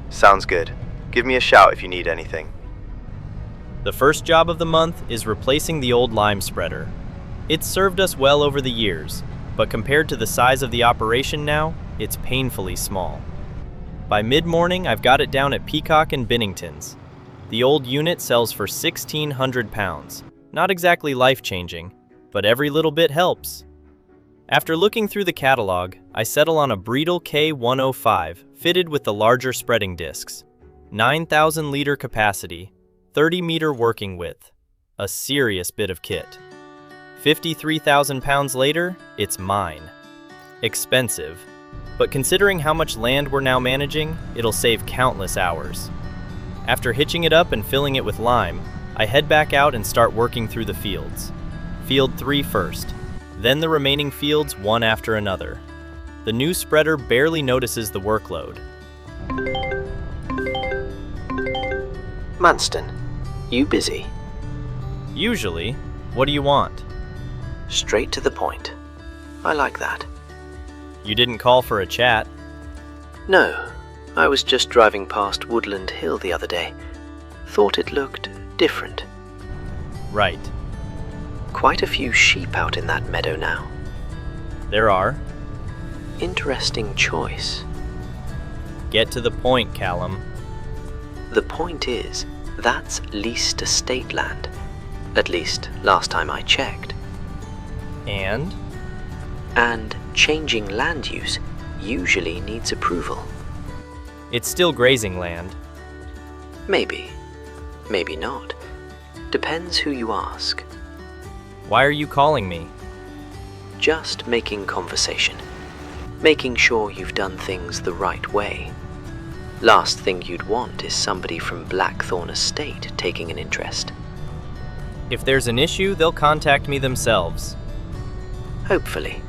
Sounds good. Give me a shout if you need anything. The first job of the month is replacing the old lime spreader. It's served us well over the years, but compared to the size of the operation now, it's painfully small. By mid-morning, I've got it down at Peacock and Binnington's. The old unit sells for 1,600 pounds. Not exactly life-changing, but every little bit helps. After looking through the catalog, I settle on a Breedle K105 fitted with the larger spreading discs. 9,000-liter capacity, 30-meter working width. A serious bit of kit. 53,000 pounds later, it's mine. Expensive, but considering how much land we're now managing, it'll save countless hours. After hitching it up and filling it with lime, I head back out and start working through the fields. Field 3 first, then the remaining fields one after another. The new spreader barely notices the workload. Manston, you busy? Usually. What do you want? Straight to the point. I like that. You didn't call for a chat? No, I was just driving past Woodland Hill the other day. Thought it looked different. Right. Quite a few sheep out in that meadow now. There are. Interesting choice. Get to the point, Callum. The point is, that's leased estate land. At least, last time I checked. And? And changing land use usually needs approval. It's still grazing land. Maybe. Maybe not. Depends who you ask. Why are you calling me? Just making conversation. Making sure you've done things the right way. Last thing you'd want is somebody from Blackthorn Estate taking an interest. If there's an issue, they'll contact me themselves. Hopefully.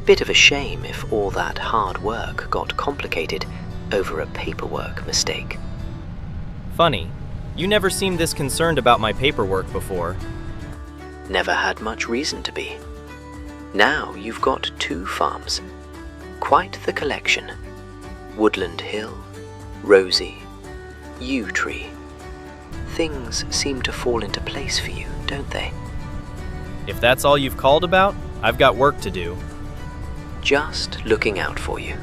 Bit of a shame if all that hard work got complicated over a paperwork mistake. Funny, you never seemed this concerned about my paperwork before. Never had much reason to be. Now you've got 2 farms. Quite the collection. Woodland Hill, Rosie, U-Tree. Things seem to fall into place for you, don't they? If that's all you've called about, I've got work to do. Just looking out for you.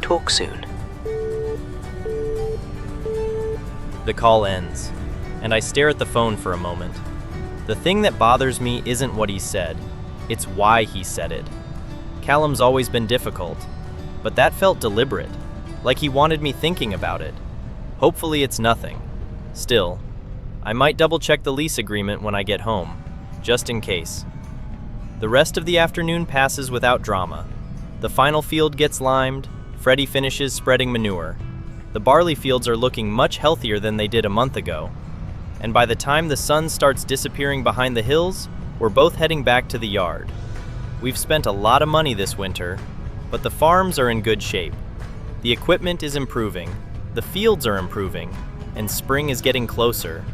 Talk soon. The call ends, and I stare at the phone for a moment. The thing that bothers me isn't what he said, it's why he said it. Callum's always been difficult, but that felt deliberate, like he wanted me thinking about it. Hopefully it's nothing. Still, I might double-check the lease agreement when I get home, just in case. The rest of the afternoon passes without drama. The final field gets limed, Freddie finishes spreading manure. The barley fields are looking much healthier than they did a month ago, and by the time the sun starts disappearing behind the hills, we're both heading back to the yard. We've spent a lot of money this winter, but the farms are in good shape. The equipment is improving, the fields are improving, and spring is getting closer.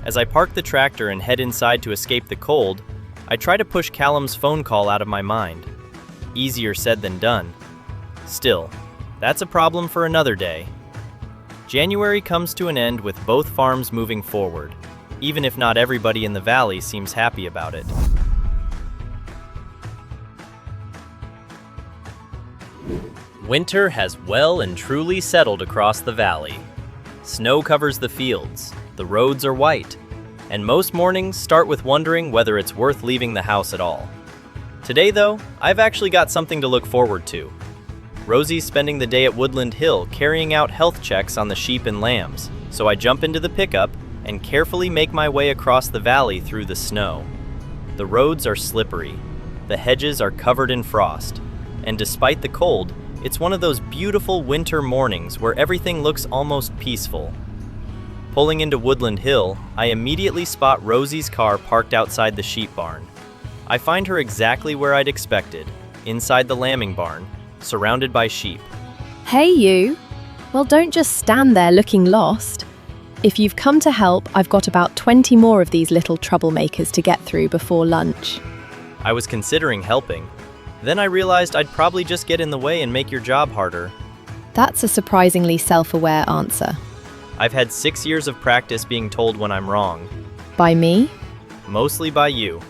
As I park the tractor and head inside to escape the cold, I try to push Callum's phone call out of my mind. Easier said than done. Still, that's a problem for another day. January comes to an end with both farms moving forward, even if not everybody in the valley seems happy about it. Winter has well and truly settled across the valley. Snow covers the fields, the roads are white, and most mornings start with wondering whether it's worth leaving the house at all. Today, though, I've actually got something to look forward to. Rosie's spending the day at Woodland Hill carrying out health checks on the sheep and lambs, so I jump into the pickup and carefully make my way across the valley through the snow. The roads are slippery, the hedges are covered in frost, and despite the cold, it's one of those beautiful winter mornings where everything looks almost peaceful. Pulling into Woodland Hill, I immediately spot Rosie's car parked outside the sheep barn. I find her exactly where I'd expected, inside the lambing barn, surrounded by sheep. Hey you! Well, don't just stand there looking lost. If you've come to help, I've got about 20 more of these little troublemakers to get through before lunch. I was considering helping. Then I realized I'd probably just get in the way and make your job harder. That's a surprisingly self-aware answer. I've had 6 years of practice being told when I'm wrong. By me? Mostly by you.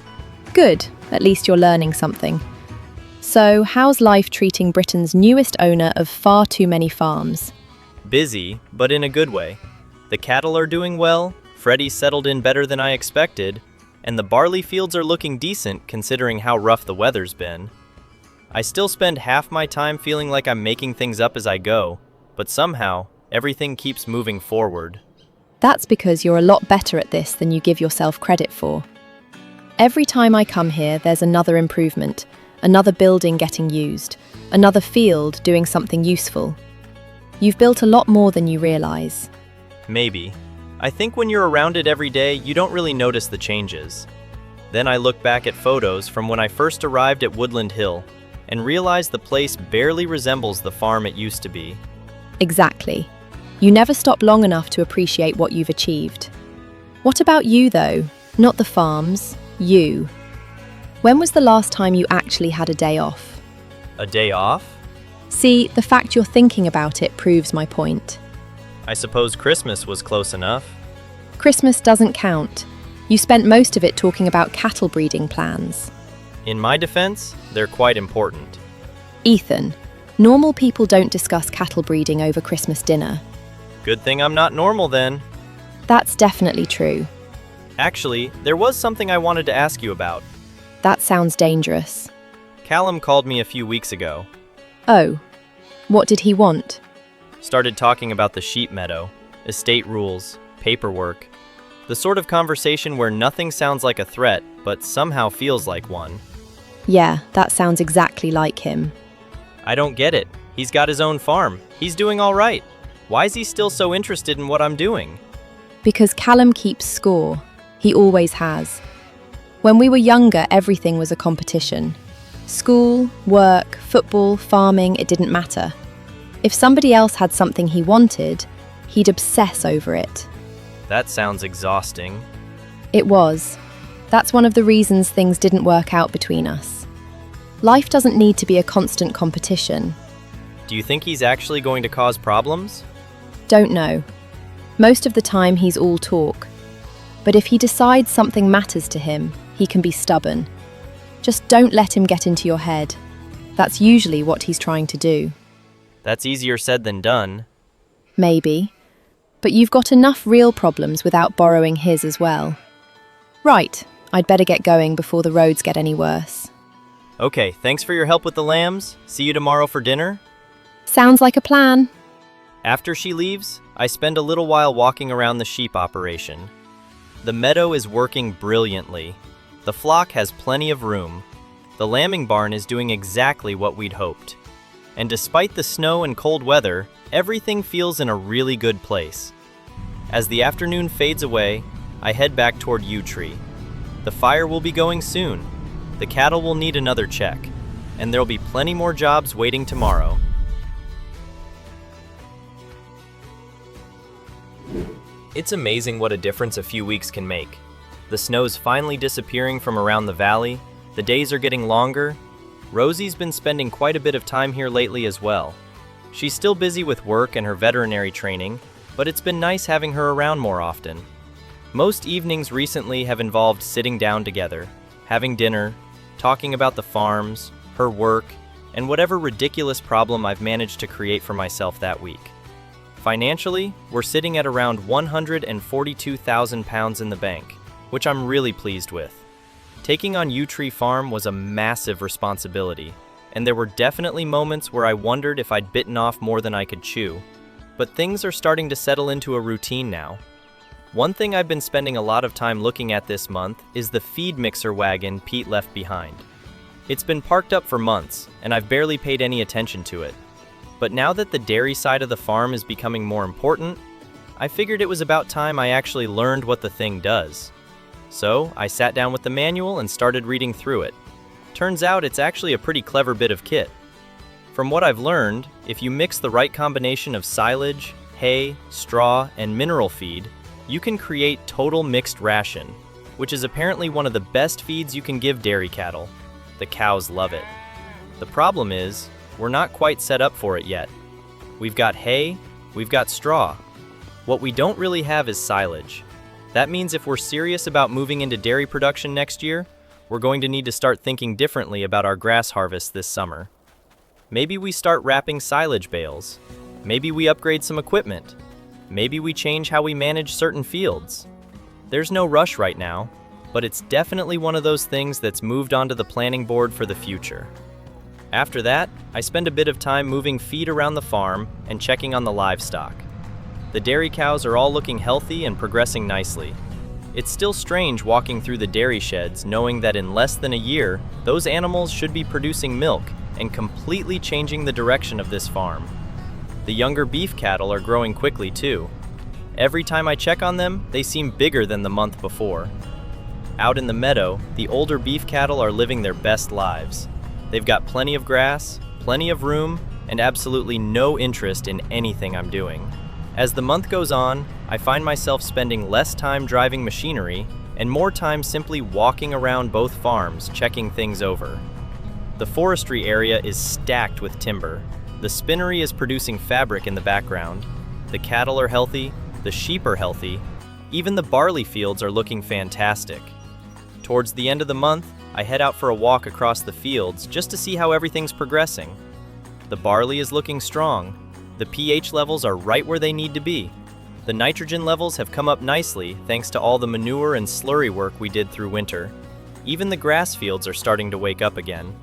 Good, at least you're learning something. So, how's life treating Britain's newest owner of far too many farms? Busy, but in a good way. The cattle are doing well, Freddie's settled in better than I expected, and the barley fields are looking decent considering how rough the weather's been. I still spend half my time feeling like I'm making things up as I go, but somehow, everything keeps moving forward. That's because you're a lot better at this than you give yourself credit for. Every time I come here, there's another improvement, another building getting used, another field doing something useful. You've built a lot more than you realize. Maybe. I think when you're around it every day, you don't really notice the changes. Then I look back at photos from when I first arrived at Woodland Hill and realize the place barely resembles the farm it used to be. Exactly. You never stop long enough to appreciate what you've achieved. What about you, though? Not the farms, you. When was the last time you actually had a day off? A day off? See, the fact you're thinking about it proves my point. I suppose Christmas was close enough. Christmas doesn't count. You spent most of it talking about cattle breeding plans. In my defense, they're quite important. Ethan, normal people don't discuss cattle breeding over Christmas dinner. Good thing I'm not normal then. That's definitely true. Actually, there was something I wanted to ask you about. That sounds dangerous. Callum called me a few weeks ago. Oh, what did he want? Started talking about the sheep meadow, estate rules, paperwork. The sort of conversation where nothing sounds like a threat, but somehow feels like one. Yeah, that sounds exactly like him. I don't get it. He's got his own farm. He's doing all right. Why is he still so interested in what I'm doing? Because Callum keeps score. He always has. When we were younger, everything was a competition. School, work, football, farming, it didn't matter. If somebody else had something he wanted, he'd obsess over it. That sounds exhausting. It was. That's one of the reasons things didn't work out between us. Life doesn't need to be a constant competition. Do you think he's actually going to cause problems? Don't know. Most of the time he's all talk. But if he decides something matters to him, he can be stubborn. Just don't let him get into your head. That's usually what he's trying to do. That's easier said than done. Maybe. But you've got enough real problems without borrowing his as well. Right, I'd better get going before the roads get any worse. Okay, thanks for your help with the lambs. See you tomorrow for dinner. Sounds like a plan. After she leaves, I spend a little while walking around the sheep operation. The meadow is working brilliantly. The flock has plenty of room. The lambing barn is doing exactly what we'd hoped. And despite the snow and cold weather, everything feels in a really good place. As the afternoon fades away, I head back toward Yew Tree. The fire will be going soon. The cattle will need another check, and there'll be plenty more jobs waiting tomorrow. It's amazing what a difference a few weeks can make. The snow's finally disappearing from around the valley, the days are getting longer. Rosie's been spending quite a bit of time here lately as well. She's still busy with work and her veterinary training, but it's been nice having her around more often. Most evenings recently have involved sitting down together, having dinner, talking about the farms, her work, and whatever ridiculous problem I've managed to create for myself that week. Financially, we're sitting at around £142,000 in the bank, which I'm really pleased with. Taking on Yew Tree Farm was a massive responsibility, and there were definitely moments where I wondered if I'd bitten off more than I could chew. But things are starting to settle into a routine now. One thing I've been spending a lot of time looking at this month is the feed mixer wagon Pete left behind. It's been parked up for months, and I've barely paid any attention to it. But now that the dairy side of the farm is becoming more important, I figured it was about time I actually learned what the thing does. So I sat down with the manual and started reading through it. Turns out it's actually a pretty clever bit of kit. From what I've learned, if you mix the right combination of silage, hay, straw, and mineral feed, you can create total mixed ration, which is apparently one of the best feeds you can give dairy cattle. The cows love it. The problem is, we're not quite set up for it yet. We've got hay, we've got straw. What we don't really have is silage. That means if we're serious about moving into dairy production next year, we're going to need to start thinking differently about our grass harvest this summer. Maybe we start wrapping silage bales. Maybe we upgrade some equipment. Maybe we change how we manage certain fields. There's no rush right now, but it's definitely one of those things that's moved onto the planning board for the future. After that, I spend a bit of time moving feed around the farm and checking on the livestock. The dairy cows are all looking healthy and progressing nicely. It's still strange walking through the dairy sheds knowing that in less than a year, those animals should be producing milk and completely changing the direction of this farm. The younger beef cattle are growing quickly too. Every time I check on them, they seem bigger than the month before. Out in the meadow, the older beef cattle are living their best lives. They've got plenty of grass, plenty of room, and absolutely no interest in anything I'm doing. As the month goes on, I find myself spending less time driving machinery and more time simply walking around both farms, checking things over. The forestry area is stacked with timber. The spinnery is producing fabric in the background. The cattle are healthy, the sheep are healthy, even the barley fields are looking fantastic. Towards the end of the month, I head out for a walk across the fields just to see how everything's progressing. The barley is looking strong. The pH levels are right where they need to be. The nitrogen levels have come up nicely thanks to all the manure and slurry work we did through winter. Even the grass fields are starting to wake up again.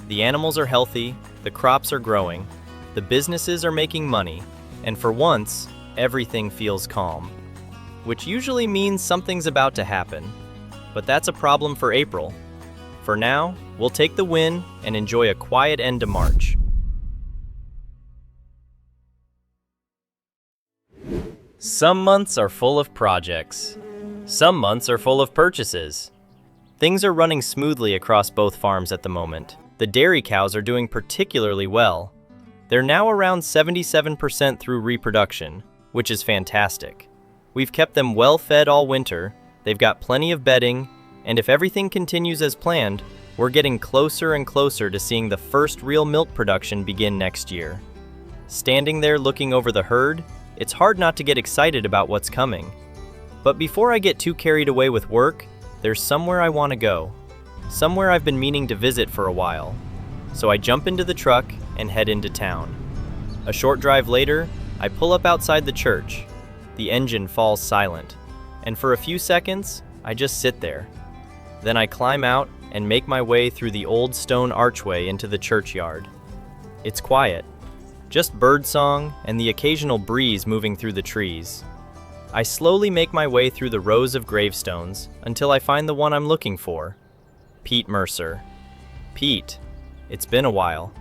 The animals are healthy, the crops are growing, the businesses are making money, and for once, everything feels calm. Which usually means something's about to happen. But that's a problem for April. For now, we'll take the win and enjoy a quiet end to March. Some months are full of projects. Some months are full of purchases. Things are running smoothly across both farms at the moment. The dairy cows are doing particularly well. They're now around 77% through reproduction, which is fantastic. We've kept them well fed all winter, they've got plenty of bedding, and if everything continues as planned, we're getting closer and closer to seeing the first real milk production begin next year. Standing there looking over the herd, it's hard not to get excited about what's coming. But before I get too carried away with work, there's somewhere I want to go. Somewhere I've been meaning to visit for a while. So I jump into the truck and head into town. A short drive later, I pull up outside the church. The engine falls silent, and for a few seconds, I just sit there. Then I climb out and make my way through the old stone archway into the churchyard. It's quiet, just birdsong and the occasional breeze moving through the trees. I slowly make my way through the rows of gravestones until I find the one I'm looking for. Pete Mercer. Pete, it's been a while.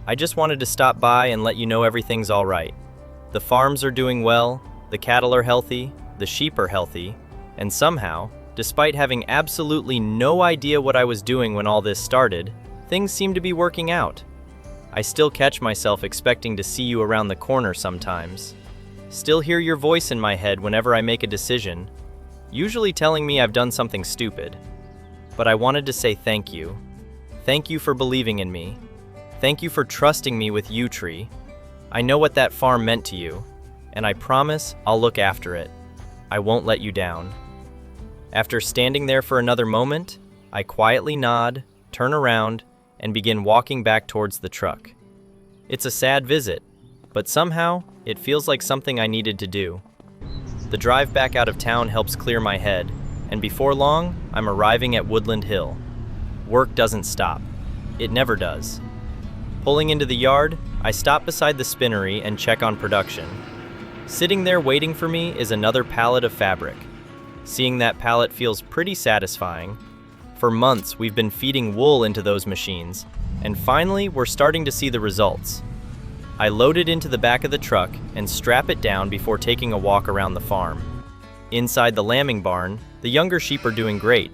I just wanted to stop by and let you know everything's all right. The farms are doing well, the cattle are healthy, the sheep are healthy, and somehow, despite having absolutely no idea what I was doing when all this started, things seem to be working out. I still catch myself expecting to see you around the corner sometimes. Still hear your voice in my head whenever I make a decision, usually telling me I've done something stupid. But I wanted to say thank you. Thank you for believing in me. Thank you for trusting me with Yew Tree. I know what that farm meant to you, and I promise I'll look after it. I won't let you down. After standing there for another moment, I quietly nod, turn around, and begin walking back towards the truck. It's a sad visit, but somehow it feels like something I needed to do. The drive back out of town helps clear my head, and before long, I'm arriving at Woodland Hill. Work doesn't stop. It never does. Pulling into the yard, I stop beside the spinnery and check on production. Sitting there waiting for me is another pallet of fabric. Seeing that pallet feels pretty satisfying. For months, we've been feeding wool into those machines, and finally, we're starting to see the results. I load it into the back of the truck and strap it down before taking a walk around the farm. Inside the lambing barn, the younger sheep are doing great.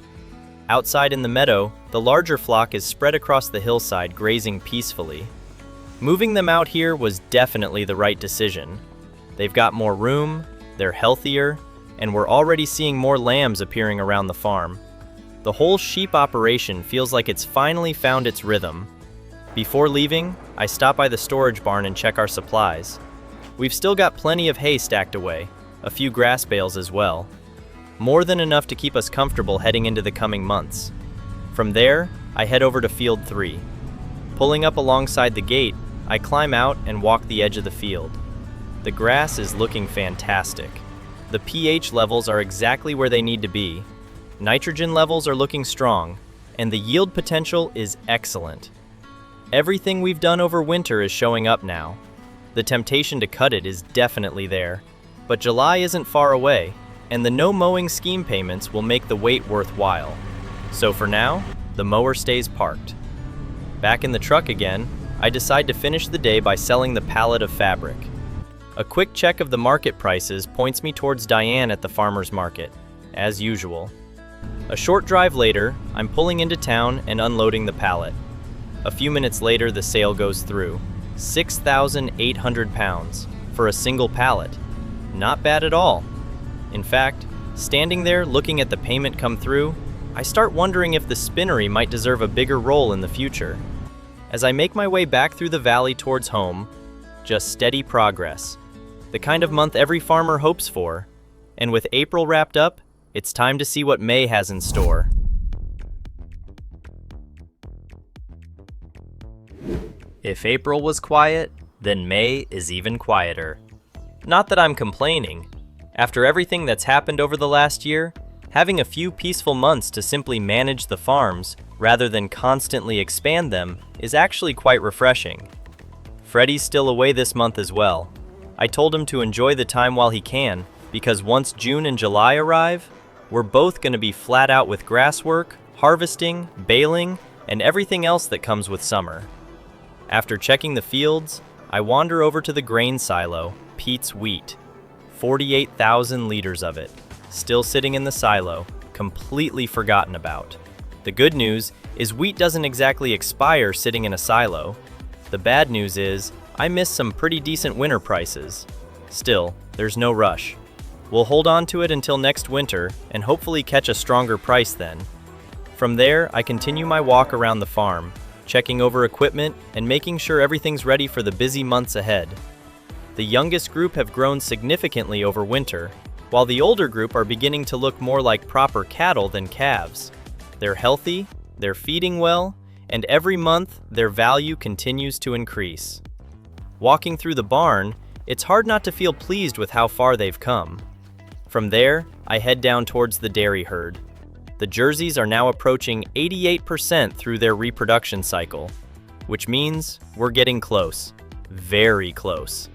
Outside in the meadow, the larger flock is spread across the hillside grazing peacefully. Moving them out here was definitely the right decision. They've got more room, they're healthier, and we're already seeing more lambs appearing around the farm. The whole sheep operation feels like it's finally found its rhythm. Before leaving, I stop by the storage barn and check our supplies. We've still got plenty of hay stacked away, a few grass bales as well. More than enough to keep us comfortable heading into the coming months. From there, I head over to Field 3. Pulling up alongside the gate, I climb out and walk the edge of the field. The grass is looking fantastic. The pH levels are exactly where they need to be. Nitrogen levels are looking strong, and the yield potential is excellent. Everything we've done over winter is showing up now. The temptation to cut it is definitely there, but July isn't far away, and the no mowing scheme payments will make the wait worthwhile. So for now, the mower stays parked. Back in the truck again, I decide to finish the day by selling the pallet of fabric. A quick check of the market prices points me towards Diane at the farmer's market, as usual. A short drive later, I'm pulling into town and unloading the pallet. A few minutes later, the sale goes through. 6,800 pounds for a single pallet. Not bad at all. In fact, standing there looking at the payment come through, I start wondering if the spinnery might deserve a bigger role in the future. As I make my way back through the valley towards home, just steady progress. The kind of month every farmer hopes for. And with April wrapped up, it's time to see what May has in store. If April was quiet, then May is even quieter. Not that I'm complaining. After everything that's happened over the last year, having a few peaceful months to simply manage the farms rather than constantly expand them is actually quite refreshing. Freddie's still away this month as well. I told him to enjoy the time while he can, because once June and July arrive, we're both going to be flat out with grass work, harvesting, baling, and everything else that comes with summer. After checking the fields, I wander over to the grain silo, Pete's Wheat. 48,000 liters of it, still sitting in the silo, completely forgotten about. The good news is wheat doesn't exactly expire sitting in a silo. The bad news is I missed some pretty decent winter prices. Still, there's no rush. We'll hold on to it until next winter and hopefully catch a stronger price then. From there, I continue my walk around the farm, checking over equipment and making sure everything's ready for the busy months ahead. The youngest group have grown significantly over winter, while the older group are beginning to look more like proper cattle than calves. They're healthy, they're feeding well, and every month their value continues to increase. Walking through the barn, it's hard not to feel pleased with how far they've come. From there, I head down towards the dairy herd. The jerseys are now approaching 88% through their reproduction cycle, which means we're getting close. Very close.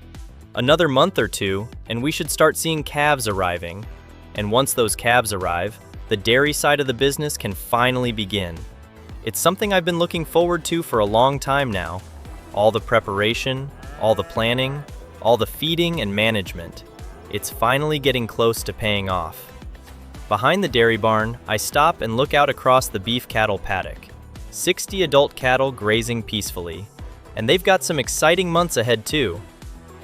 Another month or two, and we should start seeing calves arriving. And once those calves arrive, the dairy side of the business can finally begin. It's something I've been looking forward to for a long time now. All the preparation, all the planning, all the feeding and management. It's finally getting close to paying off. Behind the dairy barn, I stop and look out across the beef cattle paddock. 60 adult cattle grazing peacefully. And they've got some exciting months ahead too.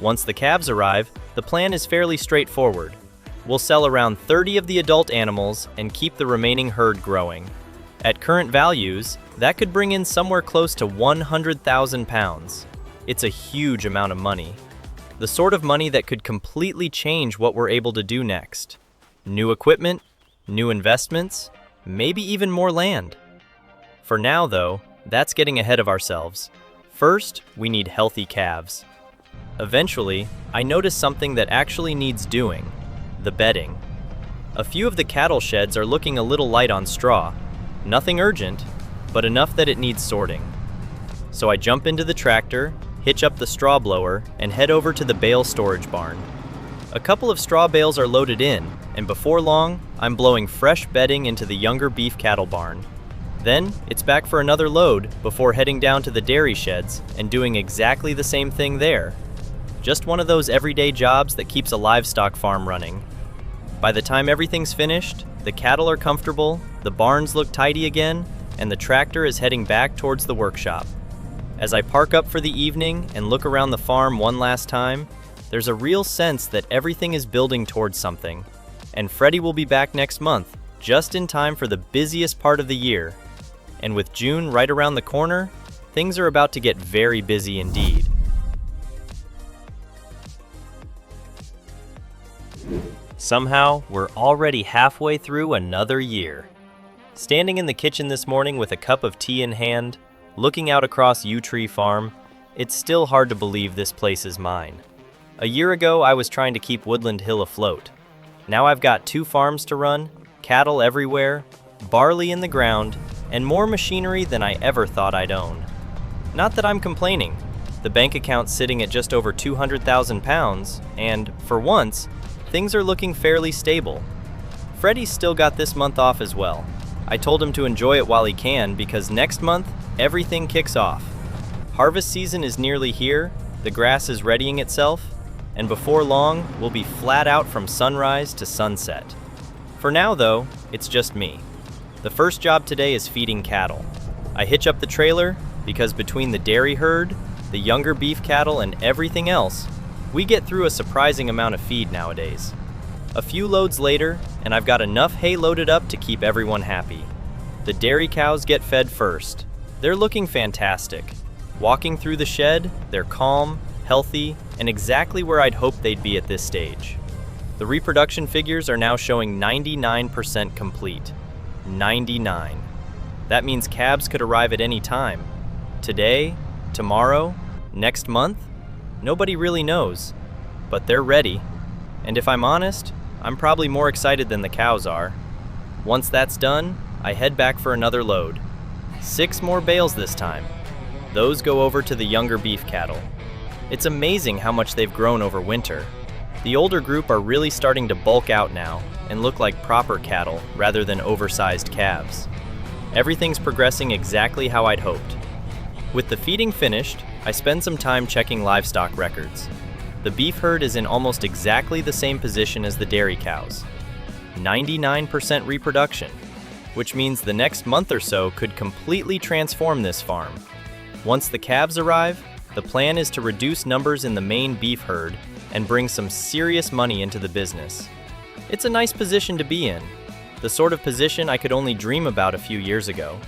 Once the calves arrive, the plan is fairly straightforward. We'll sell around 30 of the adult animals and keep the remaining herd growing. At current values, that could bring in somewhere close to 100,000 pounds. It's a huge amount of money. The sort of money that could completely change what we're able to do next. New equipment, new investments, maybe even more land. For now though, that's getting ahead of ourselves. First, we need healthy calves. Eventually, I notice something that actually needs doing: the bedding. A few of the cattle sheds are looking a little light on straw. Nothing urgent, but enough that it needs sorting. So I jump into the tractor, hitch up the straw blower, and head over to the bale storage barn. A couple of straw bales are loaded in, and before long, I'm blowing fresh bedding into the younger beef cattle barn. Then, it's back for another load before heading down to the dairy sheds and doing exactly the same thing there. Just one of those everyday jobs that keeps a livestock farm running. By the time everything's finished, the cattle are comfortable, the barns look tidy again, and the tractor is heading back towards the workshop. As I park up for the evening and look around the farm one last time, there's a real sense that everything is building towards something. And Freddie will be back next month, just in time for the busiest part of the year. And with June right around the corner, things are about to get very busy indeed. Somehow, we're already halfway through another year. Standing in the kitchen this morning with a cup of tea in hand, looking out across Yew Tree Farm, it's still hard to believe this place is mine. A year ago, I was trying to keep Woodland Hill afloat. Now I've got 2 farms to run, cattle everywhere, barley in the ground, and more machinery than I ever thought I'd own. Not that I'm complaining. The bank account's sitting at just over 200,000 pounds, and, for once, things are looking fairly stable. Freddie's still got this month off as well. I told him to enjoy it while he can because next month, everything kicks off. Harvest season is nearly here, the grass is readying itself, and before long, we'll be flat out from sunrise to sunset. For now though, it's just me. The first job today is feeding cattle. I hitch up the trailer because between the dairy herd, the younger beef cattle, and everything else, we get through a surprising amount of feed nowadays. A few loads later, and I've got enough hay loaded up to keep everyone happy. The dairy cows get fed first. They're looking fantastic. Walking through the shed, they're calm, healthy, and exactly where I'd hoped they'd be at this stage. The reproduction figures are now showing 99% complete. 99. That means calves could arrive at any time. Today, tomorrow, next month? Nobody really knows. But they're ready. And if I'm honest, I'm probably more excited than the cows are. Once that's done, I head back for another load. 6 more bales this time. Those go over to the younger beef cattle. It's amazing how much they've grown over winter. The older group are really starting to bulk out now and look like proper cattle rather than oversized calves. Everything's progressing exactly how I'd hoped. With the feeding finished, I spend some time checking livestock records. The beef herd is in almost exactly the same position as the dairy cows. 99% reproduction, which means the next month or so could completely transform this farm. Once the calves arrive, the plan is to reduce numbers in the main beef herd and bring some serious money into the business. It's a nice position to be in, the sort of position I could only dream about a few years ago.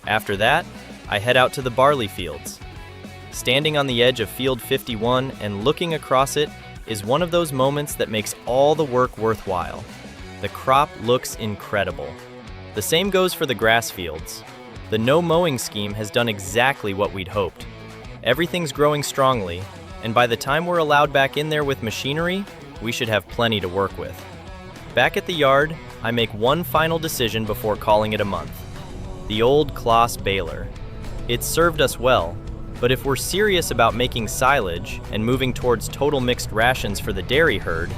After that, I head out to the barley fields. Standing on the edge of field 51 and looking across it is one of those moments that makes all the work worthwhile. The crop looks incredible. The same goes for the grass fields. The no mowing scheme has done exactly what we'd hoped. Everything's growing strongly, and by the time we're allowed back in there with machinery, we should have plenty to work with. Back at the yard, I make one final decision before calling it a month. The old Claas baler. It's served us well, but if we're serious about making silage and moving towards total mixed rations for the dairy herd,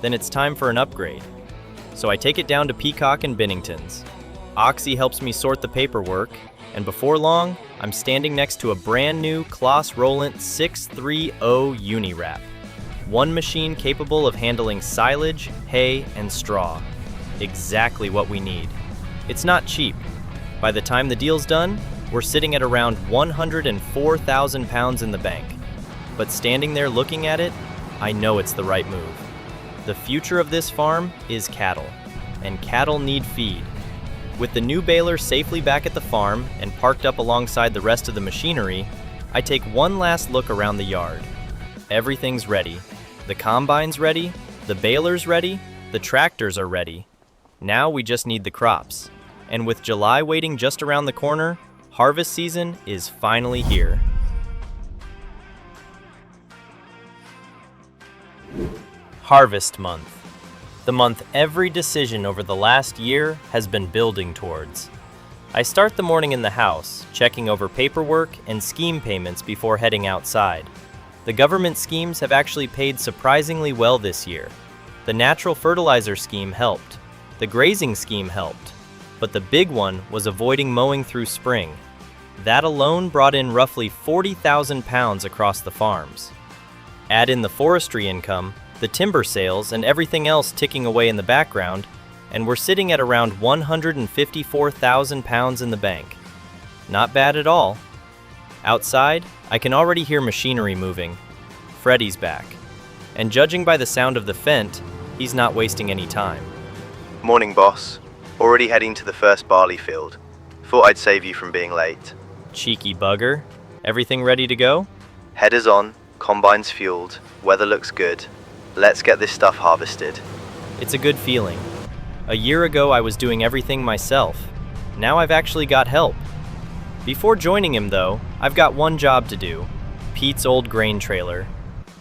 then it's time for an upgrade. So I take it down to Peacock and Binnington's. Oxy helps me sort the paperwork, and before long, I'm standing next to a brand new Claas Roland 630 Unirap. One machine capable of handling silage, hay, and straw. Exactly what we need. It's not cheap. By the time the deal's done, we're sitting at around 104,000 pounds in the bank. But standing there looking at it, I know it's the right move. The future of this farm is cattle, and cattle need feed. With the new baler safely back at the farm and parked up alongside the rest of the machinery, I take one last look around the yard. Everything's ready. The combine's ready, the baler's ready, the tractors are ready. Now we just need the crops. And with July waiting just around the corner, harvest season is finally here. Harvest month. The month every decision over the last year has been building towards. I start the morning in the house, checking over paperwork and scheme payments before heading outside. The government schemes have actually paid surprisingly well this year. The natural fertilizer scheme helped. The grazing scheme helped. But the big one was avoiding mowing through spring. That alone brought in roughly 40,000 pounds across the farms. Add in the forestry income, the timber sales, and everything else ticking away in the background, and we're sitting at around 154,000 pounds in the bank. Not bad at all. Outside, I can already hear machinery moving. Freddy's back. And judging by the sound of the fent, he's not wasting any time. Morning, boss. Already heading to the first barley field. Thought I'd save you from being late. Cheeky bugger. Everything ready to go? Headers on, combine's fueled, weather looks good. Let's get this stuff harvested. It's a good feeling. A year ago I was doing everything myself. Now I've actually got help. Before joining him though, I've got one job to do. Pete's old grain trailer.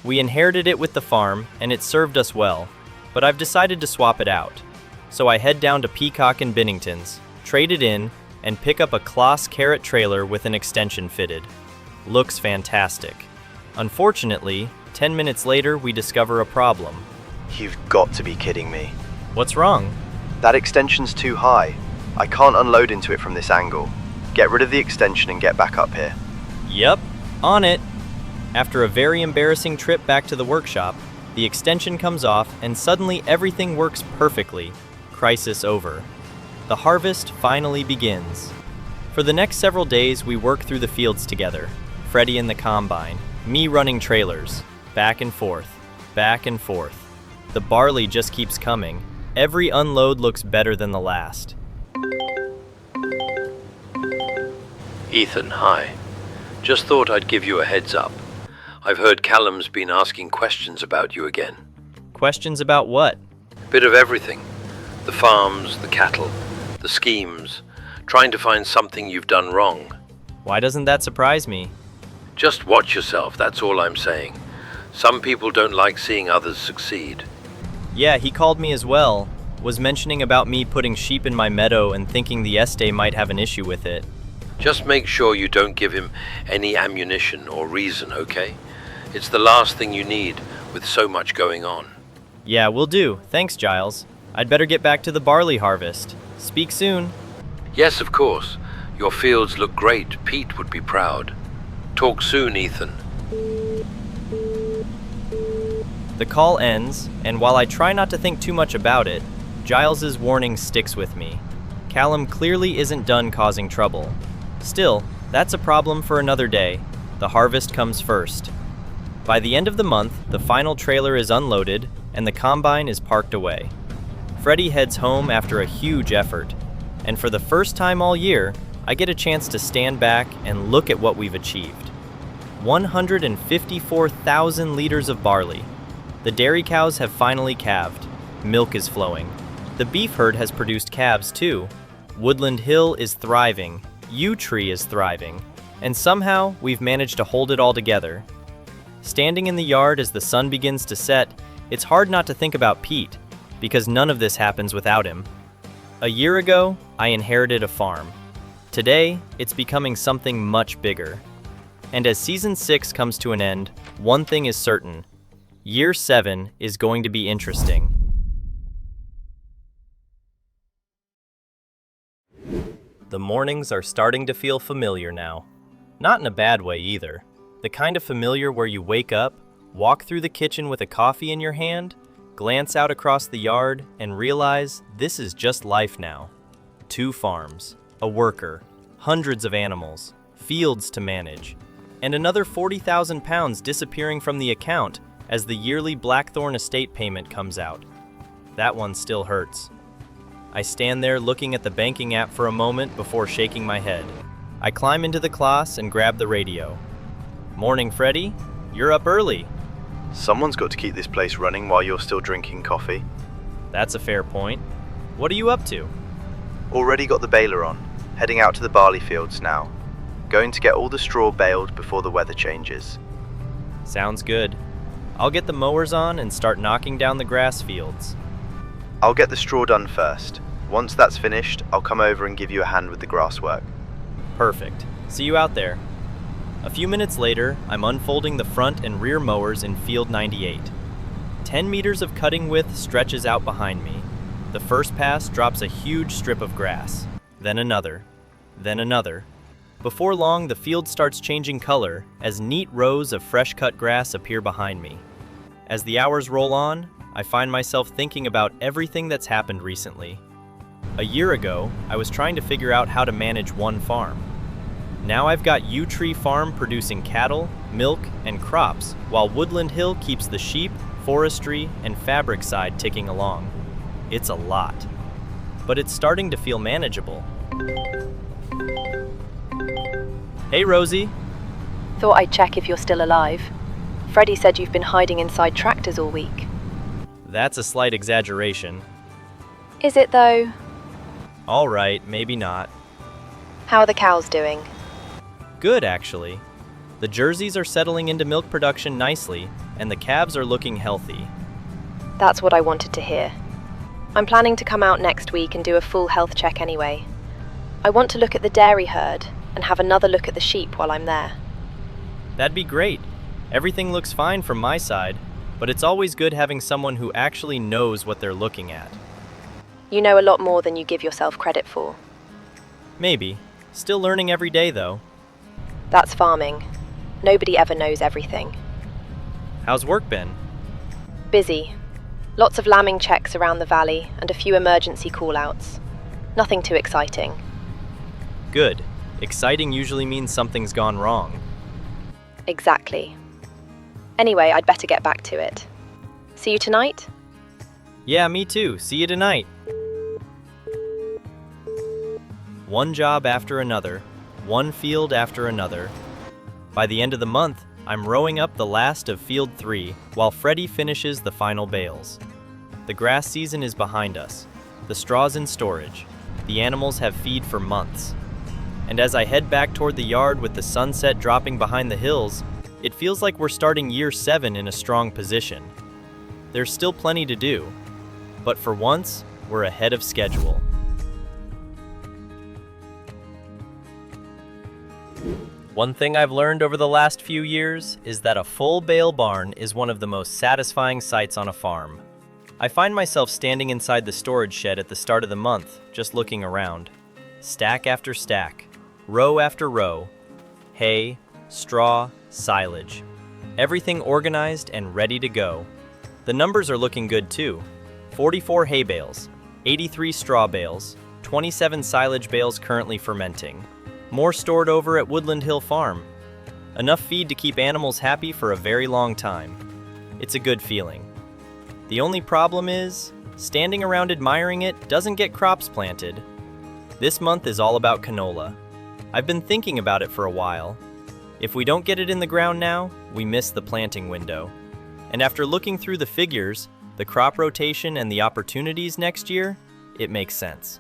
We inherited it with the farm and it served us well, but I've decided to swap it out. So I head down to Peacock and Binnington's, trade it in, and pick up a Claas carrot trailer with an extension fitted. Looks fantastic. Unfortunately, 10 minutes later we discover a problem. You've got to be kidding me. What's wrong? That extension's too high. I can't unload into it from this angle. Get rid of the extension and get back up here. Yep, on it. After a very embarrassing trip back to the workshop, the extension comes off and suddenly everything works perfectly. Crisis over. The harvest finally begins. For the next several days, we work through the fields together. Freddy in the combine, me running trailers, back and forth, back and forth. The barley just keeps coming. Every unload looks better than the last. Ethan, hi. Just thought I'd give you a heads up. I've heard Callum's been asking questions about you again. Questions about what? Bit of everything. The farms, the cattle, the schemes, trying to find something you've done wrong. Why doesn't that surprise me? Just watch yourself, that's all I'm saying. Some people don't like seeing others succeed. Yeah, he called me as well. Was mentioning about me putting sheep in my meadow and thinking the estate might have an issue with it. Just make sure you don't give him any ammunition or reason, okay? It's the last thing you need with so much going on. Yeah, will do. Thanks, Giles. I'd better get back to the barley harvest. Speak soon. Yes, of course. Your fields look great. Pete would be proud. Talk soon, Ethan. The call ends, and while I try not to think too much about it, Giles's warning sticks with me. Callum clearly isn't done causing trouble. Still, that's a problem for another day. The harvest comes first. By the end of the month, the final trailer is unloaded, and the combine is parked away. Freddy heads home after a huge effort, and for the first time all year, I get a chance to stand back and look at what we've achieved. 154,000 liters of barley. The dairy cows have finally calved. Milk is flowing. The beef herd has produced calves too. Woodland Hill is thriving. Yew Tree is thriving. And somehow, we've managed to hold it all together. Standing in the yard as the sun begins to set, it's hard not to think about Pete, because none of this happens without him. A year ago, I inherited a farm. Today, it's becoming something much bigger. And as Season 6 comes to an end, one thing is certain. Year 7 is going to be interesting. The mornings are starting to feel familiar now. Not in a bad way either. The kind of familiar where you wake up, walk through the kitchen with a coffee in your hand, glance out across the yard, and realize this is just life now. 2 farms, a worker, hundreds of animals, fields to manage, and another 40,000 pounds disappearing from the account as the yearly Blackthorn estate payment comes out. That one still hurts. I stand there looking at the banking app for a moment before shaking my head. I climb into the Claas and grab the radio. Morning, Freddy. You're up early. Someone's got to keep this place running while you're still drinking coffee. That's a fair point. What are you up to? Already got the baler on. Heading out to the barley fields now. Going to get all the straw baled before the weather changes. Sounds good. I'll get the mowers on and start knocking down the grass fields. I'll get the straw done first. Once that's finished, I'll come over and give you a hand with the grass work. Perfect. See you out there. A few minutes later, I'm unfolding the front and rear mowers in field 98. 10 meters of cutting width stretches out behind me. The first pass drops a huge strip of grass, then another, then another. Before long, the field starts changing color as neat rows of fresh-cut grass appear behind me. As the hours roll on, I find myself thinking about everything that's happened recently. A year ago, I was trying to figure out how to manage one farm. Now I've got Yew Tree Farm producing cattle, milk, and crops, while Woodland Hill keeps the sheep, forestry, and fabric side ticking along. It's a lot, but it's starting to feel manageable. Hey, Rosie. Thought I'd check if you're still alive. Freddie said you've been hiding inside tractors all week. That's a slight exaggeration. Is it though? All right, maybe not. How are the cows doing? Good, actually. The jerseys are settling into milk production nicely, and the calves are looking healthy. That's what I wanted to hear. I'm planning to come out next week and do a full health check anyway. I want to look at the dairy herd and have another look at the sheep while I'm there. That'd be great. Everything looks fine from my side, but it's always good having someone who actually knows what they're looking at. You know a lot more than you give yourself credit for. Maybe. Still learning every day, though. That's farming. Nobody ever knows everything. How's work been? Busy. Lots of lambing checks around the valley and a few emergency call-outs. Nothing too exciting. Good. Exciting usually means something's gone wrong. Exactly. Anyway, I'd better get back to it. See you tonight? Yeah, me too. See you tonight. One job after another, one field after another. By the end of the month, I'm rowing up the last of Field 3 while Freddie finishes the final bales. The grass season is behind us. The straw's in storage. The animals have feed for months. And as I head back toward the yard with the sunset dropping behind the hills, it feels like we're starting Year 7 in a strong position. There's still plenty to do, but for once, we're ahead of schedule. One thing I've learned over the last few years is that a full bale barn is one of the most satisfying sights on a farm. I find myself standing inside the storage shed at the start of the month, just looking around. Stack after stack, row after row, hay, straw, silage. Everything organized and ready to go. The numbers are looking good too. 44 hay bales, 83 straw bales, 27 silage bales currently fermenting. More stored over at Woodland Hill Farm. Enough feed to keep animals happy for a very long time. It's a good feeling. The only problem is, standing around admiring it doesn't get crops planted. This month is all about canola. I've been thinking about it for a while. If we don't get it in the ground now, we miss the planting window. And after looking through the figures, the crop rotation and the opportunities next year, it makes sense.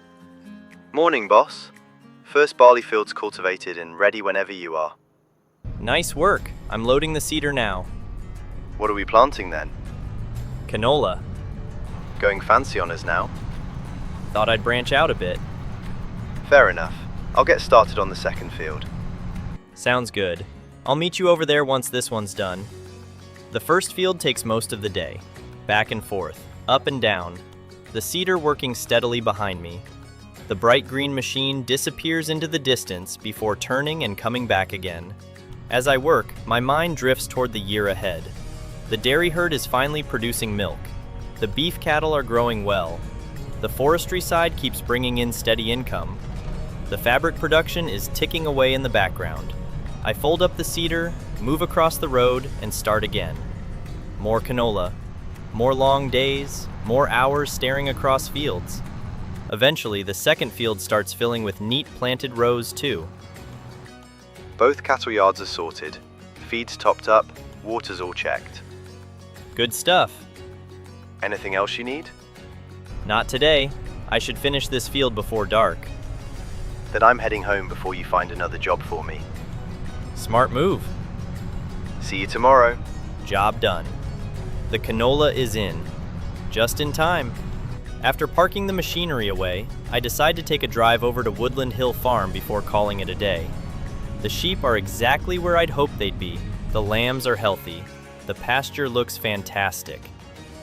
Morning, boss. First barley field's cultivated and ready whenever you are. Nice work. I'm loading the seeder now. What are we planting then? Canola. Going fancy on us now? Thought I'd branch out a bit. Fair enough. I'll get started on the second field. Sounds good. I'll meet you over there once this one's done. The first field takes most of the day. Back and forth, up and down. The seeder working steadily behind me. The bright green machine disappears into the distance before turning and coming back again. As I work, my mind drifts toward the year ahead. The dairy herd is finally producing milk. The beef cattle are growing well. The forestry side keeps bringing in steady income. The fabric production is ticking away in the background. I fold up the seeder, move across the road, and start again. More canola. More long days, more hours staring across fields. Eventually, the second field starts filling with neat planted rows too. Both cattle yards are sorted. Feed's topped up, water's all checked. Good stuff. Anything else you need? Not today. I should finish this field before dark. Then I'm heading home before you find another job for me. Smart move. See you tomorrow. Job done. The canola is in. Just in time. After parking the machinery away, I decide to take a drive over to Woodland Hill Farm before calling it a day. The sheep are exactly where I'd hoped they'd be. The lambs are healthy. The pasture looks fantastic.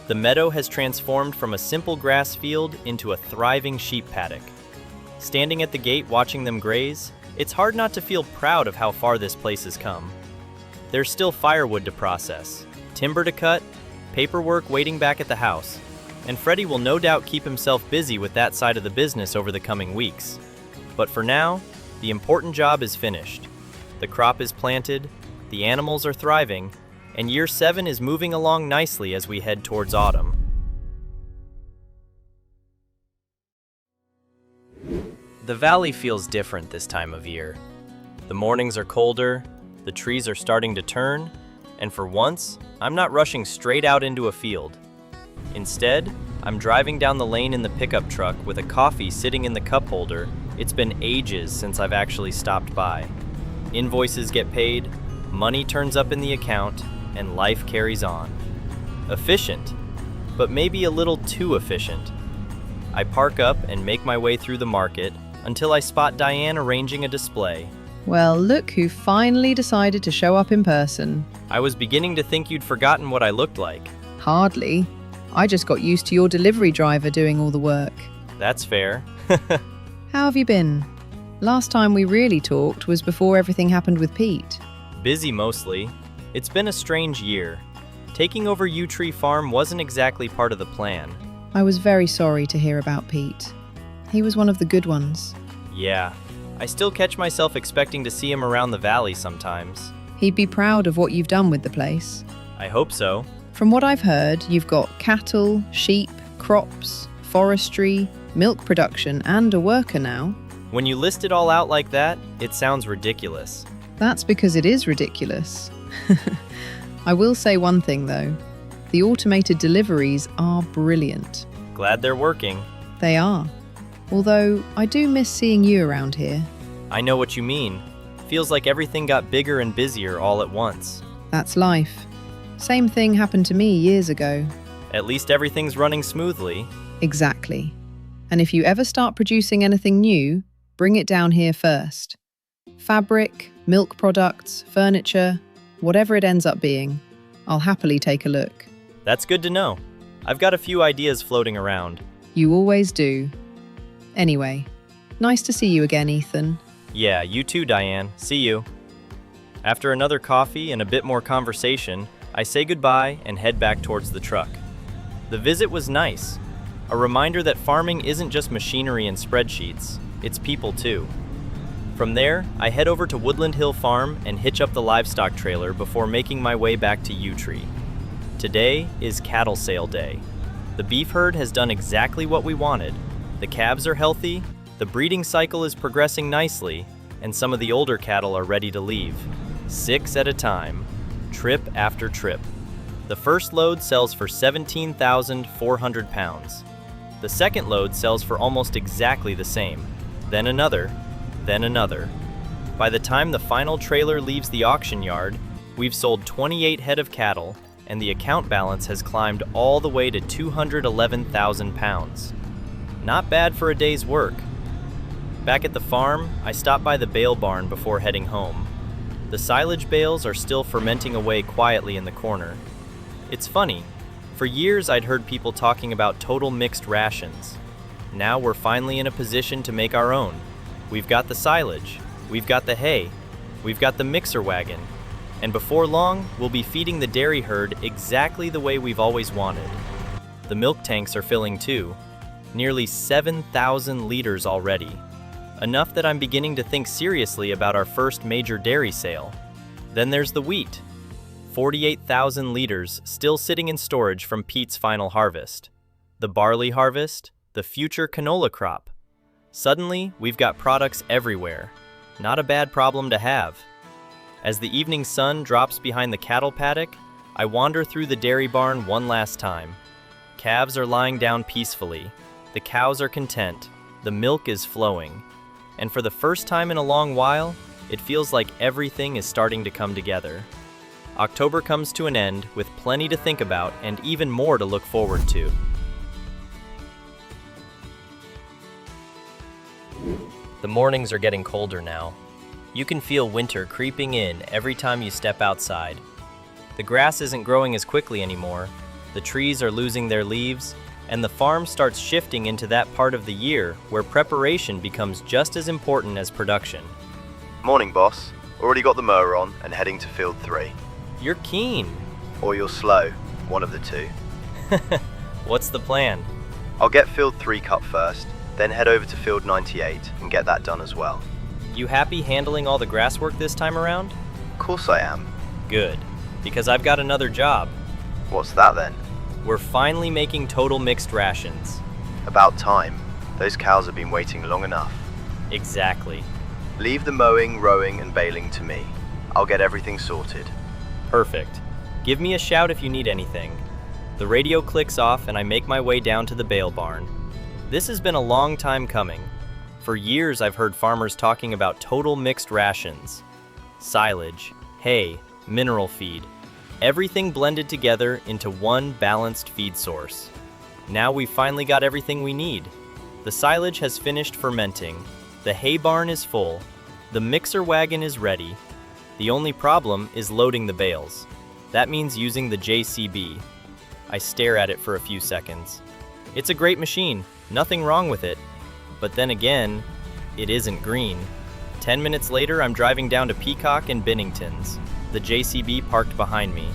The meadow has transformed from a simple grass field into a thriving sheep paddock. Standing at the gate watching them graze, it's hard not to feel proud of how far this place has come. There's still firewood to process, timber to cut, paperwork waiting back at the house, and Freddie will no doubt keep himself busy with that side of the business over the coming weeks. But for now, the important job is finished. The crop is planted, the animals are thriving, and year 7 is moving along nicely as we head towards autumn. The valley feels different this time of year. The mornings are colder, the trees are starting to turn, and for once, I'm not rushing straight out into a field. Instead, I'm driving down the lane in the pickup truck with a coffee sitting in the cup holder. It's been ages since I've actually stopped by. Invoices get paid, money turns up in the account, and life carries on. Efficient, but maybe a little too efficient. I park up and make my way through the market until I spot Diane arranging a display. Well, look who finally decided to show up in person. I was beginning to think you'd forgotten what I looked like. Hardly. I just got used to your delivery driver doing all the work. That's fair. How have you been? Last time we really talked was before everything happened with Pete. Busy mostly. It's been a strange year. Taking over Yew Tree Farm wasn't exactly part of the plan. I was very sorry to hear about Pete. He was one of the good ones. Yeah, I still catch myself expecting to see him around the valley sometimes. He'd be proud of what you've done with the place. I hope so. From what I've heard, you've got cattle, sheep, crops, forestry, milk production, and a worker now. When you list it all out like that, it sounds ridiculous. That's because it is ridiculous. I will say one thing though. The automated deliveries are brilliant. Glad they're working. They are. Although, I do miss seeing you around here. I know what you mean. Feels like everything got bigger and busier all at once. That's life. Same thing happened to me years ago. At least everything's running smoothly. Exactly. And if you ever start producing anything new, bring it down here first. Fabric, milk products, furniture, whatever it ends up being, I'll happily take a look. That's good to know. I've got a few ideas floating around. You always do. Anyway, nice to see you again, Ethan. Yeah, you too, Diane. See you. After another coffee and a bit more conversation, I say goodbye and head back towards the truck. The visit was nice. A reminder that farming isn't just machinery and spreadsheets, it's people too. From there, I head over to Woodland Hill Farm and hitch up the livestock trailer before making my way back to Yew Tree. Today is cattle sale day. The beef herd has done exactly what we wanted. The calves are healthy, the breeding cycle is progressing nicely, and some of the older cattle are ready to leave. 6 at a time, trip after trip. The first load sells for 17,400 pounds. The second load sells for almost exactly the same. Then another, then another. By the time the final trailer leaves the auction yard, we've sold 28 head of cattle, and the account balance has climbed all the way to 211,000 pounds. Not bad for a day's work. Back at the farm, I stopped by the bale barn before heading home. The silage bales are still fermenting away quietly in the corner. It's funny, for years I'd heard people talking about total mixed rations. Now we're finally in a position to make our own. We've got the silage, we've got the hay, we've got the mixer wagon, and before long, we'll be feeding the dairy herd exactly the way we've always wanted. The milk tanks are filling too, nearly 7,000 liters already. Enough that I'm beginning to think seriously about our first major dairy sale. Then there's the wheat. 48,000 liters still sitting in storage from Pete's final harvest. The barley harvest, the future canola crop. Suddenly, we've got products everywhere. Not a bad problem to have. As the evening sun drops behind the cattle paddock, I wander through the dairy barn one last time. Calves are lying down peacefully. The cows are content. The milk is flowing. And for the first time in a long while, it feels like everything is starting to come together. October comes to an end with plenty to think about and even more to look forward to. The mornings are getting colder now. You can feel winter creeping in every time you step outside. The grass isn't growing as quickly anymore, the trees are losing their leaves, and the farm starts shifting into that part of the year where preparation becomes just as important as production. Morning, boss. Already got the mower on and heading to field 3. You're keen. Or you're slow, one of the two. What's the plan? I'll get field 3 cut first, then head over to field 98 and get that done as well. You happy handling all the grass work this time around? Of course I am. Good, because I've got another job. What's that then? We're finally making total mixed rations. About time. Those cows have been waiting long enough. Exactly. Leave the mowing, rowing, and baling to me. I'll get everything sorted. Perfect. Give me a shout if you need anything. The radio clicks off and I make my way down to the bale barn. This has been a long time coming. For years I've heard farmers talking about total mixed rations. Silage, hay, mineral feed. Everything blended together into one balanced feed source. Now we've finally got everything we need. The silage has finished fermenting, the hay barn is full, the mixer wagon is ready. The only problem is loading the bales. That means using the JCB. I stare at it for a few seconds. It's a great machine, nothing wrong with it. But then again, it isn't green. 10 minutes later, I'm driving down to Peacock and Binnington's. The JCB parked behind me,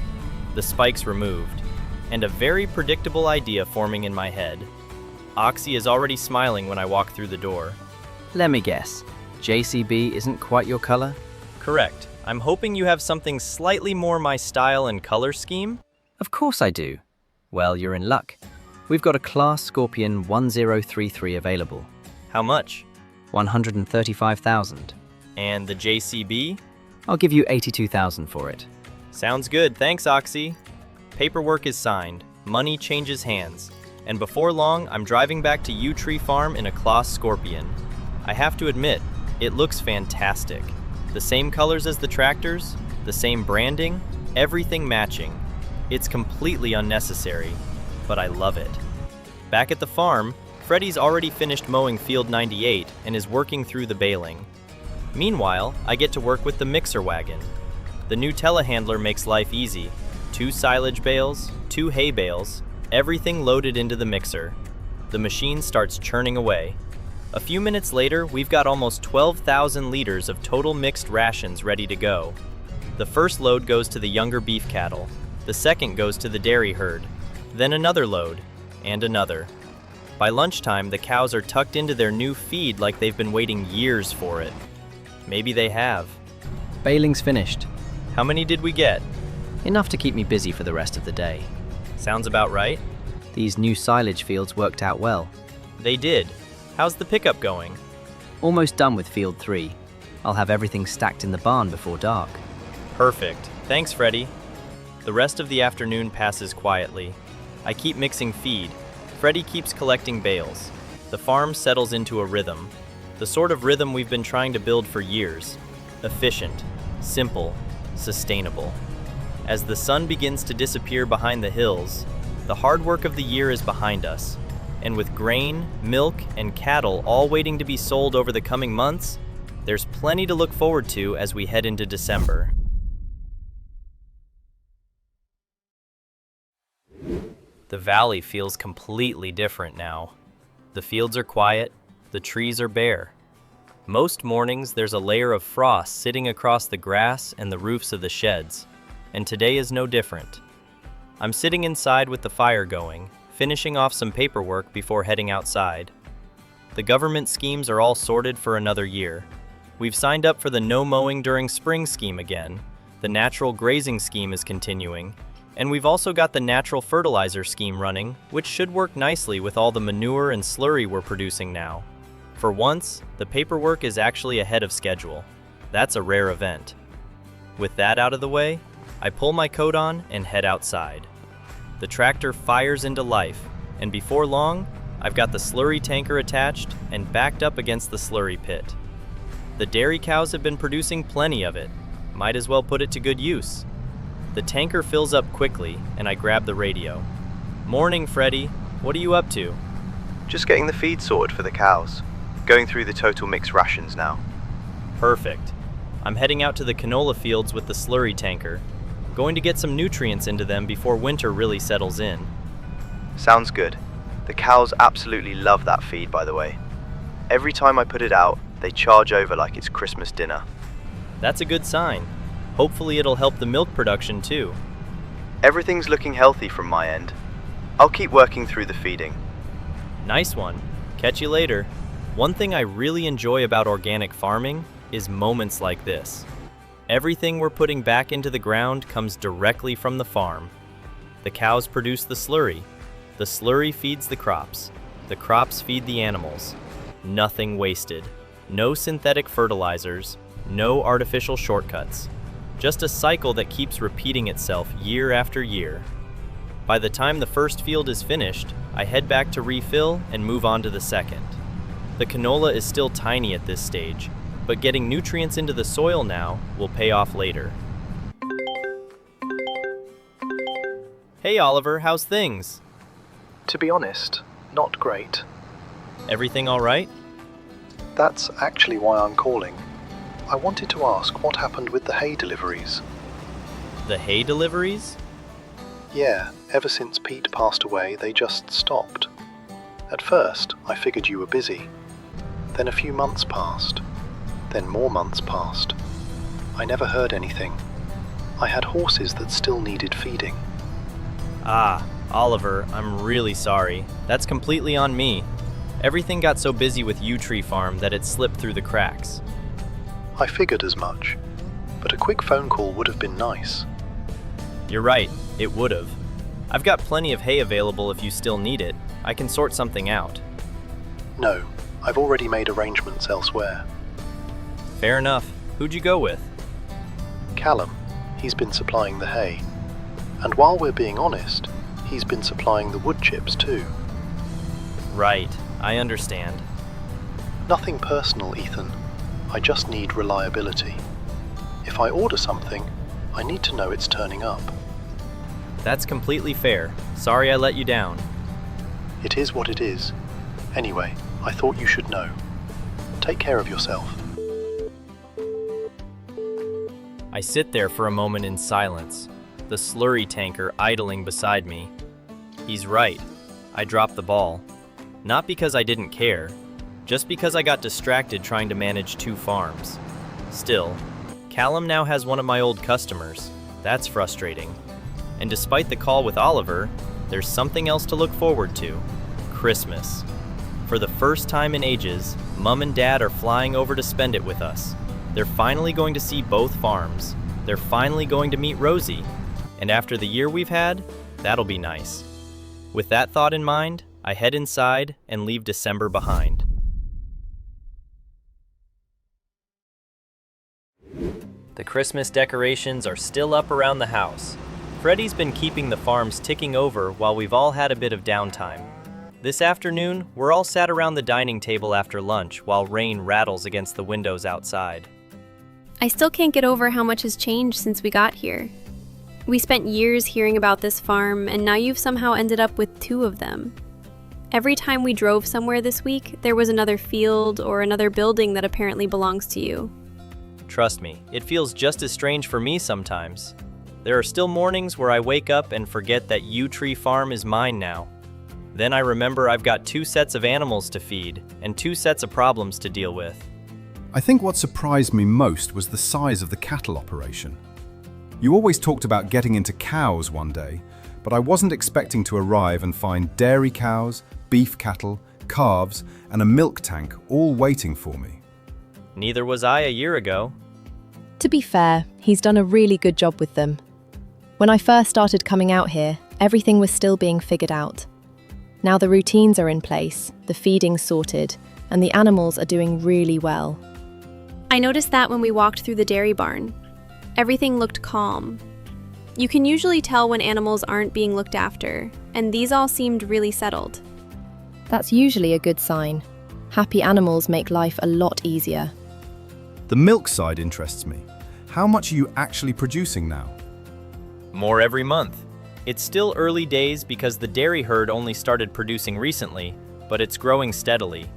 the spikes removed, and a very predictable idea forming in my head. Oxy is already smiling when I walk through the door. Let me guess, JCB isn't quite your color? Correct. I'm hoping you have something slightly more my style and color scheme? Of course I do. Well, you're in luck. We've got a Claas Scorpion 1033 available. How much? 135,000. And the JCB? I'll give you 82,000 for it. Sounds good, thanks Oxy. Paperwork is signed, money changes hands, and before long I'm driving back to Yew Tree Farm in a Claas Scorpion. I have to admit, it looks fantastic. The same colors as the tractors, the same branding, everything matching. It's completely unnecessary, but I love it. Back at the farm, Freddie's already finished mowing field 98 and is working through the baling. Meanwhile, I get to work with the mixer wagon. The new telehandler makes life easy. 2 silage bales, 2 hay bales, everything loaded into the mixer. The machine starts churning away. A few minutes later, we've got almost 12,000 liters of total mixed rations ready to go. The first load goes to the younger beef cattle. The second goes to the dairy herd. Then another load, and another. By lunchtime, the cows are tucked into their new feed like they've been waiting years for it. Maybe they have. Baling's finished. How many did we get? Enough to keep me busy for the rest of the day. Sounds about right. These new silage fields worked out well. They did. How's the pickup going? Almost done with field 3. I'll have everything stacked in the barn before dark. Perfect. Thanks, Freddie. The rest of the afternoon passes quietly. I keep mixing feed. Freddie keeps collecting bales. The farm settles into a rhythm. The sort of rhythm we've been trying to build for years. Efficient, simple, sustainable. As the sun begins to disappear behind the hills, the hard work of the year is behind us, and with grain, milk, and cattle all waiting to be sold over the coming months, there's plenty to look forward to as we head into December. The valley feels completely different now. The fields are quiet, the trees are bare. Most mornings there's a layer of frost sitting across the grass and the roofs of the sheds, and today is no different. I'm sitting inside with the fire going, finishing off some paperwork before heading outside. The government schemes are all sorted for another year. We've signed up for the no mowing during spring scheme again, the natural grazing scheme is continuing, and we've also got the natural fertilizer scheme running, which should work nicely with all the manure and slurry we're producing now. For once, the paperwork is actually ahead of schedule. That's a rare event. With that out of the way, I pull my coat on and head outside. The tractor fires into life, and before long, I've got the slurry tanker attached and backed up against the slurry pit. The dairy cows have been producing plenty of it. Might as well put it to good use. The tanker fills up quickly, and I grab the radio. Morning, Freddy. What are you up to? Just getting the feed sorted for the cows. Going through the total mix rations now. Perfect. I'm heading out to the canola fields with the slurry tanker. Going to get some nutrients into them before winter really settles in. Sounds good. The cows absolutely love that feed, by the way. Every time I put it out, they charge over like it's Christmas dinner. That's a good sign. Hopefully it'll help the milk production too. Everything's looking healthy from my end. I'll keep working through the feeding. Nice one. Catch you later. One thing I really enjoy about organic farming is moments like this. Everything we're putting back into the ground comes directly from the farm. The cows produce the slurry feeds the crops feed the animals. Nothing wasted. No synthetic fertilizers, no artificial shortcuts. Just a cycle that keeps repeating itself year after year. By the time the first field is finished, I head back to refill and move on to the second. The canola is still tiny at this stage, but getting nutrients into the soil now will pay off later. Hey Oliver, how's things? To be honest, not great. Everything all right? That's actually why I'm calling. I wanted to ask what happened with the hay deliveries. The hay deliveries? Yeah, ever since Pete passed away, they just stopped. At first, I figured you were busy. Then a few months passed. Then more months passed. I never heard anything. I had horses that still needed feeding. Ah, Oliver, I'm really sorry. That's completely on me. Everything got so busy with Yew Tree Farm that it slipped through the cracks. I figured as much, but a quick phone call would have been nice. You're right, it would have. I've got plenty of hay available if you still need it. I can sort something out. No, I've already made arrangements elsewhere. Fair enough. Who'd you go with? Callum. He's been supplying the hay. And while we're being honest, he's been supplying the wood chips too. Right, I understand. Nothing personal, Ethan. I just need reliability. If I order something, I need to know it's turning up. That's completely fair. Sorry I let you down. It is what it is. Anyway, I thought you should know. Take care of yourself. I sit there for a moment in silence, the slurry tanker idling beside me. He's right. I dropped the ball. Not because I didn't care, just because I got distracted trying to manage 2 farms. Still, Callum now has one of my old customers. That's frustrating. And despite the call with Oliver, there's something else to look forward to. Christmas. For the first time in ages, Mum and Dad are flying over to spend it with us. They're finally going to see both farms. They're finally going to meet Rosie. And after the year we've had, that'll be nice. With that thought in mind, I head inside and leave December behind. The Christmas decorations are still up around the house. Freddy's been keeping the farms ticking over while we've all had a bit of downtime. This afternoon, we're all sat around the dining table after lunch while rain rattles against the windows outside. I still can't get over how much has changed since we got here. We spent years hearing about this farm, and now you've somehow ended up with 2 of them. Every time we drove somewhere this week, there was another field or another building that apparently belongs to you. Trust me, it feels just as strange for me sometimes. There are still mornings where I wake up and forget that Yew Tree Farm is mine now. Then I remember I've got 2 sets of animals to feed and 2 sets of problems to deal with. I think what surprised me most was the size of the cattle operation. You always talked about getting into cows one day, but I wasn't expecting to arrive and find dairy cows, beef cattle, calves, and a milk tank all waiting for me. Neither was I a year ago. To be fair, he's done a really good job with them. When I first started coming out here, everything was still being figured out. Now the routines are in place, the feeding's sorted, and the animals are doing really well. I noticed that when we walked through the dairy barn. Everything looked calm. You can usually tell when animals aren't being looked after, and these all seemed really settled. That's usually a good sign. Happy animals make life a lot easier. The milk side interests me. How much are you actually producing now? More every month. It's still early days because the dairy herd only started producing recently, but it's growing steadily.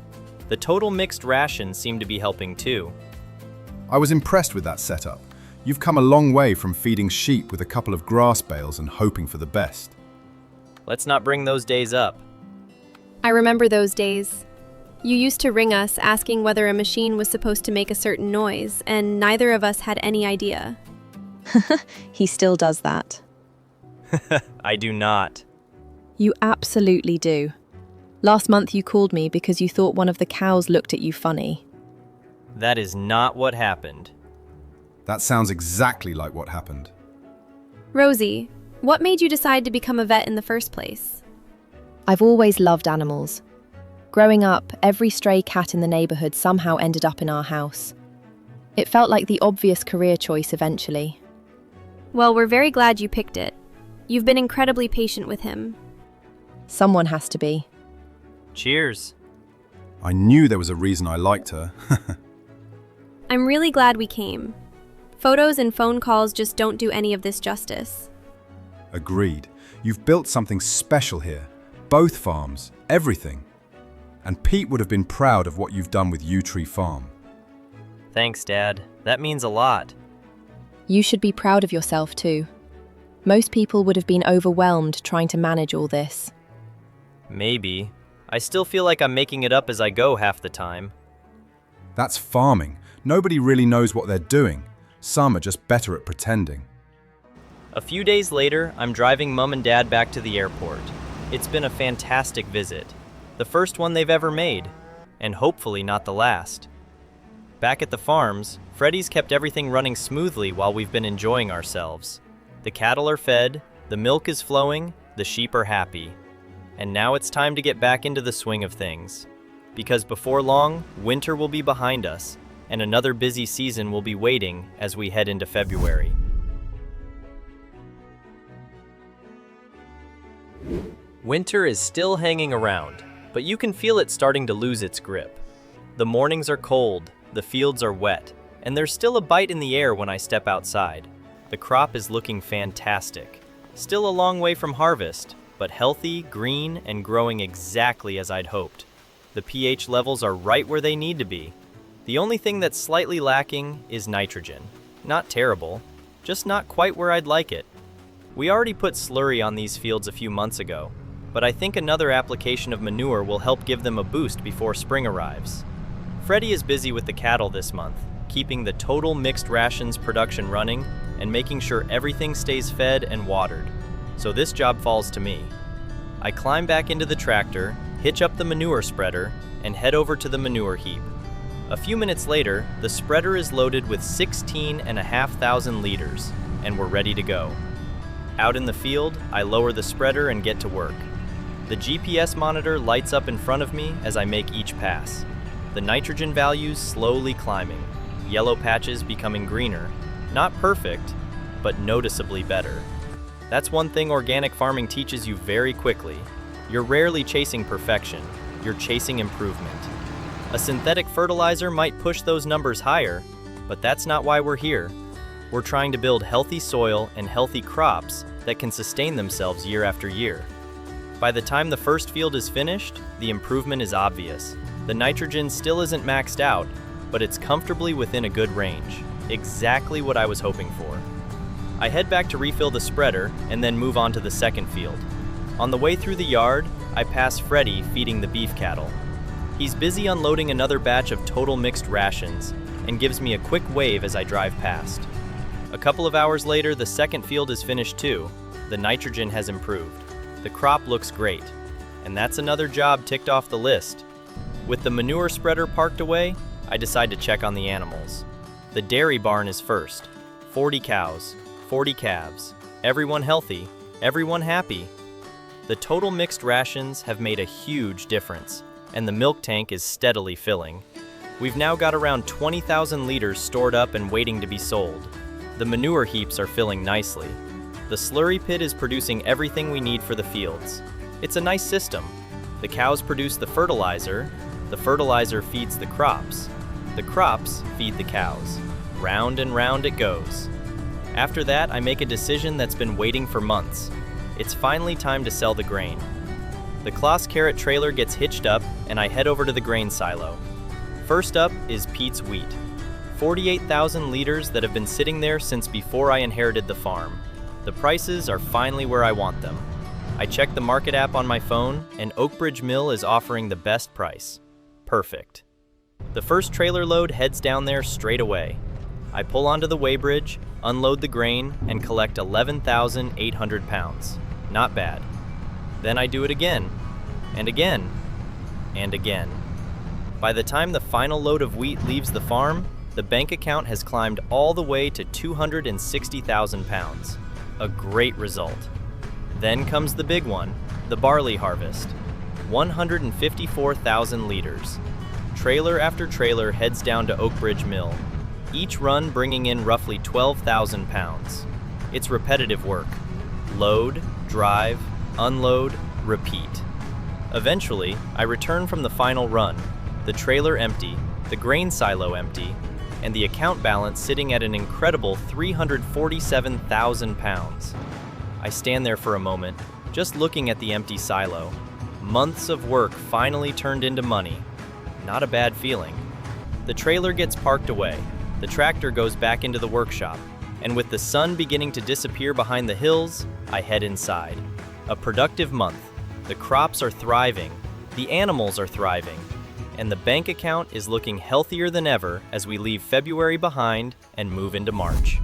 The total mixed rations seem to be helping too. I was impressed with that setup. You've come a long way from feeding sheep with a couple of grass bales and hoping for the best. Let's not bring those days up. I remember those days. You used to ring us asking whether a machine was supposed to make a certain noise, and neither of us had any idea. He still does that. I do not. You absolutely do. Last month you called me because you thought one of the cows looked at you funny. That is not what happened. That sounds exactly like what happened. Rosie, what made you decide to become a vet in the first place? I've always loved animals. Growing up, every stray cat in the neighborhood somehow ended up in our house. It felt like the obvious career choice eventually. Well, we're very glad you picked it. You've been incredibly patient with him. Someone has to be. Cheers. I knew there was a reason I liked her. I'm really glad we came. Photos and phone calls just don't do any of this justice. Agreed. You've built something special here. Both farms, everything. And Pete would have been proud of what you've done with Yew Tree Farm. Thanks, Dad. That means a lot. You should be proud of yourself too. Most people would have been overwhelmed trying to manage all this. Maybe. I still feel like I'm making it up as I go half the time. That's farming. Nobody really knows what they're doing. Some are just better at pretending. A few days later, I'm driving Mum and Dad back to the airport. It's been a fantastic visit. The first one they've ever made, and hopefully not the last. Back at the farms, Freddie's kept everything running smoothly while we've been enjoying ourselves. The cattle are fed, the milk is flowing, the sheep are happy. And now it's time to get back into the swing of things. Because before long, winter will be behind us, and another busy season will be waiting as we head into February. Winter is still hanging around, but you can feel it starting to lose its grip. The mornings are cold, the fields are wet, and there's still a bite in the air when I step outside. The crop is looking fantastic. Still a long way from harvest, but healthy, green, and growing exactly as I'd hoped. The pH levels are right where they need to be. The only thing that's slightly lacking is nitrogen. Not terrible, just not quite where I'd like it. We already put slurry on these fields a few months ago, but I think another application of manure will help give them a boost before spring arrives. Freddie is busy with the cattle this month, keeping the total mixed rations production running and making sure everything stays fed and watered. So this job falls to me. I climb back into the tractor, hitch up the manure spreader, and head over to the manure heap. A few minutes later, the spreader is loaded with 16,500 liters, and we're ready to go. Out in the field, I lower the spreader and get to work. The GPS monitor lights up in front of me as I make each pass. The nitrogen values slowly climbing, yellow patches becoming greener. Not perfect, but noticeably better. That's one thing organic farming teaches you very quickly. You're rarely chasing perfection, you're chasing improvement. A synthetic fertilizer might push those numbers higher, but that's not why we're here. We're trying to build healthy soil and healthy crops that can sustain themselves year after year. By the time the first field is finished, the improvement is obvious. The nitrogen still isn't maxed out, but it's comfortably within a good range. Exactly what I was hoping for. I head back to refill the spreader and then move on to the second field. On the way through the yard, I pass Freddy feeding the beef cattle. He's busy unloading another batch of total mixed rations and gives me a quick wave as I drive past. A couple of hours later, the second field is finished too. The nitrogen has improved. The crop looks great. And that's another job ticked off the list. With the manure spreader parked away, I decide to check on the animals. The dairy barn is first. 40 cows, 40 calves. Everyone healthy, everyone happy. The total mixed rations have made a huge difference, and the milk tank is steadily filling. We've now got around 20,000 liters stored up and waiting to be sold. The manure heaps are filling nicely. The slurry pit is producing everything we need for the fields. It's a nice system. The cows produce the fertilizer feeds the crops feed the cows. Round and round it goes. After that, I make a decision that's been waiting for months. It's finally time to sell the grain. The Claas carrot trailer gets hitched up and I head over to the grain silo. First up is Pete's wheat. 48,000 liters that have been sitting there since before I inherited the farm. The prices are finally where I want them. I check the market app on my phone and Oakbridge Mill is offering the best price. Perfect. The first trailer load heads down there straight away. I pull onto the weighbridge, unload the grain, and collect 11,800 pounds. Not bad. Then I do it again, and again, and again. By the time the final load of wheat leaves the farm, the bank account has climbed all the way to 260,000 pounds. A great result. Then comes the big one, the barley harvest. 154,000 liters. Trailer after trailer heads down to Oakbridge Mill, each run bringing in roughly 12,000 pounds. It's repetitive work. Load, drive, unload, repeat. Eventually, I return from the final run, the trailer empty, the grain silo empty, and the account balance sitting at an incredible 347,000 pounds. I stand there for a moment, just looking at the empty silo. Months of work finally turned into money. Not a bad feeling. The trailer gets parked away. The tractor goes back into the workshop, and with the sun beginning to disappear behind the hills, I head inside. A productive month. The crops are thriving, the animals are thriving, and the bank account is looking healthier than ever as we leave February behind and move into March.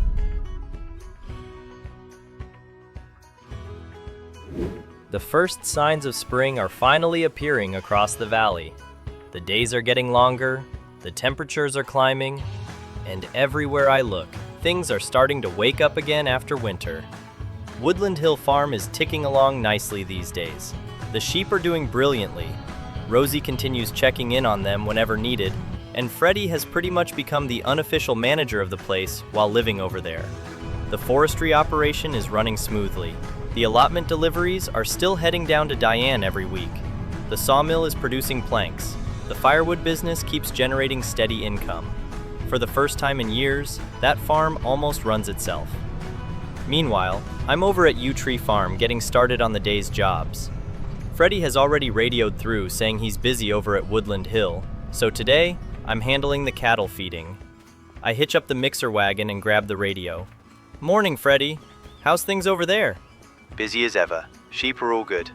The first signs of spring are finally appearing across the valley. The days are getting longer, the temperatures are climbing, and everywhere I look, things are starting to wake up again after winter. Woodland Hill Farm is ticking along nicely these days. The sheep are doing brilliantly. Rosie continues checking in on them whenever needed, and Freddie has pretty much become the unofficial manager of the place while living over there. The forestry operation is running smoothly. The allotment deliveries are still heading down to Diane every week. The sawmill is producing planks. The firewood business keeps generating steady income. For the first time in years, that farm almost runs itself. Meanwhile, I'm over at Yew Tree Farm getting started on the day's jobs. Freddie has already radioed through saying he's busy over at Woodland Hill, so today, I'm handling the cattle feeding. I hitch up the mixer wagon and grab the radio. Morning, Freddie. How's things over there? Busy as ever. Sheep are all good.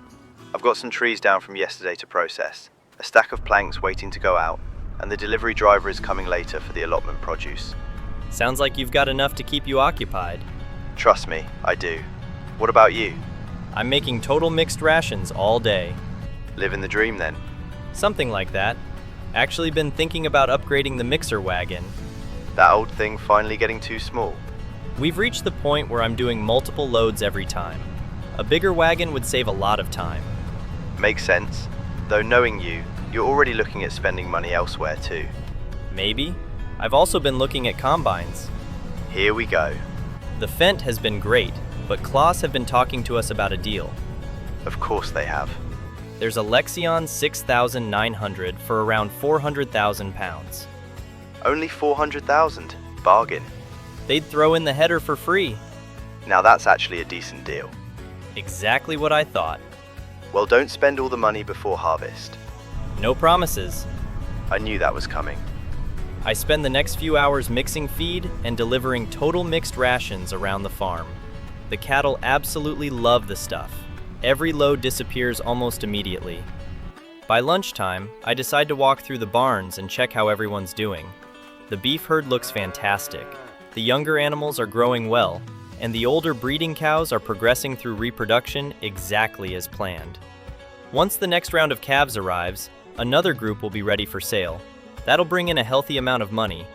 I've got some trees down from yesterday to process, a stack of planks waiting to go out, and the delivery driver is coming later for the allotment produce. Sounds like you've got enough to keep you occupied. Trust me, I do. What about you? I'm making total mixed rations all day. Living the dream then? Something like that. Actually been thinking about upgrading the mixer wagon. That old thing finally getting too small? We've reached the point where I'm doing multiple loads every time. A bigger wagon would save a lot of time. Makes sense. Though knowing you, you're already looking at spending money elsewhere too. Maybe. I've also been looking at combines. Here we go. The Fendt has been great, but Claas have been talking to us about a deal. Of course they have. There's a Lexion 6900 for around 400,000 pounds. Only 400,000? Bargain. They'd throw in the header for free. Now that's actually a decent deal. Exactly what I thought. Well, don't spend all the money before harvest. No promises. I knew that was coming. I spend the next few hours mixing feed and delivering total mixed rations around the farm. The cattle absolutely love the stuff. Every load disappears almost immediately. By lunchtime, I decide to walk through the barns and check how everyone's doing. The beef herd looks fantastic. The younger animals are growing well, and the older breeding cows are progressing through reproduction exactly as planned. Once the next round of calves arrives, another group will be ready for sale. That'll bring in a healthy amount of money.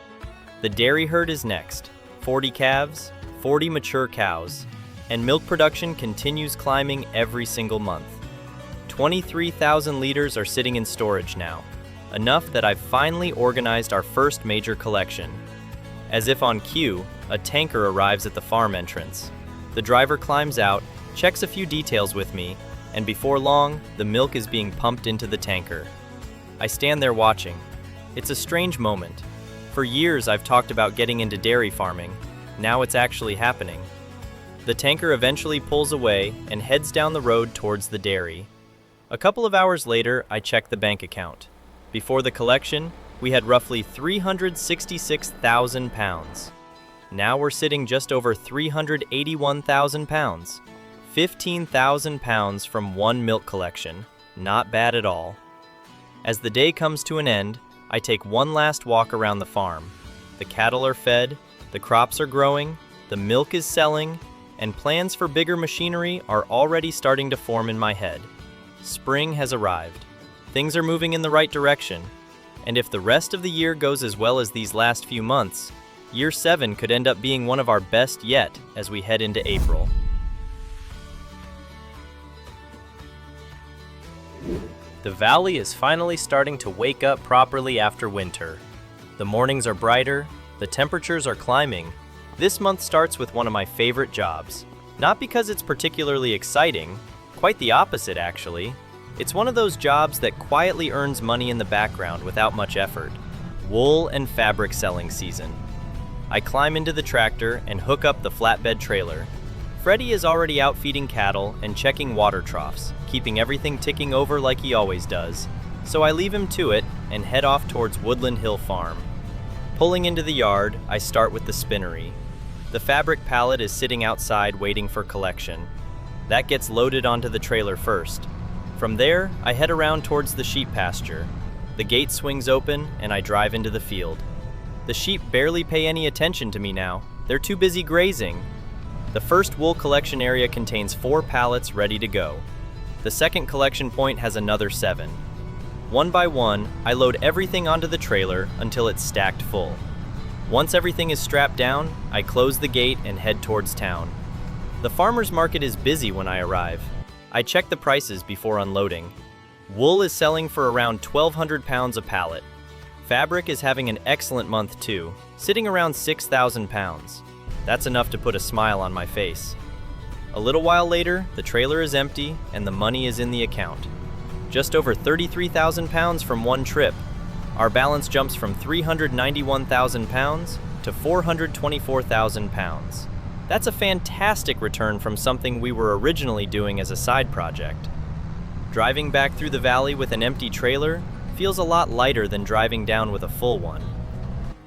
The dairy herd is next. 40 calves, 40 mature cows, and milk production continues climbing every single month. 23,000 liters are sitting in storage now, enough that I've finally organized our first major collection. As if on cue, a tanker arrives at the farm entrance. The driver climbs out, checks a few details with me, and before long, the milk is being pumped into the tanker. I stand there watching. It's a strange moment. For years I've talked about getting into dairy farming. Now it's actually happening. The tanker eventually pulls away and heads down the road towards the dairy. A couple of hours later, I check the bank account. Before the collection, we had roughly 366,000 pounds. Now we're sitting just over 381,000 pounds. 15,000 pounds from one milk collection. Not bad at all. As the day comes to an end, I take one last walk around the farm. The cattle are fed, the crops are growing, the milk is selling, and plans for bigger machinery are already starting to form in my head. Spring has arrived. Things are moving in the right direction, and if the rest of the year goes as well as these last few months, Year 7 could end up being one of our best yet as we head into April. The valley is finally starting to wake up properly after winter. The mornings are brighter, the temperatures are climbing. This month starts with one of my favorite jobs. Not because it's particularly exciting, quite the opposite actually. It's one of those jobs that quietly earns money in the background without much effort. Wool and fabric selling season. I climb into the tractor and hook up the flatbed trailer. Freddie is already out feeding cattle and checking water troughs, keeping everything ticking over like he always does. So I leave him to it and head off towards Woodland Hill Farm. Pulling into the yard, I start with the spinnery. The fabric pallet is sitting outside waiting for collection. That gets loaded onto the trailer first. From there, I head around towards the sheep pasture. The gate swings open and I drive into the field. The sheep barely pay any attention to me now. They're too busy grazing. The first wool collection area contains 4 pallets ready to go. The second collection point has another 7. One by one, I load everything onto the trailer until it's stacked full. Once everything is strapped down, I close the gate and head towards town. The farmer's market is busy when I arrive. I check the prices before unloading. Wool is selling for around 1,200 pounds a pallet. Fabric is having an excellent month too, sitting around 6,000 pounds. That's enough to put a smile on my face. A little while later, the trailer is empty and the money is in the account. Just over 33,000 pounds from one trip. Our balance jumps from 391,000 pounds to 424,000 pounds. That's a fantastic return from something we were originally doing as a side project. Driving back through the valley with an empty trailer feels a lot lighter than driving down with a full one.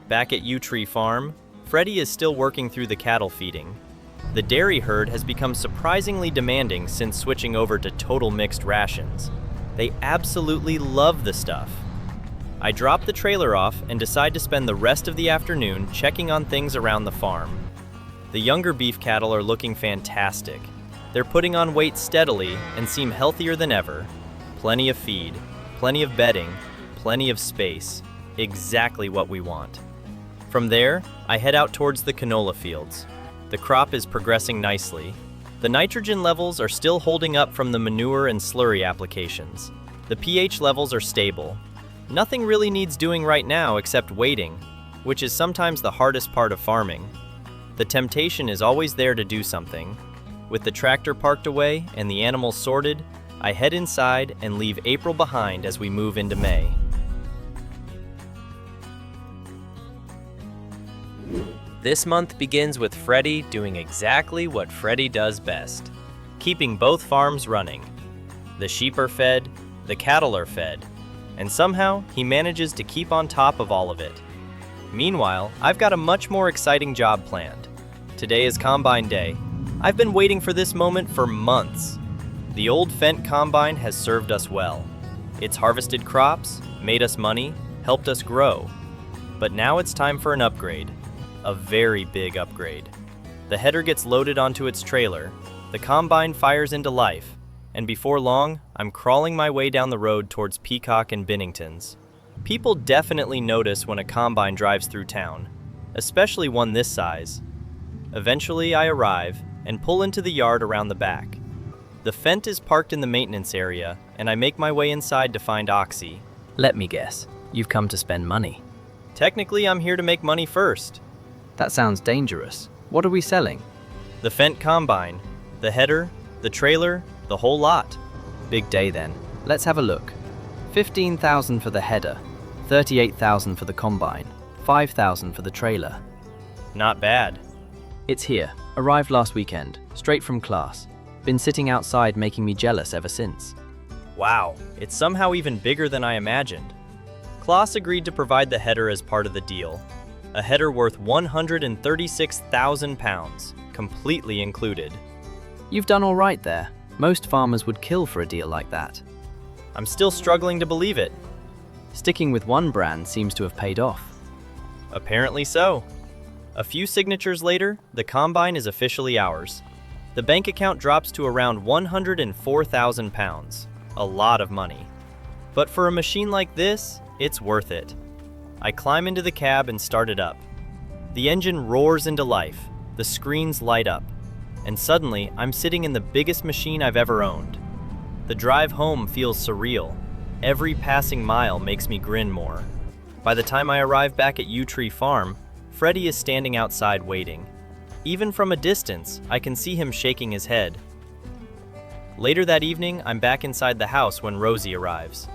Back at Yew Tree Farm, Freddie is still working through the cattle feeding. The dairy herd has become surprisingly demanding since switching over to total mixed rations. They absolutely love the stuff. I drop the trailer off and decide to spend the rest of the afternoon checking on things around the farm. The younger beef cattle are looking fantastic. They're putting on weight steadily and seem healthier than ever. Plenty of feed, plenty of bedding, plenty of space. Exactly what we want. From there, I head out towards the canola fields. The crop is progressing nicely. The nitrogen levels are still holding up from the manure and slurry applications. The pH levels are stable. Nothing really needs doing right now except waiting, which is sometimes the hardest part of farming. The temptation is always there to do something. With the tractor parked away and the animals sorted, I head inside and leave April behind as we move into May. This month begins with Freddie doing exactly what Freddie does best, keeping both farms running. The sheep are fed, the cattle are fed, and somehow he manages to keep on top of all of it. Meanwhile, I've got a much more exciting job planned. Today is Combine Day. I've been waiting for this moment for months. The old Fendt Combine has served us well. It's harvested crops, made us money, helped us grow. But now it's time for an upgrade. A very big upgrade. The header gets loaded onto its trailer, the Combine fires into life, and before long, I'm crawling my way down the road towards Peacock and Binnington's. People definitely notice when a Combine drives through town, especially one this size. Eventually, I arrive and pull into the yard around the back. The Fendt is parked in the maintenance area, and I make my way inside to find Oxy. Let me guess, you've come to spend money. Technically, I'm here to make money first. That sounds dangerous. What are we selling? The Fendt Combine, the header, the trailer, the whole lot. Big day then. Let's have a look. 15,000 for the header, 38,000 for the Combine, 5,000 for the trailer. Not bad. It's here. Arrived last weekend, straight from Claas. Been sitting outside making me jealous ever since. Wow, it's somehow even bigger than I imagined. Claas agreed to provide the header as part of the deal. A header worth £136,000, completely included. You've done all right there. Most farmers would kill for a deal like that. I'm still struggling to believe it. Sticking with one brand seems to have paid off. Apparently so. A few signatures later, the Combine is officially ours. The bank account drops to around £104,000, a lot of money. But for a machine like this, it's worth it. I climb into the cab and start it up. The engine roars into life, the screens light up, and suddenly I'm sitting in the biggest machine I've ever owned. The drive home feels surreal. Every passing mile makes me grin more. By the time I arrive back at Yew Tree Farm, Freddie is standing outside waiting. Even from a distance, I can see him shaking his head. Later that evening, I'm back inside the house when Rosie arrives.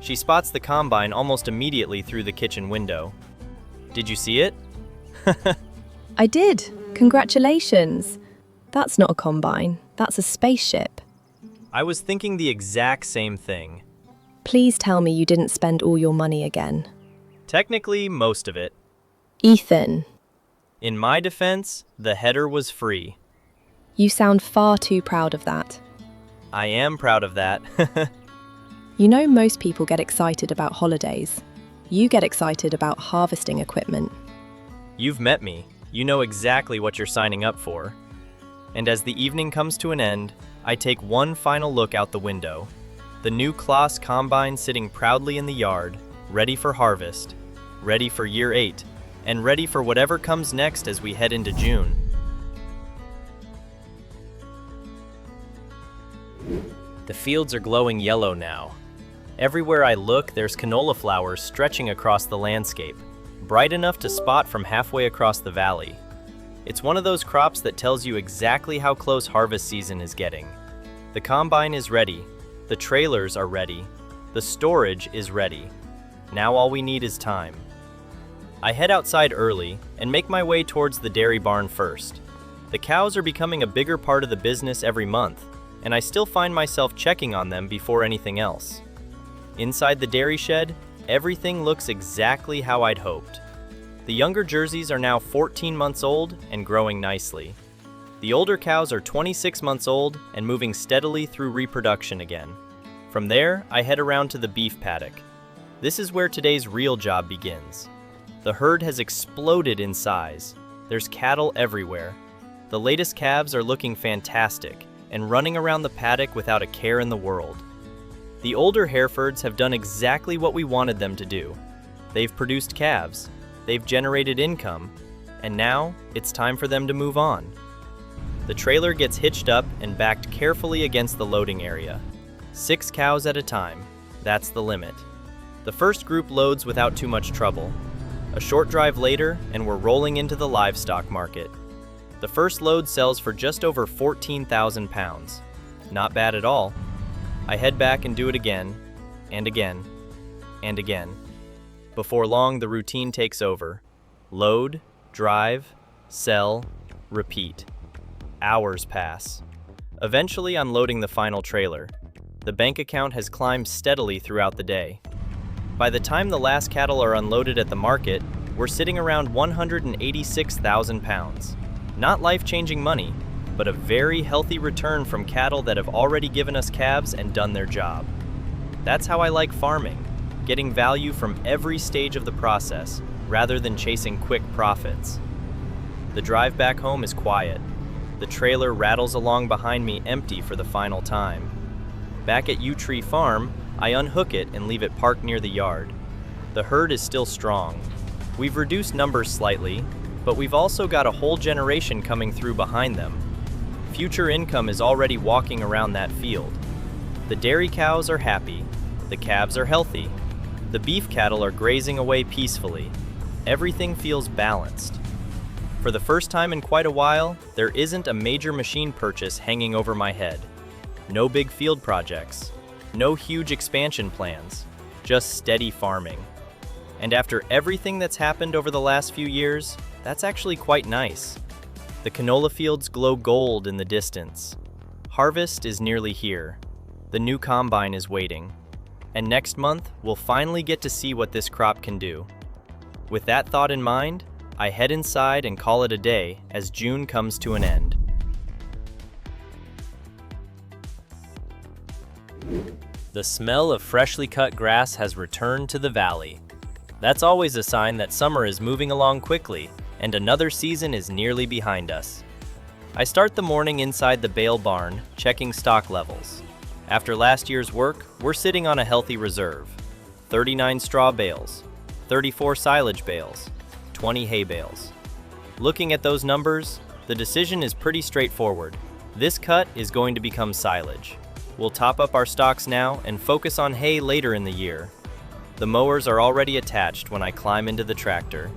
She spots the Combine almost immediately through the kitchen window. Did you see it? I did. Congratulations. That's not a Combine. That's a spaceship. I was thinking the exact same thing. Please tell me you didn't spend all your money again. Technically, most of it. Ethan. In my defense, the header was free. You sound far too proud of that. I am proud of that. You know, most people get excited about holidays. You get excited about harvesting equipment. You've met me. You know exactly what you're signing up for. And as the evening comes to an end, I take one final look out the window. The new Claas Combine sitting proudly in the yard, ready for harvest, ready for year 8, and ready for whatever comes next as we head into June. The fields are glowing yellow now. Everywhere I look, there's canola flowers stretching across the landscape, bright enough to spot from halfway across the valley. It's one of those crops that tells you exactly how close harvest season is getting. The Combine is ready, the trailers are ready, the storage is ready. Now all we need is time. I head outside early and make my way towards the dairy barn first. The cows are becoming a bigger part of the business every month, and I still find myself checking on them before anything else. Inside the dairy shed, everything looks exactly how I'd hoped. The younger jerseys are now 14 months old and growing nicely. The older cows are 26 months old and moving steadily through reproduction again. From there, I head around to the beef paddock. This is where today's real job begins. The herd has exploded in size. There's cattle everywhere. The latest calves are looking fantastic and running around the paddock without a care in the world. The older Herefords have done exactly what we wanted them to do. They've produced calves, they've generated income, and now it's time for them to move on. The trailer gets hitched up and backed carefully against the loading area. 6 cows at a time, that's the limit. The first group loads without too much trouble. A short drive later, and we're rolling into the livestock market. The first load sells for just over £14,000. Not bad at all. I head back and do it again, and again, and again. Before long, the routine takes over. Load, drive, sell, repeat. Hours pass. Eventually, I'm loading the final trailer. The bank account has climbed steadily throughout the day. By the time the last cattle are unloaded at the market, we're sitting around 186,000 pounds. Not life-changing money, but a very healthy return from cattle that have already given us calves and done their job. That's how I like farming, getting value from every stage of the process, rather than chasing quick profits. The drive back home is quiet. The trailer rattles along behind me empty for the final time. Back at Yew Tree Farm, I unhook it and leave it parked near the yard. The herd is still strong. We've reduced numbers slightly, but we've also got a whole generation coming through behind them. Future income is already walking around that field. The dairy cows are happy. The calves are healthy. The beef cattle are grazing away peacefully. Everything feels balanced. For the first time in quite a while, there isn't a major machine purchase hanging over my head. No big field projects. No huge expansion plans. Just steady farming. And after everything that's happened over the last few years, that's actually quite nice. The canola fields glow gold in the distance. Harvest is nearly here. The new combine is waiting. And next month, we'll finally get to see what this crop can do. With that thought in mind, I head inside and call it a day as June comes to an end. The smell of freshly cut grass has returned to the valley. That's always a sign that summer is moving along quickly and another season is nearly behind us. I start the morning inside the bale barn, checking stock levels. After last year's work, we're sitting on a healthy reserve. 39 straw bales, 34 silage bales, 20 hay bales. Looking at those numbers, the decision is pretty straightforward. This cut is going to become silage. We'll top up our stocks now and focus on hay later in the year. The mowers are already attached when I climb into the tractor.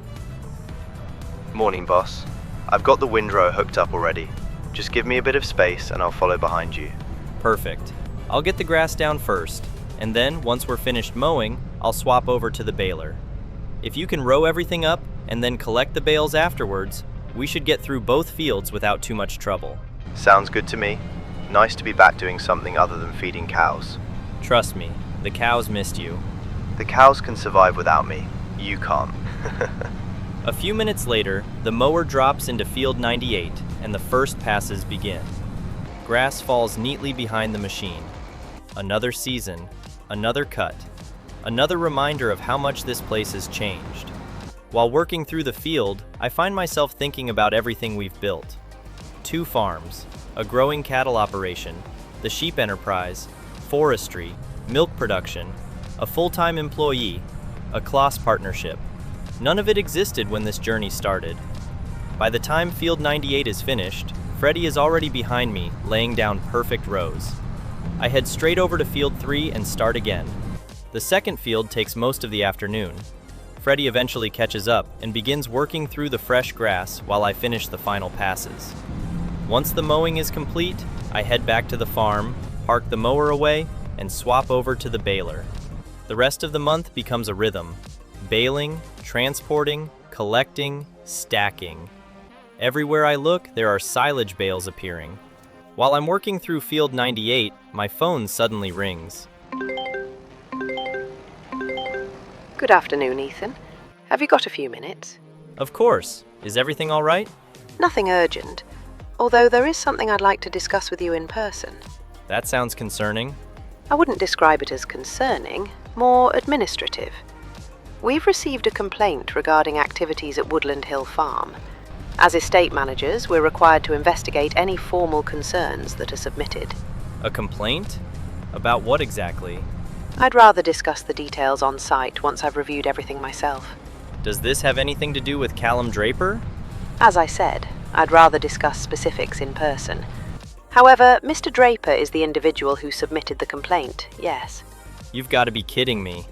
Morning, boss. I've got the windrow hooked up already. Just give me a bit of space and I'll follow behind you. Perfect. I'll get the grass down first, and then once we're finished mowing, I'll swap over to the baler. If you can row everything up and then collect the bales afterwards, we should get through both fields without too much trouble. Sounds good to me. Nice to be back doing something other than feeding cows. Trust me, the cows missed you. The cows can survive without me. You can't. A few minutes later, the mower drops into field 98 and the first passes begin. Grass falls neatly behind the machine. Another season, another cut, another reminder of how much this place has changed. While working through the field, I find myself thinking about everything we've built. 2 farms, a growing cattle operation, the sheep enterprise, forestry, milk production, a full-time employee, a Claas partnership. None of it existed when this journey started. By the time Field 98 is finished, Freddie is already behind me, laying down perfect rows. I head straight over to Field 3 and start again. The second field takes most of the afternoon. Freddie eventually catches up and begins working through the fresh grass while I finish the final passes. Once the mowing is complete, I head back to the farm, park the mower away, and swap over to the baler. The rest of the month becomes a rhythm. Baling, transporting, collecting, stacking. Everywhere I look, there are silage bales appearing. While I'm working through Field 98, my phone suddenly rings. Good afternoon, Ethan. Have you got a few minutes? Of course. Is everything all right? Nothing urgent, although there is something I'd like to discuss with you in person. That sounds concerning. I wouldn't describe it as concerning, more administrative. We've received a complaint regarding activities at Woodland Hill Farm. As estate managers, we're required to investigate any formal concerns that are submitted. A complaint? About what exactly? I'd rather discuss the details on site once I've reviewed everything myself. Does this have anything to do with Callum Draper? As I said, I'd rather discuss specifics in person. However, Mr. Draper is the individual who submitted the complaint, yes. You've got to be kidding me.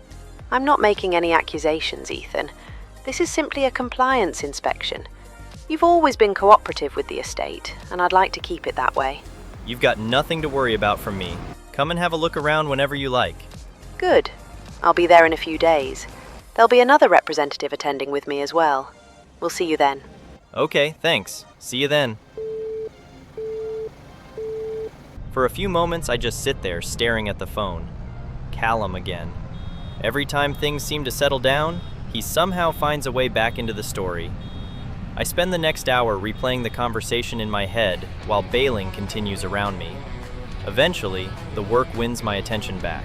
I'm not making any accusations, Ethan. This is simply a compliance inspection. You've always been cooperative with the estate, and I'd like to keep it that way. You've got nothing to worry about from me. Come and have a look around whenever you like. Good. I'll be there in a few days. There'll be another representative attending with me as well. We'll see you then. Okay, thanks. See you then. For a few moments, I just sit there staring at the phone. Callum again. Every time things seem to settle down, he somehow finds a way back into the story. I spend the next hour replaying the conversation in my head while bailing continues around me. Eventually, the work wins my attention back.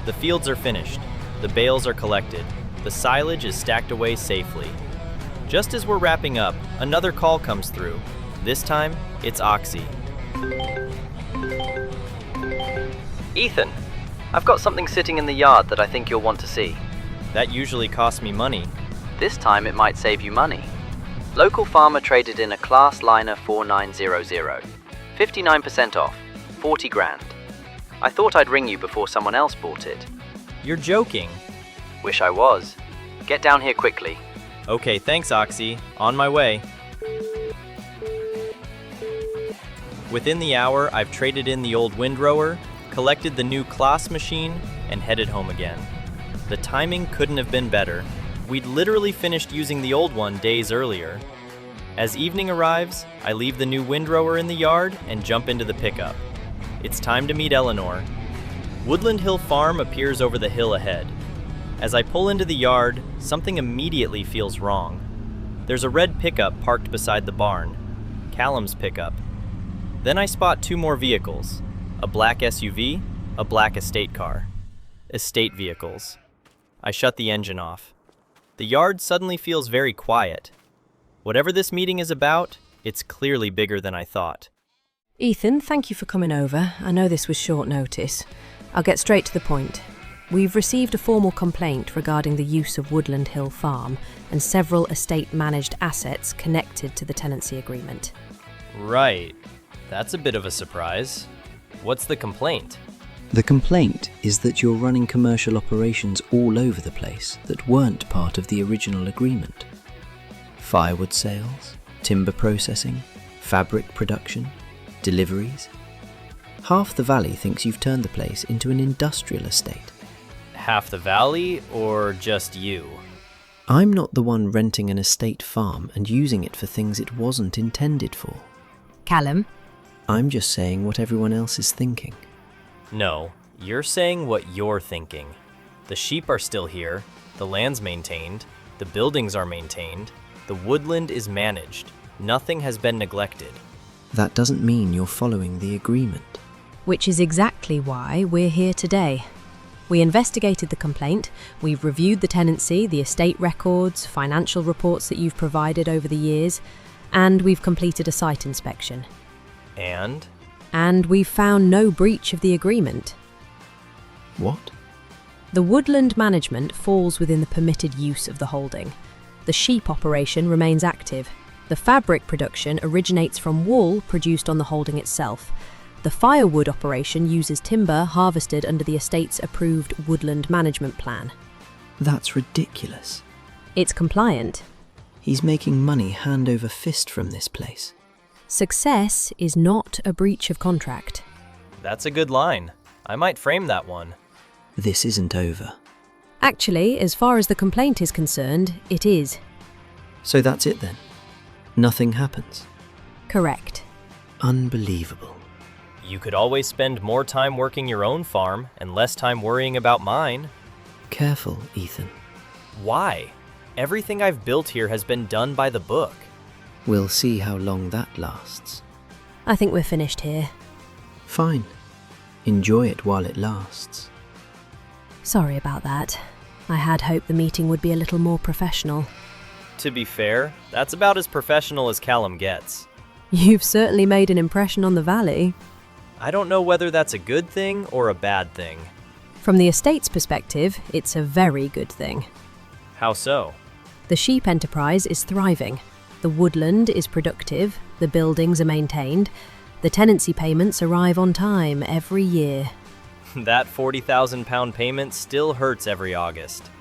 The fields are finished, the bales are collected, the silage is stacked away safely. Just as we're wrapping up, another call comes through. This time, it's Oxy. Ethan, I've got something sitting in the yard that I think you'll want to see. That usually costs me money. This time it might save you money. Local farmer traded in a Claas liner 4900. 59% off, 40 grand. I thought I'd ring you before someone else bought it. You're joking. Wish I was. Get down here quickly. Okay, thanks Oxy. On my way. Within the hour, I've traded in the old windrower, collected the new Claas machine, and headed home again. The timing couldn't have been better. We'd literally finished using the old one days earlier. As evening arrives, I leave the new windrower in the yard and jump into the pickup. It's time to meet Eleanor. Woodland Hill Farm appears over the hill ahead. As I pull into the yard, something immediately feels wrong. There's a red pickup parked beside the barn. Callum's pickup. Then I spot two more vehicles. A black SUV, a black estate car. Estate vehicles. I shut the engine off. The yard suddenly feels very quiet. Whatever this meeting is about, it's clearly bigger than I thought. Ethan, thank you for coming over. I know this was short notice. I'll get straight to the point. We've received a formal complaint regarding the use of Woodland Hill Farm and several estate-managed assets connected to the tenancy agreement. Right. That's a bit of a surprise. What's the complaint? The complaint is that you're running commercial operations all over the place that weren't part of the original agreement. Firewood sales, timber processing, fabric production, deliveries. Half the valley thinks you've turned the place into an industrial estate. Half the valley, or just you? I'm not the one renting an estate farm and using it for things it wasn't intended for. Callum? I'm just saying what everyone else is thinking. No, you're saying what you're thinking. The sheep are still here, the land's maintained, the buildings are maintained, the woodland is managed. Nothing has been neglected. That doesn't mean you're following the agreement. Which is exactly why we're here today. We investigated the complaint, we've reviewed the tenancy, the estate records, financial reports that you've provided over the years, and we've completed a site inspection. And we've found no breach of the agreement. What? The woodland management falls within the permitted use of the holding. The sheep operation remains active. The fabric production originates from wool produced on the holding itself. The firewood operation uses timber harvested under the estate's approved woodland management plan. That's ridiculous. It's compliant. He's making money hand over fist from this place. Success is not a breach of contract. That's a good line. I might frame that one. This isn't over. Actually, as far as the complaint is concerned, it is. So that's it then? Nothing happens? Correct. Unbelievable. You could always spend more time working your own farm and less time worrying about mine. Careful, Ethan. Why? Everything I've built here has been done by the book. We'll see how long that lasts. I think we're finished here. Fine. Enjoy it while it lasts. Sorry about that. I had hoped the meeting would be a little more professional. To be fair, that's about as professional as Callum gets. You've certainly made an impression on the valley. I don't know whether that's a good thing or a bad thing. From the estate's perspective, it's a very good thing. How so? The sheep enterprise is thriving. The woodland is productive, the buildings are maintained, the tenancy payments arrive on time every year. That £40,000 payment still hurts every August.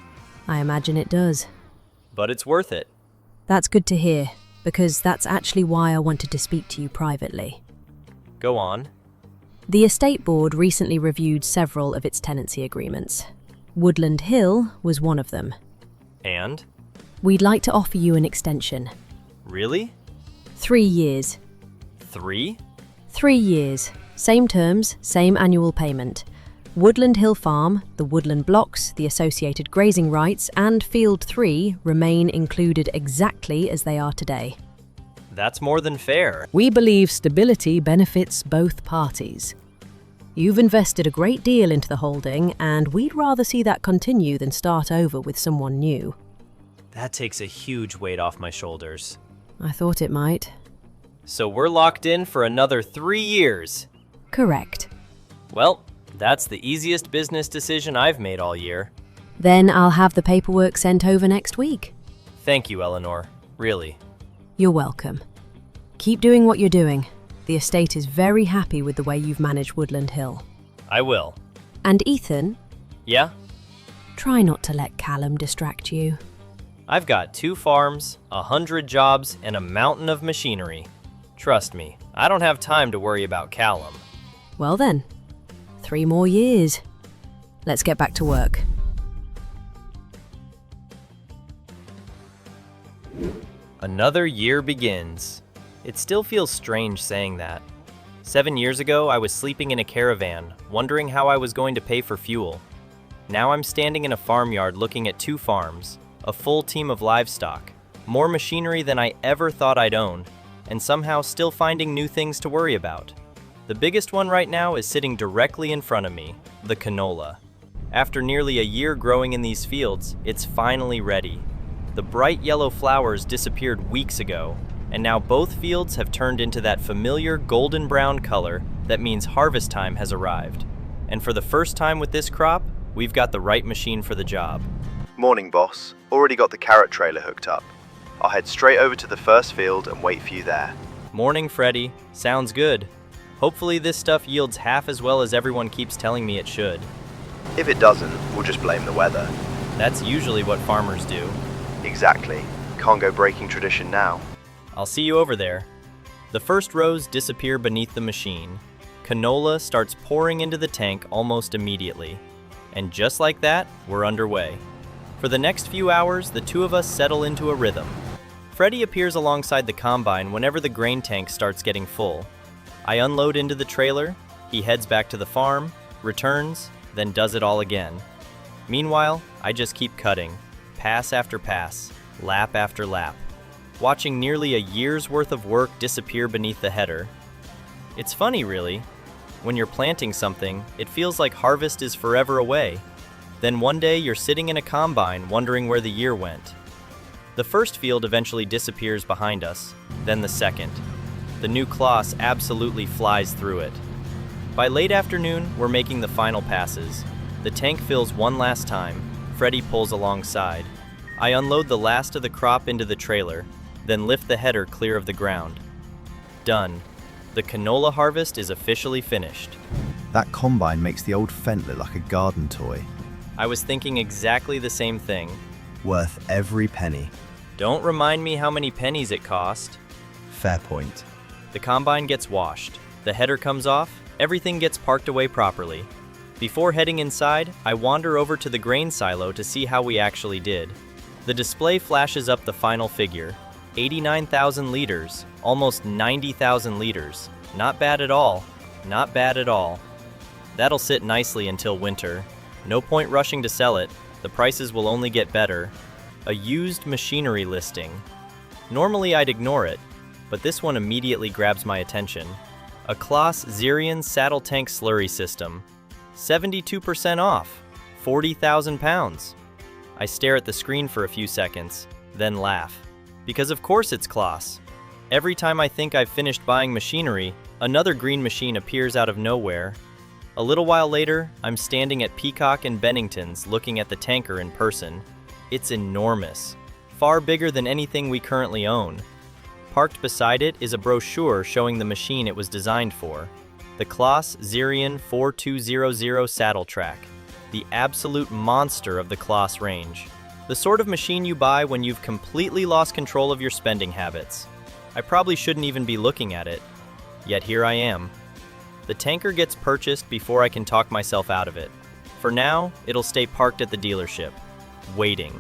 I imagine it does. But it's worth it. That's good to hear, because that's actually why I wanted to speak to you privately. Go on. The estate board recently reviewed several of its tenancy agreements. Woodland Hill was one of them. And? We'd like to offer you an extension. Really? 3 years. 3? 3 years. Same terms, same annual payment. Woodland Hill Farm, the woodland blocks, the associated grazing rights, and Field 3 remain included exactly as they are today. That's more than fair. We believe stability benefits both parties. You've invested a great deal into the holding, and we'd rather see that continue than start over with someone new. That takes a huge weight off my shoulders. I thought it might. So we're locked in for another 3 years. Correct. Well, that's the easiest business decision I've made all year. Then I'll have the paperwork sent over next week. Thank you, Eleanor. Really. You're welcome. Keep doing what you're doing. The estate is very happy with the way you've managed Woodland Hill. I will. And Ethan? Yeah? Try not to let Callum distract you. I've got 2 farms, 100 jobs, and a mountain of machinery. Trust me, I don't have time to worry about Callum. Well then, 3 more years. Let's get back to work. Another year begins. It still feels strange saying that. 7 years ago, I was sleeping in a caravan, wondering how I was going to pay for fuel. Now I'm standing in a farmyard looking at 2 farms, a full team of livestock, more machinery than I ever thought I'd own, and somehow still finding new things to worry about. The biggest one right now is sitting directly in front of me, the canola. After nearly a year growing in these fields, it's finally ready. The bright yellow flowers disappeared weeks ago, and now both fields have turned into that familiar golden brown color that means harvest time has arrived. And for the first time with this crop, we've got the right machine for the job. Morning, boss. Already got the carrot trailer hooked up. I'll head straight over to the first field and wait for you there. Morning, Freddy. Sounds good. Hopefully this stuff yields half as well as everyone keeps telling me it should. If it doesn't, we'll just blame the weather. That's usually what farmers do. Exactly. Can't go breaking tradition now. I'll see you over there. The first rows disappear beneath the machine. Canola starts pouring into the tank almost immediately. And just like that, we're underway. For the next few hours, the 2 of us settle into a rhythm. Freddy appears alongside the combine whenever the grain tank starts getting full. I unload into the trailer, he heads back to the farm, returns, then does it all again. Meanwhile, I just keep cutting, pass after pass, lap after lap, watching nearly a year's worth of work disappear beneath the header. It's funny, really. When you're planting something, it feels like harvest is forever away. Then one day you're sitting in a combine wondering where the year went. The first field eventually disappears behind us, then the second. The new Claas absolutely flies through it. By late afternoon, we're making the final passes. The tank fills one last time. Freddy pulls alongside. I unload the last of the crop into the trailer, then lift the header clear of the ground. Done. The canola harvest is officially finished. That combine makes the old Fent look like a garden toy. I was thinking exactly the same thing. Worth every penny. Don't remind me how many pennies it cost. Fair point. The combine gets washed. The header comes off. Everything gets parked away properly. Before heading inside, I wander over to the grain silo to see how we actually did. The display flashes up the final figure. 89,000 liters, almost 90,000 liters. Not bad at all. Not bad at all. That'll sit nicely until winter. No point rushing to sell it. The prices will only get better. A used machinery listing. Normally I'd ignore it, but this one immediately grabs my attention. A Claas Zerion saddle tank slurry system. 72% off. 40,000 pounds. I stare at the screen for a few seconds, then laugh. Because of course it's Claas. Every time I think I've finished buying machinery, another green machine appears out of nowhere. A little while later, I'm standing at Peacock and Bennington's looking at the tanker in person. It's enormous, far bigger than anything we currently own. Parked beside it is a brochure showing the machine it was designed for. The Claas Zerion 4200 saddle track, the absolute monster of the Claas range. The sort of machine you buy when you've completely lost control of your spending habits. I probably shouldn't even be looking at it, yet here I am. The tanker gets purchased before I can talk myself out of it. For now, it'll stay parked at the dealership, waiting.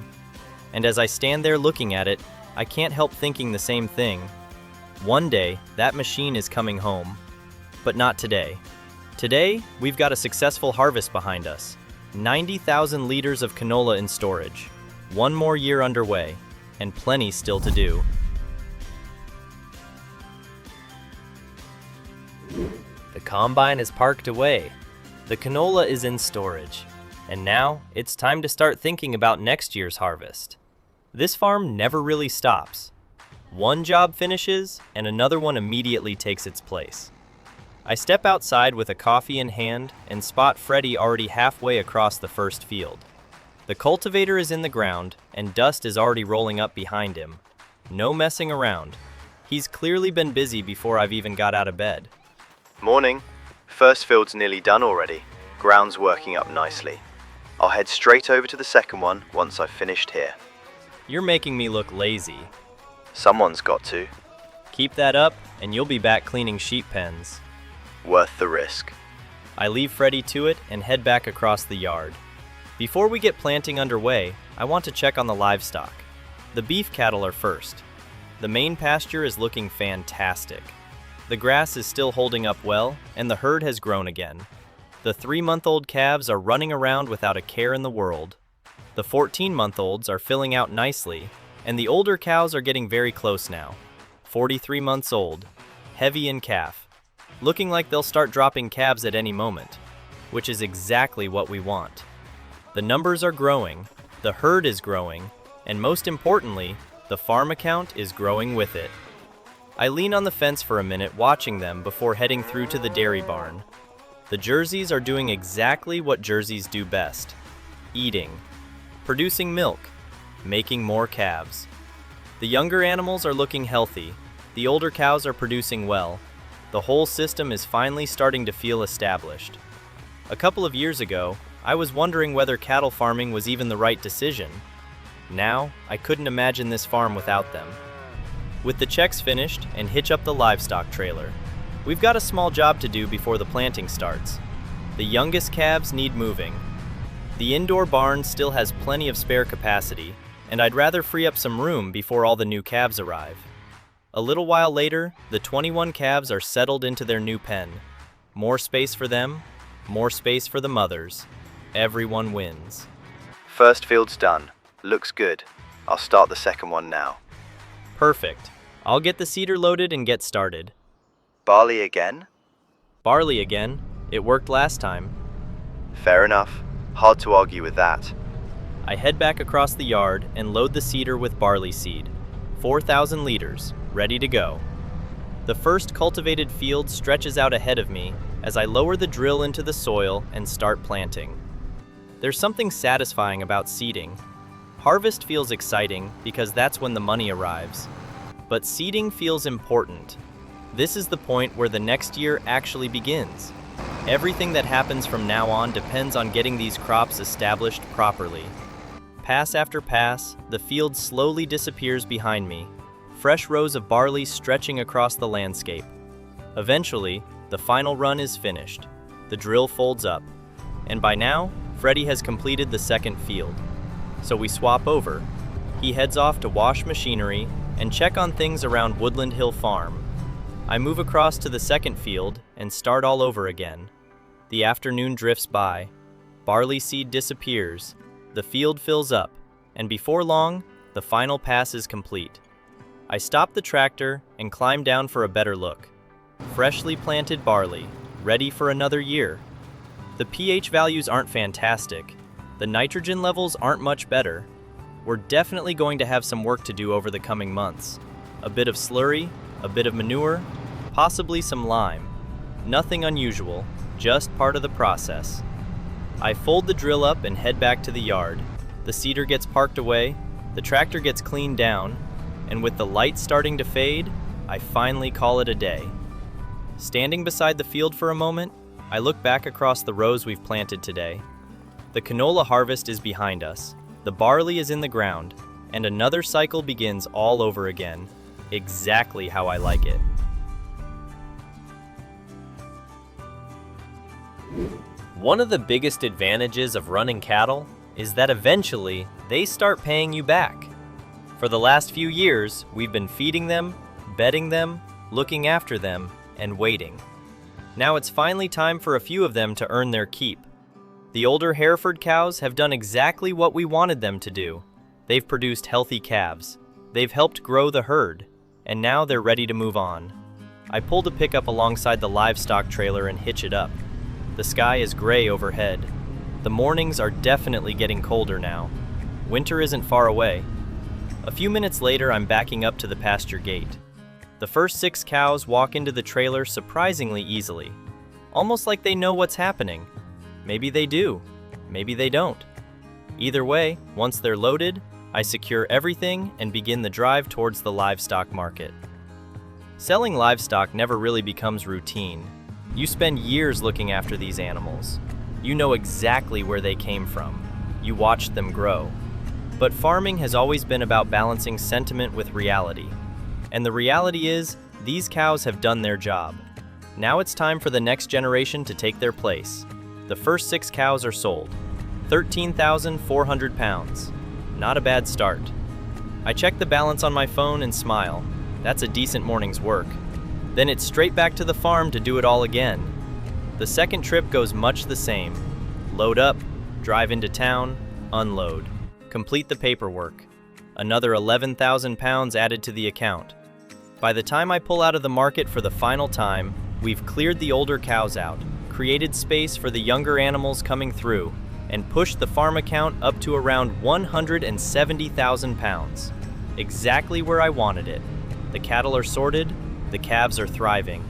And as I stand there looking at it, I can't help thinking the same thing. One day, that machine is coming home. but not today. Today, we've got a successful harvest behind us. 90,000 liters of canola in storage. One more year underway, and plenty still to do. The combine is parked away. The canola is in storage. And now, it's time to start thinking about next year's harvest. This farm never really stops. One job finishes, and another one immediately takes its place. I step outside with a coffee in hand and spot Freddy already halfway across the first field. The cultivator is in the ground, and dust is already rolling up behind him. No messing around. He's clearly been busy before I've even got out of bed. Morning. First field's nearly done already. Ground's working up nicely. I'll head straight over to the second one once I've finished here. You're making me look lazy. Someone's got to. Keep that up, and you'll be back cleaning sheep pens. Worth the risk. I leave Freddy to it and head back across the yard. Before we get planting underway, I want to check on the livestock. The beef cattle are first. The main pasture is looking fantastic. The grass is still holding up well, and the herd has grown again. The 3-month-old calves are running around without a care in the world. The 14-month-olds are filling out nicely, and the older cows are getting very close now. 43 months old, heavy in calf, looking like they'll start dropping calves at any moment, which is exactly what we want. The numbers are growing, the herd is growing, and most importantly, the farm account is growing with it. I lean on the fence for a minute watching them before heading through to the dairy barn. The Jerseys are doing exactly what Jerseys do best: eating, producing milk, making more calves. The younger animals are looking healthy, the older cows are producing well. The whole system is finally starting to feel established. A couple of years ago, I was wondering whether cattle farming was even the right decision. Now, I couldn't imagine this farm without them. With the checks finished and hitch up the livestock trailer, we've got a small job to do before the planting starts. The youngest calves need moving. The indoor barn still has plenty of spare capacity, and I'd rather free up some room before all the new calves arrive. A little while later, the 21 calves are settled into their new pen. More space for them, more space for the mothers. Everyone wins. First field's done. Looks good. I'll start the second one now. Perfect. I'll get the seeder loaded and get started. Barley again? Barley again. It worked last time. Fair enough. Hard to argue with that. I head back across the yard and load the seeder with barley seed. 4,000 liters, ready to go. The first cultivated field stretches out ahead of me as I lower the drill into the soil and start planting. There's something satisfying about seeding. Harvest feels exciting because that's when the money arrives. But seeding feels important. This is the point where the next year actually begins. Everything that happens from now on depends on getting these crops established properly. Pass after pass, the field slowly disappears behind me, fresh rows of barley stretching across the landscape. Eventually, the final run is finished. The drill folds up, and by now, Freddy has completed the second field. So we swap over. He heads off to wash machinery and check on things around Woodland Hill Farm. I move across to the second field and start all over again. The afternoon drifts by. Barley seed disappears. The field fills up, and before long, the final pass is complete. I stop the tractor and climb down for a better look. Freshly planted barley, ready for another year. The pH values aren't fantastic. The nitrogen levels aren't much better. We're definitely going to have some work to do over the coming months. A bit of slurry, a bit of manure, possibly some lime. Nothing unusual, just part of the process. I fold the drill up and head back to the yard. The seeder gets parked away, the tractor gets cleaned down, and with the light starting to fade, I finally call it a day. Standing beside the field for a moment, I look back across the rows we've planted today. The canola harvest is behind us, the barley is in the ground, and another cycle begins all over again, exactly how I like it. One of the biggest advantages of running cattle is that eventually they start paying you back. For the last few years, we've been feeding them, bedding them, looking after them, and waiting. Now it's finally time for a few of them to earn their keep. The older Hereford cows have done exactly what we wanted them to do. They've produced healthy calves. They've helped grow the herd, and now they're ready to move on. I pulled a pickup alongside the livestock trailer and hitch it up. The sky is gray overhead. The mornings are definitely getting colder now. Winter isn't far away. A few minutes later, I'm backing up to the pasture gate. The first 6 cows walk into the trailer surprisingly easily, almost like they know what's happening. Maybe they do, maybe they don't. Either way, once they're loaded, I secure everything and begin the drive towards the livestock market. Selling livestock never really becomes routine. You spend years looking after these animals. You know exactly where they came from. You watched them grow. But farming has always been about balancing sentiment with reality. And the reality is, these cows have done their job. Now it's time for the next generation to take their place. The first 6 cows are sold. 13,400 pounds. Not a bad start. I check the balance on my phone and smile. That's a decent morning's work. Then it's straight back to the farm to do it all again. The second trip goes much the same. Load up, drive into town, unload. Complete the paperwork. Another 11,000 pounds added to the account. By the time I pull out of the market for the final time, we've cleared the older cows out, created space for the younger animals coming through, and pushed the farm account up to around 170,000 pounds. Exactly where I wanted it. The cattle are sorted, the calves are thriving.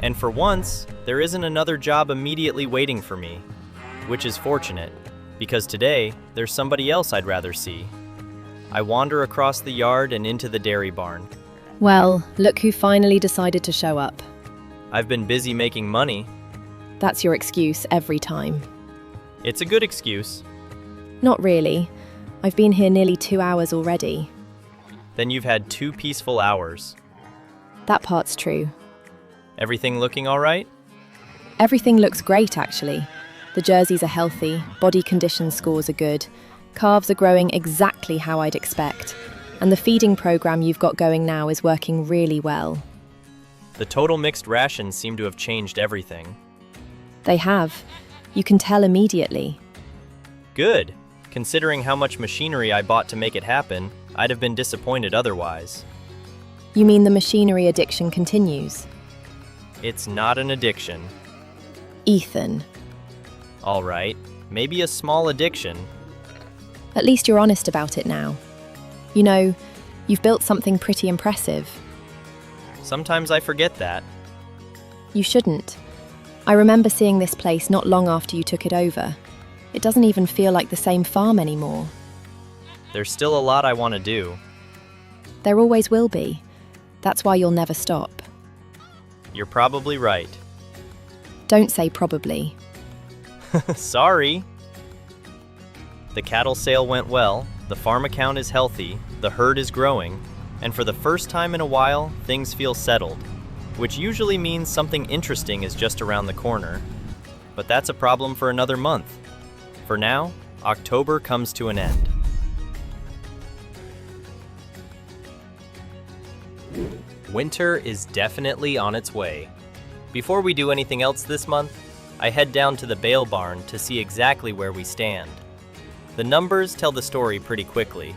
And for once, there isn't another job immediately waiting for me, which is fortunate, because today, there's somebody else I'd rather see. I wander across the yard and into the dairy barn. Well, look who finally decided to show up. I've been busy making money. That's your excuse every time. It's a good excuse. Not really. I've been here nearly 2 hours already. Then you've had 2 peaceful hours. That part's true. Everything looking all right? Everything looks great, actually. The jerseys are healthy, body condition scores are good, calves are growing exactly how I'd expect, and the feeding program you've got going now is working really well. The total mixed rations seem to have changed everything. They have. You can tell immediately. Good. Considering how much machinery I bought to make it happen, I'd have been disappointed otherwise. You mean the machinery addiction continues? It's not an addiction. Ethan. All right, maybe a small addiction. At least you're honest about it now. You know, you've built something pretty impressive. Sometimes I forget that. You shouldn't. I remember seeing this place not long after you took it over. It doesn't even feel like the same farm anymore. There's still a lot I want to do. There always will be. That's why you'll never stop. You're probably right. Don't say probably. Sorry. The cattle sale went well, the farm account is healthy, the herd is growing, and for the first time in a while, things feel settled, which usually means something interesting is just around the corner. But that's a problem for another month. For now, October comes to an end. Winter is definitely on its way. Before we do anything else this month, I head down to the bale barn to see exactly where we stand. The numbers tell the story pretty quickly.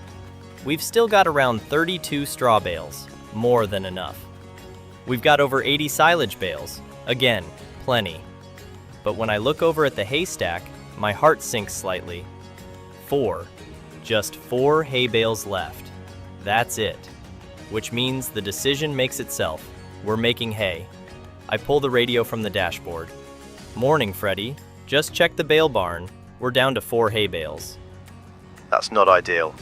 We've still got around 32 straw bales, more than enough. We've got over 80 silage bales, again, plenty. But when I look over at the haystack, my heart sinks slightly. 4. Just 4 hay bales left. That's it. Which means the decision makes itself. We're making hay. I pull the radio from the dashboard. Morning, Freddy. Just check the bale barn. We're down to 4 hay bales. That's not ideal.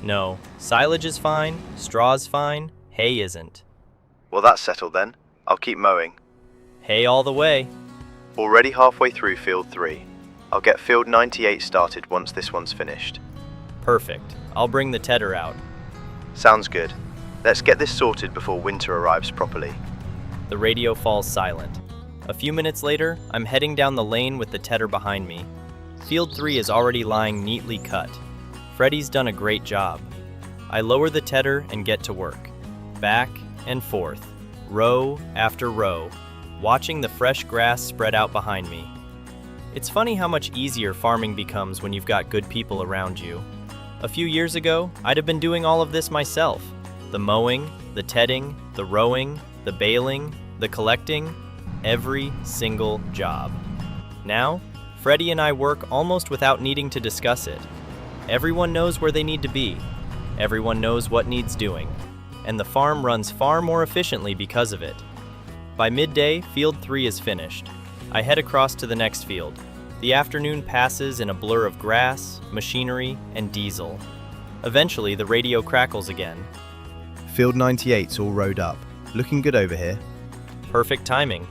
No, silage is fine, straw's fine, hay isn't. Well, that's settled then. I'll keep mowing. Hay all the way. Already halfway through field 3. I'll get field 98 started once this one's finished. Perfect. I'll bring the tedder out. Sounds good. Let's get this sorted before winter arrives properly. The radio falls silent. A few minutes later, I'm heading down the lane with the tedder behind me. Field 3 is already lying neatly cut. Freddy's done a great job. I lower the tedder and get to work. Back and forth, row after row. watching the fresh grass spread out behind me. It's funny how much easier farming becomes when you've got good people around you. A few years ago, I'd have been doing all of this myself. The mowing, the tedding, the rowing, the baling, the collecting, every single job. Now, Freddie and I work almost without needing to discuss it. Everyone knows where they need to be. Everyone knows what needs doing. And the farm runs far more efficiently because of it. By midday, Field 3 is finished. I head across to the next field. The afternoon passes in a blur of grass, machinery, and diesel. Eventually, the radio crackles again. Field 98's all rowed up. Looking good over here. Perfect timing.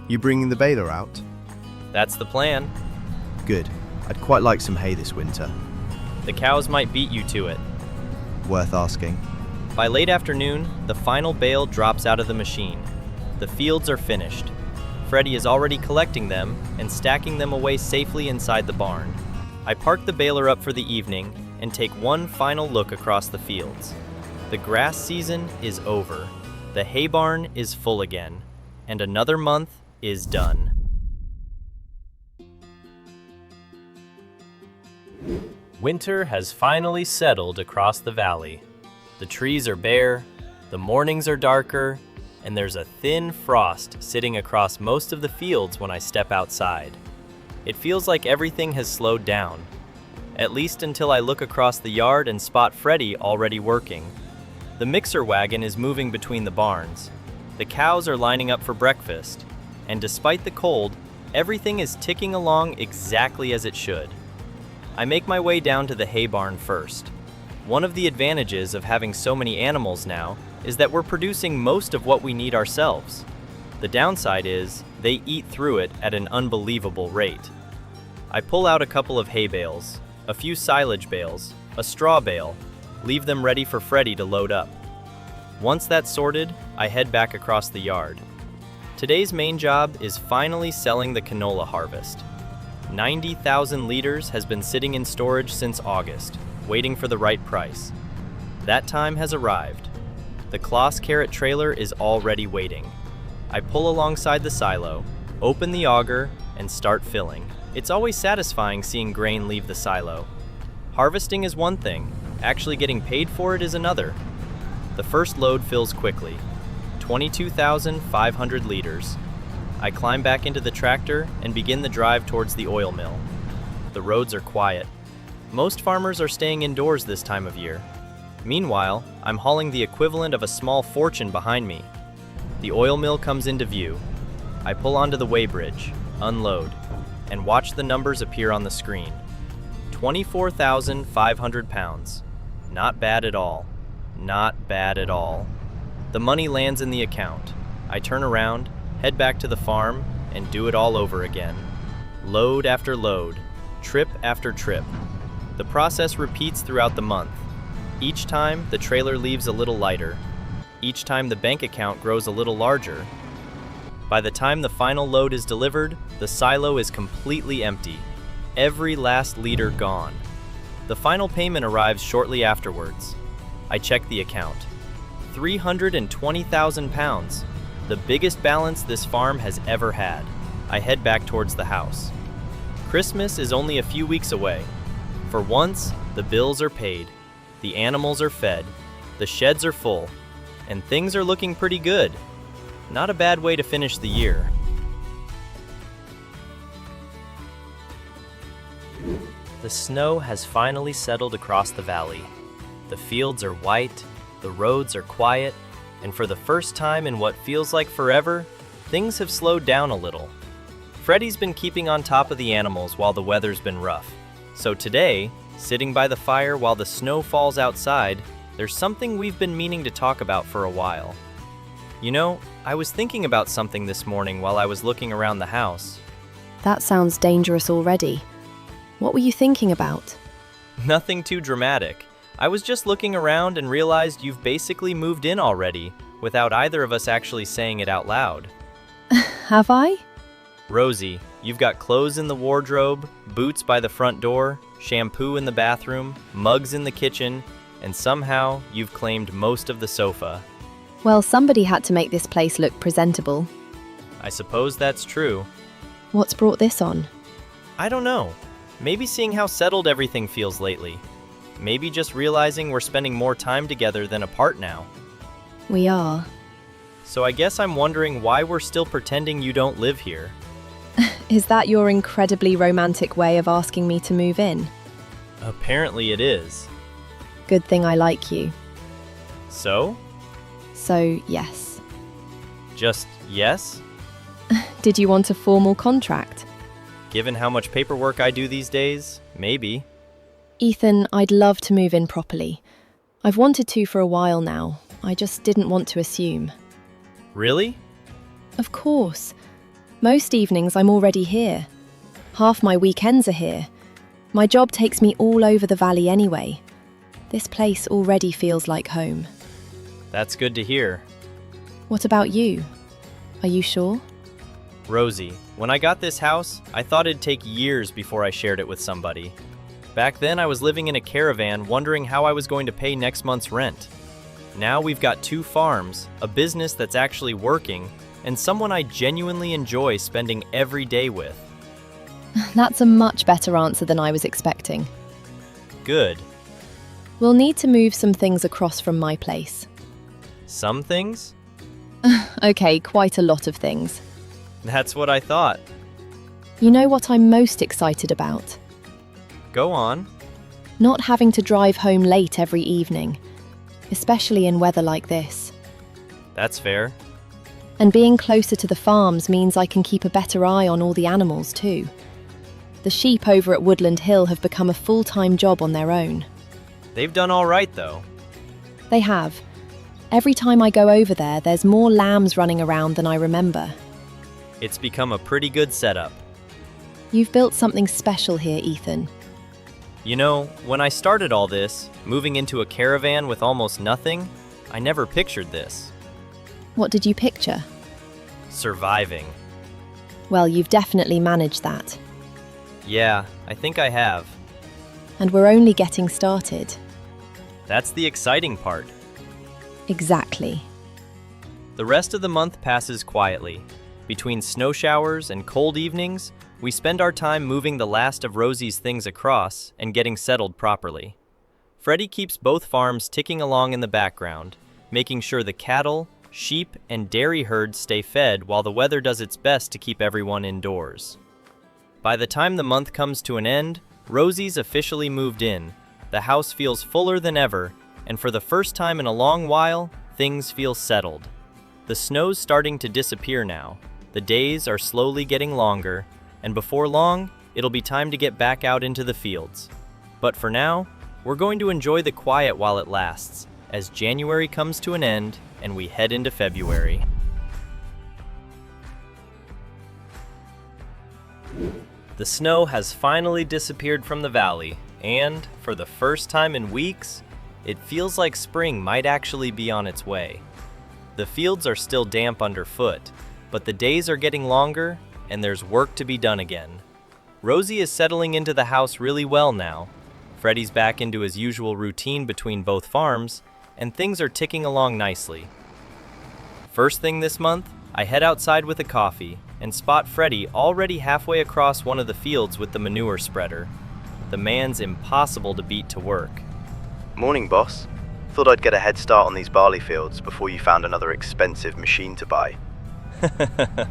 You bringing the baler out? That's the plan. Good. I'd quite like some hay this winter. The cows might beat you to it. Worth asking. By late afternoon, the final bale drops out of the machine. The fields are finished. Freddie is already collecting them and stacking them away safely inside the barn. I park the baler up for the evening and take one final look across the fields. The grass season is over. The hay barn is full again, and another month is done. Winter has finally settled across the valley. The trees are bare, the mornings are darker, and there's a thin frost sitting across most of the fields when I step outside. It feels like everything has slowed down, at least until I look across the yard and spot Freddie already working. The mixer wagon is moving between the barns. The cows are lining up for breakfast, and despite the cold, everything is ticking along exactly as it should. I make my way down to the hay barn first. One of the advantages of having so many animals now is that we're producing most of what we need ourselves. The downside is they eat through it at an unbelievable rate. I pull out a couple of hay bales, a few silage bales, a straw bale, leave them ready for Freddie to load up. Once that's sorted, I head back across the yard. Today's main job is finally selling the canola harvest. 90,000 liters has been sitting in storage since August, waiting for the right price. That time has arrived. The Claas carrot trailer is already waiting. I pull alongside the silo, open the auger, and start filling. It's always satisfying seeing grain leave the silo. Harvesting is one thing, actually getting paid for it is another. The first load fills quickly, 22,500 liters. I climb back into the tractor and begin the drive towards the oil mill. The roads are quiet. Most farmers are staying indoors this time of year. Meanwhile, I'm hauling the equivalent of a small fortune behind me. The oil mill comes into view. I pull onto the weighbridge, unload, and watch the numbers appear on the screen. 24,500 pounds. Not bad at all. Not bad at all. The money lands in the account. I turn around, head back to the farm, and do it all over again. Load after load, trip after trip. The process repeats throughout the month. Each time, the trailer leaves a little lighter. Each time, the bank account grows a little larger. By the time the final load is delivered, the silo is completely empty. Every last liter gone. The final payment arrives shortly afterwards. I check the account. 320,000 pounds. The biggest balance this farm has ever had. I head back towards the house. Christmas is only a few weeks away. For once, the bills are paid. The animals are fed, the sheds are full, and things are looking pretty good. Not a bad way to finish the year. The snow has finally settled across the valley. The fields are white, the roads are quiet, and for the first time in what feels like forever, things have slowed down a little. Freddie's been keeping on top of the animals while the weather's been rough. So today, sitting by the fire while the snow falls outside, there's something we've been meaning to talk about for a while. You know, I was thinking about something this morning while I was looking around the house. That sounds dangerous already. What were you thinking about? Nothing too dramatic. I was just looking around and realized you've basically moved in already, without either of us actually saying it out loud. Have I? Rosie, you've got clothes in the wardrobe, boots by the front door, shampoo in the bathroom, mugs in the kitchen, and somehow you've claimed most of the sofa. Well, somebody had to make this place look presentable. I suppose that's true. What's brought this on? I don't know. Maybe seeing how settled everything feels lately. Maybe just realizing we're spending more time together than apart now. We are. So I guess I'm wondering why we're still pretending you don't live here. Is that your incredibly romantic way of asking me to move in? Apparently it is. Good thing I like you. So? So, yes. Just yes? Did you want a formal contract? Given how much paperwork I do these days, maybe. Ethan, I'd love to move in properly. I've wanted to for a while now. I just didn't want to assume. Really? Of course. Most evenings I'm already here. Half my weekends are here. My job takes me all over the valley anyway. This place already feels like home. That's good to hear. What about you? Are you sure? Rosie, when I got this house, I thought it'd take years before I shared it with somebody. Back then I was living in a caravan wondering how I was going to pay next month's rent. Now we've got 2 farms, a business that's actually working, and someone I genuinely enjoy spending every day with. That's a much better answer than I was expecting. Good. We'll need to move some things across from my place. Some things? Okay, quite a lot of things. That's what I thought. You know what I'm most excited about? Go on. Not having to drive home late every evening, especially in weather like this. That's fair. And being closer to the farms means I can keep a better eye on all the animals too. The sheep over at Woodland Hill have become a full-time job on their own. They've done all right, though. They have. Every time I go over there, there's more lambs running around than I remember. It's become a pretty good setup. You've built something special here, Ethan. You know, when I started all this, moving into a caravan with almost nothing, I never pictured this. What did you picture? Surviving. Well, you've definitely managed that. Yeah, I think I have. And we're only getting started. That's the exciting part. Exactly. The rest of the month passes quietly. Between snow showers and cold evenings, we spend our time moving the last of Rosie's things across and getting settled properly. Freddie keeps both farms ticking along in the background, making sure the cattle, sheep, and dairy herds stay fed while the weather does its best to keep everyone indoors. By the time the month comes to an end, Rosie's officially moved in. The house feels fuller than ever, and for the first time in a long while, things feel settled. The snow's starting to disappear now. The days are slowly getting longer, and before long, it'll be time to get back out into the fields. But for now, we're going to enjoy the quiet while it lasts, as January comes to an end and we head into February. The snow has finally disappeared from the valley, and for the first time in weeks, it feels like spring might actually be on its way. The fields are still damp underfoot, but the days are getting longer and there's work to be done again. Rosie is settling into the house really well now. Freddie's back into his usual routine between both farms, and things are ticking along nicely. First thing this month, I head outside with a coffee and spot Freddie already halfway across one of the fields with the manure spreader. The man's impossible to beat to work. Morning, boss. Thought I'd get a head start on these barley fields before you found another expensive machine to buy.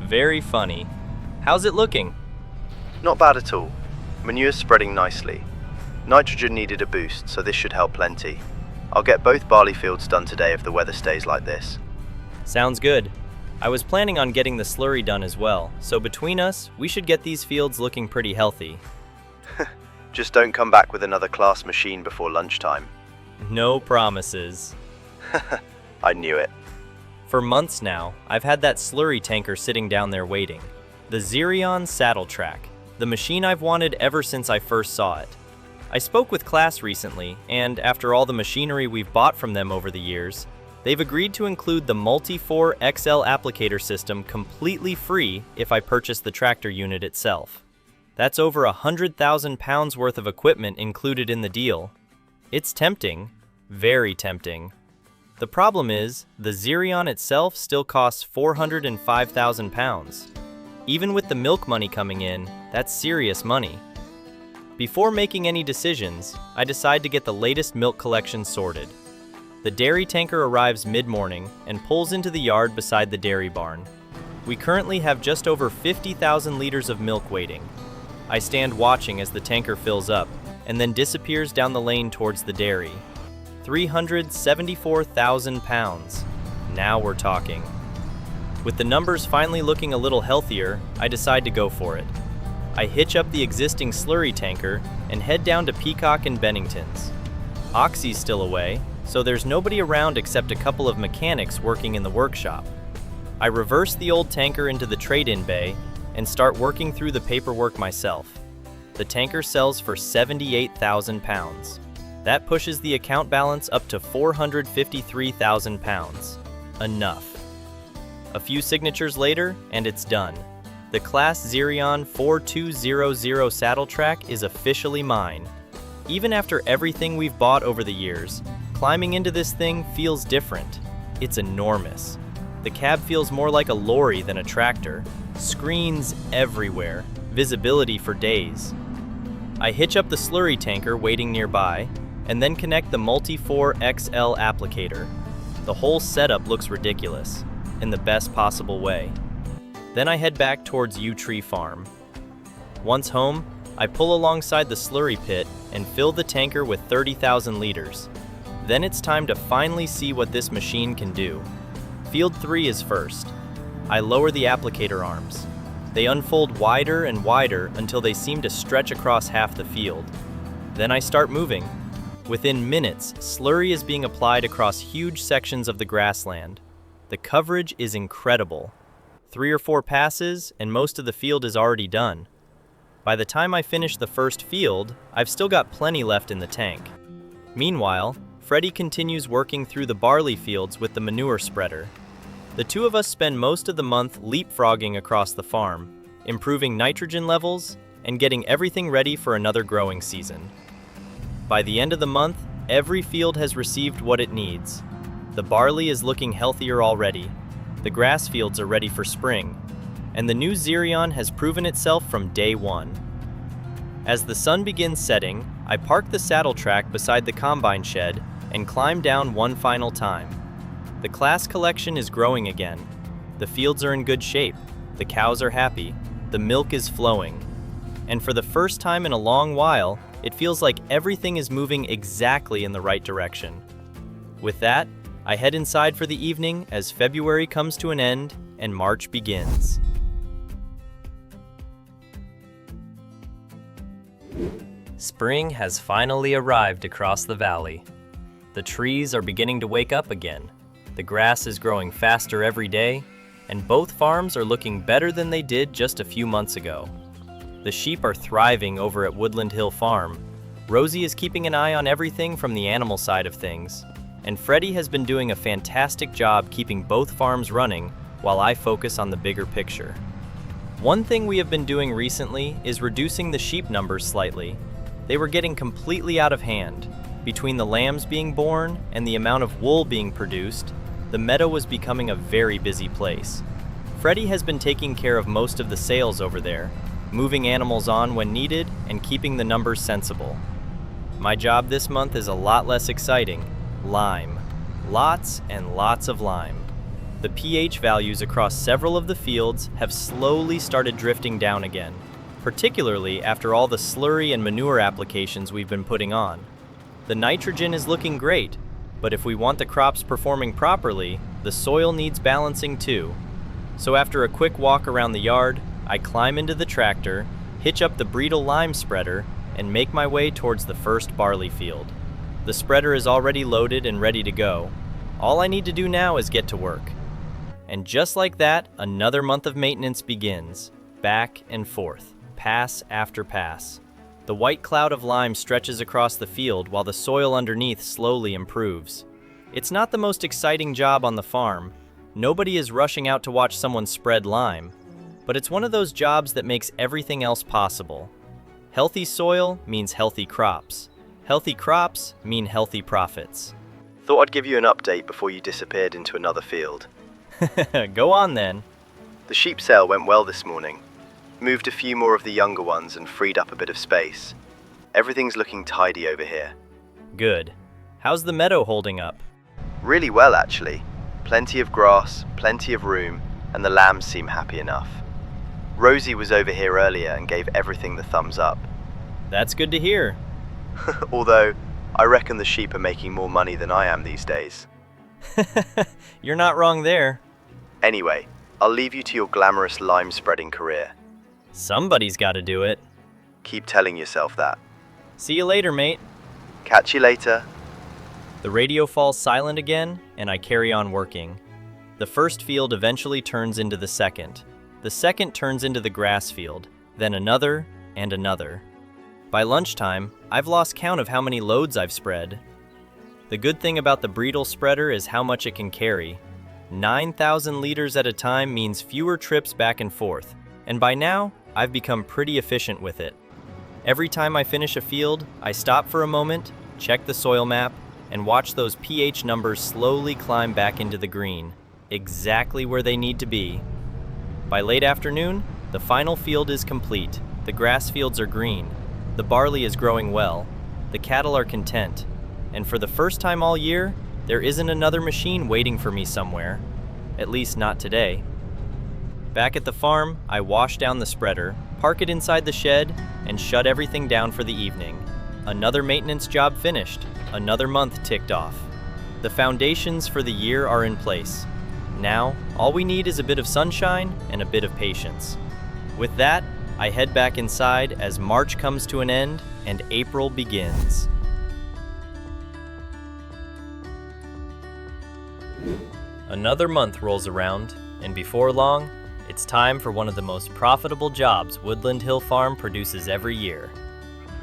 Very funny. How's it looking? Not bad at all. Manure's spreading nicely. Nitrogen needed a boost, so this should help plenty. I'll get both barley fields done today if the weather stays like this. Sounds good. I was planning on getting the slurry done as well, so between us, we should get these fields looking pretty healthy. Just don't come back with another Claas machine before lunchtime. No promises. I knew it. For months now, I've had that slurry tanker sitting down there waiting. The Xerion Saddle Track, the machine I've wanted ever since I first saw it. I spoke with Claas recently, and after all the machinery we've bought from them over the years, they've agreed to include the Multi-4 XL applicator system completely free if I purchase the tractor unit itself. That's over 100,000 pounds worth of equipment included in the deal. It's tempting, very tempting. The problem is, the Zerion itself still costs 405,000 pounds. Even with the milk money coming in, that's serious money. Before making any decisions, I decide to get the latest milk collection sorted. The dairy tanker arrives mid-morning and pulls into the yard beside the dairy barn. We currently have just over 50,000 liters of milk waiting. I stand watching as the tanker fills up and then disappears down the lane towards the dairy. 374,000 pounds. Now we're talking. With the numbers finally looking a little healthier, I decide to go for it. I hitch up the existing slurry tanker and head down to Peacock and Bennington's. Oxy's still away, so there's nobody around except a couple of mechanics working in the workshop. I reverse the old tanker into the trade-in bay and start working through the paperwork myself. The tanker sells for 78,000 pounds. That pushes the account balance up to 453,000 pounds. Enough. A few signatures later, and it's done. The Claas Zerion 4200 saddle track is officially mine. Even after everything we've bought over the years, climbing into this thing feels different. It's enormous. The cab feels more like a lorry than a tractor. Screens everywhere, visibility for days. I hitch up the slurry tanker waiting nearby, and then connect the Multi4 XL applicator. The whole setup looks ridiculous, in the best possible way. Then I head back towards Yew Tree Farm. Once home, I pull alongside the slurry pit and fill the tanker with 30,000 liters. Then it's time to finally see what this machine can do. Field 3 is first. I lower the applicator arms. They unfold wider and wider until they seem to stretch across half the field. Then I start moving. Within minutes, slurry is being applied across huge sections of the grassland. The coverage is incredible. 3 or 4 passes, and most of the field is already done. By the time I finish the first field, I've still got plenty left in the tank. Meanwhile, Freddie continues working through the barley fields with the manure spreader. The two of us spend most of the month leapfrogging across the farm, improving nitrogen levels, and getting everything ready for another growing season. By the end of the month, every field has received what it needs. The barley is looking healthier already, the grass fields are ready for spring, and the new Zerion has proven itself from day one. As the sun begins setting, I park the saddle track beside the combine shed and climb down one final time. The Claas collection is growing again. The fields are in good shape, the cows are happy, the milk is flowing. And for the first time in a long while, it feels like everything is moving exactly in the right direction. With that, I head inside for the evening as February comes to an end and March begins. Spring has finally arrived across the valley. The trees are beginning to wake up again. The grass is growing faster every day, and both farms are looking better than they did just a few months ago. The sheep are thriving over at Woodland Hill Farm. Rosie is keeping an eye on everything from the animal side of things, and Freddie has been doing a fantastic job keeping both farms running while I focus on the bigger picture. One thing we have been doing recently is reducing the sheep numbers slightly. They were getting completely out of hand. Between the lambs being born and the amount of wool being produced, the meadow was becoming a very busy place. Freddie has been taking care of most of the sales over there, moving animals on when needed and keeping the numbers sensible. My job this month is a lot less exciting. Lime. Lots and lots of lime. The pH values across several of the fields have slowly started drifting down again, particularly after all the slurry and manure applications we've been putting on. The nitrogen is looking great, but if we want the crops performing properly, the soil needs balancing too. So after a quick walk around the yard, I climb into the tractor, hitch up the Breedle lime spreader, and make my way towards the first barley field. The spreader is already loaded and ready to go. All I need to do now is get to work. And just like that, another month of maintenance begins, back and forth, pass after pass. The white cloud of lime stretches across the field while the soil underneath slowly improves. It's not the most exciting job on the farm. Nobody is rushing out to watch someone spread lime, but it's one of those jobs that makes everything else possible. Healthy soil means healthy crops. Healthy crops mean healthy profits. Thought I'd give you an update before you disappeared into another field. Go on then. The sheep sale went well this morning. Moved a few more of the younger ones and freed up a bit of space. Everything's looking tidy over here. Good. How's the meadow holding up? Really well, actually. Plenty of grass, plenty of room, and the lambs seem happy enough. Rosie was over here earlier and gave everything the thumbs up. That's good to hear. Although, I reckon the sheep are making more money than I am these days. You're not wrong there. Anyway, I'll leave you to your glamorous lime spreading career. Somebody's got to do it. Keep telling yourself that. See you later, mate. Catch you later. The radio falls silent again, and I carry on working. The first field eventually turns into the second. The second turns into the grass field, then another and another. By lunchtime, I've lost count of how many loads I've spread. The good thing about the Breedle spreader is how much it can carry. 9,000 liters at a time means fewer trips back and forth, and by now, I've become pretty efficient with it. Every time I finish a field, I stop for a moment, check the soil map, and watch those pH numbers slowly climb back into the green, exactly where they need to be. By late afternoon, the final field is complete. The grass fields are green. The barley is growing well. The cattle are content. And for the first time all year, there isn't another machine waiting for me somewhere. At least not today. Back at the farm, I wash down the spreader, park it inside the shed, and shut everything down for the evening. Another maintenance job finished. Another month ticked off. The foundations for the year are in place. Now, all we need is a bit of sunshine and a bit of patience. With that, I head back inside as March comes to an end and April begins. Another month rolls around, and before long, it's time for one of the most profitable jobs Woodland Hill Farm produces every year.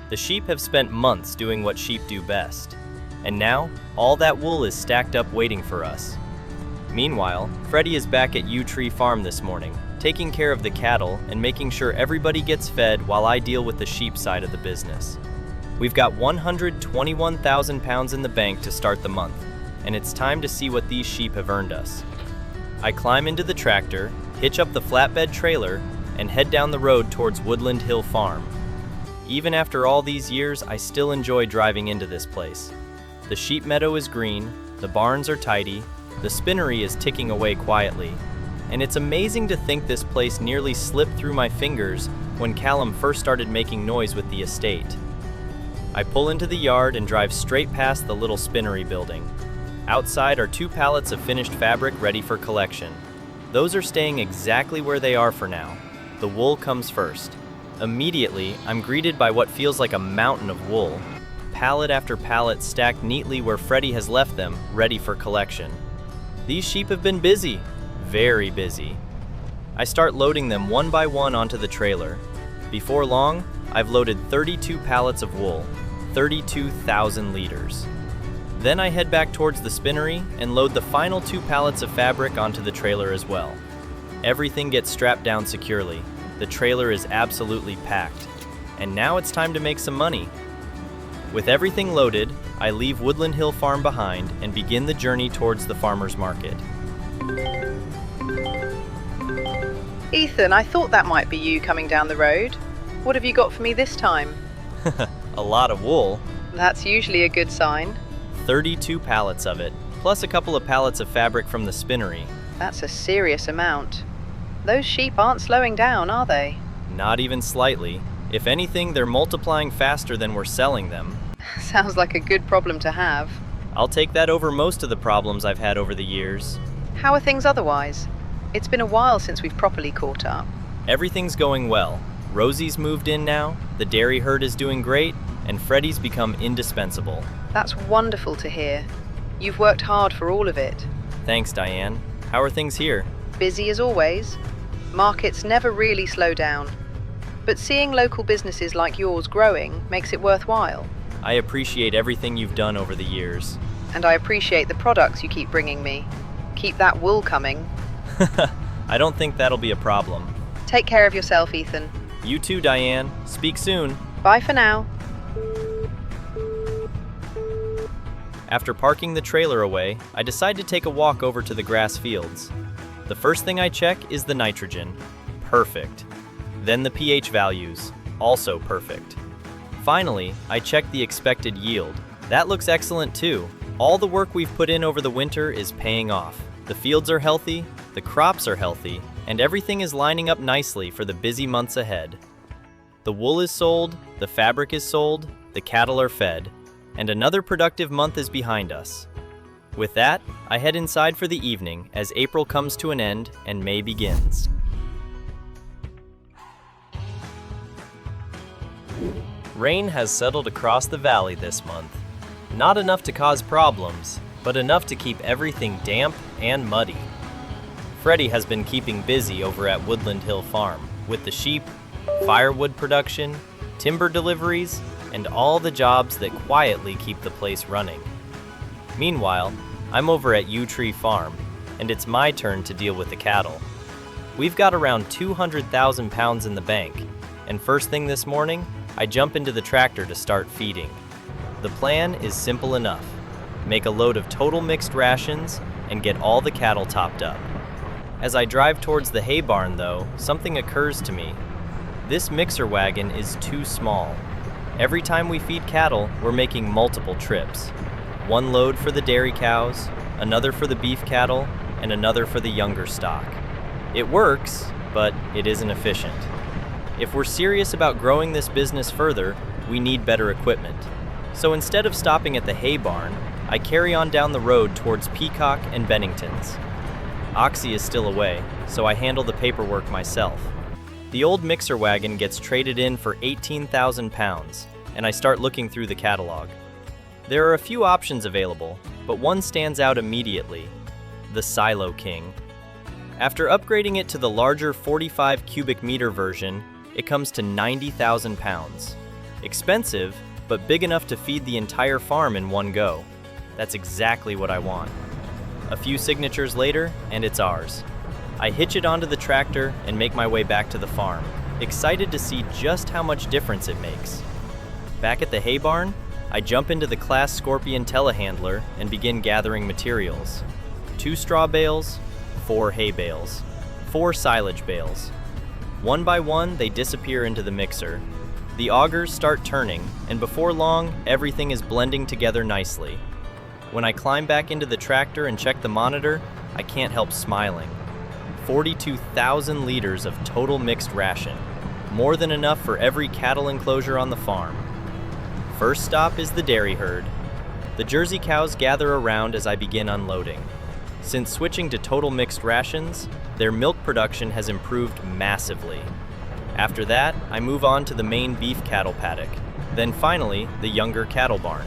The sheep have spent months doing what sheep do best, and now all that wool is stacked up waiting for us. Meanwhile, Freddie is back at Yew Tree Farm this morning, taking care of the cattle and making sure everybody gets fed while I deal with the sheep side of the business. We've got 121,000 pounds in the bank to start the month, and it's time to see what these sheep have earned us. I climb into the tractor, hitch up the flatbed trailer, and head down the road towards Woodland Hill Farm. Even after all these years, I still enjoy driving into this place. The sheep meadow is green, the barns are tidy, the spinnery is ticking away quietly, and it's amazing to think this place nearly slipped through my fingers when Callum first started making noise with the estate. I pull into the yard and drive straight past the little spinnery building. Outside are 2 pallets of finished fabric ready for collection. Those are staying exactly where they are for now. The wool comes first. Immediately, I'm greeted by what feels like a mountain of wool. Pallet after pallet stacked neatly where Freddie has left them, ready for collection. These sheep have been busy, very busy. I start loading them one by one onto the trailer. Before long, I've loaded 32 pallets of wool, 32,000 liters. Then I head back towards the spinnery and load the final 2 pallets of fabric onto the trailer as well. Everything gets strapped down securely. The trailer is absolutely packed. And now it's time to make some money. With everything loaded, I leave Woodland Hill Farm behind and begin the journey towards the farmer's market. Ethan, I thought that might be you coming down the road. What have you got for me this time? A lot of wool. That's usually a good sign. 32 pallets of it, plus a couple of pallets of fabric from the spinnery. That's a serious amount. Those sheep aren't slowing down, are they? Not even slightly. If anything, they're multiplying faster than we're selling them. Sounds like a good problem to have. I'll take that over most of the problems I've had over the years. How are things otherwise? It's been a while since we've properly caught up. Everything's going well. Rosie's moved in now, the dairy herd is doing great, and Freddie's become indispensable. That's wonderful to hear. You've worked hard for all of it. Thanks, Diane. How are things here? Busy as always. Markets never really slow down. But seeing local businesses like yours growing makes it worthwhile. I appreciate everything you've done over the years. And I appreciate the products you keep bringing me. Keep that wool coming. I don't think that'll be a problem. Take care of yourself, Ethan. You too, Diane. Speak soon. Bye for now. After parking the trailer away, I decide to take a walk over to the grass fields. The first thing I check is the nitrogen. Perfect. Then the pH values. Also perfect. Finally, I check the expected yield. That looks excellent too. All the work we've put in over the winter is paying off. The fields are healthy, the crops are healthy, and everything is lining up nicely for the busy months ahead. The wool is sold, the fabric is sold, the cattle are fed, and another productive month is behind us. With that, I head inside for the evening as April comes to an end and May begins. Rain has settled across the valley this month. Not enough to cause problems, but enough to keep everything damp and muddy. Freddie has been keeping busy over at Woodland Hill Farm with the sheep, firewood production, timber deliveries, and all the jobs that quietly keep the place running. Meanwhile, I'm over at Yew Tree Farm, and it's my turn to deal with the cattle. We've got around 200,000 pounds in the bank, and first thing this morning, I jump into the tractor to start feeding. The plan is simple enough. Make a load of total mixed rations and get all the cattle topped up. As I drive towards the hay barn though, something occurs to me. This mixer wagon is too small. Every time we feed cattle, we're making multiple trips. One load for the dairy cows, another for the beef cattle, and another for the younger stock. It works, but it isn't efficient. If we're serious about growing this business further, we need better equipment. So instead of stopping at the hay barn, I carry on down the road towards Peacock and Bennington's. Oxy is still away, so I handle the paperwork myself. The old mixer wagon gets traded in for 18,000 pounds, and I start looking through the catalog. There are a few options available, but one stands out immediately: the Silo King. After upgrading it to the larger 45 cubic meter version, it comes to 90,000 pounds. Expensive, but big enough to feed the entire farm in one go. That's exactly what I want. A few signatures later, and it's ours. I hitch it onto the tractor and make my way back to the farm, excited to see just how much difference it makes. Back at the hay barn, I jump into the Claas Scorpion telehandler and begin gathering materials. 2 straw bales, 4 hay bales, 4 silage bales. One by one, they disappear into the mixer. The augers start turning, and before long, everything is blending together nicely. When I climb back into the tractor and check the monitor, I can't help smiling. 42,000 liters of total mixed ration, more than enough for every cattle enclosure on the farm. First stop is the dairy herd. The Jersey cows gather around as I begin unloading. Since switching to total mixed rations, their milk production has improved massively. After that, I move on to the main beef cattle paddock, then finally the younger cattle barn.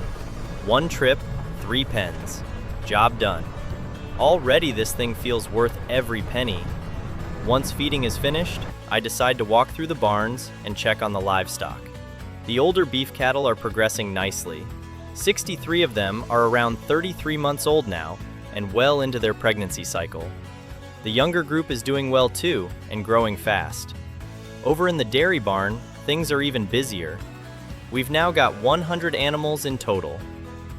1 trip, 3 pens. Job done. Already this thing feels worth every penny. Once feeding is finished, I decide to walk through the barns and check on the livestock. The older beef cattle are progressing nicely. 63 of them are around 33 months old now and well into their pregnancy cycle. The younger group is doing well too and growing fast. Over in the dairy barn, things are even busier. We've now got 100 animals in total,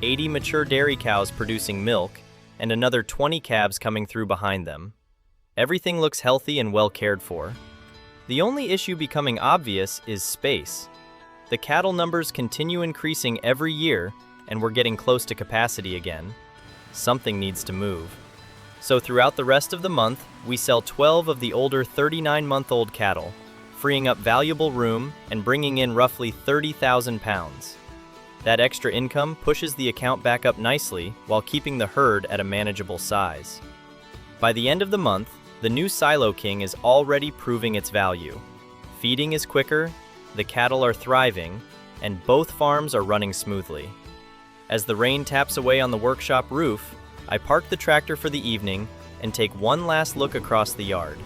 80 mature dairy cows producing milk, and another 20 calves coming through behind them. Everything looks healthy and well cared for. The only issue becoming obvious is space. The cattle numbers continue increasing every year, and we're getting close to capacity again. Something needs to move. So throughout the rest of the month, we sell 12 of the older 39-month-old cattle, freeing up valuable room and bringing in roughly 30,000 pounds. That extra income pushes the account back up nicely while keeping the herd at a manageable size. By the end of the month, the new Silo King is already proving its value. Feeding is quicker, the cattle are thriving, and both farms are running smoothly. As the rain taps away on the workshop roof, I park the tractor for the evening and take one last look across the yard.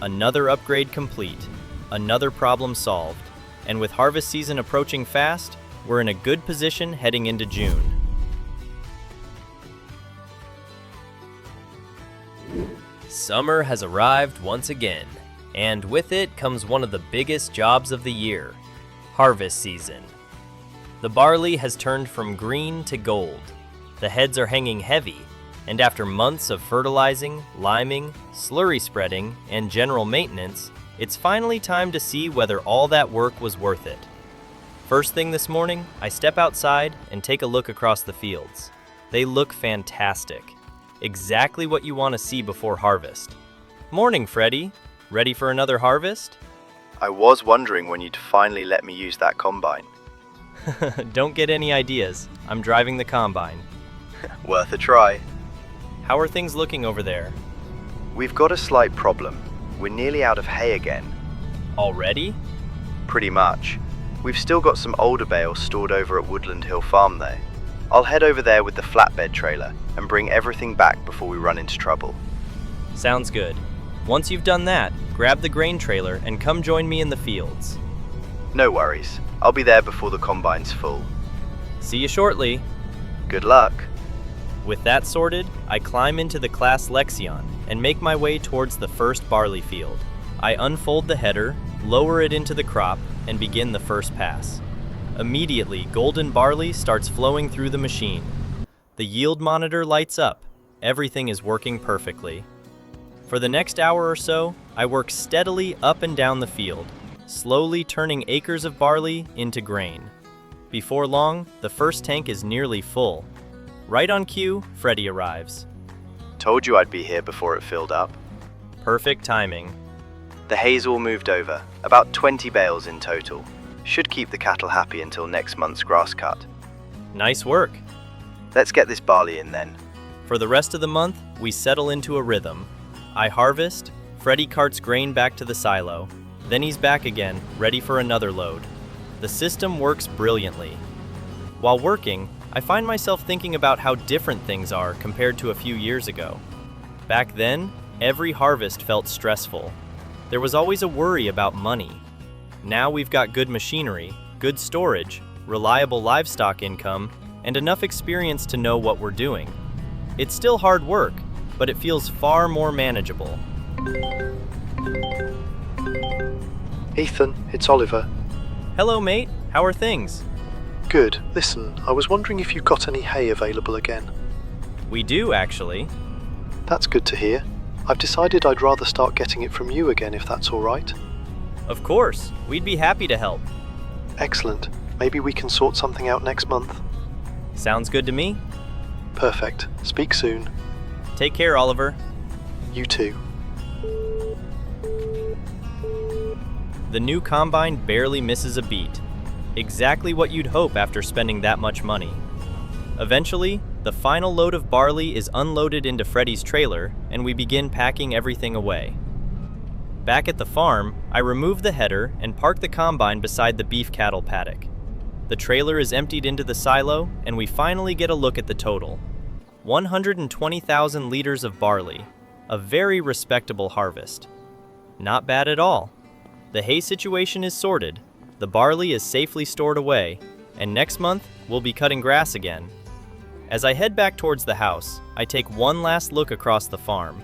Another upgrade complete, another problem solved, and with harvest season approaching fast, we're in a good position heading into June. Summer has arrived once again, and with it comes one of the biggest jobs of the year, harvest season. The barley has turned from green to gold. The heads are hanging heavy, and after months of fertilizing, liming, slurry spreading, and general maintenance, it's finally time to see whether all that work was worth it. First thing this morning, I step outside and take a look across the fields. They look fantastic. Exactly what you want to see before harvest. Morning, Freddy. Ready for another harvest? I was wondering when you'd finally let me use that combine. Don't get any ideas. I'm driving the combine. Worth a try. How are things looking over there? We've got a slight problem. We're nearly out of hay again. Already? Pretty much. We've still got some older bales stored over at Woodland Hill Farm though. I'll head over there with the flatbed trailer and bring everything back before we run into trouble. Sounds good. Once you've done that, grab the grain trailer and come join me in the fields. No worries. I'll be there before the combine's full. See you shortly. Good luck. With that sorted, I climb into the Claas Lexion and make my way towards the first barley field. I unfold the header, lower it into the crop, and begin the first pass. Immediately, golden barley starts flowing through the machine. The yield monitor lights up. Everything is working perfectly. For the next hour or so, I work steadily up and down the field, slowly turning acres of barley into grain. Before long, the first tank is nearly full. Right on cue, Freddy arrives. Told you I'd be here before it filled up. Perfect timing. The hay's all moved over, about 20 bales in total. Should keep the cattle happy until next month's grass cut. Nice work. Let's get this barley in then. For the rest of the month, we settle into a rhythm. I harvest, Freddy carts grain back to the silo, then he's back again, ready for another load. The system works brilliantly. While working, I find myself thinking about how different things are compared to a few years ago. Back then, every harvest felt stressful. There was always a worry about money. Now we've got good machinery, good storage, reliable livestock income, and enough experience to know what we're doing. It's still hard work, but it feels far more manageable. Ethan, it's Oliver. Hello, mate. How are things? Good. Listen, I was wondering if you've got any hay available again. We do, actually. That's good to hear. I've decided I'd rather start getting it from you again if that's all right. Of course. We'd be happy to help. Excellent. Maybe we can sort something out next month. Sounds good to me. Perfect. Speak soon. Take care, Oliver. You too. The new combine barely misses a beat. Exactly what you'd hope after spending that much money. Eventually, the final load of barley is unloaded into Freddy's trailer, and we begin packing everything away. Back at the farm, I remove the header and park the combine beside the beef cattle paddock. The trailer is emptied into the silo, and we finally get a look at the total. 120,000 liters of barley, a very respectable harvest. Not bad at all. The hay situation is sorted, the barley is safely stored away, and next month we'll be cutting grass again. As I head back towards the house, I take one last look across the farm.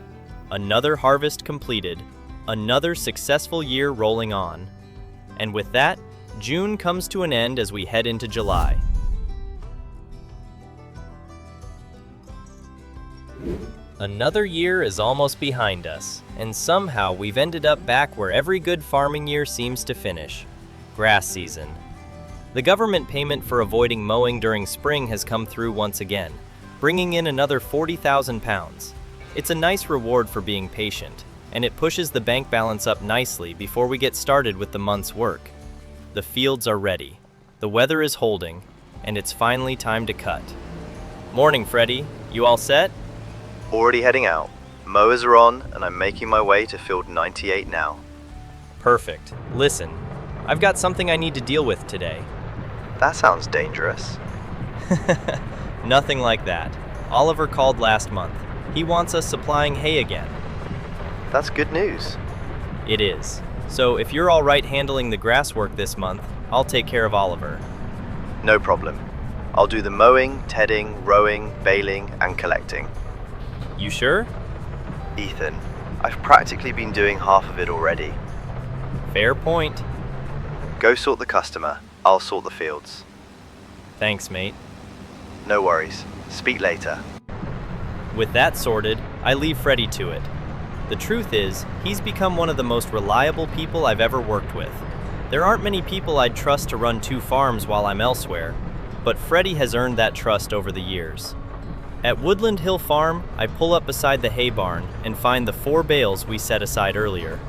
Another harvest completed, another successful year rolling on. And with that, June comes to an end as we head into July. Another year is almost behind us, and somehow we've ended up back where every good farming year seems to finish. Grass season. The government payment for avoiding mowing during spring has come through once again, bringing in another £40,000. It's a nice reward for being patient, and it pushes the bank balance up nicely before we get started with the month's work. The fields are ready, the weather is holding, and it's finally time to cut. Morning, Freddy. You all set? Already heading out. Mowers are on, and I'm making my way to field 98 now. Perfect. Listen, I've got something I need to deal with today. That sounds dangerous. Nothing like that. Oliver called last month. He wants us supplying hay again. That's good news. It is. So if you're all right handling the grass work this month, I'll take care of Oliver. No problem. I'll do the mowing, tedding, rowing, baling, and collecting. You sure? Ethan, I've practically been doing half of it already. Fair point. Go sort the customer. I'll sort the fields. Thanks, mate. No worries. Speak later. With that sorted, I leave Freddy to it. The truth is, he's become one of the most reliable people I've ever worked with. There aren't many people I'd trust to run 2 farms while I'm elsewhere, but Freddy has earned that trust over the years. At Woodland Hill Farm, I pull up beside the hay barn and find the 4 bales we set aside earlier.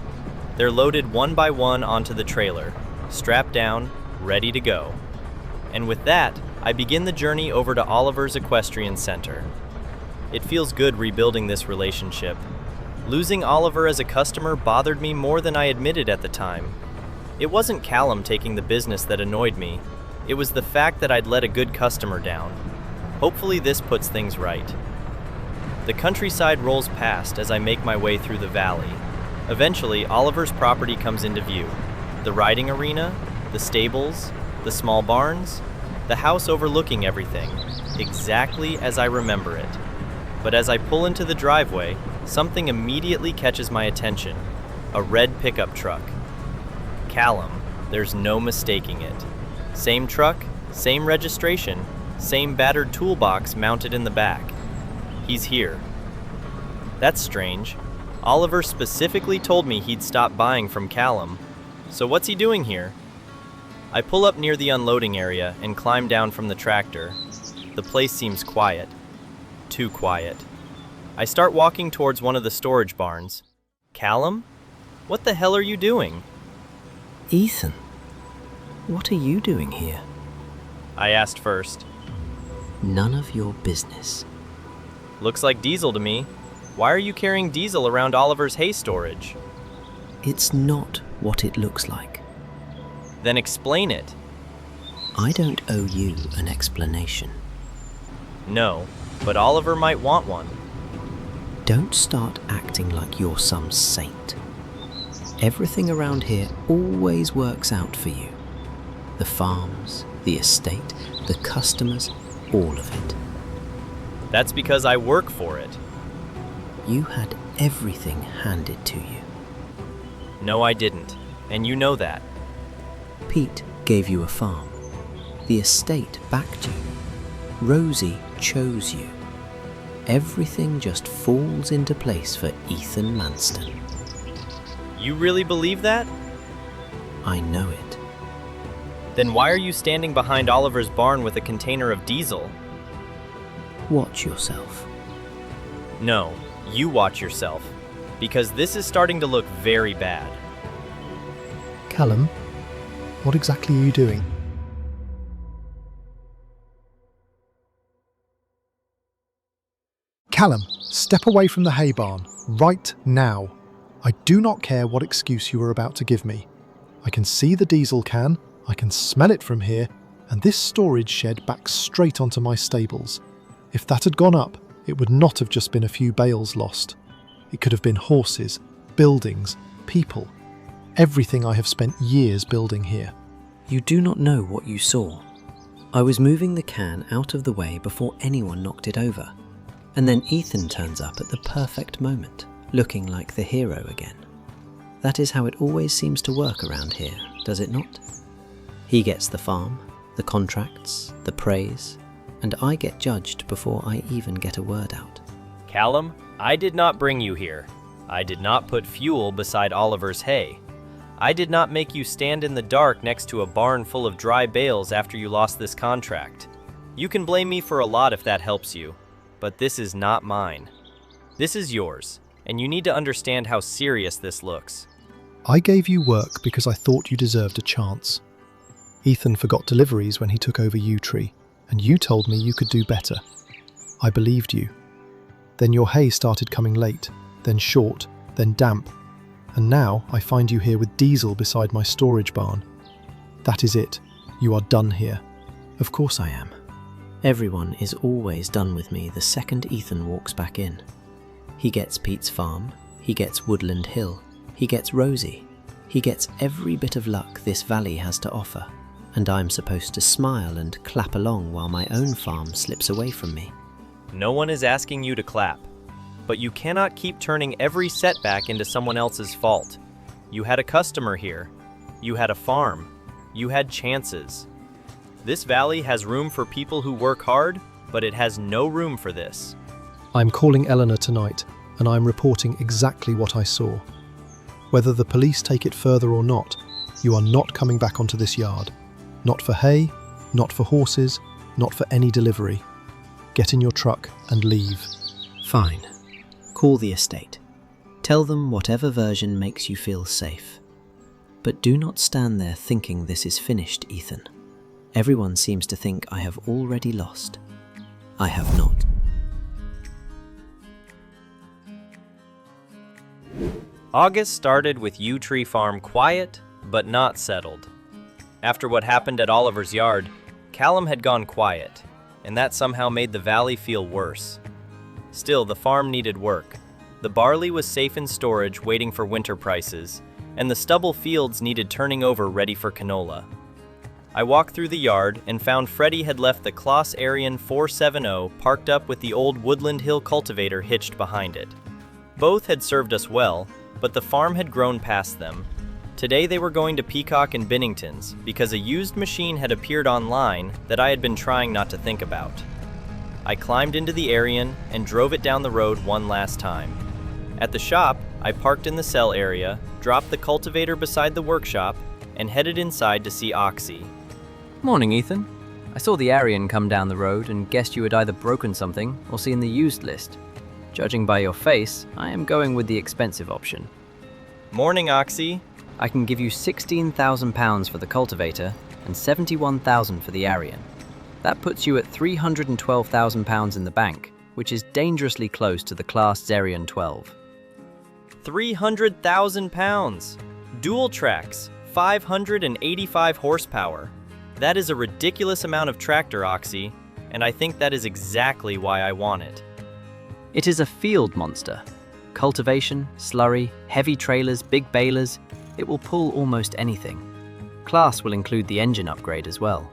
They're loaded one by one onto the trailer, strapped down, ready to go. And with that, I begin the journey over to Oliver's Equestrian Center. It feels good rebuilding this relationship. Losing Oliver as a customer bothered me more than I admitted at the time. It wasn't Callum taking the business that annoyed me. It was the fact that I'd let a good customer down. Hopefully this puts things right. The countryside rolls past as I make my way through the valley. Eventually, Oliver's property comes into view. The riding arena, the stables, the small barns, the house overlooking everything, exactly as I remember it. But as I pull into the driveway, something immediately catches my attention. A red pickup truck. Callum, there's no mistaking it. Same truck, same registration, same battered toolbox mounted in the back. He's here. That's strange. Oliver specifically told me he'd stop buying from Callum. So what's he doing here? I pull up near the unloading area and climb down from the tractor. The place seems quiet. Too quiet. I start walking towards one of the storage barns. Callum? What the hell are you doing? Ethan, what are you doing here? I asked first. None of your business. Looks like diesel to me. Why are you carrying diesel around Oliver's hay storage? It's not what it looks like. Then explain it. I don't owe you an explanation. No, but Oliver might want one. Don't start acting like you're some saint. Everything around here always works out for you. The farms, the estate, the customers, all of it. That's because I work for it. You had everything handed to you. No, I didn't, and you know that. Pete gave you a farm. The estate backed you. Rosie chose you. Everything just falls into place for Ethan Manston. You really believe that? I know it. Then why are you standing behind Oliver's barn with a container of diesel? Watch yourself. No, you watch yourself, because this is starting to look very bad. Callum, what exactly are you doing? Callum, step away from the hay barn, right now. I do not care what excuse you are about to give me. I can see the diesel can, I can smell it from here, and this storage shed backs straight onto my stables. If that had gone up, it would not have just been a few bales lost. It could have been horses, buildings, people. Everything I have spent years building here. You do not know what you saw. I was moving the can out of the way before anyone knocked it over. And then Ethan turns up at the perfect moment, looking like the hero again. That is how it always seems to work around here, does it not? He gets the farm, the contracts, the praise, and I get judged before I even get a word out. Callum, I did not bring you here. I did not put fuel beside Oliver's hay. I did not make you stand in the dark next to a barn full of dry bales after you lost this contract. You can blame me for a lot if that helps you, but this is not mine. This is yours, and you need to understand how serious this looks. I gave you work because I thought you deserved a chance. Ethan forgot deliveries when he took over U-Tree, and you told me you could do better. I believed you. Then your hay started coming late, then short, then damp, and now I find you here with diesel beside my storage barn. That is it. You are done here. Of course I am. Everyone is always done with me the second Ethan walks back in. He gets Pete's farm, he gets Woodland Hill, he gets Rosie, he gets every bit of luck this valley has to offer, and I'm supposed to smile and clap along while my own farm slips away from me. No one is asking you to clap, but you cannot keep turning every setback into someone else's fault. You had a customer here, you had a farm, you had chances. This valley has room for people who work hard, but it has no room for this. I'm calling Eleanor tonight, and I'm reporting exactly what I saw. Whether the police take it further or not, you are not coming back onto this yard. Not for hay, not for horses, not for any delivery. Get in your truck and leave. Fine. Call the estate. Tell them whatever version makes you feel safe. But do not stand there thinking this is finished, Ethan. Everyone seems to think I have already lost. I have not. August started with Yew Tree Farm quiet, but not settled. After what happened at Oliver's yard, Callum had gone quiet, and that somehow made the valley feel worse. Still, the farm needed work. The barley was safe in storage waiting for winter prices, and the stubble fields needed turning over ready for canola. I walked through the yard and found Freddie had left the Claas Arian 470 parked up with the old Woodland Hill cultivator hitched behind it. Both had served us well, but the farm had grown past them. Today they were going to Peacock and Binnington's because a used machine had appeared online that I had been trying not to think about. I climbed into the Arian and drove it down the road one last time. At the shop, I parked in the cell area, dropped the cultivator beside the workshop, and headed inside to see Oxy. Morning, Ethan. I saw the Arian come down the road and guessed you had either broken something or seen the used list. Judging by your face, I am going with the expensive option. Morning, Oxy. I can give you £16,000 for the cultivator and £71,000 for the Arian. That puts you at £312,000 in the bank, which is dangerously close to the Claas Arian 12. £300,000! Dual tracks, 585 horsepower. That is a ridiculous amount of tractor, Oxy, and I think that is exactly why I want it. It is a field monster. Cultivation, slurry, heavy trailers, big balers, it will pull almost anything. Claas will include the engine upgrade as well.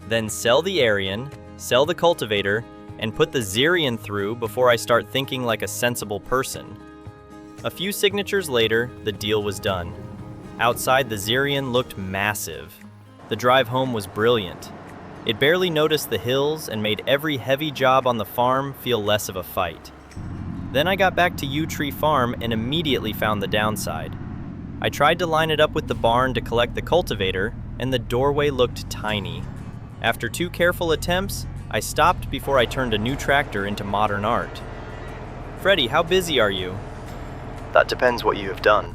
Then sell the Arian, sell the cultivator, and put the Xerion through before I start thinking like a sensible person. A few signatures later, the deal was done. Outside, the Xerion looked massive. The drive home was brilliant. It barely noticed the hills and made every heavy job on the farm feel less of a fight. Then I got back to Yew Tree Farm and immediately found the downside. I tried to line it up with the barn to collect the cultivator, and the doorway looked tiny. After 2 careful attempts, I stopped before I turned a new tractor into modern art. Freddie, how busy are you? That depends what you have done.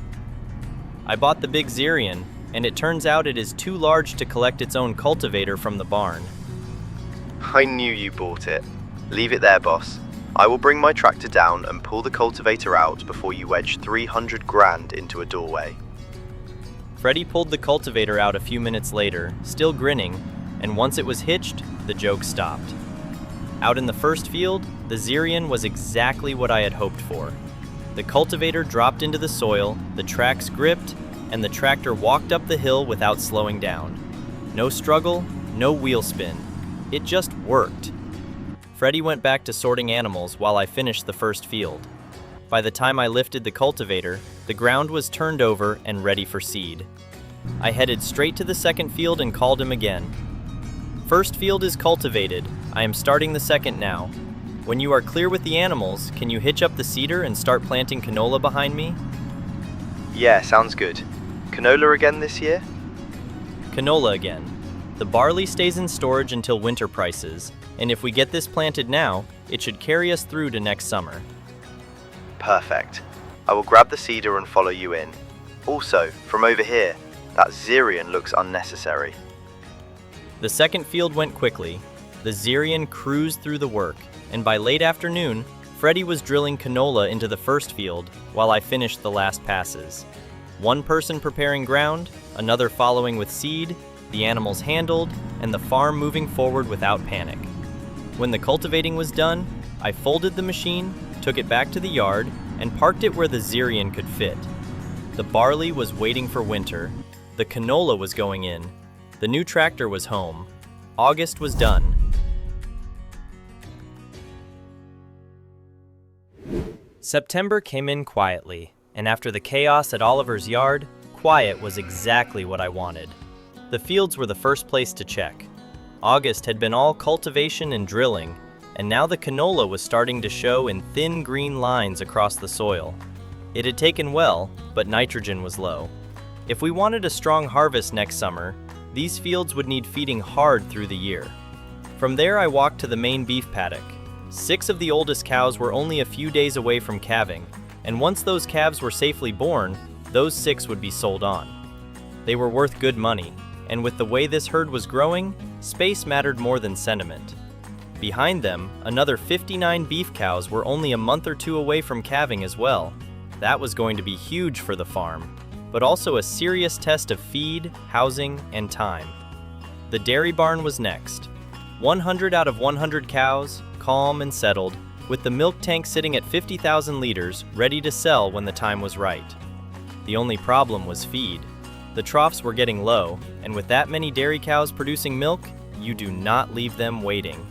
I bought the big Xerion, and it turns out it is too large to collect its own cultivator from the barn. I knew you bought it. Leave it there, boss. I will bring my tractor down and pull the cultivator out before you wedge 300 grand into a doorway. Freddie pulled the cultivator out a few minutes later, still grinning, and once it was hitched, the joke stopped. Out in the first field, the Xerion was exactly what I had hoped for. The cultivator dropped into the soil, the tracks gripped, and the tractor walked up the hill without slowing down. No struggle, no wheel spin. It just worked. Freddie went back to sorting animals while I finished the first field. By the time I lifted the cultivator, the ground was turned over and ready for seed. I headed straight to the second field and called him again. First field is cultivated. I am starting the second now. When you are clear with the animals, can you hitch up the seeder and start planting canola behind me? Yeah, sounds good. Canola again this year? Canola again. The barley stays in storage until winter prices, and if we get this planted now, it should carry us through to next summer. Perfect. I will grab the seeder and follow you in. Also, from over here, that Xerion looks unnecessary. The second field went quickly. The Xerion cruised through the work, and by late afternoon, Freddie was drilling canola into the first field while I finished the last passes. One person preparing ground, another following with seed, the animals handled, and the farm moving forward without panic. When the cultivating was done, I folded the machine, took it back to the yard, and parked it where the Xerion could fit. The barley was waiting for winter. The canola was going in. The new tractor was home. August was done. September came in quietly, and after the chaos at Oliver's yard, quiet was exactly what I wanted. The fields were the first place to check. August had been all cultivation and drilling, and now the canola was starting to show in thin green lines across the soil. It had taken well, but nitrogen was low. If we wanted a strong harvest next summer, these fields would need feeding hard through the year. From there I walked to the main beef paddock. 6 of the oldest cows were only a few days away from calving, and once those calves were safely born, those 6 would be sold on. They were worth good money, and with the way this herd was growing, space mattered more than sentiment. Behind them, another 59 beef cows were only a month or 2 away from calving as well. That was going to be huge for the farm, but also a serious test of feed, housing, and time. The dairy barn was next. 100 out of 100 cows, calm and settled, with the milk tank sitting at 50,000 liters, ready to sell when the time was right. The only problem was feed. The troughs were getting low, and with that many dairy cows producing milk, you do not leave them waiting.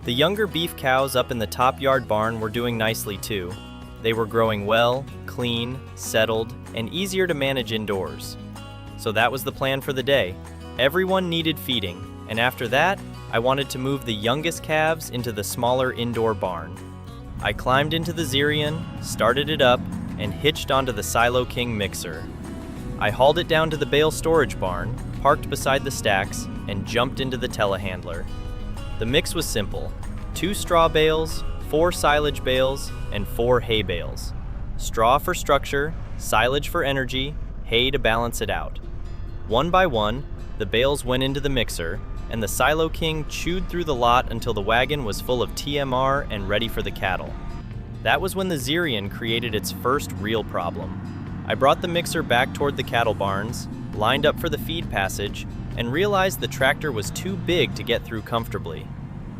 The younger beef cows up in the top yard barn were doing nicely too. They were growing well, clean, settled, and easier to manage indoors. So that was the plan for the day. Everyone needed feeding, and after that, I wanted to move the youngest calves into the smaller indoor barn. I climbed into the Zerion, started it up, and hitched onto the Silo King mixer. I hauled it down to the bale storage barn, parked beside the stacks, and jumped into the telehandler. The mix was simple: 2 straw bales, 4 silage bales, and 4 hay bales. Straw for structure, silage for energy, hay to balance it out. One by one, the bales went into the mixer, and the Silo King chewed through the lot until the wagon was full of TMR and ready for the cattle. That was when the Zerion created its first real problem. I brought the mixer back toward the cattle barns, lined up for the feed passage, and realized the tractor was too big to get through comfortably.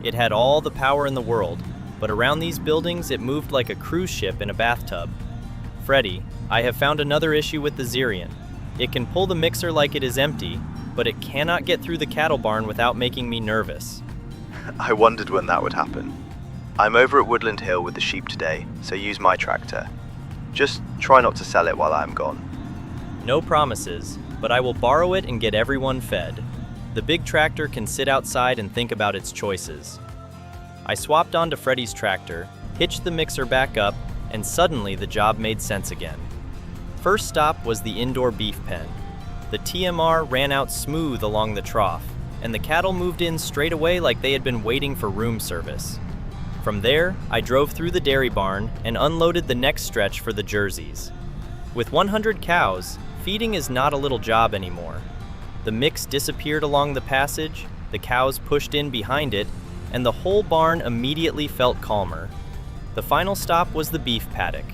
It had all the power in the world, but around these buildings it moved like a cruise ship in a bathtub. Freddy, I have found another issue with the Zerion. It can pull the mixer like it is empty, but it cannot get through the cattle barn without making me nervous. I wondered when that would happen. I'm over at Woodland Hill with the sheep today, so use my tractor. Just try not to sell it while I'm gone. No promises, but I will borrow it and get everyone fed. The big tractor can sit outside and think about its choices. I swapped onto Freddy's tractor, hitched the mixer back up, and suddenly the job made sense again. First stop was the indoor beef pen. The TMR ran out smooth along the trough, and the cattle moved in straight away like they had been waiting for room service. From there, I drove through the dairy barn and unloaded the next stretch for the jerseys. With 100 cows, feeding is not a little job anymore. The mix disappeared along the passage, the cows pushed in behind it, and the whole barn immediately felt calmer. The final stop was the beef paddock.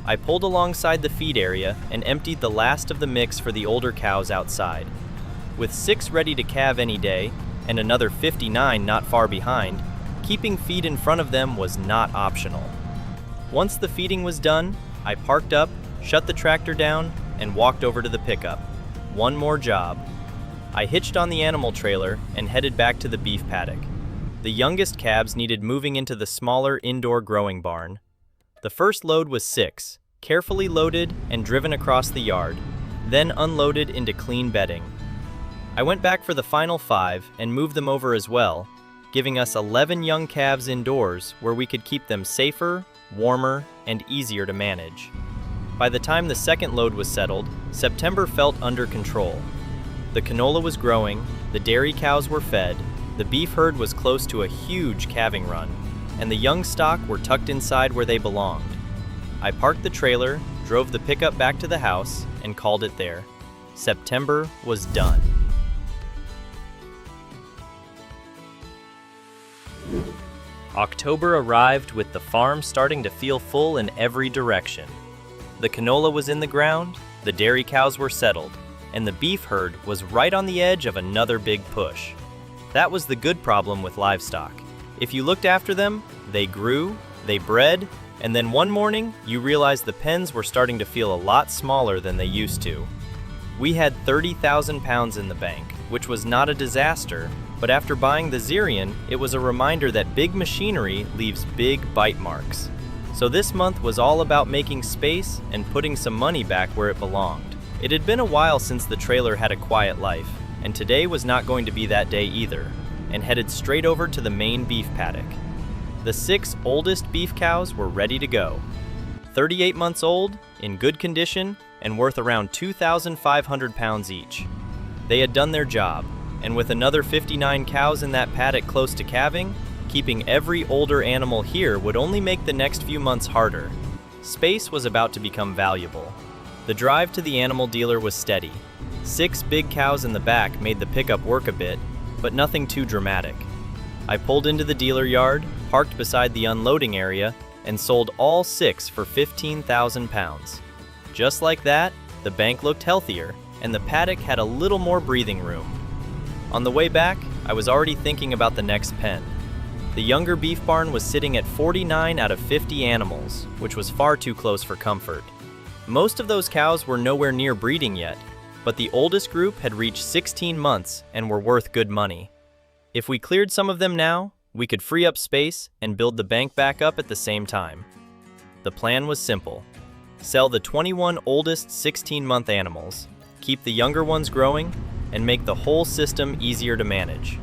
I pulled alongside the feed area and emptied the last of the mix for the older cows outside. With 6 ready to calve any day, and another 59 not far behind, keeping feed in front of them was not optional. Once the feeding was done, I parked up, shut the tractor down, and walked over to the pickup. One more job. I hitched on the animal trailer and headed back to the beef paddock. The youngest calves needed moving into the smaller indoor growing barn. The first load was 6, carefully loaded and driven across the yard, then unloaded into clean bedding. I went back for the final 5 and moved them over as well, giving us 11 young calves indoors where we could keep them safer, warmer, and easier to manage. By the time the second load was settled, September felt under control. The canola was growing, the dairy cows were fed, the beef herd was close to a huge calving run, and the young stock were tucked inside where they belonged. I parked the trailer, drove the pickup back to the house, and called it there. September was done. October arrived with the farm starting to feel full in every direction. The canola was in the ground, the dairy cows were settled, and the beef herd was right on the edge of another big push. That was the good problem with livestock. If you looked after them, they grew, they bred, and then one morning you realized the pens were starting to feel a lot smaller than they used to. We had 30,000 pounds in the bank, which was not a disaster, but after buying the Zerion, it was a reminder that big machinery leaves big bite marks. So this month was all about making space and putting some money back where it belonged. It had been a while since the trailer had a quiet life, and today was not going to be that day either. and headed straight over to the main beef paddock. The 6 oldest beef cows were ready to go. 38 months old, in good condition, and worth around 2,500 pounds each. They had done their job, and with another 59 cows in that paddock close to calving, keeping every older animal here would only make the next few months harder. Space was about to become valuable. The drive to the animal dealer was steady. 6 big cows in the back made the pickup work a bit, but nothing too dramatic. I pulled into the dealer yard, parked beside the unloading area, and sold all 6 for 15,000 pounds. Just like that, the bank looked healthier, and the paddock had a little more breathing room. On the way back, I was already thinking about the next pen. The younger beef barn was sitting at 49 out of 50 animals, which was far too close for comfort. Most of those cows were nowhere near breeding yet, but the oldest group had reached 16 months and were worth good money. If we cleared some of them now, we could free up space and build the bank back up at the same time. The plan was simple. Sell the 21 oldest 16-month animals, keep the younger ones growing, and make the whole system easier to manage.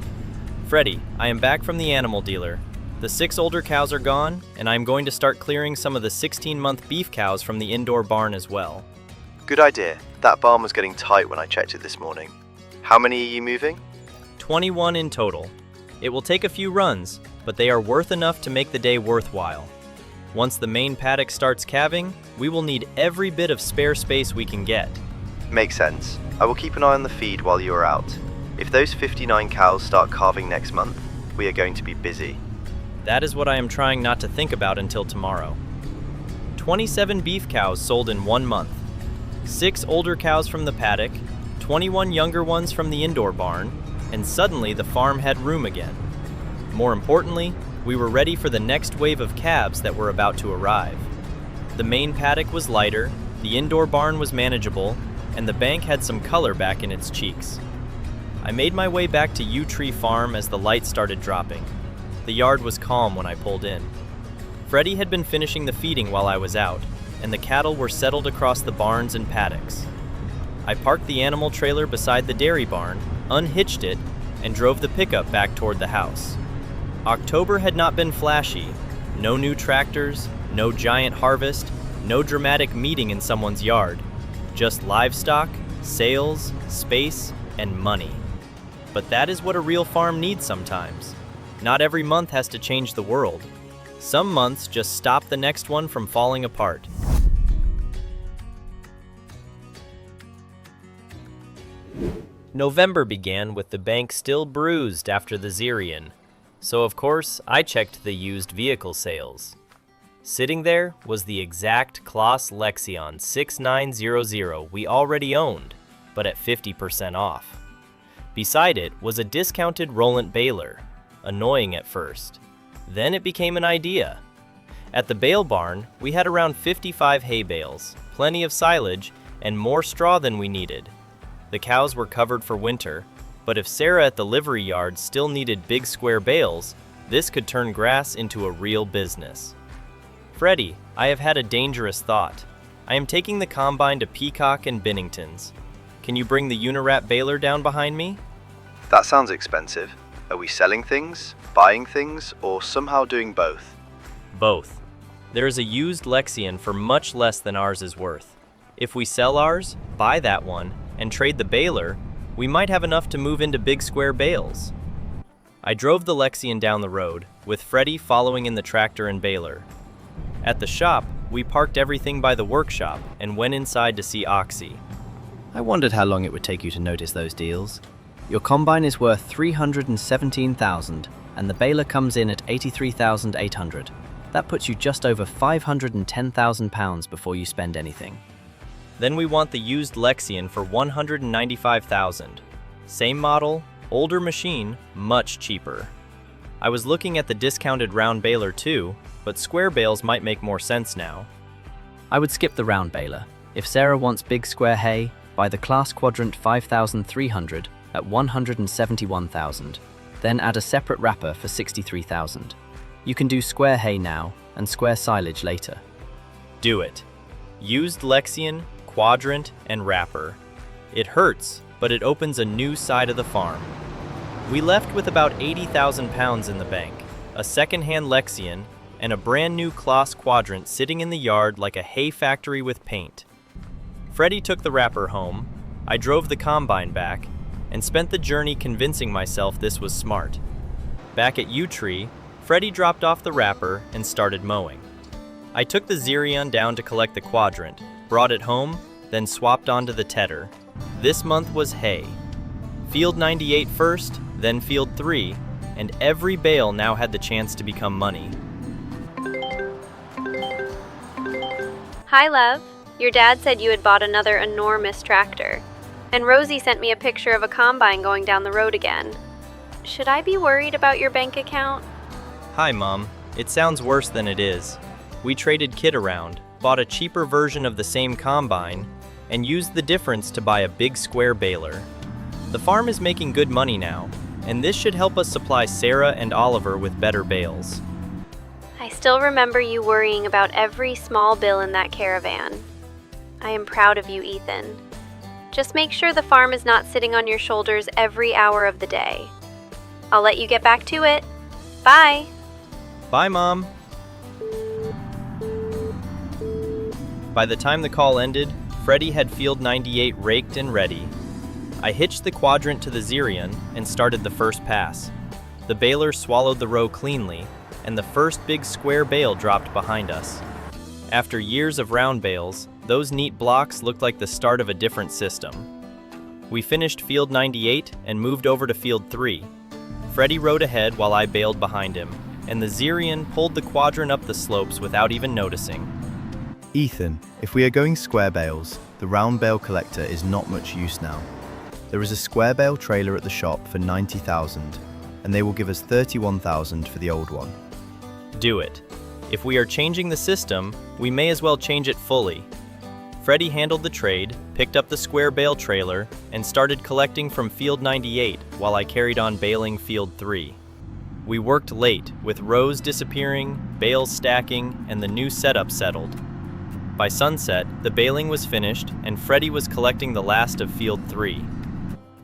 Freddy, I am back from the animal dealer. The 6 older cows are gone, and I am going to start clearing some of the 16-month beef cows from the indoor barn as well. Good idea. That barn was getting tight when I checked it this morning. How many are you moving? 21 in total. It will take a few runs, but they are worth enough to make the day worthwhile. Once the main paddock starts calving, we will need every bit of spare space we can get. Makes sense. I will keep an eye on the feed while you are out. If those 59 cows start calving next month, we are going to be busy. That is what I am trying not to think about until tomorrow. 27 beef cows sold in 1 month. 6 older cows from the paddock, 21 younger ones from the indoor barn, and suddenly the farm had room again. More importantly, we were ready for the next wave of calves that were about to arrive. The main paddock was lighter, the indoor barn was manageable, and the bank had some color back in its cheeks. I made my way back to Yew Tree Farm as the lights started dropping. The yard was calm when I pulled in. Freddy had been finishing the feeding while I was out, and the cattle were settled across the barns and paddocks. I parked the animal trailer beside the dairy barn, unhitched it, and drove the pickup back toward the house. October had not been flashy. No new tractors, no giant harvest, no dramatic meeting in someone's yard. Just livestock, sales, space, and money. But that is what a real farm needs sometimes. Not every month has to change the world. Some months just stop the next one from falling apart. November began with the bank still bruised after the Zerion, so of course I checked the used vehicle sales. Sitting there was the exact Claas Lexion 6900 we already owned, but at 50% off. Beside it was a discounted Roland baler, annoying at first. Then it became an idea. At the bale barn, we had around 55 hay bales, plenty of silage, and more straw than we needed. The cows were covered for winter, but if Sarah at the livery yard still needed big square bales, this could turn grass into a real business. Freddy, I have had a dangerous thought. I am taking the combine to Peacock and Binnington's. Can you bring the Uniwrap baler down behind me? That sounds expensive. Are we selling things, buying things, or somehow doing both? Both. There is a used Lexion for much less than ours is worth. If we sell ours, buy that one, and trade the baler, we might have enough to move into big square bales. I drove the Lexion down the road, with Freddy following in the tractor and baler. At the shop, we parked everything by the workshop and went inside to see Oxy. I wondered how long it would take you to notice those deals. Your combine is worth $317,000, and the baler comes in at $83,800. That puts you just over £510,000 before you spend anything. Then we want the used Lexion for $195,000. Same model, older machine, much cheaper. I was looking at the discounted round baler too, but square bales might make more sense now. I would skip the round baler. If Sarah wants big square hay, buy the Claas Quadrant 5300 at $171,000, then add a separate wrapper for $63,000. You can do square hay now and square silage later. Do it. Used Lexion, Quadrant, and wrapper. It hurts, but it opens a new side of the farm. We left with about 80,000 pounds in the bank, a second-hand NEXTGEN, and a brand new Claas quadrant sitting in the yard like a hay factory with paint. Freddie took the wrapper home, I drove the combine back, and spent the journey convincing myself this was smart. Back at U-Tree, Freddie dropped off the wrapper and started mowing. I took the Xerion down to collect the quadrant, brought it home, then swapped onto the tedder. This month was hay. Field 98 first, then Field 3, and every bale now had the chance to become money. Hi, love. Your dad said you had bought another enormous tractor. And Rosie sent me a picture of a combine going down the road again. Should I be worried about your bank account? Hi, Mom. It sounds worse than it is. We traded Kit around, bought a cheaper version of the same combine, and used the difference to buy a big square baler. The farm is making good money now, and this should help us supply Sarah and Oliver with better bales. I still remember you worrying about every small bill in that caravan. I am proud of you, Ethan. Just make sure the farm is not sitting on your shoulders every hour of the day. I'll let you get back to it. Bye. Bye, Mom. By the time the call ended, Freddie had Field 98 raked and ready. I hitched the quadrant to the Xerion and started the first pass. The baler swallowed the row cleanly, and the first big square bale dropped behind us. After years of round bales, those neat blocks looked like the start of a different system. We finished Field 98 and moved over to Field 3. Freddie rode ahead while I bailed behind him, and the Xerion pulled the quadrant up the slopes without even noticing. Ethan, if we are going square bales, the round bale collector is not much use now. There is a square bale trailer at the shop for 90,000, and they will give us 31,000 for the old one. Do it. If we are changing the system, we may as well change it fully. Freddie handled the trade, picked up the square bale trailer, and started collecting from Field 98 while I carried on baling Field 3. We worked late, with rows disappearing, bales stacking, and the new setup settled. By sunset, the baling was finished, and Freddie was collecting the last of Field 3.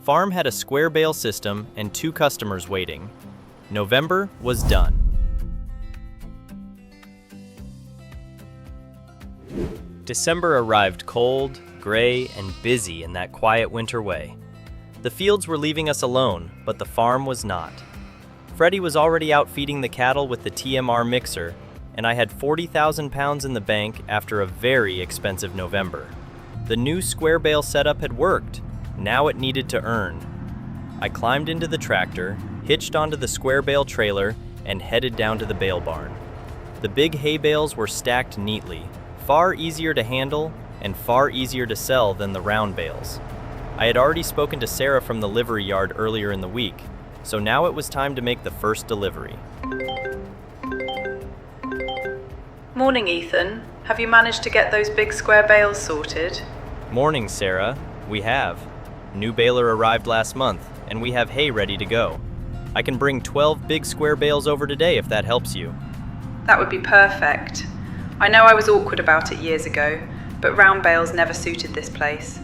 Farm had a square bale system and 2 customers waiting. November was done. December arrived cold, gray, and busy in that quiet winter way. The fields were leaving us alone, but the farm was not. Freddie was already out feeding the cattle with the TMR mixer, and I had 40,000 pounds in the bank after a very expensive November. The new square bale setup had worked. Now it needed to earn. I climbed into the tractor, hitched onto the square bale trailer, and headed down to the bale barn. The big hay bales were stacked neatly, far easier to handle and far easier to sell than the round bales. I had already spoken to Sarah from the livery yard earlier in the week, so now it was time to make the first delivery. Morning, Ethan. Have you managed to get those big square bales sorted? Morning, Sarah. We have. New baler arrived last month, and we have hay ready to go. I can bring 12 big square bales over today if that helps you. That would be perfect. I know I was awkward about it years ago, but round bales never suited this place.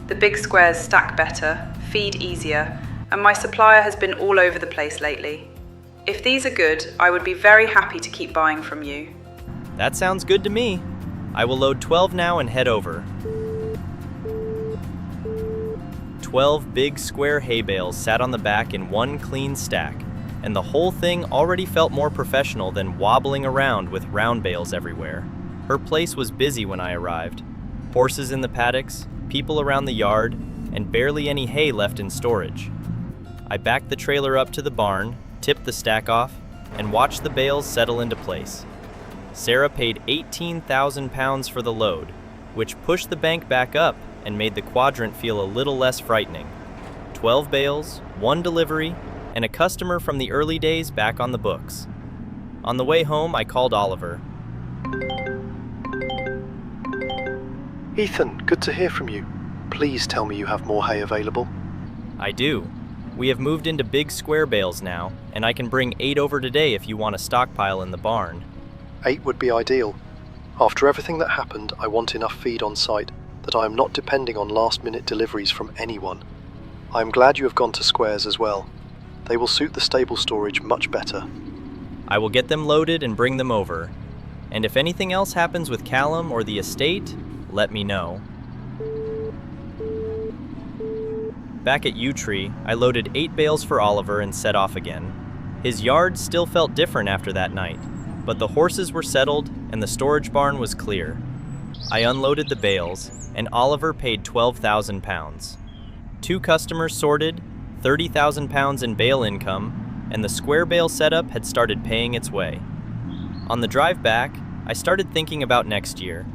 The big squares stack better, feed easier, and my supplier has been all over the place lately. If these are good, I would be very happy to keep buying from you. That sounds good to me. I will load 12 now and head over. 12 big square hay bales sat on the back in one clean stack, and the whole thing already felt more professional than wobbling around with round bales everywhere. Her place was busy when I arrived. Horses in the paddocks, people around the yard, and barely any hay left in storage. I backed the trailer up to the barn, tipped the stack off, and watched the bales settle into place. Sarah paid 18,000 pounds for the load, which pushed the bank back up and made the quadrant feel a little less frightening. 12 bales, 1 delivery, and a customer from the early days back on the books. On the way home, I called Oliver. Ethan, good to hear from you. Please tell me you have more hay available. I do. We have moved into big square bales now, and I can bring 8 over today if you want a stockpile in the barn. 8 would be ideal. After everything that happened, I want enough feed on site that I am not depending on last-minute deliveries from anyone. I am glad you have gone to squares as well. They will suit the stable storage much better. I will get them loaded and bring them over. And if anything else happens with Callum or the estate, let me know. Back at Yew Tree, I loaded 8 bales for Oliver and set off again. His yard still felt different after that night, but the horses were settled and the storage barn was clear. I unloaded the bales, and Oliver paid £12,000. 2 customers sorted, £30,000 in bale income, and the square bale setup had started paying its way. On the drive back, I started thinking about next year.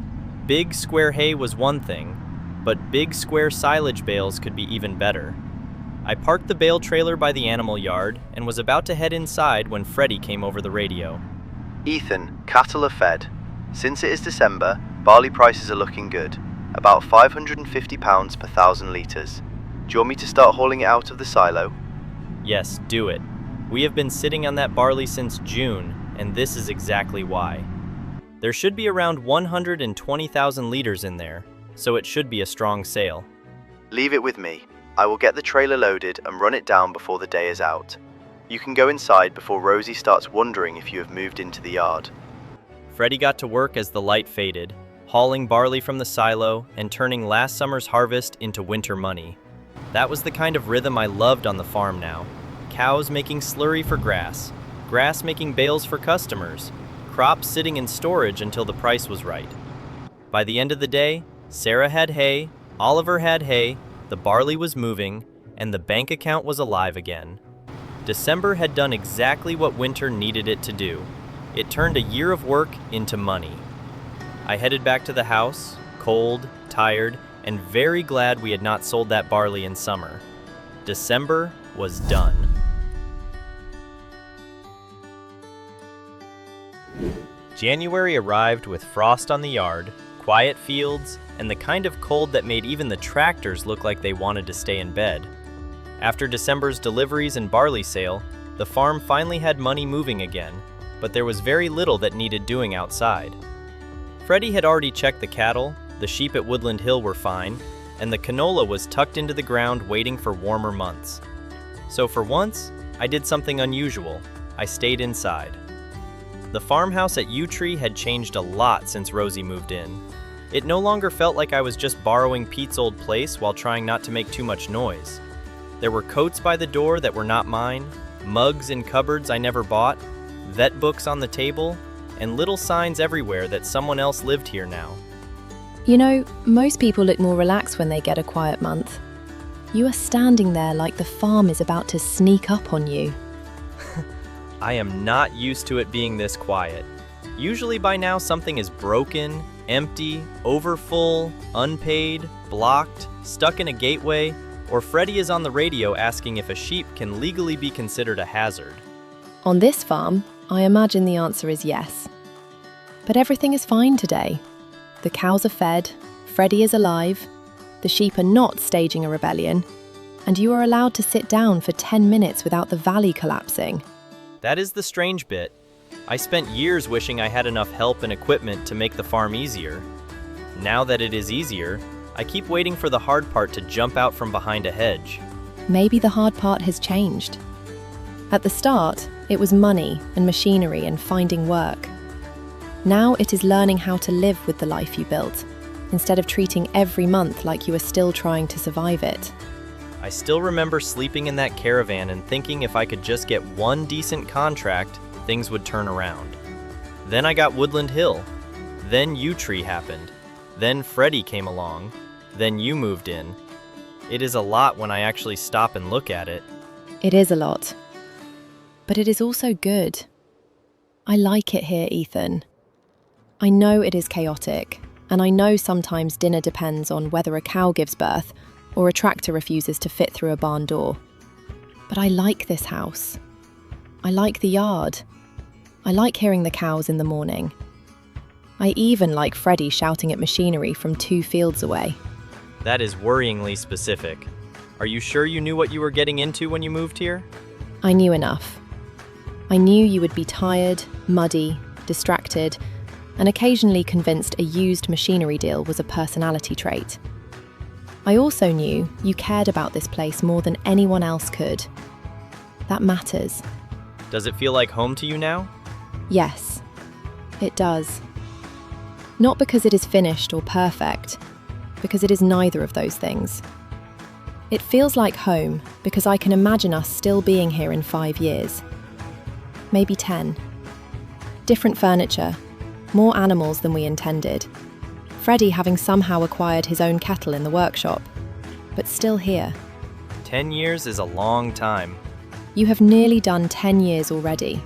Big square hay was one thing, but big square silage bales could be even better. I parked the bale trailer by the animal yard and was about to head inside when Freddie came over the radio. Ethan, cattle are fed. Since it is December, barley prices are looking good, about £550 per 1,000 litres. Do you want me to start hauling it out of the silo? Yes, do it. We have been sitting on that barley since June, and this is exactly why. There should be around 120,000 litres in there, so it should be a strong sale. Leave it with me. I will get the trailer loaded and run it down before the day is out. You can go inside before Rosie starts wondering if you have moved into the yard. Freddie got to work as the light faded, hauling barley from the silo and turning last summer's harvest into winter money. That was the kind of rhythm I loved on the farm now. Cows making slurry for grass, grass making bales for customers, crops sitting in storage until the price was right. By the end of the day, Sarah had hay, Oliver had hay, the barley was moving, and the bank account was alive again. December had done exactly what winter needed it to do. It turned a year of work into money. I headed back to the house, cold, tired, and very glad we had not sold that barley in summer. December was done. January arrived with frost on the yard, quiet fields, and the kind of cold that made even the tractors look like they wanted to stay in bed. After December's deliveries and barley sale, the farm finally had money moving again, but there was very little that needed doing outside. Freddie had already checked the cattle, the sheep at Woodland Hill were fine, and the canola was tucked into the ground waiting for warmer months. So for once, I did something unusual. I stayed inside. The farmhouse at Yew Tree had changed a lot since Rosie moved in. It no longer felt like I was just borrowing Pete's old place while trying not to make too much noise. There were coats by the door that were not mine, mugs in cupboards I never bought, vet books on the table, and little signs everywhere that someone else lived here now. You know, most people look more relaxed when they get a quiet month. You are standing there like the farm is about to sneak up on you. I am not used to it being this quiet. Usually by now something is broken, empty, overfull, unpaid, blocked, stuck in a gateway, or Freddie is on the radio asking if a sheep can legally be considered a hazard. On this farm, I imagine the answer is yes. But everything is fine today. The cows are fed, Freddie is alive, the sheep are not staging a rebellion, and you are allowed to sit down for 10 minutes without the valley collapsing. That is the strange bit. I spent years wishing I had enough help and equipment to make the farm easier. Now that it is easier, I keep waiting for the hard part to jump out from behind a hedge. Maybe the hard part has changed. At the start, it was money and machinery and finding work. Now it is learning how to live with the life you built, instead of treating every month like you are still trying to survive it. I still remember sleeping in that caravan and thinking if I could just get one decent contract, things would turn around. Then I got Woodland Hill. Then Yew Tree happened. Then Freddie came along. Then you moved in. It is a lot when I actually stop and look at it. It is a lot. But it is also good. I like it here, Ethan. I know it is chaotic, and I know sometimes dinner depends on whether a cow gives birth or a tractor refuses to fit through a barn door. But I like this house. I like the yard. I like hearing the cows in the morning. I even like Freddie shouting at machinery from 2 fields away. That is worryingly specific. Are you sure you knew what you were getting into when you moved here? I knew enough. I knew you would be tired, muddy, distracted, and occasionally convinced a used machinery deal was a personality trait. I also knew you cared about this place more than anyone else could. That matters. Does it feel like home to you now? Yes, it does. Not because it is finished or perfect, because it is neither of those things. It feels like home because I can imagine us still being here in 5 years. Maybe 10. Different furniture, more animals than we intended. Freddie having somehow acquired his own kettle in the workshop, but still here. 10 years is a long time. You have nearly done 10 years already.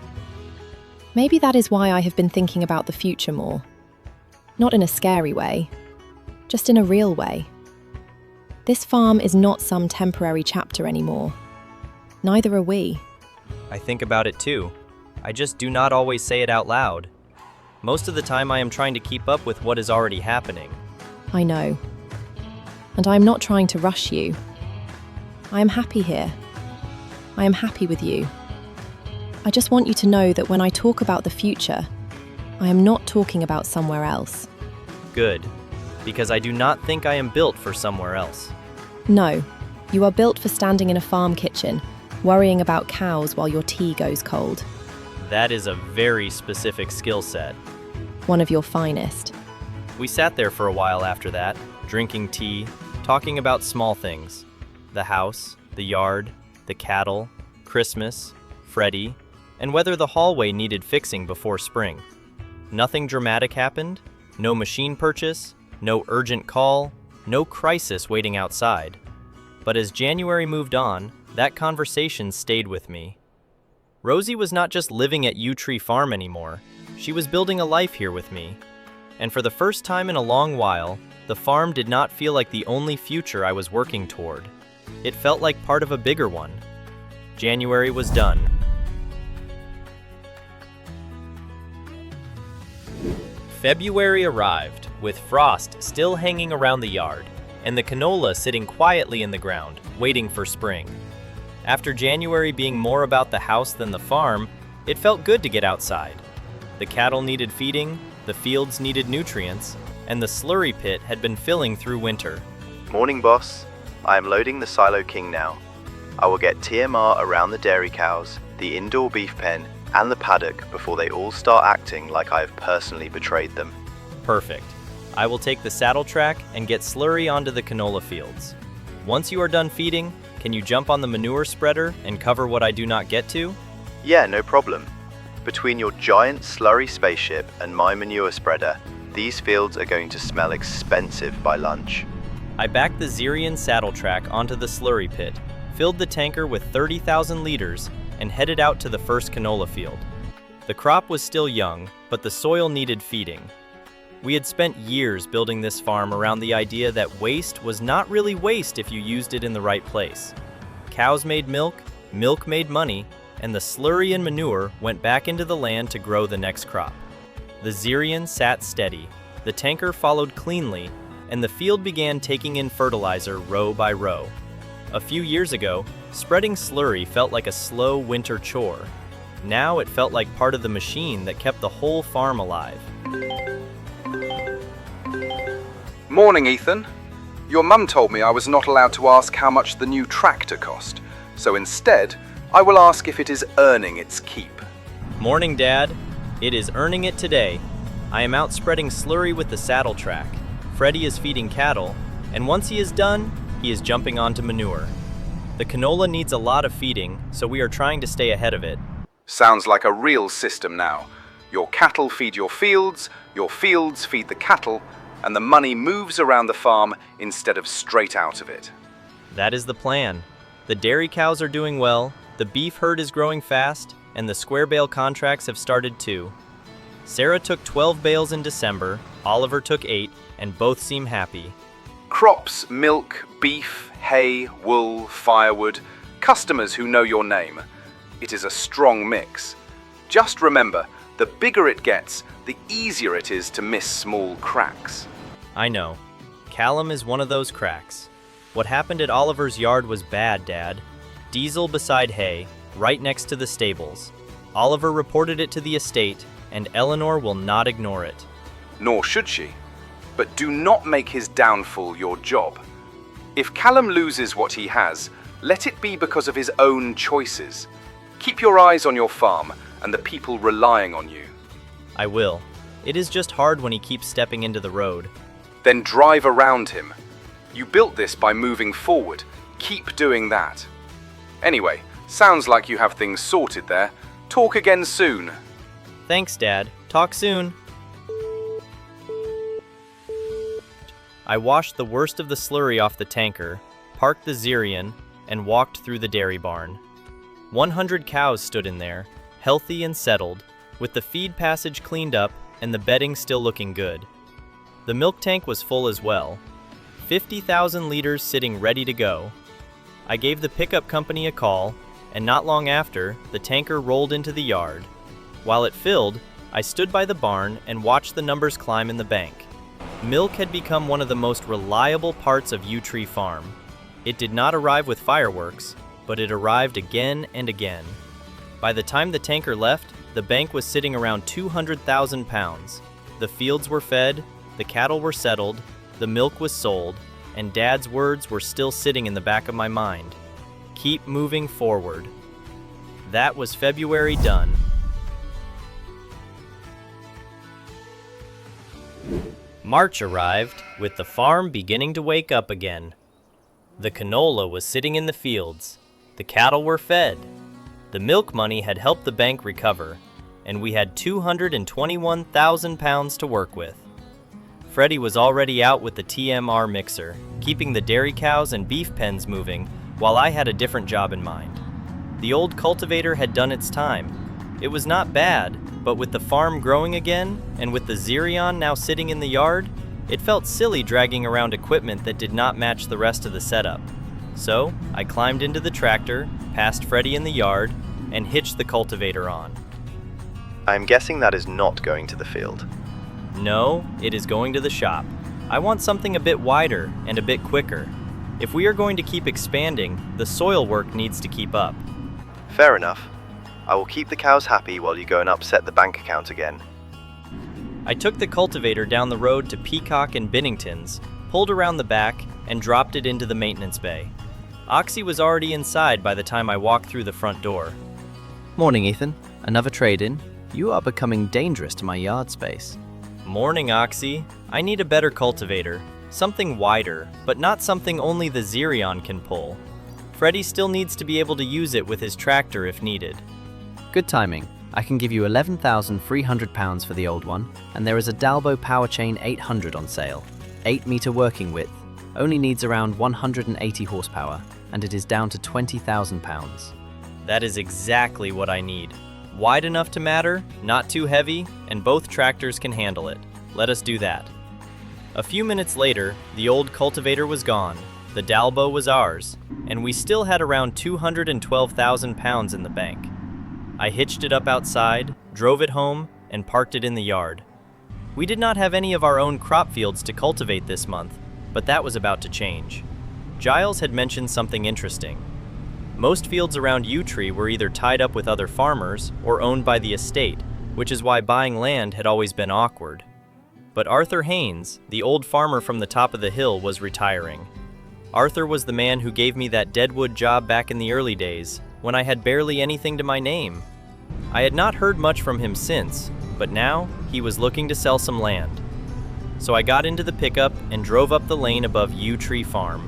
Maybe that is why I have been thinking about the future more. Not in a scary way, just in a real way. This farm is not some temporary chapter anymore. Neither are we. I think about it too. I just do not always say it out loud. Most of the time I am trying to keep up with what is already happening. I know. And I am not trying to rush you. I am happy here. I am happy with you. I just want you to know that when I talk about the future, I am not talking about somewhere else. Good, because I do not think I am built for somewhere else. No, you are built for standing in a farm kitchen, worrying about cows while your tea goes cold. That is a very specific skill set. One of your finest. We sat there for a while after that, drinking tea, talking about small things. The house, the yard, the cattle, Christmas, Freddie, and whether the hallway needed fixing before spring. Nothing dramatic happened, no machine purchase, no urgent call, no crisis waiting outside. But as January moved on, that conversation stayed with me. Rosie was not just living at Yew Tree Farm anymore, she was building a life here with me. And for the first time in a long while, the farm did not feel like the only future I was working toward. It felt like part of a bigger one. January was done. February arrived, with frost still hanging around the yard, and the canola sitting quietly in the ground, waiting for spring. After January being more about the house than the farm, it felt good to get outside. The cattle needed feeding, the fields needed nutrients, and the slurry pit had been filling through winter. Morning, boss. I am loading the Silo King now. I will get TMR around the dairy cows, the indoor beef pen, and the paddock before they all start acting like I have personally betrayed them. Perfect. I will take the saddle track and get slurry onto the canola fields. Once you are done feeding, can you jump on the manure spreader and cover what I do not get to? Yeah, no problem. Between your giant slurry spaceship and my manure spreader, these fields are going to smell expensive by lunch. I backed the Xerion saddle track onto the slurry pit, filled the tanker with 30,000 liters, and headed out to the first canola field. The crop was still young, but the soil needed feeding. We had spent years building this farm around the idea that waste was not really waste if you used it in the right place. Cows made milk, milk made money, and the slurry and manure went back into the land to grow the next crop. The Xerion sat steady, the tanker followed cleanly, and the field began taking in fertilizer row by row. A few years ago, spreading slurry felt like a slow winter chore. Now it felt like part of the machine that kept the whole farm alive. Morning, Ethan. Your mum told me I was not allowed to ask how much the new tractor cost, so instead, I will ask if it is earning its keep. Morning, Dad. It is earning it today. I am out spreading slurry with the saddle track. Freddie is feeding cattle, and once he is done, he is jumping onto manure. The canola needs a lot of feeding, so we are trying to stay ahead of it. Sounds like a real system now. Your cattle feed your fields feed the cattle, and the money moves around the farm instead of straight out of it. That is the plan. The dairy cows are doing well, the beef herd is growing fast, and the square bale contracts have started too. Sarah took 12 bales in December, Oliver took 8, and both seem happy. Crops, milk, beef, hay, wool, firewood, customers who know your name. It is a strong mix. Just remember, the bigger it gets, the easier it is to miss small cracks. I know. Callum is one of those cracks. What happened at Oliver's yard was bad, Dad. Diesel beside hay, right next to the stables. Oliver reported it to the estate, and Eleanor will not ignore it. Nor should she. But do not make his downfall your job. If Callum loses what he has, let it be because of his own choices. Keep your eyes on your farm and the people relying on you. I will. It is just hard when he keeps stepping into the road. Then drive around him. You built this by moving forward. Keep doing that. Anyway, sounds like you have things sorted there. Talk again soon. Thanks, Dad. Talk soon. I washed the worst of the slurry off the tanker, parked the Xerion, and walked through the dairy barn. 100 cows stood in there, healthy and settled, with the feed passage cleaned up and the bedding still looking good. The milk tank was full as well, 50,000 liters sitting ready to go. I gave the pickup company a call, and not long after, the tanker rolled into the yard. While it filled, I stood by the barn and watched the numbers climb in the bank. Milk had become one of the most reliable parts of Yew Tree Farm. It did not arrive with fireworks, but it arrived again and again. By the time the tanker left, the bank was sitting around 200,000 pounds. The fields were fed, the cattle were settled, the milk was sold, and Dad's words were still sitting in the back of my mind. Keep moving forward. That was February done. March arrived, with the farm beginning to wake up again. The canola was sitting in the fields. The cattle were fed. The milk money had helped the bank recover, and we had 221,000 pounds to work with. Freddie was already out with the TMR mixer, keeping the dairy cows and beef pens moving, while I had a different job in mind. The old cultivator had done its time. It was not bad, but with the farm growing again, and with the Xerion now sitting in the yard, it felt silly dragging around equipment that did not match the rest of the setup. So, I climbed into the tractor, past Freddie in the yard, and hitched the cultivator on. I'm guessing that is not going to the field. No, it is going to the shop. I want something a bit wider and a bit quicker. If we are going to keep expanding, the soil work needs to keep up. Fair enough. I will keep the cows happy while you go and upset the bank account again. I took the cultivator down the road to Peacock and Binnington's, pulled around the back, and dropped it into the maintenance bay. Oxy was already inside by the time I walked through the front door. Morning, Ethan. Another trade-in. You are becoming dangerous to my yard space. Morning, Oxy. I need a better cultivator. Something wider, but not something only the Xerion can pull. Freddie still needs to be able to use it with his tractor if needed. Good timing. I can give you 11,300 pounds for the old one, and there is a Dalbo Powerchain 800 on sale. 8-meter working width, only needs around 180 horsepower, and it is down to 20,000 pounds. That is exactly what I need. Wide enough to matter, not too heavy, and both tractors can handle it. Let us do that. A few minutes later, the old cultivator was gone, the Dalbo was ours, and we still had around 212,000 pounds in the bank. I hitched it up outside, drove it home, and parked it in the yard. We did not have any of our own crop fields to cultivate this month, but that was about to change. Giles had mentioned something interesting. Most fields around Yew Tree were either tied up with other farmers or owned by the estate, which is why buying land had always been awkward. But Arthur Haynes, the old farmer from the top of the hill, was retiring. Arthur was the man who gave me that deadwood job back in the early days, when I had barely anything to my name. I had not heard much from him since, but now he was looking to sell some land. So I got into the pickup and drove up the lane above Yew Tree Farm.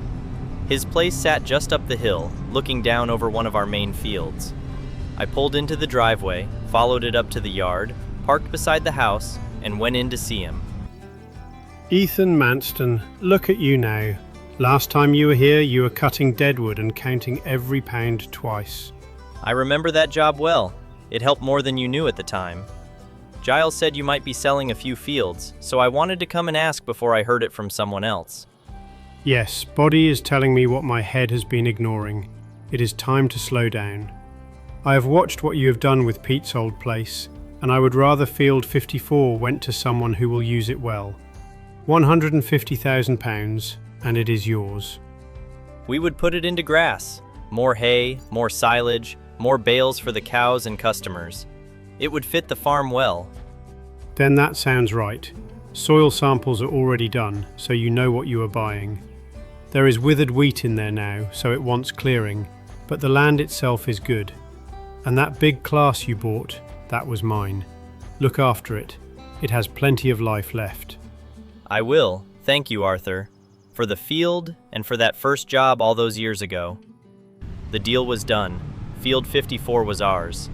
His place sat just up the hill, looking down over one of our main fields. I pulled into the driveway, followed it up to the yard, parked beside the house, and went in to see him. Ethan Manston, look at you now. Last time you were here, you were cutting deadwood and counting every pound twice. I remember that job well. It helped more than you knew at the time. Giles said you might be selling a few fields, so I wanted to come and ask before I heard it from someone else. Yes, body is telling me what my head has been ignoring. It is time to slow down. I have watched what you have done with Pete's old place, and I would rather Field 54 went to someone who will use it well. £150,000, and it is yours. We would put it into grass. More hay, more silage, more bales for the cows and customers. It would fit the farm well. Then that sounds right. Soil samples are already done, so you know what you are buying. There is withered wheat in there now, so it wants clearing, but the land itself is good. And that big Claas you bought, that was mine. Look after it. It has plenty of life left. I will. Thank you, Arthur. For the field and for that first job all those years ago. The deal was done. Field 54 was ours.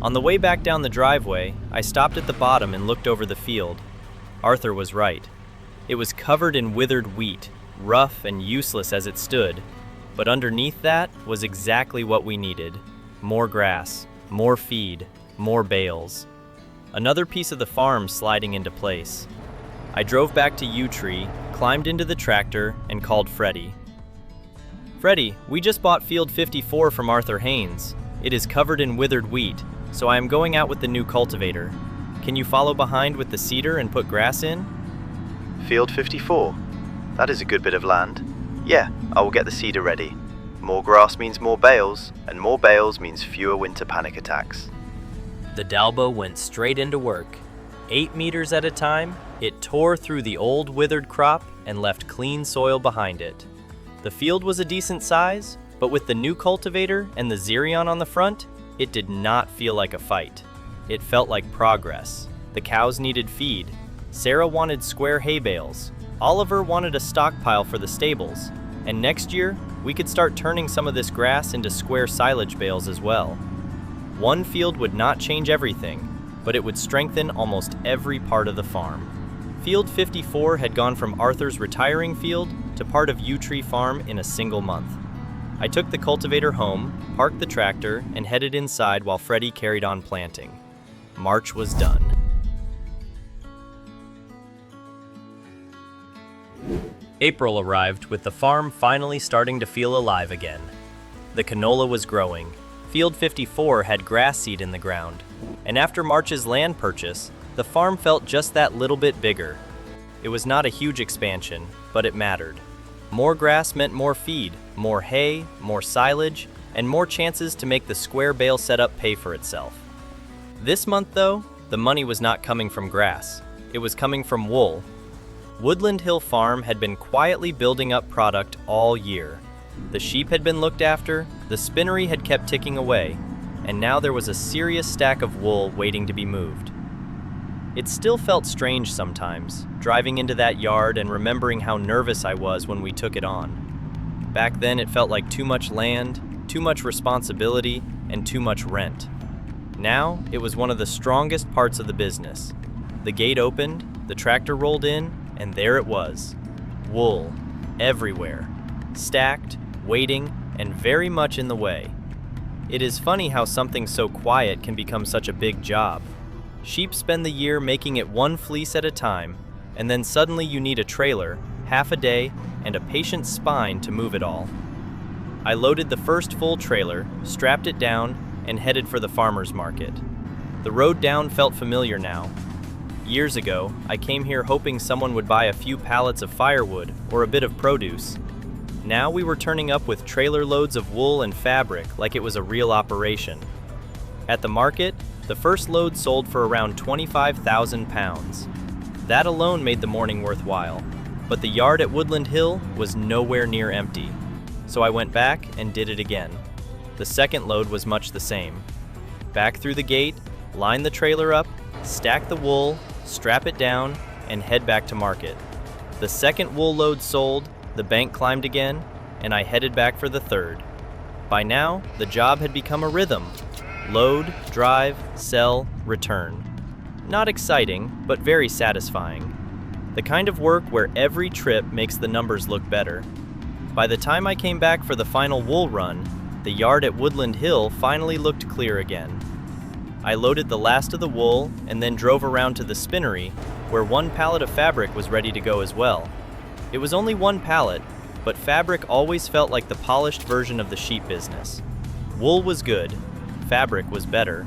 On the way back down the driveway, I stopped at the bottom and looked over the field. Arthur was right. It was covered in withered wheat, rough and useless as it stood, but underneath that was exactly what we needed. More grass, more feed, more bales. Another piece of the farm sliding into place. I drove back to U-Tree, climbed into the tractor, and called Freddie. Freddie, we just bought Field 54 from Arthur Haynes. It is covered in withered wheat, so I am going out with the new cultivator. Can you follow behind with the seeder and put grass in? Field 54. That is a good bit of land. Yeah, I will get the seeder ready. More grass means more bales, and more bales means fewer winter panic attacks. The Dalbo went straight into work. 8 meters at a time, it tore through the old withered crop and left clean soil behind it. The field was a decent size, but with the new cultivator and the Xerion on the front, it did not feel like a fight. It felt like progress. The cows needed feed. Sarah wanted square hay bales. Oliver wanted a stockpile for the stables. And next year, we could start turning some of this grass into square silage bales as well. One field would not change everything, but it would strengthen almost every part of the farm. Field 54 had gone from Arthur's retiring field to part of U-Tree Farm in a single month. I took the cultivator home, parked the tractor, and headed inside while Freddie carried on planting. March was done. April arrived with the farm finally starting to feel alive again. The canola was growing. Field 54 had grass seed in the ground. And after March's land purchase, the farm felt just that little bit bigger. It was not a huge expansion, but it mattered. More grass meant more feed, more hay, more silage, and more chances to make the square bale setup pay for itself. This month, though, the money was not coming from grass. It was coming from wool. Woodland Hill Farm had been quietly building up product all year. The sheep had been looked after, the spinnery had kept ticking away, and now there was a serious stack of wool waiting to be moved. It still felt strange sometimes, driving into that yard and remembering how nervous I was when we took it on. Back then it felt like too much land, too much responsibility, and too much rent. Now it was one of the strongest parts of the business. The gate opened, the tractor rolled in, and there it was. Wool, everywhere. Stacked, waiting, and very much in the way. It is funny how something so quiet can become such a big job. Sheep spend the year making it one fleece at a time, and then suddenly you need a trailer, half a day, and a patient spine to move it all. I loaded the first full trailer, strapped it down, and headed for the farmer's market. The road down felt familiar now. Years ago, I came here hoping someone would buy a few pallets of firewood or a bit of produce. Now we were turning up with trailer loads of wool and fabric like it was a real operation. At the market, the first load sold for around 25,000 pounds. That alone made the morning worthwhile, but the yard at Woodland Hill was nowhere near empty. So I went back and did it again. The second load was much the same. Back through the gate, line the trailer up, stack the wool, strap it down, and head back to market. The second wool load sold, the bank climbed again, and I headed back for the third. By now, the job had become a rhythm. Load, drive, sell, return. Not exciting, but very satisfying. The kind of work where every trip makes the numbers look better. By the time I came back for the final wool run, the yard at Woodland Hill finally looked clear again. I loaded the last of the wool and then drove around to the spinnery, where one pallet of fabric was ready to go as well. It was only one pallet, but fabric always felt like the polished version of the sheep business. Wool was good, fabric was better.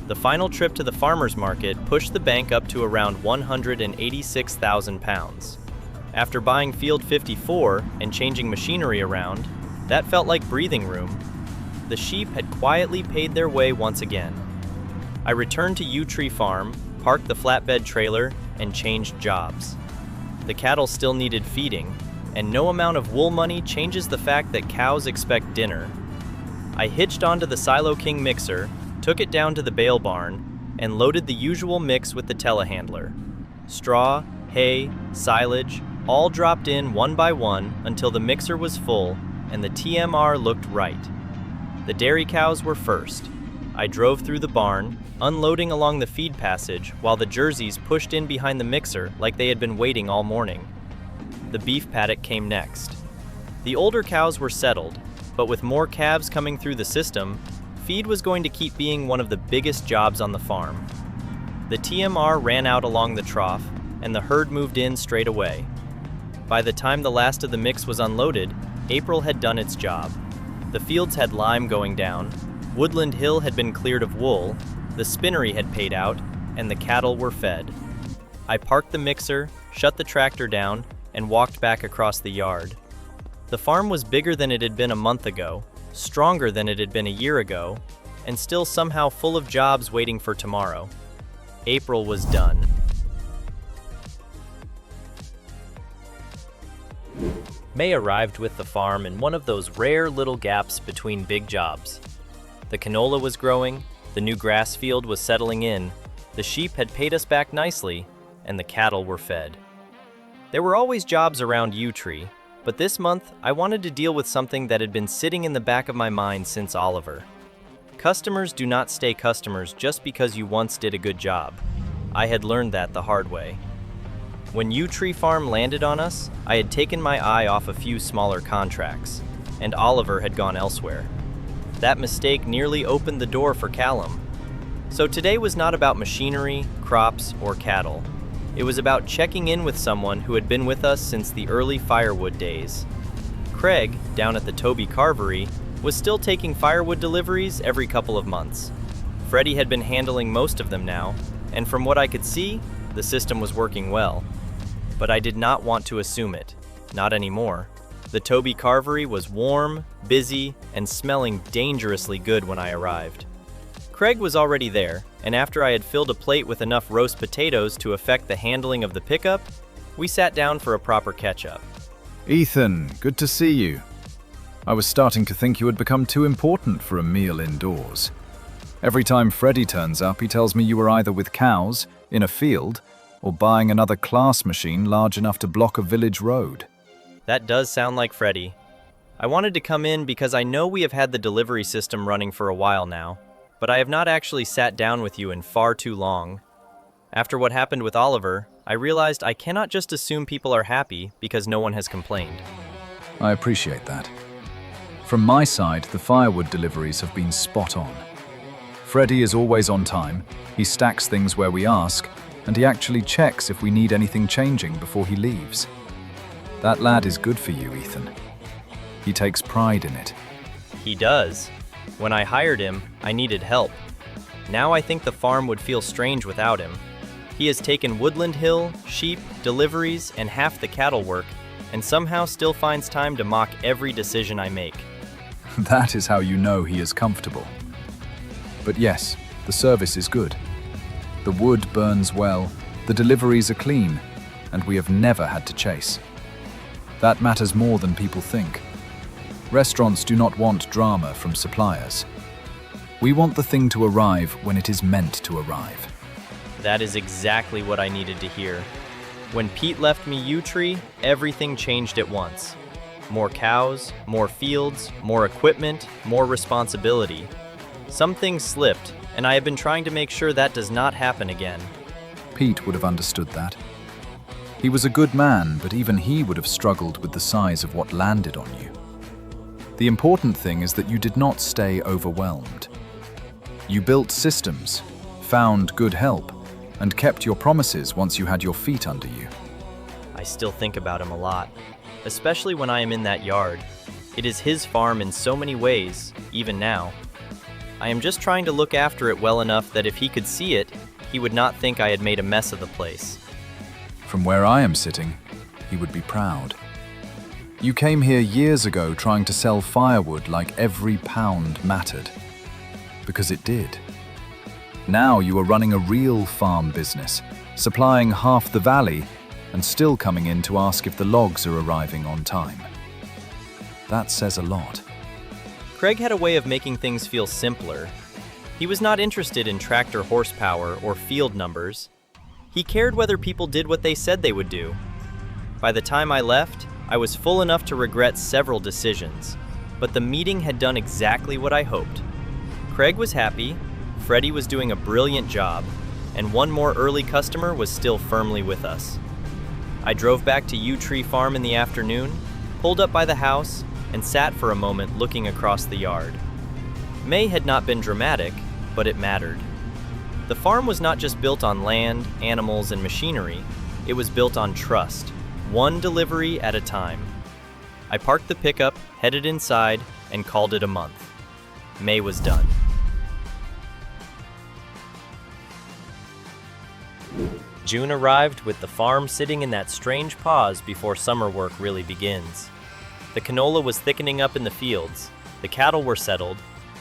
The final trip to the farmer's market pushed the bank up to around 186,000 pounds. After buying Field 54 and changing machinery around, that felt like breathing room. The sheep had quietly paid their way once again. I returned to U-Tree Farm, parked the flatbed trailer, and changed jobs. The cattle still needed feeding, and no amount of wool money changes the fact that cows expect dinner. I hitched onto the Silo King mixer, took it down to the bale barn, and loaded the usual mix with the telehandler. Straw, hay, silage, all dropped in one by one until the mixer was full and the TMR looked right. The dairy cows were first. I drove through the barn, unloading along the feed passage while the jerseys pushed in behind the mixer like they had been waiting all morning. The beef paddock came next. The older cows were settled, but with more calves coming through the system, feed was going to keep being one of the biggest jobs on the farm. The TMR ran out along the trough, and the herd moved in straight away. By the time the last of the mix was unloaded, April had done its job. The fields had lime going down, Woodland Hill had been cleared of wool, the spinnery had paid out, and the cattle were fed. I parked the mixer, shut the tractor down, and walked back across the yard. The farm was bigger than it had been a month ago, stronger than it had been a year ago, and still somehow full of jobs waiting for tomorrow. April was done. May arrived with the farm in one of those rare little gaps between big jobs. The canola was growing, the new grass field was settling in, the sheep had paid us back nicely, and the cattle were fed. There were always jobs around Yew Tree, but this month I wanted to deal with something that had been sitting in the back of my mind since Oliver. Customers do not stay customers just because you once did a good job. I had learned that the hard way. When Yew Tree Farm landed on us, I had taken my eye off a few smaller contracts, and Oliver had gone elsewhere. That mistake nearly opened the door for Callum. So today was not about machinery, crops, or cattle. It was about checking in with someone who had been with us since the early firewood days. Craig, down at the Toby Carvery, was still taking firewood deliveries every couple of months. Freddie had been handling most of them now, and from what I could see, the system was working well. But I did not want to assume it. Not anymore. The Toby Carvery was warm, busy, and smelling dangerously good when I arrived. Craig was already there, and after I had filled a plate with enough roast potatoes to affect the handling of the pickup, we sat down for a proper catch-up. Ethan, good to see you. I was starting to think you had become too important for a meal indoors. Every time Freddie turns up, he tells me you were either with cows, in a field, or buying another Claas machine large enough to block a village road. That does sound like Freddie. I wanted to come in because I know we have had the delivery system running for a while now, but I have not actually sat down with you in far too long. After what happened with Oliver, I realized I cannot just assume people are happy because no one has complained. I appreciate that. From my side, the firewood deliveries have been spot on. Freddie is always on time, he stacks things where we ask, and he actually checks if we need anything changing before he leaves. That lad is good for you, Ethan. He takes pride in it. He does. When I hired him, I needed help. Now I think the farm would feel strange without him. He has taken Woodland Hill, sheep, deliveries, and half the cattle work, and somehow still finds time to mock every decision I make. That is how you know he is comfortable. But yes, the service is good. The wood burns well, the deliveries are clean, and we have never had to chase. That matters more than people think. Restaurants do not want drama from suppliers. We want the thing to arrive when it is meant to arrive. That is exactly what I needed to hear. When Pete left me Yew Tree, everything changed at once. More cows, more fields, more equipment, more responsibility. Some things slipped, and I have been trying to make sure that does not happen again. Pete would have understood that. He was a good man, but even he would have struggled with the size of what landed on you. The important thing is that you did not stay overwhelmed. You built systems, found good help, and kept your promises once you had your feet under you. I still think about him a lot, especially when I am in that yard. It is his farm in so many ways, even now. I am just trying to look after it well enough that if he could see it, he would not think I had made a mess of the place. From where I am sitting, he would be proud. You came here years ago trying to sell firewood like every pound mattered. Because it did. Now you are running a real farm business, supplying half the valley, and still coming in to ask if the logs are arriving on time. That says a lot. Craig had a way of making things feel simpler. He was not interested in tractor horsepower or field numbers. He cared whether people did what they said they would do. By the time I left, I was full enough to regret several decisions, but the meeting had done exactly what I hoped. Craig was happy, Freddie was doing a brilliant job, and one more early customer was still firmly with us. I drove back to Yew Tree Farm in the afternoon, pulled up by the house, and sat for a moment looking across the yard. May had not been dramatic, but it mattered. The farm was not just built on land, animals, and machinery, it was built on trust, one delivery at a time. I parked the pickup, headed inside, and called it a month. May was done. June arrived with the farm sitting in that strange pause before summer work really begins. The canola was thickening up in the fields, the cattle were settled,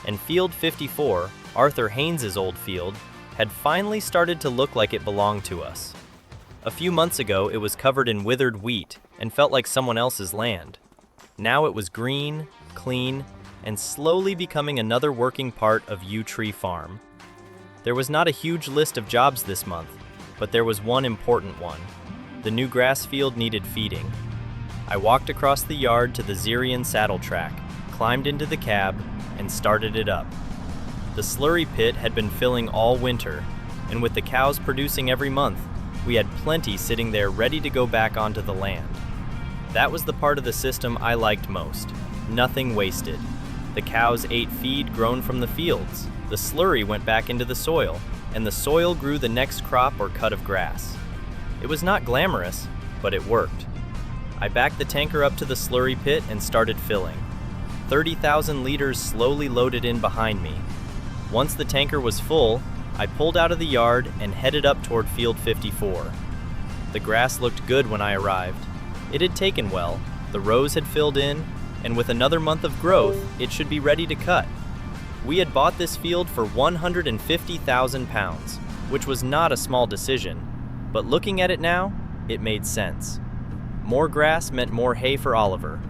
and Field 54, Arthur Haynes's old field, had finally started to look like it belonged to us. A few months ago, it was covered in withered wheat and felt like someone else's land. Now it was green, clean, and slowly becoming another working part of Yew Tree Farm. There was not a huge list of jobs this month, but there was one important one. The new grass field needed feeding. I walked across the yard to the Zerian saddle track, climbed into the cab, and started it up. The slurry pit had been filling all winter, and with the cows producing every month, we had plenty sitting there ready to go back onto the land. That was the part of the system I liked most. Nothing wasted. The cows ate feed grown from the fields, the slurry went back into the soil, and the soil grew the next crop or cut of grass. It was not glamorous, but it worked. I backed the tanker up to the slurry pit and started filling. 30,000 liters slowly loaded in behind me. Once the tanker was full, I pulled out of the yard and headed up toward Field 54. The grass looked good when I arrived. It had taken well, the rows had filled in, and with another month of growth, it should be ready to cut. We had bought this field for 150,000 pounds, which was not a small decision, but looking at it now, it made sense. More grass meant more hay for Oliver,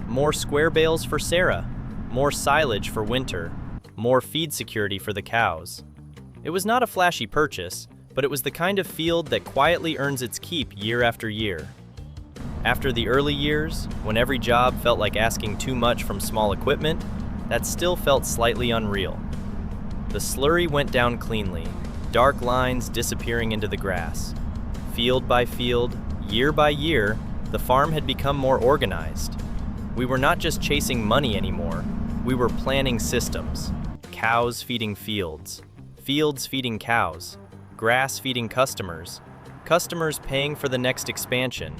more square bales for Sarah, more silage for winter, more feed security for the cows. It was not a flashy purchase, but it was the kind of field that quietly earns its keep year after year. After the early years, when every job felt like asking too much from small equipment, that still felt slightly unreal. The slurry went down cleanly, dark lines disappearing into the grass. Field by field, year by year, the farm had become more organized. We were not just chasing money anymore, we were planning systems. Cows feeding fields, fields feeding cows, grass feeding customers, customers paying for the next expansion.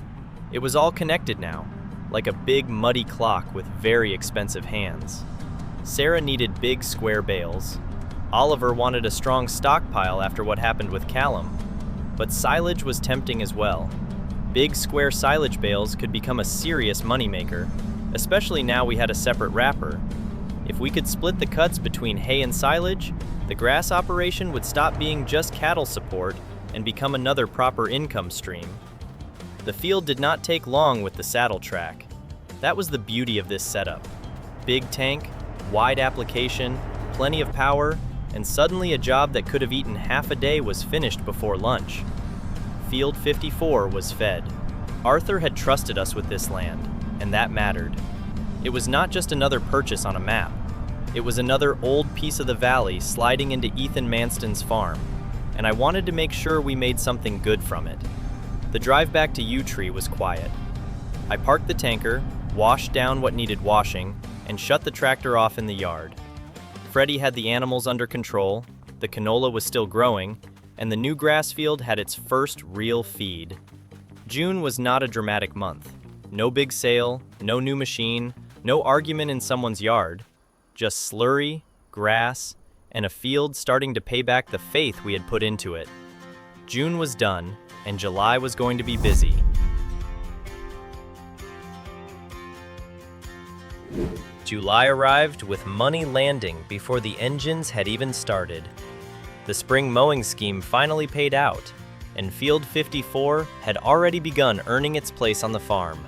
It was all connected now, like a big muddy clock with very expensive hands. Sarah needed big square bales. Oliver wanted a strong stockpile after what happened with Callum, but silage was tempting as well. Big square silage bales could become a serious moneymaker, especially now we had a separate wrapper. If we could split the cuts between hay and silage, the grass operation would stop being just cattle support and become another proper income stream. The field did not take long with the saddle track. That was the beauty of this setup. Big tank, wide application, plenty of power, and suddenly a job that could have eaten half a day was finished before lunch. Field 54 was fed. Arthur had trusted us with this land, and that mattered. It was not just another purchase on a map. It was another old piece of the valley sliding into Ethan Manston's farm, and I wanted to make sure we made something good from it. The drive back to Yew Tree was quiet. I parked the tanker, washed down what needed washing, and shut the tractor off in the yard. Freddie had the animals under control, the canola was still growing, and the new grass field had its first real feed. June was not a dramatic month. No big sale, no new machine, no argument in someone's yard. Just slurry, grass, and a field starting to pay back the faith we had put into it. June was done, and July was going to be busy. July arrived with money landing before the engines had even started. The spring mowing scheme finally paid out, and Field 54 had already begun earning its place on the farm.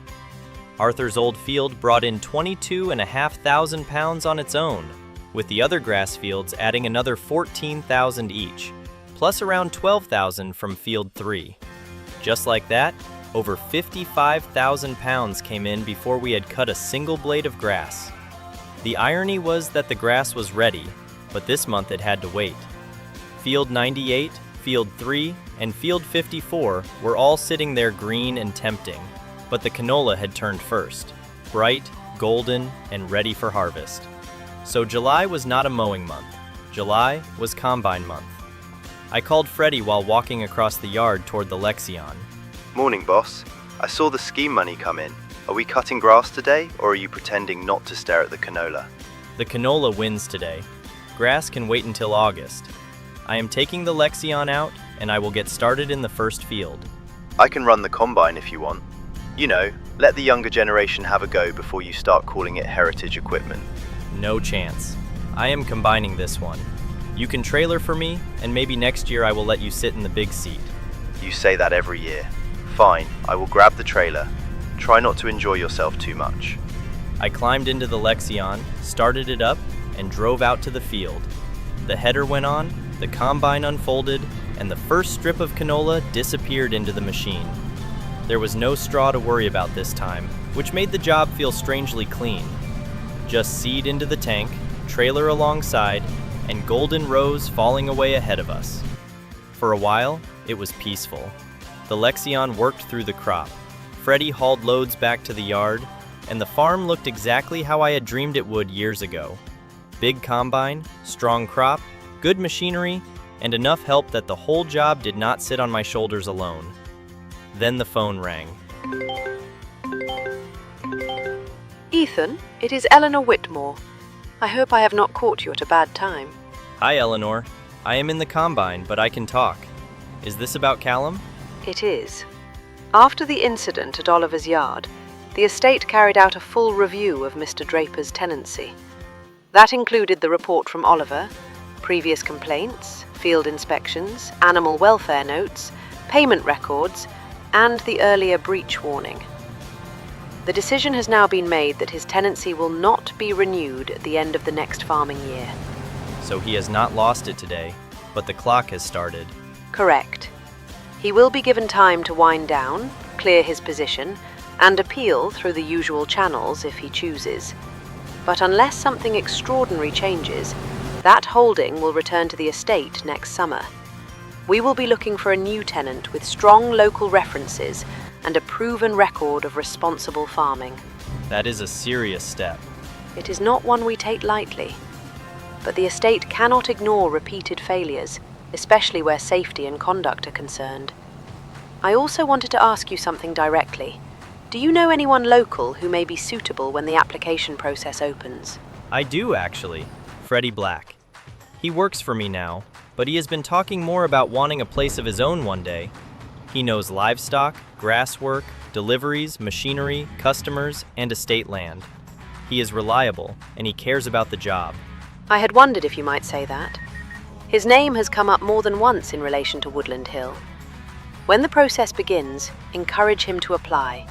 Arthur's old field brought in 22,500 pounds on its own, with the other grass fields adding another 14,000 each, plus around 12,000 from Field 3. Just like that, over 55,000 pounds came in before we had cut a single blade of grass. The irony was that the grass was ready, but this month it had to wait. Field 98, Field 3, and Field 54 were all sitting there green and tempting, but the canola had turned first, bright, golden, and ready for harvest. So July was not a mowing month. July was combine month. I called Freddie while walking across the yard toward the NEXTGEN. Morning, boss. I saw the scheme money come in. Are we cutting grass today, or are you pretending not to stare at the canola? The canola wins today. Grass can wait until August. I am taking the NEXTGEN out, and I will get started in the first field. I can run the combine if you want. You know, let the younger generation have a go before you start calling it heritage equipment. No chance. I am combining this one. You can trailer for me, and maybe next year I will let you sit in the big seat. You say that every year. Fine, I will grab the trailer. Try not to enjoy yourself too much. I climbed into the NEXTGEN, started it up, and drove out to the field. The header went on, the combine unfolded, and the first strip of canola disappeared into the machine. There was no straw to worry about this time, which made the job feel strangely clean. Just seed into the tank, trailer alongside, and golden rows falling away ahead of us. For a while, it was peaceful. The NEXTGEN worked through the crop. Freddie hauled loads back to the yard, and the farm looked exactly how I had dreamed it would years ago. Big combine, strong crop, good machinery, and enough help that the whole job did not sit on my shoulders alone. Then the phone rang. Ethan, it is Eleanor Whitmore. I hope I have not caught you at a bad time. Hi, Eleanor. I am in the combine, but I can talk. Is this about Callum? It is. After the incident at Oliver's yard, the estate carried out a full review of Mr. Draper's tenancy. That included the report from Oliver, previous complaints, field inspections, animal welfare notes, payment records, and the earlier breach warning. The decision has now been made that his tenancy will not be renewed at the end of the next farming year. So he has not lost it today, but the clock has started. Correct. He will be given time to wind down, clear his position, and appeal through the usual channels if he chooses. But unless something extraordinary changes, that holding will return to the estate next summer. We will be looking for a new tenant with strong local references and a proven record of responsible farming. That is a serious step. It is not one we take lightly. But the estate cannot ignore repeated failures, especially where safety and conduct are concerned. I also wanted to ask you something directly. Do you know anyone local who may be suitable when the application process opens? I do, actually. Freddie Black. He works for me now, but he has been talking more about wanting a place of his own one day. He knows livestock, grass work, deliveries, machinery, customers, and estate land. He is reliable, and he cares about the job. I had wondered if you might say that. His name has come up more than once in relation to Woodland Hill. When the process begins, encourage him to apply.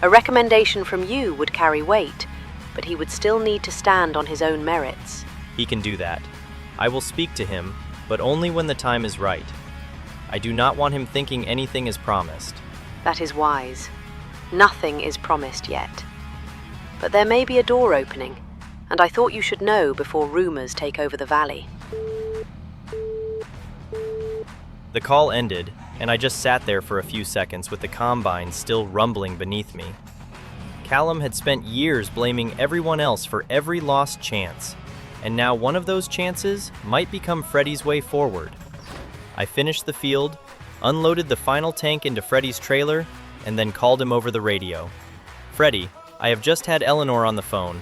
A recommendation from you would carry weight, but he would still need to stand on his own merits. He can do that. I will speak to him, but only when the time is right. I do not want him thinking anything is promised. That is wise. Nothing is promised yet. But there may be a door opening, and I thought you should know before rumors take over the valley. The call ended, and I just sat there for a few seconds with the combine still rumbling beneath me. Callum had spent years blaming everyone else for every lost chance, and now one of those chances might become Freddie's way forward. I finished the field, unloaded the final tank into Freddie's trailer, and then called him over the radio. Freddie, I have just had Eleanor on the phone.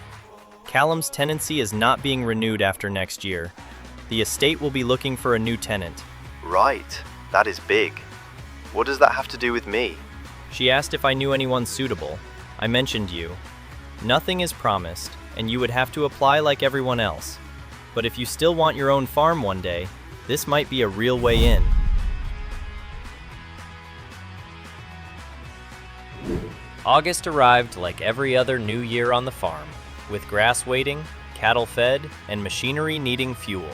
Callum's tenancy is not being renewed after next year. The estate will be looking for a new tenant. Right, that is big. What does that have to do with me? She asked if I knew anyone suitable. I mentioned you. Nothing is promised, and you would have to apply like everyone else. But if you still want your own farm one day, this might be a real way in. August arrived like every other new year on the farm, with grass waiting, cattle fed, and machinery needing fuel.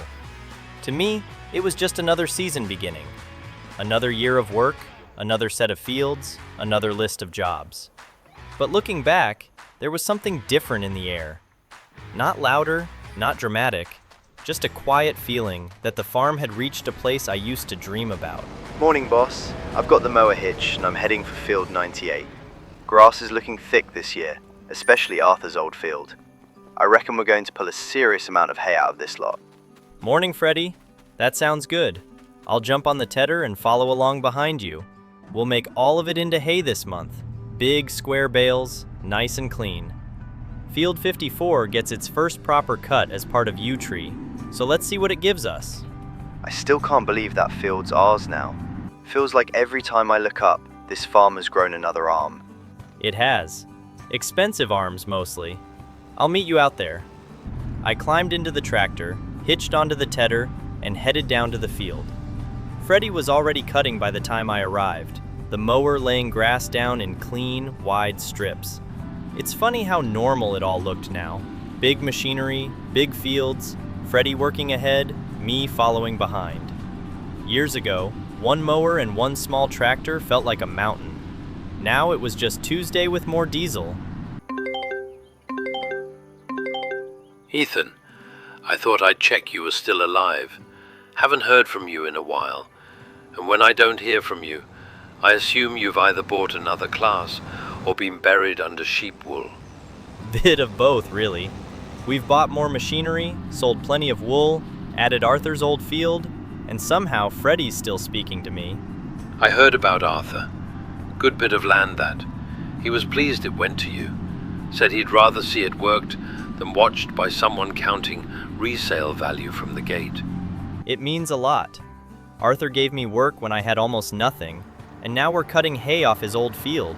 To me, it was just another season beginning. Another year of work, another set of fields, another list of jobs. But looking back, there was something different in the air. Not louder, not dramatic, just a quiet feeling that the farm had reached a place I used to dream about. Morning, boss. I've got the mower hitch and I'm heading for field 98. Grass is looking thick this year, especially Arthur's old field. I reckon we're going to pull a serious amount of hay out of this lot. Morning, Freddy. That sounds good. I'll jump on the tedder and follow along behind you. We'll make all of it into hay this month. Big square bales, nice and clean. Field 54 gets its first proper cut as part of U-Tree, so let's see what it gives us. I still can't believe that field's ours now. Feels like every time I look up, this farm has grown another arm. It has. Expensive arms, mostly. I'll meet you out there. I climbed into the tractor, hitched onto the tedder, and headed down to the field. Freddy was already cutting by the time I arrived, the mower laying grass down in clean, wide strips. It's funny how normal it all looked now. Big machinery, big fields, Freddy working ahead, me following behind. Years ago, one mower and one small tractor felt like a mountain. Now it was just Tuesday with more diesel. Ethan, I thought I'd check you were still alive. Haven't heard from you in a while. And when I don't hear from you, I assume you've either bought another Claas or been buried under sheep wool. Bit of both, really. We've bought more machinery, sold plenty of wool, added Arthur's old field, and somehow Freddy's still speaking to me. I heard about Arthur. Good bit of land that. He was pleased it went to you. Said he'd rather see it worked than watched by someone counting resale value from the gate. It means a lot. Arthur gave me work when I had almost nothing, and now we're cutting hay off his old field.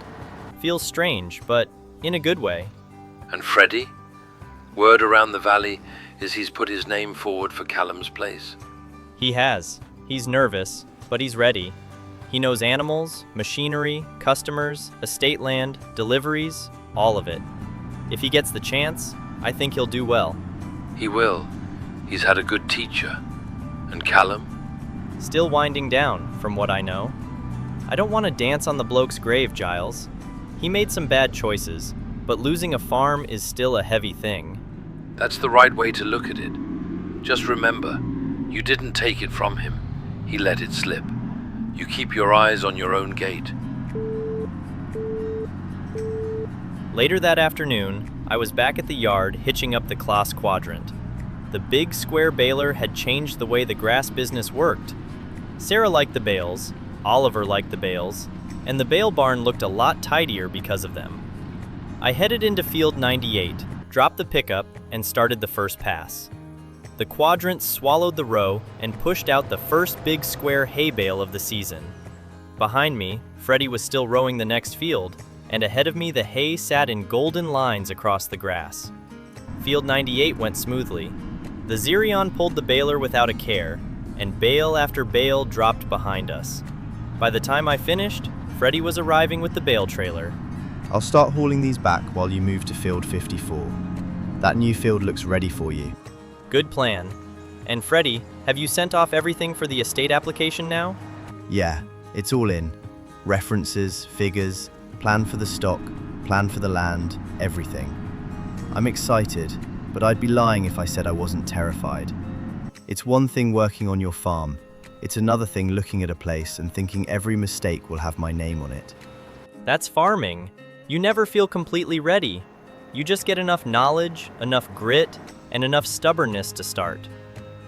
Feels strange, but in a good way. And Freddy? Word around the valley is he's put his name forward for Callum's place. He has. He's nervous, but he's ready. He knows animals, machinery, customers, estate land, deliveries, all of it. If he gets the chance, I think he'll do well. He will. He's had a good teacher. And Callum? Still winding down, from what I know. I don't want to dance on the bloke's grave, Giles. He made some bad choices, but losing a farm is still a heavy thing. That's the right way to look at it. Just remember, you didn't take it from him. He let it slip. You keep your eyes on your own gate. Later that afternoon, I was back at the yard hitching up the Claas quadrant. The big square baler had changed the way the grass business worked. Sarah liked the bales, Oliver liked the bales, and the bale barn looked a lot tidier because of them. I headed into field 98, dropped the pickup, and started the first pass. The quadrant swallowed the row and pushed out the first big square hay bale of the season. Behind me, Freddy was still rowing the next field, and ahead of me the hay sat in golden lines across the grass. Field 98 went smoothly. The Xerion pulled the baler without a care, and bale after bale dropped behind us. By the time I finished, Freddy was arriving with the bale trailer. I'll start hauling these back while you move to field 54. That new field looks ready for you. Good plan. And Freddy, have you sent off everything for the estate application now? Yeah, it's all in. References, figures, plan for the stock, plan for the land, everything. I'm excited, but I'd be lying if I said I wasn't terrified. It's one thing working on your farm. It's another thing looking at a place and thinking every mistake will have my name on it. That's farming. You never feel completely ready. You just get enough knowledge, enough grit, and enough stubbornness to start.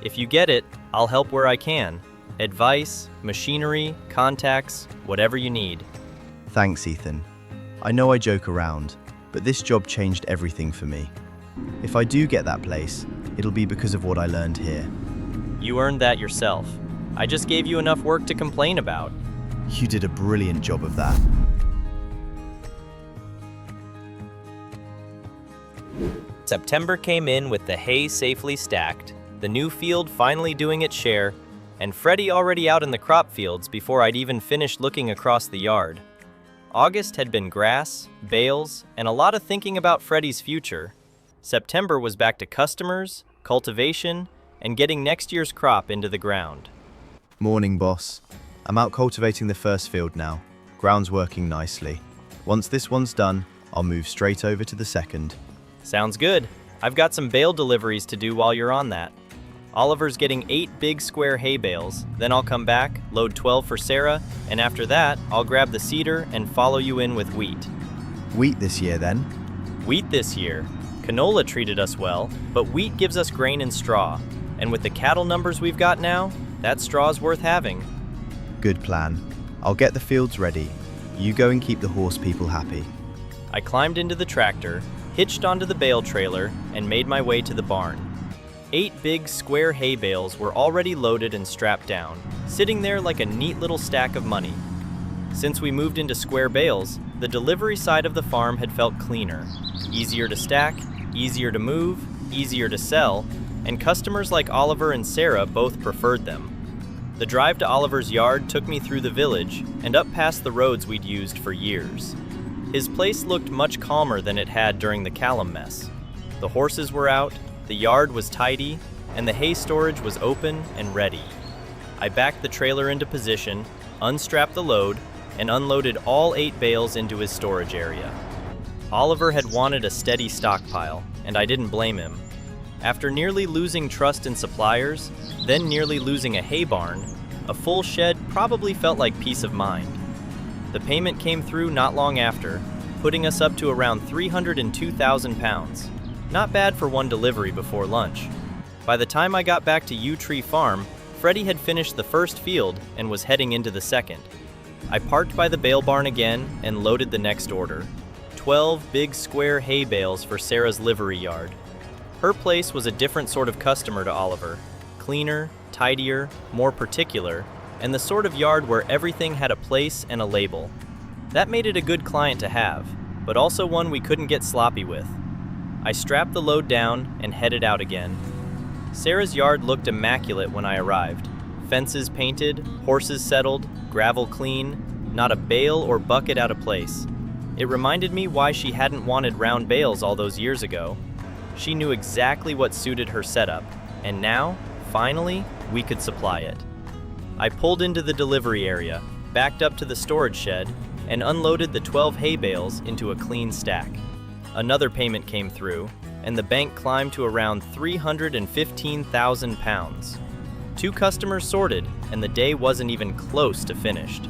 If you get it, I'll help where I can. Advice, machinery, contacts, whatever you need. Thanks, Ethan. I know I joke around, but this job changed everything for me. If I do get that place, it'll be because of what I learned here. You earned that yourself. I just gave you enough work to complain about. You did a brilliant job of that. September came in with the hay safely stacked, the new field finally doing its share, and Freddy already out in the crop fields before I'd even finished looking across the yard. August had been grass, bales, and a lot of thinking about Freddy's future. September was back to customers, cultivation, and getting next year's crop into the ground. Morning, boss. I'm out cultivating the first field now. Ground's working nicely. Once this one's done, I'll move straight over to the second. Sounds good. I've got some bale deliveries to do while you're on that. Oliver's getting 8 big square hay bales, then I'll come back, load 12 for Sarah, and after that, I'll grab the cedar and follow you in with wheat. Wheat this year, then? Wheat this year. Canola treated us well, but wheat gives us grain and straw, and with the cattle numbers we've got now, that straw's worth having. Good plan. I'll get the fields ready. You go and keep the horse people happy. I climbed into the tractor, hitched onto the bale trailer, and made my way to the barn. 8 big square hay bales were already loaded and strapped down, sitting there like a neat little stack of money. Since we moved into square bales, the delivery side of the farm had felt cleaner. Easier to stack, easier to move, easier to sell, and customers like Oliver and Sarah both preferred them. The drive to Oliver's yard took me through the village and up past the roads we'd used for years. His place looked much calmer than it had during the Callum mess. The horses were out, the yard was tidy, and the hay storage was open and ready. I backed the trailer into position, unstrapped the load, and unloaded all 8 bales into his storage area. Oliver had wanted a steady stockpile, and I didn't blame him. After nearly losing trust in suppliers, then nearly losing a hay barn, a full shed probably felt like peace of mind. The payment came through not long after, putting us up to around 302,000 pounds. Not bad for one delivery before lunch. By the time I got back to Yew Tree Farm, Freddy had finished the first field and was heading into the second. I parked by the bale barn again and loaded the next order. 12 big square hay bales for Sarah's livery yard. Her place was a different sort of customer to Oliver. Cleaner, tidier, more particular, and the sort of yard where everything had a place and a label. That made it a good client to have, but also one we couldn't get sloppy with. I strapped the load down and headed out again. Sarah's yard looked immaculate when I arrived. Fences painted, horses settled, gravel clean, not a bale or bucket out of place. It reminded me why she hadn't wanted round bales all those years ago. She knew exactly what suited her setup, and now, finally, we could supply it. I pulled into the delivery area, backed up to the storage shed, and unloaded the 12 hay bales into a clean stack. Another payment came through, and the bank climbed to around 315,000 pounds. 2 customers sorted, and the day wasn't even close to finished.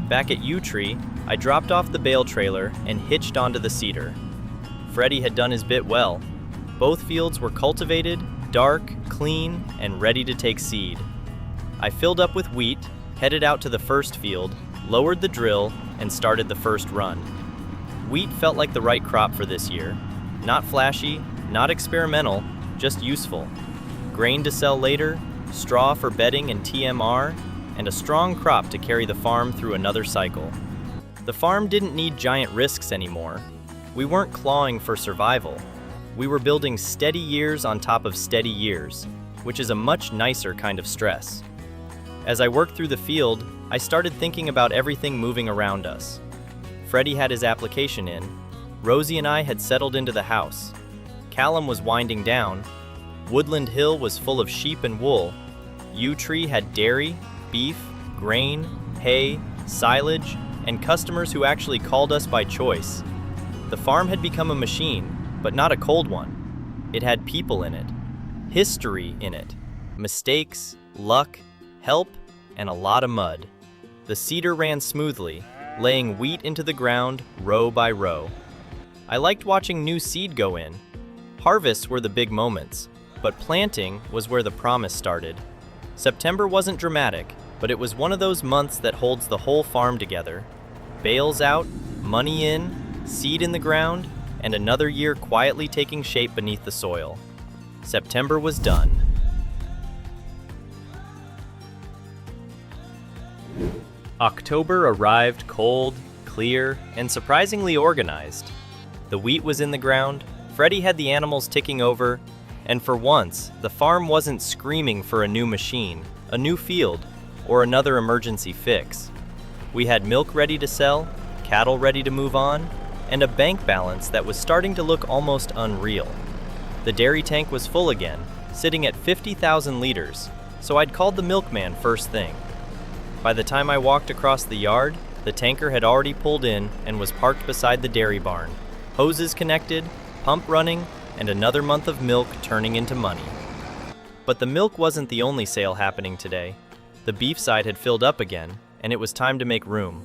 Back at Yew Tree, I dropped off the bale trailer and hitched onto the cedar. Freddy had done his bit well. Both fields were cultivated, dark, clean, and ready to take seed. I filled up with wheat, headed out to the first field, lowered the drill, and started the first run. Wheat felt like the right crop for this year. Not flashy, not experimental, just useful. Grain to sell later, straw for bedding and TMR, and a strong crop to carry the farm through another cycle. The farm didn't need giant risks anymore. We weren't clawing for survival. We were building steady years on top of steady years, which is a much nicer kind of stress. As I worked through the field, I started thinking about everything moving around us. Freddy had his application in. Rosie and I had settled into the house. Callum was winding down. Woodland Hill was full of sheep and wool. Yew Tree had dairy, beef, grain, hay, silage, and customers who actually called us by choice. The farm had become a machine, but not a cold one. It had people in it, history in it, mistakes, luck, help, and a lot of mud. The cedar ran smoothly, laying wheat into the ground row by row. I liked watching new seed go in. Harvests were the big moments, but planting was where the promise started. September wasn't dramatic, but it was one of those months that holds the whole farm together. Bales out, money in, seed in the ground, and another year quietly taking shape beneath the soil. September was done. October arrived cold, clear, and surprisingly organized. The wheat was in the ground, Freddy had the animals ticking over, and for once, the farm wasn't screaming for a new machine, a new field, or another emergency fix. We had milk ready to sell, cattle ready to move on, and a bank balance that was starting to look almost unreal. The dairy tank was full again, sitting at 50,000 liters, so I'd called the milkman first thing. By the time I walked across the yard, the tanker had already pulled in and was parked beside the dairy barn, hoses connected, pump running, and another month of milk turning into money. But the milk wasn't the only sale happening today. The beef side had filled up again, and it was time to make room.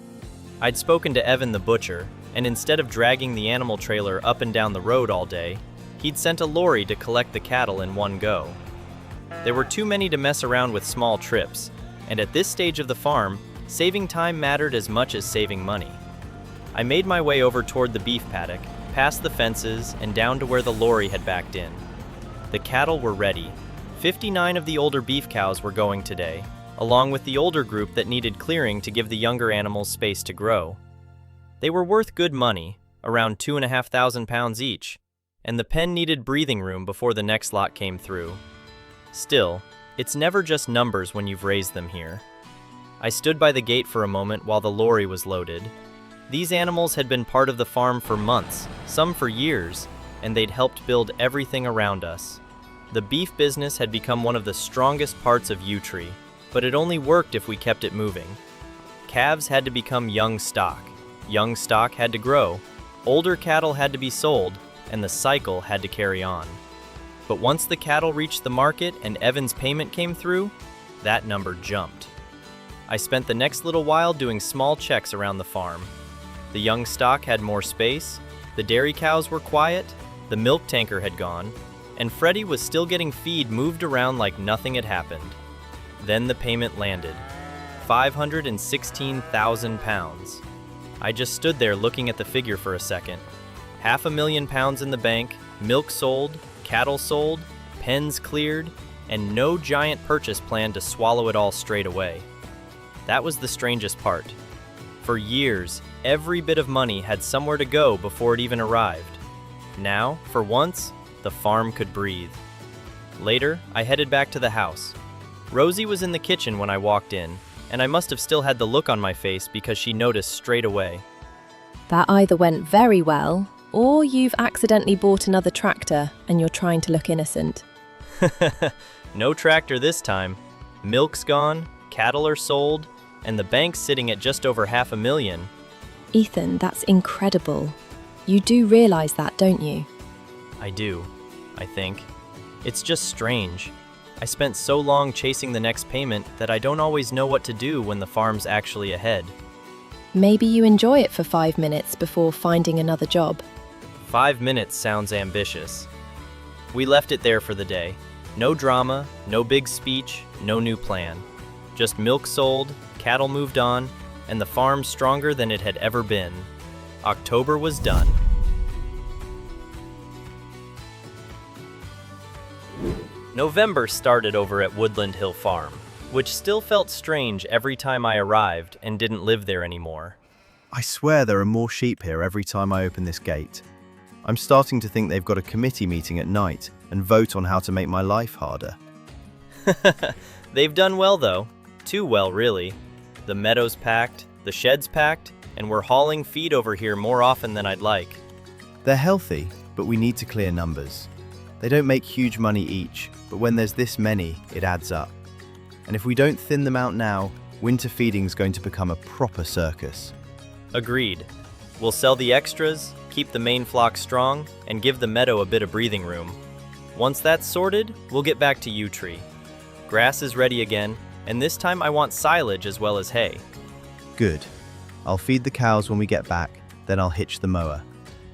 I'd spoken to Evan the butcher, and instead of dragging the animal trailer up and down the road all day, he'd sent a lorry to collect the cattle in one go. There were too many to mess around with small trips, and at this stage of the farm, saving time mattered as much as saving money. I made my way over toward the beef paddock, past the fences, and down to where the lorry had backed in. The cattle were ready. 59 of the older beef cows were going today, along with the older group that needed clearing to give the younger animals space to grow. They were worth good money, around 2,500 pounds each, and the pen needed breathing room before the next lot came through. Still, it's never just numbers when you've raised them here. I stood by the gate for a moment while the lorry was loaded. These animals had been part of the farm for months, some for years, and they'd helped build everything around us. The beef business had become one of the strongest parts of Yew-Tree, but it only worked if we kept it moving. Calves had to become young stock. Young stock had to grow. Older cattle had to be sold, and the cycle had to carry on. But once the cattle reached the market and Evan's payment came through, that number jumped. I spent the next little while doing small checks around the farm. The young stock had more space, the dairy cows were quiet, the milk tanker had gone, and Freddie was still getting feed moved around like nothing had happened. Then the payment landed. 516,000 pounds. I just stood there looking at the figure for a second. 500,000 pounds in the bank, milk sold, cattle sold, pens cleared, and no giant purchase plan to swallow it all straight away. That was the strangest part. For years, every bit of money had somewhere to go before it even arrived. Now, for once, the farm could breathe. Later, I headed back to the house. Rosie was in the kitchen when I walked in, and I must have still had the look on my face because she noticed straight away. That either went very well, or you've accidentally bought another tractor and you're trying to look innocent. No tractor this time. Milk's gone, cattle are sold, and the bank's sitting at just over 500,000. Ethan, that's incredible. You do realize that, don't you? I do, I think. It's just strange. I spent so long chasing the next payment that I don't always know what to do when the farm's actually ahead. Maybe you enjoy it for 5 minutes before finding another job. 5 minutes sounds ambitious. We left it there for the day. No drama, no big speech, no new plan. Just milk sold, cattle moved on, and the farm stronger than it had ever been. October was done. November started over at Woodland Hill Farm, which still felt strange every time I arrived and didn't live there anymore. I swear there are more sheep here every time I open this gate. I'm starting to think they've got a committee meeting at night and vote on how to make my life harder. They've done well though. Too well, really. The meadow's packed, the shed's packed, and we're hauling feed over here more often than I'd like. They're healthy, but we need to clear numbers. They don't make huge money each, but when there's this many, it adds up. And if we don't thin them out now, winter feeding's going to become a proper circus. Agreed. We'll sell the extras, keep the main flock strong, and give the meadow a bit of breathing room. Once that's sorted, we'll get back to Yew-Tree. Grass is ready again, and this time I want silage as well as hay. Good. I'll feed the cows when we get back, then I'll hitch the mower.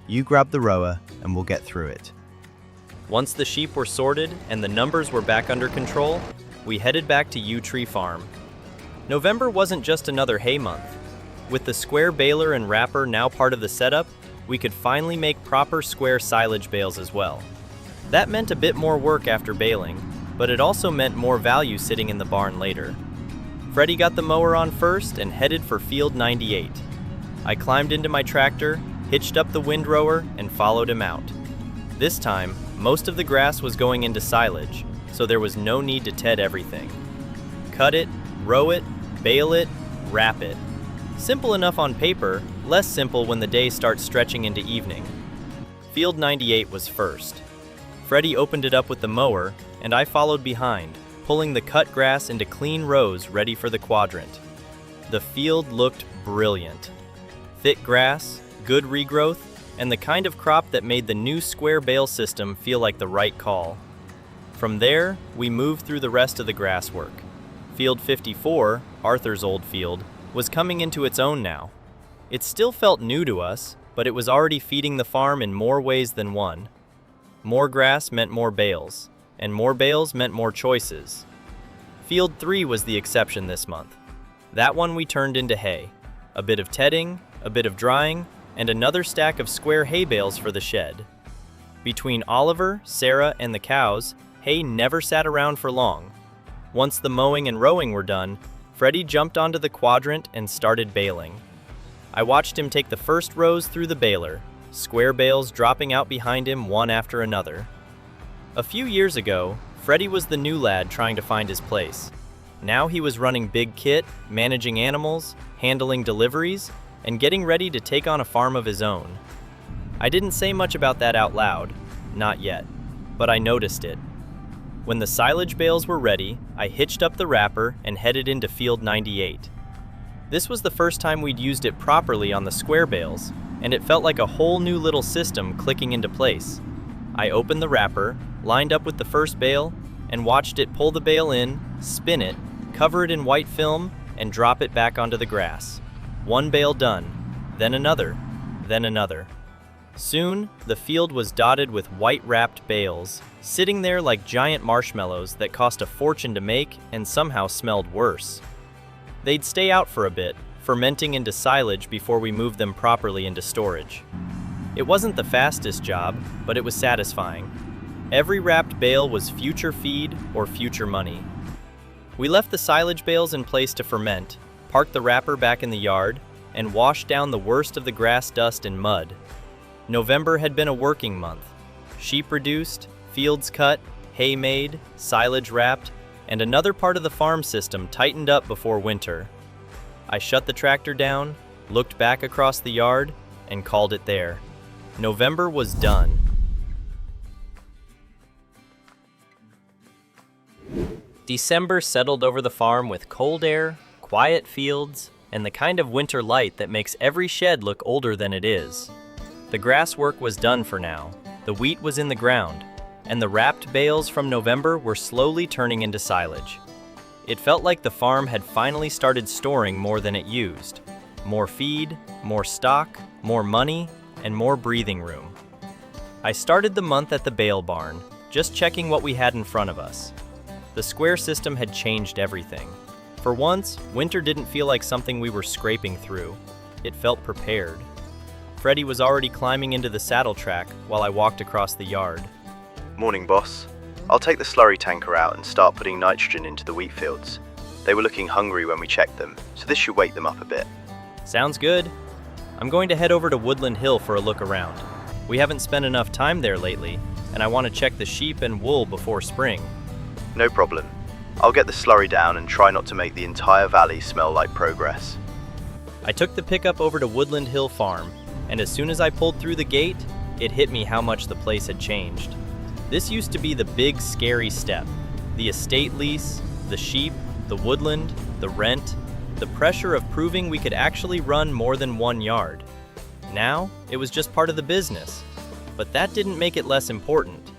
You grab the rower, and we'll get through it. Once the sheep were sorted and the numbers were back under control, we headed back to Yew-Tree Farm. November wasn't just another hay month. With the square baler and wrapper now part of the setup, we could finally make proper square silage bales as well. That meant a bit more work after baling, but it also meant more value sitting in the barn later. Freddie got the mower on first and headed for field 98. I climbed into my tractor, hitched up the windrower, and followed him out. This time, most of the grass was going into silage, so there was no need to ted everything. Cut it, row it, bale it, wrap it. Simple enough on paper, less simple when the day starts stretching into evening. Field 98 was first. Freddie opened it up with the mower, and I followed behind, pulling the cut grass into clean rows ready for the quadrant. The field looked brilliant. Thick grass, good regrowth, and the kind of crop that made the new square bale system feel like the right call. From there, we moved through the rest of the grass work. Field 54, Arthur's old field, was coming into its own now. It still felt new to us, but it was already feeding the farm in more ways than one. More grass meant more bales, and more bales meant more choices. Field 3 was the exception this month. That one we turned into hay. A bit of tedding, a bit of drying, and another stack of square hay bales for the shed. Between Oliver, Sarah, and the cows, hay never sat around for long. Once the mowing and rowing were done, Freddie jumped onto the quadrant and started baling. I watched him take the first rows through the baler, square bales dropping out behind him one after another. A few years ago, Freddie was the new lad trying to find his place. Now he was running big kit, managing animals, handling deliveries, and getting ready to take on a farm of his own. I didn't say much about that out loud, not yet, but I noticed it. When the silage bales were ready, I hitched up the wrapper and headed into Field 98. This was the first time we'd used it properly on the square bales, and it felt like a whole new little system clicking into place. I opened the wrapper, lined up with the first bale, and watched it pull the bale in, spin it, cover it in white film, and drop it back onto the grass. One bale done, then another, then another. Soon, the field was dotted with white-wrapped bales, sitting there like giant marshmallows that cost a fortune to make and somehow smelled worse. They'd stay out for a bit, fermenting into silage before we moved them properly into storage. It wasn't the fastest job, but it was satisfying. Every wrapped bale was future feed or future money. We left the silage bales in place to ferment, parked the wrapper back in the yard, and washed down the worst of the grass dust and mud. November had been a working month. Sheep reduced, fields cut, hay made, silage wrapped, and another part of the farm system tightened up before winter. I shut the tractor down, looked back across the yard, and called it there. November was done. December settled over the farm with cold air, quiet fields, and the kind of winter light that makes every shed look older than it is. The grass work was done for now, the wheat was in the ground, and the wrapped bales from November were slowly turning into silage. It felt like the farm had finally started storing more than it used. More feed, more stock, more money, and more breathing room. I started the month at the bale barn, just checking what we had in front of us. The square system had changed everything. For once, winter didn't feel like something we were scraping through. It felt prepared. Freddie was already climbing into the saddle track while I walked across the yard. Morning, boss. I'll take the slurry tanker out and start putting nitrogen into the wheat fields. They were looking hungry when we checked them, so this should wake them up a bit. Sounds good. I'm going to head over to Woodland Hill for a look around. We haven't spent enough time there lately, and I want to check the sheep and wool before spring. No problem. I'll get the slurry down and try not to make the entire valley smell like progress. I took the pickup over to Woodland Hill Farm, and as soon as I pulled through the gate, it hit me how much the place had changed. This used to be the big, scary step. The estate lease, the sheep, the woodland, the rent, the pressure of proving we could actually run more than one yard. Now, it was just part of the business. But that didn't make it less important.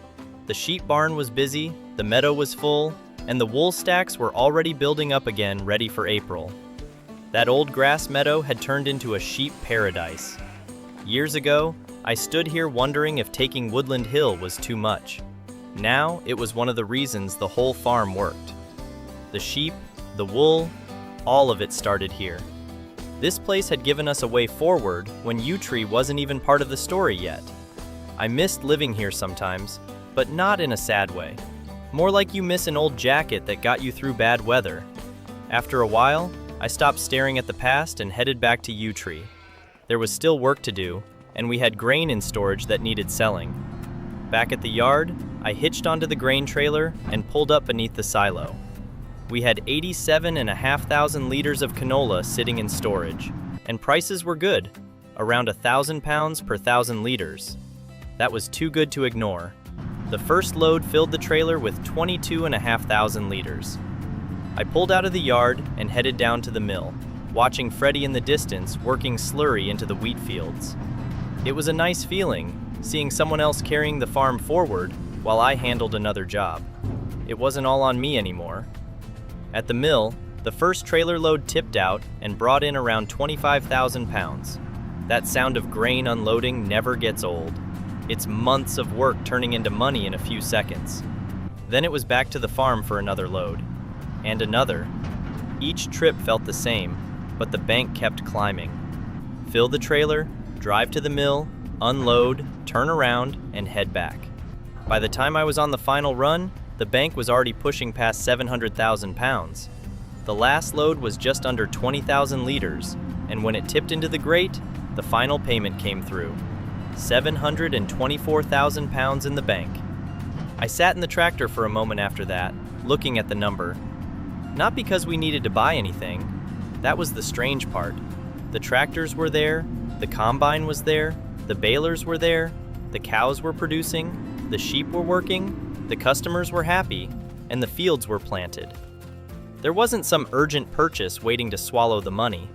The sheep barn was busy, the meadow was full, and the wool stacks were already building up again, ready for April. That old grass meadow had turned into a sheep paradise. Years ago, I stood here wondering if taking Woodland Hill was too much. Now, it was one of the reasons the whole farm worked. The sheep, the wool, all of it started here. This place had given us a way forward when Yew Tree wasn't even part of the story yet. I missed living here sometimes, but not in a sad way. More like you miss an old jacket that got you through bad weather. After a while, I stopped staring at the past and headed back to Yew Tree. There was still work to do, and we had grain in storage that needed selling. Back at the yard, I hitched onto the grain trailer and pulled up beneath the silo. We had 87,500 liters of canola sitting in storage, and prices were good, around £1,000 per 1,000 liters. That was too good to ignore. The first load filled the trailer with 22,500 liters. I pulled out of the yard and headed down to the mill, watching Freddie in the distance working slurry into the wheat fields. It was a nice feeling, seeing someone else carrying the farm forward while I handled another job. It wasn't all on me anymore. At the mill, the first trailer load tipped out and brought in around 25,000 pounds. That sound of grain unloading never gets old. It's months of work turning into money in a few seconds. Then it was back to the farm for another load. And another. Each trip felt the same, but the bank kept climbing. Fill the trailer, drive to the mill, unload, turn around, and head back. By the time I was on the final run, the bank was already pushing past 700,000 pounds. The last load was just under 20,000 liters, and when it tipped into the grate, the final payment came through. 724,000 pounds in the bank. I sat in the tractor for a moment after that, looking at the number. Not because we needed to buy anything. That was the strange part. The tractors were there, the combine was there, the balers were there, the cows were producing, the sheep were working, the customers were happy, and the fields were planted. There wasn't some urgent purchase waiting to swallow the money.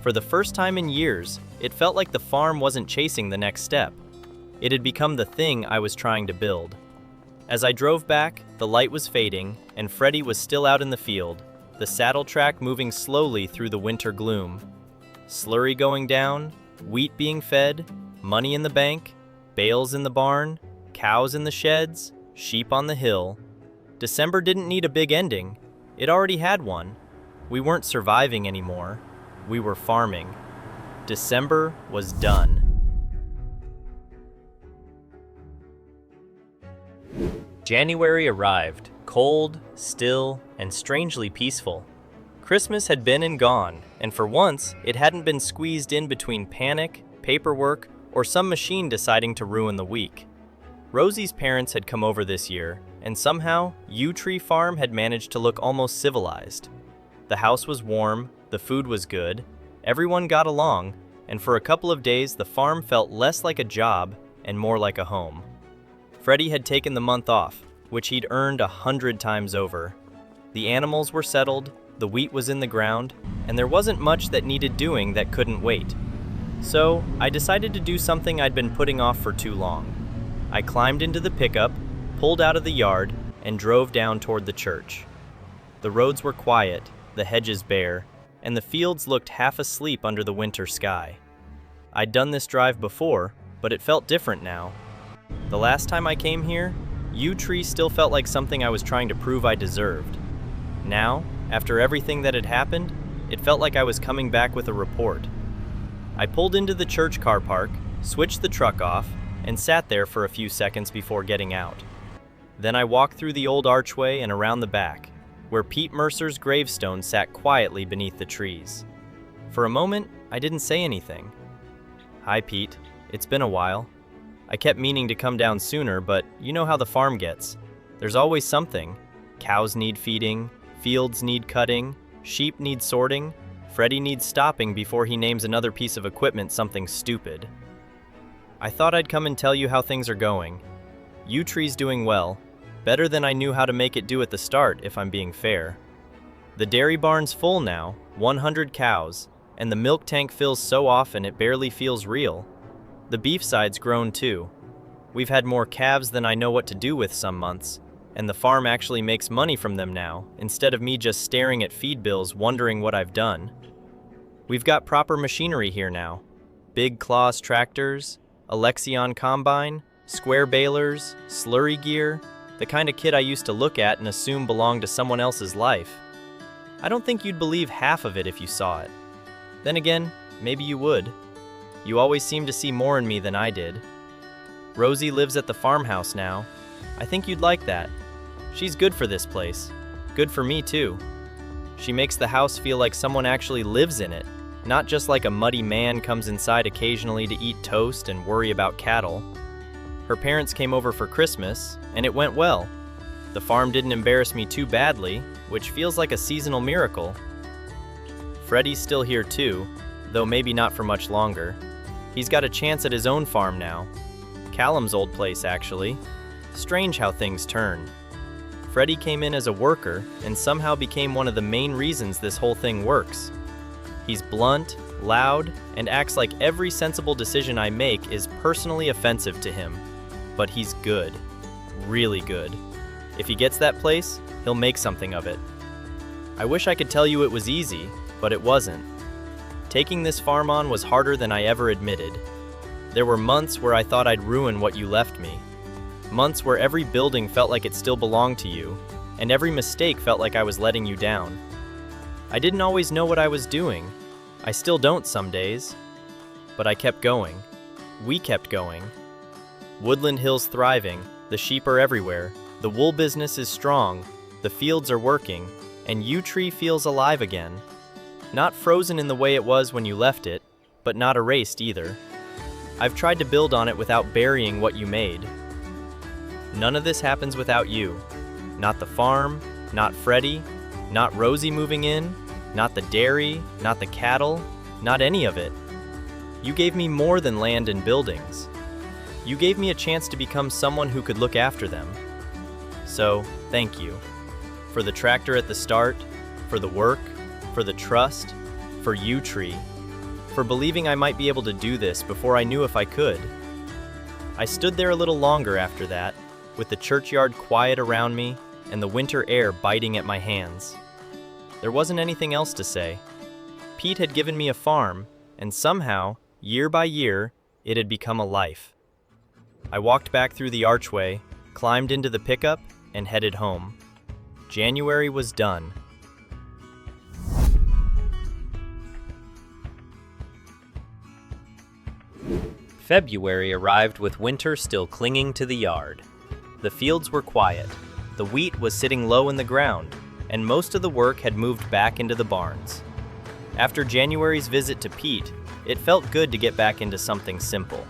For the first time in years, it felt like the farm wasn't chasing the next step. It had become the thing I was trying to build. As I drove back, the light was fading, and Freddie was still out in the field, the saddle track moving slowly through the winter gloom. Slurry going down, wheat being fed, money in the bank, bales in the barn, cows in the sheds, sheep on the hill. December didn't need a big ending. It already had one. We weren't surviving anymore. We were farming. December was done. January arrived, cold, still, and strangely peaceful. Christmas had been and gone, and for once, it hadn't been squeezed in between panic, paperwork, or some machine deciding to ruin the week. Rosie's parents had come over this year, and somehow, Yew Tree Farm had managed to look almost civilized. The house was warm, the food was good, everyone got along, and for a couple of days the farm felt less like a job and more like a home. Freddie had taken the month off, which he'd earned 100 times over. The animals were settled, the wheat was in the ground, and there wasn't much that needed doing that couldn't wait. So, I decided to do something I'd been putting off for too long. I climbed into the pickup, pulled out of the yard, and drove down toward the church. The roads were quiet, the hedges bare, and the fields looked half asleep under the winter sky. I'd done this drive before, but it felt different now. The last time I came here, Yew Tree still felt like something I was trying to prove I deserved. Now, after everything that had happened, it felt like I was coming back with a report. I pulled into the church car park, switched the truck off, and sat there for a few seconds before getting out. Then I walked through the old archway and around the back, where Pete Mercer's gravestone sat quietly beneath the trees. For a moment, I didn't say anything. "Hi, Pete. It's been a while. I kept meaning to come down sooner, but you know how the farm gets. There's always something. Cows need feeding, fields need cutting, sheep need sorting, Freddie needs stopping before he names another piece of equipment something stupid. I thought I'd come and tell you how things are going. Yew Tree's doing well, better than I knew how to make it do at the start, if I'm being fair. The dairy barn's full now, 100 cows, and the milk tank fills so often it barely feels real. The beef side's grown too. We've had more calves than I know what to do with some months, and the farm actually makes money from them now, instead of me just staring at feed bills wondering what I've done. We've got proper machinery here now. Big Claas tractors, a Lexion combine, square balers, slurry gear, the kind of kit I used to look at and assume belonged to someone else's life. I don't think you'd believe half of it if you saw it. Then again, maybe you would. You always seem to see more in me than I did. Rosie lives at the farmhouse now. I think you'd like that. She's good for this place. Good for me too. She makes the house feel like someone actually lives in it, not just like a muddy man comes inside occasionally to eat toast and worry about cattle. Her parents came over for Christmas, and it went well. The farm didn't embarrass me too badly, which feels like a seasonal miracle. Freddie's still here too, though maybe not for much longer. He's got a chance at his own farm now. Callum's old place, actually. Strange how things turn. Freddie came in as a worker and somehow became one of the main reasons this whole thing works. He's blunt, loud, and acts like every sensible decision I make is personally offensive to him. But he's good. Really good. If he gets that place, he'll make something of it. I wish I could tell you it was easy, but it wasn't. Taking this farm on was harder than I ever admitted. There were months where I thought I'd ruin what you left me. Months where every building felt like it still belonged to you, and every mistake felt like I was letting you down. I didn't always know what I was doing. I still don't some days. But I kept going. We kept going. Woodland Hill's thriving, the sheep are everywhere, the wool business is strong, the fields are working, and Yew Tree feels alive again. Not frozen in the way it was when you left it, but not erased either. I've tried to build on it without burying what you made. None of this happens without you. Not the farm, not Freddie, not Rosie moving in, not the dairy, not the cattle, not any of it. You gave me more than land and buildings. You gave me a chance to become someone who could look after them. So, thank you. For the tractor at the start, for the work, for the trust, for Yew Tree, for believing I might be able to do this before I knew if I could. I stood there a little longer after that, with the churchyard quiet around me and the winter air biting at my hands. There wasn't anything else to say. Pete had given me a farm, and somehow, year by year, it had become a life. I walked back through the archway, climbed into the pickup, and headed home. January was done. February arrived with winter still clinging to the yard. The fields were quiet, the wheat was sitting low in the ground, and most of the work had moved back into the barns. After January's visit to Pete, it felt good to get back into something simple.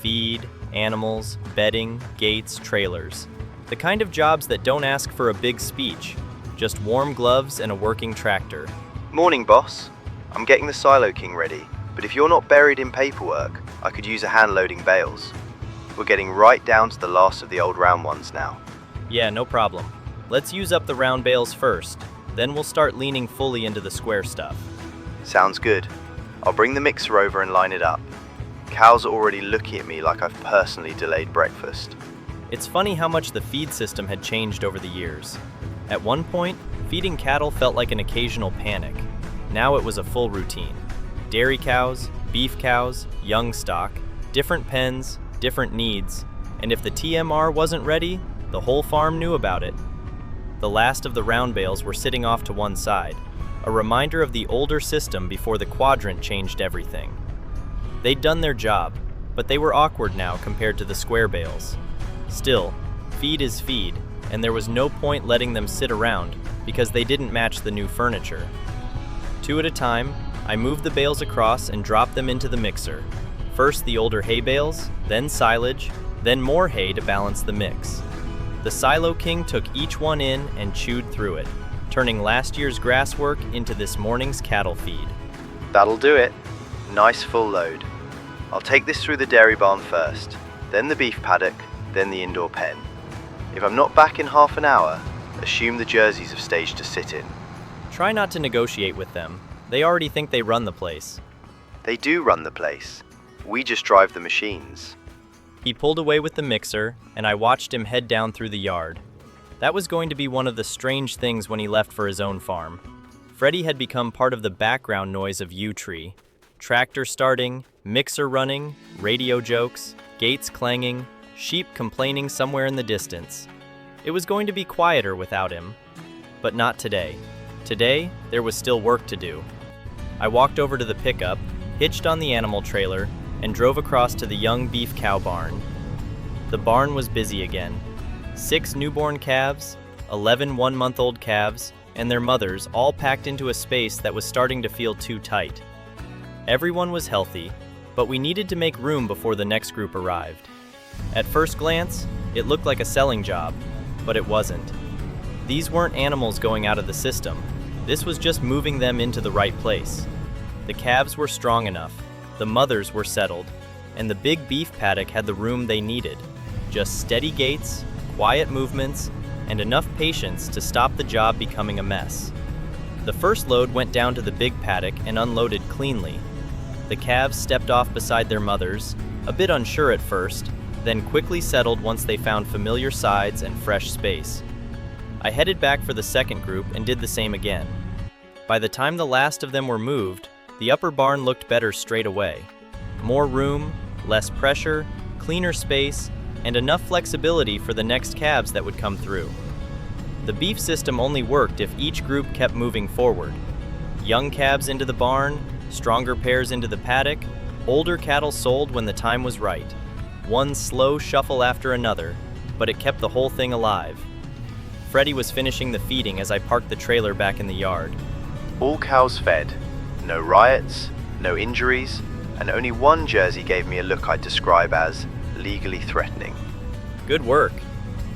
Feed, animals, bedding, gates, trailers. The kind of jobs that don't ask for a big speech, just warm gloves and a working tractor. Morning, boss. I'm getting the Silo King ready, but if you're not buried in paperwork, I could use a hand loading bales. We're getting right down to the last of the old round ones now. Yeah, no problem. Let's use up the round bales first, then we'll start leaning fully into the square stuff. Sounds good. I'll bring the mixer over and line it up. Cows are already looking at me like I've personally delayed breakfast. It's funny how much the feed system had changed over the years. At one point, feeding cattle felt like an occasional panic. Now it was a full routine. Dairy cows, beef cows, young stock, different pens, different needs, and if the TMR wasn't ready, the whole farm knew about it. The last of the round bales were sitting off to one side, a reminder of the older system before the quadrant changed everything. They'd done their job, but they were awkward now compared to the square bales. Still, feed is feed, and there was no point letting them sit around because they didn't match the new furniture. Two at a time, I moved the bales across and dropped them into the mixer. First the older hay bales, then silage, then more hay to balance the mix. The Silo King took each one in and chewed through it, turning last year's grass work into this morning's cattle feed. That'll do it. Nice full load. I'll take this through the dairy barn first, then the beef paddock, then the indoor pen. If I'm not back in half an hour, assume the jerseys have staged to sit in. Try not to negotiate with them. They already think they run the place. They do run the place. We just drive the machines. He pulled away with the mixer, and I watched him head down through the yard. That was going to be one of the strange things when he left for his own farm. Freddie had become part of the background noise of Yew Tree. Tractor starting, mixer running, radio jokes, gates clanging, sheep complaining somewhere in the distance. It was going to be quieter without him. But not today. Today, there was still work to do. I walked over to the pickup, hitched on the animal trailer, and drove across to the young beef cow barn. The barn was busy again. 6 newborn calves, 11 one-month-old calves, and their mothers all packed into a space that was starting to feel too tight. Everyone was healthy, but we needed to make room before the next group arrived. At first glance, it looked like a selling job, but it wasn't. These weren't animals going out of the system. This was just moving them into the right place. The calves were strong enough, the mothers were settled, and the big beef paddock had the room they needed. Just steady gaits, quiet movements, and enough patience to stop the job becoming a mess. The first load went down to the big paddock and unloaded cleanly. The calves stepped off beside their mothers, a bit unsure at first, then quickly settled once they found familiar sides and fresh space. I headed back for the second group and did the same again. By the time the last of them were moved, the upper barn looked better straight away. More room, less pressure, cleaner space, and enough flexibility for the next calves that would come through. The beef system only worked if each group kept moving forward. Young calves into the barn, stronger pairs into the paddock, older cattle sold when the time was right. One slow shuffle after another, but it kept the whole thing alive. Freddie was finishing the feeding as I parked the trailer back in the yard. All cows fed. No riots, no injuries, and only one Jersey gave me a look I'd describe as legally threatening. Good work.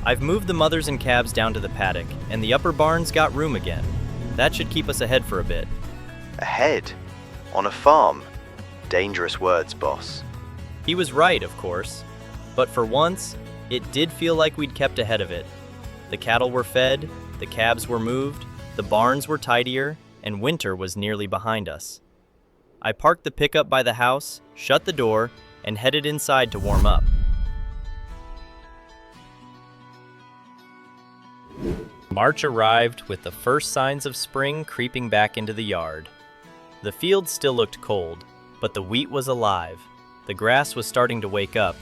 I've moved the mothers and calves down to the paddock, and the upper barn's got room again. That should keep us ahead for a bit. Ahead? On a farm? Dangerous words, boss. He was right, of course. But for once, it did feel like we'd kept ahead of it. The cattle were fed, the calves were moved, the barns were tidier, and winter was nearly behind us. I parked the pickup by the house, shut the door, and headed inside to warm up. March arrived with the first signs of spring creeping back into the yard. The field still looked cold, but the wheat was alive, the grass was starting to wake up,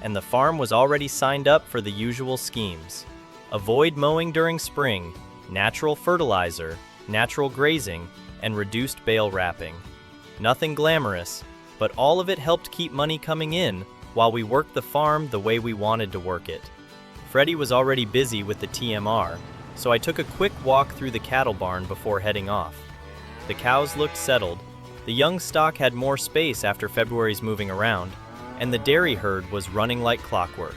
and the farm was already signed up for the usual schemes. Avoid mowing during spring, natural fertilizer, natural grazing, and reduced bale wrapping. Nothing glamorous, but all of it helped keep money coming in while we worked the farm the way we wanted to work it. Freddie was already busy with the TMR, so I took a quick walk through the cattle barn before heading off. The cows looked settled, the young stock had more space after February's moving around, and the dairy herd was running like clockwork.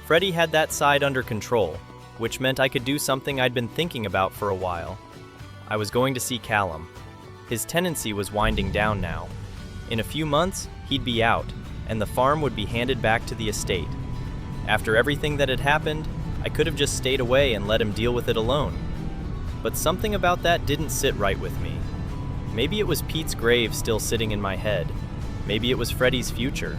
Freddie had that side under control, which meant I could do something I'd been thinking about for a while. I was going to see Callum. His tenancy was winding down now. In a few months, he'd be out, and the farm would be handed back to the estate. After everything that had happened, I could have just stayed away and let him deal with it alone. But something about that didn't sit right with me. Maybe it was Pete's grave still sitting in my head. Maybe it was Freddie's future.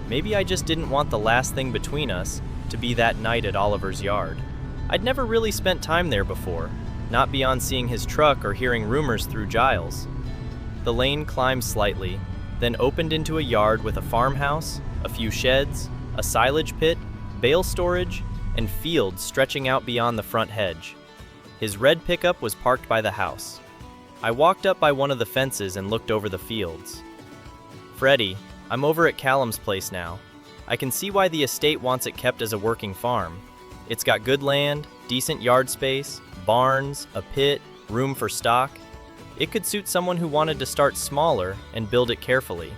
Maybe I just didn't want the last thing between us to be that night at Oliver's yard. I'd never really spent time there before, not beyond seeing his truck or hearing rumors through Giles. The lane climbed slightly, then opened into a yard with a farmhouse, a few sheds, a silage pit, bale storage, and fields stretching out beyond the front hedge. His red pickup was parked by the house. I walked up by one of the fences and looked over the fields. Freddie, I'm over at Callum's place now. I can see why the estate wants it kept as a working farm. It's got good land, decent yard space, barns, a pit, room for stock. It could suit someone who wanted to start smaller and build it carefully.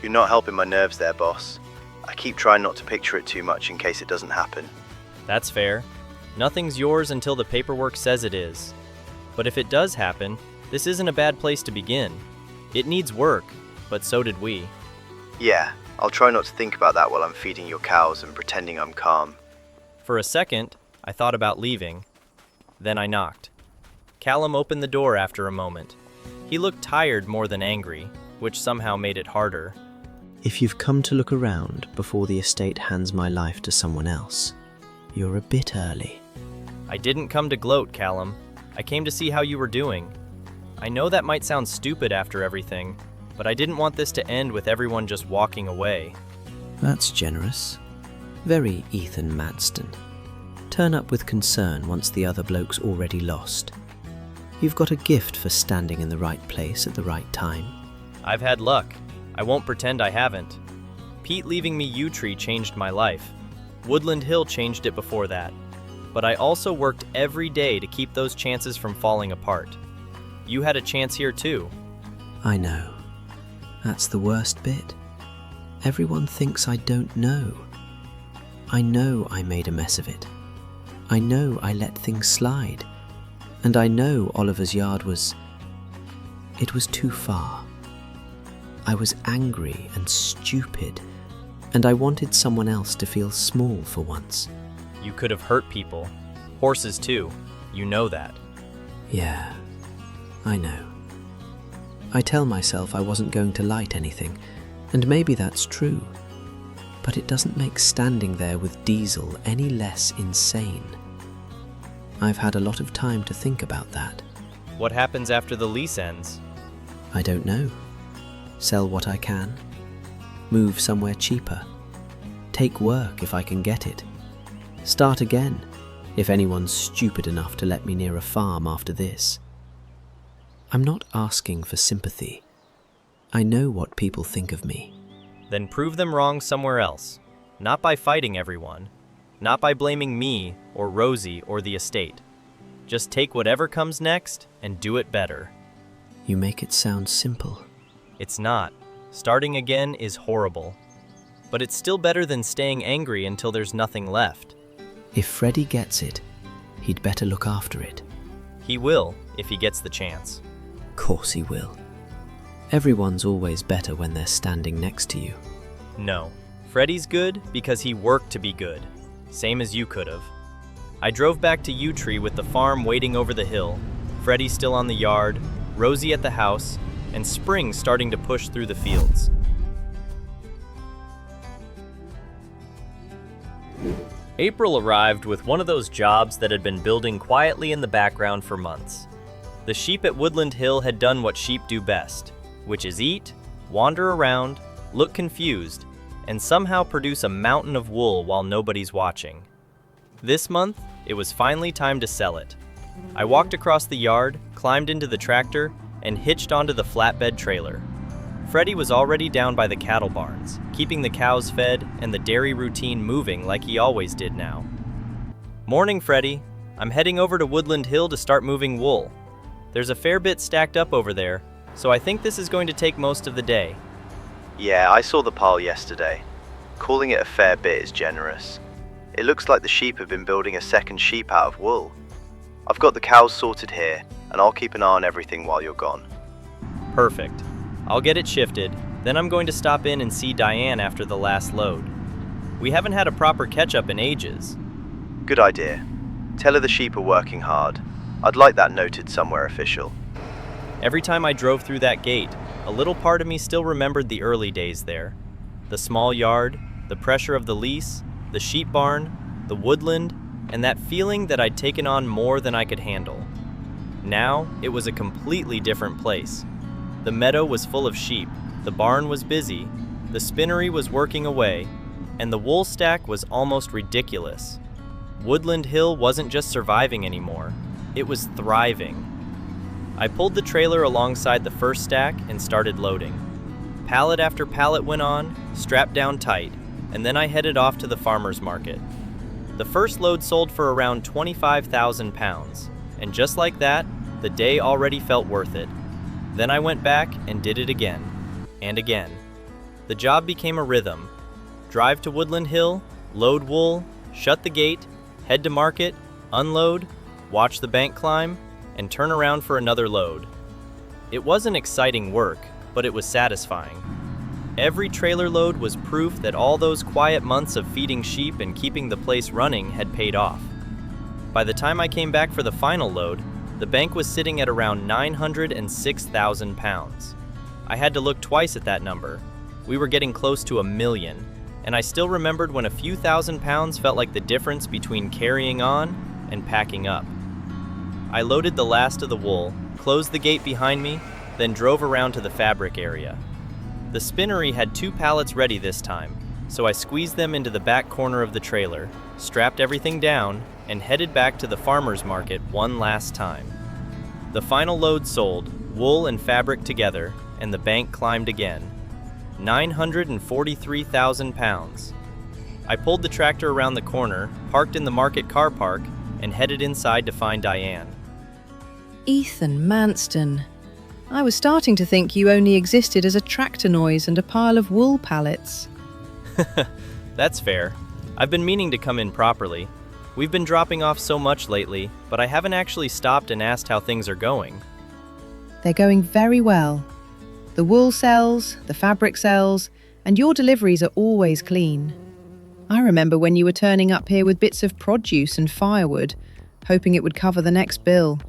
You're not helping my nerves there, boss. I keep trying not to picture it too much in case it doesn't happen. That's fair. Nothing's yours until the paperwork says it is. But if it does happen, this isn't a bad place to begin. It needs work, but so did we. Yeah, I'll try not to think about that while I'm feeding your cows and pretending I'm calm. For a second, I thought about leaving. Then I knocked. Callum opened the door after a moment. He looked tired more than angry, which somehow made it harder. If you've come to look around before the estate hands my life to someone else, you're a bit early. I didn't come to gloat, Callum. I came to see how you were doing. I know that might sound stupid after everything, but I didn't want this to end with everyone just walking away. That's generous. Very Ethan Manston. Turn up with concern once the other bloke's already lost. You've got a gift for standing in the right place at the right time. I've had luck. I won't pretend I haven't. Pete leaving me Yew Tree changed my life. Woodland Hill changed it before that. But I also worked every day to keep those chances from falling apart. You had a chance here too. I know. That's the worst bit. Everyone thinks I don't know. I know I made a mess of it. I know I let things slide. And I know Oliver's yard was... it was too far. I was angry and stupid, and I wanted someone else to feel small for once. You could have hurt people. Horses too. You know that. Yeah, I know. I tell myself I wasn't going to light anything, and maybe that's true. But it doesn't make standing there with Diesel any less insane. I've had a lot of time to think about that. What happens after the lease ends? I don't know. Sell what I can. Move somewhere cheaper. Take work if I can get it. Start again, if anyone's stupid enough to let me near a farm after this. I'm not asking for sympathy. I know what people think of me. Then prove them wrong somewhere else. Not by fighting everyone. Not by blaming me or Rosie or the estate. Just take whatever comes next and do it better. You make it sound simple. It's not. Starting again is horrible. But it's still better than staying angry until there's nothing left. If Freddy gets it, he'd better look after it. He will, if he gets the chance. Course he will. Everyone's always better when they're standing next to you. No. Freddy's good because he worked to be good. Same as you could have. I drove back to Yew Tree with the farm waiting over the hill, Freddy still on the yard, Rosie at the house, and spring starting to push through the fields. April arrived with one of those jobs that had been building quietly in the background for months. The sheep at Woodland Hill had done what sheep do best, which is eat, wander around, look confused, and somehow produce a mountain of wool while nobody's watching. This month, it was finally time to sell it. I walked across the yard, climbed into the tractor, and hitched onto the flatbed trailer. Freddy was already down by the cattle barns, keeping the cows fed and the dairy routine moving like he always did now. Morning, Freddy. I'm heading over to Woodland Hill to start moving wool. There's a fair bit stacked up over there, so I think this is going to take most of the day. Yeah, I saw the pile yesterday. Calling it a fair bit is generous. It looks like the sheep have been building a second sheep out of wool. I've got the cows sorted here, and I'll keep an eye on everything while you're gone. Perfect. I'll get it shifted, then I'm going to stop in and see Diane after the last load. We haven't had a proper catch-up in ages. Good idea. Tell her the sheep are working hard. I'd like that noted somewhere official. Every time I drove through that gate, a little part of me still remembered the early days there. The small yard, the pressure of the lease, the sheep barn, the woodland, and that feeling that I'd taken on more than I could handle. Now, it was a completely different place. The meadow was full of sheep, the barn was busy, the spinnery was working away, and the wool stack was almost ridiculous. Woodland Hill wasn't just surviving anymore, it was thriving. I pulled the trailer alongside the first stack and started loading. Pallet after pallet went on, strapped down tight, and then I headed off to the farmer's market. The first load sold for around 25,000 pounds, and just like that, the day already felt worth it. Then I went back and did it again, and again. The job became a rhythm. Drive to Woodland Hill, load wool, shut the gate, head to market, unload, watch the bank climb, and turn around for another load. It wasn't exciting work, but it was satisfying. Every trailer load was proof that all those quiet months of feeding sheep and keeping the place running had paid off. By the time I came back for the final load, the bank was sitting at around 906,000 pounds. I had to look twice at that number. We were getting close to 1 million, and I still remembered when a few thousand pounds felt like the difference between carrying on and packing up. I loaded the last of the wool, closed the gate behind me, then drove around to the fabric area. The spinnery had 2 pallets ready this time, so I squeezed them into the back corner of the trailer, strapped everything down, and headed back to the farmer's market one last time. The final load sold, wool and fabric together, and the bank climbed again. 943,000 pounds. I pulled the tractor around the corner, parked in the market car park, and headed inside to find Diane. Ethan Manston. I was starting to think you only existed as a tractor noise and a pile of wool pallets. That's fair. I've been meaning to come in properly. We've been dropping off so much lately, but I haven't actually stopped and asked how things are going. They're going very well. The wool sells, the fabric sells, and your deliveries are always clean. I remember when you were turning up here with bits of produce and firewood, hoping it would cover the next bill.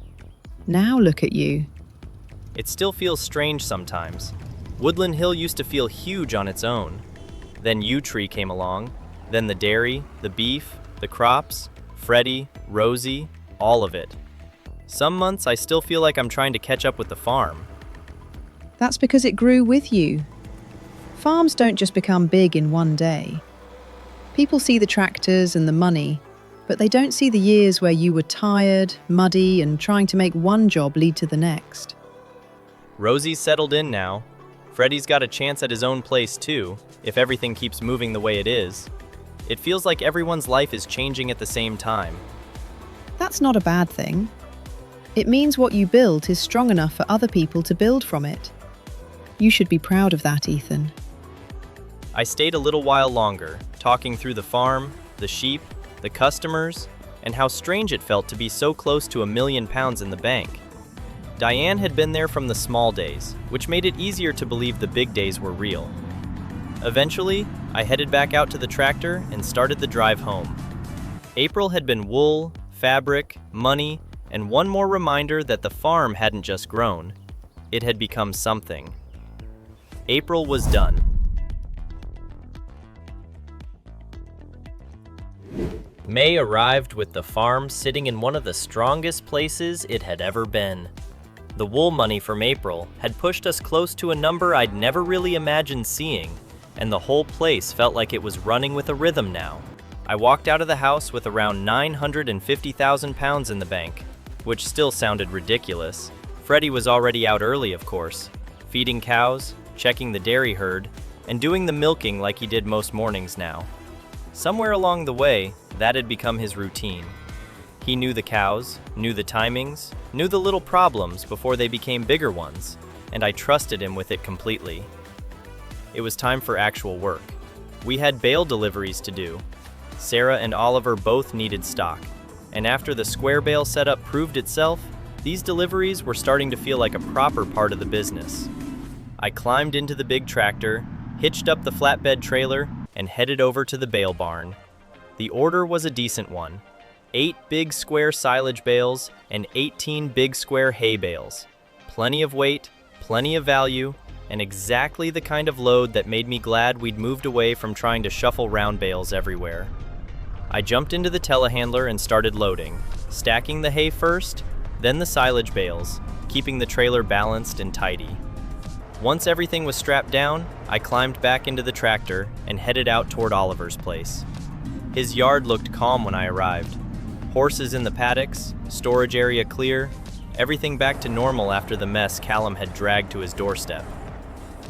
Now look at you. It still feels strange sometimes. Woodland Hill used to feel huge on its own. Then Yew Tree came along, then the dairy, the beef, the crops, Freddie, Rosie, all of it. Some months I still feel like I'm trying to catch up with the farm. That's because it grew with you. Farms don't just become big in one day. People see the tractors and the money, but they don't see the years where you were tired, muddy, and trying to make one job lead to the next. Rosie's settled in now. Freddie's got a chance at his own place too, if everything keeps moving the way it is. It feels like everyone's life is changing at the same time. That's not a bad thing. It means what you built is strong enough for other people to build from it. You should be proud of that, Ethan. I stayed a little while longer, talking through the farm, the sheep, the customers, and how strange it felt to be so close to £1 million in the bank. Diane had been there from the small days, which made it easier to believe the big days were real. Eventually, I headed back out to the tractor and started the drive home. April had been wool, fabric, money, and one more reminder that the farm hadn't just grown. It had become something. April was done. May arrived with the farm sitting in one of the strongest places it had ever been. The wool money from April had pushed us close to a number I'd never really imagined seeing, and the whole place felt like it was running with a rhythm now. I walked out of the house with around £950,000 in the bank, which still sounded ridiculous. Freddie was already out early, of course, feeding cows, checking the dairy herd, and doing the milking like he did most mornings now. Somewhere along the way, that had become his routine. He knew the cows, knew the timings, knew the little problems before they became bigger ones, and I trusted him with it completely. It was time for actual work. We had bale deliveries to do. Sarah and Oliver both needed stock, and after the square bale setup proved itself, these deliveries were starting to feel like a proper part of the business. I climbed into the big tractor, hitched up the flatbed trailer, and headed over to the bale barn. The order was a decent one. 8 big square silage bales and 18 big square hay bales. Plenty of weight, plenty of value, and exactly the kind of load that made me glad we'd moved away from trying to shuffle round bales everywhere. I jumped into the telehandler and started loading, stacking the hay first, then the silage bales, keeping the trailer balanced and tidy. Once everything was strapped down, I climbed back into the tractor and headed out toward Oliver's place. His yard looked calm when I arrived. Horses in the paddocks, storage area clear, everything back to normal after the mess Callum had dragged to his doorstep.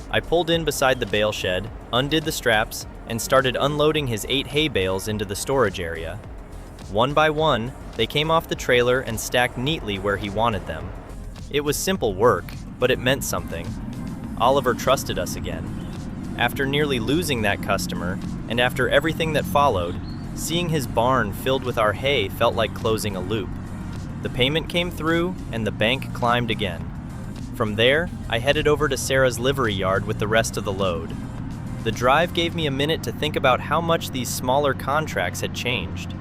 I pulled in beside the bale shed, undid the straps, and started unloading his 8 hay bales into the storage area. One by one, they came off the trailer and stacked neatly where he wanted them. It was simple work, but it meant something. Oliver trusted us again. After nearly losing that customer, and after everything that followed, seeing his barn filled with our hay felt like closing a loop. The payment came through, and the bank climbed again. From there, I headed over to Sarah's livery yard with the rest of the load. The drive gave me a minute to think about how much these smaller contracts had changed.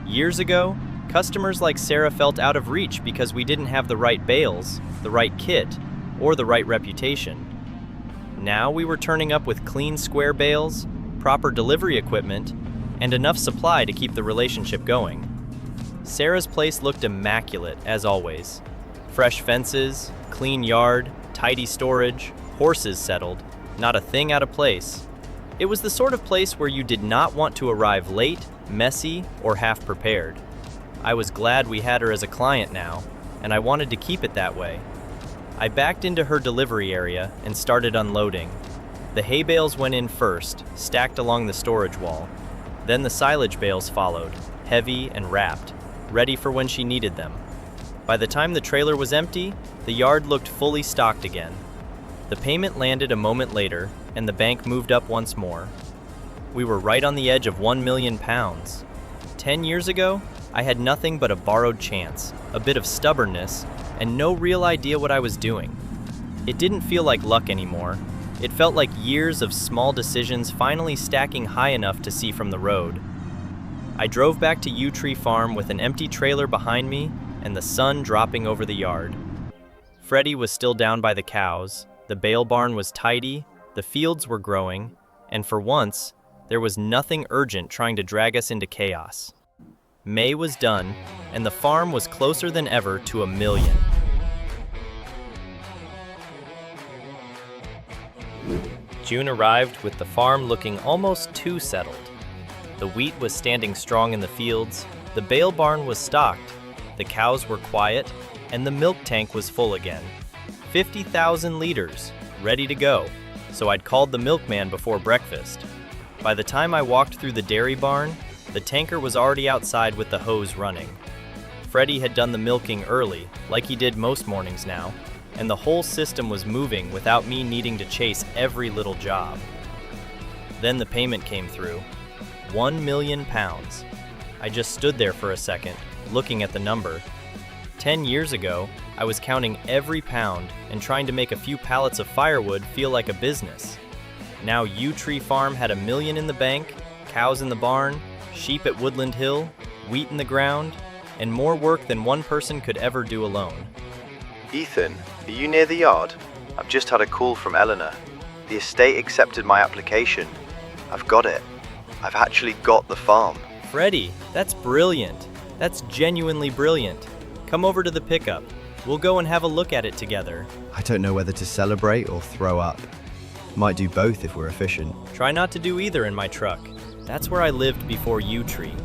Years ago, customers like Sarah felt out of reach because we didn't have the right bales, the right kit, or the right reputation. Now we were turning up with clean square bales, proper delivery equipment, and enough supply to keep the relationship going. Sarah's place looked immaculate, as always. Fresh fences, clean yard, tidy storage, horses settled, not a thing out of place. It was the sort of place where you did not want to arrive late, messy, or half prepared. I was glad we had her as a client now, and I wanted to keep it that way. I backed into her delivery area and started unloading. The hay bales went in first, stacked along the storage wall. Then the silage bales followed, heavy and wrapped, ready for when she needed them. By the time the trailer was empty, the yard looked fully stocked again. The payment landed a moment later, and the bank moved up once more. We were right on the edge of £1 million. 10 years ago, I had nothing but a borrowed chance, a bit of stubbornness, and no real idea what I was doing. It didn't feel like luck anymore. It felt like years of small decisions finally stacking high enough to see from the road. I drove back to Yew Tree Farm with an empty trailer behind me and the sun dropping over the yard. Freddie was still down by the cows, the bale barn was tidy, the fields were growing, and for once, there was nothing urgent trying to drag us into chaos. May was done, and the farm was closer than ever to $1 million. June arrived with the farm looking almost too settled. The wheat was standing strong in the fields, the bale barn was stocked, the cows were quiet, and the milk tank was full again. 50,000 liters, ready to go, so I'd called the milkman before breakfast. By the time I walked through the dairy barn, the tanker was already outside with the hose running. Freddie had done the milking early, like he did most mornings now, and the whole system was moving without me needing to chase every little job. Then the payment came through. £1 million. I just stood there for a second, looking at the number. 10 years ago, I was counting every pound and trying to make a few pallets of firewood feel like a business. Now Yew Tree Farm had $1 million in the bank, cows in the barn, sheep at Woodland Hill, wheat in the ground, and more work than one person could ever do alone. Ethan, are you near the yard? I've just had a call from Eleanor. The estate accepted my application. I've got it. I've actually got the farm. Freddie, that's brilliant. That's genuinely brilliant. Come over to the pickup. We'll go and have a look at it together. I don't know whether to celebrate or throw up. Might do both if we're efficient. Try not to do either in my truck. That's where I lived before Yew Tree.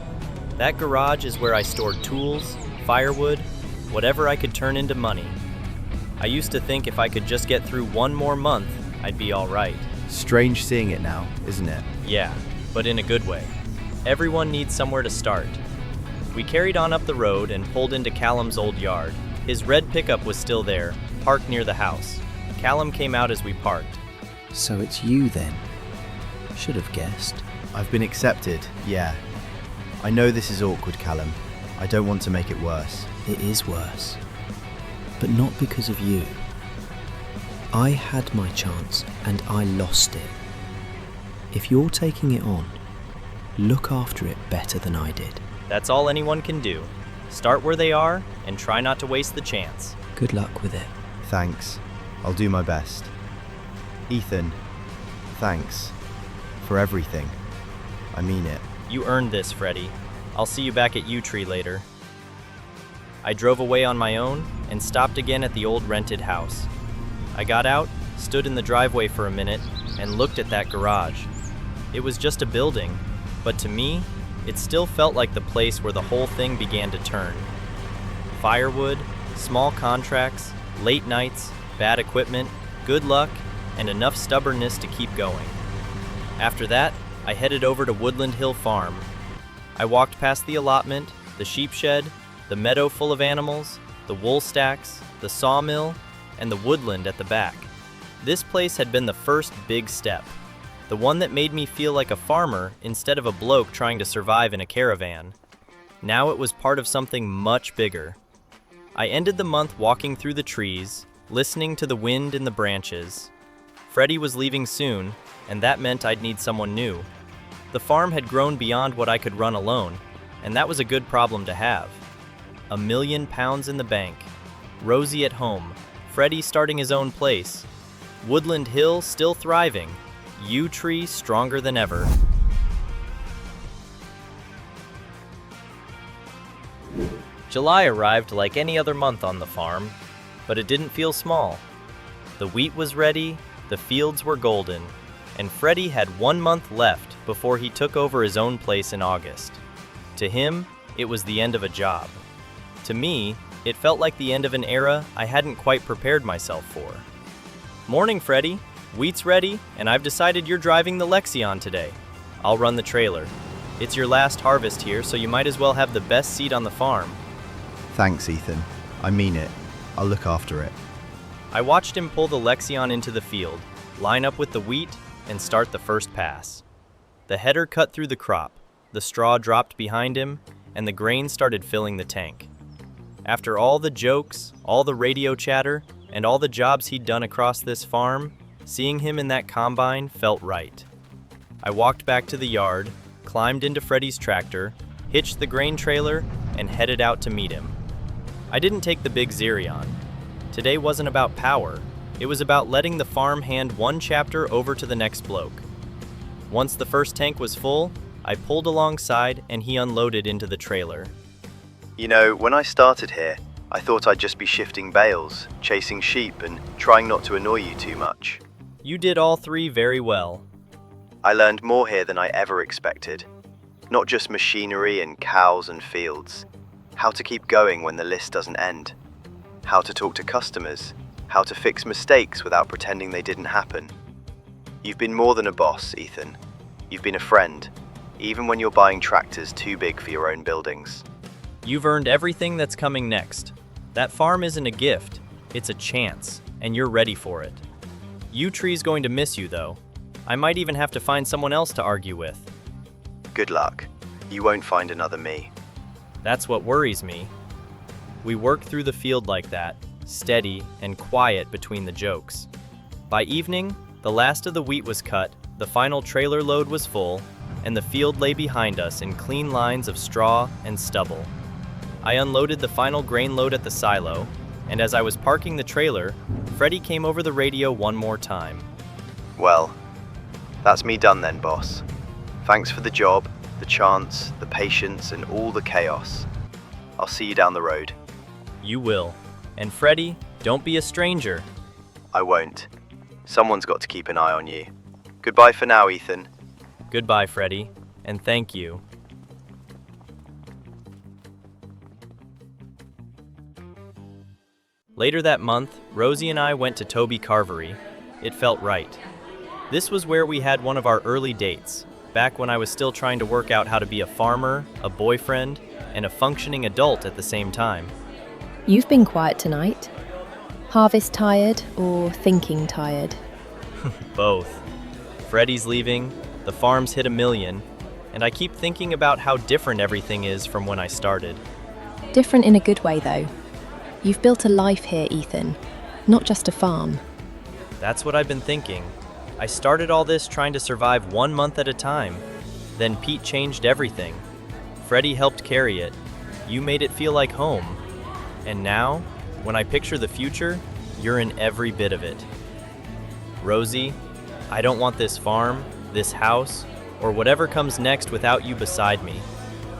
That garage is where I stored tools, firewood, whatever I could turn into money. I used to think if I could just get through one more month, I'd be all right. Strange seeing it now, isn't it? Yeah, but in a good way. Everyone needs somewhere to start. We carried on up the road and pulled into Callum's old yard. His red pickup was still there, parked near the house. Callum came out as we parked. So it's you then? Should have guessed. I've been accepted, yeah. I know this is awkward, Callum. I don't want to make it worse. It is worse. But not because of you. I had my chance and I lost it. If you're taking it on, look after it better than I did. That's all anyone can do. Start where they are and try not to waste the chance. Good luck with it. Thanks. I'll do my best. Ethan, thanks for everything. I mean it. You earned this, Freddie. I'll see you back at Yew Tree later. I drove away on my own and stopped again at the old rented house. I got out, stood in the driveway for a minute, and looked at that garage. It was just a building, but to me, it still felt like the place where the whole thing began to turn. Firewood, small contracts, late nights, bad equipment, good luck, and enough stubbornness to keep going. After that, I headed over to Woodland Hill Farm. I walked past the allotment, the sheep shed, the meadow full of animals, the wool stacks, the sawmill, and the woodland at the back. This place had been the first big step, the one that made me feel like a farmer instead of a bloke trying to survive in a caravan. Now it was part of something much bigger. I ended the month walking through the trees, listening to the wind in the branches. Freddie was leaving soon, and that meant I'd need someone new. The farm had grown beyond what I could run alone, and that was a good problem to have. £1 million in the bank, Rosie at home, Freddie starting his own place, Woodland Hill still thriving, Yew Tree stronger than ever. July arrived like any other month on the farm, but it didn't feel small. The wheat was ready, the fields were golden, and Freddie had 1 month left before he took over his own place in August. To him, it was the end of a job. To me, it felt like the end of an era I hadn't quite prepared myself for. Morning, Freddie. Wheat's ready, and I've decided you're driving the Lexion today. I'll run the trailer. It's your last harvest here, so you might as well have the best seat on the farm. Thanks, Ethan. I mean it. I'll look after it. I watched him pull the Lexion into the field, line up with the wheat, and start the first pass. The header cut through the crop, the straw dropped behind him, and the grain started filling the tank. After all the jokes, all the radio chatter, and all the jobs he'd done across this farm, seeing him in that combine felt right. I walked back to the yard, climbed into Freddie's tractor, hitched the grain trailer, and headed out to meet him. I didn't take the big Xerion. Today wasn't about power. It was about letting the farm hand one chapter over to the next bloke. Once the first tank was full, I pulled alongside and he unloaded into the trailer. You know, when I started here, I thought I'd just be shifting bales, chasing sheep, and trying not to annoy you too much. You did all three very well. I learned more here than I ever expected. Not just machinery and cows and fields. How to keep going when the list doesn't end. How to talk to customers. How to fix mistakes without pretending they didn't happen. You've been more than a boss, Ethan. You've been a friend, even when you're buying tractors too big for your own buildings. You've earned everything that's coming next. That farm isn't a gift, it's a chance, and you're ready for it. U-Tree's going to miss you, though. I might even have to find someone else to argue with. Good luck. You won't find another me. That's what worries me. We work through the field like that, steady and quiet between the jokes. By evening, the last of the wheat was cut, the final trailer load was full, and the field lay behind us in clean lines of straw and stubble. I unloaded the final grain load at the silo, and as I was parking the trailer, Freddie came over the radio one more time. Well, that's me done then, boss. Thanks for the job, the chance, the patience, and all the chaos. I'll see you down the road. You will. And Freddie, don't be a stranger. I won't. Someone's got to keep an eye on you. Goodbye for now, Ethan. Goodbye, Freddie, and thank you. Later that month, Rosie and I went to Toby Carvery. It felt right. This was where we had one of our early dates, back when I was still trying to work out how to be a farmer, a boyfriend, and a functioning adult at the same time. You've been quiet tonight. Harvest tired or thinking tired? Both. Freddie's leaving, the farm's hit 1 million, and I keep thinking about how different everything is from when I started. Different in a good way, though. You've built a life here, Ethan, not just a farm. That's what I've been thinking. I started all this trying to survive 1 month at a time. Then Pete changed everything. Freddie helped carry it. You made it feel like home. And now, when I picture the future, you're in every bit of it. Rosie, I don't want this farm, this house, or whatever comes next without you beside me.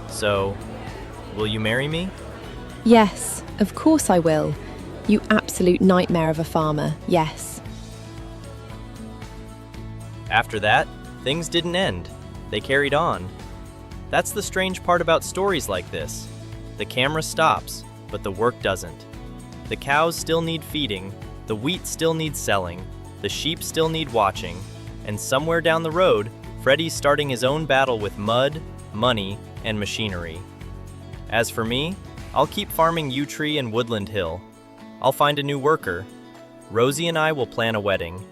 So, will you marry me? Yes, of course I will. You absolute nightmare of a farmer, yes. After that, things didn't end. They carried on. That's the strange part about stories like this. The camera stops, but the work doesn't. The cows still need feeding, the wheat still needs selling, the sheep still need watching, and somewhere down the road, Freddie's starting his own battle with mud, money, and machinery. As for me, I'll keep farming Yew Tree and Woodland Hill. I'll find a new worker. Rosie and I will plan a wedding.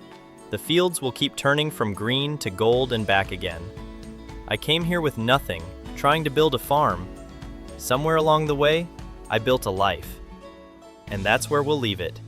The fields will keep turning from green to gold and back again. I came here with nothing, trying to build a farm. Somewhere along the way, I built a life. And that's where we'll leave it.